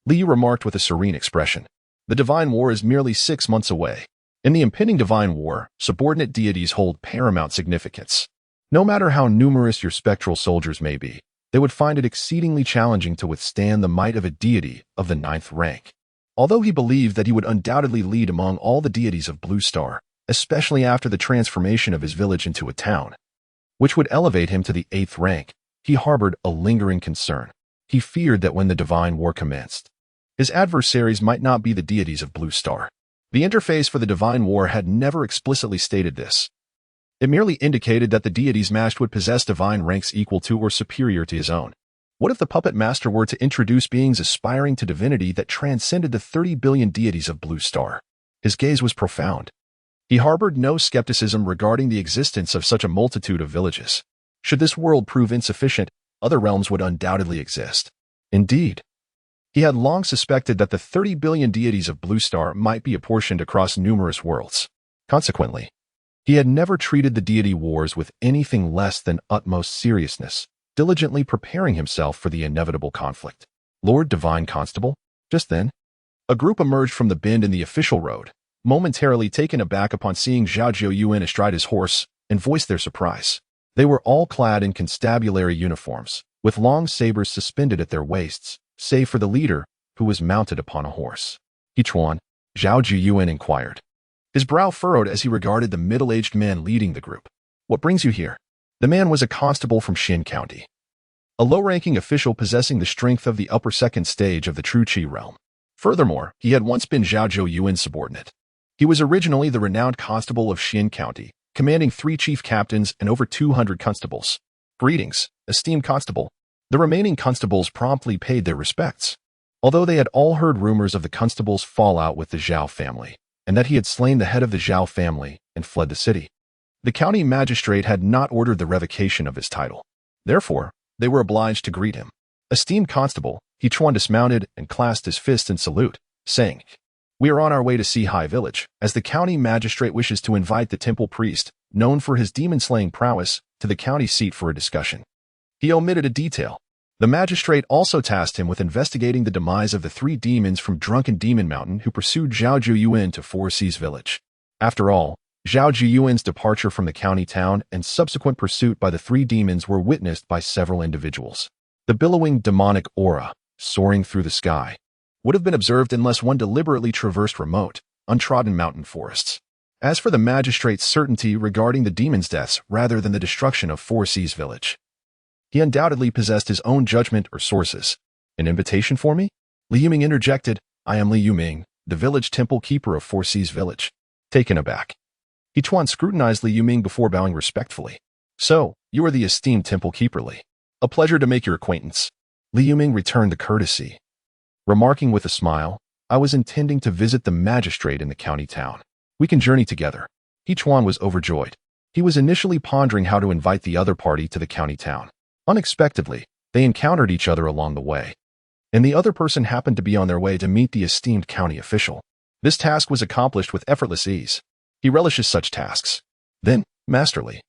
Li remarked with a serene expression. The divine war is merely 6 months away. In the impending divine war, subordinate deities hold paramount significance. No matter how numerous your spectral soldiers may be, they would find it exceedingly challenging to withstand the might of a deity of the 9th rank. Although he believed that he would undoubtedly lead among all the deities of Blue Star, especially after the transformation of his village into a town, which would elevate him to the 8th rank, he harbored a lingering concern. He feared that when the divine war commenced, his adversaries might not be the deities of Blue Star. The interface for the divine war had never explicitly stated this. It merely indicated that the deities matched would possess divine ranks equal to or superior to his own. What if the puppet master were to introduce beings aspiring to divinity that transcended the 30 billion deities of Blue Star? His gaze was profound. He harbored no skepticism regarding the existence of such a multitude of villages. Should this world prove insufficient, other realms would undoubtedly exist. Indeed, he had long suspected that the 30 billion deities of Blue Star might be apportioned across numerous worlds. Consequently, he had never treated the deity wars with anything less than utmost seriousness, diligently preparing himself for the inevitable conflict. Lord Divine Constable? Just then, a group emerged from the bend in the official road, momentarily taken aback upon seeing Zhao Jiuyuan astride his horse, and voiced their surprise. They were all clad in constabulary uniforms, with long sabers suspended at their waists, save for the leader, who was mounted upon a horse. Yichuan, Zhao Jiuyuan inquired. His brow furrowed as he regarded the middle-aged man leading the group. What brings you here? The man was a constable from Xian County, a low-ranking official possessing the strength of the upper second stage of the True Qi realm. Furthermore, he had once been Zhao Jiuyuan's subordinate. He was originally the renowned constable of Xian County, commanding 3 chief captains and over 200 constables. Greetings, esteemed constable. The remaining constables promptly paid their respects. Although they had all heard rumors of the constable's fallout with the Zhao family, and that he had slain the head of the Zhao family and fled the city, the county magistrate had not ordered the revocation of his title. Therefore, they were obliged to greet him. Esteemed constable, Yichuan dismounted and clasped his fist in salute, saying, We are on our way to Sihai Village, as the county magistrate wishes to invite the temple priest, known for his demon-slaying prowess, to the county seat for a discussion. He omitted a detail. The magistrate also tasked him with investigating the demise of the 3 demons from Drunken Demon Mountain who pursued Zhao Jiuyuan to Four Seas Village. After all, Zhao Jiuyuan's departure from the county town and subsequent pursuit by the 3 demons were witnessed by several individuals. The billowing demonic aura, soaring through the sky, would have been observed unless one deliberately traversed remote, untrodden mountain forests. As for the magistrate's certainty regarding the demons' deaths rather than the destruction of Four Seas Village, he undoubtedly possessed his own judgment or sources. An invitation for me? Li Yuming interjected. I am Li Yuming, the village temple keeper of Four Seas Village. Taken aback, Yichuan scrutinized Li Yuming before bowing respectfully. So, you are the esteemed temple keeper Li. A pleasure to make your acquaintance. Li Yuming returned the courtesy, remarking with a smile, I was intending to visit the magistrate in the county town. We can journey together. Yichuan was overjoyed. He was initially pondering how to invite the other party to the county town. Unexpectedly, they encountered each other along the way, and the other person happened to be on their way to meet the esteemed county official. This task was accomplished with effortless ease. He relishes such tasks. Then, masterly,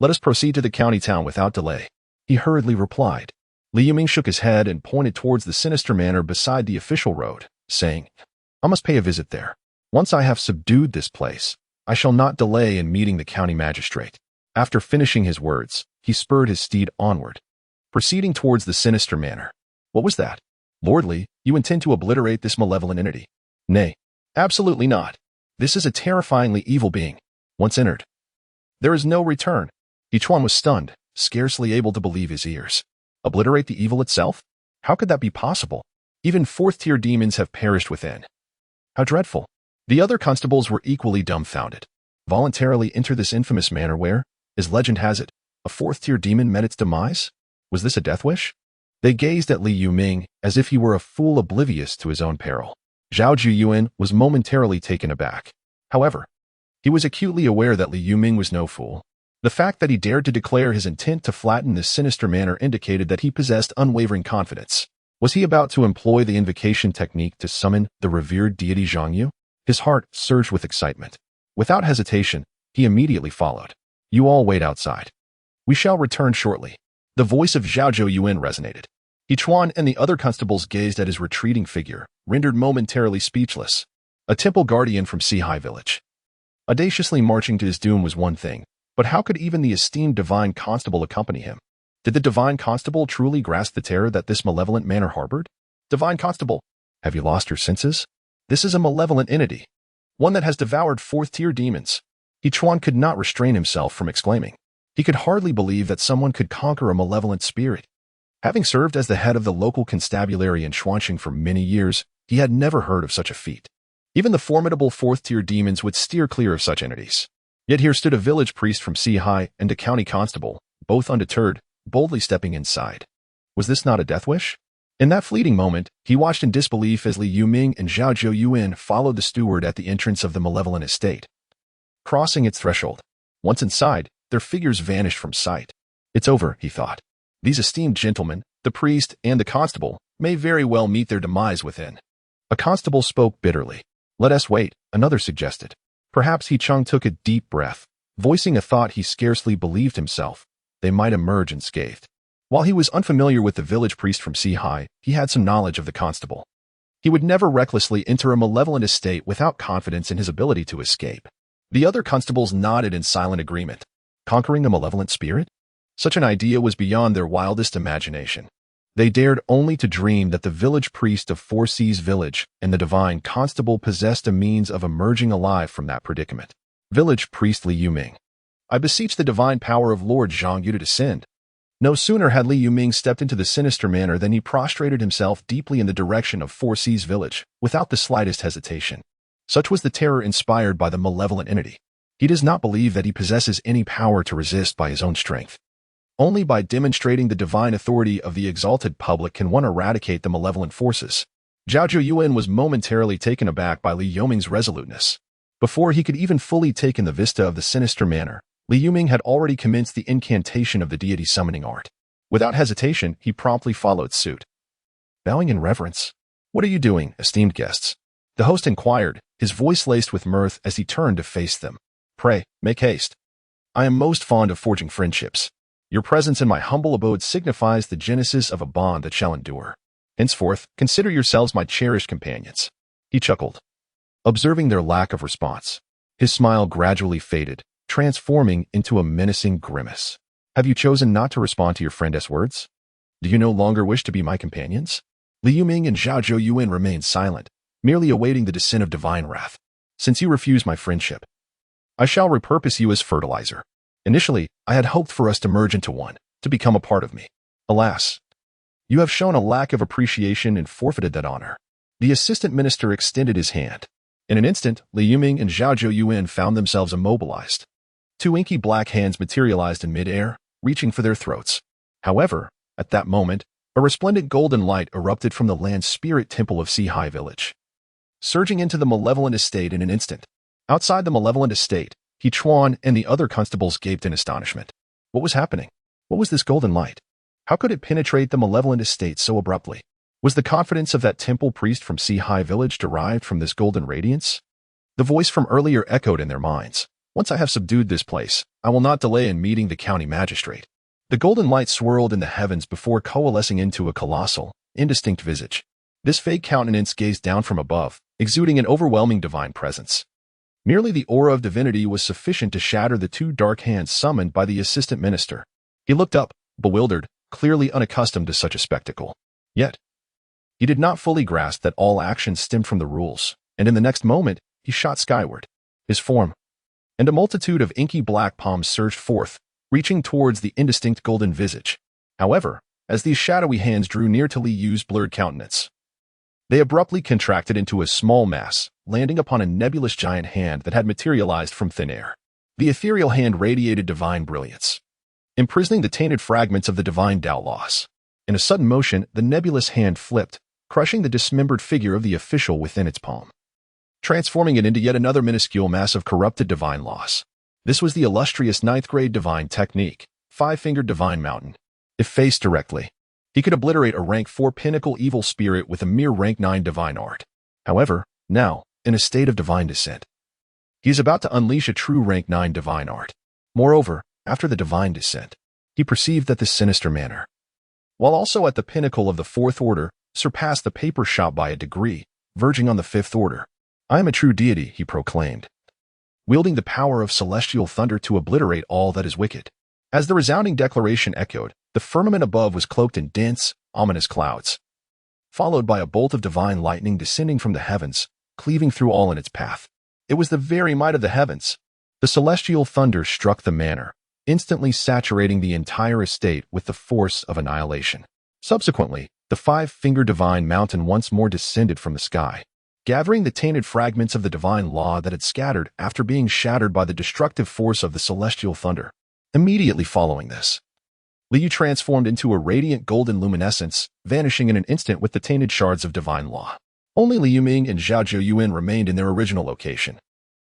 let us proceed to the county town without delay, he hurriedly replied. Li Yuming shook his head and pointed towards the sinister manor beside the official road, saying, I must pay a visit there. Once I have subdued this place, I shall not delay in meeting the county magistrate." After finishing his words, he spurred his steed onward, proceeding towards the sinister manor. What was that? "Lordly, you intend to obliterate this malevolent entity?" "Nay, absolutely not. This is a terrifyingly evil being. Once entered, there is no return." Yichuan was stunned, scarcely able to believe his ears. Obliterate the evil itself? How could that be possible? Even fourth-tier demons have perished within. How dreadful. The other constables were equally dumbfounded. Voluntarily enter this infamous manor where, as legend has it, a fourth-tier demon met its demise? Was this a death wish? They gazed at Li Yuming as if he were a fool oblivious to his own peril. Zhao Zhuyuan was momentarily taken aback. However, he was acutely aware that Li Yuming was no fool. The fact that he dared to declare his intent to flatten this sinister manor indicated that he possessed unwavering confidence. Was he about to employ the invocation technique to summon the revered deity Zhangyu? His heart surged with excitement. Without hesitation, he immediately followed. "You all wait outside. We shall return shortly." The voice of Zhao Zhuyuan resonated. Yichuan and the other constables gazed at his retreating figure, rendered momentarily speechless. A temple guardian from Sihai village. Audaciously marching to his doom was one thing, but how could even the esteemed divine constable accompany him? Did the divine constable truly grasp the terror that this malevolent manor harbored? "Divine constable, have you lost your senses? This is a malevolent entity, one that has devoured fourth-tier demons." Yichuan could not restrain himself from exclaiming. He could hardly believe that someone could conquer a malevolent spirit. Having served as the head of the local constabulary in Xuanxing for many years, he had never heard of such a feat. Even the formidable fourth-tier demons would steer clear of such entities. Yet here stood a village priest from Sihai and a county constable, both undeterred, boldly stepping inside. Was this not a death wish? In that fleeting moment, he watched in disbelief as Li Yuming and Zhao Zhuyuan followed the steward at the entrance of the malevolent estate. Crossing its threshold, once inside, their figures vanished from sight. "It's over," he thought. "These esteemed gentlemen, the priest and the constable, may very well meet their demise within." A constable spoke bitterly. "Let us wait," another suggested. Perhaps Yicheng took a deep breath, voicing a thought he scarcely believed himself. They might emerge unscathed. While he was unfamiliar with the village priest from Sihai, he had some knowledge of the constable. He would never recklessly enter a malevolent estate without confidence in his ability to escape. The other constables nodded in silent agreement. Conquering a malevolent spirit? Such an idea was beyond their wildest imagination. They dared only to dream that the village priest of Four Seas Village and the divine constable possessed a means of emerging alive from that predicament. Village priest Li Yuming. "I beseech the divine power of Lord Zhangyu to descend." No sooner had Li Yuming stepped into the sinister manor than he prostrated himself deeply in the direction of Four Seas Village, without the slightest hesitation. Such was the terror inspired by the malevolent entity. He does not believe that he possesses any power to resist by his own strength. Only by demonstrating the divine authority of the exalted public can one eradicate the malevolent forces. Zhao Zhuyuan was momentarily taken aback by Li Yuming's resoluteness. Before he could even fully take in the vista of the sinister manor, Li Yuming had already commenced the incantation of the deity summoning art. Without hesitation, he promptly followed suit. Bowing in reverence. "What are you doing, esteemed guests?" The host inquired, his voice laced with mirth as he turned to face them. "Pray, make haste. I am most fond of forging friendships. Your presence in my humble abode signifies the genesis of a bond that shall endure. Henceforth, consider yourselves my cherished companions." He chuckled. Observing their lack of response, his smile gradually faded, transforming into a menacing grimace. "Have you chosen not to respond to your friend's words? Do you no longer wish to be my companions?" Li Yuming and Zhao Zhuyuan remained silent, merely awaiting the descent of divine wrath. "Since you refuse my friendship, I shall repurpose you as fertilizer. Initially, I had hoped for us to merge into one, to become a part of me. Alas, you have shown a lack of appreciation and forfeited that honor." The assistant minister extended his hand. In an instant, Li Yuming and Zhao Zhuyuan found themselves immobilized. Two inky black hands materialized in midair, reaching for their throats. However, at that moment, a resplendent golden light erupted from the land spirit temple of Sihai village, surging into the malevolent estate in an instant. Outside the malevolent estate, Yichuan and the other constables gaped in astonishment. What was happening? What was this golden light? How could it penetrate the malevolent estate so abruptly? Was the confidence of that temple priest from Sihai village derived from this golden radiance? The voice from earlier echoed in their minds. "Once I have subdued this place, I will not delay in meeting the county magistrate." The golden light swirled in the heavens before coalescing into a colossal, indistinct visage. This fake countenance gazed down from above, exuding an overwhelming divine presence. Merely the aura of divinity was sufficient to shatter the two dark hands summoned by the assistant minister. He looked up, bewildered, clearly unaccustomed to such a spectacle. Yet, he did not fully grasp that all actions stemmed from the rules, and in the next moment, he shot skyward. His form, and a multitude of inky black palms surged forth, reaching towards the indistinct golden visage. However, as these shadowy hands drew near to Li Yu's blurred countenance, they abruptly contracted into a small mass, landing upon a nebulous giant hand that had materialized from thin air. The ethereal hand radiated divine brilliance, imprisoning the tainted fragments of the divine Daolos. In a sudden motion, the nebulous hand flipped, crushing the dismembered figure of the official within its palm, transforming it into yet another minuscule mass of corrupted divine loss. This was the illustrious ninth-grade divine technique, five-fingered divine mountain. If faced directly, he could obliterate a rank 4 pinnacle evil spirit with a mere rank 9 divine art. However, now, in a state of divine descent, he is about to unleash a true rank 9 divine art. Moreover, after the divine descent, he perceived that this sinister manner, while also at the pinnacle of the 4th order, surpassed the paper shop by a degree, verging on the 5th order. I am a true deity, he proclaimed, wielding the power of celestial thunder to obliterate all that is wicked. As the resounding declaration echoed, the firmament above was cloaked in dense, ominous clouds, followed by a bolt of divine lightning descending from the heavens, cleaving through all in its path. It was the very might of the heavens. The celestial thunder struck the manor, instantly saturating the entire estate with the force of annihilation. Subsequently, the five-fingered divine mountain once more descended from the sky, gathering the tainted fragments of the divine law that had scattered after being shattered by the destructive force of the celestial thunder. Immediately following this, Li Yu transformed into a radiant golden luminescence, vanishing in an instant with the tainted shards of divine law. Only Li Yuming and Zhao Zhou remained in their original location.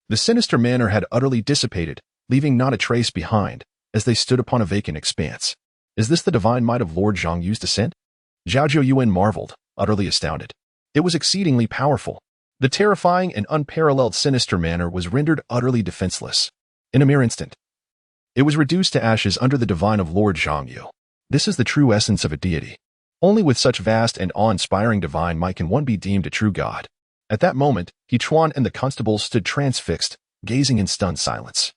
The sinister manor had utterly dissipated, leaving not a trace behind, as they stood upon a vacant expanse. Is this the divine might of Lord Zhongyu's descent? Zhao Zhou marveled, utterly astounded. It was exceedingly powerful. The terrifying and unparalleled sinister manor was rendered utterly defenseless. In a mere instant, it was reduced to ashes under the divine of Lord Zhongyu. This is the true essence of a deity. Only with such vast and awe-inspiring divine might can one be deemed a true god. At that moment, He Chuan and the constables stood transfixed, gazing in stunned silence.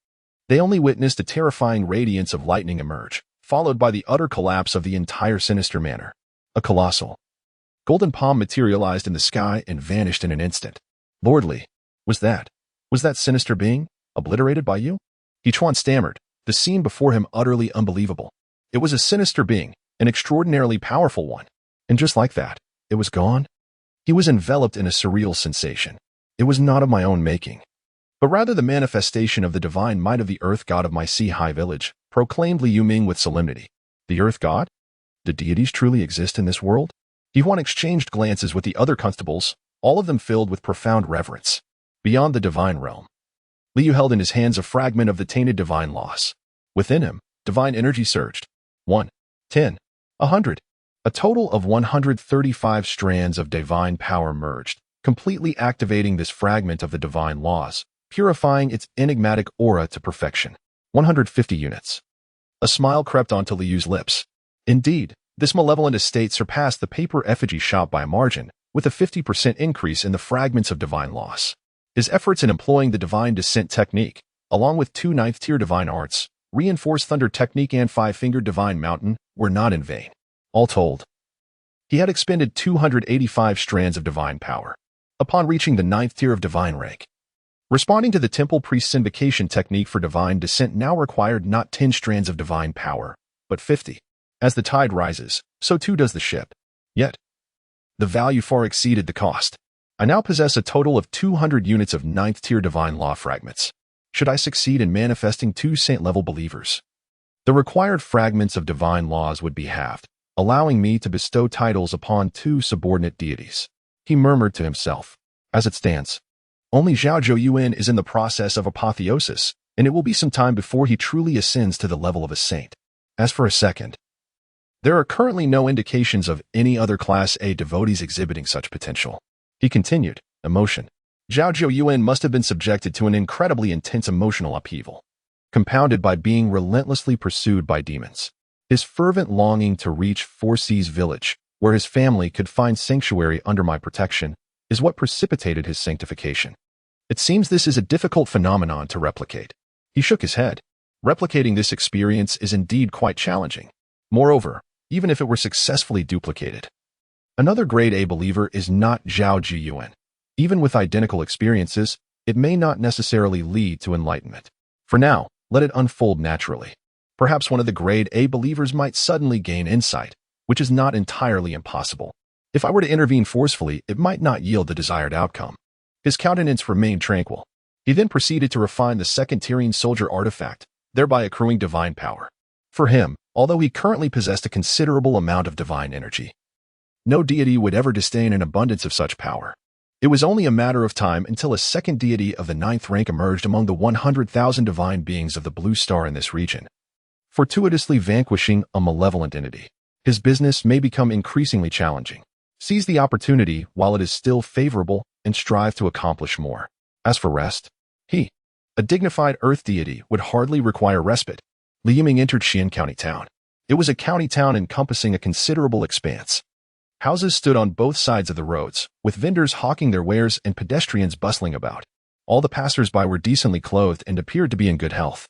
They only witnessed a terrifying radiance of lightning emerge, followed by the utter collapse of the entire sinister manor. A colossal golden palm materialized in the sky and vanished in an instant. Lord Li, was that sinister being obliterated by you? He Chuan stammered, the scene before him utterly unbelievable. It was a sinister being, an extraordinarily powerful one. And just like that, it was gone. He was enveloped in a surreal sensation. It was not of my own making, but rather the manifestation of the divine might of the earth god of my sea high village, proclaimed Li Yuming with solemnity. The earth god? Do deities truly exist in this world? He Huan exchanged glances with the other constables, all of them filled with profound reverence. Beyond the divine realm, Li Yu held in his hands a fragment of the tainted divine loss. Within him, divine energy surged. 1, 10, 100. A total of 135 strands of divine power merged, completely activating this fragment of the divine laws, purifying its enigmatic aura to perfection. 150 units. A smile crept onto Li Yu's lips. Indeed, this malevolent estate surpassed the paper effigy shop by a margin, with a 50% increase in the fragments of divine loss. His efforts in employing the divine descent technique, along with 2 ninth-tier divine arts, reinforced thunder technique and five-fingered divine mountain, were not in vain. All told, he had expended 285 strands of divine power. Upon reaching the 9th tier of divine rank, responding to the temple priest's invocation technique for divine descent now required not 10 strands of divine power, but 50. As the tide rises, so too does the ship. Yet, the value far exceeded the cost. I now possess a total of 200 units of 9th tier divine law fragments. Should I succeed in manifesting 2 saint-level believers, the required fragments of divine laws would be halved, allowing me to bestow titles upon 2 subordinate deities. He murmured to himself. As it stands, only Zhao Zhou is in the process of apotheosis, and it will be some time before he truly ascends to the level of a saint. As for a second, there are currently no indications of any other Class A devotees exhibiting such potential. He continued, emotion. Zhao Zhou must have been subjected to an incredibly intense emotional upheaval, compounded by being relentlessly pursued by demons. His fervent longing to reach Four Seas Village, where his family could find sanctuary under my protection, is what precipitated his sanctification. It seems this is a difficult phenomenon to replicate. He shook his head. Replicating this experience is indeed quite challenging. Moreover, even if it were successfully duplicated. Another grade A believer is not Zhao Jiyuan. Even with identical experiences, it may not necessarily lead to enlightenment. For now, let it unfold naturally. Perhaps one of the grade A believers might suddenly gain insight, which is not entirely impossible. If I were to intervene forcefully, it might not yield the desired outcome. His countenance remained tranquil. He then proceeded to refine the second Tyrian soldier artifact, thereby accruing divine power. For him, although he currently possessed a considerable amount of divine energy, no deity would ever disdain an abundance of such power. It was only a matter of time until a second deity of the 9th rank emerged among the 100,000 divine beings of the Blue Star in this region, fortuitously vanquishing a malevolent entity. His business may become increasingly challenging. Seize the opportunity while it is still favorable and strive to accomplish more. As for rest, he, a dignified earth deity, would hardly require respite. Li Yiming entered Xian County Town. It was a county town encompassing a considerable expanse. Houses stood on both sides of the roads, with vendors hawking their wares and pedestrians bustling about. All the passers-by were decently clothed and appeared to be in good health,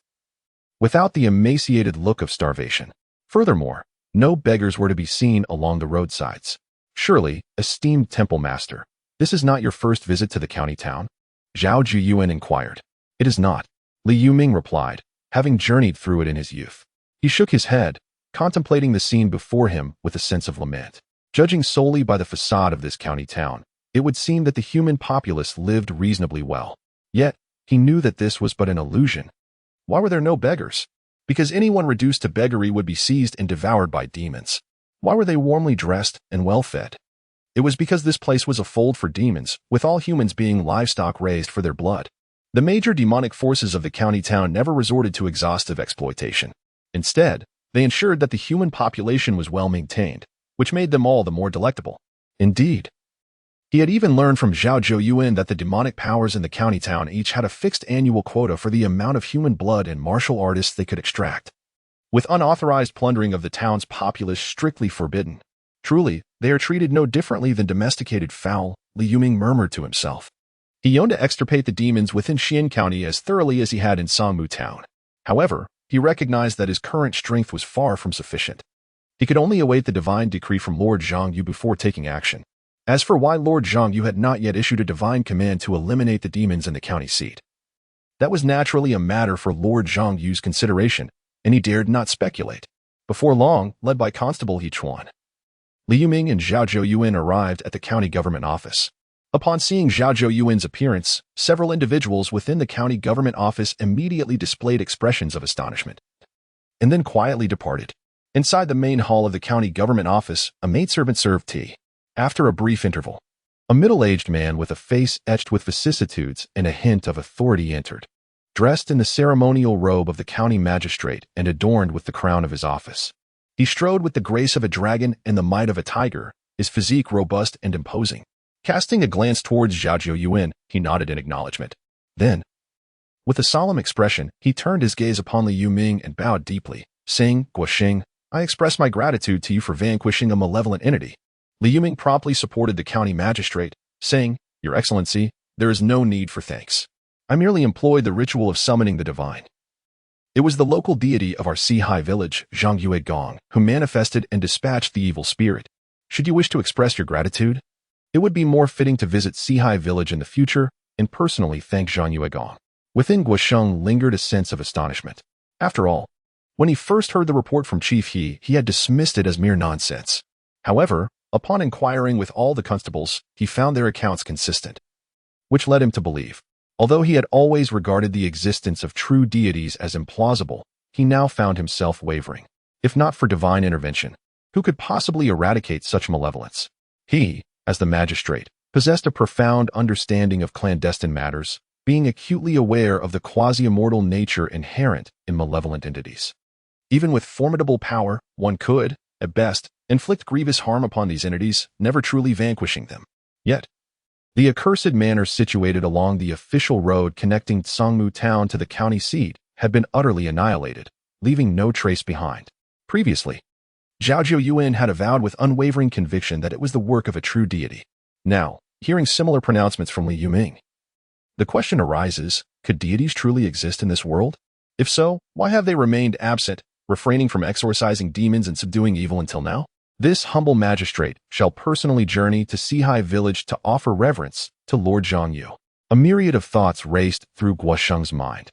without the emaciated look of starvation. Furthermore, no beggars were to be seen along the roadsides. Surely, esteemed temple master, this is not your first visit to the county town? Zhao Jiyuan inquired. It is not, Li Yuming replied, having journeyed through it in his youth. He shook his head, contemplating the scene before him with a sense of lament. Judging solely by the facade of this county town, it would seem that the human populace lived reasonably well. Yet, he knew that this was but an illusion. Why were there no beggars? Because anyone reduced to beggary would be seized and devoured by demons. Why were they warmly dressed and well-fed? It was because this place was a fold for demons, with all humans being livestock raised for their blood. The major demonic forces of the county town never resorted to exhaustive exploitation. Instead, they ensured that the human population was well maintained, which made them all the more delectable. Indeed, he had even learned from Zhao Zhouyuan that the demonic powers in the county town each had a fixed annual quota for the amount of human blood and martial artists they could extract, with unauthorized plundering of the town's populace strictly forbidden. Truly, they are treated no differently than domesticated fowl, Li Yuming murmured to himself. He yearned to extirpate the demons within Xian County as thoroughly as he had in Songmu Town. However, he recognized that his current strength was far from sufficient. He could only await the divine decree from Lord Zhongyu before taking action. As for why Lord Zhongyu had not yet issued a divine command to eliminate the demons in the county seat, that was naturally a matter for Lord Zhongyu's consideration, and he dared not speculate. Before long, led by Constable He Chuan, Li Yuming and Zhao Zhouyuan arrived at the county government office. Upon seeing Zhao Zhouyuan's appearance, several individuals within the county government office immediately displayed expressions of astonishment, and then quietly departed. Inside the main hall of the county government office, a maidservant served tea. After a brief interval, a middle-aged man with a face etched with vicissitudes and a hint of authority entered, dressed in the ceremonial robe of the county magistrate and adorned with the crown of his office. He strode with the grace of a dragon and the might of a tiger, his physique robust and imposing. Casting a glance towards Zhao Zhouyuan, he nodded in acknowledgement. Then, with a solemn expression, he turned his gaze upon Li Yuming and bowed deeply, saying, "Guoxing, I express my gratitude to you for vanquishing a malevolent entity." Li Yuming promptly supported the county magistrate, saying, "Your Excellency, there is no need for thanks. I merely employed the ritual of summoning the divine." It was the local deity of our Sihai village, Zhongyue Gong, who manifested and dispatched the evil spirit. Should you wish to express your gratitude, it would be more fitting to visit Sihai village in the future and personally thank Zhongyue Gong. Within Guosheng lingered a sense of astonishment. After all, when he first heard the report from Chief He had dismissed it as mere nonsense. However, upon inquiring with all the constables, he found their accounts consistent, which led him to believe. Although he had always regarded the existence of true deities as implausible, he now found himself wavering. If not for divine intervention, who could possibly eradicate such malevolence? He, as the magistrate, possessed a profound understanding of clandestine matters, being acutely aware of the quasi-immortal nature inherent in malevolent entities. Even with formidable power, one could, at best, inflict grievous harm upon these entities, never truly vanquishing them. Yet, the accursed manor situated along the official road connecting Songmu Town to the county seat had been utterly annihilated, leaving no trace behind. Previously, Zhao Yuan had avowed with unwavering conviction that it was the work of a true deity. Now, hearing similar pronouncements from Li Yuming, the question arises, could deities truly exist in this world? If so, why have they remained absent, refraining from exorcising demons and subduing evil until now? This humble magistrate shall personally journey to Sihai village to offer reverence to Lord Zhangyu. A myriad of thoughts raced through Guosheng's mind.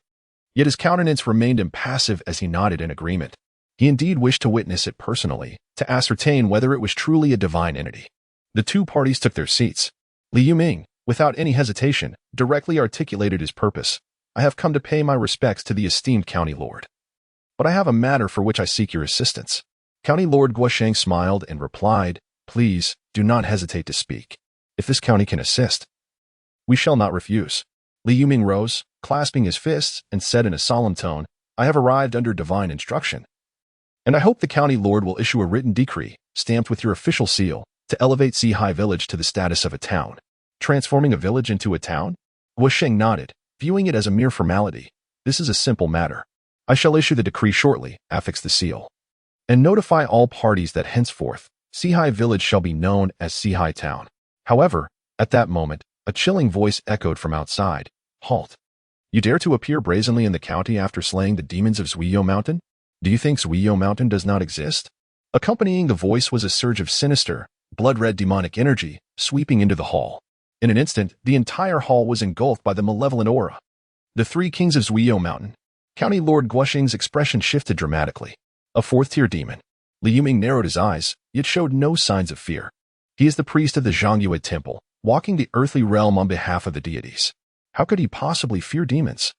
Yet his countenance remained impassive as he nodded in agreement. He indeed wished to witness it personally, to ascertain whether it was truly a divine entity. The two parties took their seats. Li Yuming, without any hesitation, directly articulated his purpose. I have come to pay my respects to the esteemed county lord. But I have a matter for which I seek your assistance. County Lord Guosheng smiled and replied, please, do not hesitate to speak. If this county can assist, we shall not refuse. Li Yuming rose, clasping his fists, and said in a solemn tone, I have arrived under divine instruction. And I hope the county lord will issue a written decree, stamped with your official seal, to elevate Sihai village to the status of a town. Transforming a village into a town? Guosheng nodded, viewing it as a mere formality. This is a simple matter. I shall issue the decree shortly, affix the seal, and notify all parties that henceforth, Sihai village shall be known as Sihai town. However, at that moment, a chilling voice echoed from outside. Halt. You dare to appear brazenly in the county after slaying the demons of Zuiyo Mountain? Do you think Zuiyo Mountain does not exist? Accompanying the voice was a surge of sinister, blood-red demonic energy, sweeping into the hall. In an instant, the entire hall was engulfed by the malevolent aura. The three kings of Zuiyo Mountain. County Lord Guosheng's expression shifted dramatically. A fourth-tier demon. Li Yuming narrowed his eyes, yet showed no signs of fear. He is the priest of the Zhangyue temple, walking the earthly realm on behalf of the deities. How could he possibly fear demons?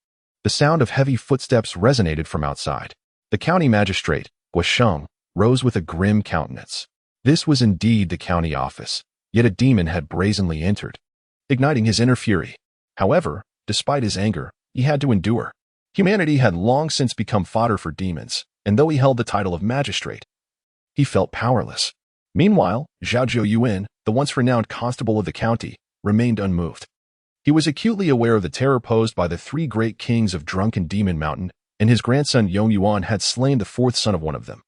The sound of heavy footsteps resonated from outside. The county magistrate, Guosheng, rose with a grim countenance. This was indeed the county office, yet a demon had brazenly entered, igniting his inner fury. However, despite his anger, he had to endure. Humanity had long since become fodder for demons, and though he held the title of magistrate, he felt powerless. Meanwhile, Zhao Yuan, the once renowned constable of the county, remained unmoved. He was acutely aware of the terror posed by the three great kings of Drunken Demon Mountain, and his grandson Yongyuan had slain the fourth son of one of them,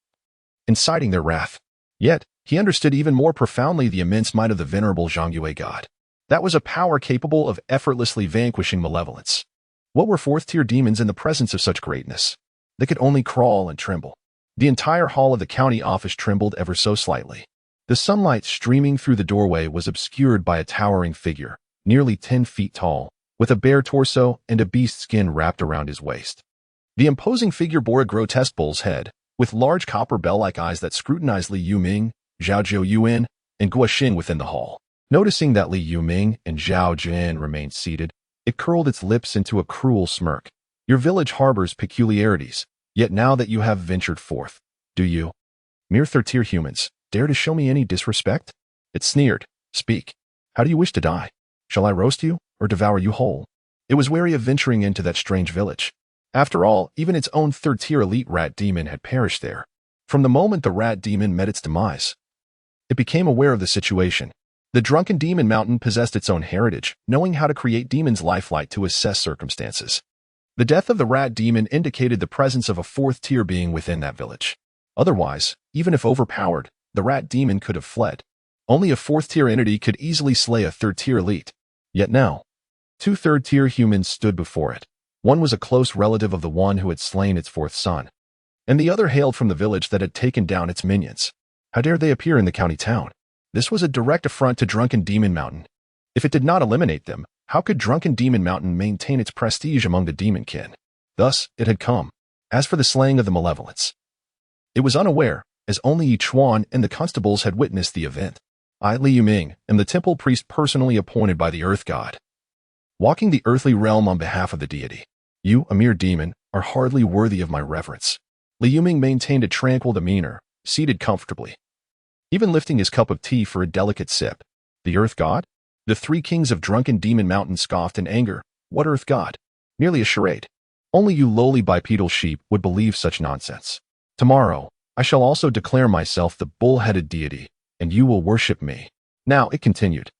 inciting their wrath. Yet, he understood even more profoundly the immense might of the venerable Zhangyue god. That was a power capable of effortlessly vanquishing malevolence. What were fourth-tier demons in the presence of such greatness? They could only crawl and tremble. The entire hall of the county office trembled ever so slightly. The sunlight streaming through the doorway was obscured by a towering figure, nearly 10 feet tall, with a bare torso and a beast skin wrapped around his waist. The imposing figure bore a grotesque bull's head, with large copper bell-like eyes that scrutinized Li Yuming, Zhao Yuan, and Guosheng within the hall. Noticing that Li Yuming and Zhao Jian remained seated, it curled its lips into a cruel smirk. Your village harbors peculiarities, yet now that you have ventured forth, do you, mere third-tier humans, dare to show me any disrespect? It sneered. Speak. How do you wish to die? Shall I roast you, or devour you whole? It was wary of venturing into that strange village. After all, even its own third-tier elite rat demon had perished there. From the moment the rat demon met its demise, it became aware of the situation. The Drunken Demon Mountain possessed its own heritage, knowing how to create demons' lifelike to assess circumstances. The death of the rat demon indicated the presence of a fourth-tier being within that village. Otherwise, even if overpowered, the rat demon could have fled. Only a fourth-tier entity could easily slay a third-tier elite. Yet now, two third-tier humans stood before it. One was a close relative of the one who had slain its fourth son, and the other hailed from the village that had taken down its minions. How dared they appear in the county town? This was a direct affront to Drunken Demon Mountain. If it did not eliminate them, how could Drunken Demon Mountain maintain its prestige among the demonkin? Thus, it had come. As for the slaying of the malevolence, it was unaware, as only Yi Chuan and the constables had witnessed the event. I, Li Yuming, am the temple priest personally appointed by the Earth God, walking the earthly realm on behalf of the deity. You, a mere demon, are hardly worthy of my reverence. Li Yuming maintained a tranquil demeanor, seated comfortably, even lifting his cup of tea for a delicate sip. The Earth God? The three kings of Drunken Demon Mountain scoffed in anger. What Earth God? Merely a charade. Only you lowly bipedal sheep would believe such nonsense. Tomorrow, I shall also declare myself the bull-headed deity, and you will worship me. Now, it continued,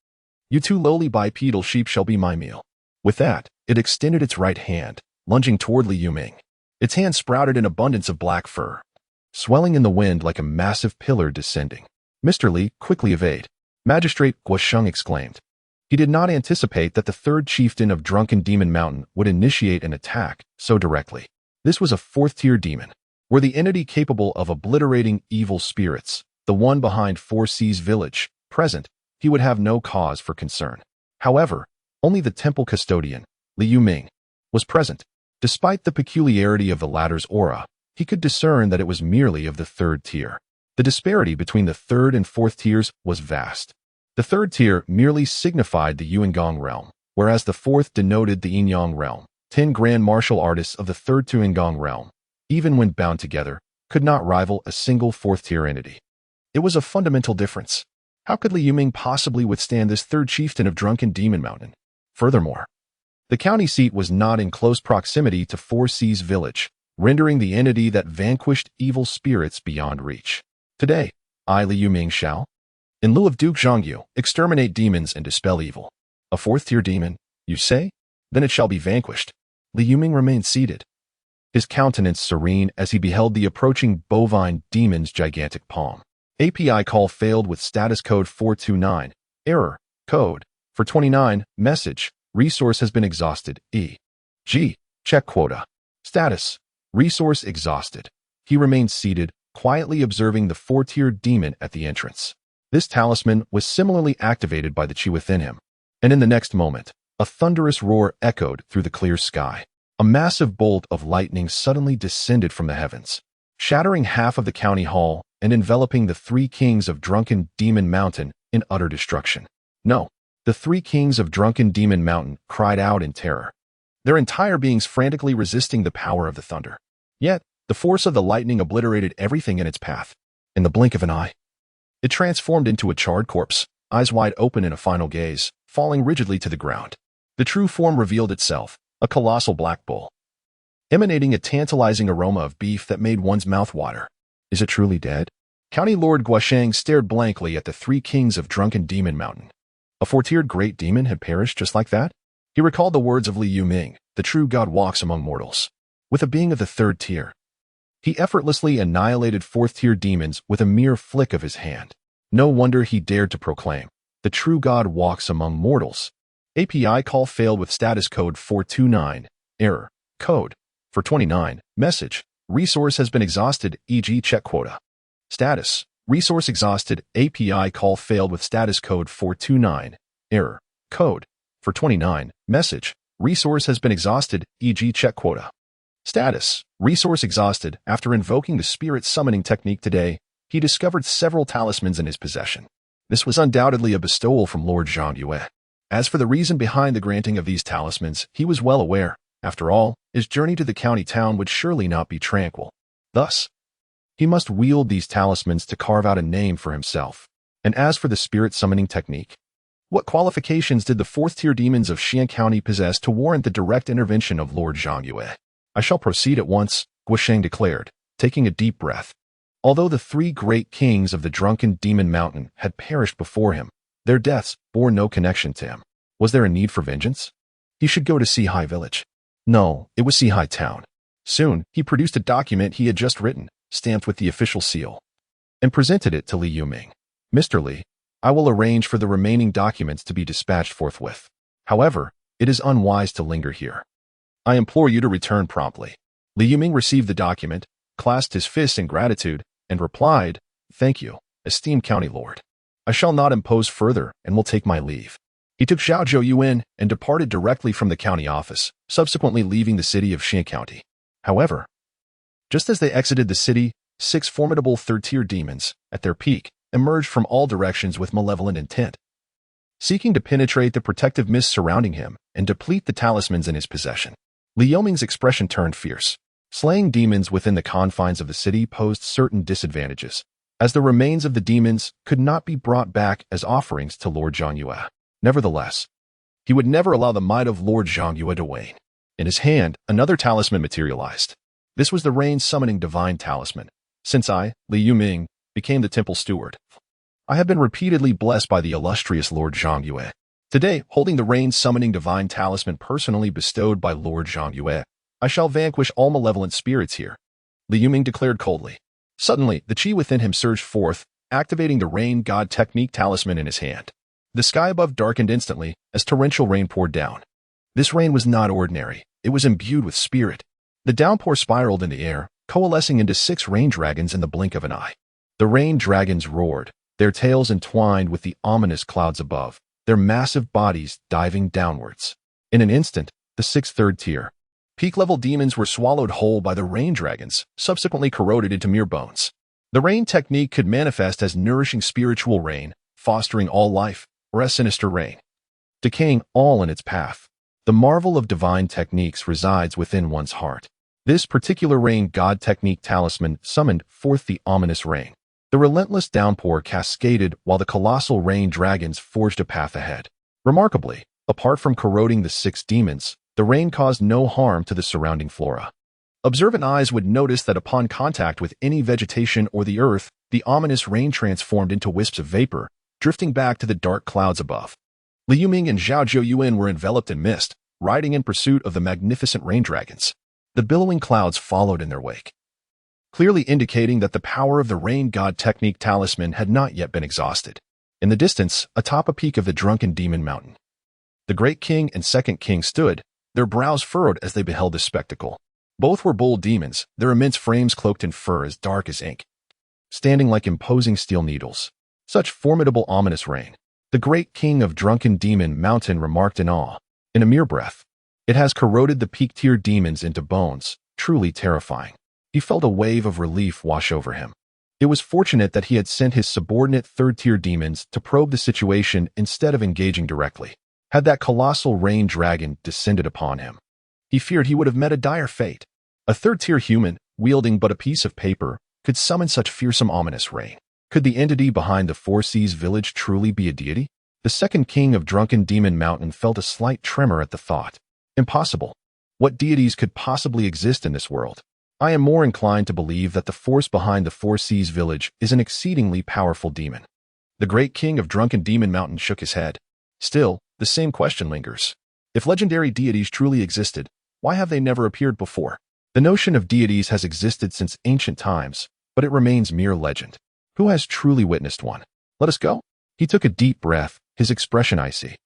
you two lowly bipedal sheep shall be my meal. With that, it extended its right hand, lunging toward Li Yuming. Its hand sprouted an abundance of black fur, swelling in the wind like a massive pillar descending. "Mr. Li, quickly evade," Magistrate Guosheng exclaimed. He did not anticipate that the third chieftain of Drunken Demon Mountain would initiate an attack so directly. This was a fourth-tier demon. Were the entity capable of obliterating evil spirits, the one behind Four Seas Village, present, he would have no cause for concern. However, only the temple custodian, Li Yuming, was present. Despite the peculiarity of the latter's aura, he could discern that it was merely of the third tier. The disparity between the third and fourth tiers was vast. The third tier merely signified the Yuangong realm, whereas the fourth denoted the Yinyang realm. 10 grand martial artists of the third Yuangong realm, even when bound together, could not rival a single fourth-tier entity. It was a fundamental difference. How could Li Yuming possibly withstand this third chieftain of Drunken Demon Mountain? Furthermore, the county seat was not in close proximity to Four Seas Village, rendering the entity that vanquished evil spirits beyond reach. Today, I, Li Yuming, shall, in lieu of Duke Zhongyu, exterminate demons and dispel evil. A fourth-tier demon, you say? Then it shall be vanquished. Li Yuming remained seated, his countenance serene as he beheld the approaching bovine demon's gigantic palm. API call failed with status code 429. Error. Code. For 29. Message. Resource has been exhausted. E.G. Check quota. Status. Resource exhausted. He remained seated, quietly observing the four-tier demon at the entrance. This talisman was similarly activated by the chi within him, and in the next moment, a thunderous roar echoed through the clear sky. A massive bolt of lightning suddenly descended from the heavens, shattering half of the county hall and enveloping the three kings of Drunken Demon Mountain in utter destruction. No, the three kings of Drunken Demon Mountain cried out in terror, their entire beings frantically resisting the power of the thunder. Yet, the force of the lightning obliterated everything in its path. In the blink of an eye, it transformed into a charred corpse, eyes wide open in a final gaze, falling rigidly to the ground. The true form revealed itself, a colossal black bull, emanating a tantalizing aroma of beef that made one's mouth water. Is it truly dead? County Lord Guosheng stared blankly at the three kings of Drunken Demon Mountain. A four-tiered great demon had perished just like that? He recalled the words of Li Yuming, the true god walks among mortals. With a being of the third tier, he effortlessly annihilated fourth-tier demons with a mere flick of his hand. No wonder he dared to proclaim, the true god walks among mortals. API call failed with status code 429. Error. Code. For 29. Message. Resource has been exhausted, e.g. check quota. Status. Resource exhausted. API call failed with status code 429. Error. Code. For 29. Message. Resource has been exhausted, e.g. check quota. Status. Resource exhausted. After invoking the spirit summoning technique today, he discovered several talismans in his possession. This was undoubtedly a bestowal from Lord Zhongyue. As for the reason behind the granting of these talismans, he was well aware. After all, his journey to the county town would surely not be tranquil. Thus, he must wield these talismans to carve out a name for himself. And as for the spirit summoning technique, what qualifications did the fourth-tier demons of Xian County possess to warrant the direct intervention of Lord Zhongyue? I shall proceed at once, Guosheng declared, taking a deep breath. Although the three great kings of the Drunken Demon Mountain had perished before him, their deaths bore no connection to him. Was there a need for vengeance? He should go to Sihai Village. No, it was Sihai Town. Soon, he produced a document he had just written, stamped with the official seal, and presented it to Li Yuming. Mr. Li, I will arrange for the remaining documents to be dispatched forthwith. However, it is unwise to linger here. I implore you to return promptly. Li Yuming received the document, clasped his fists in gratitude, and replied, Thank you, esteemed county lord. I shall not impose further and will take my leave. He took Xiao Zhou Yuan and departed directly from the county office, subsequently leaving the city of Xian County. However, just as they exited the city, 6 formidable third-tier demons, at their peak, emerged from all directions with malevolent intent, seeking to penetrate the protective mist surrounding him and deplete the talismans in his possession. Li Yuming's expression turned fierce. Slaying demons within the confines of the city posed certain disadvantages, as the remains of the demons could not be brought back as offerings to Lord Zhongyue. Nevertheless, he would never allow the might of Lord Zhongyue to wane. In his hand, another talisman materialized. This was the rain summoning divine talisman. Since I, Li Yuming, became the temple steward, I have been repeatedly blessed by the illustrious Lord Zhongyue. Today, holding the rain summoning divine talisman personally bestowed by Lord Zhongyue, I shall vanquish all malevolent spirits here, Li Yuming declared coldly. Suddenly, the chi within him surged forth, activating the rain god technique talisman in his hand. The sky above darkened instantly as torrential rain poured down. This rain was not ordinary. It was imbued with spirit. The downpour spiraled in the air, coalescing into 6 rain dragons in the blink of an eye. The rain dragons roared, their tails entwined with the ominous clouds above, their massive bodies diving downwards. In an instant, the 6th third tier peak-level demons were swallowed whole by the rain dragons, subsequently corroded into mere bones. The rain technique could manifest as nourishing spiritual rain, fostering all life, or as sinister rain, decaying all in its path. The marvel of divine techniques resides within one's heart. This particular rain god technique talisman summoned forth the ominous rain. The relentless downpour cascaded while the colossal rain dragons forged a path ahead. Remarkably, apart from corroding the 6 demons, the rain caused no harm to the surrounding flora. Observant eyes would notice that upon contact with any vegetation or the earth, the ominous rain transformed into wisps of vapor, drifting back to the dark clouds above. Li Yuming and Zhao Zhou were enveloped in mist, riding in pursuit of the magnificent rain dragons. The billowing clouds followed in their wake, clearly indicating that the power of the rain god technique talisman had not yet been exhausted. In the distance, atop a peak of the drunken demon mountain, the great king and second king stood, their brows furrowed as they beheld this spectacle. Both were bold demons, their immense frames cloaked in fur as dark as ink, standing like imposing steel needles. Such formidable ominous rain. The great king of drunken demon mountain remarked in awe. In a mere breath, it has corroded the peak-tier demons into bones, truly terrifying. He felt a wave of relief wash over him. It was fortunate that he had sent his subordinate third-tier demons to probe the situation instead of engaging directly. Had that colossal rain dragon descended upon him, he feared he would have met a dire fate. A third-tier human, wielding but a piece of paper, could summon such fearsome ominous rain. Could the entity behind the Four Seas village truly be a deity? The second king of drunken demon mountain felt a slight tremor at the thought. Impossible. What deities could possibly exist in this world? I am more inclined to believe that the force behind the Four Seas village is an exceedingly powerful demon. The great king of drunken demon mountain shook his head. Still, the same question lingers. If legendary deities truly existed, why have they never appeared before? The notion of deities has existed since ancient times, but it remains mere legend. Who has truly witnessed one? Let us go. He took a deep breath, his expression icy.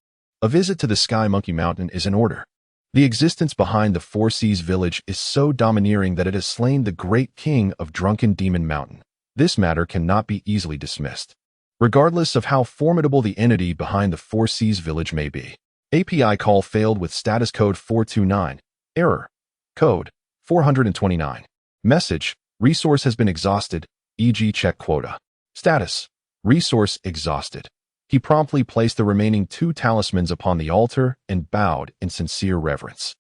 A visit to the Sky Monkey Mountain is in order. The existence behind the Four Seas village is so domineering that it has slain the great king of drunken demon mountain. This matter cannot be easily dismissed, regardless of how formidable the entity behind the Four Seas village may be. API call failed with status code 429. Error. Code 429. Message. Resource has been exhausted, e.g. check quota. Status. Resource exhausted. He promptly placed the remaining 2 talismans upon the altar and bowed in sincere reverence.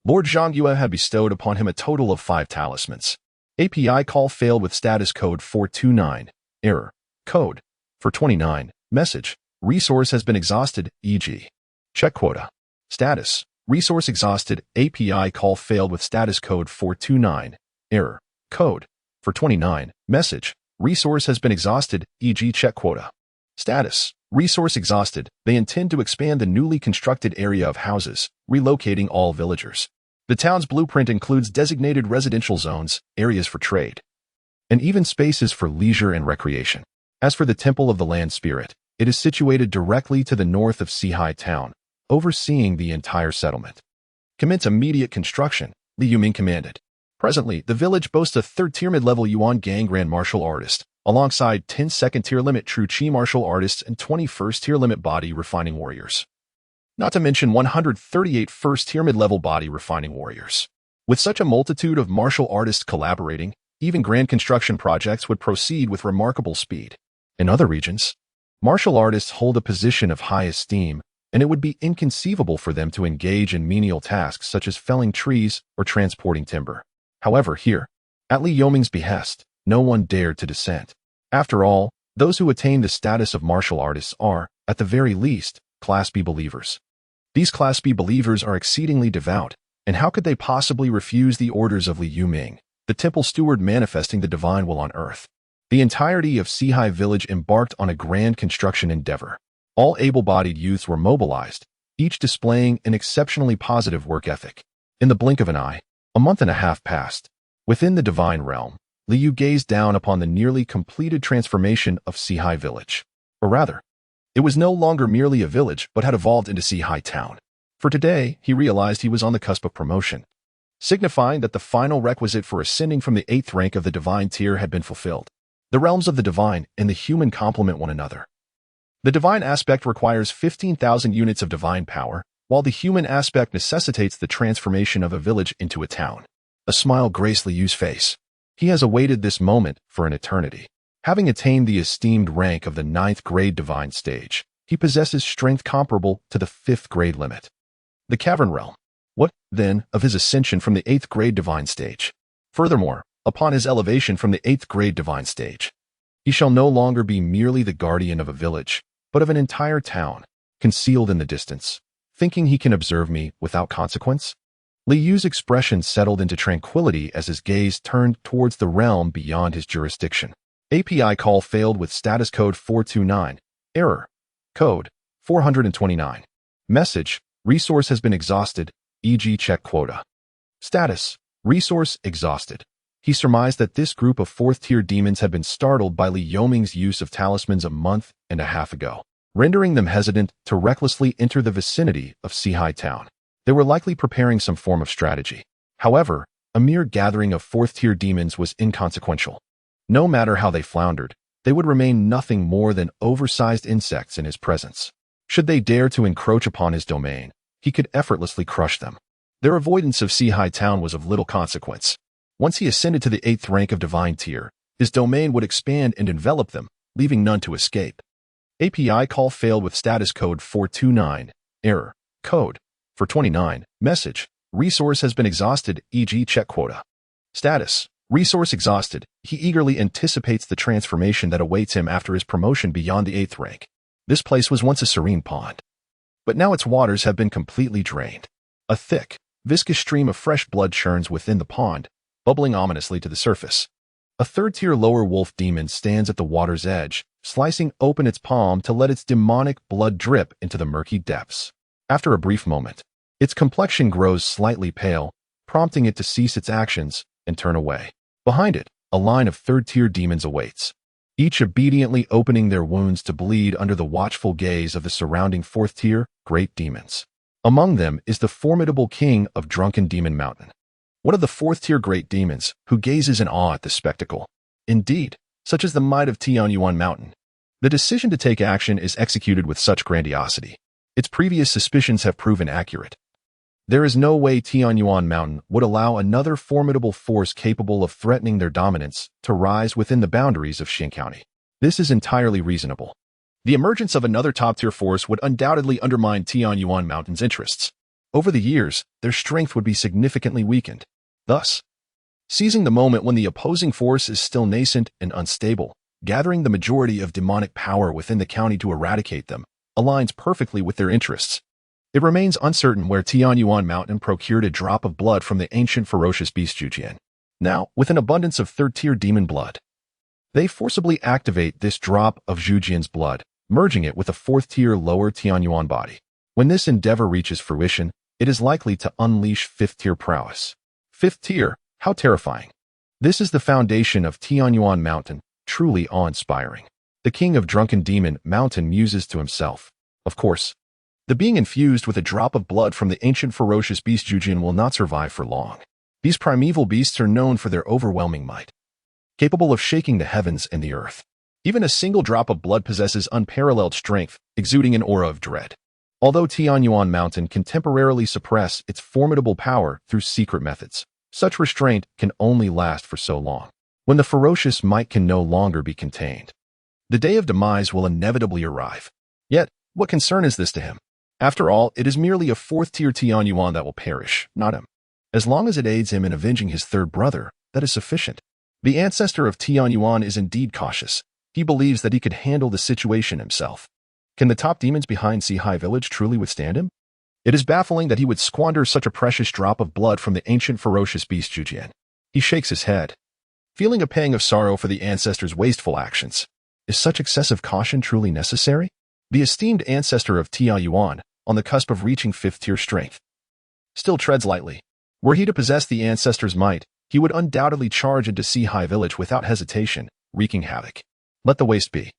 Lord Zhang Yue had bestowed upon him a total of 5 talismans. API call failed with status code 429. Error. Code 429. Message. Resource has been exhausted, e.g. check quota. Status. Resource exhausted. API call failed with status code 429. Error. Code 429. Message. Resource has been exhausted, e.g. check quota. Status. Resource exhausted. They intend to expand the newly constructed area of houses, relocating all villagers. The town's blueprint includes designated residential zones, areas for trade, and even spaces for leisure and recreation. As for the Temple of the Land Spirit, it is situated directly to the north of Sihai Town, overseeing the entire settlement. Commence immediate construction, Li Yuming commanded. Presently, the village boasts a 3rd-tier mid-level Yuan Gang Grand Martial Artist, alongside 10 second-tier limit True Chi martial artists and 20 first-tier limit body refining warriors. Not to mention 138 first-tier mid-level body refining warriors. With such a multitude of martial artists collaborating, even grand construction projects would proceed with remarkable speed. In other regions, martial artists hold a position of high esteem, and it would be inconceivable for them to engage in menial tasks such as felling trees or transporting timber. However, here, at Li Yoming's behest, no one dared to dissent. After all, those who attain the status of martial artists are, at the very least, Class B believers. These Class B believers are exceedingly devout, and how could they possibly refuse the orders of Li Yuming, the temple steward manifesting the divine will on earth? The entirety of Sihai village embarked on a grand construction endeavor. All able-bodied youths were mobilized, each displaying an exceptionally positive work ethic. In the blink of an eye, a month and a half passed. Within the divine realm, Li Yu gazed down upon the nearly completed transformation of Sihai Village. Or rather, it was no longer merely a village but had evolved into Sihai Town. For today, he realized he was on the cusp of promotion, signifying that the final requisite for ascending from the 8th rank of the divine tier had been fulfilled. The realms of the divine and the human complement one another. The divine aspect requires 15,000 units of divine power, while the human aspect necessitates the transformation of a village into a town. A smile graced Li Yu's face. He has awaited this moment for an eternity. Having attained the esteemed rank of the 9th grade divine stage, he possesses strength comparable to the 5th grade limit. The Cavern Realm. What, then, of his ascension from the 8th grade divine stage? Furthermore, upon his elevation from the 8th grade divine stage, he shall no longer be merely the guardian of a village, but of an entire town, concealed in the distance, thinking he can observe me without consequence? Li Yu's expression settled into tranquility as his gaze turned towards the realm beyond his jurisdiction. API call failed with status code 429. Error. Code 429. Message. Resource has been exhausted, e.g. check quota. Status. Resource exhausted. He surmised that this group of 4th-tier demons had been startled by Li Yoming's use of talismans a month and a half ago, rendering them hesitant to recklessly enter the vicinity of Sihai Town. They were likely preparing some form of strategy. However, a mere gathering of 4th-tier demons was inconsequential. No matter how they floundered, they would remain nothing more than oversized insects in his presence. Should they dare to encroach upon his domain, he could effortlessly crush them. Their avoidance of Sihai Town was of little consequence. Once he ascended to the 8th rank of divine tier, his domain would expand and envelop them, leaving none to escape. API call failed with status code 429. Error. Code 429. Message. Resource has been exhausted, e.g. check quota. Status. Resource exhausted. He eagerly anticipates the transformation that awaits him after his promotion beyond the 8th rank. This place was once a serene pond, but now its waters have been completely drained. A thick, viscous stream of fresh blood churns within the pond, bubbling ominously to the surface. A 3rd-tier lower wolf demon stands at the water's edge, slicing open its palm to let its demonic blood drip into the murky depths. After a brief moment, its complexion grows slightly pale, prompting it to cease its actions and turn away. Behind it, a line of 3rd-tier demons awaits, each obediently opening their wounds to bleed under the watchful gaze of the surrounding 4th-tier great demons. Among them is the formidable king of Drunken Demon Mountain, one of the 4th-tier great demons who gazes in awe at the spectacle. Indeed, such is the might of Tianyuan Mountain. The decision to take action is executed with such grandiosity. Its previous suspicions have proven accurate. There is no way Tianyuan Mountain would allow another formidable force capable of threatening their dominance to rise within the boundaries of Xin County. This is entirely reasonable. The emergence of another top-tier force would undoubtedly undermine Tianyuan Mountain's interests. Over the years, their strength would be significantly weakened. Thus, seizing the moment when the opposing force is still nascent and unstable, gathering the majority of demonic power within the county to eradicate them, aligns perfectly with their interests. It remains uncertain where Tianyuan Mountain procured a drop of blood from the ancient ferocious beast Zhujian. Now, with an abundance of 3rd-tier demon blood, they forcibly activate this drop of Zhujian's blood, merging it with a 4th-tier lower Tianyuan body. When this endeavor reaches fruition, it is likely to unleash 5th-tier prowess. 5th tier, how terrifying. This is the foundation of Tianyuan Mountain, truly awe-inspiring. The king of Drunken Demon Mountain muses to himself. Of course, the being infused with a drop of blood from the ancient ferocious beast Zhujian will not survive for long. These primeval beasts are known for their overwhelming might, capable of shaking the heavens and the earth. Even a single drop of blood possesses unparalleled strength, exuding an aura of dread. Although Tianyuan Mountain can temporarily suppress its formidable power through secret methods, such restraint can only last for so long. When the ferocious might can no longer be contained, the day of demise will inevitably arrive. Yet, what concern is this to him? After all, it is merely a 4th-tier Tianyuan that will perish, not him. As long as it aids him in avenging his 3rd brother, that is sufficient. The ancestor of Tianyuan is indeed cautious. He believes that he could handle the situation himself. Can the top demons behind Sihai Village truly withstand him? It is baffling that he would squander such a precious drop of blood from the ancient ferocious beast Zhujian. He shakes his head, feeling a pang of sorrow for the ancestor's wasteful actions. Is such excessive caution truly necessary? The esteemed ancestor of Tianyuan, on the cusp of reaching 5th-tier strength, still treads lightly. Were he to possess the ancestor's might, he would undoubtedly charge into Sea High Village without hesitation, wreaking havoc. Let the waste be.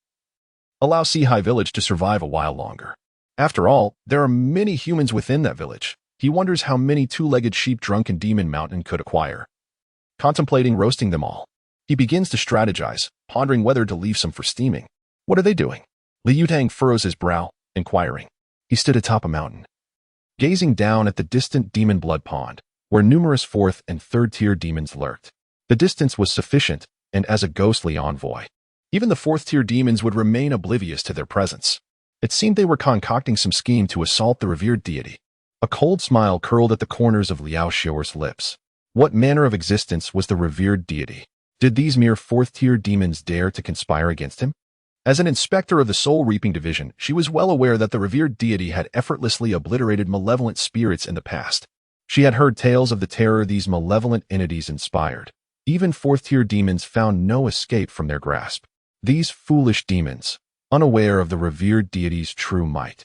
Allow Sea High Village to survive a while longer. After all, there are many humans within that village. He wonders how many two-legged sheep drunken Demon Mountain could acquire. Contemplating roasting them all, he begins to strategize, pondering whether to leave some for steaming. What are they doing? Liu Tang furrows his brow, inquiring. He stood atop a mountain, gazing down at the distant demon blood pond, where numerous fourth and third-tier demons lurked. The distance was sufficient, and as a ghostly envoy, even the fourth-tier demons would remain oblivious to their presence. It seemed they were concocting some scheme to assault the revered deity. A cold smile curled at the corners of Liao Xiao's lips. What manner of existence was the revered deity? Did these mere fourth-tier demons dare to conspire against him? As an inspector of the soul-reaping division, she was well aware that the revered deity had effortlessly obliterated malevolent spirits in the past. She had heard tales of the terror these malevolent entities inspired. Even fourth-tier demons found no escape from their grasp. These foolish demons, unaware of the revered deity's true might,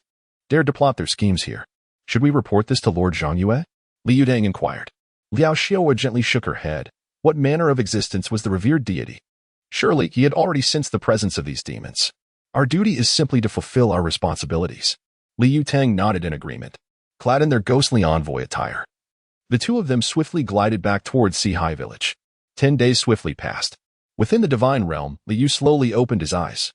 dared to plot their schemes here. Should we report this to Lord Zhangyue? Liu Dang inquired. Liao Xiao gently shook her head. What manner of existence was the revered deity? Surely he had already sensed the presence of these demons. Our duty is simply to fulfill our responsibilities. Liu Tang nodded in agreement, clad in their ghostly envoy attire. The two of them swiftly glided back towards Sea High Village. 10 days swiftly passed. Within the divine realm, Liu slowly opened his eyes.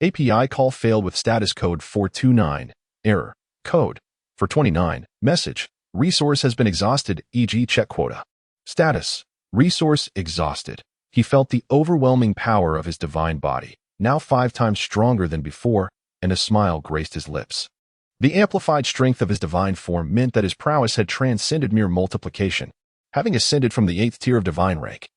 API call failed with status code 429. Error. Code 429. Message. Resource has been exhausted, e.g. check quota. Status. Resource exhausted. He felt the overwhelming power of his divine body, now 5 times stronger than before, and a smile graced his lips. The amplified strength of his divine form meant that his prowess had transcended mere multiplication, having ascended from the 8th tier of divine rank.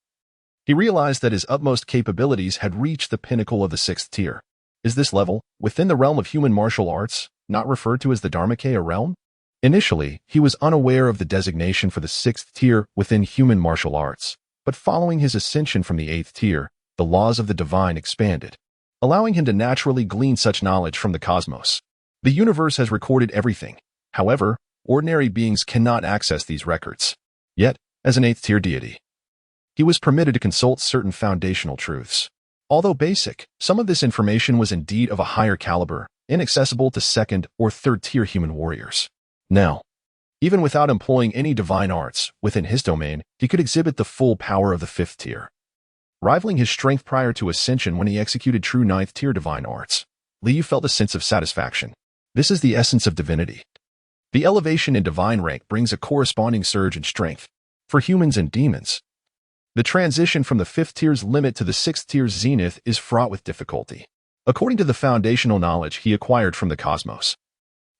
He realized that his utmost capabilities had reached the pinnacle of the 6th tier. Is this level, within the realm of human martial arts, not referred to as the Dharmakaya realm? Initially, he was unaware of the designation for the 6th tier within human martial arts, but following his ascension from the 8th tier, the laws of the divine expanded, allowing him to naturally glean such knowledge from the cosmos. The universe has recorded everything. However, ordinary beings cannot access these records. Yet, as an 8th tier deity, he was permitted to consult certain foundational truths. Although basic, some of this information was indeed of a higher caliber, inaccessible to 2nd or 3rd tier human warriors. Now, even without employing any divine arts within his domain, he could exhibit the full power of the 5th tier, rivaling his strength prior to ascension when he executed true 9th tier divine arts. Liu felt a sense of satisfaction. This is the essence of divinity. The elevation in divine rank brings a corresponding surge in strength. For humans and demons, the transition from the 5th tier's limit to the 6th tier's zenith is fraught with difficulty. According to the foundational knowledge he acquired from the cosmos,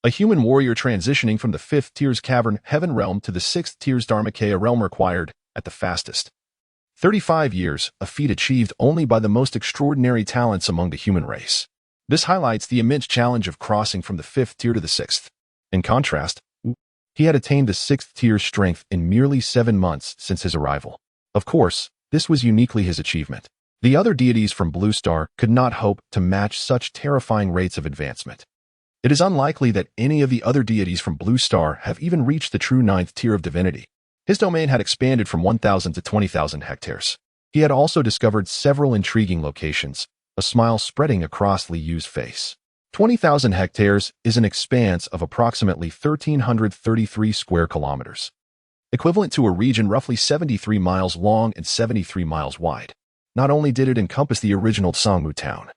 a human warrior transitioning from the 5th tier's cavern heaven realm to the 6th tier's Dharmakaya realm required, at the fastest, 35 years, a feat achieved only by the most extraordinary talents among the human race. This highlights the immense challenge of crossing from the 5th tier to the 6th. In contrast, he had attained the 6th tier's strength in merely 7 months since his arrival. Of course, this was uniquely his achievement. The other deities from Blue Star could not hope to match such terrifying rates of advancement. It is unlikely that any of the other deities from Blue Star have even reached the true 9th tier of divinity. His domain had expanded from 1,000 to 20,000 hectares. He had also discovered several intriguing locations, a smile spreading across Liu's face. 20,000 hectares is an expanse of approximately 1,333 square kilometers, equivalent to a region roughly 73 miles long and 73 miles wide. Not only did it encompass the original Songmu town,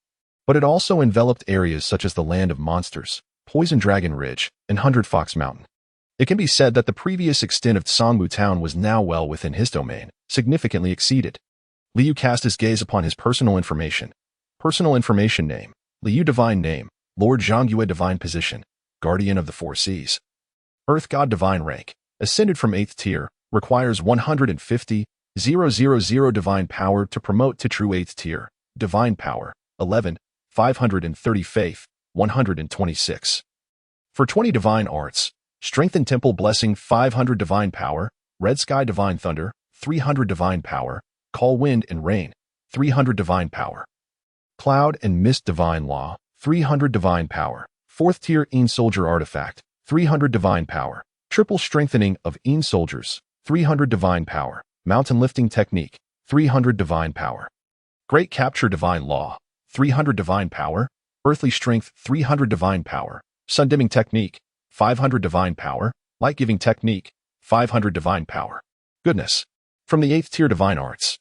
but it also enveloped areas such as the Land of Monsters, Poison Dragon Ridge, and Hundredfold Mountain. It can be said that the previous extent of Songmu town was now well within his domain, significantly exceeded. Liu cast his gaze upon his personal information. Personal information name, Liu divine name, Lord Zhangyue divine position, Guardian of the Four Seas. Earth God divine rank, ascended from 8th tier, requires 150,000 divine power to promote to true 8th tier, divine power, 11,530 faith, 126. For 20 divine arts, strength and temple blessing 500 divine power, red sky divine thunder, 300 divine power, call wind and rain, 300 divine power. Cloud and mist divine law, 300 divine power. 4th tier Een soldier artifact, 300 divine power. Triple strengthening of Een soldiers, 300 divine power. Mountain Lifting Technique, 300 Divine Power. Great Capture Divine Law, 300 Divine Power. Earthly Strength, 300 Divine Power. Sun Dimming Technique, 500 Divine Power. Light Giving Technique, 500 Divine Power. Goodness. From the 8th tier Divine Arts.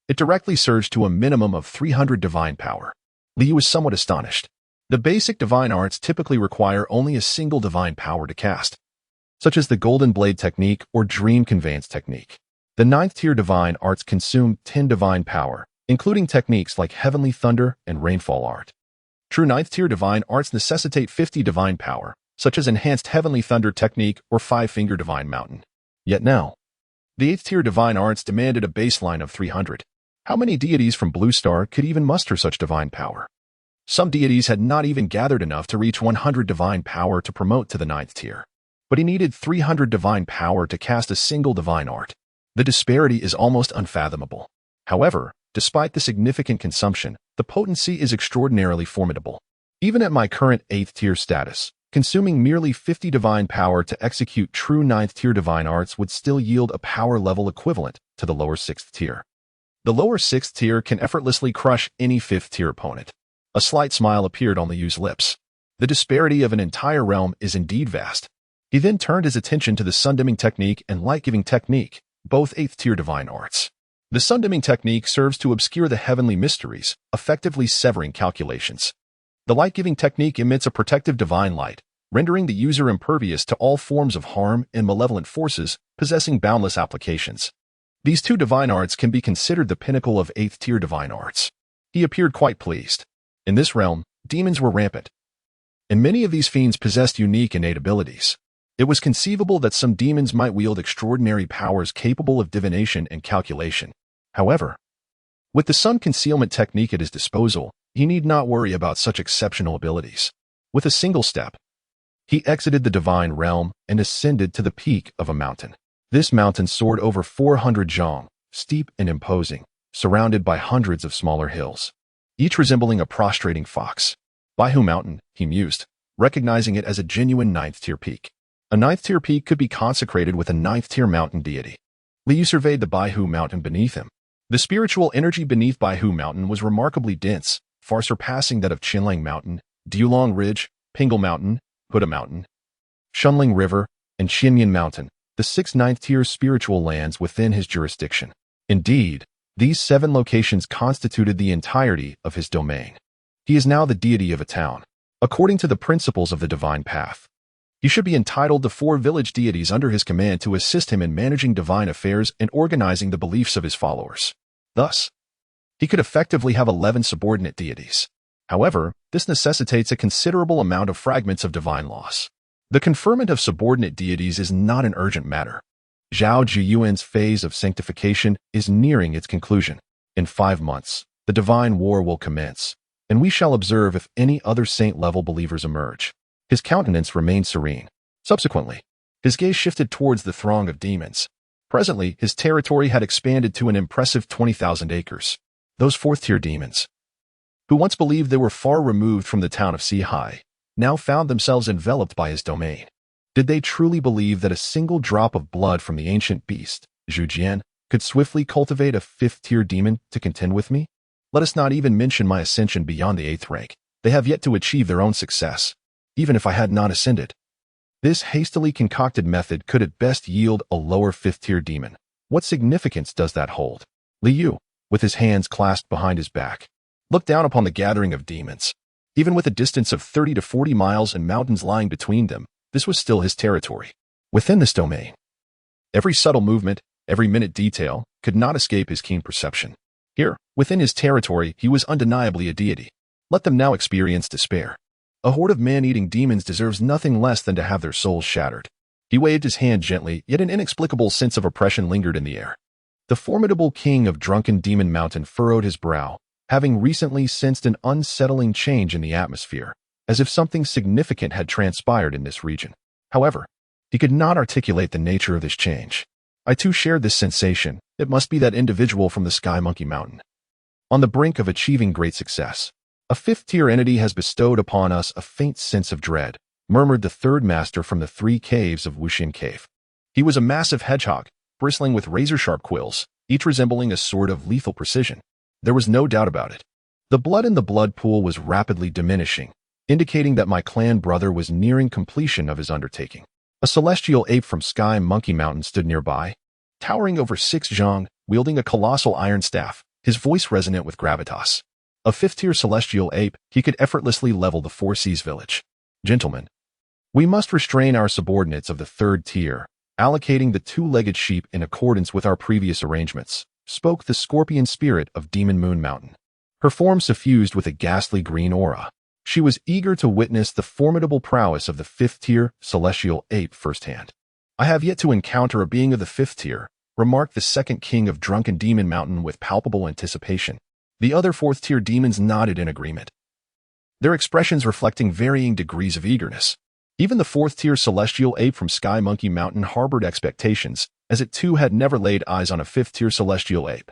It directly surged to a minimum of 300 Divine Power. Liu was somewhat astonished. The basic Divine Arts typically require only a single Divine Power to cast, such as the Golden Blade Technique or Dream Conveyance Technique. The 9th tier Divine Arts consume 10 Divine Power, including techniques like Heavenly Thunder and Rainfall Art. True 9th tier Divine Arts necessitate 50 Divine Power, such as Enhanced Heavenly Thunder Technique or Five-Finger Divine Mountain. Yet now, the 8th tier Divine Arts demanded a baseline of 300. How many deities from Blue Star could even muster such divine power? Some deities had not even gathered enough to reach 100 divine power to promote to the 9th tier. But he needed 300 divine power to cast a single divine art. The disparity is almost unfathomable. However, despite the significant consumption, the potency is extraordinarily formidable. Even at my current 8th tier status, consuming merely 50 divine power to execute true 9th tier divine arts would still yield a power level equivalent to the lower 6th tier. The lower 6th tier can effortlessly crush any 5th tier opponent. A slight smile appeared on Liu's lips. The disparity of an entire realm is indeed vast. He then turned his attention to the Sun Dimming Technique and Light Giving Technique, both 8th tier divine arts. The Sun Dimming Technique serves to obscure the heavenly mysteries, effectively severing calculations. The Light Giving Technique emits a protective divine light, rendering the user impervious to all forms of harm and malevolent forces, possessing boundless applications. These two divine arts can be considered the pinnacle of 8th tier divine arts. He appeared quite pleased. In this realm, demons were rampant, and many of these fiends possessed unique innate abilities. It was conceivable that some demons might wield extraordinary powers capable of divination and calculation. However, with the Sun Concealment Technique at his disposal, he need not worry about such exceptional abilities. With a single step, he exited the divine realm and ascended to the peak of a mountain. This mountain soared over 400 zhang, steep and imposing, surrounded by hundreds of smaller hills, each resembling a prostrating fox. Baihu Mountain, he mused, recognizing it as a genuine 9th tier peak. A 9th tier peak could be consecrated with a 9th tier mountain deity. Liu surveyed the Baihu Mountain beneath him. The spiritual energy beneath Baihu Mountain was remarkably dense, far surpassing that of Qinlang Mountain, Diulong Ridge, Pingle Mountain, Huda Mountain, Shunling River, and Xinyan Mountain, the 6 9th tier spiritual lands within his jurisdiction. Indeed, these 7 locations constituted the entirety of his domain. He is now the deity of a town. According to the principles of the divine path, he should be entitled to 4 village deities under his command to assist him in managing divine affairs and organizing the beliefs of his followers. Thus, he could effectively have 11 subordinate deities. However, this necessitates a considerable amount of fragments of divine loss. The conferment of subordinate deities is not an urgent matter. Zhao Zhiyuan's phase of sanctification is nearing its conclusion. In 5 months, the divine war will commence, and we shall observe if any other saint-level believers emerge. His countenance remained serene. Subsequently, his gaze shifted towards the throng of demons. Presently, his territory had expanded to an impressive 20,000 acres. Those 4th-tier demons, who once believed they were far removed from the town of Sihai, now found themselves enveloped by his domain. Did they truly believe that a single drop of blood from the ancient beast, Zhu Jian, could swiftly cultivate a 5th-tier demon to contend with me? Let us not even mention my ascension beyond the 8th rank. They have yet to achieve their own success, even if I had not ascended. This hastily concocted method could at best yield a lower 5th-tier demon. What significance does that hold? Liu, with his hands clasped behind his back, looked down upon the gathering of demons. Even with a distance of 30 to 40 miles and mountains lying between them, this was still his territory. Within this domain, every subtle movement, every minute detail, could not escape his keen perception. Here, within his territory, he was undeniably a deity. Let them now experience despair. A horde of man-eating demons deserves nothing less than to have their souls shattered. He waved his hand gently, yet an inexplicable sense of oppression lingered in the air. The formidable king of Drunken Demon Mountain furrowed his brow, having recently sensed an unsettling change in the atmosphere, as if something significant had transpired in this region. However, he could not articulate the nature of this change. I too shared this sensation. It must be that individual from the Sky Monkey Mountain. On the brink of achieving great success, a 5th-tier entity has bestowed upon us a faint sense of dread, murmured the 3rd master from the 3 caves of Wuxian Cave. He was a massive hedgehog, bristling with razor-sharp quills, each resembling a sword of lethal precision. There was no doubt about it. The blood in the blood pool was rapidly diminishing, indicating that my clan brother was nearing completion of his undertaking. A celestial ape from Sky Monkey Mountain stood nearby, towering over 6 zhang, wielding a colossal iron staff, his voice resonant with gravitas. A 5th-tier celestial ape, he could effortlessly level the Four Seas village. Gentlemen, we must restrain our subordinates of the 3rd tier, allocating the 2-legged sheep in accordance with our previous arrangements, spoke the scorpion spirit of Demon Moon Mountain. Her form suffused with a ghastly green aura. She was eager to witness the formidable prowess of the 5th-tier celestial ape firsthand. I have yet to encounter a being of the 5th tier, remarked the 2nd king of Drunken Demon Mountain with palpable anticipation. The other 4th-tier demons nodded in agreement, their expressions reflecting varying degrees of eagerness. Even the 4th-tier celestial ape from Sky Monkey Mountain harbored expectations, as it too had never laid eyes on a 5th-tier celestial ape.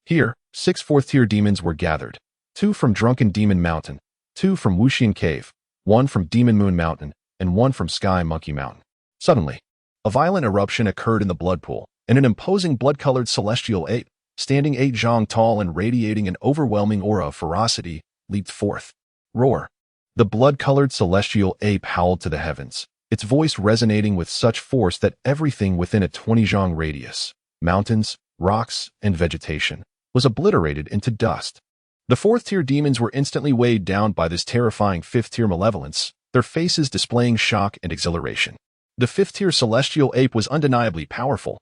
Here, 6 4th-tier demons were gathered, 2 from Drunken Demon Mountain, 2 from Wuxian Cave, 1 from Demon Moon Mountain, and 1 from Sky Monkey Mountain. Suddenly, a violent eruption occurred in the blood pool, and an imposing blood-colored celestial ape, standing 8 zhang tall and radiating an overwhelming aura of ferocity, leaped forth. Roar! The blood-colored celestial ape howled to the heavens, its voice resonating with such force that everything within a 20 zhang radius, mountains, rocks, and vegetation, was obliterated into dust. The 4th-tier demons were instantly weighed down by this terrifying 5th-tier malevolence, their faces displaying shock and exhilaration. The 5th-tier celestial ape was undeniably powerful.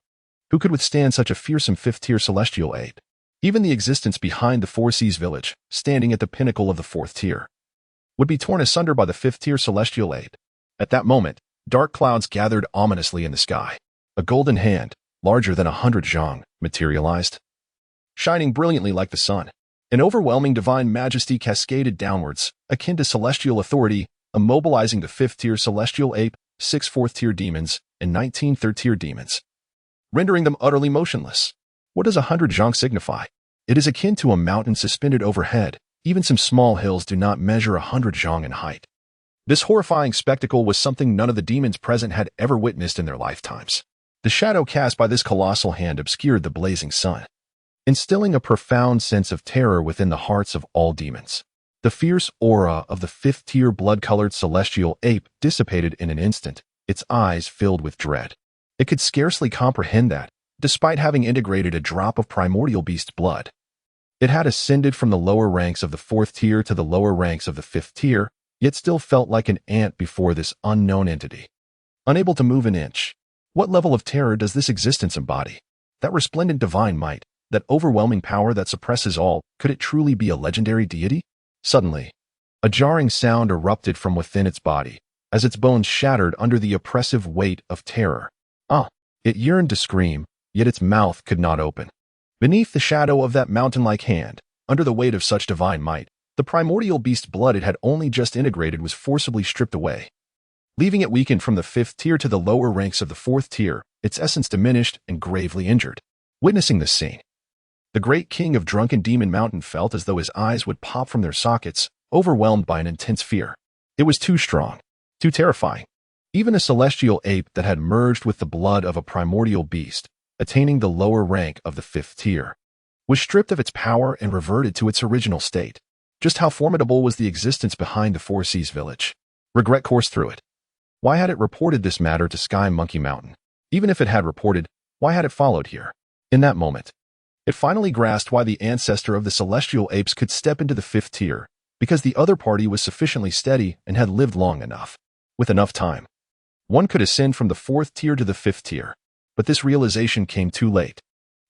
Who could withstand such a fearsome 5th-tier celestial ape? Even the existence behind the Four Seas village, standing at the pinnacle of the 4th tier, would be torn asunder by the 5th-tier celestial ape. At that moment, dark clouds gathered ominously in the sky. A golden hand, larger than 100 zhang, materialized, shining brilliantly like the sun. An overwhelming divine majesty cascaded downwards, akin to celestial authority, immobilizing the 5th-tier celestial ape, 6 4th-tier demons, and 19 3rd-tier demons, rendering them utterly motionless. What does 100 zhang signify? It is akin to a mountain suspended overhead. Even some small hills do not measure 100 zhang in height. This horrifying spectacle was something none of the demons present had ever witnessed in their lifetimes. The shadow cast by this colossal hand obscured the blazing sun, instilling a profound sense of terror within the hearts of all demons. The fierce aura of the 5th-tier blood-colored celestial ape dissipated in an instant, its eyes filled with dread. It could scarcely comprehend that, despite having integrated a drop of primordial beast blood, it had ascended from the lower ranks of the 4th tier to the lower ranks of the 5th tier, yet still felt like an ant before this unknown entity. Unable to move an inch. What level of terror does this existence embody? That resplendent divine might, that overwhelming power that suppresses all, could it truly be a legendary deity? Suddenly, a jarring sound erupted from within its body, as its bones shattered under the oppressive weight of terror. It yearned to scream, yet its mouth could not open. Beneath the shadow of that mountain-like hand, under the weight of such divine might, the primordial beast blood it had only just integrated was forcibly stripped away, leaving it weakened from the 5th tier to the lower ranks of the 4th tier, its essence diminished and gravely injured. Witnessing this scene, the great king of Drunken Demon Mountain felt as though his eyes would pop from their sockets, overwhelmed by an intense fear. It was too strong, too terrifying. Even a celestial ape that had merged with the blood of a primordial beast, attaining the lower rank of the 5th tier, was stripped of its power and reverted to its original state. Just how formidable was the existence behind the Four Seas village? Regret coursed through it. Why had it reported this matter to Sky Monkey Mountain? Even if it had reported, why had it followed here? In that moment, it finally grasped why the ancestor of the celestial apes could step into the 5th tier, because the other party was sufficiently steady and had lived long enough. With enough time, one could ascend from the 4th tier to the 5th tier. But this realization came too late.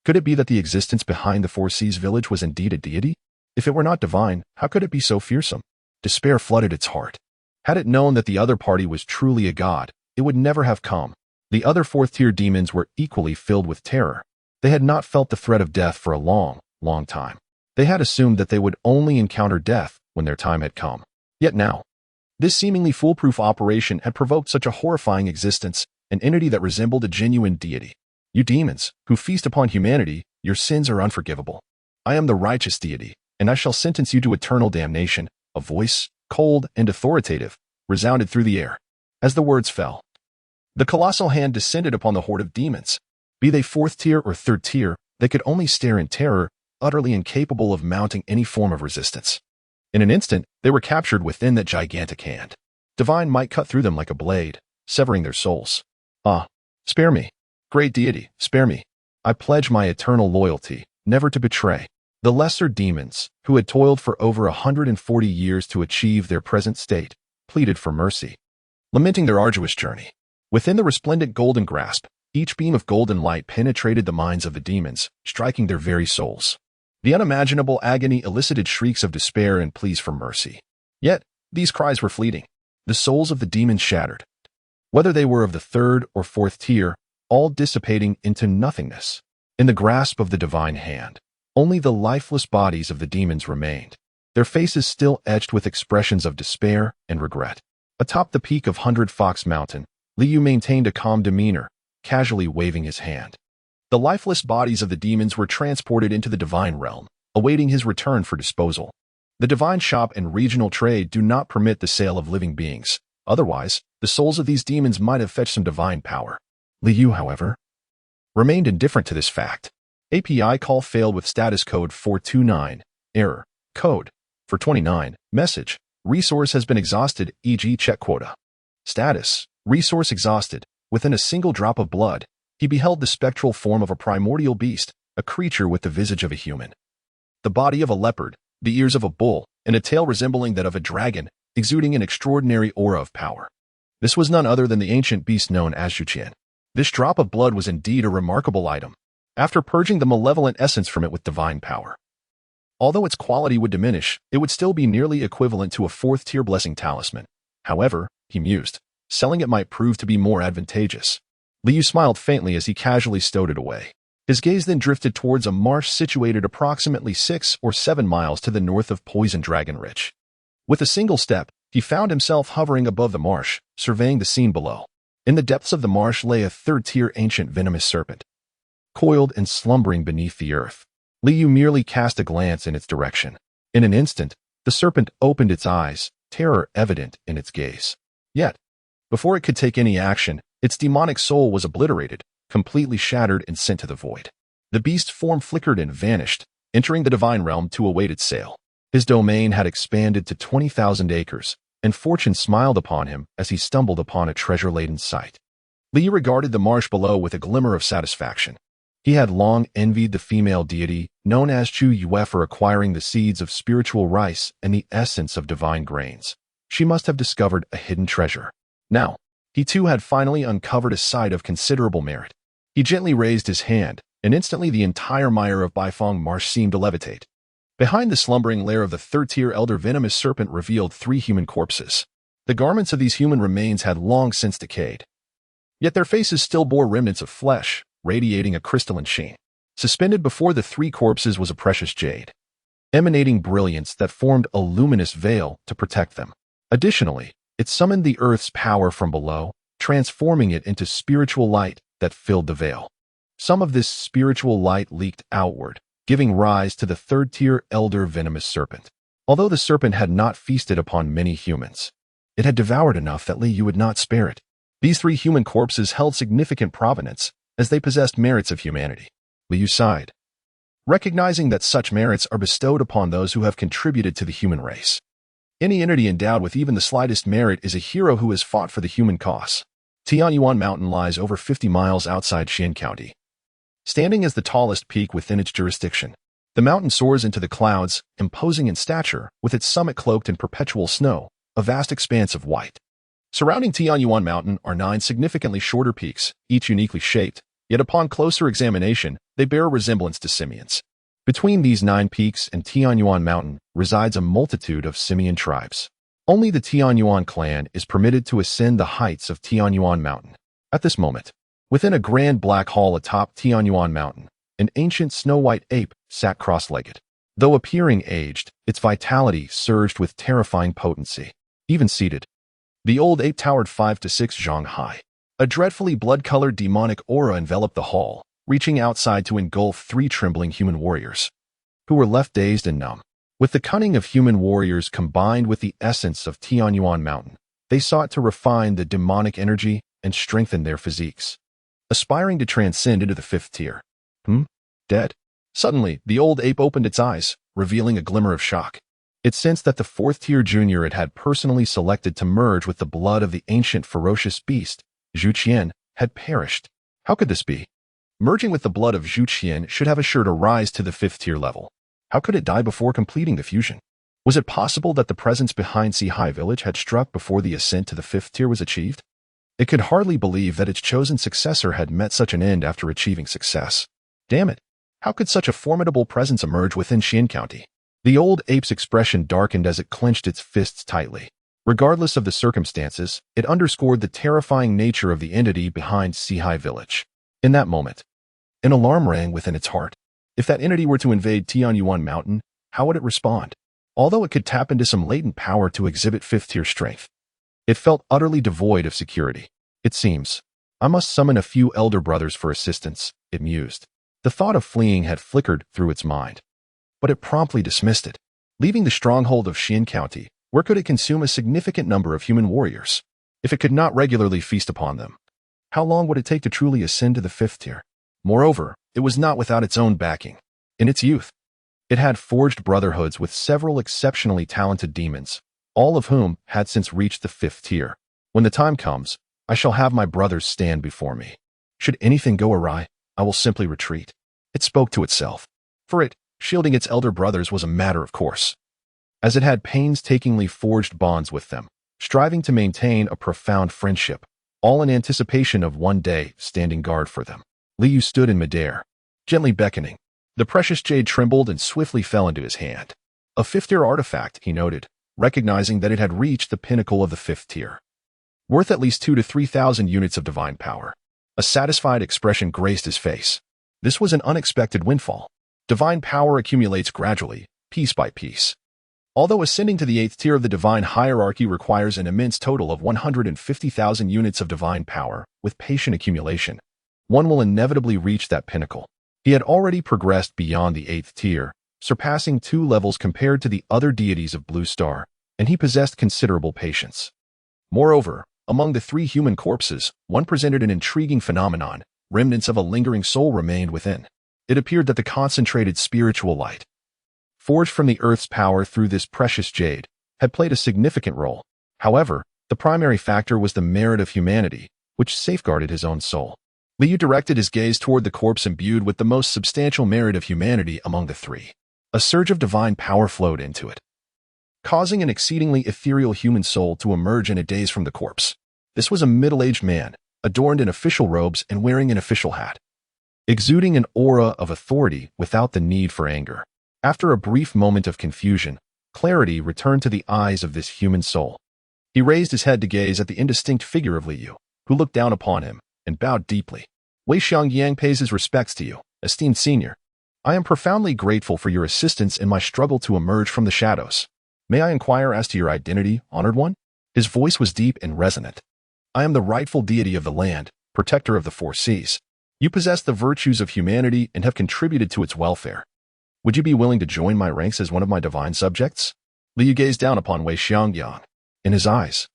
Could it be that the existence behind the Four Seas village was indeed a deity? If it were not divine, how could it be so fearsome? Despair flooded its heart. Had it known that the other party was truly a god, it would never have come. The other 4th-tier demons were equally filled with terror. They had not felt the threat of death for a long, long time. They had assumed that they would only encounter death when their time had come. Yet now, this seemingly foolproof operation had provoked such a horrifying existence, an entity that resembled a genuine deity. You demons, who feast upon humanity, your sins are unforgivable. I am the righteous deity, and I shall sentence you to eternal damnation. A voice, cold and authoritative, resounded through the air. As the words fell, the colossal hand descended upon the horde of demons. Be they fourth tier or third tier, they could only stare in terror, utterly incapable of mounting any form of resistance. In an instant, they were captured within that gigantic hand. Divine might cut through them like a blade, severing their souls. Ah, spare me. Great deity, spare me. I pledge my eternal loyalty, never to betray. The lesser demons, who had toiled for over 140 years to achieve their present state, pleaded for mercy, lamenting their arduous journey. Within the resplendent golden grasp, each beam of golden light penetrated the minds of the demons, striking their very souls. The unimaginable agony elicited shrieks of despair and pleas for mercy. Yet, these cries were fleeting. The souls of the demons shattered. Whether they were of the third or fourth tier, all dissipating into nothingness. In the grasp of the divine hand, only the lifeless bodies of the demons remained, their faces still etched with expressions of despair and regret. Atop the peak of Hundredfold Mountain, Liu maintained a calm demeanor, casually waving his hand. The lifeless bodies of the demons were transported into the divine realm, awaiting his return for disposal. The divine shop and regional trade do not permit the sale of living beings. Otherwise, the souls of these demons might have fetched some divine power. Liu, however, remained indifferent to this fact. API call failed with status code 429. Error. Code 429. Message. Resource has been exhausted, e.g. check quota. Status. Resource exhausted. Within a single drop of blood, he beheld the spectral form of a primordial beast, a creature with the visage of a human. The body of a leopard, the ears of a bull, and a tail resembling that of a dragon, exuding an extraordinary aura of power. This was none other than the ancient beast known as Zhuqian. This drop of blood was indeed a remarkable item, after purging the malevolent essence from it with divine power. Although its quality would diminish, it would still be nearly equivalent to a fourth-tier blessing talisman. However, he mused, selling it might prove to be more advantageous. Liu smiled faintly as he casually stowed it away. His gaze then drifted towards a marsh situated approximately 6 or 7 miles to the north of Poison Dragon Ridge. With a single step, he found himself hovering above the marsh, surveying the scene below. In the depths of the marsh lay a third-tier ancient venomous serpent, coiled and slumbering beneath the earth. Liu merely cast a glance in its direction. In an instant, the serpent opened its eyes, terror evident in its gaze. Yet, before it could take any action, its demonic soul was obliterated, completely shattered and sent to the void. The beast's form flickered and vanished, entering the divine realm to await its sale. His domain had expanded to 20,000 acres, and fortune smiled upon him as he stumbled upon a treasure-laden site. Liu regarded the marsh below with a glimmer of satisfaction. He had long envied the female deity known as Chu Yue for acquiring the seeds of spiritual rice and the essence of divine grains. She must have discovered a hidden treasure. Now, he too had finally uncovered a site of considerable merit. He gently raised his hand, and instantly the entire mire of Baifeng Marsh seemed to levitate. Behind the slumbering lair of the third-tier elder venomous serpent revealed 3 human corpses. The garments of these human remains had long since decayed. Yet their faces still bore remnants of flesh, radiating a crystalline sheen. Suspended before the 3 corpses was a precious jade, emanating brilliance that formed a luminous veil to protect them. Additionally, it summoned the earth's power from below, transforming it into spiritual light that filled the veil. Some of this spiritual light leaked outward, giving rise to the third-tier elder venomous serpent. Although the serpent had not feasted upon many humans, it had devoured enough that Liu would not spare it. These 3 human corpses held significant provenance, as they possessed merits of humanity. Liu sighed, recognizing that such merits are bestowed upon those who have contributed to the human race. Any entity endowed with even the slightest merit is a hero who has fought for the human cause. Tianyuan Mountain lies over 50 miles outside Xian County. Standing as the tallest peak within its jurisdiction, the mountain soars into the clouds, imposing in stature, with its summit cloaked in perpetual snow, a vast expanse of white. Surrounding Tianyuan Mountain are 9 significantly shorter peaks, each uniquely shaped, yet upon closer examination, they bear a resemblance to simians. Between these 9 peaks and Tianyuan Mountain resides a multitude of simian tribes. Only the Tianyuan clan is permitted to ascend the heights of Tianyuan Mountain. At this moment, within a grand black hall atop Tianyuan Mountain, an ancient snow-white ape sat cross-legged. Though appearing aged, its vitality surged with terrifying potency. Even seated, the old ape towered 5 to 6 zhang high. A dreadfully blood-colored demonic aura enveloped the hall, reaching outside to engulf 3 trembling human warriors, who were left dazed and numb. With the cunning of human warriors combined with the essence of Tianyuan Mountain, they sought to refine the demonic energy and strengthen their physiques. aspiring to transcend into the fifth tier. Dead? Suddenly, the old ape opened its eyes, revealing a glimmer of shock. It sensed that the fourth-tier junior it had personally selected to merge with the blood of the ancient ferocious beast, Zhu Qian, had perished. How could this be? Merging with the blood of Zhu Qian should have assured a rise to the fifth-tier level. How could it die before completing the fusion? Was it possible that the presence behind Sihai village had struck before the ascent to the fifth tier was achieved? It could hardly believe that its chosen successor had met such an end after achieving success. Damn it! How could such a formidable presence emerge within Xian County? The old ape's expression darkened as it clenched its fists tightly. Regardless of the circumstances, it underscored the terrifying nature of the entity behind Sihai village. In that moment, an alarm rang within its heart. If that entity were to invade Tianyuan Mountain, how would it respond? Although it could tap into some latent power to exhibit fifth-tier strength, it felt utterly devoid of security. It seems, I must summon a few elder brothers for assistance, it mused. The thought of fleeing had flickered through its mind, but it promptly dismissed it. Leaving the stronghold of Xian County, where could it consume a significant number of human warriors? If it could not regularly feast upon them, how long would it take to truly ascend to the fifth tier? Moreover, it was not without its own backing. In its youth, it had forged brotherhoods with several exceptionally talented demons, all of whom had since reached the fifth tier. When the time comes, I shall have my brothers stand before me. Should anything go awry, I will simply retreat. It spoke to itself. For it, shielding its elder brothers was a matter of course, as it had painstakingly forged bonds with them, striving to maintain a profound friendship, all in anticipation of one day standing guard for them. Liu stood in midair, gently beckoning. The precious jade trembled and swiftly fell into his hand. A fifth-tier artifact, he noted, recognizing that it had reached the pinnacle of the fifth tier. Worth at least 2,000 to 3,000 units of divine power. A satisfied expression graced his face. This was an unexpected windfall. Divine power accumulates gradually, piece by piece. Although ascending to the 8th tier of the divine hierarchy requires an immense total of 150,000 units of divine power, with patient accumulation, one will inevitably reach that pinnacle. He had already progressed beyond the 8th tier, surpassing 2 levels compared to the other deities of Blue Star, and he possessed considerable patience. Moreover, among the 3 human corpses, one presented an intriguing phenomenon. Remnants of a lingering soul remained within. It appeared that the concentrated spiritual light, forged from the earth's power through this precious jade, had played a significant role. However, the primary factor was the merit of humanity, which safeguarded his own soul. Liu directed his gaze toward the corpse imbued with the most substantial merit of humanity among the 3. A surge of divine power flowed into it, causing an exceedingly ethereal human soul to emerge in a daze from the corpse. This was a middle-aged man, adorned in official robes and wearing an official hat, exuding an aura of authority without the need for anger. After a brief moment of confusion, clarity returned to the eyes of this human soul. He raised his head to gaze at the indistinct figure of Liu, who looked down upon him and bowed deeply. Wei Xiangyang pays his respects to you, esteemed senior. I am profoundly grateful for your assistance in my struggle to emerge from the shadows. May I inquire as to your identity, honored one? His voice was deep and resonant. I am the rightful deity of the land, protector of the 4 seas. You possess the virtues of humanity and have contributed to its welfare. Would you be willing to join my ranks as one of my divine subjects? Liu gazed down upon Wei Xiangyang. In his eyes,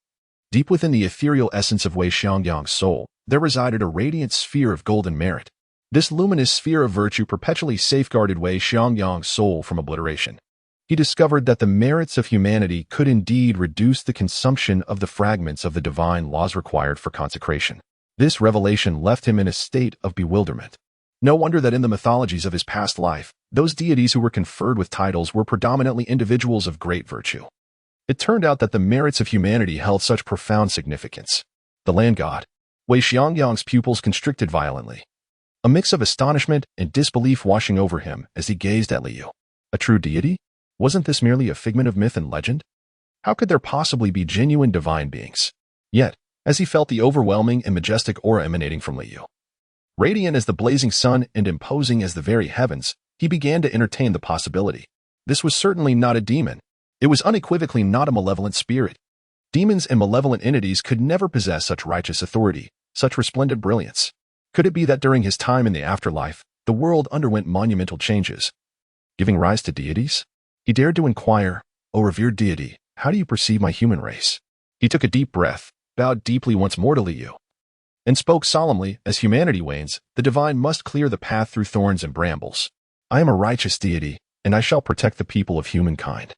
deep within the ethereal essence of Wei Xiangyang's soul, there resided a radiant sphere of golden merit. This luminous sphere of virtue perpetually safeguarded Wei Xiangyang's soul from obliteration. He discovered that the merits of humanity could indeed reduce the consumption of the fragments of the divine laws required for consecration. This revelation left him in a state of bewilderment. No wonder that in the mythologies of his past life, those deities who were conferred with titles were predominantly individuals of great virtue. It turned out that the merits of humanity held such profound significance. The land god. Wei Xiangyang's pupils constricted violently, a mix of astonishment and disbelief washing over him as he gazed at Liu. A true deity? Wasn't this merely a figment of myth and legend? How could there possibly be genuine divine beings? Yet, as he felt the overwhelming and majestic aura emanating from Liu, radiant as the blazing sun and imposing as the very heavens, he began to entertain the possibility. This was certainly not a demon. It was unequivocally not a malevolent spirit. Demons and malevolent entities could never possess such righteous authority, such resplendent brilliance. Could it be that during his time in the afterlife, the world underwent monumental changes, giving rise to deities? He dared to inquire, O revered deity, how do you perceive my human race? He took a deep breath, bowed deeply once more to Liu, and spoke solemnly, "As humanity wanes, the divine must clear the path through thorns and brambles. I am a righteous deity, and I shall protect the people of humankind."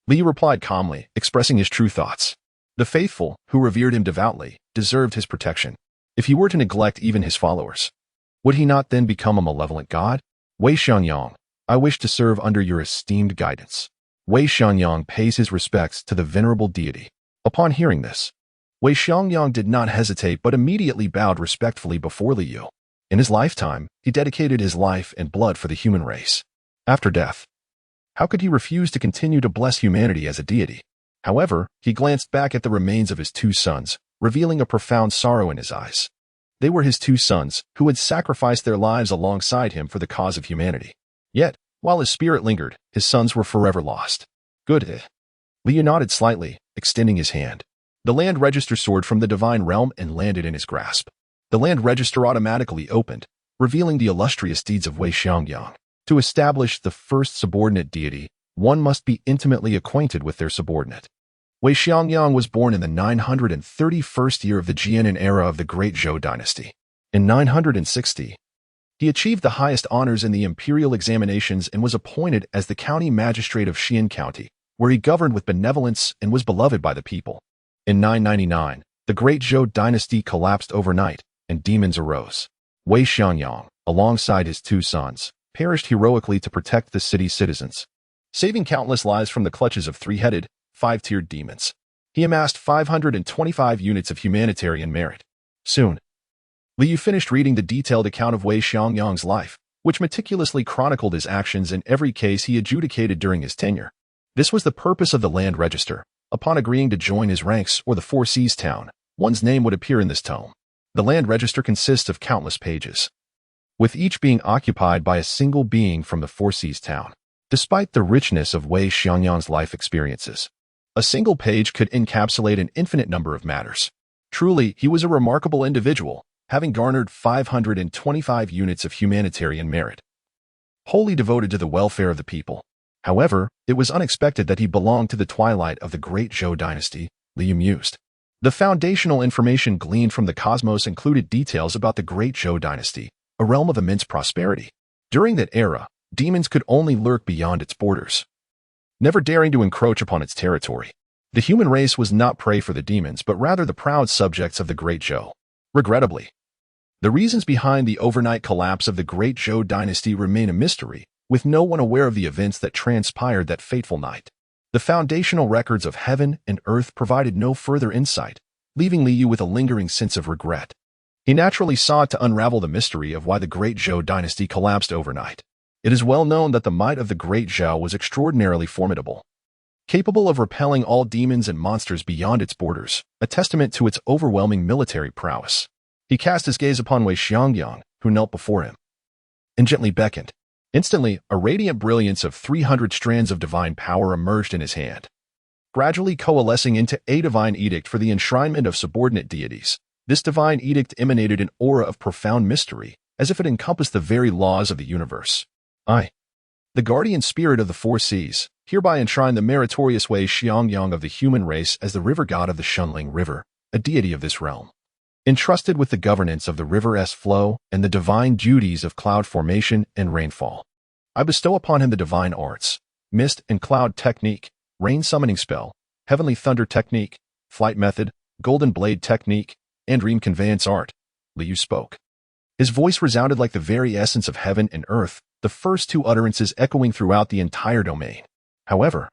Li replied calmly, expressing his true thoughts. The faithful, who revered him devoutly, deserved his protection. If he were to neglect even his followers, would he not then become a malevolent god? Wei Xiangyang, I wish to serve under your esteemed guidance. Wei Xiangyang pays his respects to the venerable deity. Upon hearing this, Wei Xiangyang did not hesitate but immediately bowed respectfully before Li Yu. In his lifetime, he dedicated his life and blood for the human race. After death, how could he refuse to continue to bless humanity as a deity? However, he glanced back at the remains of his two sons, revealing a profound sorrow in his eyes. They were his two sons, who had sacrificed their lives alongside him for the cause of humanity. Yet, while his spirit lingered, his sons were forever lost. Good. Li Yu nodded slightly, extending his hand. The land register soared from the divine realm and landed in his grasp. The land register automatically opened, revealing the illustrious deeds of Wei Xiangyang. To establish the first subordinate deity, one must be intimately acquainted with their subordinate. Wei Xiangyang was born in the 931st year of the Jianan era of the Great Zhou dynasty. In 960, he achieved the highest honors in the imperial examinations and was appointed as the county magistrate of Xian County, where he governed with benevolence and was beloved by the people. In 999, the Great Zhou dynasty collapsed overnight, and demons arose. Wei Xiangyang, alongside his two sons, perished heroically to protect the city's citizens, saving countless lives from the clutches of three-headed, five-tiered demons. He amassed 525 units of humanitarian merit. Soon, Li Yu finished reading the detailed account of Wei Xiangyang's life, which meticulously chronicled his actions in every case he adjudicated during his tenure. This was the purpose of the land register. Upon agreeing to join his ranks or the Four Seas town, one's name would appear in this tome. The land register consists of countless pages, with each being occupied by a single being from the Four Seas town. Despite the richness of Wei Xiangyang's life experiences, a single page could encapsulate an infinite number of matters. Truly, he was a remarkable individual, having garnered 525 units of humanitarian merit, wholly devoted to the welfare of the people. However, it was unexpected that he belonged to the twilight of the Great Zhou dynasty, Li Yu mused. The foundational information gleaned from the cosmos included details about the Great Zhou dynasty, a realm of immense prosperity. During that era, demons could only lurk beyond its borders, never daring to encroach upon its territory. The human race was not prey for the demons, but rather the proud subjects of the Great Zhou. Regrettably, the reasons behind the overnight collapse of the Great Zhou dynasty remain a mystery, with no one aware of the events that transpired that fateful night. The foundational records of heaven and earth provided no further insight, leaving Li Yu with a lingering sense of regret. He naturally sought to unravel the mystery of why the Great Zhou dynasty collapsed overnight. It is well known that the might of the Great Zhou was extraordinarily formidable, capable of repelling all demons and monsters beyond its borders, a testament to its overwhelming military prowess. He cast his gaze upon Wei Xiangyang, who knelt before him, and gently beckoned. Instantly, a radiant brilliance of 300 strands of divine power emerged in his hand, gradually coalescing into a divine edict for the enshrinement of subordinate deities. This divine edict emanated an aura of profound mystery, as if it encompassed the very laws of the universe. I, the guardian spirit of the Four Seas, hereby enshrine the meritorious Wei Xiangyang of the human race as the river god of the Shunling River, a deity of this realm, entrusted with the governance of the river's flow and the divine duties of cloud formation and rainfall. I bestow upon him the divine arts, mist and cloud technique, rain summoning spell, heavenly thunder technique, flight method, golden blade technique, and dream conveyance art. Li Yu spoke. His voice resounded like the very essence of heaven and earth, the first two utterances echoing throughout the entire domain. However,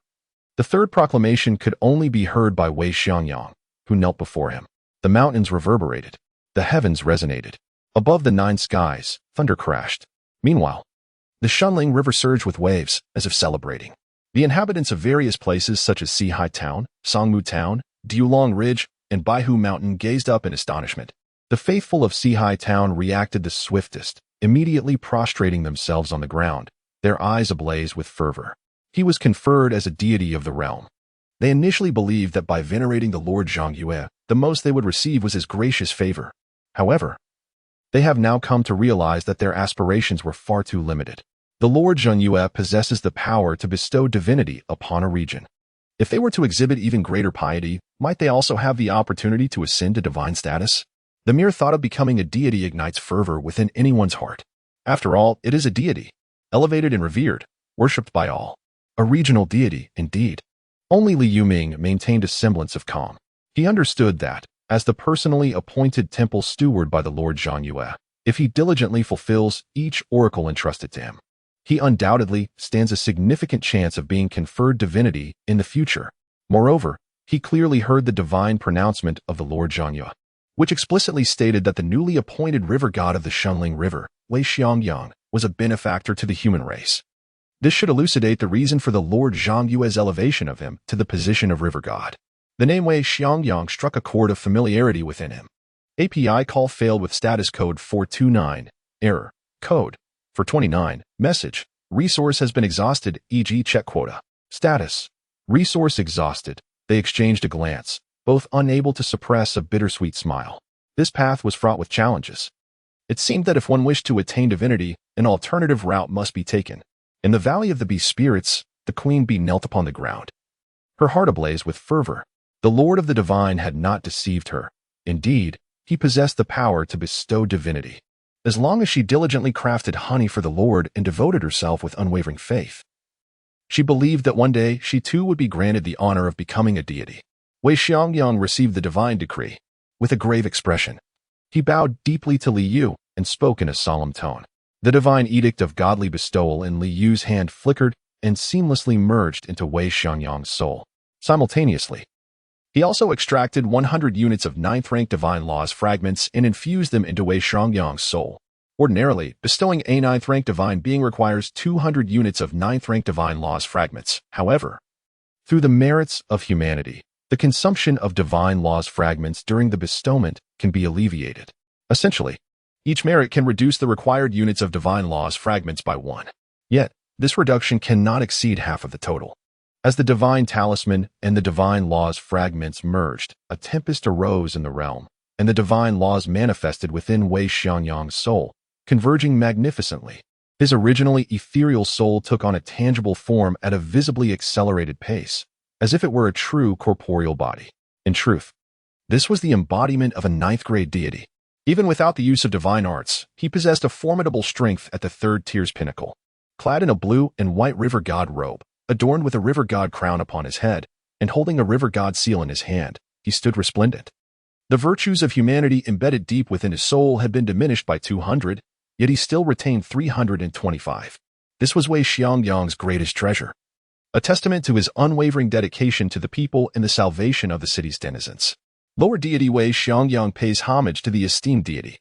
the third proclamation could only be heard by Wei Xiangyang, who knelt before him. The mountains reverberated. The heavens resonated. Above the nine skies, thunder crashed. Meanwhile, the Shunling River surged with waves, as if celebrating. The inhabitants of various places such as Sihai Town, Songmu Town, Diulong Ridge, and Baihu Mountain gazed up in astonishment. The faithful of Sihai Town reacted the swiftest, immediately prostrating themselves on the ground, their eyes ablaze with fervor. He was conferred as a deity of the realm. They initially believed that by venerating the Lord Zhongyue, the most they would receive was his gracious favor. However, they have now come to realize that their aspirations were far too limited. The Lord Zhongyue possesses the power to bestow divinity upon a region. If they were to exhibit even greater piety, might they also have the opportunity to ascend to divine status? The mere thought of becoming a deity ignites fervor within anyone's heart. After all, it is a deity, elevated and revered, worshipped by all. A regional deity, indeed. Only Li Yuming maintained a semblance of calm. He understood that, as the personally appointed temple steward by the Lord Zhangyue, if he diligently fulfills each oracle entrusted to him, he undoubtedly stands a significant chance of being conferred divinity in the future. Moreover, he clearly heard the divine pronouncement of the Lord Zhangyue, which explicitly stated that the newly appointed river god of the Shunling River, Wei Xiangyang, was a benefactor to the human race. This should elucidate the reason for the Lord Zhangyue's elevation of him to the position of river god. The name Wei Xiangyang struck a chord of familiarity within him. API call failed with status code 429, error, code, for 29, message, resource has been exhausted, e.g. check quota. Status, resource exhausted. They exchanged a glance, both unable to suppress a bittersweet smile. This path was fraught with challenges. It seemed that if one wished to attain divinity, an alternative route must be taken. In the Valley of the Bee Spirits, the Queen Bee knelt upon the ground, her heart ablaze with fervor. The Lord of the Divine had not deceived her. Indeed, he possessed the power to bestow divinity, as long as she diligently crafted honey for the Lord and devoted herself with unwavering faith. She believed that one day she too would be granted the honor of becoming a deity. Wei Xiangyang received the divine decree with a grave expression. He bowed deeply to Li Yu and spoke in a solemn tone. The divine edict of godly bestowal in Li Yu's hand flickered and seamlessly merged into Wei Xiangyang's soul. Simultaneously, he also extracted 100 units of 9th-rank divine laws fragments and infused them into Wei Xiangyang's soul. Ordinarily, bestowing a 9th-rank divine being requires 200 units of 9th-rank divine laws fragments. However, through the merits of humanity, the consumption of divine laws fragments during the bestowment can be alleviated. Essentially, each merit can reduce the required units of divine laws fragments by 1. Yet, this reduction cannot exceed half of the total. As the divine talisman and the divine laws fragments merged, a tempest arose in the realm, and the divine laws manifested within Wei Xiangyang's soul, converging magnificently. His originally ethereal soul took on a tangible form at a visibly accelerated pace, as if it were a true corporeal body. In truth, this was the embodiment of a 9th-grade deity. Even without the use of divine arts, he possessed a formidable strength at the 3rd tier's pinnacle. Clad in a blue and white river god robe, adorned with a river god crown upon his head, and holding a river god seal in his hand, he stood resplendent. The virtues of humanity embedded deep within his soul had been diminished by 200, yet he still retained 325. This was Wei Xiangyang's greatest treasure, a testament to his unwavering dedication to the people and the salvation of the city's denizens. Lower deity Wei Xiangyang pays homage to the esteemed deity.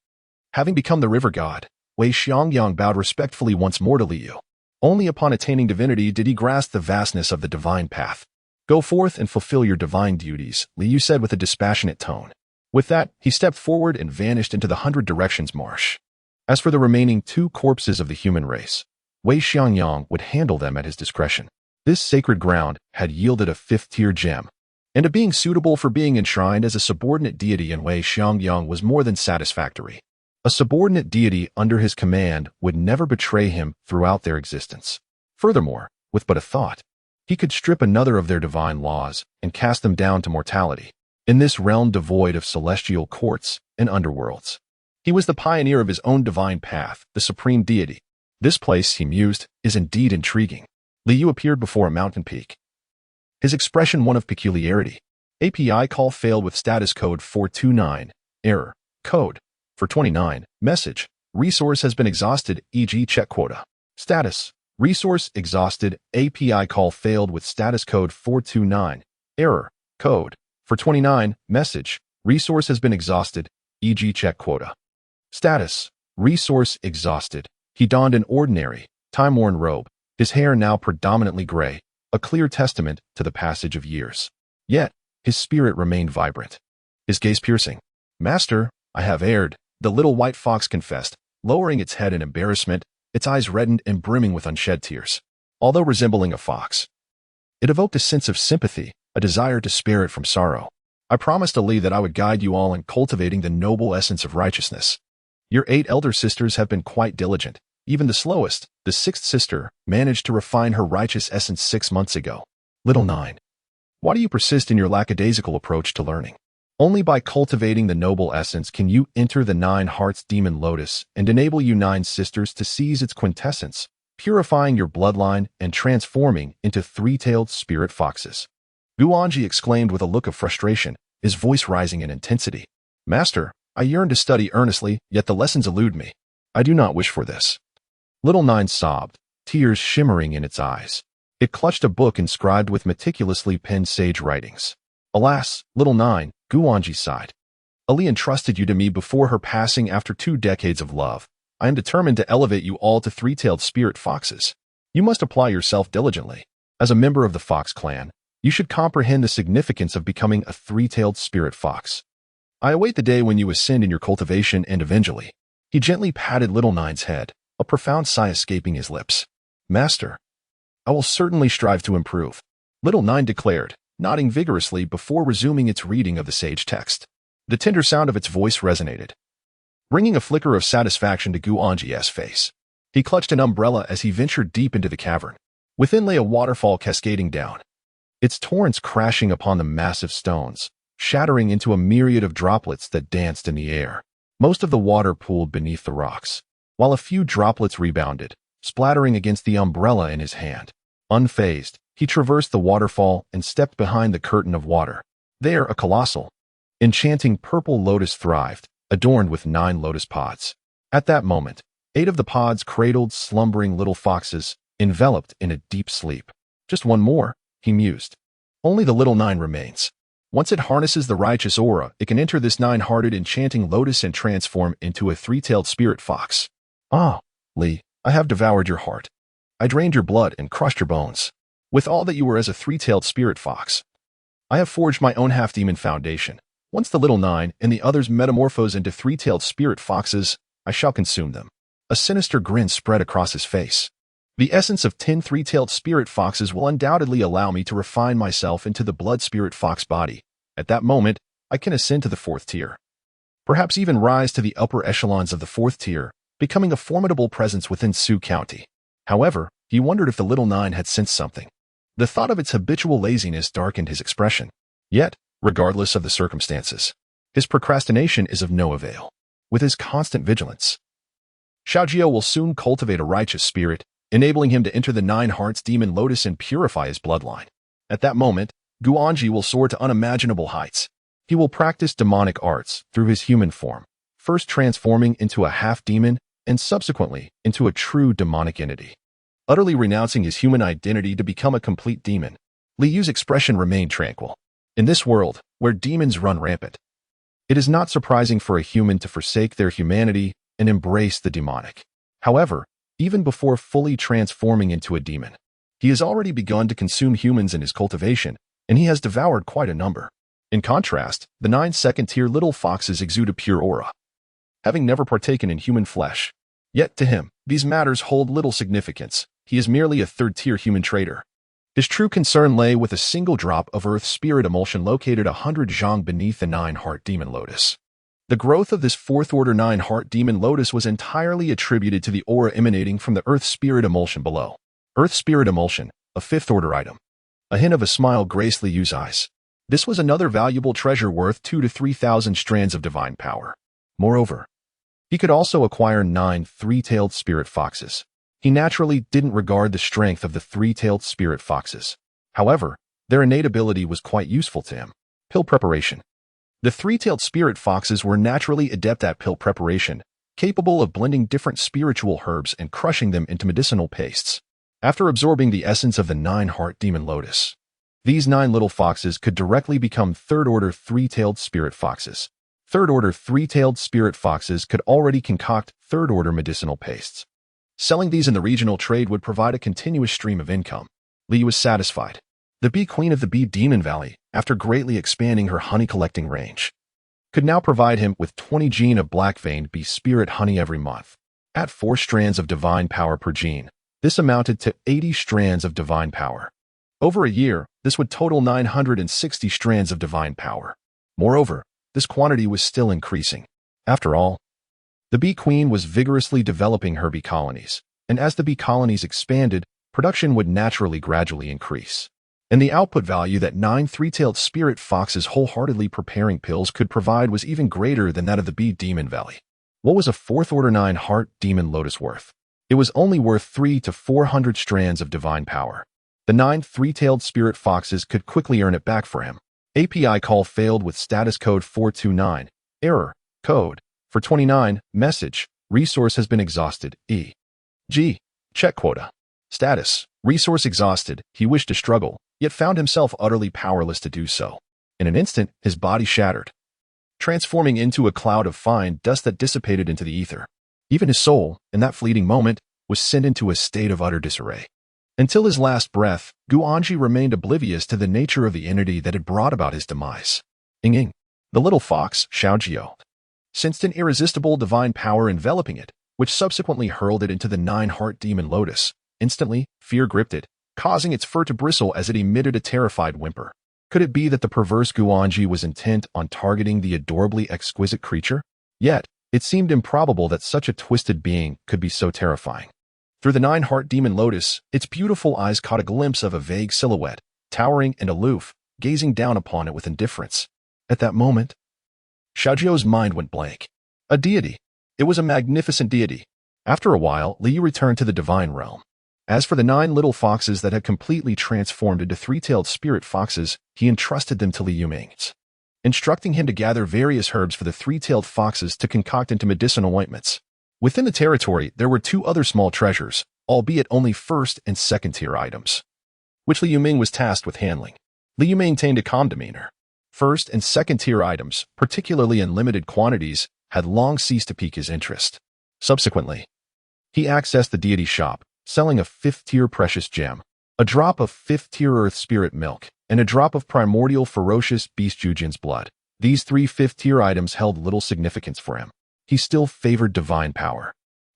Having become the river god, Wei Xiangyang bowed respectfully once more to Li Yu. Only upon attaining divinity did he grasp the vastness of the divine path. Go forth and fulfill your divine duties, Li Yu said with a dispassionate tone. With that, he stepped forward and vanished into the 100 Directions marsh. As for the remaining 2 corpses of the human race, Wei Xiangyang would handle them at his discretion. This sacred ground had yielded a 5th-tier gem, and a being suitable for being enshrined as a subordinate deity in Wei Xiangyang was more than satisfactory. A subordinate deity under his command would never betray him throughout their existence. Furthermore, with but a thought, he could strip another of their divine laws and cast them down to mortality. In this realm devoid of celestial courts and underworlds, he was the pioneer of his own divine path, the supreme deity. This place, he mused, is indeed intriguing. Li Yu appeared before a mountain peak, his expression one of peculiarity. API call failed with status code 429, error, code, for 29, message, resource has been exhausted, e.g. check quota. Status, resource exhausted, API call failed with status code 429, error, code, for 29, message, resource has been exhausted, e.g. check quota. Status, resource exhausted. He donned an ordinary, time-worn robe, his hair now predominantly gray, a clear testament to the passage of years. Yet, his spirit remained vibrant, his gaze piercing. Master, I have erred, the little white fox confessed, lowering its head in embarrassment, its eyes reddened and brimming with unshed tears. Although resembling a fox, it evoked a sense of sympathy, a desire to spare it from sorrow. I promised Ali that I would guide you all in cultivating the noble essence of righteousness. Your 8 elder sisters have been quite diligent. Even the slowest, the 6th sister, managed to refine her righteous essence 6 months ago. Little 9. Why do you persist in your lackadaisical approach to learning? Only by cultivating the noble essence can you enter the Nine Hearts Demon Lotus and enable you Nine Sisters to seize its quintessence, purifying your bloodline and transforming into three-tailed spirit foxes. Guanji exclaimed with a look of frustration, his voice rising in intensity. Master, I yearn to study earnestly, yet the lessons elude me. I do not wish for this. Little Nine sobbed, tears shimmering in its eyes. It clutched a book inscribed with meticulously penned sage writings. Alas, Little Nine, Guanji sighed. Ali entrusted you to me before her passing after 2 decades of love. I am determined to elevate you all to three-tailed spirit foxes. You must apply yourself diligently. As a member of the Fox clan, you should comprehend the significance of becoming a three-tailed spirit fox. I await the day when you ascend in your cultivation and eventually. He gently patted Little Nine's head, a profound sigh escaping his lips. Master, I will certainly strive to improve, Little Nine declared, nodding vigorously before resuming its reading of the sage text. The tender sound of its voice resonated, bringing a flicker of satisfaction to Guanji's face. He clutched an umbrella as he ventured deep into the cavern. Within lay a waterfall cascading down, its torrents crashing upon the massive stones, shattering into a myriad of droplets that danced in the air. Most of the water pooled beneath the rocks, while a few droplets rebounded, splattering against the umbrella in his hand. Unfazed, he traversed the waterfall and stepped behind the curtain of water. There, a colossal, enchanting purple lotus thrived, adorned with 9 lotus pods. At that moment, 8 of the pods cradled slumbering little foxes, enveloped in a deep sleep. Just one more, he mused. Only the Little Nine remains. Once it harnesses the righteous aura, it can enter this 9-hearted enchanting lotus and transform into a three-tailed spirit fox. Ah, Li, I have devoured your heart. I drained your blood and crushed your bones. With all that you were as a three-tailed spirit fox, I have forged my own half-demon foundation. Once the Little Nine and the others metamorphose into three-tailed spirit foxes, I shall consume them. A sinister grin spread across his face. The essence of 10 three-tailed spirit foxes will undoubtedly allow me to refine myself into the blood spirit fox body. At that moment, I can ascend to the 4th tier. Perhaps even rise to the upper echelons of the 4th tier, becoming a formidable presence within Sioux County. However, he wondered if the Little Nine had sensed something. The thought of its habitual laziness darkened his expression. Yet, regardless of the circumstances, his procrastination is of no avail. With his constant vigilance, Xiaojie will soon cultivate a righteous spirit, enabling him to enter the 9 Hearts Demon Lotus and purify his bloodline. At that moment, Guanji will soar to unimaginable heights. He will practice demonic arts through his human form, first transforming into a half-demon and subsequently into a true demonic entity. Utterly renouncing his human identity to become a complete demon, Li Yu's expression remained tranquil. In this world, where demons run rampant, it is not surprising for a human to forsake their humanity and embrace the demonic. However, even before fully transforming into a demon, he has already begun to consume humans in his cultivation, and he has devoured quite a number. In contrast, the 9 second-tier little foxes exude a pure aura, having never partaken in human flesh. Yet to him, these matters hold little significance. He is merely a 3rd-tier human trader. His true concern lay with a single drop of earth spirit emulsion located 100 zhang beneath the 9-heart demon lotus. The growth of this 4th-order 9-heart demon lotus was entirely attributed to the aura emanating from the earth spirit emulsion below. Earth spirit emulsion, a 5th-order item. A hint of a smile graced Li Yu's eyes. This was another valuable treasure worth 2,000 to 3,000 strands of divine power. Moreover, he could also acquire 9 three-tailed spirit foxes. He naturally didn't regard the strength of the three-tailed spirit foxes. However, their innate ability was quite useful to him. Pill preparation. The three-tailed spirit foxes were naturally adept at pill preparation, capable of blending different spiritual herbs and crushing them into medicinal pastes. After absorbing the essence of the 9-heart demon lotus, these 9 little foxes could directly become 3rd-order three-tailed spirit foxes. 3rd-order three-tailed spirit foxes could already concoct 3rd-order medicinal pastes. Selling these in the regional trade would provide a continuous stream of income. Li was satisfied. The bee queen of the bee demon valley, after greatly expanding her honey-collecting range, could now provide him with 20 gene of black-veined bee spirit honey every month. At 4 strands of divine power per gene, this amounted to 80 strands of divine power. Over a year, this would total 960 strands of divine power. Moreover, this quantity was still increasing. After all, the bee queen was vigorously developing her bee colonies, and as the bee colonies expanded, production would naturally gradually increase. And the output value that 9 three-tailed spirit foxes wholeheartedly preparing pills could provide was even greater than that of the bee demon valley. What was a 4th order 9 heart demon lotus worth? It was only worth 300 to 400 strands of divine power. The 9 three-tailed spirit foxes could quickly earn it back for him. API call failed with status code 429. Error. Code. For 29. Message. Resource has been exhausted. E.g. Check quota. Status. Resource exhausted. He wished to struggle, yet found himself utterly powerless to do so. In an instant, his body shattered, transforming into a cloud of fine dust that dissipated into the ether. Even his soul, in that fleeting moment, was sent into a state of utter disarray. Until his last breath, Guanji remained oblivious to the nature of the entity that had brought about his demise. Ing. The little fox, Xiaojiao, sensed an irresistible divine power enveloping it, which subsequently hurled it into the 9-heart demon lotus. Instantly, fear gripped it, causing its fur to bristle as it emitted a terrified whimper. Could it be that the perverse Guanji was intent on targeting the adorably exquisite creature? Yet, it seemed improbable that such a twisted being could be so terrifying. Through the 9-heart demon lotus, its beautiful eyes caught a glimpse of a vague silhouette, towering and aloof, gazing down upon it with indifference. At that moment, Xiaojiao's mind went blank. A deity. It was a magnificent deity. After a while, Liu returned to the divine realm. As for the 9 little foxes that had completely transformed into 3-tailed spirit foxes, he entrusted them to Liu Ming, instructing him to gather various herbs for the 3-tailed foxes to concoct into medicinal ointments. Within the territory, there were 2 other small treasures, albeit only 1st and 2nd tier items, which Liu Ming was tasked with handling. Liu maintained a calm demeanor. 1st and 2nd tier items, particularly in limited quantities, had long ceased to pique his interest. Subsequently, he accessed the deity shop, selling a 5th tier precious gem, a drop of 5th tier earth spirit milk, and a drop of primordial ferocious beast Jujin's blood. These 3 5th tier items held little significance for him. He still favored divine power.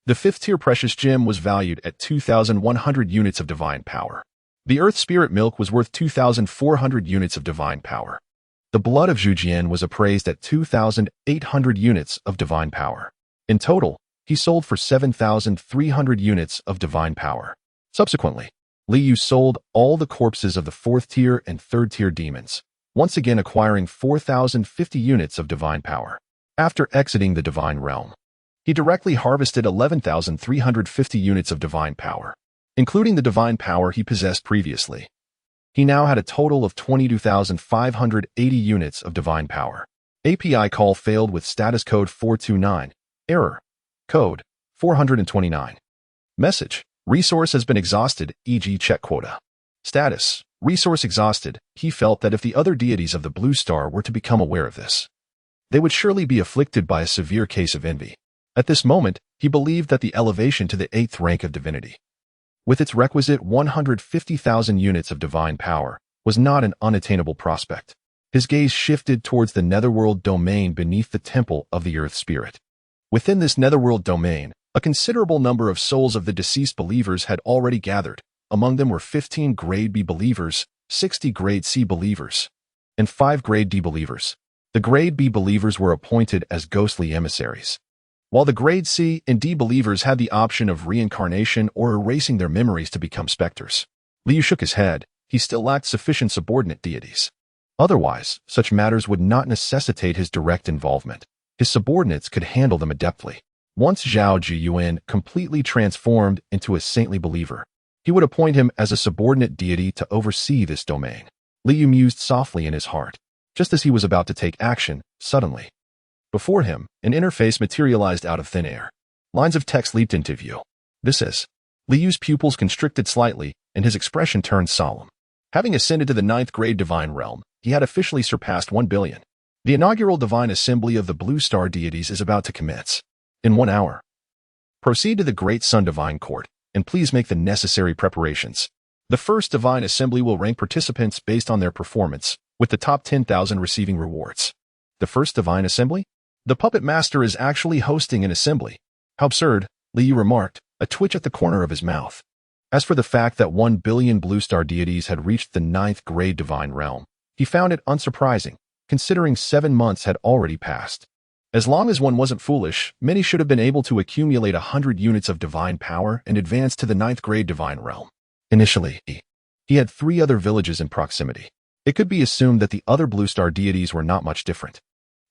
The 5th tier precious gem was valued at 2,100 units of divine power. The earth spirit milk was worth 2,400 units of divine power. The blood of Zhujian was appraised at 2,800 units of divine power. In total, he sold for 7,300 units of divine power. Subsequently, Liu sold all the corpses of the 4th tier and 3rd tier demons, once again acquiring 4,050 units of divine power. After exiting the divine realm, he directly harvested 11,350 units of divine power, including the divine power he possessed previously. He now had a total of 22,580 units of divine power. API call failed with status code 429. Error. Code 429. Message. Resource has been exhausted, e.g. check quota. Status. Resource exhausted. He felt that if the other deities of the Blue Star were to become aware of this, they would surely be afflicted by a severe case of envy. At this moment, he believed that the elevation to the 8th rank of divinity, with its requisite 150,000 units of divine power, was not an unattainable prospect. His gaze shifted towards the netherworld domain beneath the temple of the earth spirit. Within this netherworld domain, a considerable number of souls of the deceased believers had already gathered. Among them were 15 grade B believers, 60 grade C believers, and 5 grade D believers. The grade B believers were appointed as ghostly emissaries, while the grade C and D believers had the option of reincarnation or erasing their memories to become specters. Liu shook his head. He still lacked sufficient subordinate deities. Otherwise, such matters would not necessitate his direct involvement. His subordinates could handle them adeptly. Once Zhao Jiyuan completely transformed into a saintly believer, he would appoint him as a subordinate deity to oversee this domain. Liu mused softly in his heart. Just as he was about to take action, suddenly, before him, an interface materialized out of thin air. Lines of text leaped into view. This is. Liu's pupils constricted slightly, and his expression turned solemn. Having ascended to the 9th grade divine realm, he had officially surpassed 1 billion. The inaugural divine assembly of the Blue Star deities is about to commence. In 1 hour. Proceed to the Great Sun Divine Court, and please make the necessary preparations. The first divine assembly will rank participants based on their performance, with the top 10,000 receiving rewards. The first divine assembly? The puppet master is actually hosting an assembly. How absurd, Liu remarked, a twitch at the corner of his mouth. As for the fact that 1 billion Blue Star deities had reached the 9th grade divine realm, he found it unsurprising, considering 7 months had already passed. As long as one wasn't foolish, many should have been able to accumulate 100 units of divine power and advance to the 9th grade divine realm. Initially, He had 3 other villages in proximity. It could be assumed that the other blue star deities were not much different.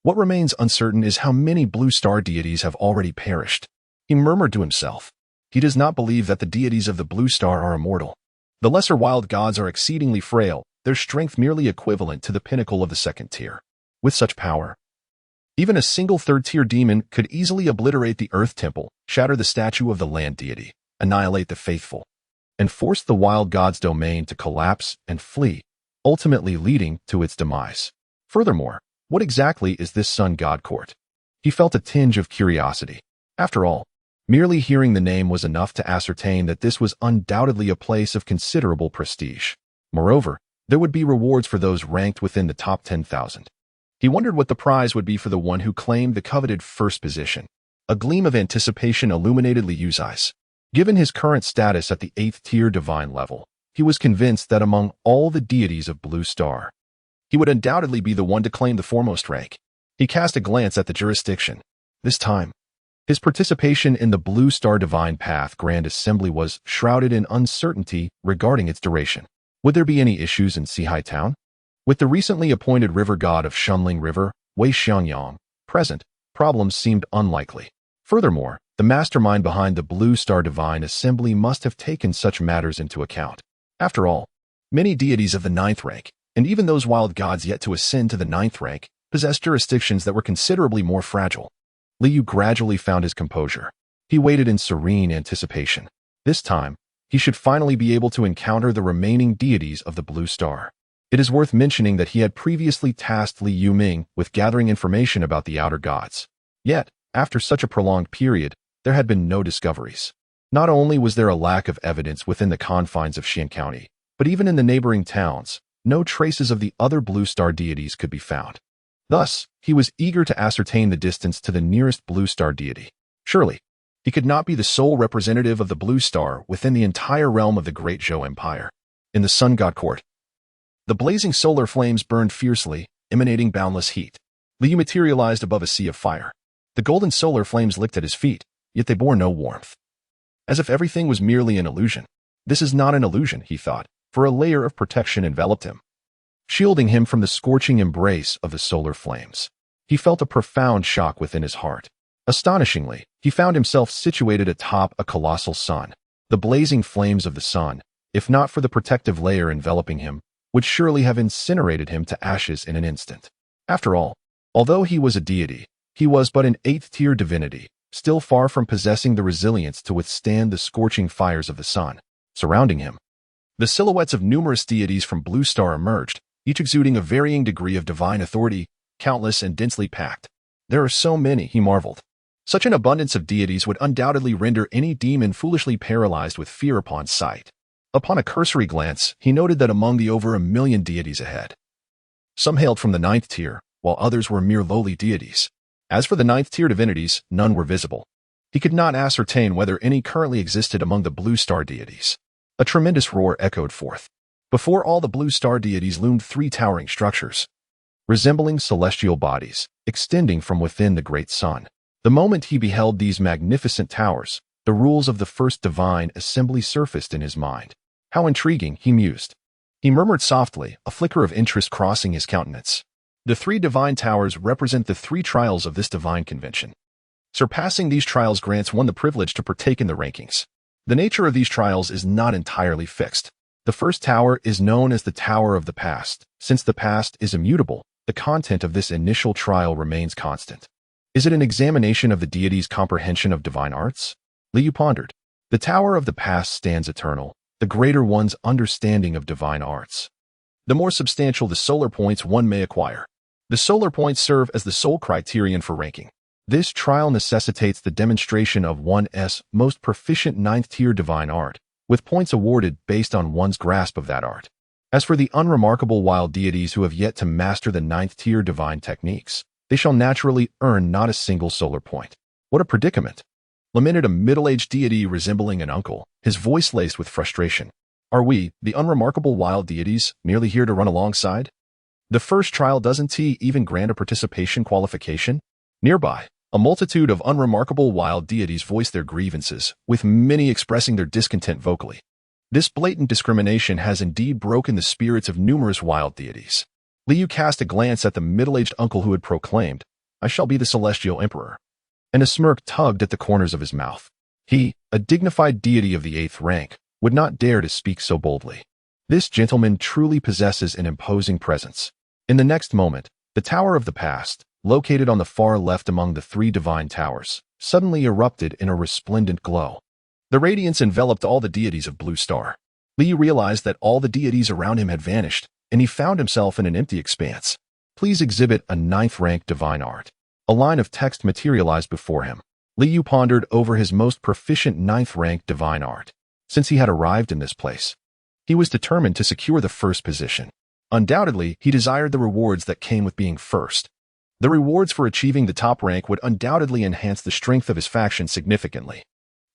What remains uncertain is how many blue star deities have already perished. He murmured to himself. He does not believe that the deities of the blue star are immortal. The lesser wild gods are exceedingly frail, their strength merely equivalent to the pinnacle of the 2nd tier. With such power, even a single 3rd-tier demon could easily obliterate the Earth Temple, shatter the statue of the land deity, annihilate the faithful, and force the wild god's domain to collapse and flee, ultimately leading to its demise. Furthermore, what exactly is this sun god court? He felt a tinge of curiosity. After all, merely hearing the name was enough to ascertain that this was undoubtedly a place of considerable prestige. Moreover, there would be rewards for those ranked within the top 10,000. He wondered what the prize would be for the one who claimed the coveted first position. A gleam of anticipation illuminated Liu's eyes. Given his current status at the 8th-tier divine level, he was convinced that among all the deities of Blue Star, he would undoubtedly be the one to claim the foremost rank. He cast a glance at the jurisdiction. This time, his participation in the Blue Star Divine Path Grand Assembly was shrouded in uncertainty regarding its duration. Would there be any issues in Sihai Town? With the recently appointed river god of Shunling River, Wei Xiangyang, present, problems seemed unlikely. Furthermore, the mastermind behind the Blue Star Divine Assembly must have taken such matters into account. After all, many deities of the 9th rank, and even those wild gods yet to ascend to the 9th rank, possessed jurisdictions that were considerably more fragile. Liu gradually found his composure. He waited in serene anticipation. This time, he should finally be able to encounter the remaining deities of the Blue Star. It is worth mentioning that he had previously tasked Li Yuming with gathering information about the outer gods. Yet, after such a prolonged period, there had been no discoveries. Not only was there a lack of evidence within the confines of Xian County, but even in the neighboring towns, no traces of the other Blue Star deities could be found. Thus, he was eager to ascertain the distance to the nearest Blue Star deity. Surely, he could not be the sole representative of the Blue Star within the entire realm of the Great Zhou Empire. In the Sun God Court, the blazing solar flames burned fiercely, emanating boundless heat. Liu materialized above a sea of fire. The golden solar flames licked at his feet, yet they bore no warmth. As if everything was merely an illusion. This is not an illusion, he thought, for a layer of protection enveloped him, shielding him from the scorching embrace of the solar flames. He felt a profound shock within his heart. Astonishingly, he found himself situated atop a colossal sun. The blazing flames of the sun, if not for the protective layer enveloping him, would surely have incinerated him to ashes in an instant. After all, although he was a deity, he was but an 8th-tier divinity, still far from possessing the resilience to withstand the scorching fires of the sun. Surrounding him, the silhouettes of numerous deities from Blue Star emerged, each exuding a varying degree of divine authority, countless and densely packed. There are so many, he marveled. Such an abundance of deities would undoubtedly render any demon foolishly paralyzed with fear upon sight. Upon a cursory glance, he noted that among the over 1 million deities ahead, some hailed from the 9th tier, while others were mere lowly deities. As for the 9th-tier divinities, none were visible. He could not ascertain whether any currently existed among the Blue Star deities. A tremendous roar echoed forth. Before all the Blue Star deities loomed 3 towering structures, resembling celestial bodies, extending from within the great sun. The moment he beheld these magnificent towers, the rules of the first divine assembly surfaced in his mind. How intriguing, he mused. He murmured softly, a flicker of interest crossing his countenance. The 3 divine towers represent the 3 trials of this divine convention. Surpassing these trials grants one the privilege to partake in the rankings. The nature of these trials is not entirely fixed. The first tower is known as the Tower of the Past. Since the past is immutable, the content of this initial trial remains constant. Is it an examination of the deity's comprehension of divine arts? Liu pondered. The Tower of the Past stands eternal, the greater one's understanding of divine arts. The more substantial the solar points one may acquire. The solar points serve as the sole criterion for ranking. This trial necessitates the demonstration of one's most proficient 9th-tier divine art, with points awarded based on one's grasp of that art. As for the unremarkable wild deities who have yet to master the 9th-tier divine techniques, they shall naturally earn not a single solar point. What a predicament! Lamented a middle-aged deity resembling an uncle, his voice laced with frustration. Are we, the unremarkable wild deities, merely here to run alongside? The first trial doesn't even grant a participation qualification? Nearby, a multitude of unremarkable wild deities voiced their grievances, with many expressing their discontent vocally. This blatant discrimination has indeed broken the spirits of numerous wild deities. Liu cast a glance at the middle-aged uncle who had proclaimed, "I shall be the celestial emperor," and a smirk tugged at the corners of his mouth. He, a dignified deity of the 8th rank, would not dare to speak so boldly. This gentleman truly possesses an imposing presence. In the next moment, the Tower of the Past, located on the far left among the 3 divine towers, suddenly erupted in a resplendent glow. The radiance enveloped all the deities of Blue Star. Liu realized that all the deities around him had vanished, and he found himself in an empty expanse. "Please exhibit a 9th rank divine art." A line of text materialized before him. Liu pondered over his most proficient 9th rank divine art. Since he had arrived in this place, he was determined to secure the first position. Undoubtedly, he desired the rewards that came with being first. The rewards for achieving the top rank would undoubtedly enhance the strength of his faction significantly.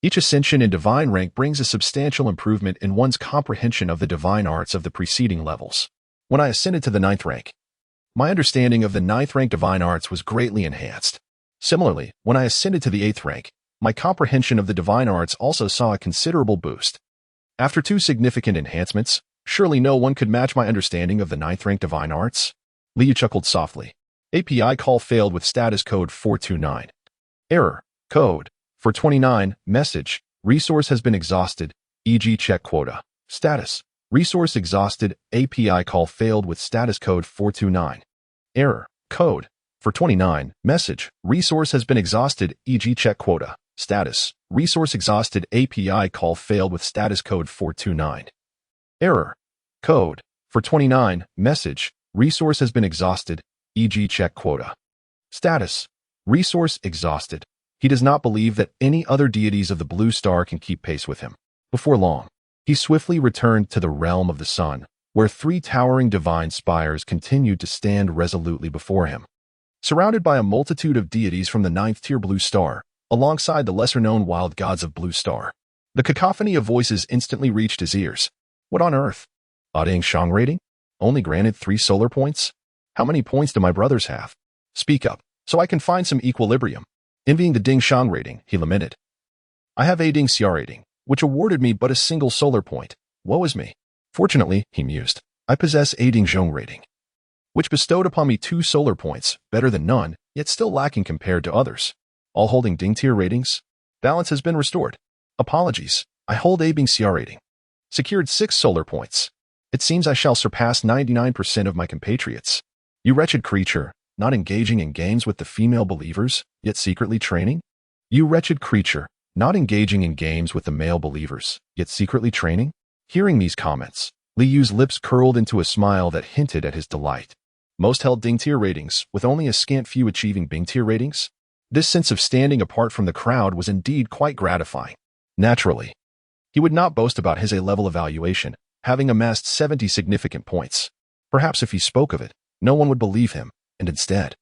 Each ascension in divine rank brings a substantial improvement in one's comprehension of the divine arts of the preceding levels. When I ascended to the 9th rank, my understanding of the 9th rank divine arts was greatly enhanced. Similarly, when I ascended to the 8th rank, my comprehension of the divine arts also saw a considerable boost. After 2 significant enhancements, surely no one could match my understanding of the 9th rank divine arts? Liu chuckled softly. API call failed with status code 429. Error. Code. 429. Message. Resource has been exhausted, e.g. check quota. Status. Resource exhausted. API call failed with status code 429. Error. Code. 429. Message. Resource has been exhausted, e.g. check quota. Status. Resource exhausted. API call failed with status code 429. Error. Code. 429. Message. Resource has been exhausted, e.g. check quota. Status. Resource exhausted. He does not believe that any other deities of the Blue Star can keep pace with him. Before long, he swiftly returned to the realm of the sun, where 3 towering divine spires continued to stand resolutely before him. Surrounded by a multitude of deities from the 9th tier Blue Star, alongside the lesser-known wild gods of Blue Star, the cacophony of voices instantly reached his ears. What on earth? Ding Shang rating? Only granted 3 solar points? How many points do my brothers have? Speak up, so I can find some equilibrium. Envying the Ding Shang rating, he lamented. I have a Ding Xia rating, which awarded me but a single solar point. Woe is me. Fortunately, he mused, I possess a Ding Zhong rating, which bestowed upon me 2 solar points, better than none, yet still lacking compared to others. All holding Ding tier ratings? Balance has been restored. Apologies, I hold a Bing Xia rating. Secured 6 solar points. It seems I shall surpass 99% of my compatriots. You wretched creature, not engaging in games with the female believers, yet secretly training? You wretched creature, not engaging in games with the male believers, yet secretly training? Hearing these comments, Liu's lips curled into a smile that hinted at his delight. Most held Ding tier ratings, with only a scant few achieving Bing tier ratings. This sense of standing apart from the crowd was indeed quite gratifying. Naturally, he would not boast about his A-level evaluation, having amassed 70 significant points. Perhaps if he spoke of it, no one would believe him, and instead,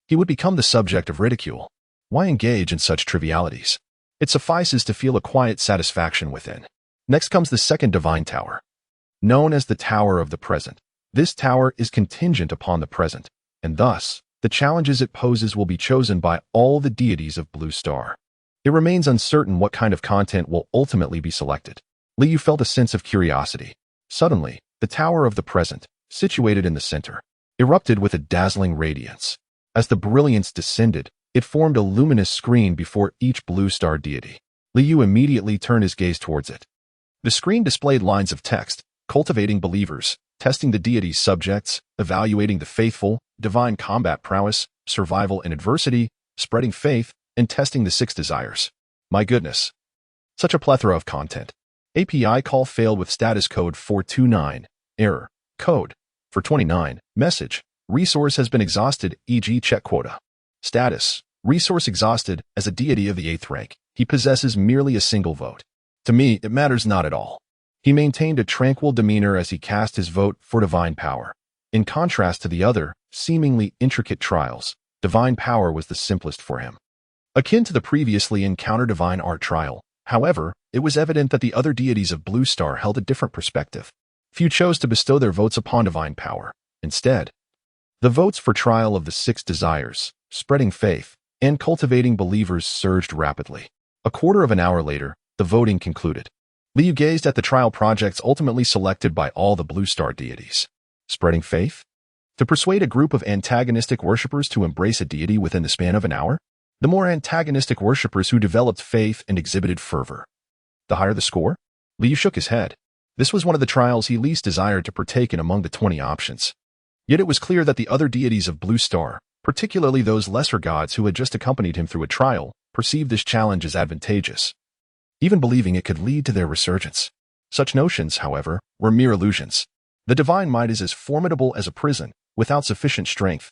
he would become the subject of ridicule. Why engage in such trivialities? It suffices to feel a quiet satisfaction within. Next comes the 2nd divine tower. Known as the Tower of the Present, this tower is contingent upon the present, and thus, the challenges it poses will be chosen by all the deities of Blue Star. It remains uncertain what kind of content will ultimately be selected. Liu felt a sense of curiosity. Suddenly, the Tower of the Present, situated in the center, erupted with a dazzling radiance. As the brilliance descended, it formed a luminous screen before each Blue Star deity. Liu immediately turned his gaze towards it. The screen displayed lines of text, cultivating believers, testing the deity's subjects, evaluating the faithful, divine combat prowess, survival in adversity, spreading faith, and testing the 6 desires. My goodness. Such a plethora of content. API call failed with status code 429. Error. Code. 429. Message. Resource has been exhausted, e.g. check quota. Status. Resource exhausted. As a deity of the 8th rank, he possesses merely a single vote. To me, it matters not at all. He maintained a tranquil demeanor as he cast his vote for divine power. In contrast to the other, seemingly intricate trials, divine power was the simplest for him. Akin to the previously encountered divine art trial, however, it was evident that the other deities of Blue Star held a different perspective. Few chose to bestow their votes upon divine power. Instead, the votes for trial of the 6 desires, spreading faith, and cultivating believers surged rapidly. A quarter of an hour later, the voting concluded. Liu gazed at the trial projects ultimately selected by all the Blue Star deities. Spreading faith? To persuade a group of antagonistic worshippers to embrace a deity within the span of an hour? The more antagonistic worshippers who developed faith and exhibited fervor. The higher the score? Liu shook his head. This was one of the trials he least desired to partake in among the 20 options. Yet it was clear that the other deities of Blue Star, particularly those lesser gods who had just accompanied him through a trial, perceived this challenge as advantageous, even believing it could lead to their resurgence. Such notions, however, were mere illusions. The divine might is as formidable as a prison, without sufficient strength.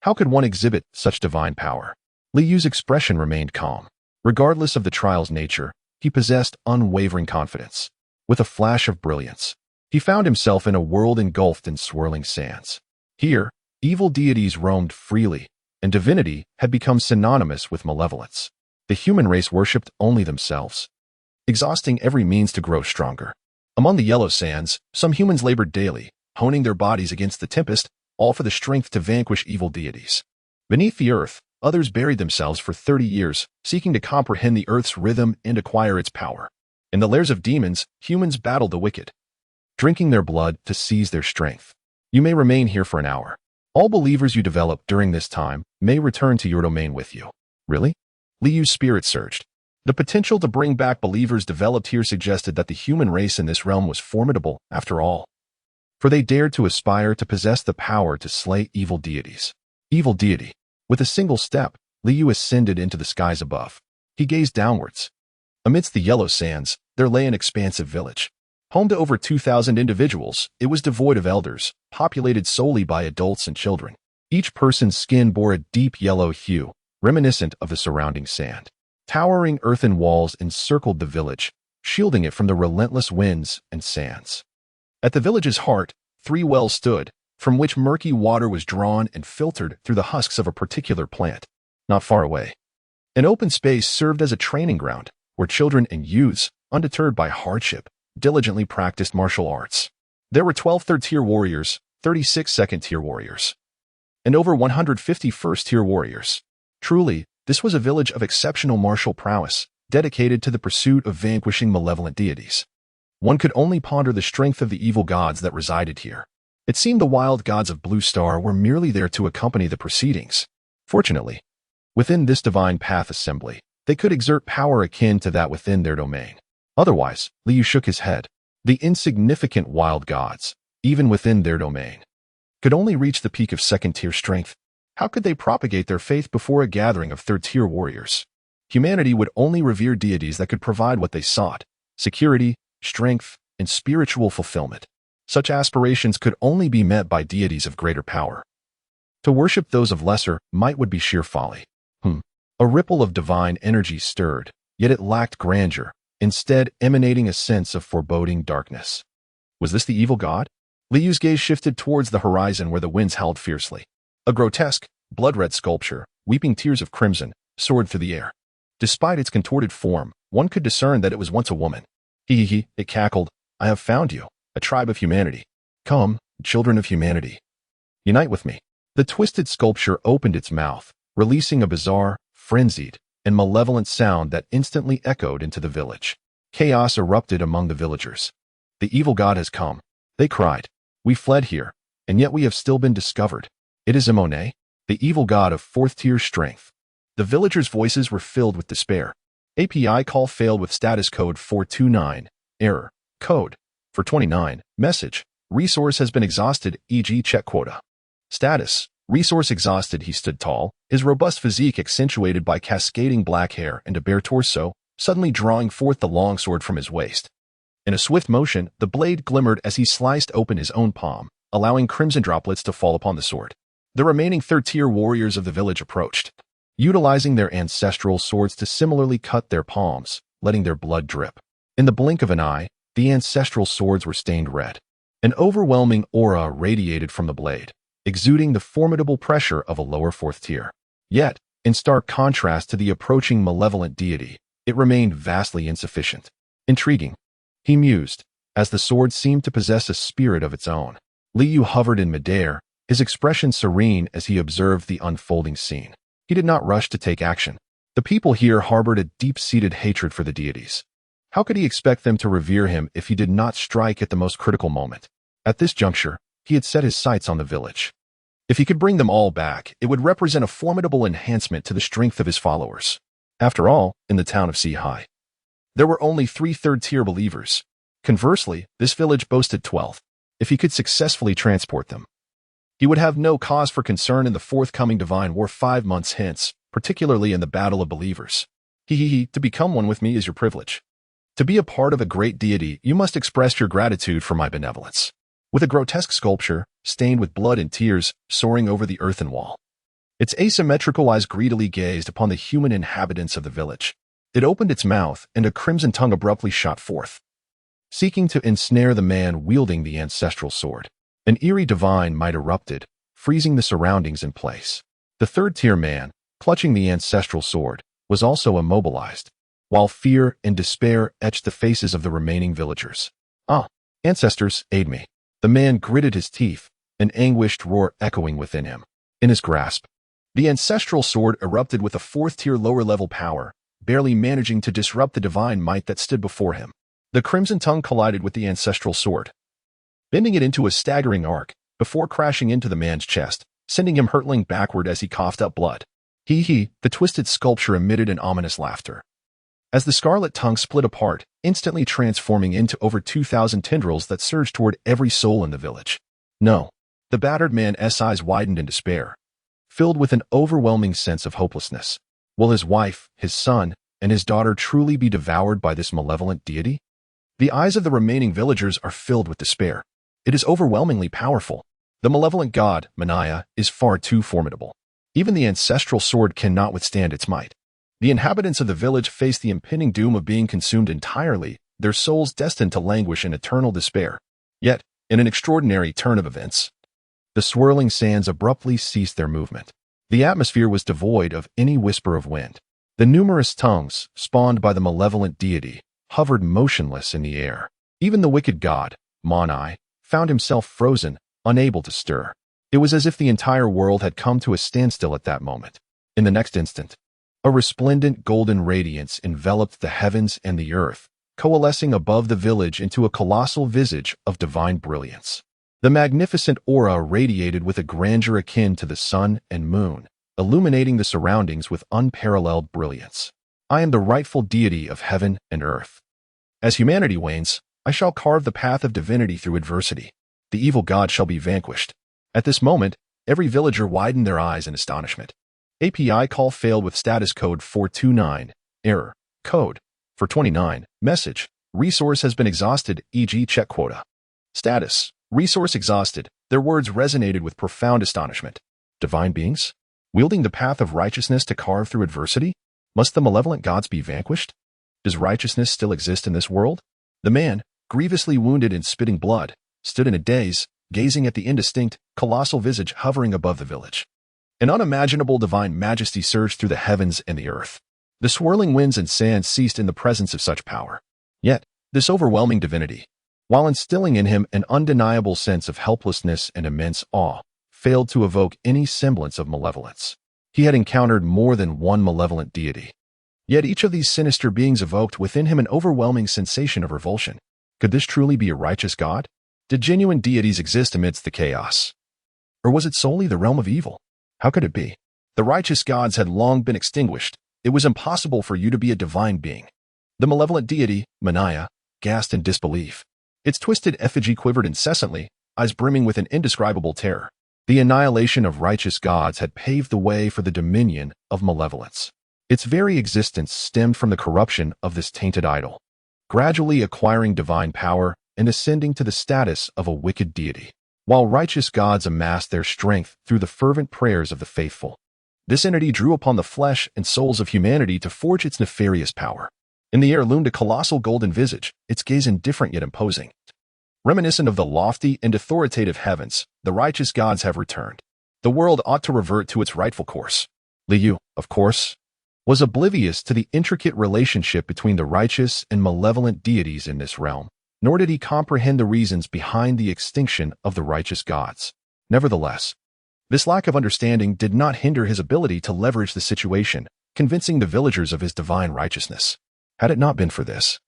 How could one exhibit such divine power? Liu's expression remained calm. Regardless of the trial's nature, he possessed unwavering confidence. With a flash of brilliance, he found himself in a world engulfed in swirling sands. Here, evil deities roamed freely, and divinity had become synonymous with malevolence. The human race worshipped only themselves, exhausting every means to grow stronger. Among the yellow sands, some humans labored daily, honing their bodies against the tempest, all for the strength to vanquish evil deities. Beneath the earth, others buried themselves for 30 years, seeking to comprehend the earth's rhythm and acquire its power. In the lairs of demons, humans battled the wicked, drinking their blood to seize their strength. You may remain here for an hour. All believers you develop during this time may return to your domain with you. Really? Liu's spirit surged. The potential to bring back believers developed here suggested that the human race in this realm was formidable, after all. For they dared to aspire to possess the power to slay evil deities. Evil deity. With a single step, Liu ascended into the skies above. He gazed downwards. Amidst the yellow sands, there lay an expansive village. Home to over 2,000 individuals, it was devoid of elders, populated solely by adults and children. Each person's skin bore a deep yellow hue, reminiscent of the surrounding sand. Towering earthen walls encircled the village, shielding it from the relentless winds and sands. At the village's heart, 3 wells stood, from which murky water was drawn and filtered through the husks of a particular plant. Not far away, an open space served as a training ground, where children and youths, undeterred by hardship, diligently practiced martial arts. There were 12 third-tier warriors, 36 second-tier warriors, and over 150 first-tier warriors. Truly, this was a village of exceptional martial prowess, dedicated to the pursuit of vanquishing malevolent deities. One could only ponder the strength of the evil gods that resided here. It seemed the wild gods of Blue Star were merely there to accompany the proceedings. Fortunately, within this divine path assembly, they could exert power akin to that within their domain. Otherwise, Liu shook his head. The insignificant wild gods, even within their domain, could only reach the peak of second-tier strength. How could they propagate their faith before a gathering of third-tier warriors? Humanity would only revere deities that could provide what they sought: security, strength, and spiritual fulfillment. Such aspirations could only be met by deities of greater power. To worship those of lesser might would be sheer folly. A ripple of divine energy stirred, yet it lacked grandeur, instead emanating a sense of foreboding darkness. Was this the evil god? Liu's gaze shifted towards the horizon where the winds howled fiercely. A grotesque, blood-red sculpture, weeping tears of crimson, soared through the air. Despite its contorted form, one could discern that it was once a woman. Hee, it cackled. I have found you, a tribe of humanity. Come, children of humanity. Unite with me. The twisted sculpture opened its mouth, releasing a bizarre, frenzied, and malevolent sound that instantly echoed into the village. Chaos erupted among the villagers. The evil god has come, they cried. We fled here, and yet we have still been discovered. It is Monet, the evil god of 4th-tier strength. The villagers' voices were filled with despair. API call failed with status code 429. Error. Code. 429. Message. Resource has been exhausted, e.g. check quota. Status. Resource exhausted. He stood tall, his robust physique accentuated by cascading black hair and a bare torso, suddenly drawing forth the longsword from his waist. In a swift motion, the blade glimmered as he sliced open his own palm, allowing crimson droplets to fall upon the sword. The remaining 3rd-tier warriors of the village approached, utilizing their ancestral swords to similarly cut their palms, letting their blood drip. In the blink of an eye, the ancestral swords were stained red. An overwhelming aura radiated from the blade, exuding the formidable pressure of a lower 4th tier. Yet, in stark contrast to the approaching malevolent deity, it remained vastly insufficient. Intriguing, he mused, as the sword seemed to possess a spirit of its own. Liu hovered in midair, his expression serene as he observed the unfolding scene. He did not rush to take action. The people here harbored a deep-seated hatred for the deities. How could he expect them to revere him if he did not strike at the most critical moment? At this juncture, he had set his sights on the village. If he could bring them all back, it would represent a formidable enhancement to the strength of his followers. After all, in the town of Sea-High, there were only 3 third-tier believers. Conversely, this village boasted 12. If he could successfully transport them, he would have no cause for concern in the forthcoming divine war 5 months hence, particularly in the battle of believers. To become one with me is your privilege. To be a part of a great deity, you must express your gratitude for my benevolence. With a grotesque sculpture, stained with blood and tears, soaring over the earthen wall, its asymmetrical eyes greedily gazed upon the human inhabitants of the village. It opened its mouth, and a crimson tongue abruptly shot forth, seeking to ensnare the man wielding the ancestral sword. An eerie divine might erupted, freezing the surroundings in place. The third-tier man, clutching the ancestral sword, was also immobilized, while fear and despair etched the faces of the remaining villagers. Ah, ancestors, aid me. The man gritted his teeth, an anguished roar echoing within him. In his grasp, the ancestral sword erupted with a 4th-tier lower-level power, barely managing to disrupt the divine might that stood before him. The crimson tongue collided with the ancestral sword, bending it into a staggering arc, before crashing into the man's chest, sending him hurtling backward as he coughed up blood. The twisted sculpture emitted an ominous laughter, as the scarlet tongue split apart, instantly transforming into over 2,000 tendrils that surged toward every soul in the village. No. The battered man's eyes widened in despair, filled with an overwhelming sense of hopelessness. Will his wife, his son, and his daughter truly be devoured by this malevolent deity? The eyes of the remaining villagers are filled with despair. It is overwhelmingly powerful. The malevolent god, Manaya, is far too formidable. Even the ancestral sword cannot withstand its might. The inhabitants of the village face the impending doom of being consumed entirely, their souls destined to languish in eternal despair. Yet, in an extraordinary turn of events, the swirling sands abruptly ceased their movement. The atmosphere was devoid of any whisper of wind. The numerous tongues, spawned by the malevolent deity, hovered motionless in the air. Even the wicked god, Manai, found himself frozen, unable to stir. It was as if the entire world had come to a standstill at that moment. In the next instant, a resplendent golden radiance enveloped the heavens and the earth, coalescing above the village into a colossal visage of divine brilliance. The magnificent aura radiated with a grandeur akin to the sun and moon, illuminating the surroundings with unparalleled brilliance. I am the rightful deity of heaven and earth. As humanity wanes, I shall carve the path of divinity through adversity. The evil god shall be vanquished. At this moment, every villager widened their eyes in astonishment. API call failed with status code 429. Error. Code. 429. Message. Resource has been exhausted, e.g. check quota. Status. Resource exhausted. Their words resonated with profound astonishment. Divine beings? Wielding the path of righteousness to carve through adversity? Must the malevolent gods be vanquished? Does righteousness still exist in this world? The man, grievously wounded and spitting blood, stood in a daze, gazing at the indistinct, colossal visage hovering above the village. An unimaginable divine majesty surged through the heavens and the earth. The swirling winds and sands ceased in the presence of such power. Yet, this overwhelming divinity, while instilling in him an undeniable sense of helplessness and immense awe, failed to evoke any semblance of malevolence. He had encountered more than one malevolent deity. Yet each of these sinister beings evoked within him an overwhelming sensation of revulsion. Could this truly be a righteous god? Did genuine deities exist amidst the chaos? Or was it solely the realm of evil? How could it be? The righteous gods had long been extinguished. It was impossible for you to be a divine being. The malevolent deity, Manaya, gasped in disbelief. Its twisted effigy quivered incessantly, eyes brimming with an indescribable terror. The annihilation of righteous gods had paved the way for the dominion of malevolence. Its very existence stemmed from the corruption of this tainted idol, gradually acquiring divine power and ascending to the status of a wicked deity. While righteous gods amassed their strength through the fervent prayers of the faithful, this entity drew upon the flesh and souls of humanity to forge its nefarious power. In the air loomed a colossal golden visage, its gaze indifferent yet imposing. Reminiscent of the lofty and authoritative heavens, the righteous gods have returned. The world ought to revert to its rightful course. Liu, of course, was oblivious to the intricate relationship between the righteous and malevolent deities in this realm, nor did he comprehend the reasons behind the extinction of the righteous gods. Nevertheless, this lack of understanding did not hinder his ability to leverage the situation, convincing the villagers of his divine righteousness. Had it not been for this,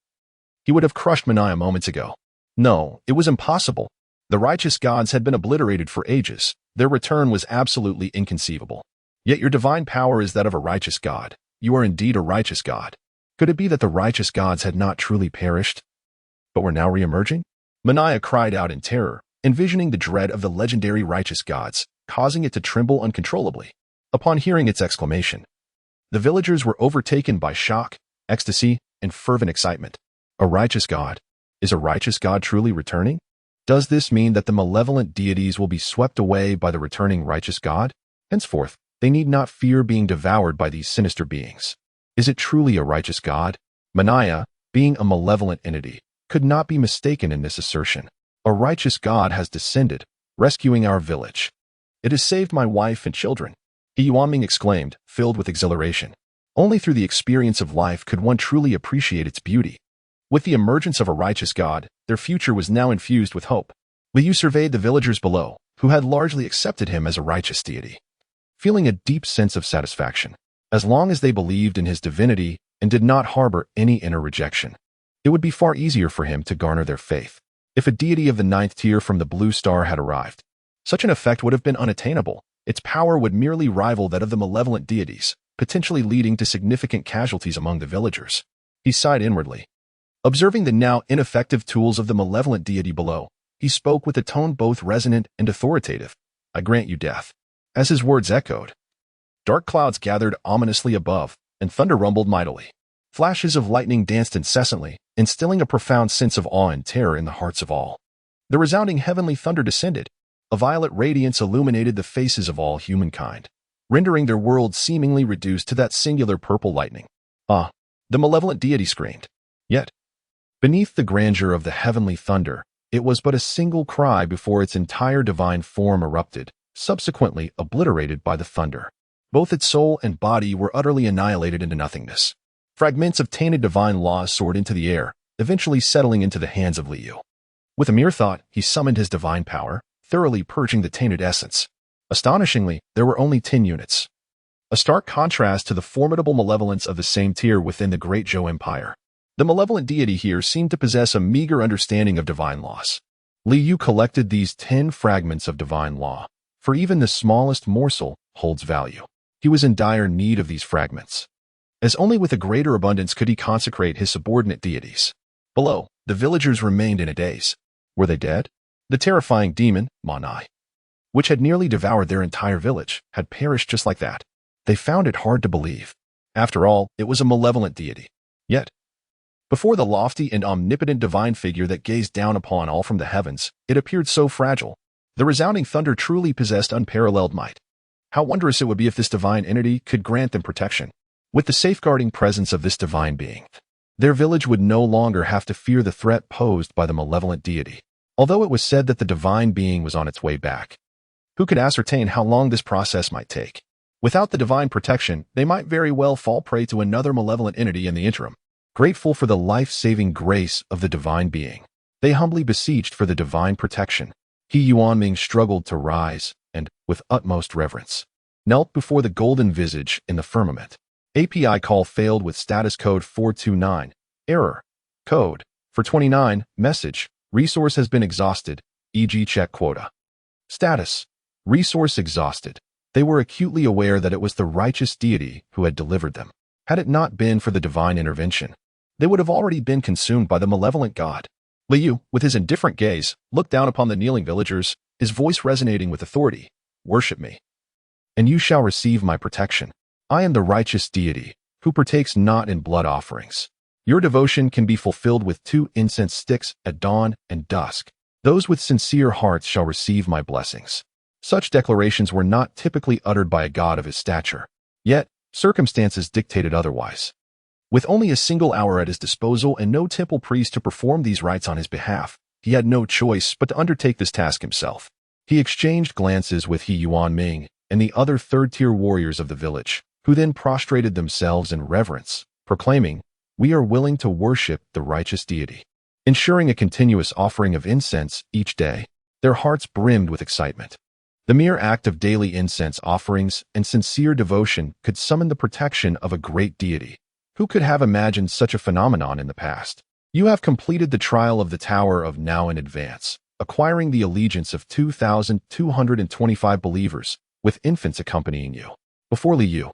he would have crushed Manaya moments ago. No, it was impossible. The righteous gods had been obliterated for ages. Their return was absolutely inconceivable. Yet your divine power is that of a righteous god. You are indeed a righteous god. Could it be that the righteous gods had not truly perished, but were now re-emerging? Manaya cried out in terror, envisioning the dread of the legendary righteous gods, causing it to tremble uncontrollably. Upon hearing its exclamation, the villagers were overtaken by shock, ecstasy, and fervent excitement. A righteous god? Is a righteous god truly returning? Does this mean that the malevolent deities will be swept away by the returning righteous god? Henceforth, they need not fear being devoured by these sinister beings. Is it truly a righteous god? Manaya, being a malevolent entity, could not be mistaken in this assertion. A righteous god has descended, rescuing our village. It has saved my wife and children, He Yuanming exclaimed, filled with exhilaration. Only through the experience of life could one truly appreciate its beauty. With the emergence of a righteous god, their future was now infused with hope. Liu surveyed the villagers below, who had largely accepted him as a righteous deity, feeling a deep sense of satisfaction. As long as they believed in his divinity and did not harbor any inner rejection, it would be far easier for him to garner their faith. If a deity of the 9th tier from the Blue Star had arrived, such an effect would have been unattainable. Its power would merely rival that of the malevolent deities, potentially leading to significant casualties among the villagers. He sighed inwardly. Observing the now ineffective tools of the malevolent deity below, he spoke with a tone both resonant and authoritative. I grant you death. As his words echoed, dark clouds gathered ominously above, and thunder rumbled mightily. Flashes of lightning danced incessantly, instilling a profound sense of awe and terror in the hearts of all. The resounding heavenly thunder descended. A violet radiance illuminated the faces of all humankind, rendering their world seemingly reduced to that singular purple lightning. Ah, the malevolent deity screamed. Yet, beneath the grandeur of the heavenly thunder, it was but a single cry before its entire divine form erupted, subsequently obliterated by the thunder. Both its soul and body were utterly annihilated into nothingness. Fragments of tainted divine law soared into the air, eventually settling into the hands of Liu. With a mere thought, he summoned his divine power, thoroughly purging the tainted essence. Astonishingly, there were only 10 units. A stark contrast to the formidable malevolence of the same tier within the Great Zhou Empire. The malevolent deity here seemed to possess a meager understanding of divine laws. Liu collected these 10 fragments of divine law, for even the smallest morsel holds value. He was in dire need of these fragments, as only with a greater abundance could he consecrate his subordinate deities. Below, the villagers remained in a daze. Were they dead? The terrifying demon, Manai, which had nearly devoured their entire village, had perished just like that. They found it hard to believe. After all, it was a malevolent deity. Yet, before the lofty and omnipotent divine figure that gazed down upon all from the heavens, it appeared so fragile. The resounding thunder truly possessed unparalleled might. How wondrous it would be if this divine entity could grant them protection. With the safeguarding presence of this divine being, their village would no longer have to fear the threat posed by the malevolent deity. Although it was said that the divine being was on its way back, who could ascertain how long this process might take? Without the divine protection, they might very well fall prey to another malevolent entity in the interim. Grateful for the life-saving grace of the divine being, they humbly beseeched for the divine protection. He Yuanming struggled to rise and, with utmost reverence, knelt before the golden visage in the firmament. API call failed with status code 429. Error. Code. For 29. Message. Resource has been exhausted, e.g. check quota. Status. Resource exhausted. They were acutely aware that it was the righteous deity who had delivered them. Had it not been for the divine intervention, they would have already been consumed by the malevolent god. Liu, with his indifferent gaze, looked down upon the kneeling villagers, his voice resonating with authority. Worship me, and you shall receive my protection. I am the righteous deity, who partakes not in blood offerings. Your devotion can be fulfilled with 2 incense sticks at dawn and dusk. Those with sincere hearts shall receive my blessings. Such declarations were not typically uttered by a god of his stature. Yet, circumstances dictated otherwise. With only a single hour at his disposal and no temple priest to perform these rites on his behalf, he had no choice but to undertake this task himself. He exchanged glances with He Yuanming and the other 3rd-tier warriors of the village, who then prostrated themselves in reverence, proclaiming, "We are willing to worship the righteous deity," ensuring a continuous offering of incense each day. Their hearts brimmed with excitement. The mere act of daily incense offerings and sincere devotion could summon the protection of a great deity. Who could have imagined such a phenomenon in the past? You have completed the trial of the Tower of Now in advance, acquiring the allegiance of 2,225 believers, with infants accompanying you. Before Liu,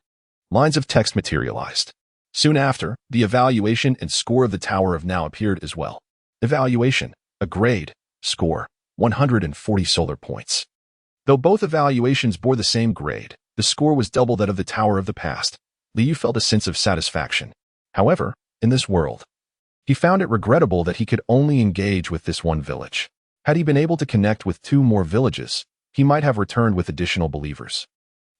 lines of text materialized. Soon after, the evaluation and score of the Tower of Now appeared as well. Evaluation, a grade, score, 140 solar points. Though both evaluations bore the same grade, the score was double that of the Tower of the past. Liu felt a sense of satisfaction. However, in this world, he found it regrettable that he could only engage with this one village. Had he been able to connect with 2 more villages, he might have returned with additional believers.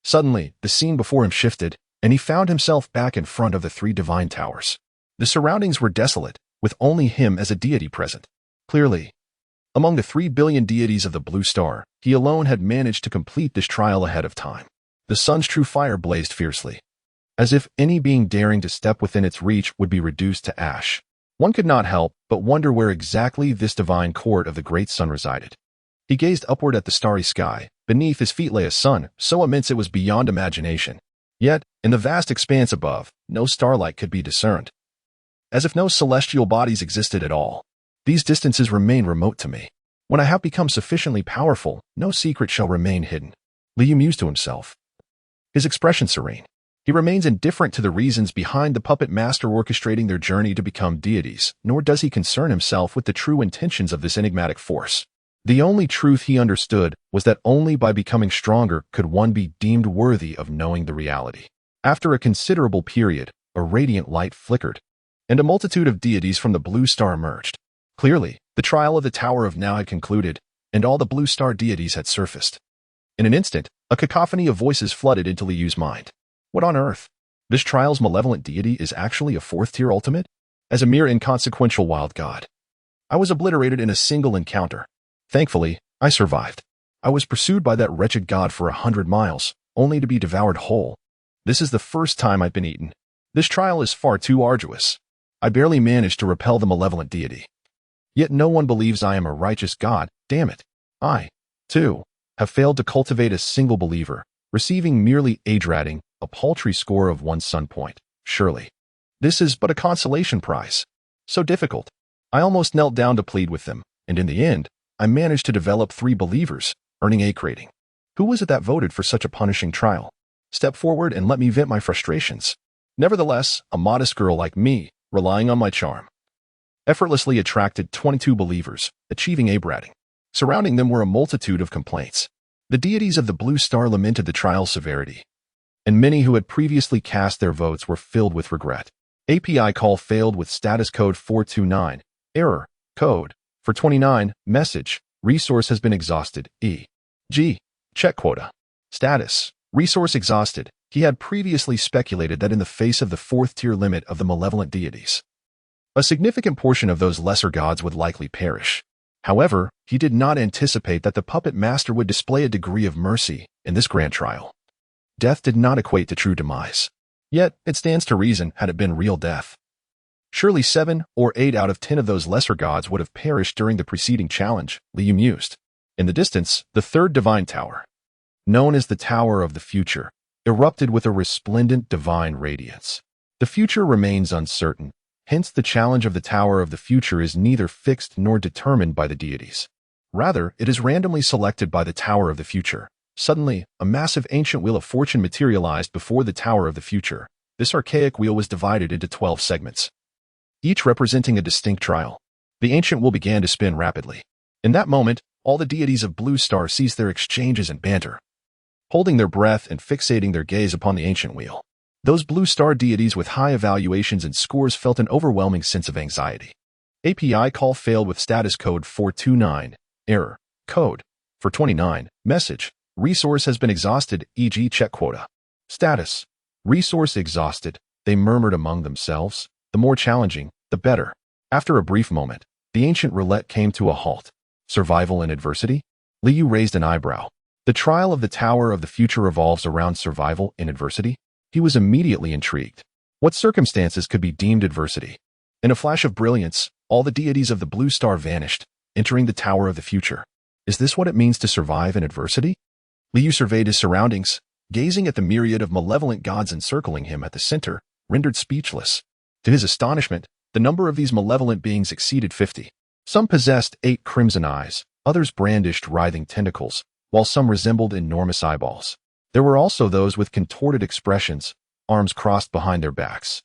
Suddenly, the scene before him shifted, and he found himself back in front of the 3 divine towers. The surroundings were desolate, with only him as a deity present. Clearly, among the 3 billion deities of the Blue Star, he alone had managed to complete this trial ahead of time. The sun's true fire blazed fiercely, as if any being daring to step within its reach would be reduced to ash. One could not help but wonder where exactly this divine court of the great sun resided. He gazed upward at the starry sky. Beneath his feet lay a sun, so immense it was beyond imagination. Yet, in the vast expanse above, no starlight could be discerned. As if no celestial bodies existed at all. These distances remain remote to me. When I have become sufficiently powerful, no secret shall remain hidden. Liu mused to himself, his expression serene. He remains indifferent to the reasons behind the puppet master orchestrating their journey to become deities, nor does he concern himself with the true intentions of this enigmatic force. The only truth he understood was that only by becoming stronger could one be deemed worthy of knowing the reality. After a considerable period, a radiant light flickered, and a multitude of deities from the Blue Star emerged. Clearly, the trial of the Tower of Now had concluded, and all the Blue Star deities had surfaced. In an instant, a cacophony of voices flooded into Liu's mind. What on earth? This trial's malevolent deity is actually a 4th-tier ultimate? As a mere inconsequential wild god, I was obliterated in a single encounter. Thankfully, I survived. I was pursued by that wretched god for 100 miles, only to be devoured whole. This is the first time I've been eaten. This trial is far too arduous. I barely managed to repel the malevolent deity. Yet no one believes I am a righteous god, damn it. I, too, have failed to cultivate a single believer, receiving merely age rating, a paltry score of 1 sun point. Surely, this is but a consolation prize. So difficult. I almost knelt down to plead with them, and in the end, I managed to develop 3 believers, earning a rating. Who was it that voted for such a punishing trial? Step forward and let me vent my frustrations. Nevertheless, a modest girl like me, relying on my charm, effortlessly attracted 22 believers, achieving a rating. Surrounding them were a multitude of complaints. The deities of the Blue Star lamented the trial's severity, and many who had previously cast their votes were filled with regret. API call failed with status code 429. Error. Code. For 29. Message. Resource has been exhausted. E.g. Check quota. Status. Resource exhausted. He had previously speculated that in the face of the 4th-tier limit of the malevolent deities, a significant portion of those lesser gods would likely perish. However, he did not anticipate that the puppet master would display a degree of mercy in this grand trial. Death did not equate to true demise. Yet, it stands to reason had it been real death. Surely 7 or 8 out of 10 of those lesser gods would have perished during the preceding challenge, Liu mused. In the distance, the 3rd divine tower, known as the Tower of the Future, erupted with a resplendent divine radiance. The future remains uncertain, hence the challenge of the Tower of the Future is neither fixed nor determined by the deities. Rather, it is randomly selected by the Tower of the Future. Suddenly, a massive ancient wheel of fortune materialized before the Tower of the Future. This archaic wheel was divided into 12 segments, each representing a distinct trial. The ancient wheel began to spin rapidly. In that moment, all the deities of Blue Star ceased their exchanges and banter, holding their breath and fixating their gaze upon the ancient wheel. Those Blue Star deities with high evaluations and scores felt an overwhelming sense of anxiety. API call failed with status code 429. Error. Code. For 29. Message. Resource has been exhausted, e.g. check quota. Status. Resource exhausted. They murmured among themselves. The more challenging, the better. After a brief moment, the ancient roulette came to a halt. Survival in adversity? Liu raised an eyebrow. The trial of the Tower of the Future revolves around survival in adversity? He was immediately intrigued. What circumstances could be deemed adversity? In a flash of brilliance, all the deities of the Blue Star vanished, entering the Tower of the Future. Is this what it means to survive in adversity? Liu surveyed his surroundings, gazing at the myriad of malevolent gods encircling him at the center, rendered speechless. To his astonishment, The number of these malevolent beings exceeded 50. Some possessed 8 crimson eyes, others brandished writhing tentacles, while some resembled enormous eyeballs. There were also those with contorted expressions, arms crossed behind their backs.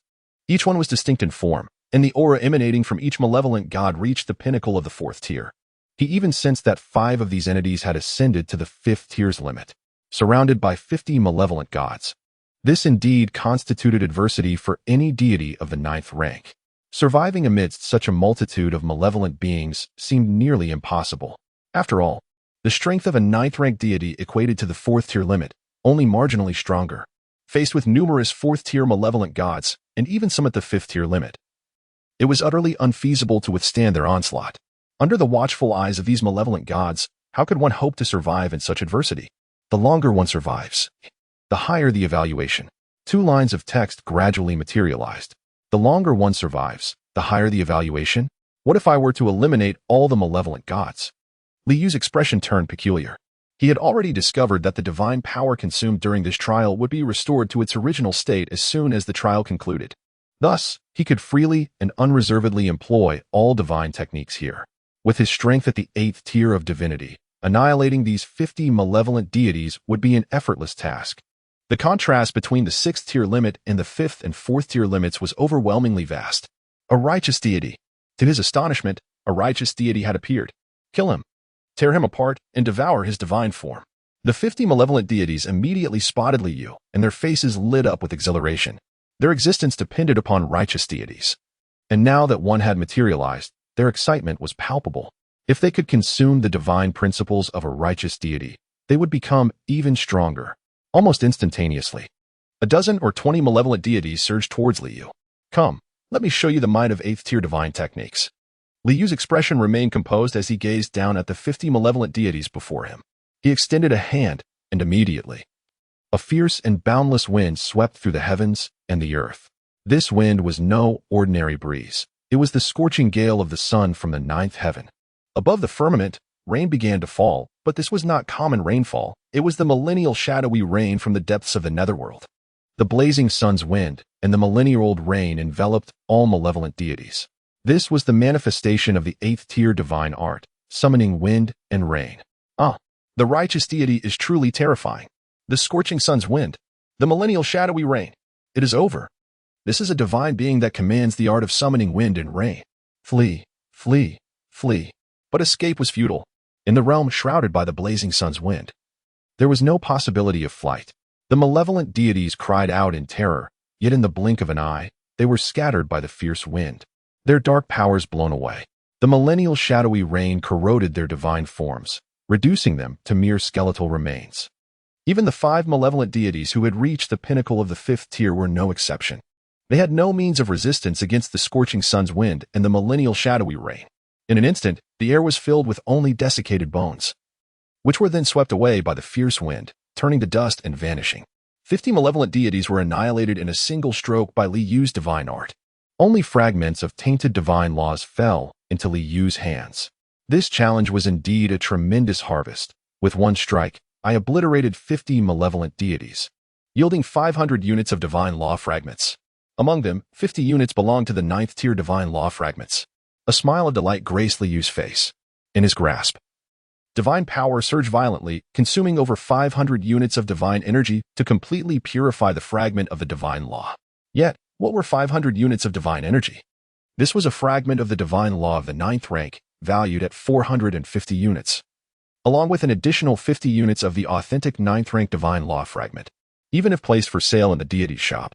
Each one was distinct in form, and the aura emanating from each malevolent god reached the pinnacle of the 4th tier. He even sensed that 5 of these entities had ascended to the 5th tier's limit, surrounded by 50 malevolent gods. This indeed constituted adversity for any deity of the 9th rank. Surviving amidst such a multitude of malevolent beings seemed nearly impossible. After all, the strength of a 9th rank deity equated to the 4th tier limit, only marginally stronger. Faced with numerous 4th tier malevolent gods, and even some at the 5th tier limit, it was utterly unfeasible to withstand their onslaught. Under the watchful eyes of these malevolent gods, how could one hope to survive in such adversity? The longer one survives, the higher the evaluation. 2 lines of text gradually materialized. The longer one survives, the higher the evaluation. What if I were to eliminate all the malevolent gods? Li Yu's expression turned peculiar. He had already discovered that the divine power consumed during this trial would be restored to its original state as soon as the trial concluded. Thus, he could freely and unreservedly employ all divine techniques here. With his strength at the 8th tier of divinity, annihilating these 50 malevolent deities would be an effortless task. The contrast between the 6th tier limit and the 5th and 4th tier limits was overwhelmingly vast. A righteous deity. To his astonishment, a righteous deity had appeared. Kill him, tear him apart, and devour his divine form. The 50 malevolent deities immediately spotted Li Yu, and their faces lit up with exhilaration. Their existence depended upon righteous deities. And now that one had materialized, their excitement was palpable. If they could consume the divine principles of a righteous deity, they would become even stronger, almost instantaneously. A dozen or 20 malevolent deities surged towards Li Yu. Come, let me show you the might of 8th tier divine techniques. Li Yu's expression remained composed as he gazed down at the 50 malevolent deities before him. He extended a hand, and immediately, a fierce and boundless wind swept through the heavens and the earth. This wind was no ordinary breeze. It was the scorching gale of the sun from the 9th heaven. Above the firmament, rain began to fall, but this was not common rainfall. It was the millennial shadowy rain from the depths of the netherworld. The blazing sun's wind and the millennial-old rain enveloped all malevolent deities. This was the manifestation of the 8th tier divine art, summoning wind and rain. The righteous deity is truly terrifying. The scorching sun's wind, the millennial shadowy rain. It is over. This is a divine being that commands the art of summoning wind and rain. Flee, flee, flee. But escape was futile. In the realm shrouded by the blazing sun's wind, there was no possibility of flight. The malevolent deities cried out in terror, yet in the blink of an eye, they were scattered by the fierce wind, their dark powers blown away. The millennial shadowy rain corroded their divine forms, reducing them to mere skeletal remains. Even the 5 malevolent deities who had reached the pinnacle of the 5th tier were no exception. They had no means of resistance against the scorching sun's wind and the millennial shadowy rain. In an instant, the air was filled with only desiccated bones, which were then swept away by the fierce wind, turning to dust and vanishing. 50 malevolent deities were annihilated in a single stroke by Li Yu's divine art. Only fragments of tainted divine laws fell into Li Yu's hands. This challenge was indeed a tremendous harvest. With one strike, I obliterated 50 malevolent deities, yielding 500 units of divine law fragments. Among them, 50 units belonged to the 9th tier divine law fragments. A smile of delight graced Li Yu's face. In his grasp, divine power surged violently, consuming over 500 units of divine energy to completely purify the fragment of the divine law. Yet, what were 500 units of divine energy? This was a fragment of the divine law of the 9th rank, valued at 450 units, along with an additional 50 units of the authentic 9th rank divine law fragment. Even if placed for sale in the deity's shop,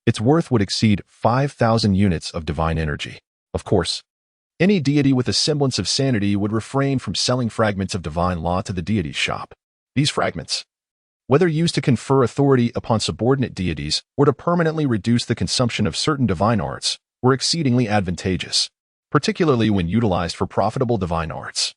its worth would exceed 5,000 units of divine energy. Of course, any deity with a semblance of sanity would refrain from selling fragments of divine law to the deity's shop. These fragments, whether used to confer authority upon subordinate deities or to permanently reduce the consumption of certain divine arts, were exceedingly advantageous, particularly when utilized for profitable divine arts.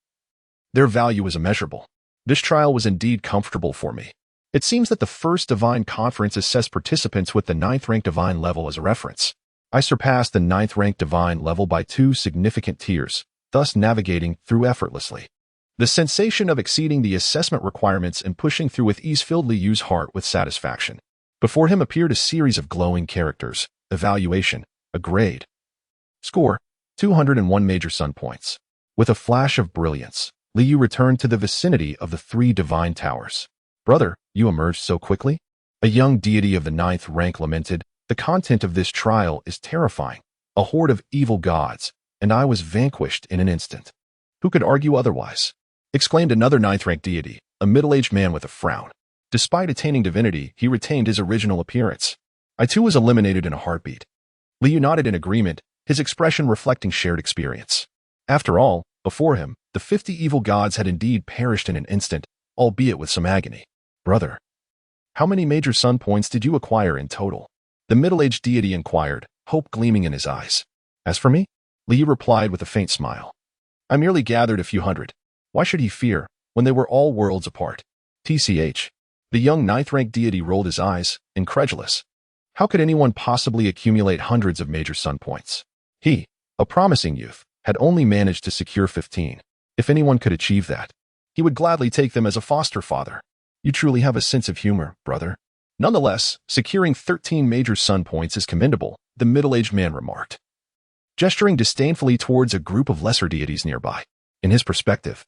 Their value was immeasurable. This trial was indeed comfortable for me. It seems that the first divine conference assessed participants with the 9th rank divine level as a reference. I surpassed the 9th rank divine level by 2 significant tiers, thus navigating through effortlessly. The sensation of exceeding the assessment requirements and pushing through with ease filled Li Yu's heart with satisfaction. Before him appeared a series of glowing characters, evaluation, a grade. Score: 201 major sun points. With a flash of brilliance, Liu returned to the vicinity of the 3 divine towers. Brother, you emerged so quickly? A young deity of the 9th rank lamented, the content of this trial is terrifying. A horde of evil gods, and I was vanquished in an instant. Who could argue otherwise? Exclaimed another 9th rank deity, a middle-aged man with a frown. Despite attaining divinity, he retained his original appearance. I too was eliminated in a heartbeat. Liu nodded in agreement, his expression reflecting shared experience. After all, before him, the 50 evil gods had indeed perished in an instant, albeit with some agony. Brother, how many major sun points did you acquire in total? The middle-aged deity inquired, hope gleaming in his eyes. As for me, Liu replied with a faint smile. I merely gathered a few hundred. Why should he fear, when they were all worlds apart? TCH. The young 9th rank deity rolled his eyes, incredulous. How could anyone possibly accumulate hundreds of major sun points? He, a promising youth, had only managed to secure 15. If anyone could achieve that, he would gladly take them as a foster father. You truly have a sense of humor, brother. Nonetheless, securing 13 major sun points is commendable, the middle-aged man remarked, gesturing disdainfully towards a group of lesser deities nearby. In his perspective,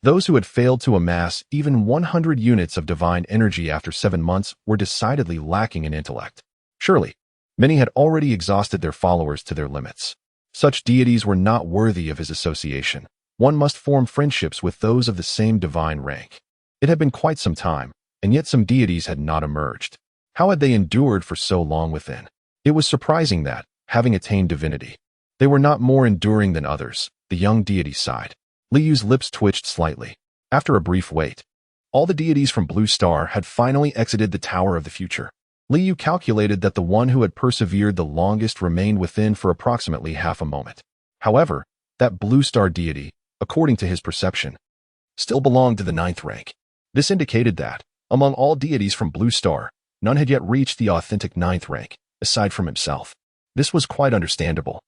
those who had failed to amass even 100 units of divine energy after 7 months were decidedly lacking in intellect. Surely, many had already exhausted their followers to their limits. Such deities were not worthy of his association. One must form friendships with those of the same divine rank. It had been quite some time, and yet some deities had not emerged. How had they endured for so long within? It was surprising that, having attained divinity, they were not more enduring than others. The young deity sighed. Liu's lips twitched slightly. After a brief wait, all the deities from Blue Star had finally exited the Tower of the Future. Liu calculated that the one who had persevered the longest remained within for approximately half a moment. However, that Blue Star deity, according to his perception, still belonged to the 9th rank. This indicated that, among all deities from Blue Star, none had yet reached the authentic 9th rank, aside from himself. This was quite understandable.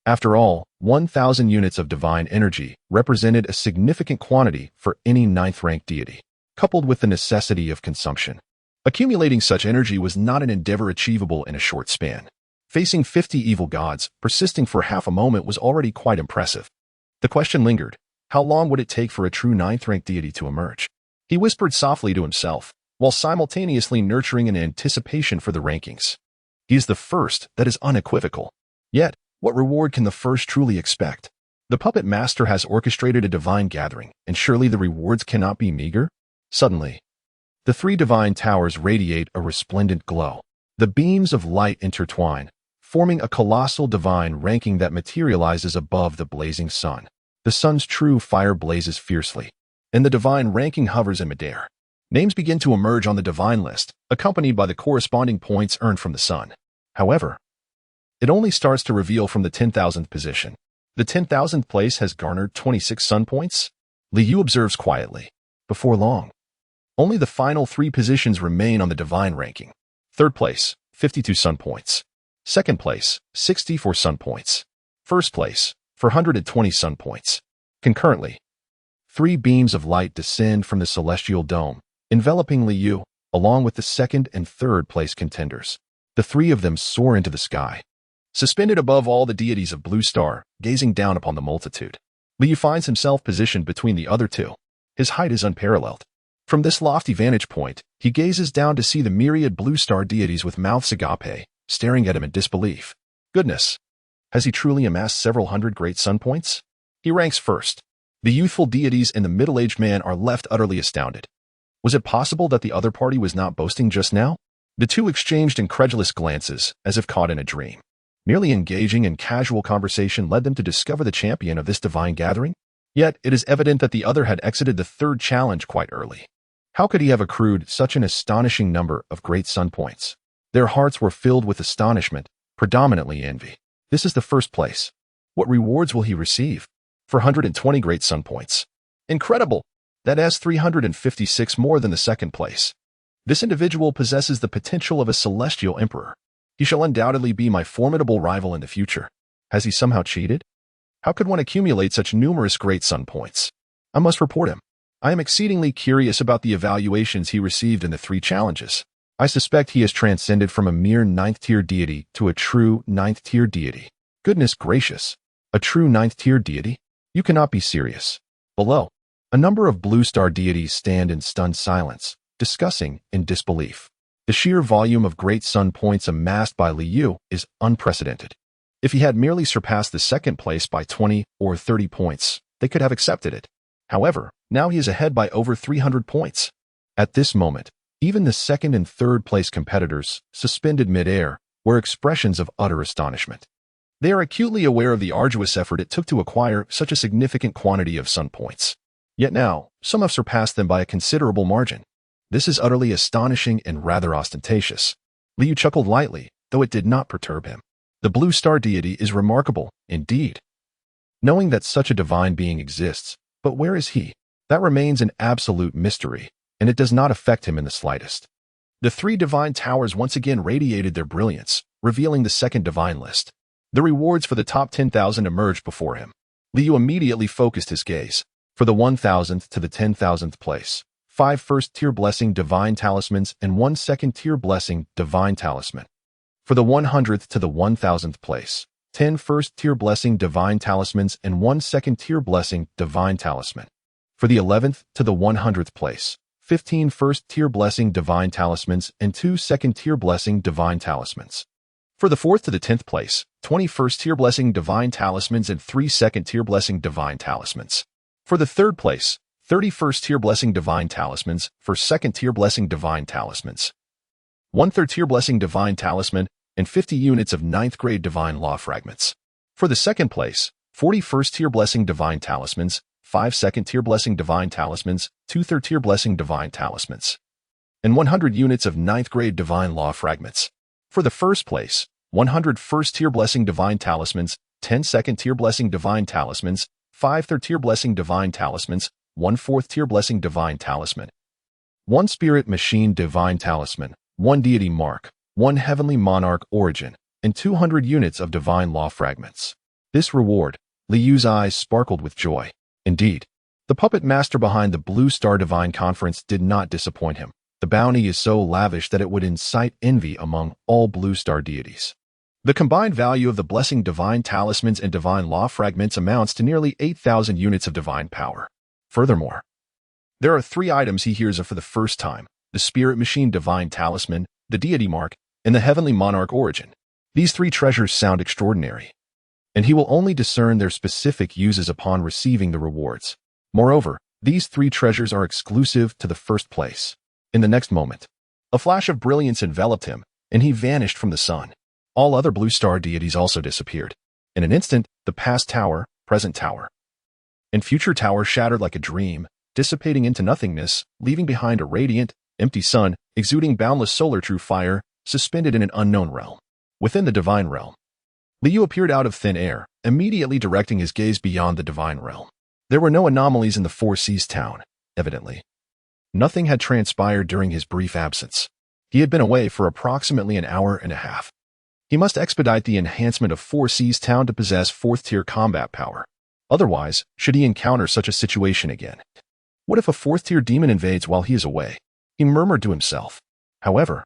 After all, 1,000 units of divine energy represented a significant quantity for any 9th rank deity, coupled with the necessity of consumption. Accumulating such energy was not an endeavor achievable in a short span. Facing 50 evil gods, persisting for half a moment was already quite impressive. The question lingered, how long would it take for a true 9th rank deity to emerge? He whispered softly to himself, while simultaneously nurturing an anticipation for the rankings. He is the first, that is unequivocal. Yet, what reward can the first truly expect? The puppet master has orchestrated a divine gathering, and surely the rewards cannot be meager? Suddenly, the 3 divine towers radiate a resplendent glow. The beams of light intertwine, forming a colossal divine ranking that materializes above the blazing sun. The sun's true fire blazes fiercely, and the divine ranking hovers in midair. Names begin to emerge on the divine list, accompanied by the corresponding points earned from the sun. However, it only starts to reveal from the 10,000th position. The 10,000th place has garnered 26 sun points? Liu observes quietly. Before long, only the final 3 positions remain on the divine ranking. 3rd place, 52 sun points. 2nd place, 64 sun points. 1st place, 420 sun points. Concurrently, 3 beams of light descend from the celestial dome, enveloping Liu, along with the 2nd and 3rd place contenders. The 3 of them soar into the sky. Suspended above all the deities of Blue Star, gazing down upon the multitude, Liu finds himself positioned between the other 2. His height is unparalleled. From this lofty vantage point, he gazes down to see the myriad Blue Star deities with mouths agape, staring at him in disbelief. Goodness! Has he truly amassed several hundred great sun points? He ranks first. The youthful deities and the middle-aged man are left utterly astounded. Was it possible that the other party was not boasting just now? The 2 exchanged incredulous glances, as if caught in a dream. Merely engaging in casual conversation led them to discover the champion of this divine gathering? Yet, it is evident that the other had exited the 3rd challenge quite early. How could he have accrued such an astonishing number of great sun points? Their hearts were filled with astonishment, predominantly envy. This is the 1st place. What rewards will he receive? 420 great sun points. Incredible! That is 356 more than the 2nd place. This individual possesses the potential of a celestial emperor. He shall undoubtedly be my formidable rival in the future. Has he somehow cheated? How could one accumulate such numerous great sun points? I must report him. I am exceedingly curious about the evaluations he received in the 3 challenges. I suspect he has transcended from a mere 9th-tier deity to a true 9th-tier deity. Goodness gracious! A true ninth-tier deity? You cannot be serious. Below, a number of blue star deities stand in stunned silence, discussing in disbelief. The sheer volume of great sun points amassed by Liu is unprecedented. If he had merely surpassed the second place by 20 or 30 points, they could have accepted it. However, now he is ahead by over 300 points. At this moment, even the second and third place competitors, suspended mid-air, were expressions of utter astonishment. They are acutely aware of the arduous effort it took to acquire such a significant quantity of sun points. Yet now, some have surpassed them by a considerable margin. This is utterly astonishing and rather ostentatious. Liu chuckled lightly, though it did not perturb him. The blue star deity is remarkable, indeed. Knowing that such a divine being exists, but where is he? That remains an absolute mystery, and it does not affect him in the slightest. The three divine towers once again radiated their brilliance, revealing the second divine list. The rewards for the top 10,000 emerged before him. Liu immediately focused his gaze. For the 1,000th to the 10,000th place, 5 first-tier blessing divine talismans and 1 second-tier blessing divine talisman. For the 100th to the 1,000th place, 10 first-tier blessing divine talismans and 1 second-tier blessing divine talisman. For the 11th to the 100th place, 15 first-tier blessing divine talismans and 2 second-tier blessing divine talismans. For the 4th to the 10th place, 20 first-tier blessing divine talismans and 3 second-tier blessing divine talismans. For the 3rd place, 30 first-tier blessing divine talismans for second-tier blessing divine talismans. 1 third-tier blessing divine talisman and 50 units of 9th grade divine law fragments. For the 2nd place, 40 first-tier blessing divine talismans, 5 second-tier blessing divine talismans, 2 third-tier blessing divine talismans, and 100 units of 9th grade divine law fragments. For the 1st place, 100 first-tier blessing divine talismans, 10 second-tier blessing divine talismans, 5 third-tier blessing divine talismans, 1 4th-tier blessing divine talisman, 1 spirit machine divine talisman, 1 deity mark, 1 heavenly monarch origin, and 200 units of divine law fragments. This reward, Liu's eyes sparkled with joy. Indeed, the puppet master behind the Blue Star Divine Conference did not disappoint him. The bounty is so lavish that it would incite envy among all Blue Star deities. The combined value of the blessing divine talismans and divine law fragments amounts to nearly 8,000 units of divine power. Furthermore, there are 3 items he hears of for the first time: the spirit machine divine talisman, the deity mark, and the heavenly monarch origin. These 3 treasures sound extraordinary, and he will only discern their specific uses upon receiving the rewards. Moreover, these 3 treasures are exclusive to the first place. In the next moment, a flash of brilliance enveloped him, and he vanished from the sun. All other blue star deities also disappeared. In an instant, the past tower, present tower, and future tower shattered like a dream, dissipating into nothingness, leaving behind a radiant, empty sun, exuding boundless solar true fire, suspended in an unknown realm. Within the divine realm, Liu appeared out of thin air, immediately directing his gaze beyond the divine realm. There were no anomalies in the Four Seas town, evidently. Nothing had transpired during his brief absence. He had been away for approximately an hour and a half. He must expedite the enhancement of Four Seas town to possess 4th-tier combat power. Otherwise, should he encounter such a situation again? What if a 4th-tier demon invades while he is away? He murmured to himself. However,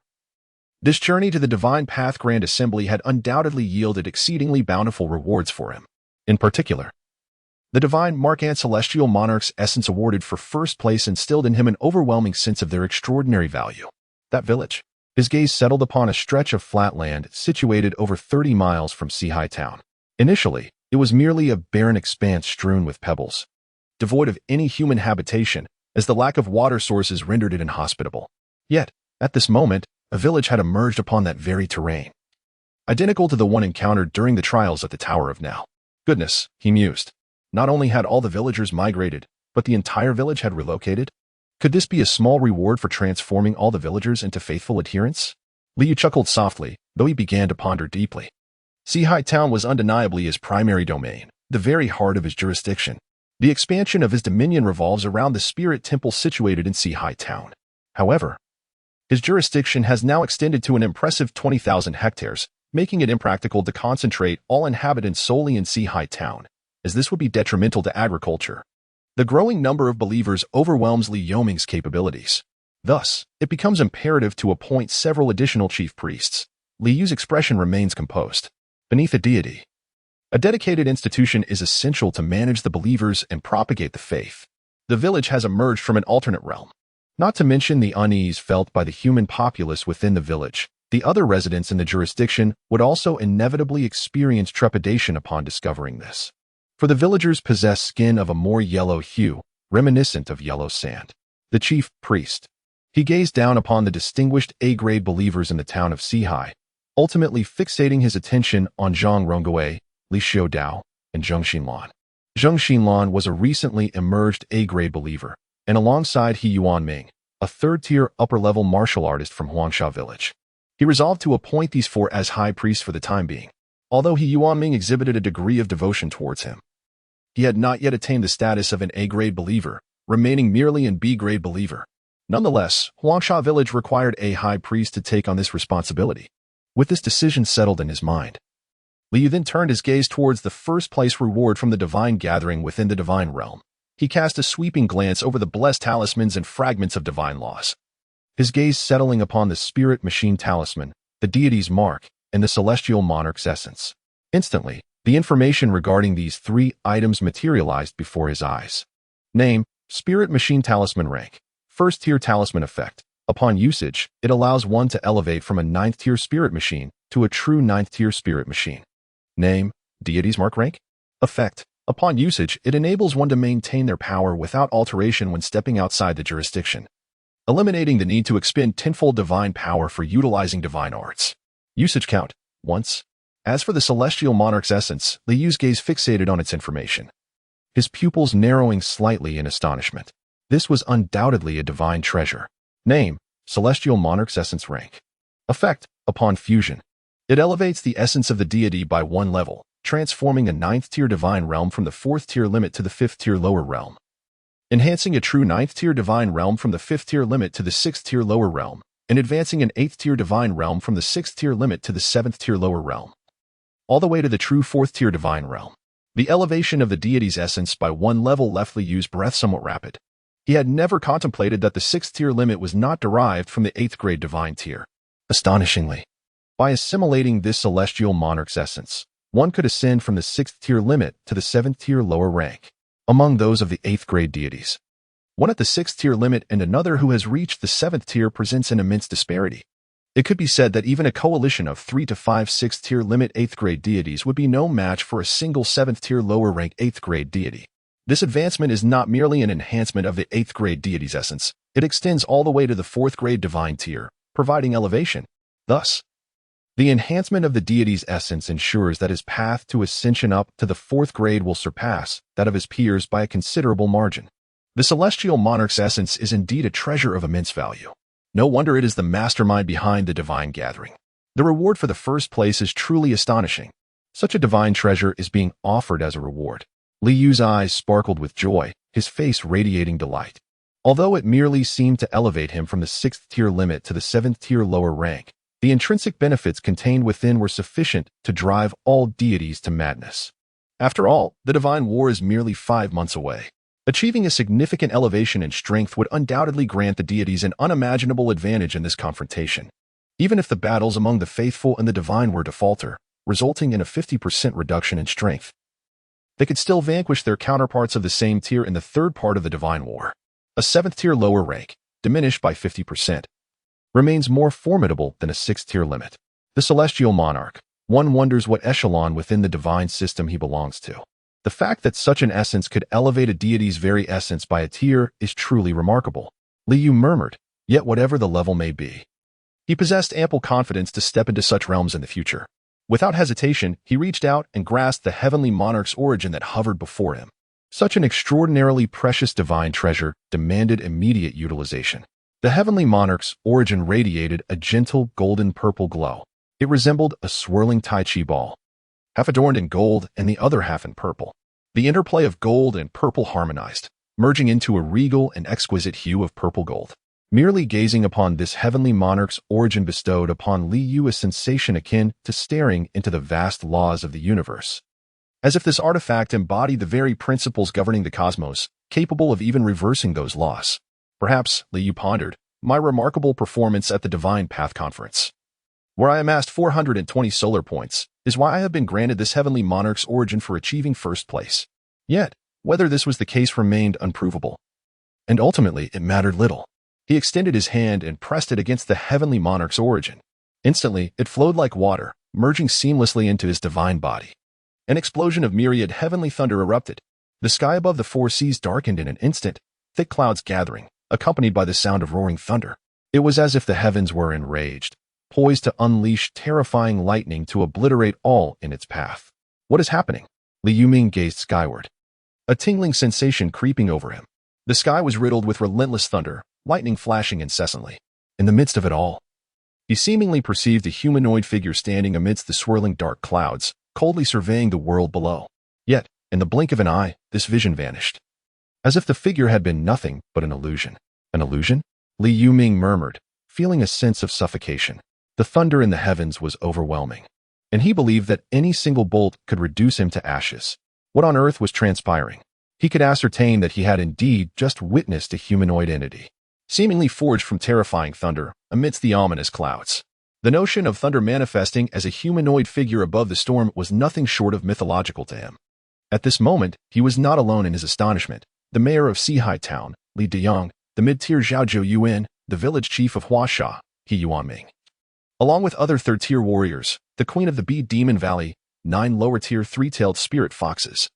this journey to the Divine Path Grand Assembly had undoubtedly yielded exceedingly bountiful rewards for him. In particular, the Divine Mark and Celestial Monarch's essence awarded for first place instilled in him an overwhelming sense of their extraordinary value. That village. His gaze settled upon a stretch of flat land situated over 30 miles from Seahai Town. Initially, it was merely a barren expanse strewn with pebbles, devoid of any human habitation, as the lack of water sources rendered it inhospitable. Yet, at this moment, a village had emerged upon that very terrain, identical to the one encountered during the trials at the Tower of Now. Goodness, he mused. Not only had all the villagers migrated, but the entire village had relocated? Could this be a small reward for transforming all the villagers into faithful adherents? Liu chuckled softly, though he began to ponder deeply. Seahai Town was undeniably his primary domain, the very heart of his jurisdiction. The expansion of his dominion revolves around the spirit temple situated in Seahai Town. However, his jurisdiction has now extended to an impressive 20,000 hectares, making it impractical to concentrate all inhabitants solely in Seahai Town, as this would be detrimental to agriculture. The growing number of believers overwhelms Li Yoming's capabilities. Thus, it becomes imperative to appoint several additional chief priests. Liu's expression remains composed. Beneath a deity, A dedicated institution is essential to manage the believers and propagate the faith. The village has emerged from an alternate realm. Not to mention the unease felt by the human populace within the village, the other residents in the jurisdiction would also inevitably experience trepidation upon discovering this. For the villagers possess skin of a more yellow hue, reminiscent of yellow sand. The chief priest. He gazed down upon the distinguished A-grade believers in the town of Sihai, ultimately fixating his attention on Zhang Rongwei, Li Xiaodao, and Zheng Xinlan. Zheng Xinlan was a recently emerged A-grade believer, and alongside He Yuanming, a third-tier upper-level martial artist from Huangsha village. He resolved to appoint these four as high priests for the time being, although He Yuanming exhibited a degree of devotion towards him. He had not yet attained the status of an A-grade believer, remaining merely an B-grade believer. Nonetheless, Huangsha village required a high priest to take on this responsibility. With this decision settled in his mind, Liu then turned his gaze towards the first-place reward from the divine gathering within the divine realm. He cast a sweeping glance over the blessed talismans and fragments of divine laws, his gaze settling upon the spirit machine talisman, the deity's mark, and the celestial monarch's essence. Instantly, the information regarding these three items materialized before his eyes. Name: Spirit Machine Talisman. Rank: First-tier talisman. Effect: upon usage, it allows one to elevate from a 9th-tier spirit machine to a true 9th-tier spirit machine. Name: Deity's Mark. Rank: Effect: upon usage, it enables one to maintain their power without alteration when stepping outside the jurisdiction, eliminating the need to expend tenfold divine power for utilizing divine arts. Usage count: once. As for the celestial monarch's essence, Liu's gaze fixated on its information, his pupils narrowing slightly in astonishment. This was undoubtedly a divine treasure. Name: Celestial Monarch's Essence. Rank: Effect: upon fusion, it elevates the essence of the deity by 1 level, transforming a 9th-tier divine realm from the 4th-tier limit to the 5th-tier lower realm, enhancing a true 9th-tier divine realm from the 5th-tier limit to the 6th-tier lower realm, and advancing an 8th-tier divine realm from the 6th-tier limit to the 7th-tier lower realm, all the way to the true 4th-tier divine realm. The elevation of the deity's essence by 1 level left Liu's breath somewhat rapid. He had never contemplated that the 6th-tier limit was not derived from the 8th-grade divine tier. Astonishingly, by assimilating this celestial monarch's essence, one could ascend from the 6th-tier limit to the 7th-tier lower rank among those of the 8th-grade deities. One at the 6th-tier limit and another who has reached the 7th tier presents an immense disparity. It could be said that even a coalition of 3 to 5 6th-tier limit 8th-grade deities would be no match for a single 7th-tier lower rank 8th-grade deity. This advancement is not merely an enhancement of the 8th-grade deity's essence, it extends all the way to the 4th-grade divine tier, providing elevation. Thus, the enhancement of the deity's essence ensures that his path to ascension up to the 4th grade will surpass that of his peers by a considerable margin. The celestial monarch's essence is indeed a treasure of immense value. No wonder it is the mastermind behind the divine gathering. The reward for the first place is truly astonishing. Such a divine treasure is being offered as a reward. Liu's eyes sparkled with joy, his face radiating delight. Although it merely seemed to elevate him from the 6th-tier limit to the 7th-tier lower rank, the intrinsic benefits contained within were sufficient to drive all deities to madness. After all, the divine war is merely 5 months away. Achieving a significant elevation in strength would undoubtedly grant the deities an unimaginable advantage in this confrontation. Even if the battles among the faithful and the divine were to falter, resulting in a 50% reduction in strength, they could still vanquish their counterparts of the same tier in the third part of the divine war. A 7th-tier lower rank, diminished by 50%, remains more formidable than a 6th-tier limit. The celestial monarch, one wonders what echelon within the divine system he belongs to. The fact that such an essence could elevate a deity's very essence by a tier is truly remarkable. Liu murmured, yet whatever the level may be, he possessed ample confidence to step into such realms in the future. Without hesitation, he reached out and grasped the heavenly monarch's origin that hovered before him. Such an extraordinarily precious divine treasure demanded immediate utilization. The heavenly monarch's origin radiated a gentle golden-purple glow. It resembled a swirling Tai Chi ball, half adorned in gold and the other half in purple. The interplay of gold and purple harmonized, merging into a regal and exquisite hue of purple gold. Merely gazing upon this heavenly monarch's origin bestowed upon Liu a sensation akin to staring into the vast laws of the universe, as if this artifact embodied the very principles governing the cosmos, capable of even reversing those laws. Perhaps, Liu pondered, my remarkable performance at the Divine Path Conference, where I amassed 420 solar points, is why I have been granted this heavenly monarch's origin for achieving first place. Yet, whether this was the case remained unprovable. And ultimately, it mattered little. He extended his hand and pressed it against the heavenly monarch's origin. Instantly, it flowed like water, merging seamlessly into his divine body. An explosion of myriad heavenly thunder erupted. The sky above the four seas darkened in an instant, thick clouds gathering, accompanied by the sound of roaring thunder. It was as if the heavens were enraged, poised to unleash terrifying lightning to obliterate all in its path. What is happening? Li Yuming gazed skyward, a tingling sensation creeping over him. The sky was riddled with relentless thunder, lightning flashing incessantly. In the midst of it all, he seemingly perceived a humanoid figure standing amidst the swirling dark clouds, coldly surveying the world below. Yet, in the blink of an eye, this vision vanished, as if the figure had been nothing but an illusion. An illusion? Li Yuming murmured, feeling a sense of suffocation. The thunder in the heavens was overwhelming, and he believed that any single bolt could reduce him to ashes. What on earth was transpiring? He could ascertain that he had indeed just witnessed a humanoid entity, seemingly forged from terrifying thunder amidst the ominous clouds. The notion of thunder manifesting as a humanoid figure above the storm was nothing short of mythological to him. At this moment, he was not alone in his astonishment. The mayor of Sihai Town, Li Deyang, the mid-tier Zhaozhou Yuan, the village chief of Huasha, He Yuanming, along with other third-tier warriors, the queen of the Bee Demon Valley, 9 lower-tier three-tailed spirit foxes,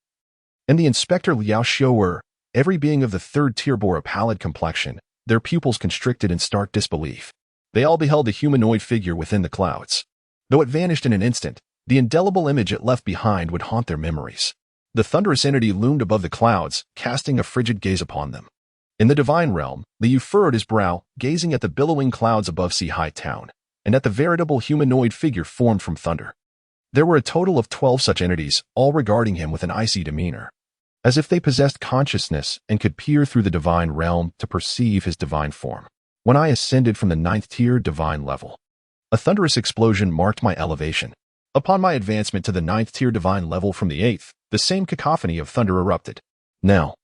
and the inspector Liao Xiu'er, every being of the third tier bore a pallid complexion, their pupils constricted in stark disbelief. They all beheld the humanoid figure within the clouds. Though it vanished in an instant, the indelible image it left behind would haunt their memories. The thunderous entity loomed above the clouds, casting a frigid gaze upon them. In the divine realm, Liu furrowed his brow, gazing at the billowing clouds above Sihai Town, and at the veritable humanoid figure formed from thunder. There were a total of 12 such entities, all regarding him with an icy demeanor, as if they possessed consciousness and could peer through the divine realm to perceive his divine form. When I ascended from the 9th tier divine level, a thunderous explosion marked my elevation. Upon my advancement to the 9th tier divine level from the 8th, the same cacophony of thunder erupted. Now,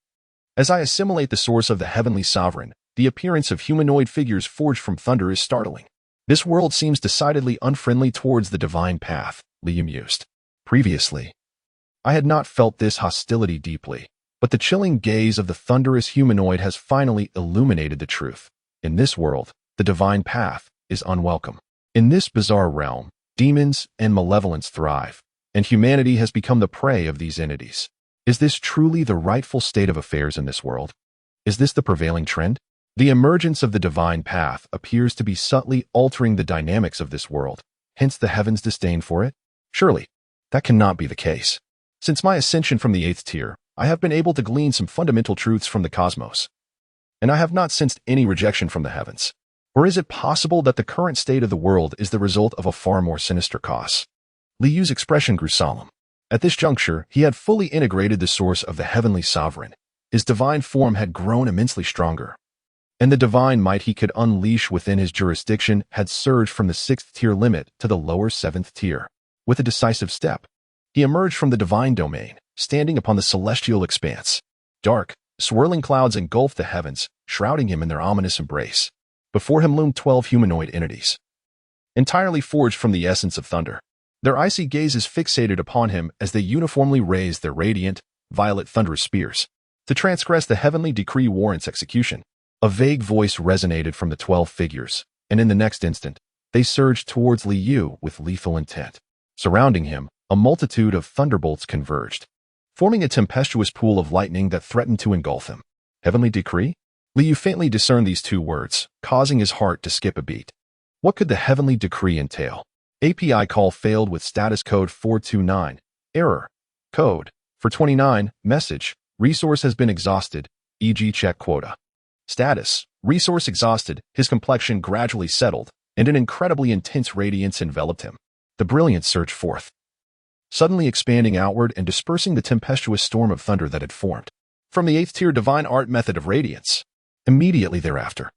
as I assimilate the source of the heavenly sovereign, the appearance of humanoid figures forged from thunder is startling. This world seems decidedly unfriendly towards the divine path, Li mused. Previously, I had not felt this hostility deeply, but the chilling gaze of the thunderous humanoid has finally illuminated the truth. In this world, the divine path is unwelcome. In this bizarre realm, demons and malevolence thrive, and humanity has become the prey of these entities. Is this truly the rightful state of affairs in this world? Is this the prevailing trend? The emergence of the divine path appears to be subtly altering the dynamics of this world, hence the heavens' disdain for it? Surely, that cannot be the case. Since my ascension from the 8th tier, I have been able to glean some fundamental truths from the cosmos, and I have not sensed any rejection from the heavens. Or is it possible that the current state of the world is the result of a far more sinister cause? Li Yu's expression grew solemn. At this juncture, he had fully integrated the source of the heavenly sovereign. His divine form had grown immensely stronger, and the divine might he could unleash within his jurisdiction had surged from the 6th tier limit to the lower 7th tier. With a decisive step, he emerged from the divine domain, standing upon the celestial expanse. Dark, swirling clouds engulfed the heavens, shrouding him in their ominous embrace. Before him loomed 12 humanoid entities, entirely forged from the essence of thunder. Their icy gazes fixated upon him as they uniformly raised their radiant, violet thunderous spears. To transgress the heavenly decree warrants execution. A vague voice resonated from the 12 figures, and in the next instant, they surged towards Li Yu with lethal intent. Surrounding him, a multitude of thunderbolts converged, forming a tempestuous pool of lightning that threatened to engulf him. Heavenly decree? Li Yu faintly discerned these two words, causing his heart to skip a beat. What could the heavenly decree entail? API call failed with status code 429. Error. Code. For 29. Message. Resource has been exhausted, e.g. check quota. Status. Resource exhausted. His complexion gradually settled, and an incredibly intense radiance enveloped him. The brilliance surged forth, suddenly expanding outward and dispersing the tempestuous storm of thunder that had formed. From the 8th tier divine art method of radiance. Immediately thereafter,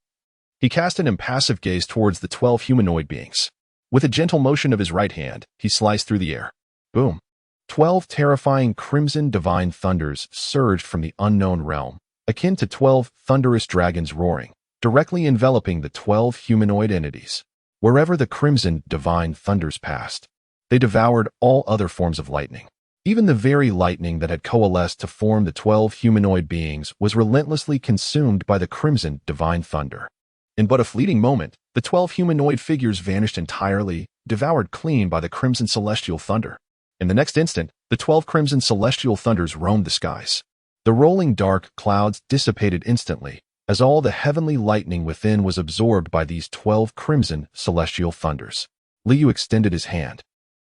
he cast an impassive gaze towards the 12 humanoid beings. With a gentle motion of his right hand, he sliced through the air. Boom. 12 terrifying crimson divine thunders surged from the unknown realm, akin to 12 thunderous dragons roaring, directly enveloping the 12 humanoid entities. Wherever the crimson divine thunders passed, They devoured all other forms of lightning. Even the very lightning that had coalesced to form the 12 humanoid beings was relentlessly consumed by the crimson divine thunder. In but a fleeting moment, the 12 humanoid figures vanished entirely, devoured clean by the crimson celestial thunder. In the next instant, the 12 crimson celestial thunders roamed the skies. The rolling dark clouds dissipated instantly, as all the heavenly lightning within was absorbed by these 12 crimson celestial thunders. Liu extended his hand,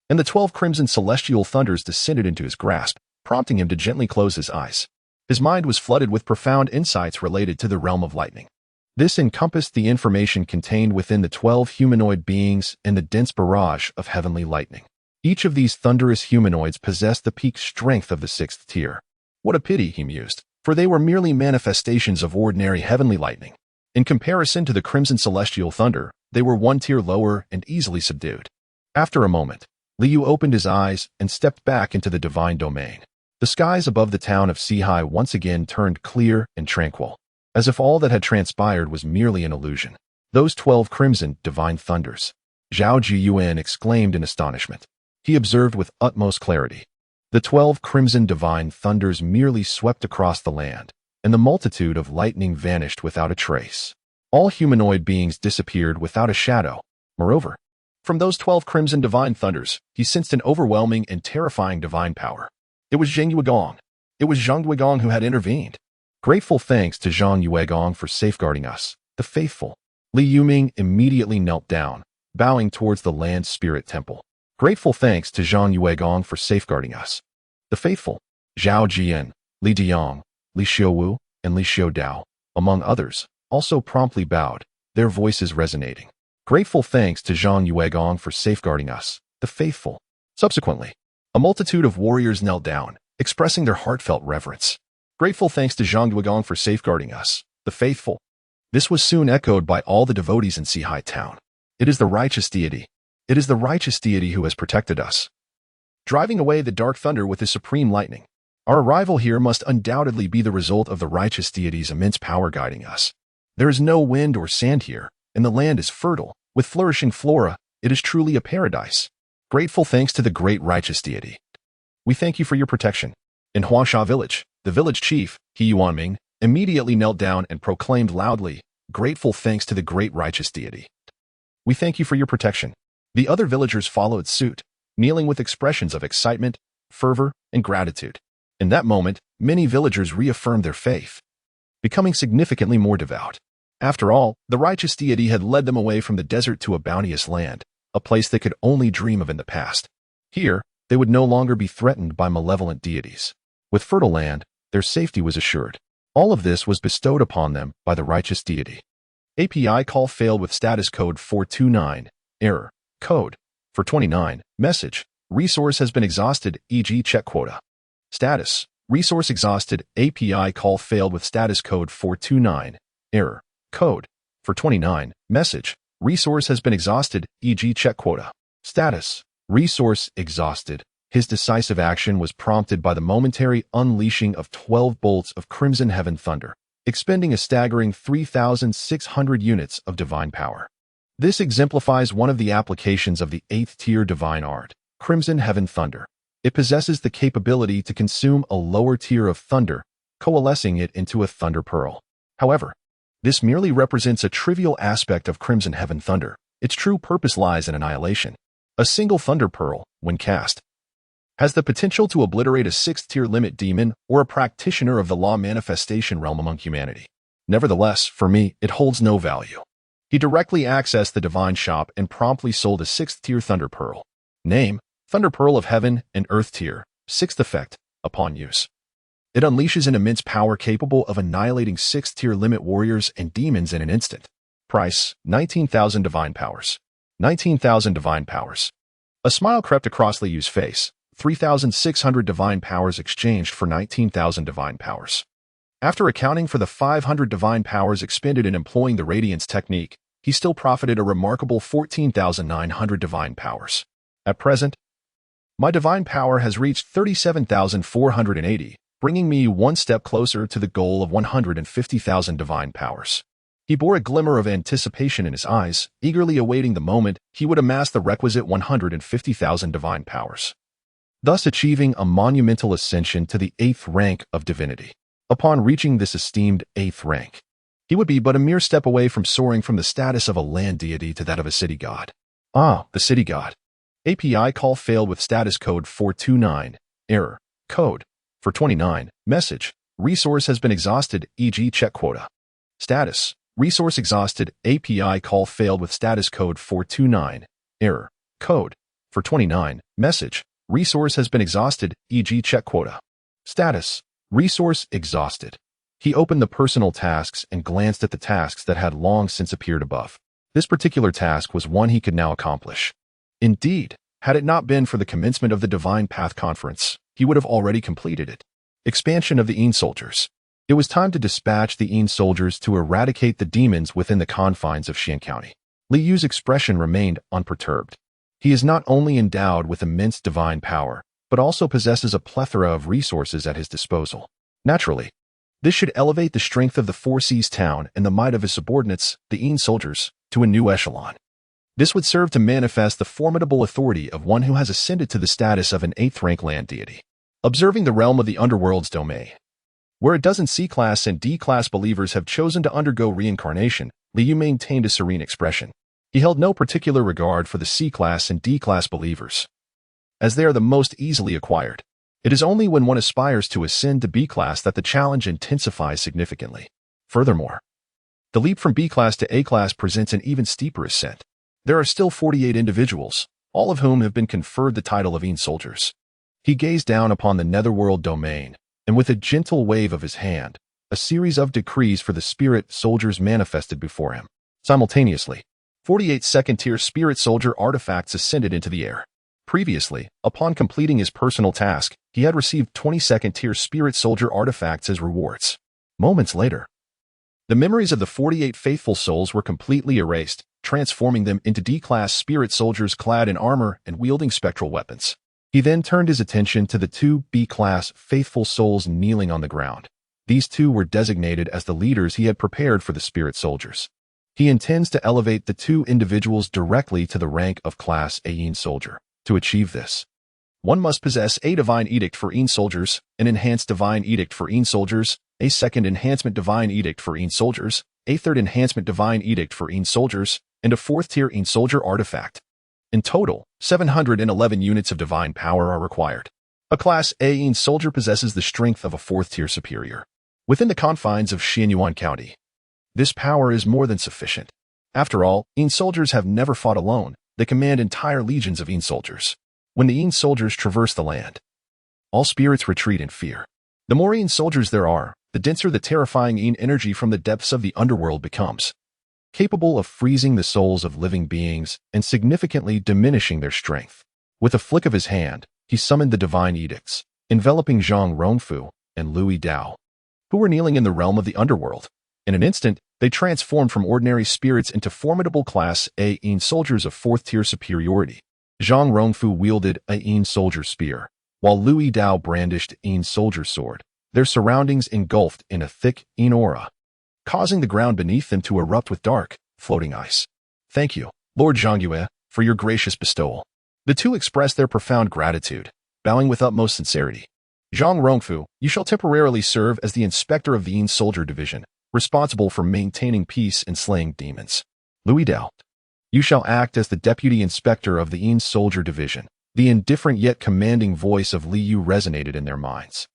and the 12 crimson celestial thunders descended into his grasp, prompting him to gently close his eyes. His mind was flooded with profound insights related to the realm of lightning. This encompassed the information contained within the 12 humanoid beings and the dense barrage of heavenly lightning. Each of these thunderous humanoids possessed the peak strength of the 6th tier. What a pity, he mused, for they were merely manifestations of ordinary heavenly lightning. In comparison to the crimson celestial thunder, they were one tier lower and easily subdued. After a moment, Liu opened his eyes and stepped back into the divine domain. The skies above the town of Sihai once again turned clear and tranquil, as if all that had transpired was merely an illusion. Those 12 crimson divine thunders! Zhao Jiyuan exclaimed in astonishment. He observed with utmost clarity. The 12 crimson divine thunders merely swept across the land, and the multitude of lightning vanished without a trace. All humanoid beings disappeared without a shadow. Moreover, from those 12 crimson divine thunders, he sensed an overwhelming and terrifying divine power. It was Zhang Yuegong. It was Zhang Yuegong who had intervened. Grateful thanks to Zhang Yuegong for safeguarding us, the faithful. Li Yuming immediately knelt down, bowing towards the land spirit temple. Grateful thanks to Zhang Yuegong for safeguarding us, the faithful. Zhao Jian, Li Diang, Li Xiuwu, and Li Xiudao, among others, also promptly bowed, their voices resonating. Grateful thanks to Zhang Yuegong for safeguarding us, the faithful. Subsequently, a multitude of warriors knelt down, expressing their heartfelt reverence. Grateful thanks to Zhang Yuegong for safeguarding us, the faithful. This was soon echoed by all the devotees in Sihai town. It is the righteous deity. It is the righteous deity who has protected us, driving away the dark thunder with his supreme lightning. Our arrival here must undoubtedly be the result of the righteous deity's immense power guiding us. There is no wind or sand here, and the land is fertile, with flourishing flora. It is truly a paradise. Grateful thanks to the great righteous deity. We thank you for your protection. In Huangsha village, the village chief, He Yuanming, immediately knelt down and proclaimed loudly, grateful thanks to the great righteous deity. We thank you for your protection. The other villagers followed suit, kneeling with expressions of excitement, fervor, and gratitude. In that moment, many villagers reaffirmed their faith, becoming significantly more devout. After all, the righteous deity had led them away from the desert to a bounteous land, a place they could only dream of in the past. Here, they would no longer be threatened by malevolent deities. With fertile land, their safety was assured. All of this was bestowed upon them by the righteous deity. API call failed with status code 429, error, code, 429, message, resource has been exhausted, e.g. check quota. Status, resource exhausted, API call failed with status code 429, error, code, 429, message, resource has been exhausted, e.g. check quota. Status, resource exhausted. His decisive action was prompted by the momentary unleashing of 12 bolts of crimson heaven thunder, expending a staggering 3,600 units of divine power. This exemplifies one of the applications of the 8th tier divine art, crimson heaven thunder. It possesses the capability to consume a lower tier of thunder, coalescing it into a thunder pearl. However, this merely represents a trivial aspect of crimson heaven thunder. Its true purpose lies in annihilation. A single thunder pearl, when cast, has the potential to obliterate a 6th tier limit demon or a practitioner of the law manifestation realm among humanity. Nevertheless, for me, it holds no value. He directly accessed the divine shop and promptly sold a 6th tier thunder pearl. Name, Thunder Pearl of Heaven and Earth tier, 6th effect, upon use. It unleashes an immense power capable of annihilating 6th tier limit warriors and demons in an instant. Price, 19,000 divine powers. 19,000 divine powers. A smile crept across Liu's face. 3,600 divine powers exchanged for 19,000 divine powers. After accounting for the 500 divine powers expended in employing the Radiance technique, he still profited a remarkable 14,900 divine powers. At present, my divine power has reached 37,480, bringing me one step closer to the goal of 150,000 divine powers. He bore a glimmer of anticipation in his eyes, eagerly awaiting the moment he would amass the requisite 150,000 divine powers, thus achieving a monumental ascension to the 8th rank of divinity. Upon reaching this esteemed 8th rank, he would be but a mere step away from soaring from the status of a land deity to that of a city god. Ah, the city god. API call failed with status code 429. Error. Code 429. Message. Resource has been exhausted, e.g. check quota. Status. Resource exhausted. API call failed with status code 429. Error. Code 429. Message. Resource has been exhausted, e.g. check quota. Status. Resource exhausted. He opened the personal tasks and glanced at the tasks that had long since appeared above. This particular task was one he could now accomplish. Indeed, had it not been for the commencement of the Divine Path Conference, he would have already completed it. Expansion of the Een soldiers. It was time to dispatch the Een soldiers to eradicate the demons within the confines of Xian County. Li Yu's expression remained unperturbed. He is not only endowed with immense divine power, but also possesses a plethora of resources at his disposal. Naturally, this should elevate the strength of the Four Seas town and the might of his subordinates, the Een soldiers, to a new echelon. This would serve to manifest the formidable authority of one who has ascended to the status of an 8th-rank land deity. Observing the realm of the underworld's domain, where a dozen C-class and D-class believers have chosen to undergo reincarnation, Li Yu maintained a serene expression. He held no particular regard for the C-class and D-class believers, as they are the most easily acquired. It is only when one aspires to ascend to B-class that the challenge intensifies significantly. Furthermore, the leap from B-class to A-class presents an even steeper ascent. There are still 48 individuals, all of whom have been conferred the title of Een soldiers. He gazed down upon the netherworld domain, and with a gentle wave of his hand, a series of decrees for the spirit soldiers manifested before him. Simultaneously, 48 second-tier spirit soldier artifacts ascended into the air. Previously, upon completing his personal task, he had received 20 second-tier spirit soldier artifacts as rewards. Moments later, the memories of the 48 faithful souls were completely erased, transforming them into D-class spirit soldiers clad in armor and wielding spectral weapons. He then turned his attention to the 2 B-class faithful souls kneeling on the ground. These 2 were designated as the leaders he had prepared for the spirit soldiers. He intends to elevate the 2 individuals directly to the rank of Class A Een soldier. To achieve this, one must possess a Divine Edict for Een soldiers, an Enhanced Divine Edict for Een soldiers, a second Enhancement Divine Edict for Een soldiers, a third Enhancement Divine Edict for Een soldiers, and a 4th-tier Een soldier artifact. In total, 711 units of divine power are required. A Class A Een soldier possesses the strength of a 4th-tier superior. Within the confines of Xianyuan County, this power is more than sufficient. After all, Een soldiers have never fought alone. They command entire legions of Een soldiers. When the Een soldiers traverse the land, all spirits retreat in fear. The more Een soldiers there are, the denser the terrifying Een energy from the depths of the underworld becomes, capable of freezing the souls of living beings and significantly diminishing their strength. With a flick of his hand, he summoned the divine edicts, enveloping Zhang Rongfu and Louis Dao, who were kneeling in the realm of the underworld. In an instant, they transformed from ordinary spirits into formidable Class A Een soldiers of 4th-tier superiority. Zhang Rongfu wielded a Een soldier spear, while Louis Dao brandished Een soldier sword, their surroundings engulfed in a thick Een aura, causing the ground beneath them to erupt with dark, floating ice. Thank you, Lord Zhangyue, for your gracious bestowal. The 2 expressed their profound gratitude, bowing with utmost sincerity. Zhang Rongfu, you shall temporarily serve as the inspector of the Een soldier division, responsible for maintaining peace and slaying demons. Louis Dao, you shall act as the deputy inspector of the Een soldier division. The indifferent yet commanding voice of Li Yu resonated in their minds.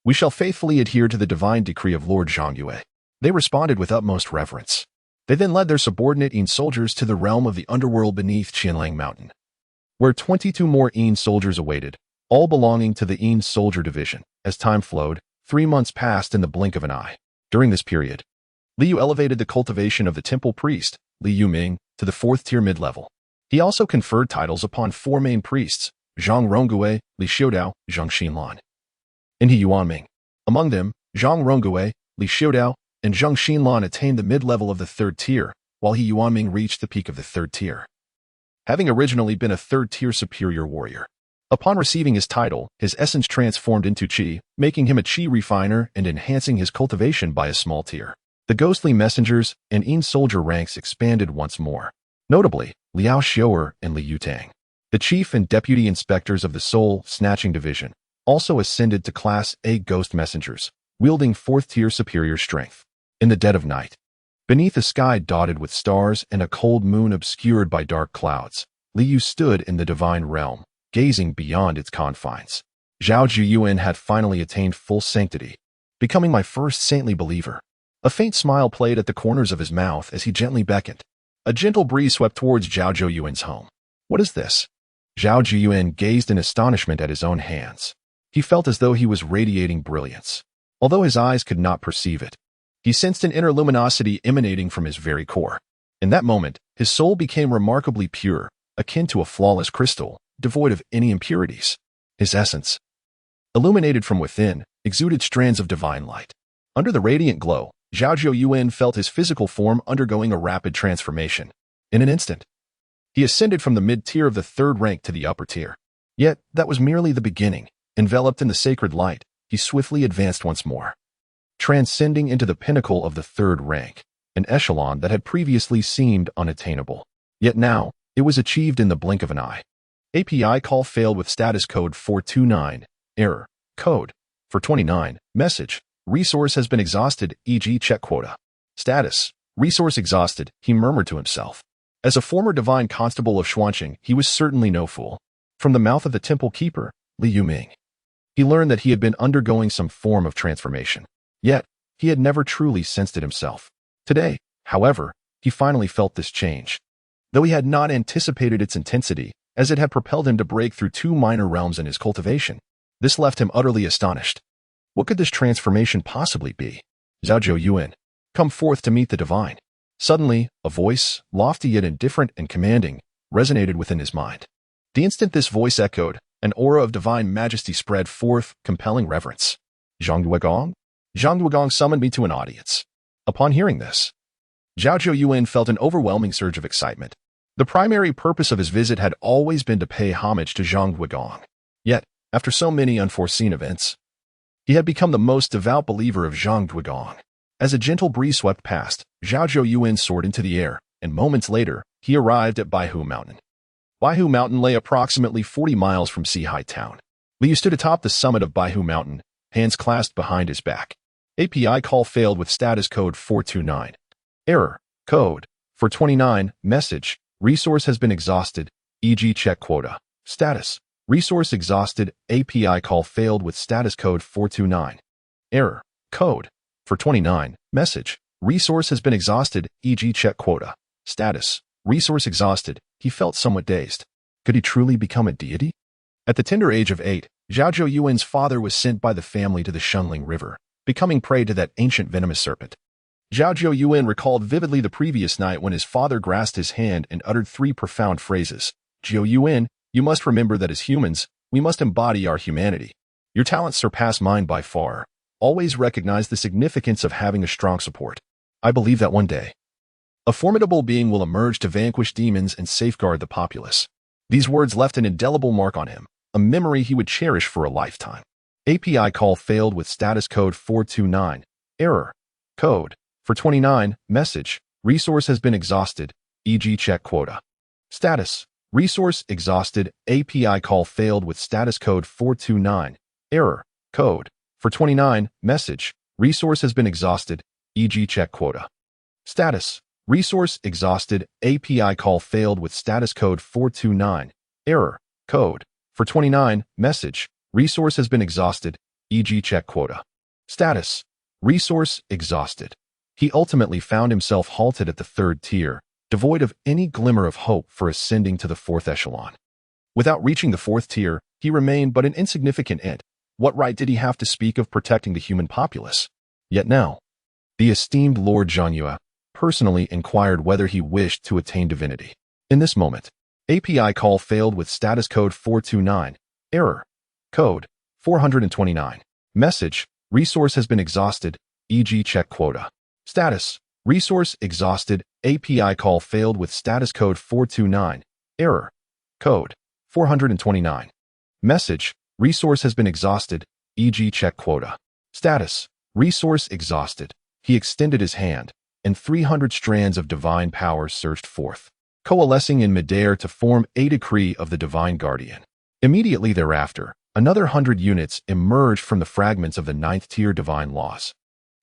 We shall faithfully adhere to the divine decree of Lord Zhangyue. They responded with utmost reverence. They then led their subordinate Een soldiers to the realm of the underworld beneath Qianlang Mountain, where 22 more Een soldiers awaited, all belonging to the Een soldier division. As time flowed, 3 months passed in the blink of an eye. During this period, Li Yu elevated the cultivation of the temple priest, Li Yuming, to the 4th-tier mid-level. He also conferred titles upon 4 main priests, Zhang Ronggue, Li Xiudao, Zhang Xinlan, and He Yuanming. Among them, Zhang Ronggue, Li Xiudao, and Zhang Xinlan attained the mid-level of the 3rd tier, while He Yuanming reached the peak of the 3rd tier, having originally been a 3rd-tier superior warrior. Upon receiving his title, his essence transformed into qi, making him a qi refiner and enhancing his cultivation by a small tier. The ghostly messengers and soldier ranks expanded once more. Notably, Liao Xiu'er and Li Yutang, the chief and deputy inspectors of the Soul Snatching Division, also ascended to Class A ghost messengers, wielding 4th-tier superior strength. In the dead of night, beneath a sky dotted with stars and a cold moon obscured by dark clouds, Li Yu stood in the divine realm, gazing beyond its confines. Zhao Zhiyuan had finally attained full sanctity, becoming my first saintly believer. A faint smile played at the corners of his mouth as he gently beckoned. A gentle breeze swept towards Zhao Zhiyuan's home. What is this? Zhao Zhiyuan gazed in astonishment at his own hands. He felt as though he was radiating brilliance. Although his eyes could not perceive it, he sensed an inner luminosity emanating from his very core. In that moment, his soul became remarkably pure, akin to a flawless crystal, devoid of any impurities. His essence, illuminated from within, exuded strands of divine light. Under the radiant glow, Zhao Zhiyuan felt his physical form undergoing a rapid transformation. In an instant, he ascended from the mid-tier of the 3rd rank to the upper tier. Yet, that was merely the beginning. Enveloped in the sacred light, he swiftly advanced once more, transcending into the pinnacle of the 3rd rank, an echelon that had previously seemed unattainable. Yet now, it was achieved in the blink of an eye. API call failed with status code 429, error, code, 429, message, resource has been exhausted, e.g. check quota. Status, resource exhausted, he murmured to himself. As a former divine constable of Xuanqing, he was certainly no fool. From the mouth of the temple keeper, Li Yuming, he learned that he had been undergoing some form of transformation. Yet, he had never truly sensed it himself. Today, however, he finally felt this change. Though he had not anticipated its intensity, as it had propelled him to break through 2 minor realms in his cultivation, this left him utterly astonished. What could this transformation possibly be? Zhao Zhiyuan, come forth to meet the divine. Suddenly, a voice, lofty yet indifferent and commanding, resonated within his mind. The instant this voice echoed, an aura of divine majesty spread forth, compelling reverence. Zhang Duigong? Zhang Duigong summoned me to an audience. Upon hearing this, Zhao Zhiyuan felt an overwhelming surge of excitement. The primary purpose of his visit had always been to pay homage to Zhang Duigong. Yet, after so many unforeseen events, he had become the most devout believer of Zhang Duigong. As a gentle breeze swept past, Zhao Zhiyuan soared into the air, and moments later, he arrived at Baihu Mountain. Baihu Mountain lay approximately 40 miles from Sihai Town. Li Yu stood atop the summit of Baihu Mountain, hands clasped behind his back. API call failed with status code 429. Error, code, 429, message, resource has been exhausted, e.g. check quota. Status, resource exhausted, API call failed with status code 429. Error, code, 429, message, resource has been exhausted, e.g. check quota. Status, resource exhausted. He felt somewhat dazed. Could he truly become a deity? At the tender age of 8, Zhao Zhiyuan's father was sent by the family to the Shunling River, becoming prey to that ancient venomous serpent. Zhao Zhiyuan recalled vividly the previous night when his father grasped his hand and uttered 3 profound phrases. Zhiyuan, you must remember that as humans, we must embody our humanity. Your talents surpass mine by far. Always recognize the significance of having a strong support. I believe that one day, a formidable being will emerge to vanquish demons and safeguard the populace. These words left an indelible mark on him, a memory he would cherish for a lifetime. API call failed with status code 429. Error, code, 429, message, resource has been exhausted, e.g. check quota. Status, resource exhausted, API call failed with status code 429. Error, code, 429, message, resource has been exhausted, e.g. check quota. Status, resource exhausted, API call failed with status code 429. Error, code, 429, message, resource has been exhausted, e.g. check quota. Status, resource exhausted. He ultimately found himself halted at the 3rd tier, devoid of any glimmer of hope for ascending to the 4th echelon. Without reaching the 4th tier, he remained but an insignificant ent. What right did he have to speak of protecting the human populace? Yet now, the esteemed Lord Zhanyue personally inquired whether he wished to attain divinity. In this moment, API call failed with status code 429. Error, code, 429. Message, resource has been exhausted, e.g. check quota. Status, resource exhausted, API call failed with status code 429. Error, code, 429. Message, resource has been exhausted, e.g. check quota. Status, resource exhausted. He extended his hand, and 300 strands of divine power surged forth, coalescing in midair to form a decree of the divine guardian. Immediately thereafter, another 100 units emerged from the fragments of the ninth-tier divine laws,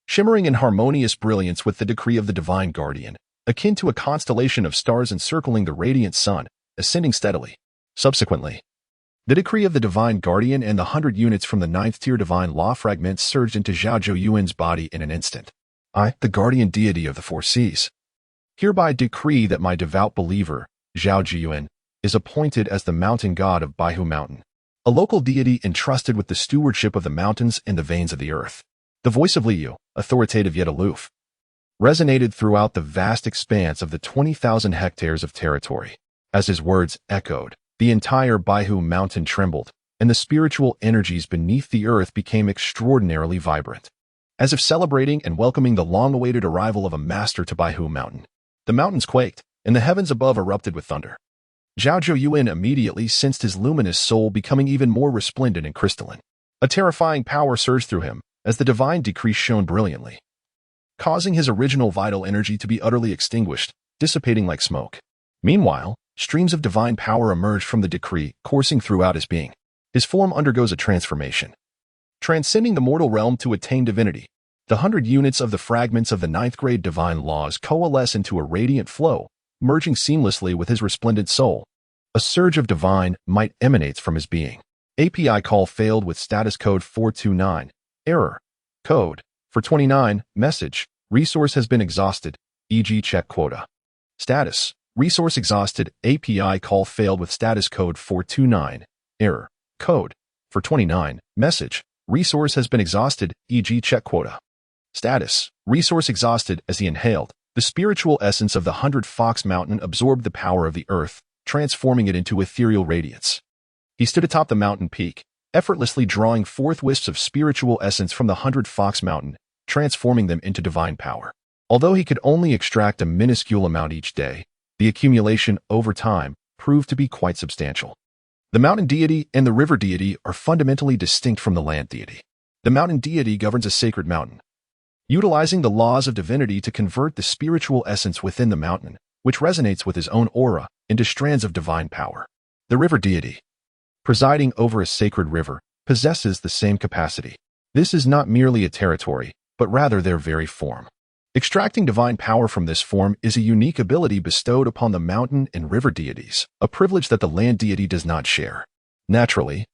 shimmering in harmonious brilliance with the decree of the divine guardian, akin to a constellation of stars encircling the radiant sun, ascending steadily. Subsequently, the decree of the divine guardian and the 100 units from the ninth-tier divine law fragments surged into Zhao Zhouyuan's body in an instant. I, the guardian deity of the four seas, hereby decree that my devout believer, Zhao Zhouyuan, is appointed as the mountain god of Baihu Mountain, a local deity entrusted with the stewardship of the mountains and the veins of the earth. The voice of Liu, authoritative yet aloof, resonated throughout the vast expanse of the 20,000 hectares of territory. As his words echoed, the entire Baihu Mountain trembled, and the spiritual energies beneath the earth became extraordinarily vibrant, as if celebrating and welcoming the long-awaited arrival of a master to Baihu Mountain. The mountains quaked, and the heavens above erupted with thunder. Zhao Zhouyuan immediately sensed his luminous soul becoming even more resplendent and crystalline. A terrifying power surged through him as the divine decree shone brilliantly, causing his original vital energy to be utterly extinguished, dissipating like smoke. Meanwhile, streams of divine power emerged from the decree, coursing throughout his being. His form undergoes a transformation, transcending the mortal realm to attain divinity. The 100 units of the fragments of the ninth-grade divine laws coalesce into a radiant flow, merging seamlessly with his resplendent soul. A surge of divine might emanates from his being. API call failed with status code 429. Error. Code. For 29. Message. Resource has been exhausted, e.g. check quota. Status. Resource exhausted. API call failed with status code 429. Error. Code. For 29. Message. Resource has been exhausted, e.g. check quota. Status. Resource exhausted. As he inhaled, the spiritual essence of the 100-fox mountain absorbed the power of the earth, transforming it into ethereal radiance. He stood atop the mountain peak, effortlessly drawing forth wisps of spiritual essence from the 100-fox mountain, transforming them into divine power. Although he could only extract a minuscule amount each day, the accumulation over time proved to be quite substantial. The mountain deity and the river deity are fundamentally distinct from the land deity. The mountain deity governs a sacred mountain, utilizing the laws of divinity to convert the spiritual essence within the mountain, which resonates with his own aura, into strands of divine power. The river deity, presiding over a sacred river, possesses the same capacity. This is not merely a territory, but rather their very form. Extracting divine power from this form is a unique ability bestowed upon the mountain and river deities, a privilege that the land deity does not share. Naturally,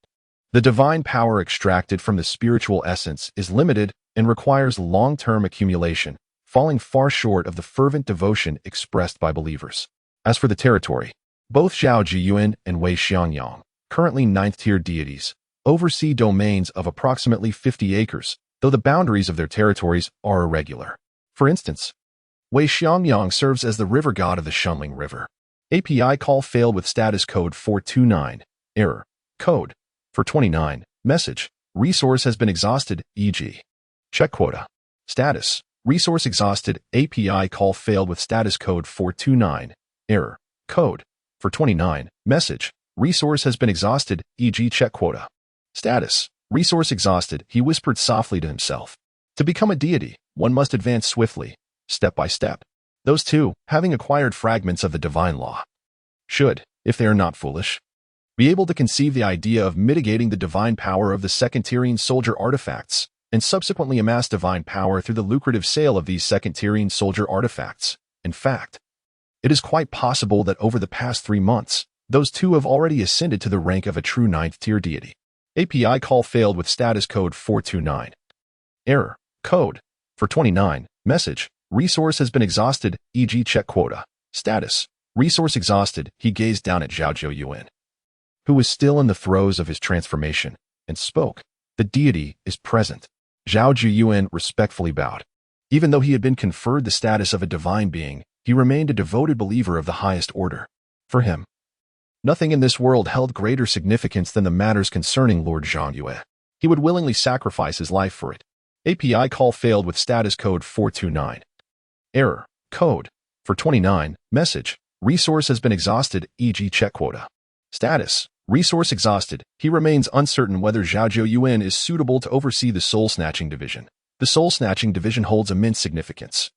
the divine power extracted from the spiritual essence is limited and requires long-term accumulation, falling far short of the fervent devotion expressed by believers. As for the territory, both Zhao Zhouyuan and Wei Xiangyang, currently ninth-tier deities, oversee domains of approximately 50 acres, though the boundaries of their territories are irregular. For instance, Wei Xiangyang serves as the river god of the Shunling River. API call failed with status code 429. Error. Code. For 29. Message. Resource has been exhausted, e.g. check quota. Status. Resource exhausted. API call failed with status code 429. Error. Code. For 29. Message. Resource has been exhausted, e.g. check quota. Status. Resource exhausted. He whispered softly to himself. To become a deity, one must advance swiftly, step by step. Those two, having acquired fragments of the divine law, should, if they are not foolish, be able to conceive the idea of mitigating the divine power of the second-tiering soldier artifacts, and subsequently amass divine power through the lucrative sale of these second-tiering soldier artifacts. In fact, it is quite possible that over the past 3 months, those two have already ascended to the rank of a true ninth-tier deity. API call failed with status code 429. Error. Code. For 29. Message. Resource has been exhausted, e.g. check quota. Status. Resource exhausted. He gazed down at Zhao Zhouyuan, who was still in the throes of his transformation, and spoke. The deity is present. Zhao Zhouyuan respectfully bowed. Even though he had been conferred the status of a divine being, he remained a devoted believer of the highest order. For him, nothing in this world held greater significance than the matters concerning Lord Zhongyue. He would willingly sacrifice his life for it. API call failed with status code 429. Error. Code. For 29. Message. Resource has been exhausted, e.g. check quota. Status. Resource exhausted. He remains uncertain whether Zhao Zhouyuan is suitable to oversee the soul-snatching division. The soul-snatching division holds immense significance,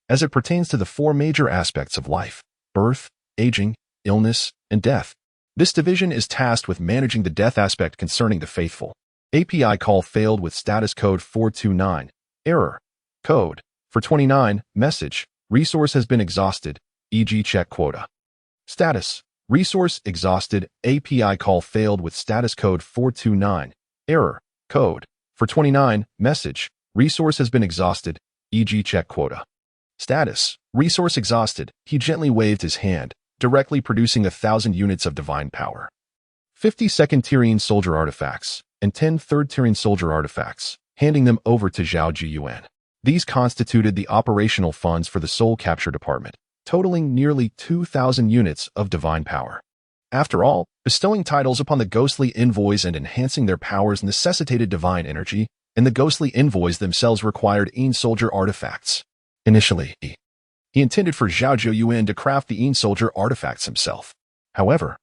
as it pertains to the four major aspects of life: birth, aging, illness, and death. This division is tasked with managing the death aspect concerning the faithful. API call failed with status code 429. Error. Code 429. Message. Resource has been exhausted, e.g. check quota. Status. Resource exhausted. API call failed with status code 429. Error. Code 429. Message. Resource has been exhausted, e.g. check quota. Status. Resource exhausted. He gently waved his hand, directly producing 1,000 units of divine power. 50 second-tier soldier artifacts, and 10 third-tier soldier artifacts, handing them over to Zhao Jiyuan. These constituted the operational funds for the soul capture department, totaling nearly 2,000 units of divine power. After all, bestowing titles upon the ghostly envoys and enhancing their powers necessitated divine energy, and the ghostly envoys themselves required soldier artifacts. Initially, he intended for Zhao Jiyuan to craft the soldier artifacts himself. However,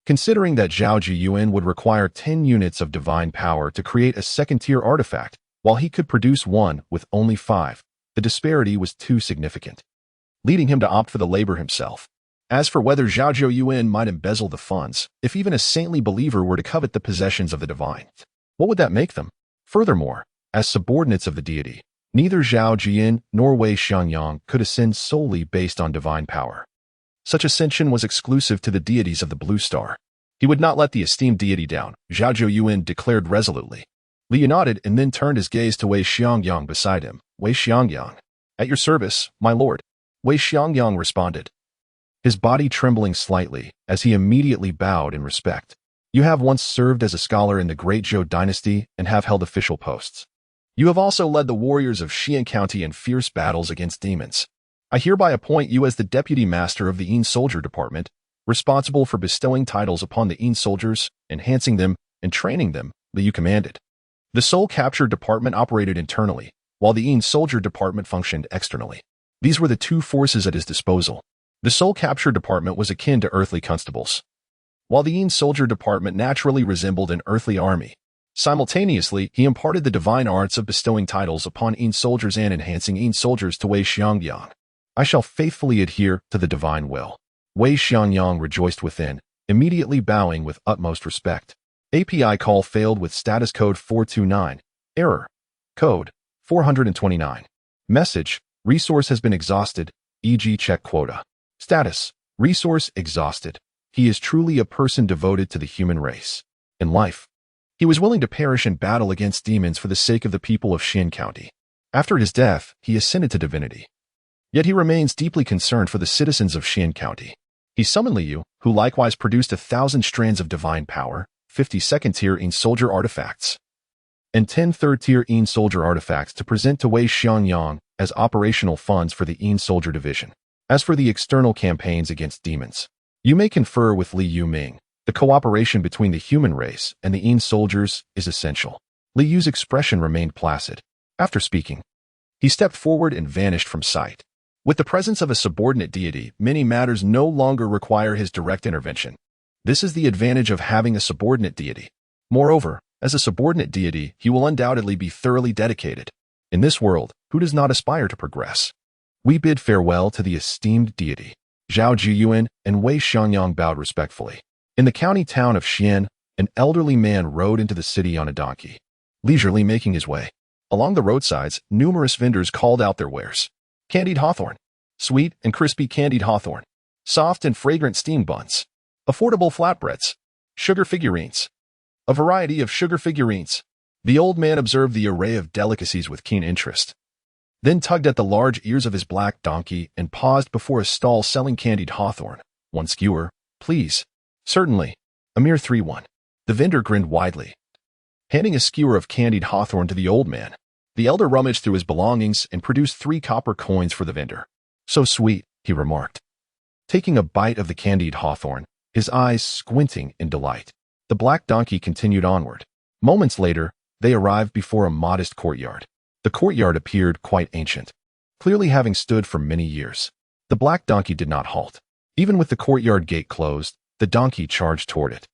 considering that Zhao Jiyuan would require 10 units of divine power to create a second-tier artifact, while he could produce one with only 5, the disparity was too significant, leading him to opt for the labor himself. As for whether Zhao Jiyuan might embezzle the funds, if even a saintly believer were to covet the possessions of the divine, what would that make them? Furthermore, as subordinates of the deity, neither Zhao Jian nor Wei Xiangyang could ascend solely based on divine power. Such ascension was exclusive to the deities of the Blue Star. He would not let the esteemed deity down, Zhao Jiyuan declared resolutely. Li nodded and then turned his gaze to Wei Xiangyang beside him. Wei Xiangyang. At your service, my lord. Wei Xiangyang responded, his body trembling slightly as he immediately bowed in respect. You have once served as a scholar in the Great Zhou dynasty and have held official posts. You have also led the warriors of Xian County in fierce battles against demons. I hereby appoint you as the deputy master of the soldier department, responsible for bestowing titles upon the soldiers, enhancing them, and training them, that you commanded. The soul capture department operated internally, while the soldier department functioned externally. These were the two forces at his disposal. The soul capture department was akin to earthly constables, while the soldier department naturally resembled an earthly army. Simultaneously, he imparted the divine arts of bestowing titles upon soldiers and enhancing soldiers to Wei Xiangyang. I shall faithfully adhere to the divine will. Wei Xiangyang rejoiced within, immediately bowing with utmost respect. API call failed with status code 429. Error. Code 429. Message. Resource has been exhausted, e.g. check quota. Status. Resource exhausted. He is truly a person devoted to the human race. In life, he was willing to perish in battle against demons for the sake of the people of Xian County. After his death, he ascended to divinity. Yet he remains deeply concerned for the citizens of Xian County. He summoned Liu, who likewise produced 1,000 strands of divine power, 50 second-tier soldier artifacts, and 10 third-tier soldier artifacts to present to Wei Xiangyang as operational funds for the soldier division. As for the external campaigns against demons, you may confer with Li Yuming. The cooperation between the human race and the soldiers is essential. Li Yu's expression remained placid. After speaking, he stepped forward and vanished from sight. With the presence of a subordinate deity, many matters no longer require his direct intervention. This is the advantage of having a subordinate deity. Moreover, as a subordinate deity, he will undoubtedly be thoroughly dedicated. In this world, who does not aspire to progress? We bid farewell to the esteemed deity. Zhao Jiyuan and Wei Xiangyang bowed respectfully. In the county town of Xian, an elderly man rode into the city on a donkey, leisurely making his way. Along the roadsides, numerous vendors called out their wares. Candied hawthorn, sweet and crispy candied hawthorn, soft and fragrant steamed buns, affordable flatbreads, sugar figurines, a variety of sugar figurines. The old man observed the array of delicacies with keen interest, then tugged at the large ears of his black donkey and paused before a stall selling candied hawthorn. One skewer, please. Certainly. A mere 3-1. The vendor grinned widely, handing a skewer of candied hawthorn to the old man. The elder rummaged through his belongings and produced 3 copper coins for the vendor. So sweet, he remarked, taking a bite of the candied hawthorn, his eyes squinting in delight. The black donkey continued onward. Moments later, they arrived before a modest courtyard. The courtyard appeared quite ancient, clearly having stood for many years. The black donkey did not halt. Even with the courtyard gate closed, the donkey charged toward it.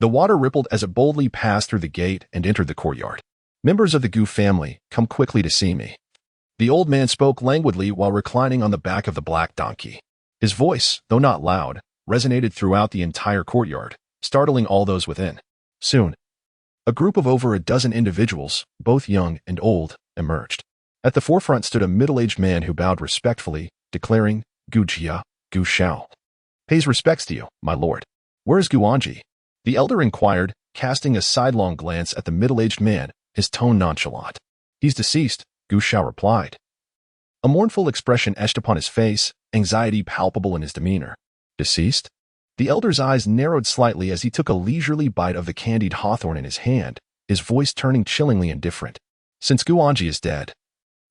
The water rippled as it boldly passed through the gate and entered the courtyard. Members of the Gu family, come quickly to see me. The old man spoke languidly while reclining on the back of the black donkey. His voice, though not loud, resonated throughout the entire courtyard, startling all those within. Soon, a group of over a dozen individuals, both young and old, emerged. At the forefront stood a middle-aged man who bowed respectfully, declaring, "Gu Jia, Gu Shao. Pays respects to you, my lord. Where is Guanji?" The elder inquired, casting a sidelong glance at the middle-aged man, his tone nonchalant. "He's deceased," Gu Shao replied. A mournful expression etched upon his face, anxiety palpable in his demeanor. "Deceased?" The elder's eyes narrowed slightly as he took a leisurely bite of the candied hawthorn in his hand, his voice turning chillingly indifferent. "Since Guanji is dead,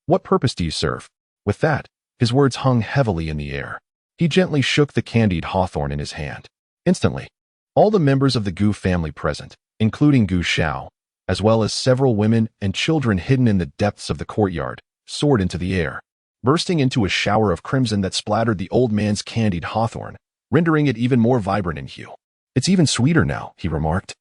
what purpose do you serve?" With that, his words hung heavily in the air. He gently shook the candied hawthorn in his hand. Instantly, all the members of the Gu family present, including Gu Shao, as well as several women and children hidden in the depths of the courtyard, soared into the air, bursting into a shower of crimson that splattered the old man's candied hawthorn, rendering it even more vibrant in hue. "It's even sweeter now," he remarked,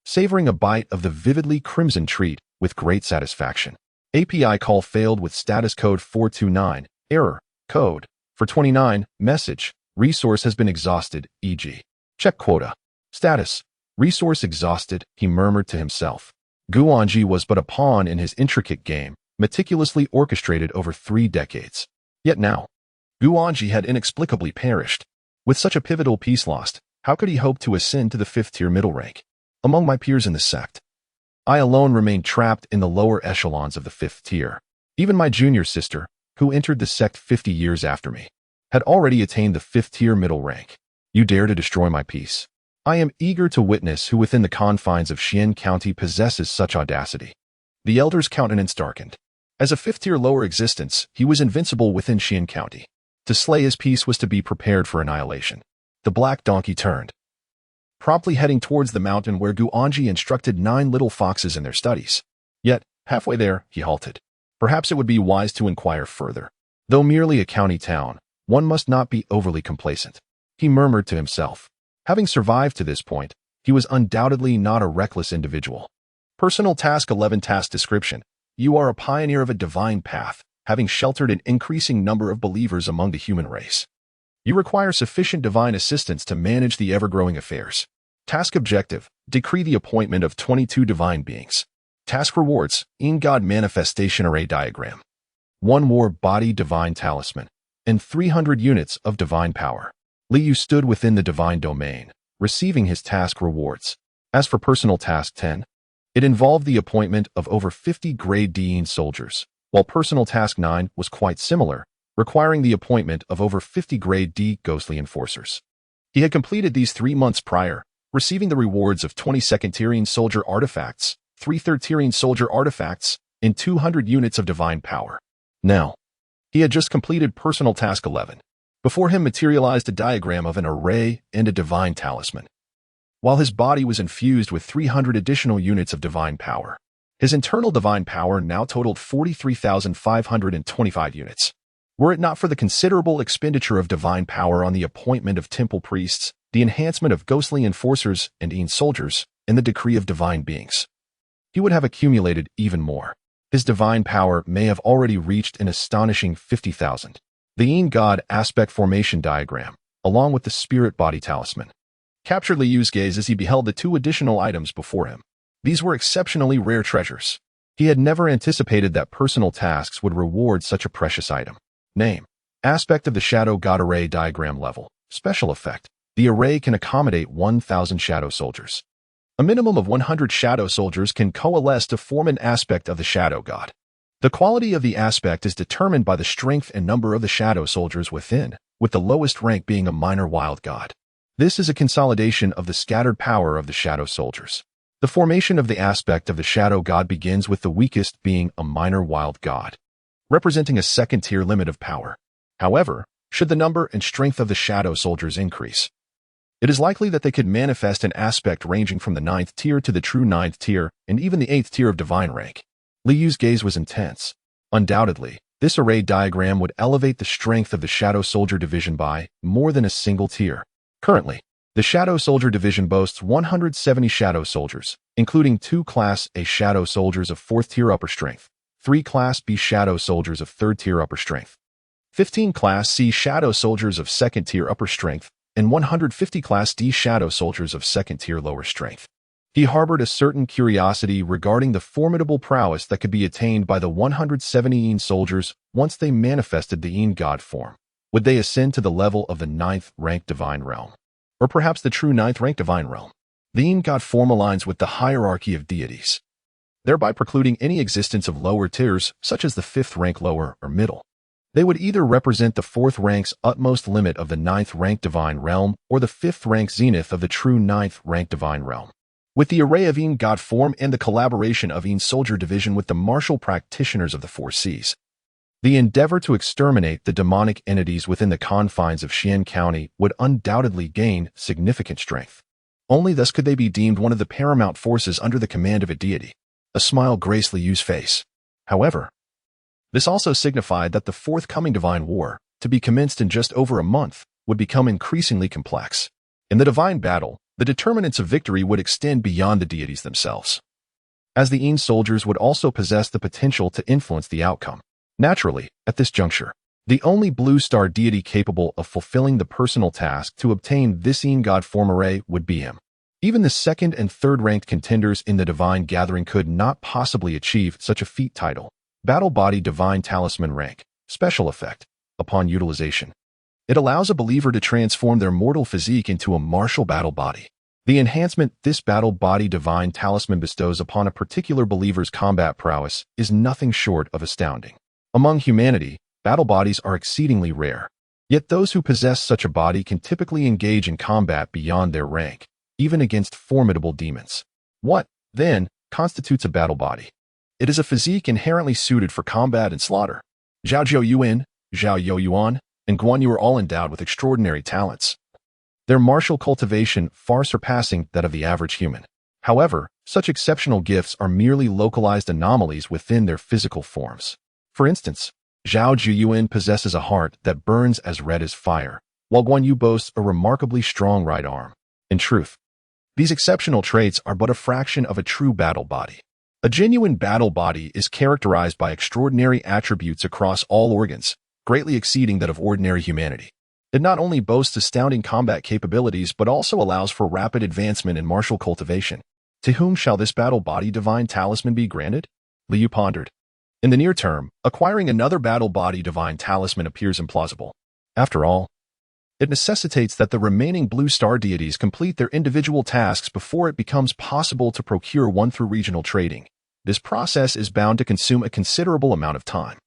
savoring a bite of the vividly crimson treat with great satisfaction. API call failed with status code 429, error, code, for 29, message, resource has been exhausted, e.g. check quota. Status, resource exhausted, he murmured to himself. Guanji was but a pawn in his intricate game, meticulously orchestrated over 3 decades. Yet now, Guanji had inexplicably perished. With such a pivotal piece lost, how could he hope to ascend to the 5th-tier middle rank? Among my peers in the sect, I alone remained trapped in the lower echelons of the 5th tier. Even my junior sister, who entered the sect 50 years after me, had already attained the 5th-tier middle rank. You dare to destroy my peace? I am eager to witness who within the confines of Xian County possesses such audacity. The elder's countenance darkened. As a 5th-tier lower existence, he was invincible within Xian County. To slay his peace was to be prepared for annihilation. The black donkey turned, promptly heading towards the mountain where Guanji instructed 9 little foxes in their studies. Yet, halfway there, he halted. Perhaps it would be wise to inquire further. Though merely a county town, one must not be overly complacent. He murmured to himself. Having survived to this point, he was undoubtedly not a reckless individual. Personal Task 11 Task Description. You are a pioneer of a divine path, having sheltered an increasing number of believers among the human race. You require sufficient divine assistance to manage the ever-growing affairs. Task Objective. Decree the appointment of 22 divine beings. Task Rewards. In-God Manifestation Array Diagram. 1 War Body Divine Talisman. And 300 units of divine power. Liu stood within the divine domain, receiving his task rewards. As for Personal Task 10, it involved the appointment of over 50 Grade D soldiers, while Personal Task 9 was quite similar, requiring the appointment of over 50 Grade D ghostly enforcers. He had completed these 3 months prior, receiving the rewards of 20 second-tiering soldier artifacts, 3 third-tiering soldier artifacts, and 200 units of divine power. Now, he had just completed Personal Task 11. Before him materialized a diagram of an array and a divine talisman, while his body was infused with 300 additional units of divine power. His internal divine power now totaled 43,525 units. Were it not for the considerable expenditure of divine power on the appointment of temple priests, the enhancement of ghostly enforcers and soldiers, and the decree of divine beings, he would have accumulated even more. His divine power may have already reached an astonishing 50,000. The God aspect formation diagram, along with the spirit body talisman, captured Liu's gaze as he beheld the 2 additional items before him. These were exceptionally rare treasures. He had never anticipated that personal tasks would reward such a precious item. Name: Aspect of the Shadow God Array Diagram Level. Special Effect: the array can accommodate 1,000 shadow soldiers. A minimum of 100 shadow soldiers can coalesce to form an aspect of the Shadow God. The quality of the aspect is determined by the strength and number of the shadow soldiers within, with the lowest rank being a minor wild god. This is a consolidation of the scattered power of the shadow soldiers. The formation of the aspect of the Shadow God begins with the weakest being a minor wild god, representing a 2nd-tier limit of power. However, should the number and strength of the shadow soldiers increase, it is likely that they could manifest an aspect ranging from the 9th tier to the true 9th tier and even the 8th tier of divine rank. Liu's gaze was intense. Undoubtedly, this array diagram would elevate the strength of the shadow soldier division by more than a single tier. Currently, The Shadow Soldier Division boasts 170 Shadow Soldiers, including 2 Class A Shadow Soldiers of 4th Tier Upper Strength, 3 Class B Shadow Soldiers of 3rd Tier Upper Strength, 15 Class C Shadow Soldiers of 2nd Tier Upper Strength, and 150 Class D Shadow Soldiers of 2nd Tier Lower Strength. He harbored a certain curiosity regarding the formidable prowess that could be attained by the 170 Een soldiers once they manifested the Een God form. Would they ascend to the level of the 9th rank Divine Realm? Or perhaps the true 9th rank Divine Realm? The Een God form aligns with the hierarchy of deities, thereby precluding any existence of lower tiers, such as the 5th rank lower or middle. They would either represent the 4th rank's utmost limit of the 9th rank Divine Realm or the 5th rank zenith of the true 9th rank Divine Realm. With the array of Een God form and the collaboration of Een Soldier Division with the martial practitioners of the 4 Seas, the endeavor to exterminate the demonic entities within the confines of Xian County would undoubtedly gain significant strength. Only thus could they be deemed one of the paramount forces under the command of a deity. A smile graced Liu Yu's face. However, this also signified that the forthcoming divine war, to be commenced in just over a month, would become increasingly complex. In the divine battle, the determinants of victory would extend beyond the deities themselves, as the Een soldiers would also possess the potential to influence the outcome. Naturally, at this juncture, the only blue star deity capable of fulfilling the personal task to obtain this Een God form array would be him. Even the 2nd and 3rd ranked contenders in the divine gathering could not possibly achieve such a feat. Title: Battle Body Divine Talisman Rank. Special effect. Upon utilization, it allows a believer to transform their mortal physique into a martial battle body. The enhancement this battle body divine talisman bestows upon a particular believer's combat prowess is nothing short of astounding. Among humanity, battle bodies are exceedingly rare. Yet those who possess such a body can typically engage in combat beyond their rank, even against formidable demons. What, then, constitutes a battle body? It is a physique inherently suited for combat and slaughter. Zhao Zhou Yuan, Zhao Yo Yuan, and Guan Yu are all endowed with extraordinary talents, their martial cultivation far surpassing that of the average human. However, such exceptional gifts are merely localized anomalies within their physical forms. For instance, Zhao Zhuyuan possesses a heart that burns as red as fire, while Guan Yu boasts a remarkably strong right arm. In truth, these exceptional traits are but a fraction of a true battle body. A genuine battle body is characterized by extraordinary attributes across all organs, greatly exceeding that of ordinary humanity. It not only boasts astounding combat capabilities but also allows for rapid advancement in martial cultivation. To whom shall this battle body divine talisman be granted? Liu Yu pondered. In the near term, acquiring another battle body divine talisman appears implausible. After all, it necessitates that the remaining blue star deities complete their individual tasks before it becomes possible to procure one through regional trading. This process is bound to consume a considerable amount of time.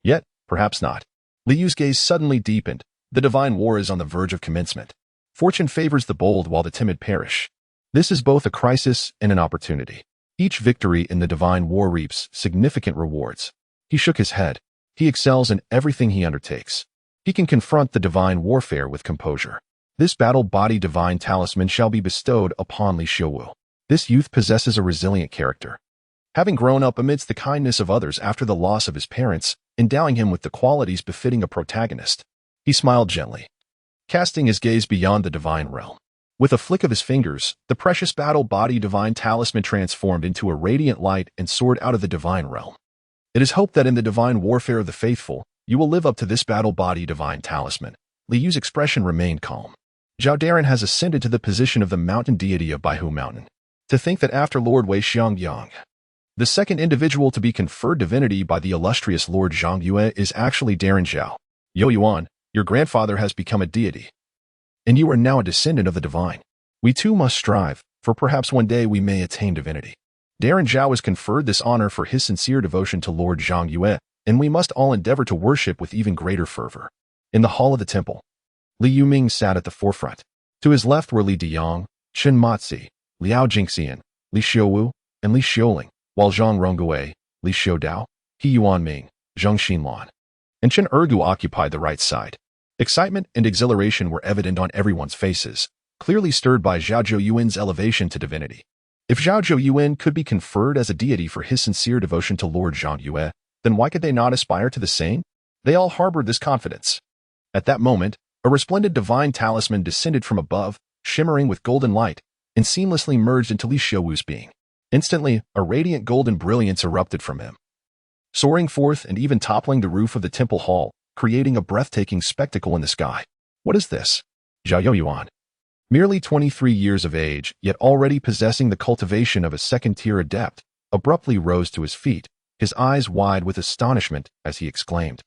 Yet, perhaps not. Liu Yu's gaze suddenly deepened. The divine war is on the verge of commencement. Fortune favors the bold while the timid perish. This is both a crisis and an opportunity. Each victory in the divine war reaps significant rewards. He shook his head. He excels in everything he undertakes. He can confront the divine warfare with composure. This battle body divine talisman shall be bestowed upon Li Xiuwu. This youth possesses a resilient character. Having grown up amidst the kindness of others after the loss of his parents, endowing him with the qualities befitting a protagonist, he smiled gently, casting his gaze beyond the divine realm. With a flick of his fingers, the precious battle body divine talisman transformed into a radiant light and soared out of the divine realm. It is hoped that in the divine warfare of the faithful, you will live up to this battle body divine talisman. Li Yu's expression remained calm. Zhao Daren has ascended to the position of the mountain deity of Baihu Mountain. To think that after Lord Wei Xiangyang, the second individual to be conferred divinity by the illustrious Lord Zhang Yue is actually Daren Zhao. Yo Yuan, your grandfather has become a deity, and you are now a descendant of the divine. We too must strive, for perhaps one day we may attain divinity. Daren Zhao has conferred this honor for his sincere devotion to Lord Zhang Yue, and we must all endeavor to worship with even greater fervor. In the hall of the temple, Li Yuming sat at the forefront. To his left were Li Diyang, Chen Matzi, Liao Jingxian, Li Xiuwu, and Li Xiuling, while Zhang Rongui, Li Xiudao, He Yuanming, Zheng Xinlan, and Chen Ergu occupied the right side. Excitement and exhilaration were evident on everyone's faces, clearly stirred by Zhao Zhouyuan's elevation to divinity. If Zhao Zhouyuan could be conferred as a deity for his sincere devotion to Lord Zhang Yue, then why could they not aspire to the same? They all harbored this confidence. At that moment, a resplendent divine talisman descended from above, shimmering with golden light, and seamlessly merged into Li Xiaowu's being. Instantly, a radiant golden brilliance erupted from him, soaring forth and even toppling the roof of the temple hall, creating a breathtaking spectacle in the sky. What is this? Zhao Yuan, merely 23 years of age, yet already possessing the cultivation of a second-tier adept, abruptly rose to his feet, his eyes wide with astonishment as he exclaimed,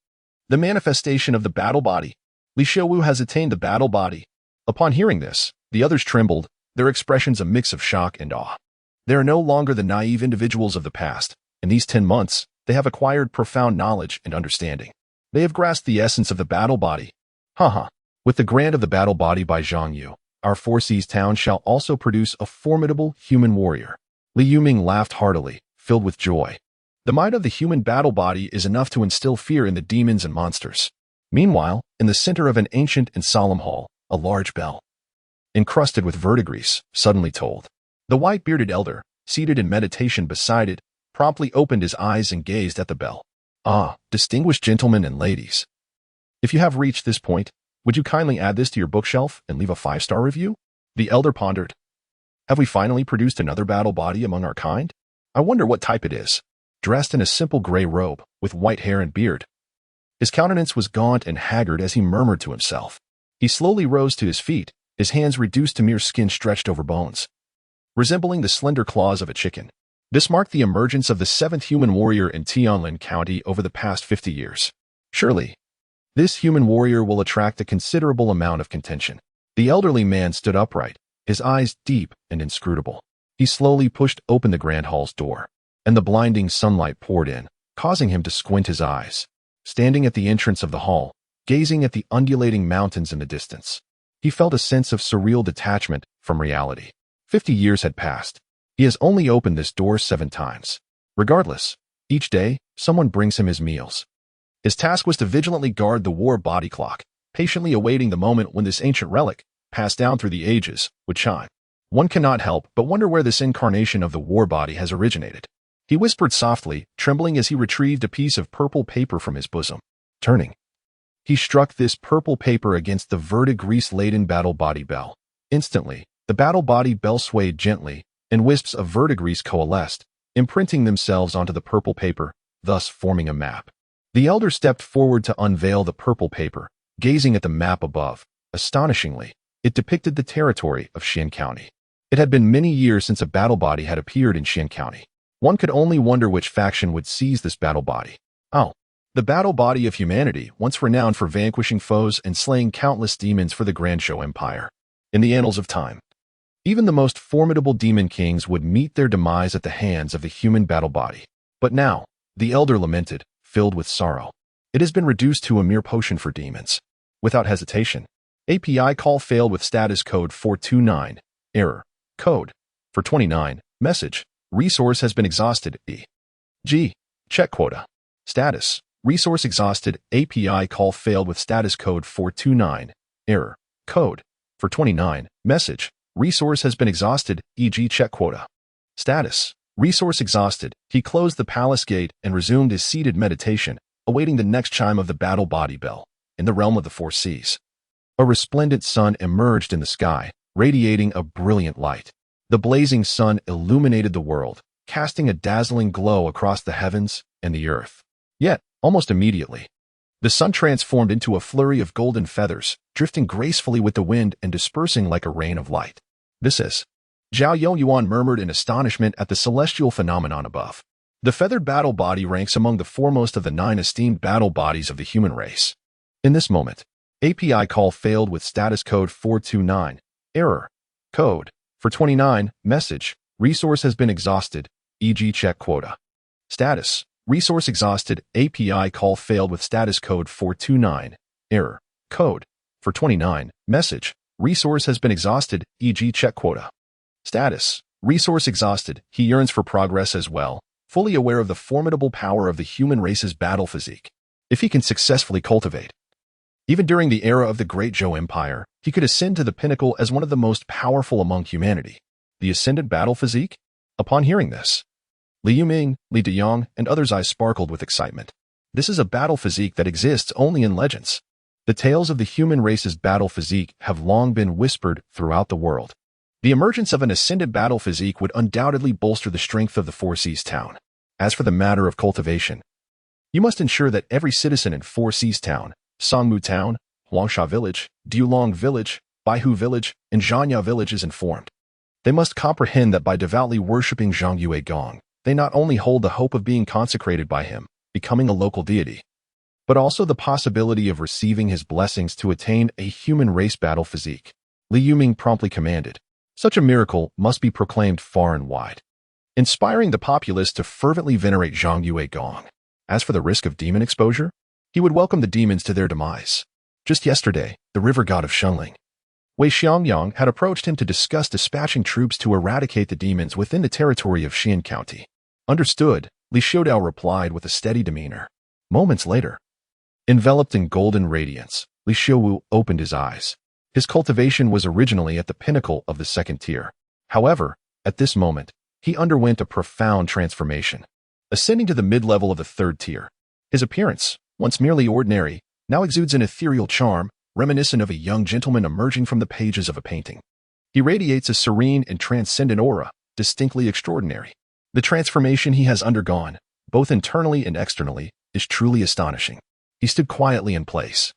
"The manifestation of the battle body! Li Xiaowu has attained the battle body." Upon hearing this, the others trembled, their expressions a mix of shock and awe. They are no longer the naive individuals of the past. In these 10 months, they have acquired profound knowledge and understanding. They have grasped the essence of the battle body. With the grant of the battle body by Zhang Yu, our Four Seas town shall also produce a formidable human warrior. Li Yuming laughed heartily, filled with joy. The might of the human battle body is enough to instill fear in the demons and monsters. Meanwhile, in the center of an ancient and solemn hall, a large bell, encrusted with verdigris, suddenly tolled. The white-bearded elder, seated in meditation beside it, promptly opened his eyes and gazed at the bell. "Ah, distinguished gentlemen and ladies. If you have reached this point, would you kindly add this to your bookshelf and leave a 5-star review?" The elder pondered. "Have we finally produced another battle body among our kind? I wonder what type it is." Dressed in a simple gray robe, with white hair and beard, his countenance was gaunt and haggard as he murmured to himself. He slowly rose to his feet, his hands reduced to mere skin stretched over bones, resembling the slender claws of a chicken. This marked the emergence of the 7th human warrior in Tianlin County over the past 50 years. Surely, this human warrior will attract a considerable amount of contention. The elderly man stood upright, his eyes deep and inscrutable. He slowly pushed open the grand hall's door, and the blinding sunlight poured in, causing him to squint his eyes. Standing at the entrance of the hall, gazing at the undulating mountains in the distance, he felt a sense of surreal detachment from reality. 50 years had passed. He has only opened this door 7 times. Regardless, each day, someone brings him his meals. His task was to vigilantly guard the war body clock, patiently awaiting the moment when this ancient relic, passed down through the ages, would chime. One cannot help but wonder where this incarnation of the war body has originated. He whispered softly, trembling as he retrieved a piece of purple paper from his bosom. Turning, he struck this purple paper against the verdigris-laden battle body bell. Instantly, the battle body bell swayed gently, and wisps of verdigris coalesced, imprinting themselves onto the purple paper, thus forming a map. The elder stepped forward to unveil the purple paper, gazing at the map above. Astonishingly, it depicted the territory of Xian County. It had been many years since a battle body had appeared in Xian County. One could only wonder which faction would seize this battle body. The battle body of humanity, once renowned for vanquishing foes and slaying countless demons for the Grand Zhou Empire. In the annals of time, even the most formidable demon kings would meet their demise at the hands of the human battle body. But now, the elder lamented, filled with sorrow. It has been reduced to a mere potion for demons. Without hesitation, API call failed with status code 429. Error. Code. For 29. Message. Resource has been exhausted. E.g. Check quota. Status. Resource exhausted. API call failed with status code 429. Error. Code. For 29. Message. Resource has been exhausted. E.g. check quota. Status. Resource exhausted. He closed the palace gate and resumed his seated meditation, awaiting the next chime of the battle body bell. In the realm of the Four Seas, a resplendent sun emerged in the sky, radiating a brilliant light. The blazing sun illuminated the world, casting a dazzling glow across the heavens and the earth. Yet, almost immediately, the sun transformed into a flurry of golden feathers, drifting gracefully with the wind and dispersing like a rain of light. This is... Zhao Yuan murmured in astonishment at the celestial phenomenon above. The feathered battle body ranks among the foremost of the 9 esteemed battle bodies of the human race. In this moment, API call failed with status code 429. Error. Code. For 29. Message. Resource has been exhausted. E.g. check quota. Status. Resource exhausted. API call failed with status code 429. Error. Code. For 29. Message. Resource has been exhausted. E.g. check quota. Status. Resource exhausted. He yearns for progress as well, fully aware of the formidable power of the human race's battle physique. If he can successfully cultivate, even during the era of the Great Zhou Empire, he could ascend to the pinnacle as one of the most powerful among humanity. The ascendant battle physique? Upon hearing this, Li Yuming, Li Deyong, and others' eyes sparkled with excitement. This is a battle physique that exists only in legends. The tales of the human race's battle physique have long been whispered throughout the world. The emergence of an ascendant battle physique would undoubtedly bolster the strength of the Four Seas town. As for the matter of cultivation, you must ensure that every citizen in Four Seas town, Songmu town, Huangsha village, Diulong village, Baihu village, and Zhanya village is informed. They must comprehend that by devoutly worshipping Zhongyue Gong, they not only hold the hope of being consecrated by him, becoming a local deity, but also the possibility of receiving his blessings to attain a human race battle physique. Li Yuming promptly commanded. Such a miracle must be proclaimed far and wide, inspiring the populace to fervently venerate Zhongyue Gong. As for the risk of demon exposure, he would welcome the demons to their demise. Just yesterday, the river god of Shengling, Wei Xiangyang, had approached him to discuss dispatching troops to eradicate the demons within the territory of Xian County. Understood, Li Shoudao replied with a steady demeanor. Moments later, enveloped in golden radiance, Li Xiuwu opened his eyes. His cultivation was originally at the pinnacle of the second tier. However, at this moment, he underwent a profound transformation, ascending to the mid-level of the third tier. His appearance, once merely ordinary, now exudes an ethereal charm, reminiscent of a young gentleman emerging from the pages of a painting. He radiates a serene and transcendent aura, distinctly extraordinary. The transformation he has undergone, both internally and externally, is truly astonishing. He stood quietly in place,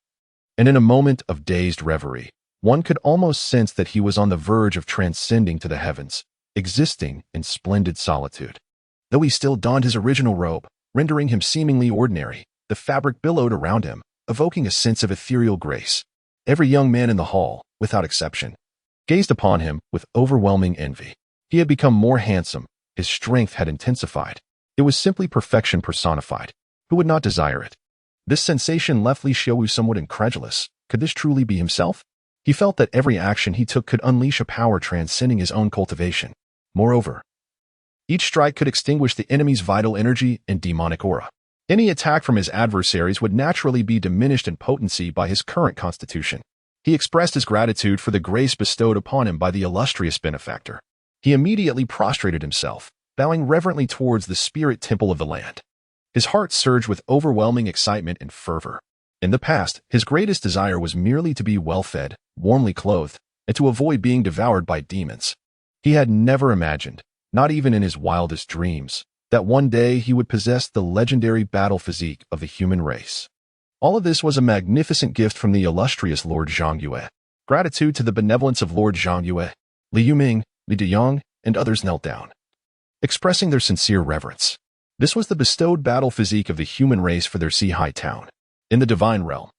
and in a moment of dazed reverie, one could almost sense that he was on the verge of transcending to the heavens, existing in splendid solitude. Though he still donned his original robe, rendering him seemingly ordinary, the fabric billowed around him, evoking a sense of ethereal grace. Every young man in the hall, without exception, gazed upon him with overwhelming envy. He had become more handsome, his strength had intensified. It was simply perfection personified. Who would not desire it? This sensation left Li Xiuwu somewhat incredulous. Could this truly be himself? He felt that every action he took could unleash a power transcending his own cultivation. Moreover, each strike could extinguish the enemy's vital energy and demonic aura. Any attack from his adversaries would naturally be diminished in potency by his current constitution. He expressed his gratitude for the grace bestowed upon him by the illustrious benefactor. He immediately prostrated himself, bowing reverently towards the spirit temple of the land. His heart surged with overwhelming excitement and fervor. In the past, his greatest desire was merely to be well-fed, warmly clothed, and to avoid being devoured by demons. He had never imagined, not even in his wildest dreams, that one day he would possess the legendary battle physique of the human race. All of this was a magnificent gift from the illustrious Lord Zhongyue. Gratitude to the benevolence of Lord Zhongyue, Li Yuming, Li Deyang, and others knelt down, expressing their sincere reverence. This was the bestowed battle physique of the human race for their Sihai town. In the divine realm,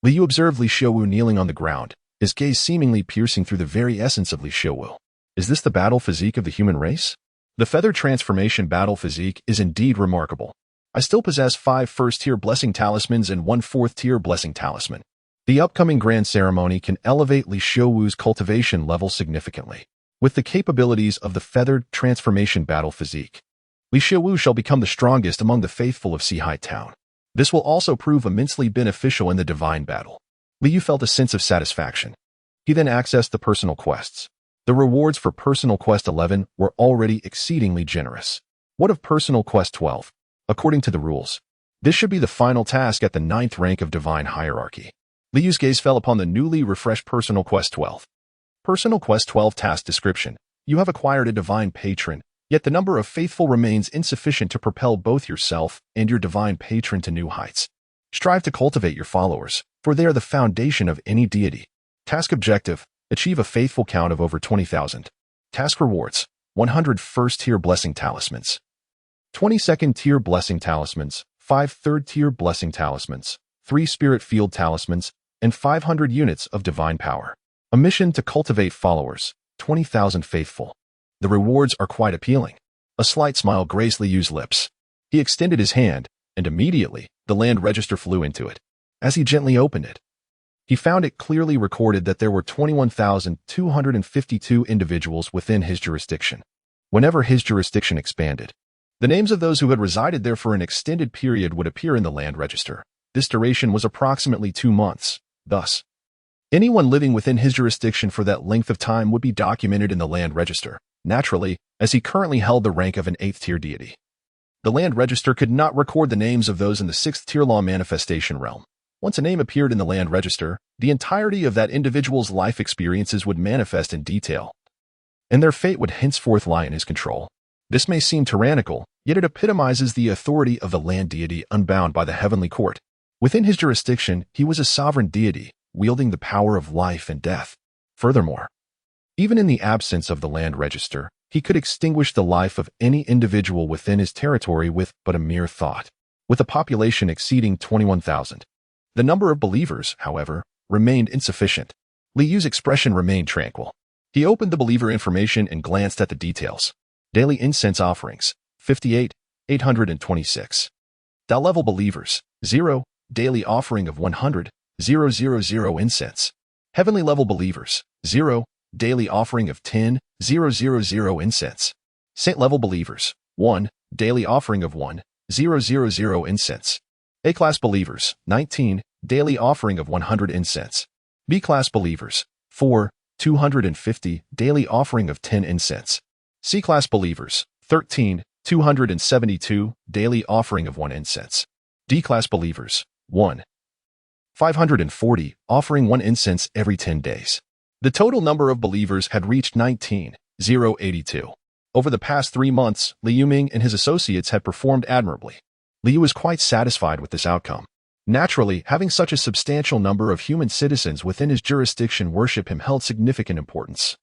Li Yu observed Li Xiuwu kneeling on the ground, his gaze seemingly piercing through the very essence of Li Xiuwu. Is this the battle physique of the human race? The feather transformation battle physique is indeed remarkable. I still possess 5 first-tier blessing talismans and 1 fourth-tier blessing talisman. The upcoming grand ceremony can elevate Li Xiuwu's cultivation level significantly. With the capabilities of the feathered transformation battle physique, Li Xiuwu shall become the strongest among the faithful of Sihai town. This will also prove immensely beneficial in the divine battle. Li Yu felt a sense of satisfaction. He then accessed the personal quests. The rewards for Personal Quest 11 were already exceedingly generous. What of Personal Quest 12? According to the rules, this should be the final task at the 9th rank of Divine Hierarchy. Li Yu's gaze fell upon the newly refreshed Personal Quest 12. Personal Quest 12 Task Description. You have acquired a Divine Patron, yet the number of faithful remains insufficient to propel both yourself and your Divine Patron to new heights. Strive to cultivate your followers, for they are the foundation of any deity. Task Objective. Achieve a faithful count of over 20,000. Task Rewards. 100 first-tier blessing talismans, 20 second-tier blessing talismans, 5 third-tier blessing talismans, 3 spirit field talismans, and 500 units of divine power. A mission to cultivate followers, 20,000 faithful. The rewards are quite appealing. A slight smile graced Li Yu's lips. He extended his hand, and immediately, the land register flew into it. As he gently opened it, he found it clearly recorded that there were 21,252 individuals within his jurisdiction. Whenever his jurisdiction expanded, the names of those who had resided there for an extended period would appear in the land register. This duration was approximately 2 months. Thus, anyone living within his jurisdiction for that length of time would be documented in the land register, naturally, as he currently held the rank of an 8th-tier deity. The land register could not record the names of those in the 6th-tier law manifestation realm. Once a name appeared in the land register, the entirety of that individual's life experiences would manifest in detail, and their fate would henceforth lie in his control. This may seem tyrannical, yet it epitomizes the authority of the land deity unbound by the heavenly court. Within his jurisdiction, he was a sovereign deity, wielding the power of life and death. Furthermore, even in the absence of the land register, he could extinguish the life of any individual within his territory with but a mere thought. With a population exceeding 21,000, the number of believers, however, remained insufficient. Li Yu's expression remained tranquil. He opened the believer information and glanced at the details. Daily incense offerings, 58, 826. Level believers, 0. Daily offering of 100, 000 incense. Heavenly level believers, 0. Daily offering of 10, 000 incense. Saint level believers, 1. Daily offering of 1, 000 incense. A-class believers, 19. Daily offering of 100 incense. B-class believers, 4. 250. Daily offering of 10 incense. C-class believers, 13. 272. Daily offering of 1 incense. D-class believers, 1. 540. Offering 1 incense every 10 days. The total number of believers had reached 19,082. Over the past 3 months, Liu Ming and his associates had performed admirably. Liu was quite satisfied with this outcome. Naturally, having such a substantial number of human citizens within his jurisdiction worship him held significant importance,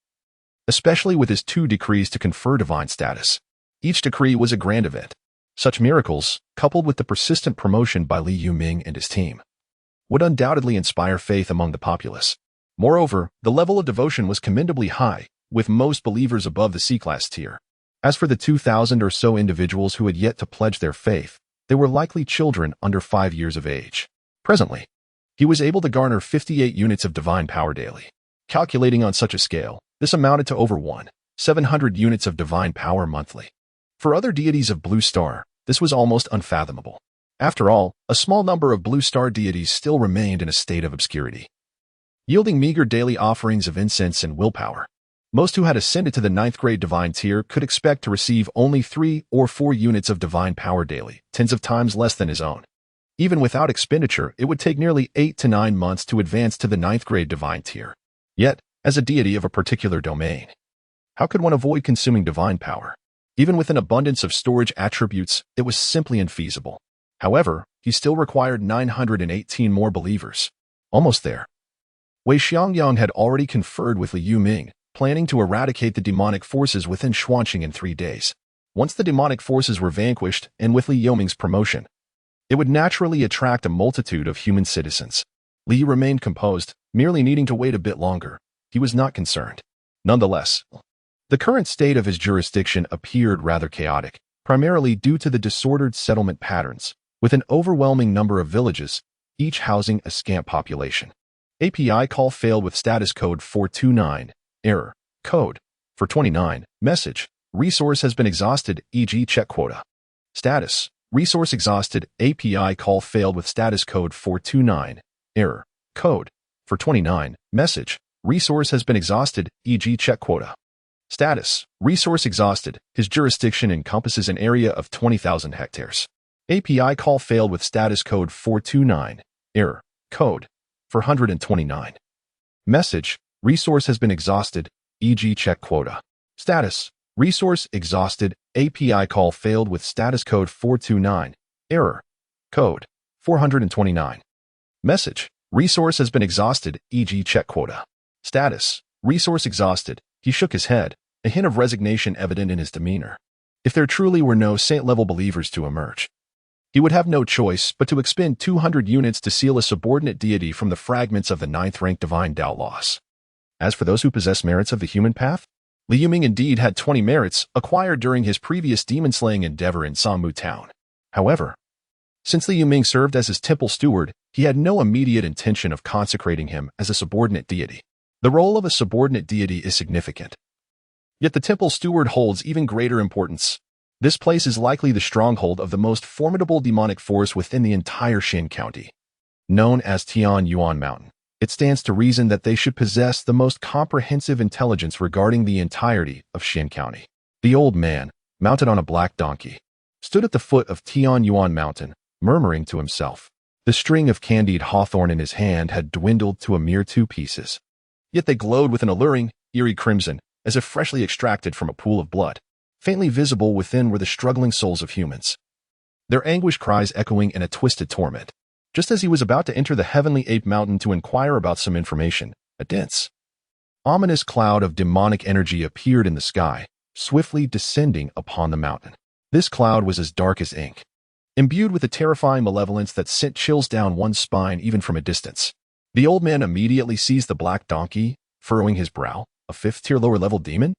especially with his 2 decrees to confer divine status. Each decree was a grand event. Such miracles, coupled with the persistent promotion by Liu Ming and his team, would undoubtedly inspire faith among the populace. Moreover, the level of devotion was commendably high, with most believers above the C-class tier. As for the 2,000 or so individuals who had yet to pledge their faith, they were likely children under 5 years of age. Presently, he was able to garner 58 units of divine power daily. Calculating on such a scale, this amounted to over 1,700 units of divine power monthly. For other deities of Blue Star, this was almost unfathomable. After all, a small number of Blue Star deities still remained in a state of obscurity, yielding meager daily offerings of incense and willpower. Most who had ascended to the 9th grade divine tier could expect to receive only 3 or 4 units of divine power daily, tens of times less than his own. Even without expenditure, it would take nearly 8 to 9 months to advance to the 9th grade divine tier. Yet, as a deity of a particular domain, how could one avoid consuming divine power? Even with an abundance of storage attributes, it was simply infeasible. However, he still required 918 more believers. Almost there. Wei Xiangyang had already conferred with Liu Ming, planning to eradicate the demonic forces within Xuanqing in 3 days. Once the demonic forces were vanquished, and with Liu Ming's promotion, it would naturally attract a multitude of human citizens. Li remained composed, merely needing to wait a bit longer. He was not concerned. Nonetheless, the current state of his jurisdiction appeared rather chaotic, primarily due to the disordered settlement patterns, with an overwhelming number of villages, each housing a scant population. API call failed with status code 429. Error. Code. For 29. Message. Resource has been exhausted, e.g. check quota. Status. Resource exhausted. API call failed with status code 429. Error. Code. For 29. Message. Resource has been exhausted, e.g. check quota. Status. Resource exhausted. His jurisdiction encompasses an area of 20,000 hectares. API call failed with status code 429. Error. Code. For 129. Message. Resource has been exhausted, e.g. check quota. Status. Resource exhausted. API call failed with status code 429. Error. Code. 429. Message. Resource has been exhausted, e.g. check quota. Status. Resource exhausted. He shook his head, a hint of resignation evident in his demeanor. If there truly were no saint-level believers to emerge, he would have no choice but to expend 200 units to seal a subordinate deity from the fragments of the 9th-rank divine doubt loss. As for those who possess merits of the human path, Liu Ming indeed had 20 merits acquired during his previous demon-slaying endeavor in Sanmu Town. However, since Liu Ming served as his temple steward, he had no immediate intention of consecrating him as a subordinate deity. The role of a subordinate deity is significant. Yet the temple steward holds even greater importance. This place is likely the stronghold of the most formidable demonic force within the entire Xin County, known as Tian Yuan Mountain. It stands to reason that they should possess the most comprehensive intelligence regarding the entirety of Xin County. The old man, mounted on a black donkey, stood at the foot of Tian Yuan Mountain, murmuring to himself. The string of candied hawthorn in his hand had dwindled to a mere 2 pieces. Yet they glowed with an alluring, eerie crimson, as if freshly extracted from a pool of blood. Faintly visible within were the struggling souls of humans, their anguished cries echoing in a twisted torment. Just as he was about to enter the heavenly ape mountain to inquire about some information, a dense, ominous cloud of demonic energy appeared in the sky, swiftly descending upon the mountain. This cloud was as dark as ink, imbued with a terrifying malevolence that sent chills down one's spine even from a distance. The old man immediately seized the black donkey, furrowing his brow. A 5th-tier lower-level demon?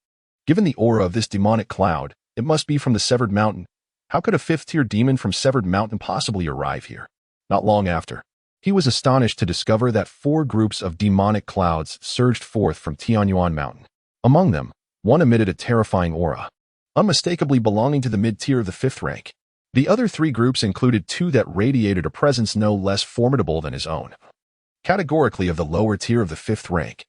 Given the aura of this demonic cloud, it must be from the Severed Mountain. How could a 5th-tier demon from Severed Mountain possibly arrive here? Not long after, he was astonished to discover that 4 groups of demonic clouds surged forth from Tianyuan Mountain. Among them, one emitted a terrifying aura, unmistakably belonging to the mid-tier of the 5th rank. The other 3 groups included 2 that radiated a presence no less formidable than his own, categorically of the lower tier of the 5th rank.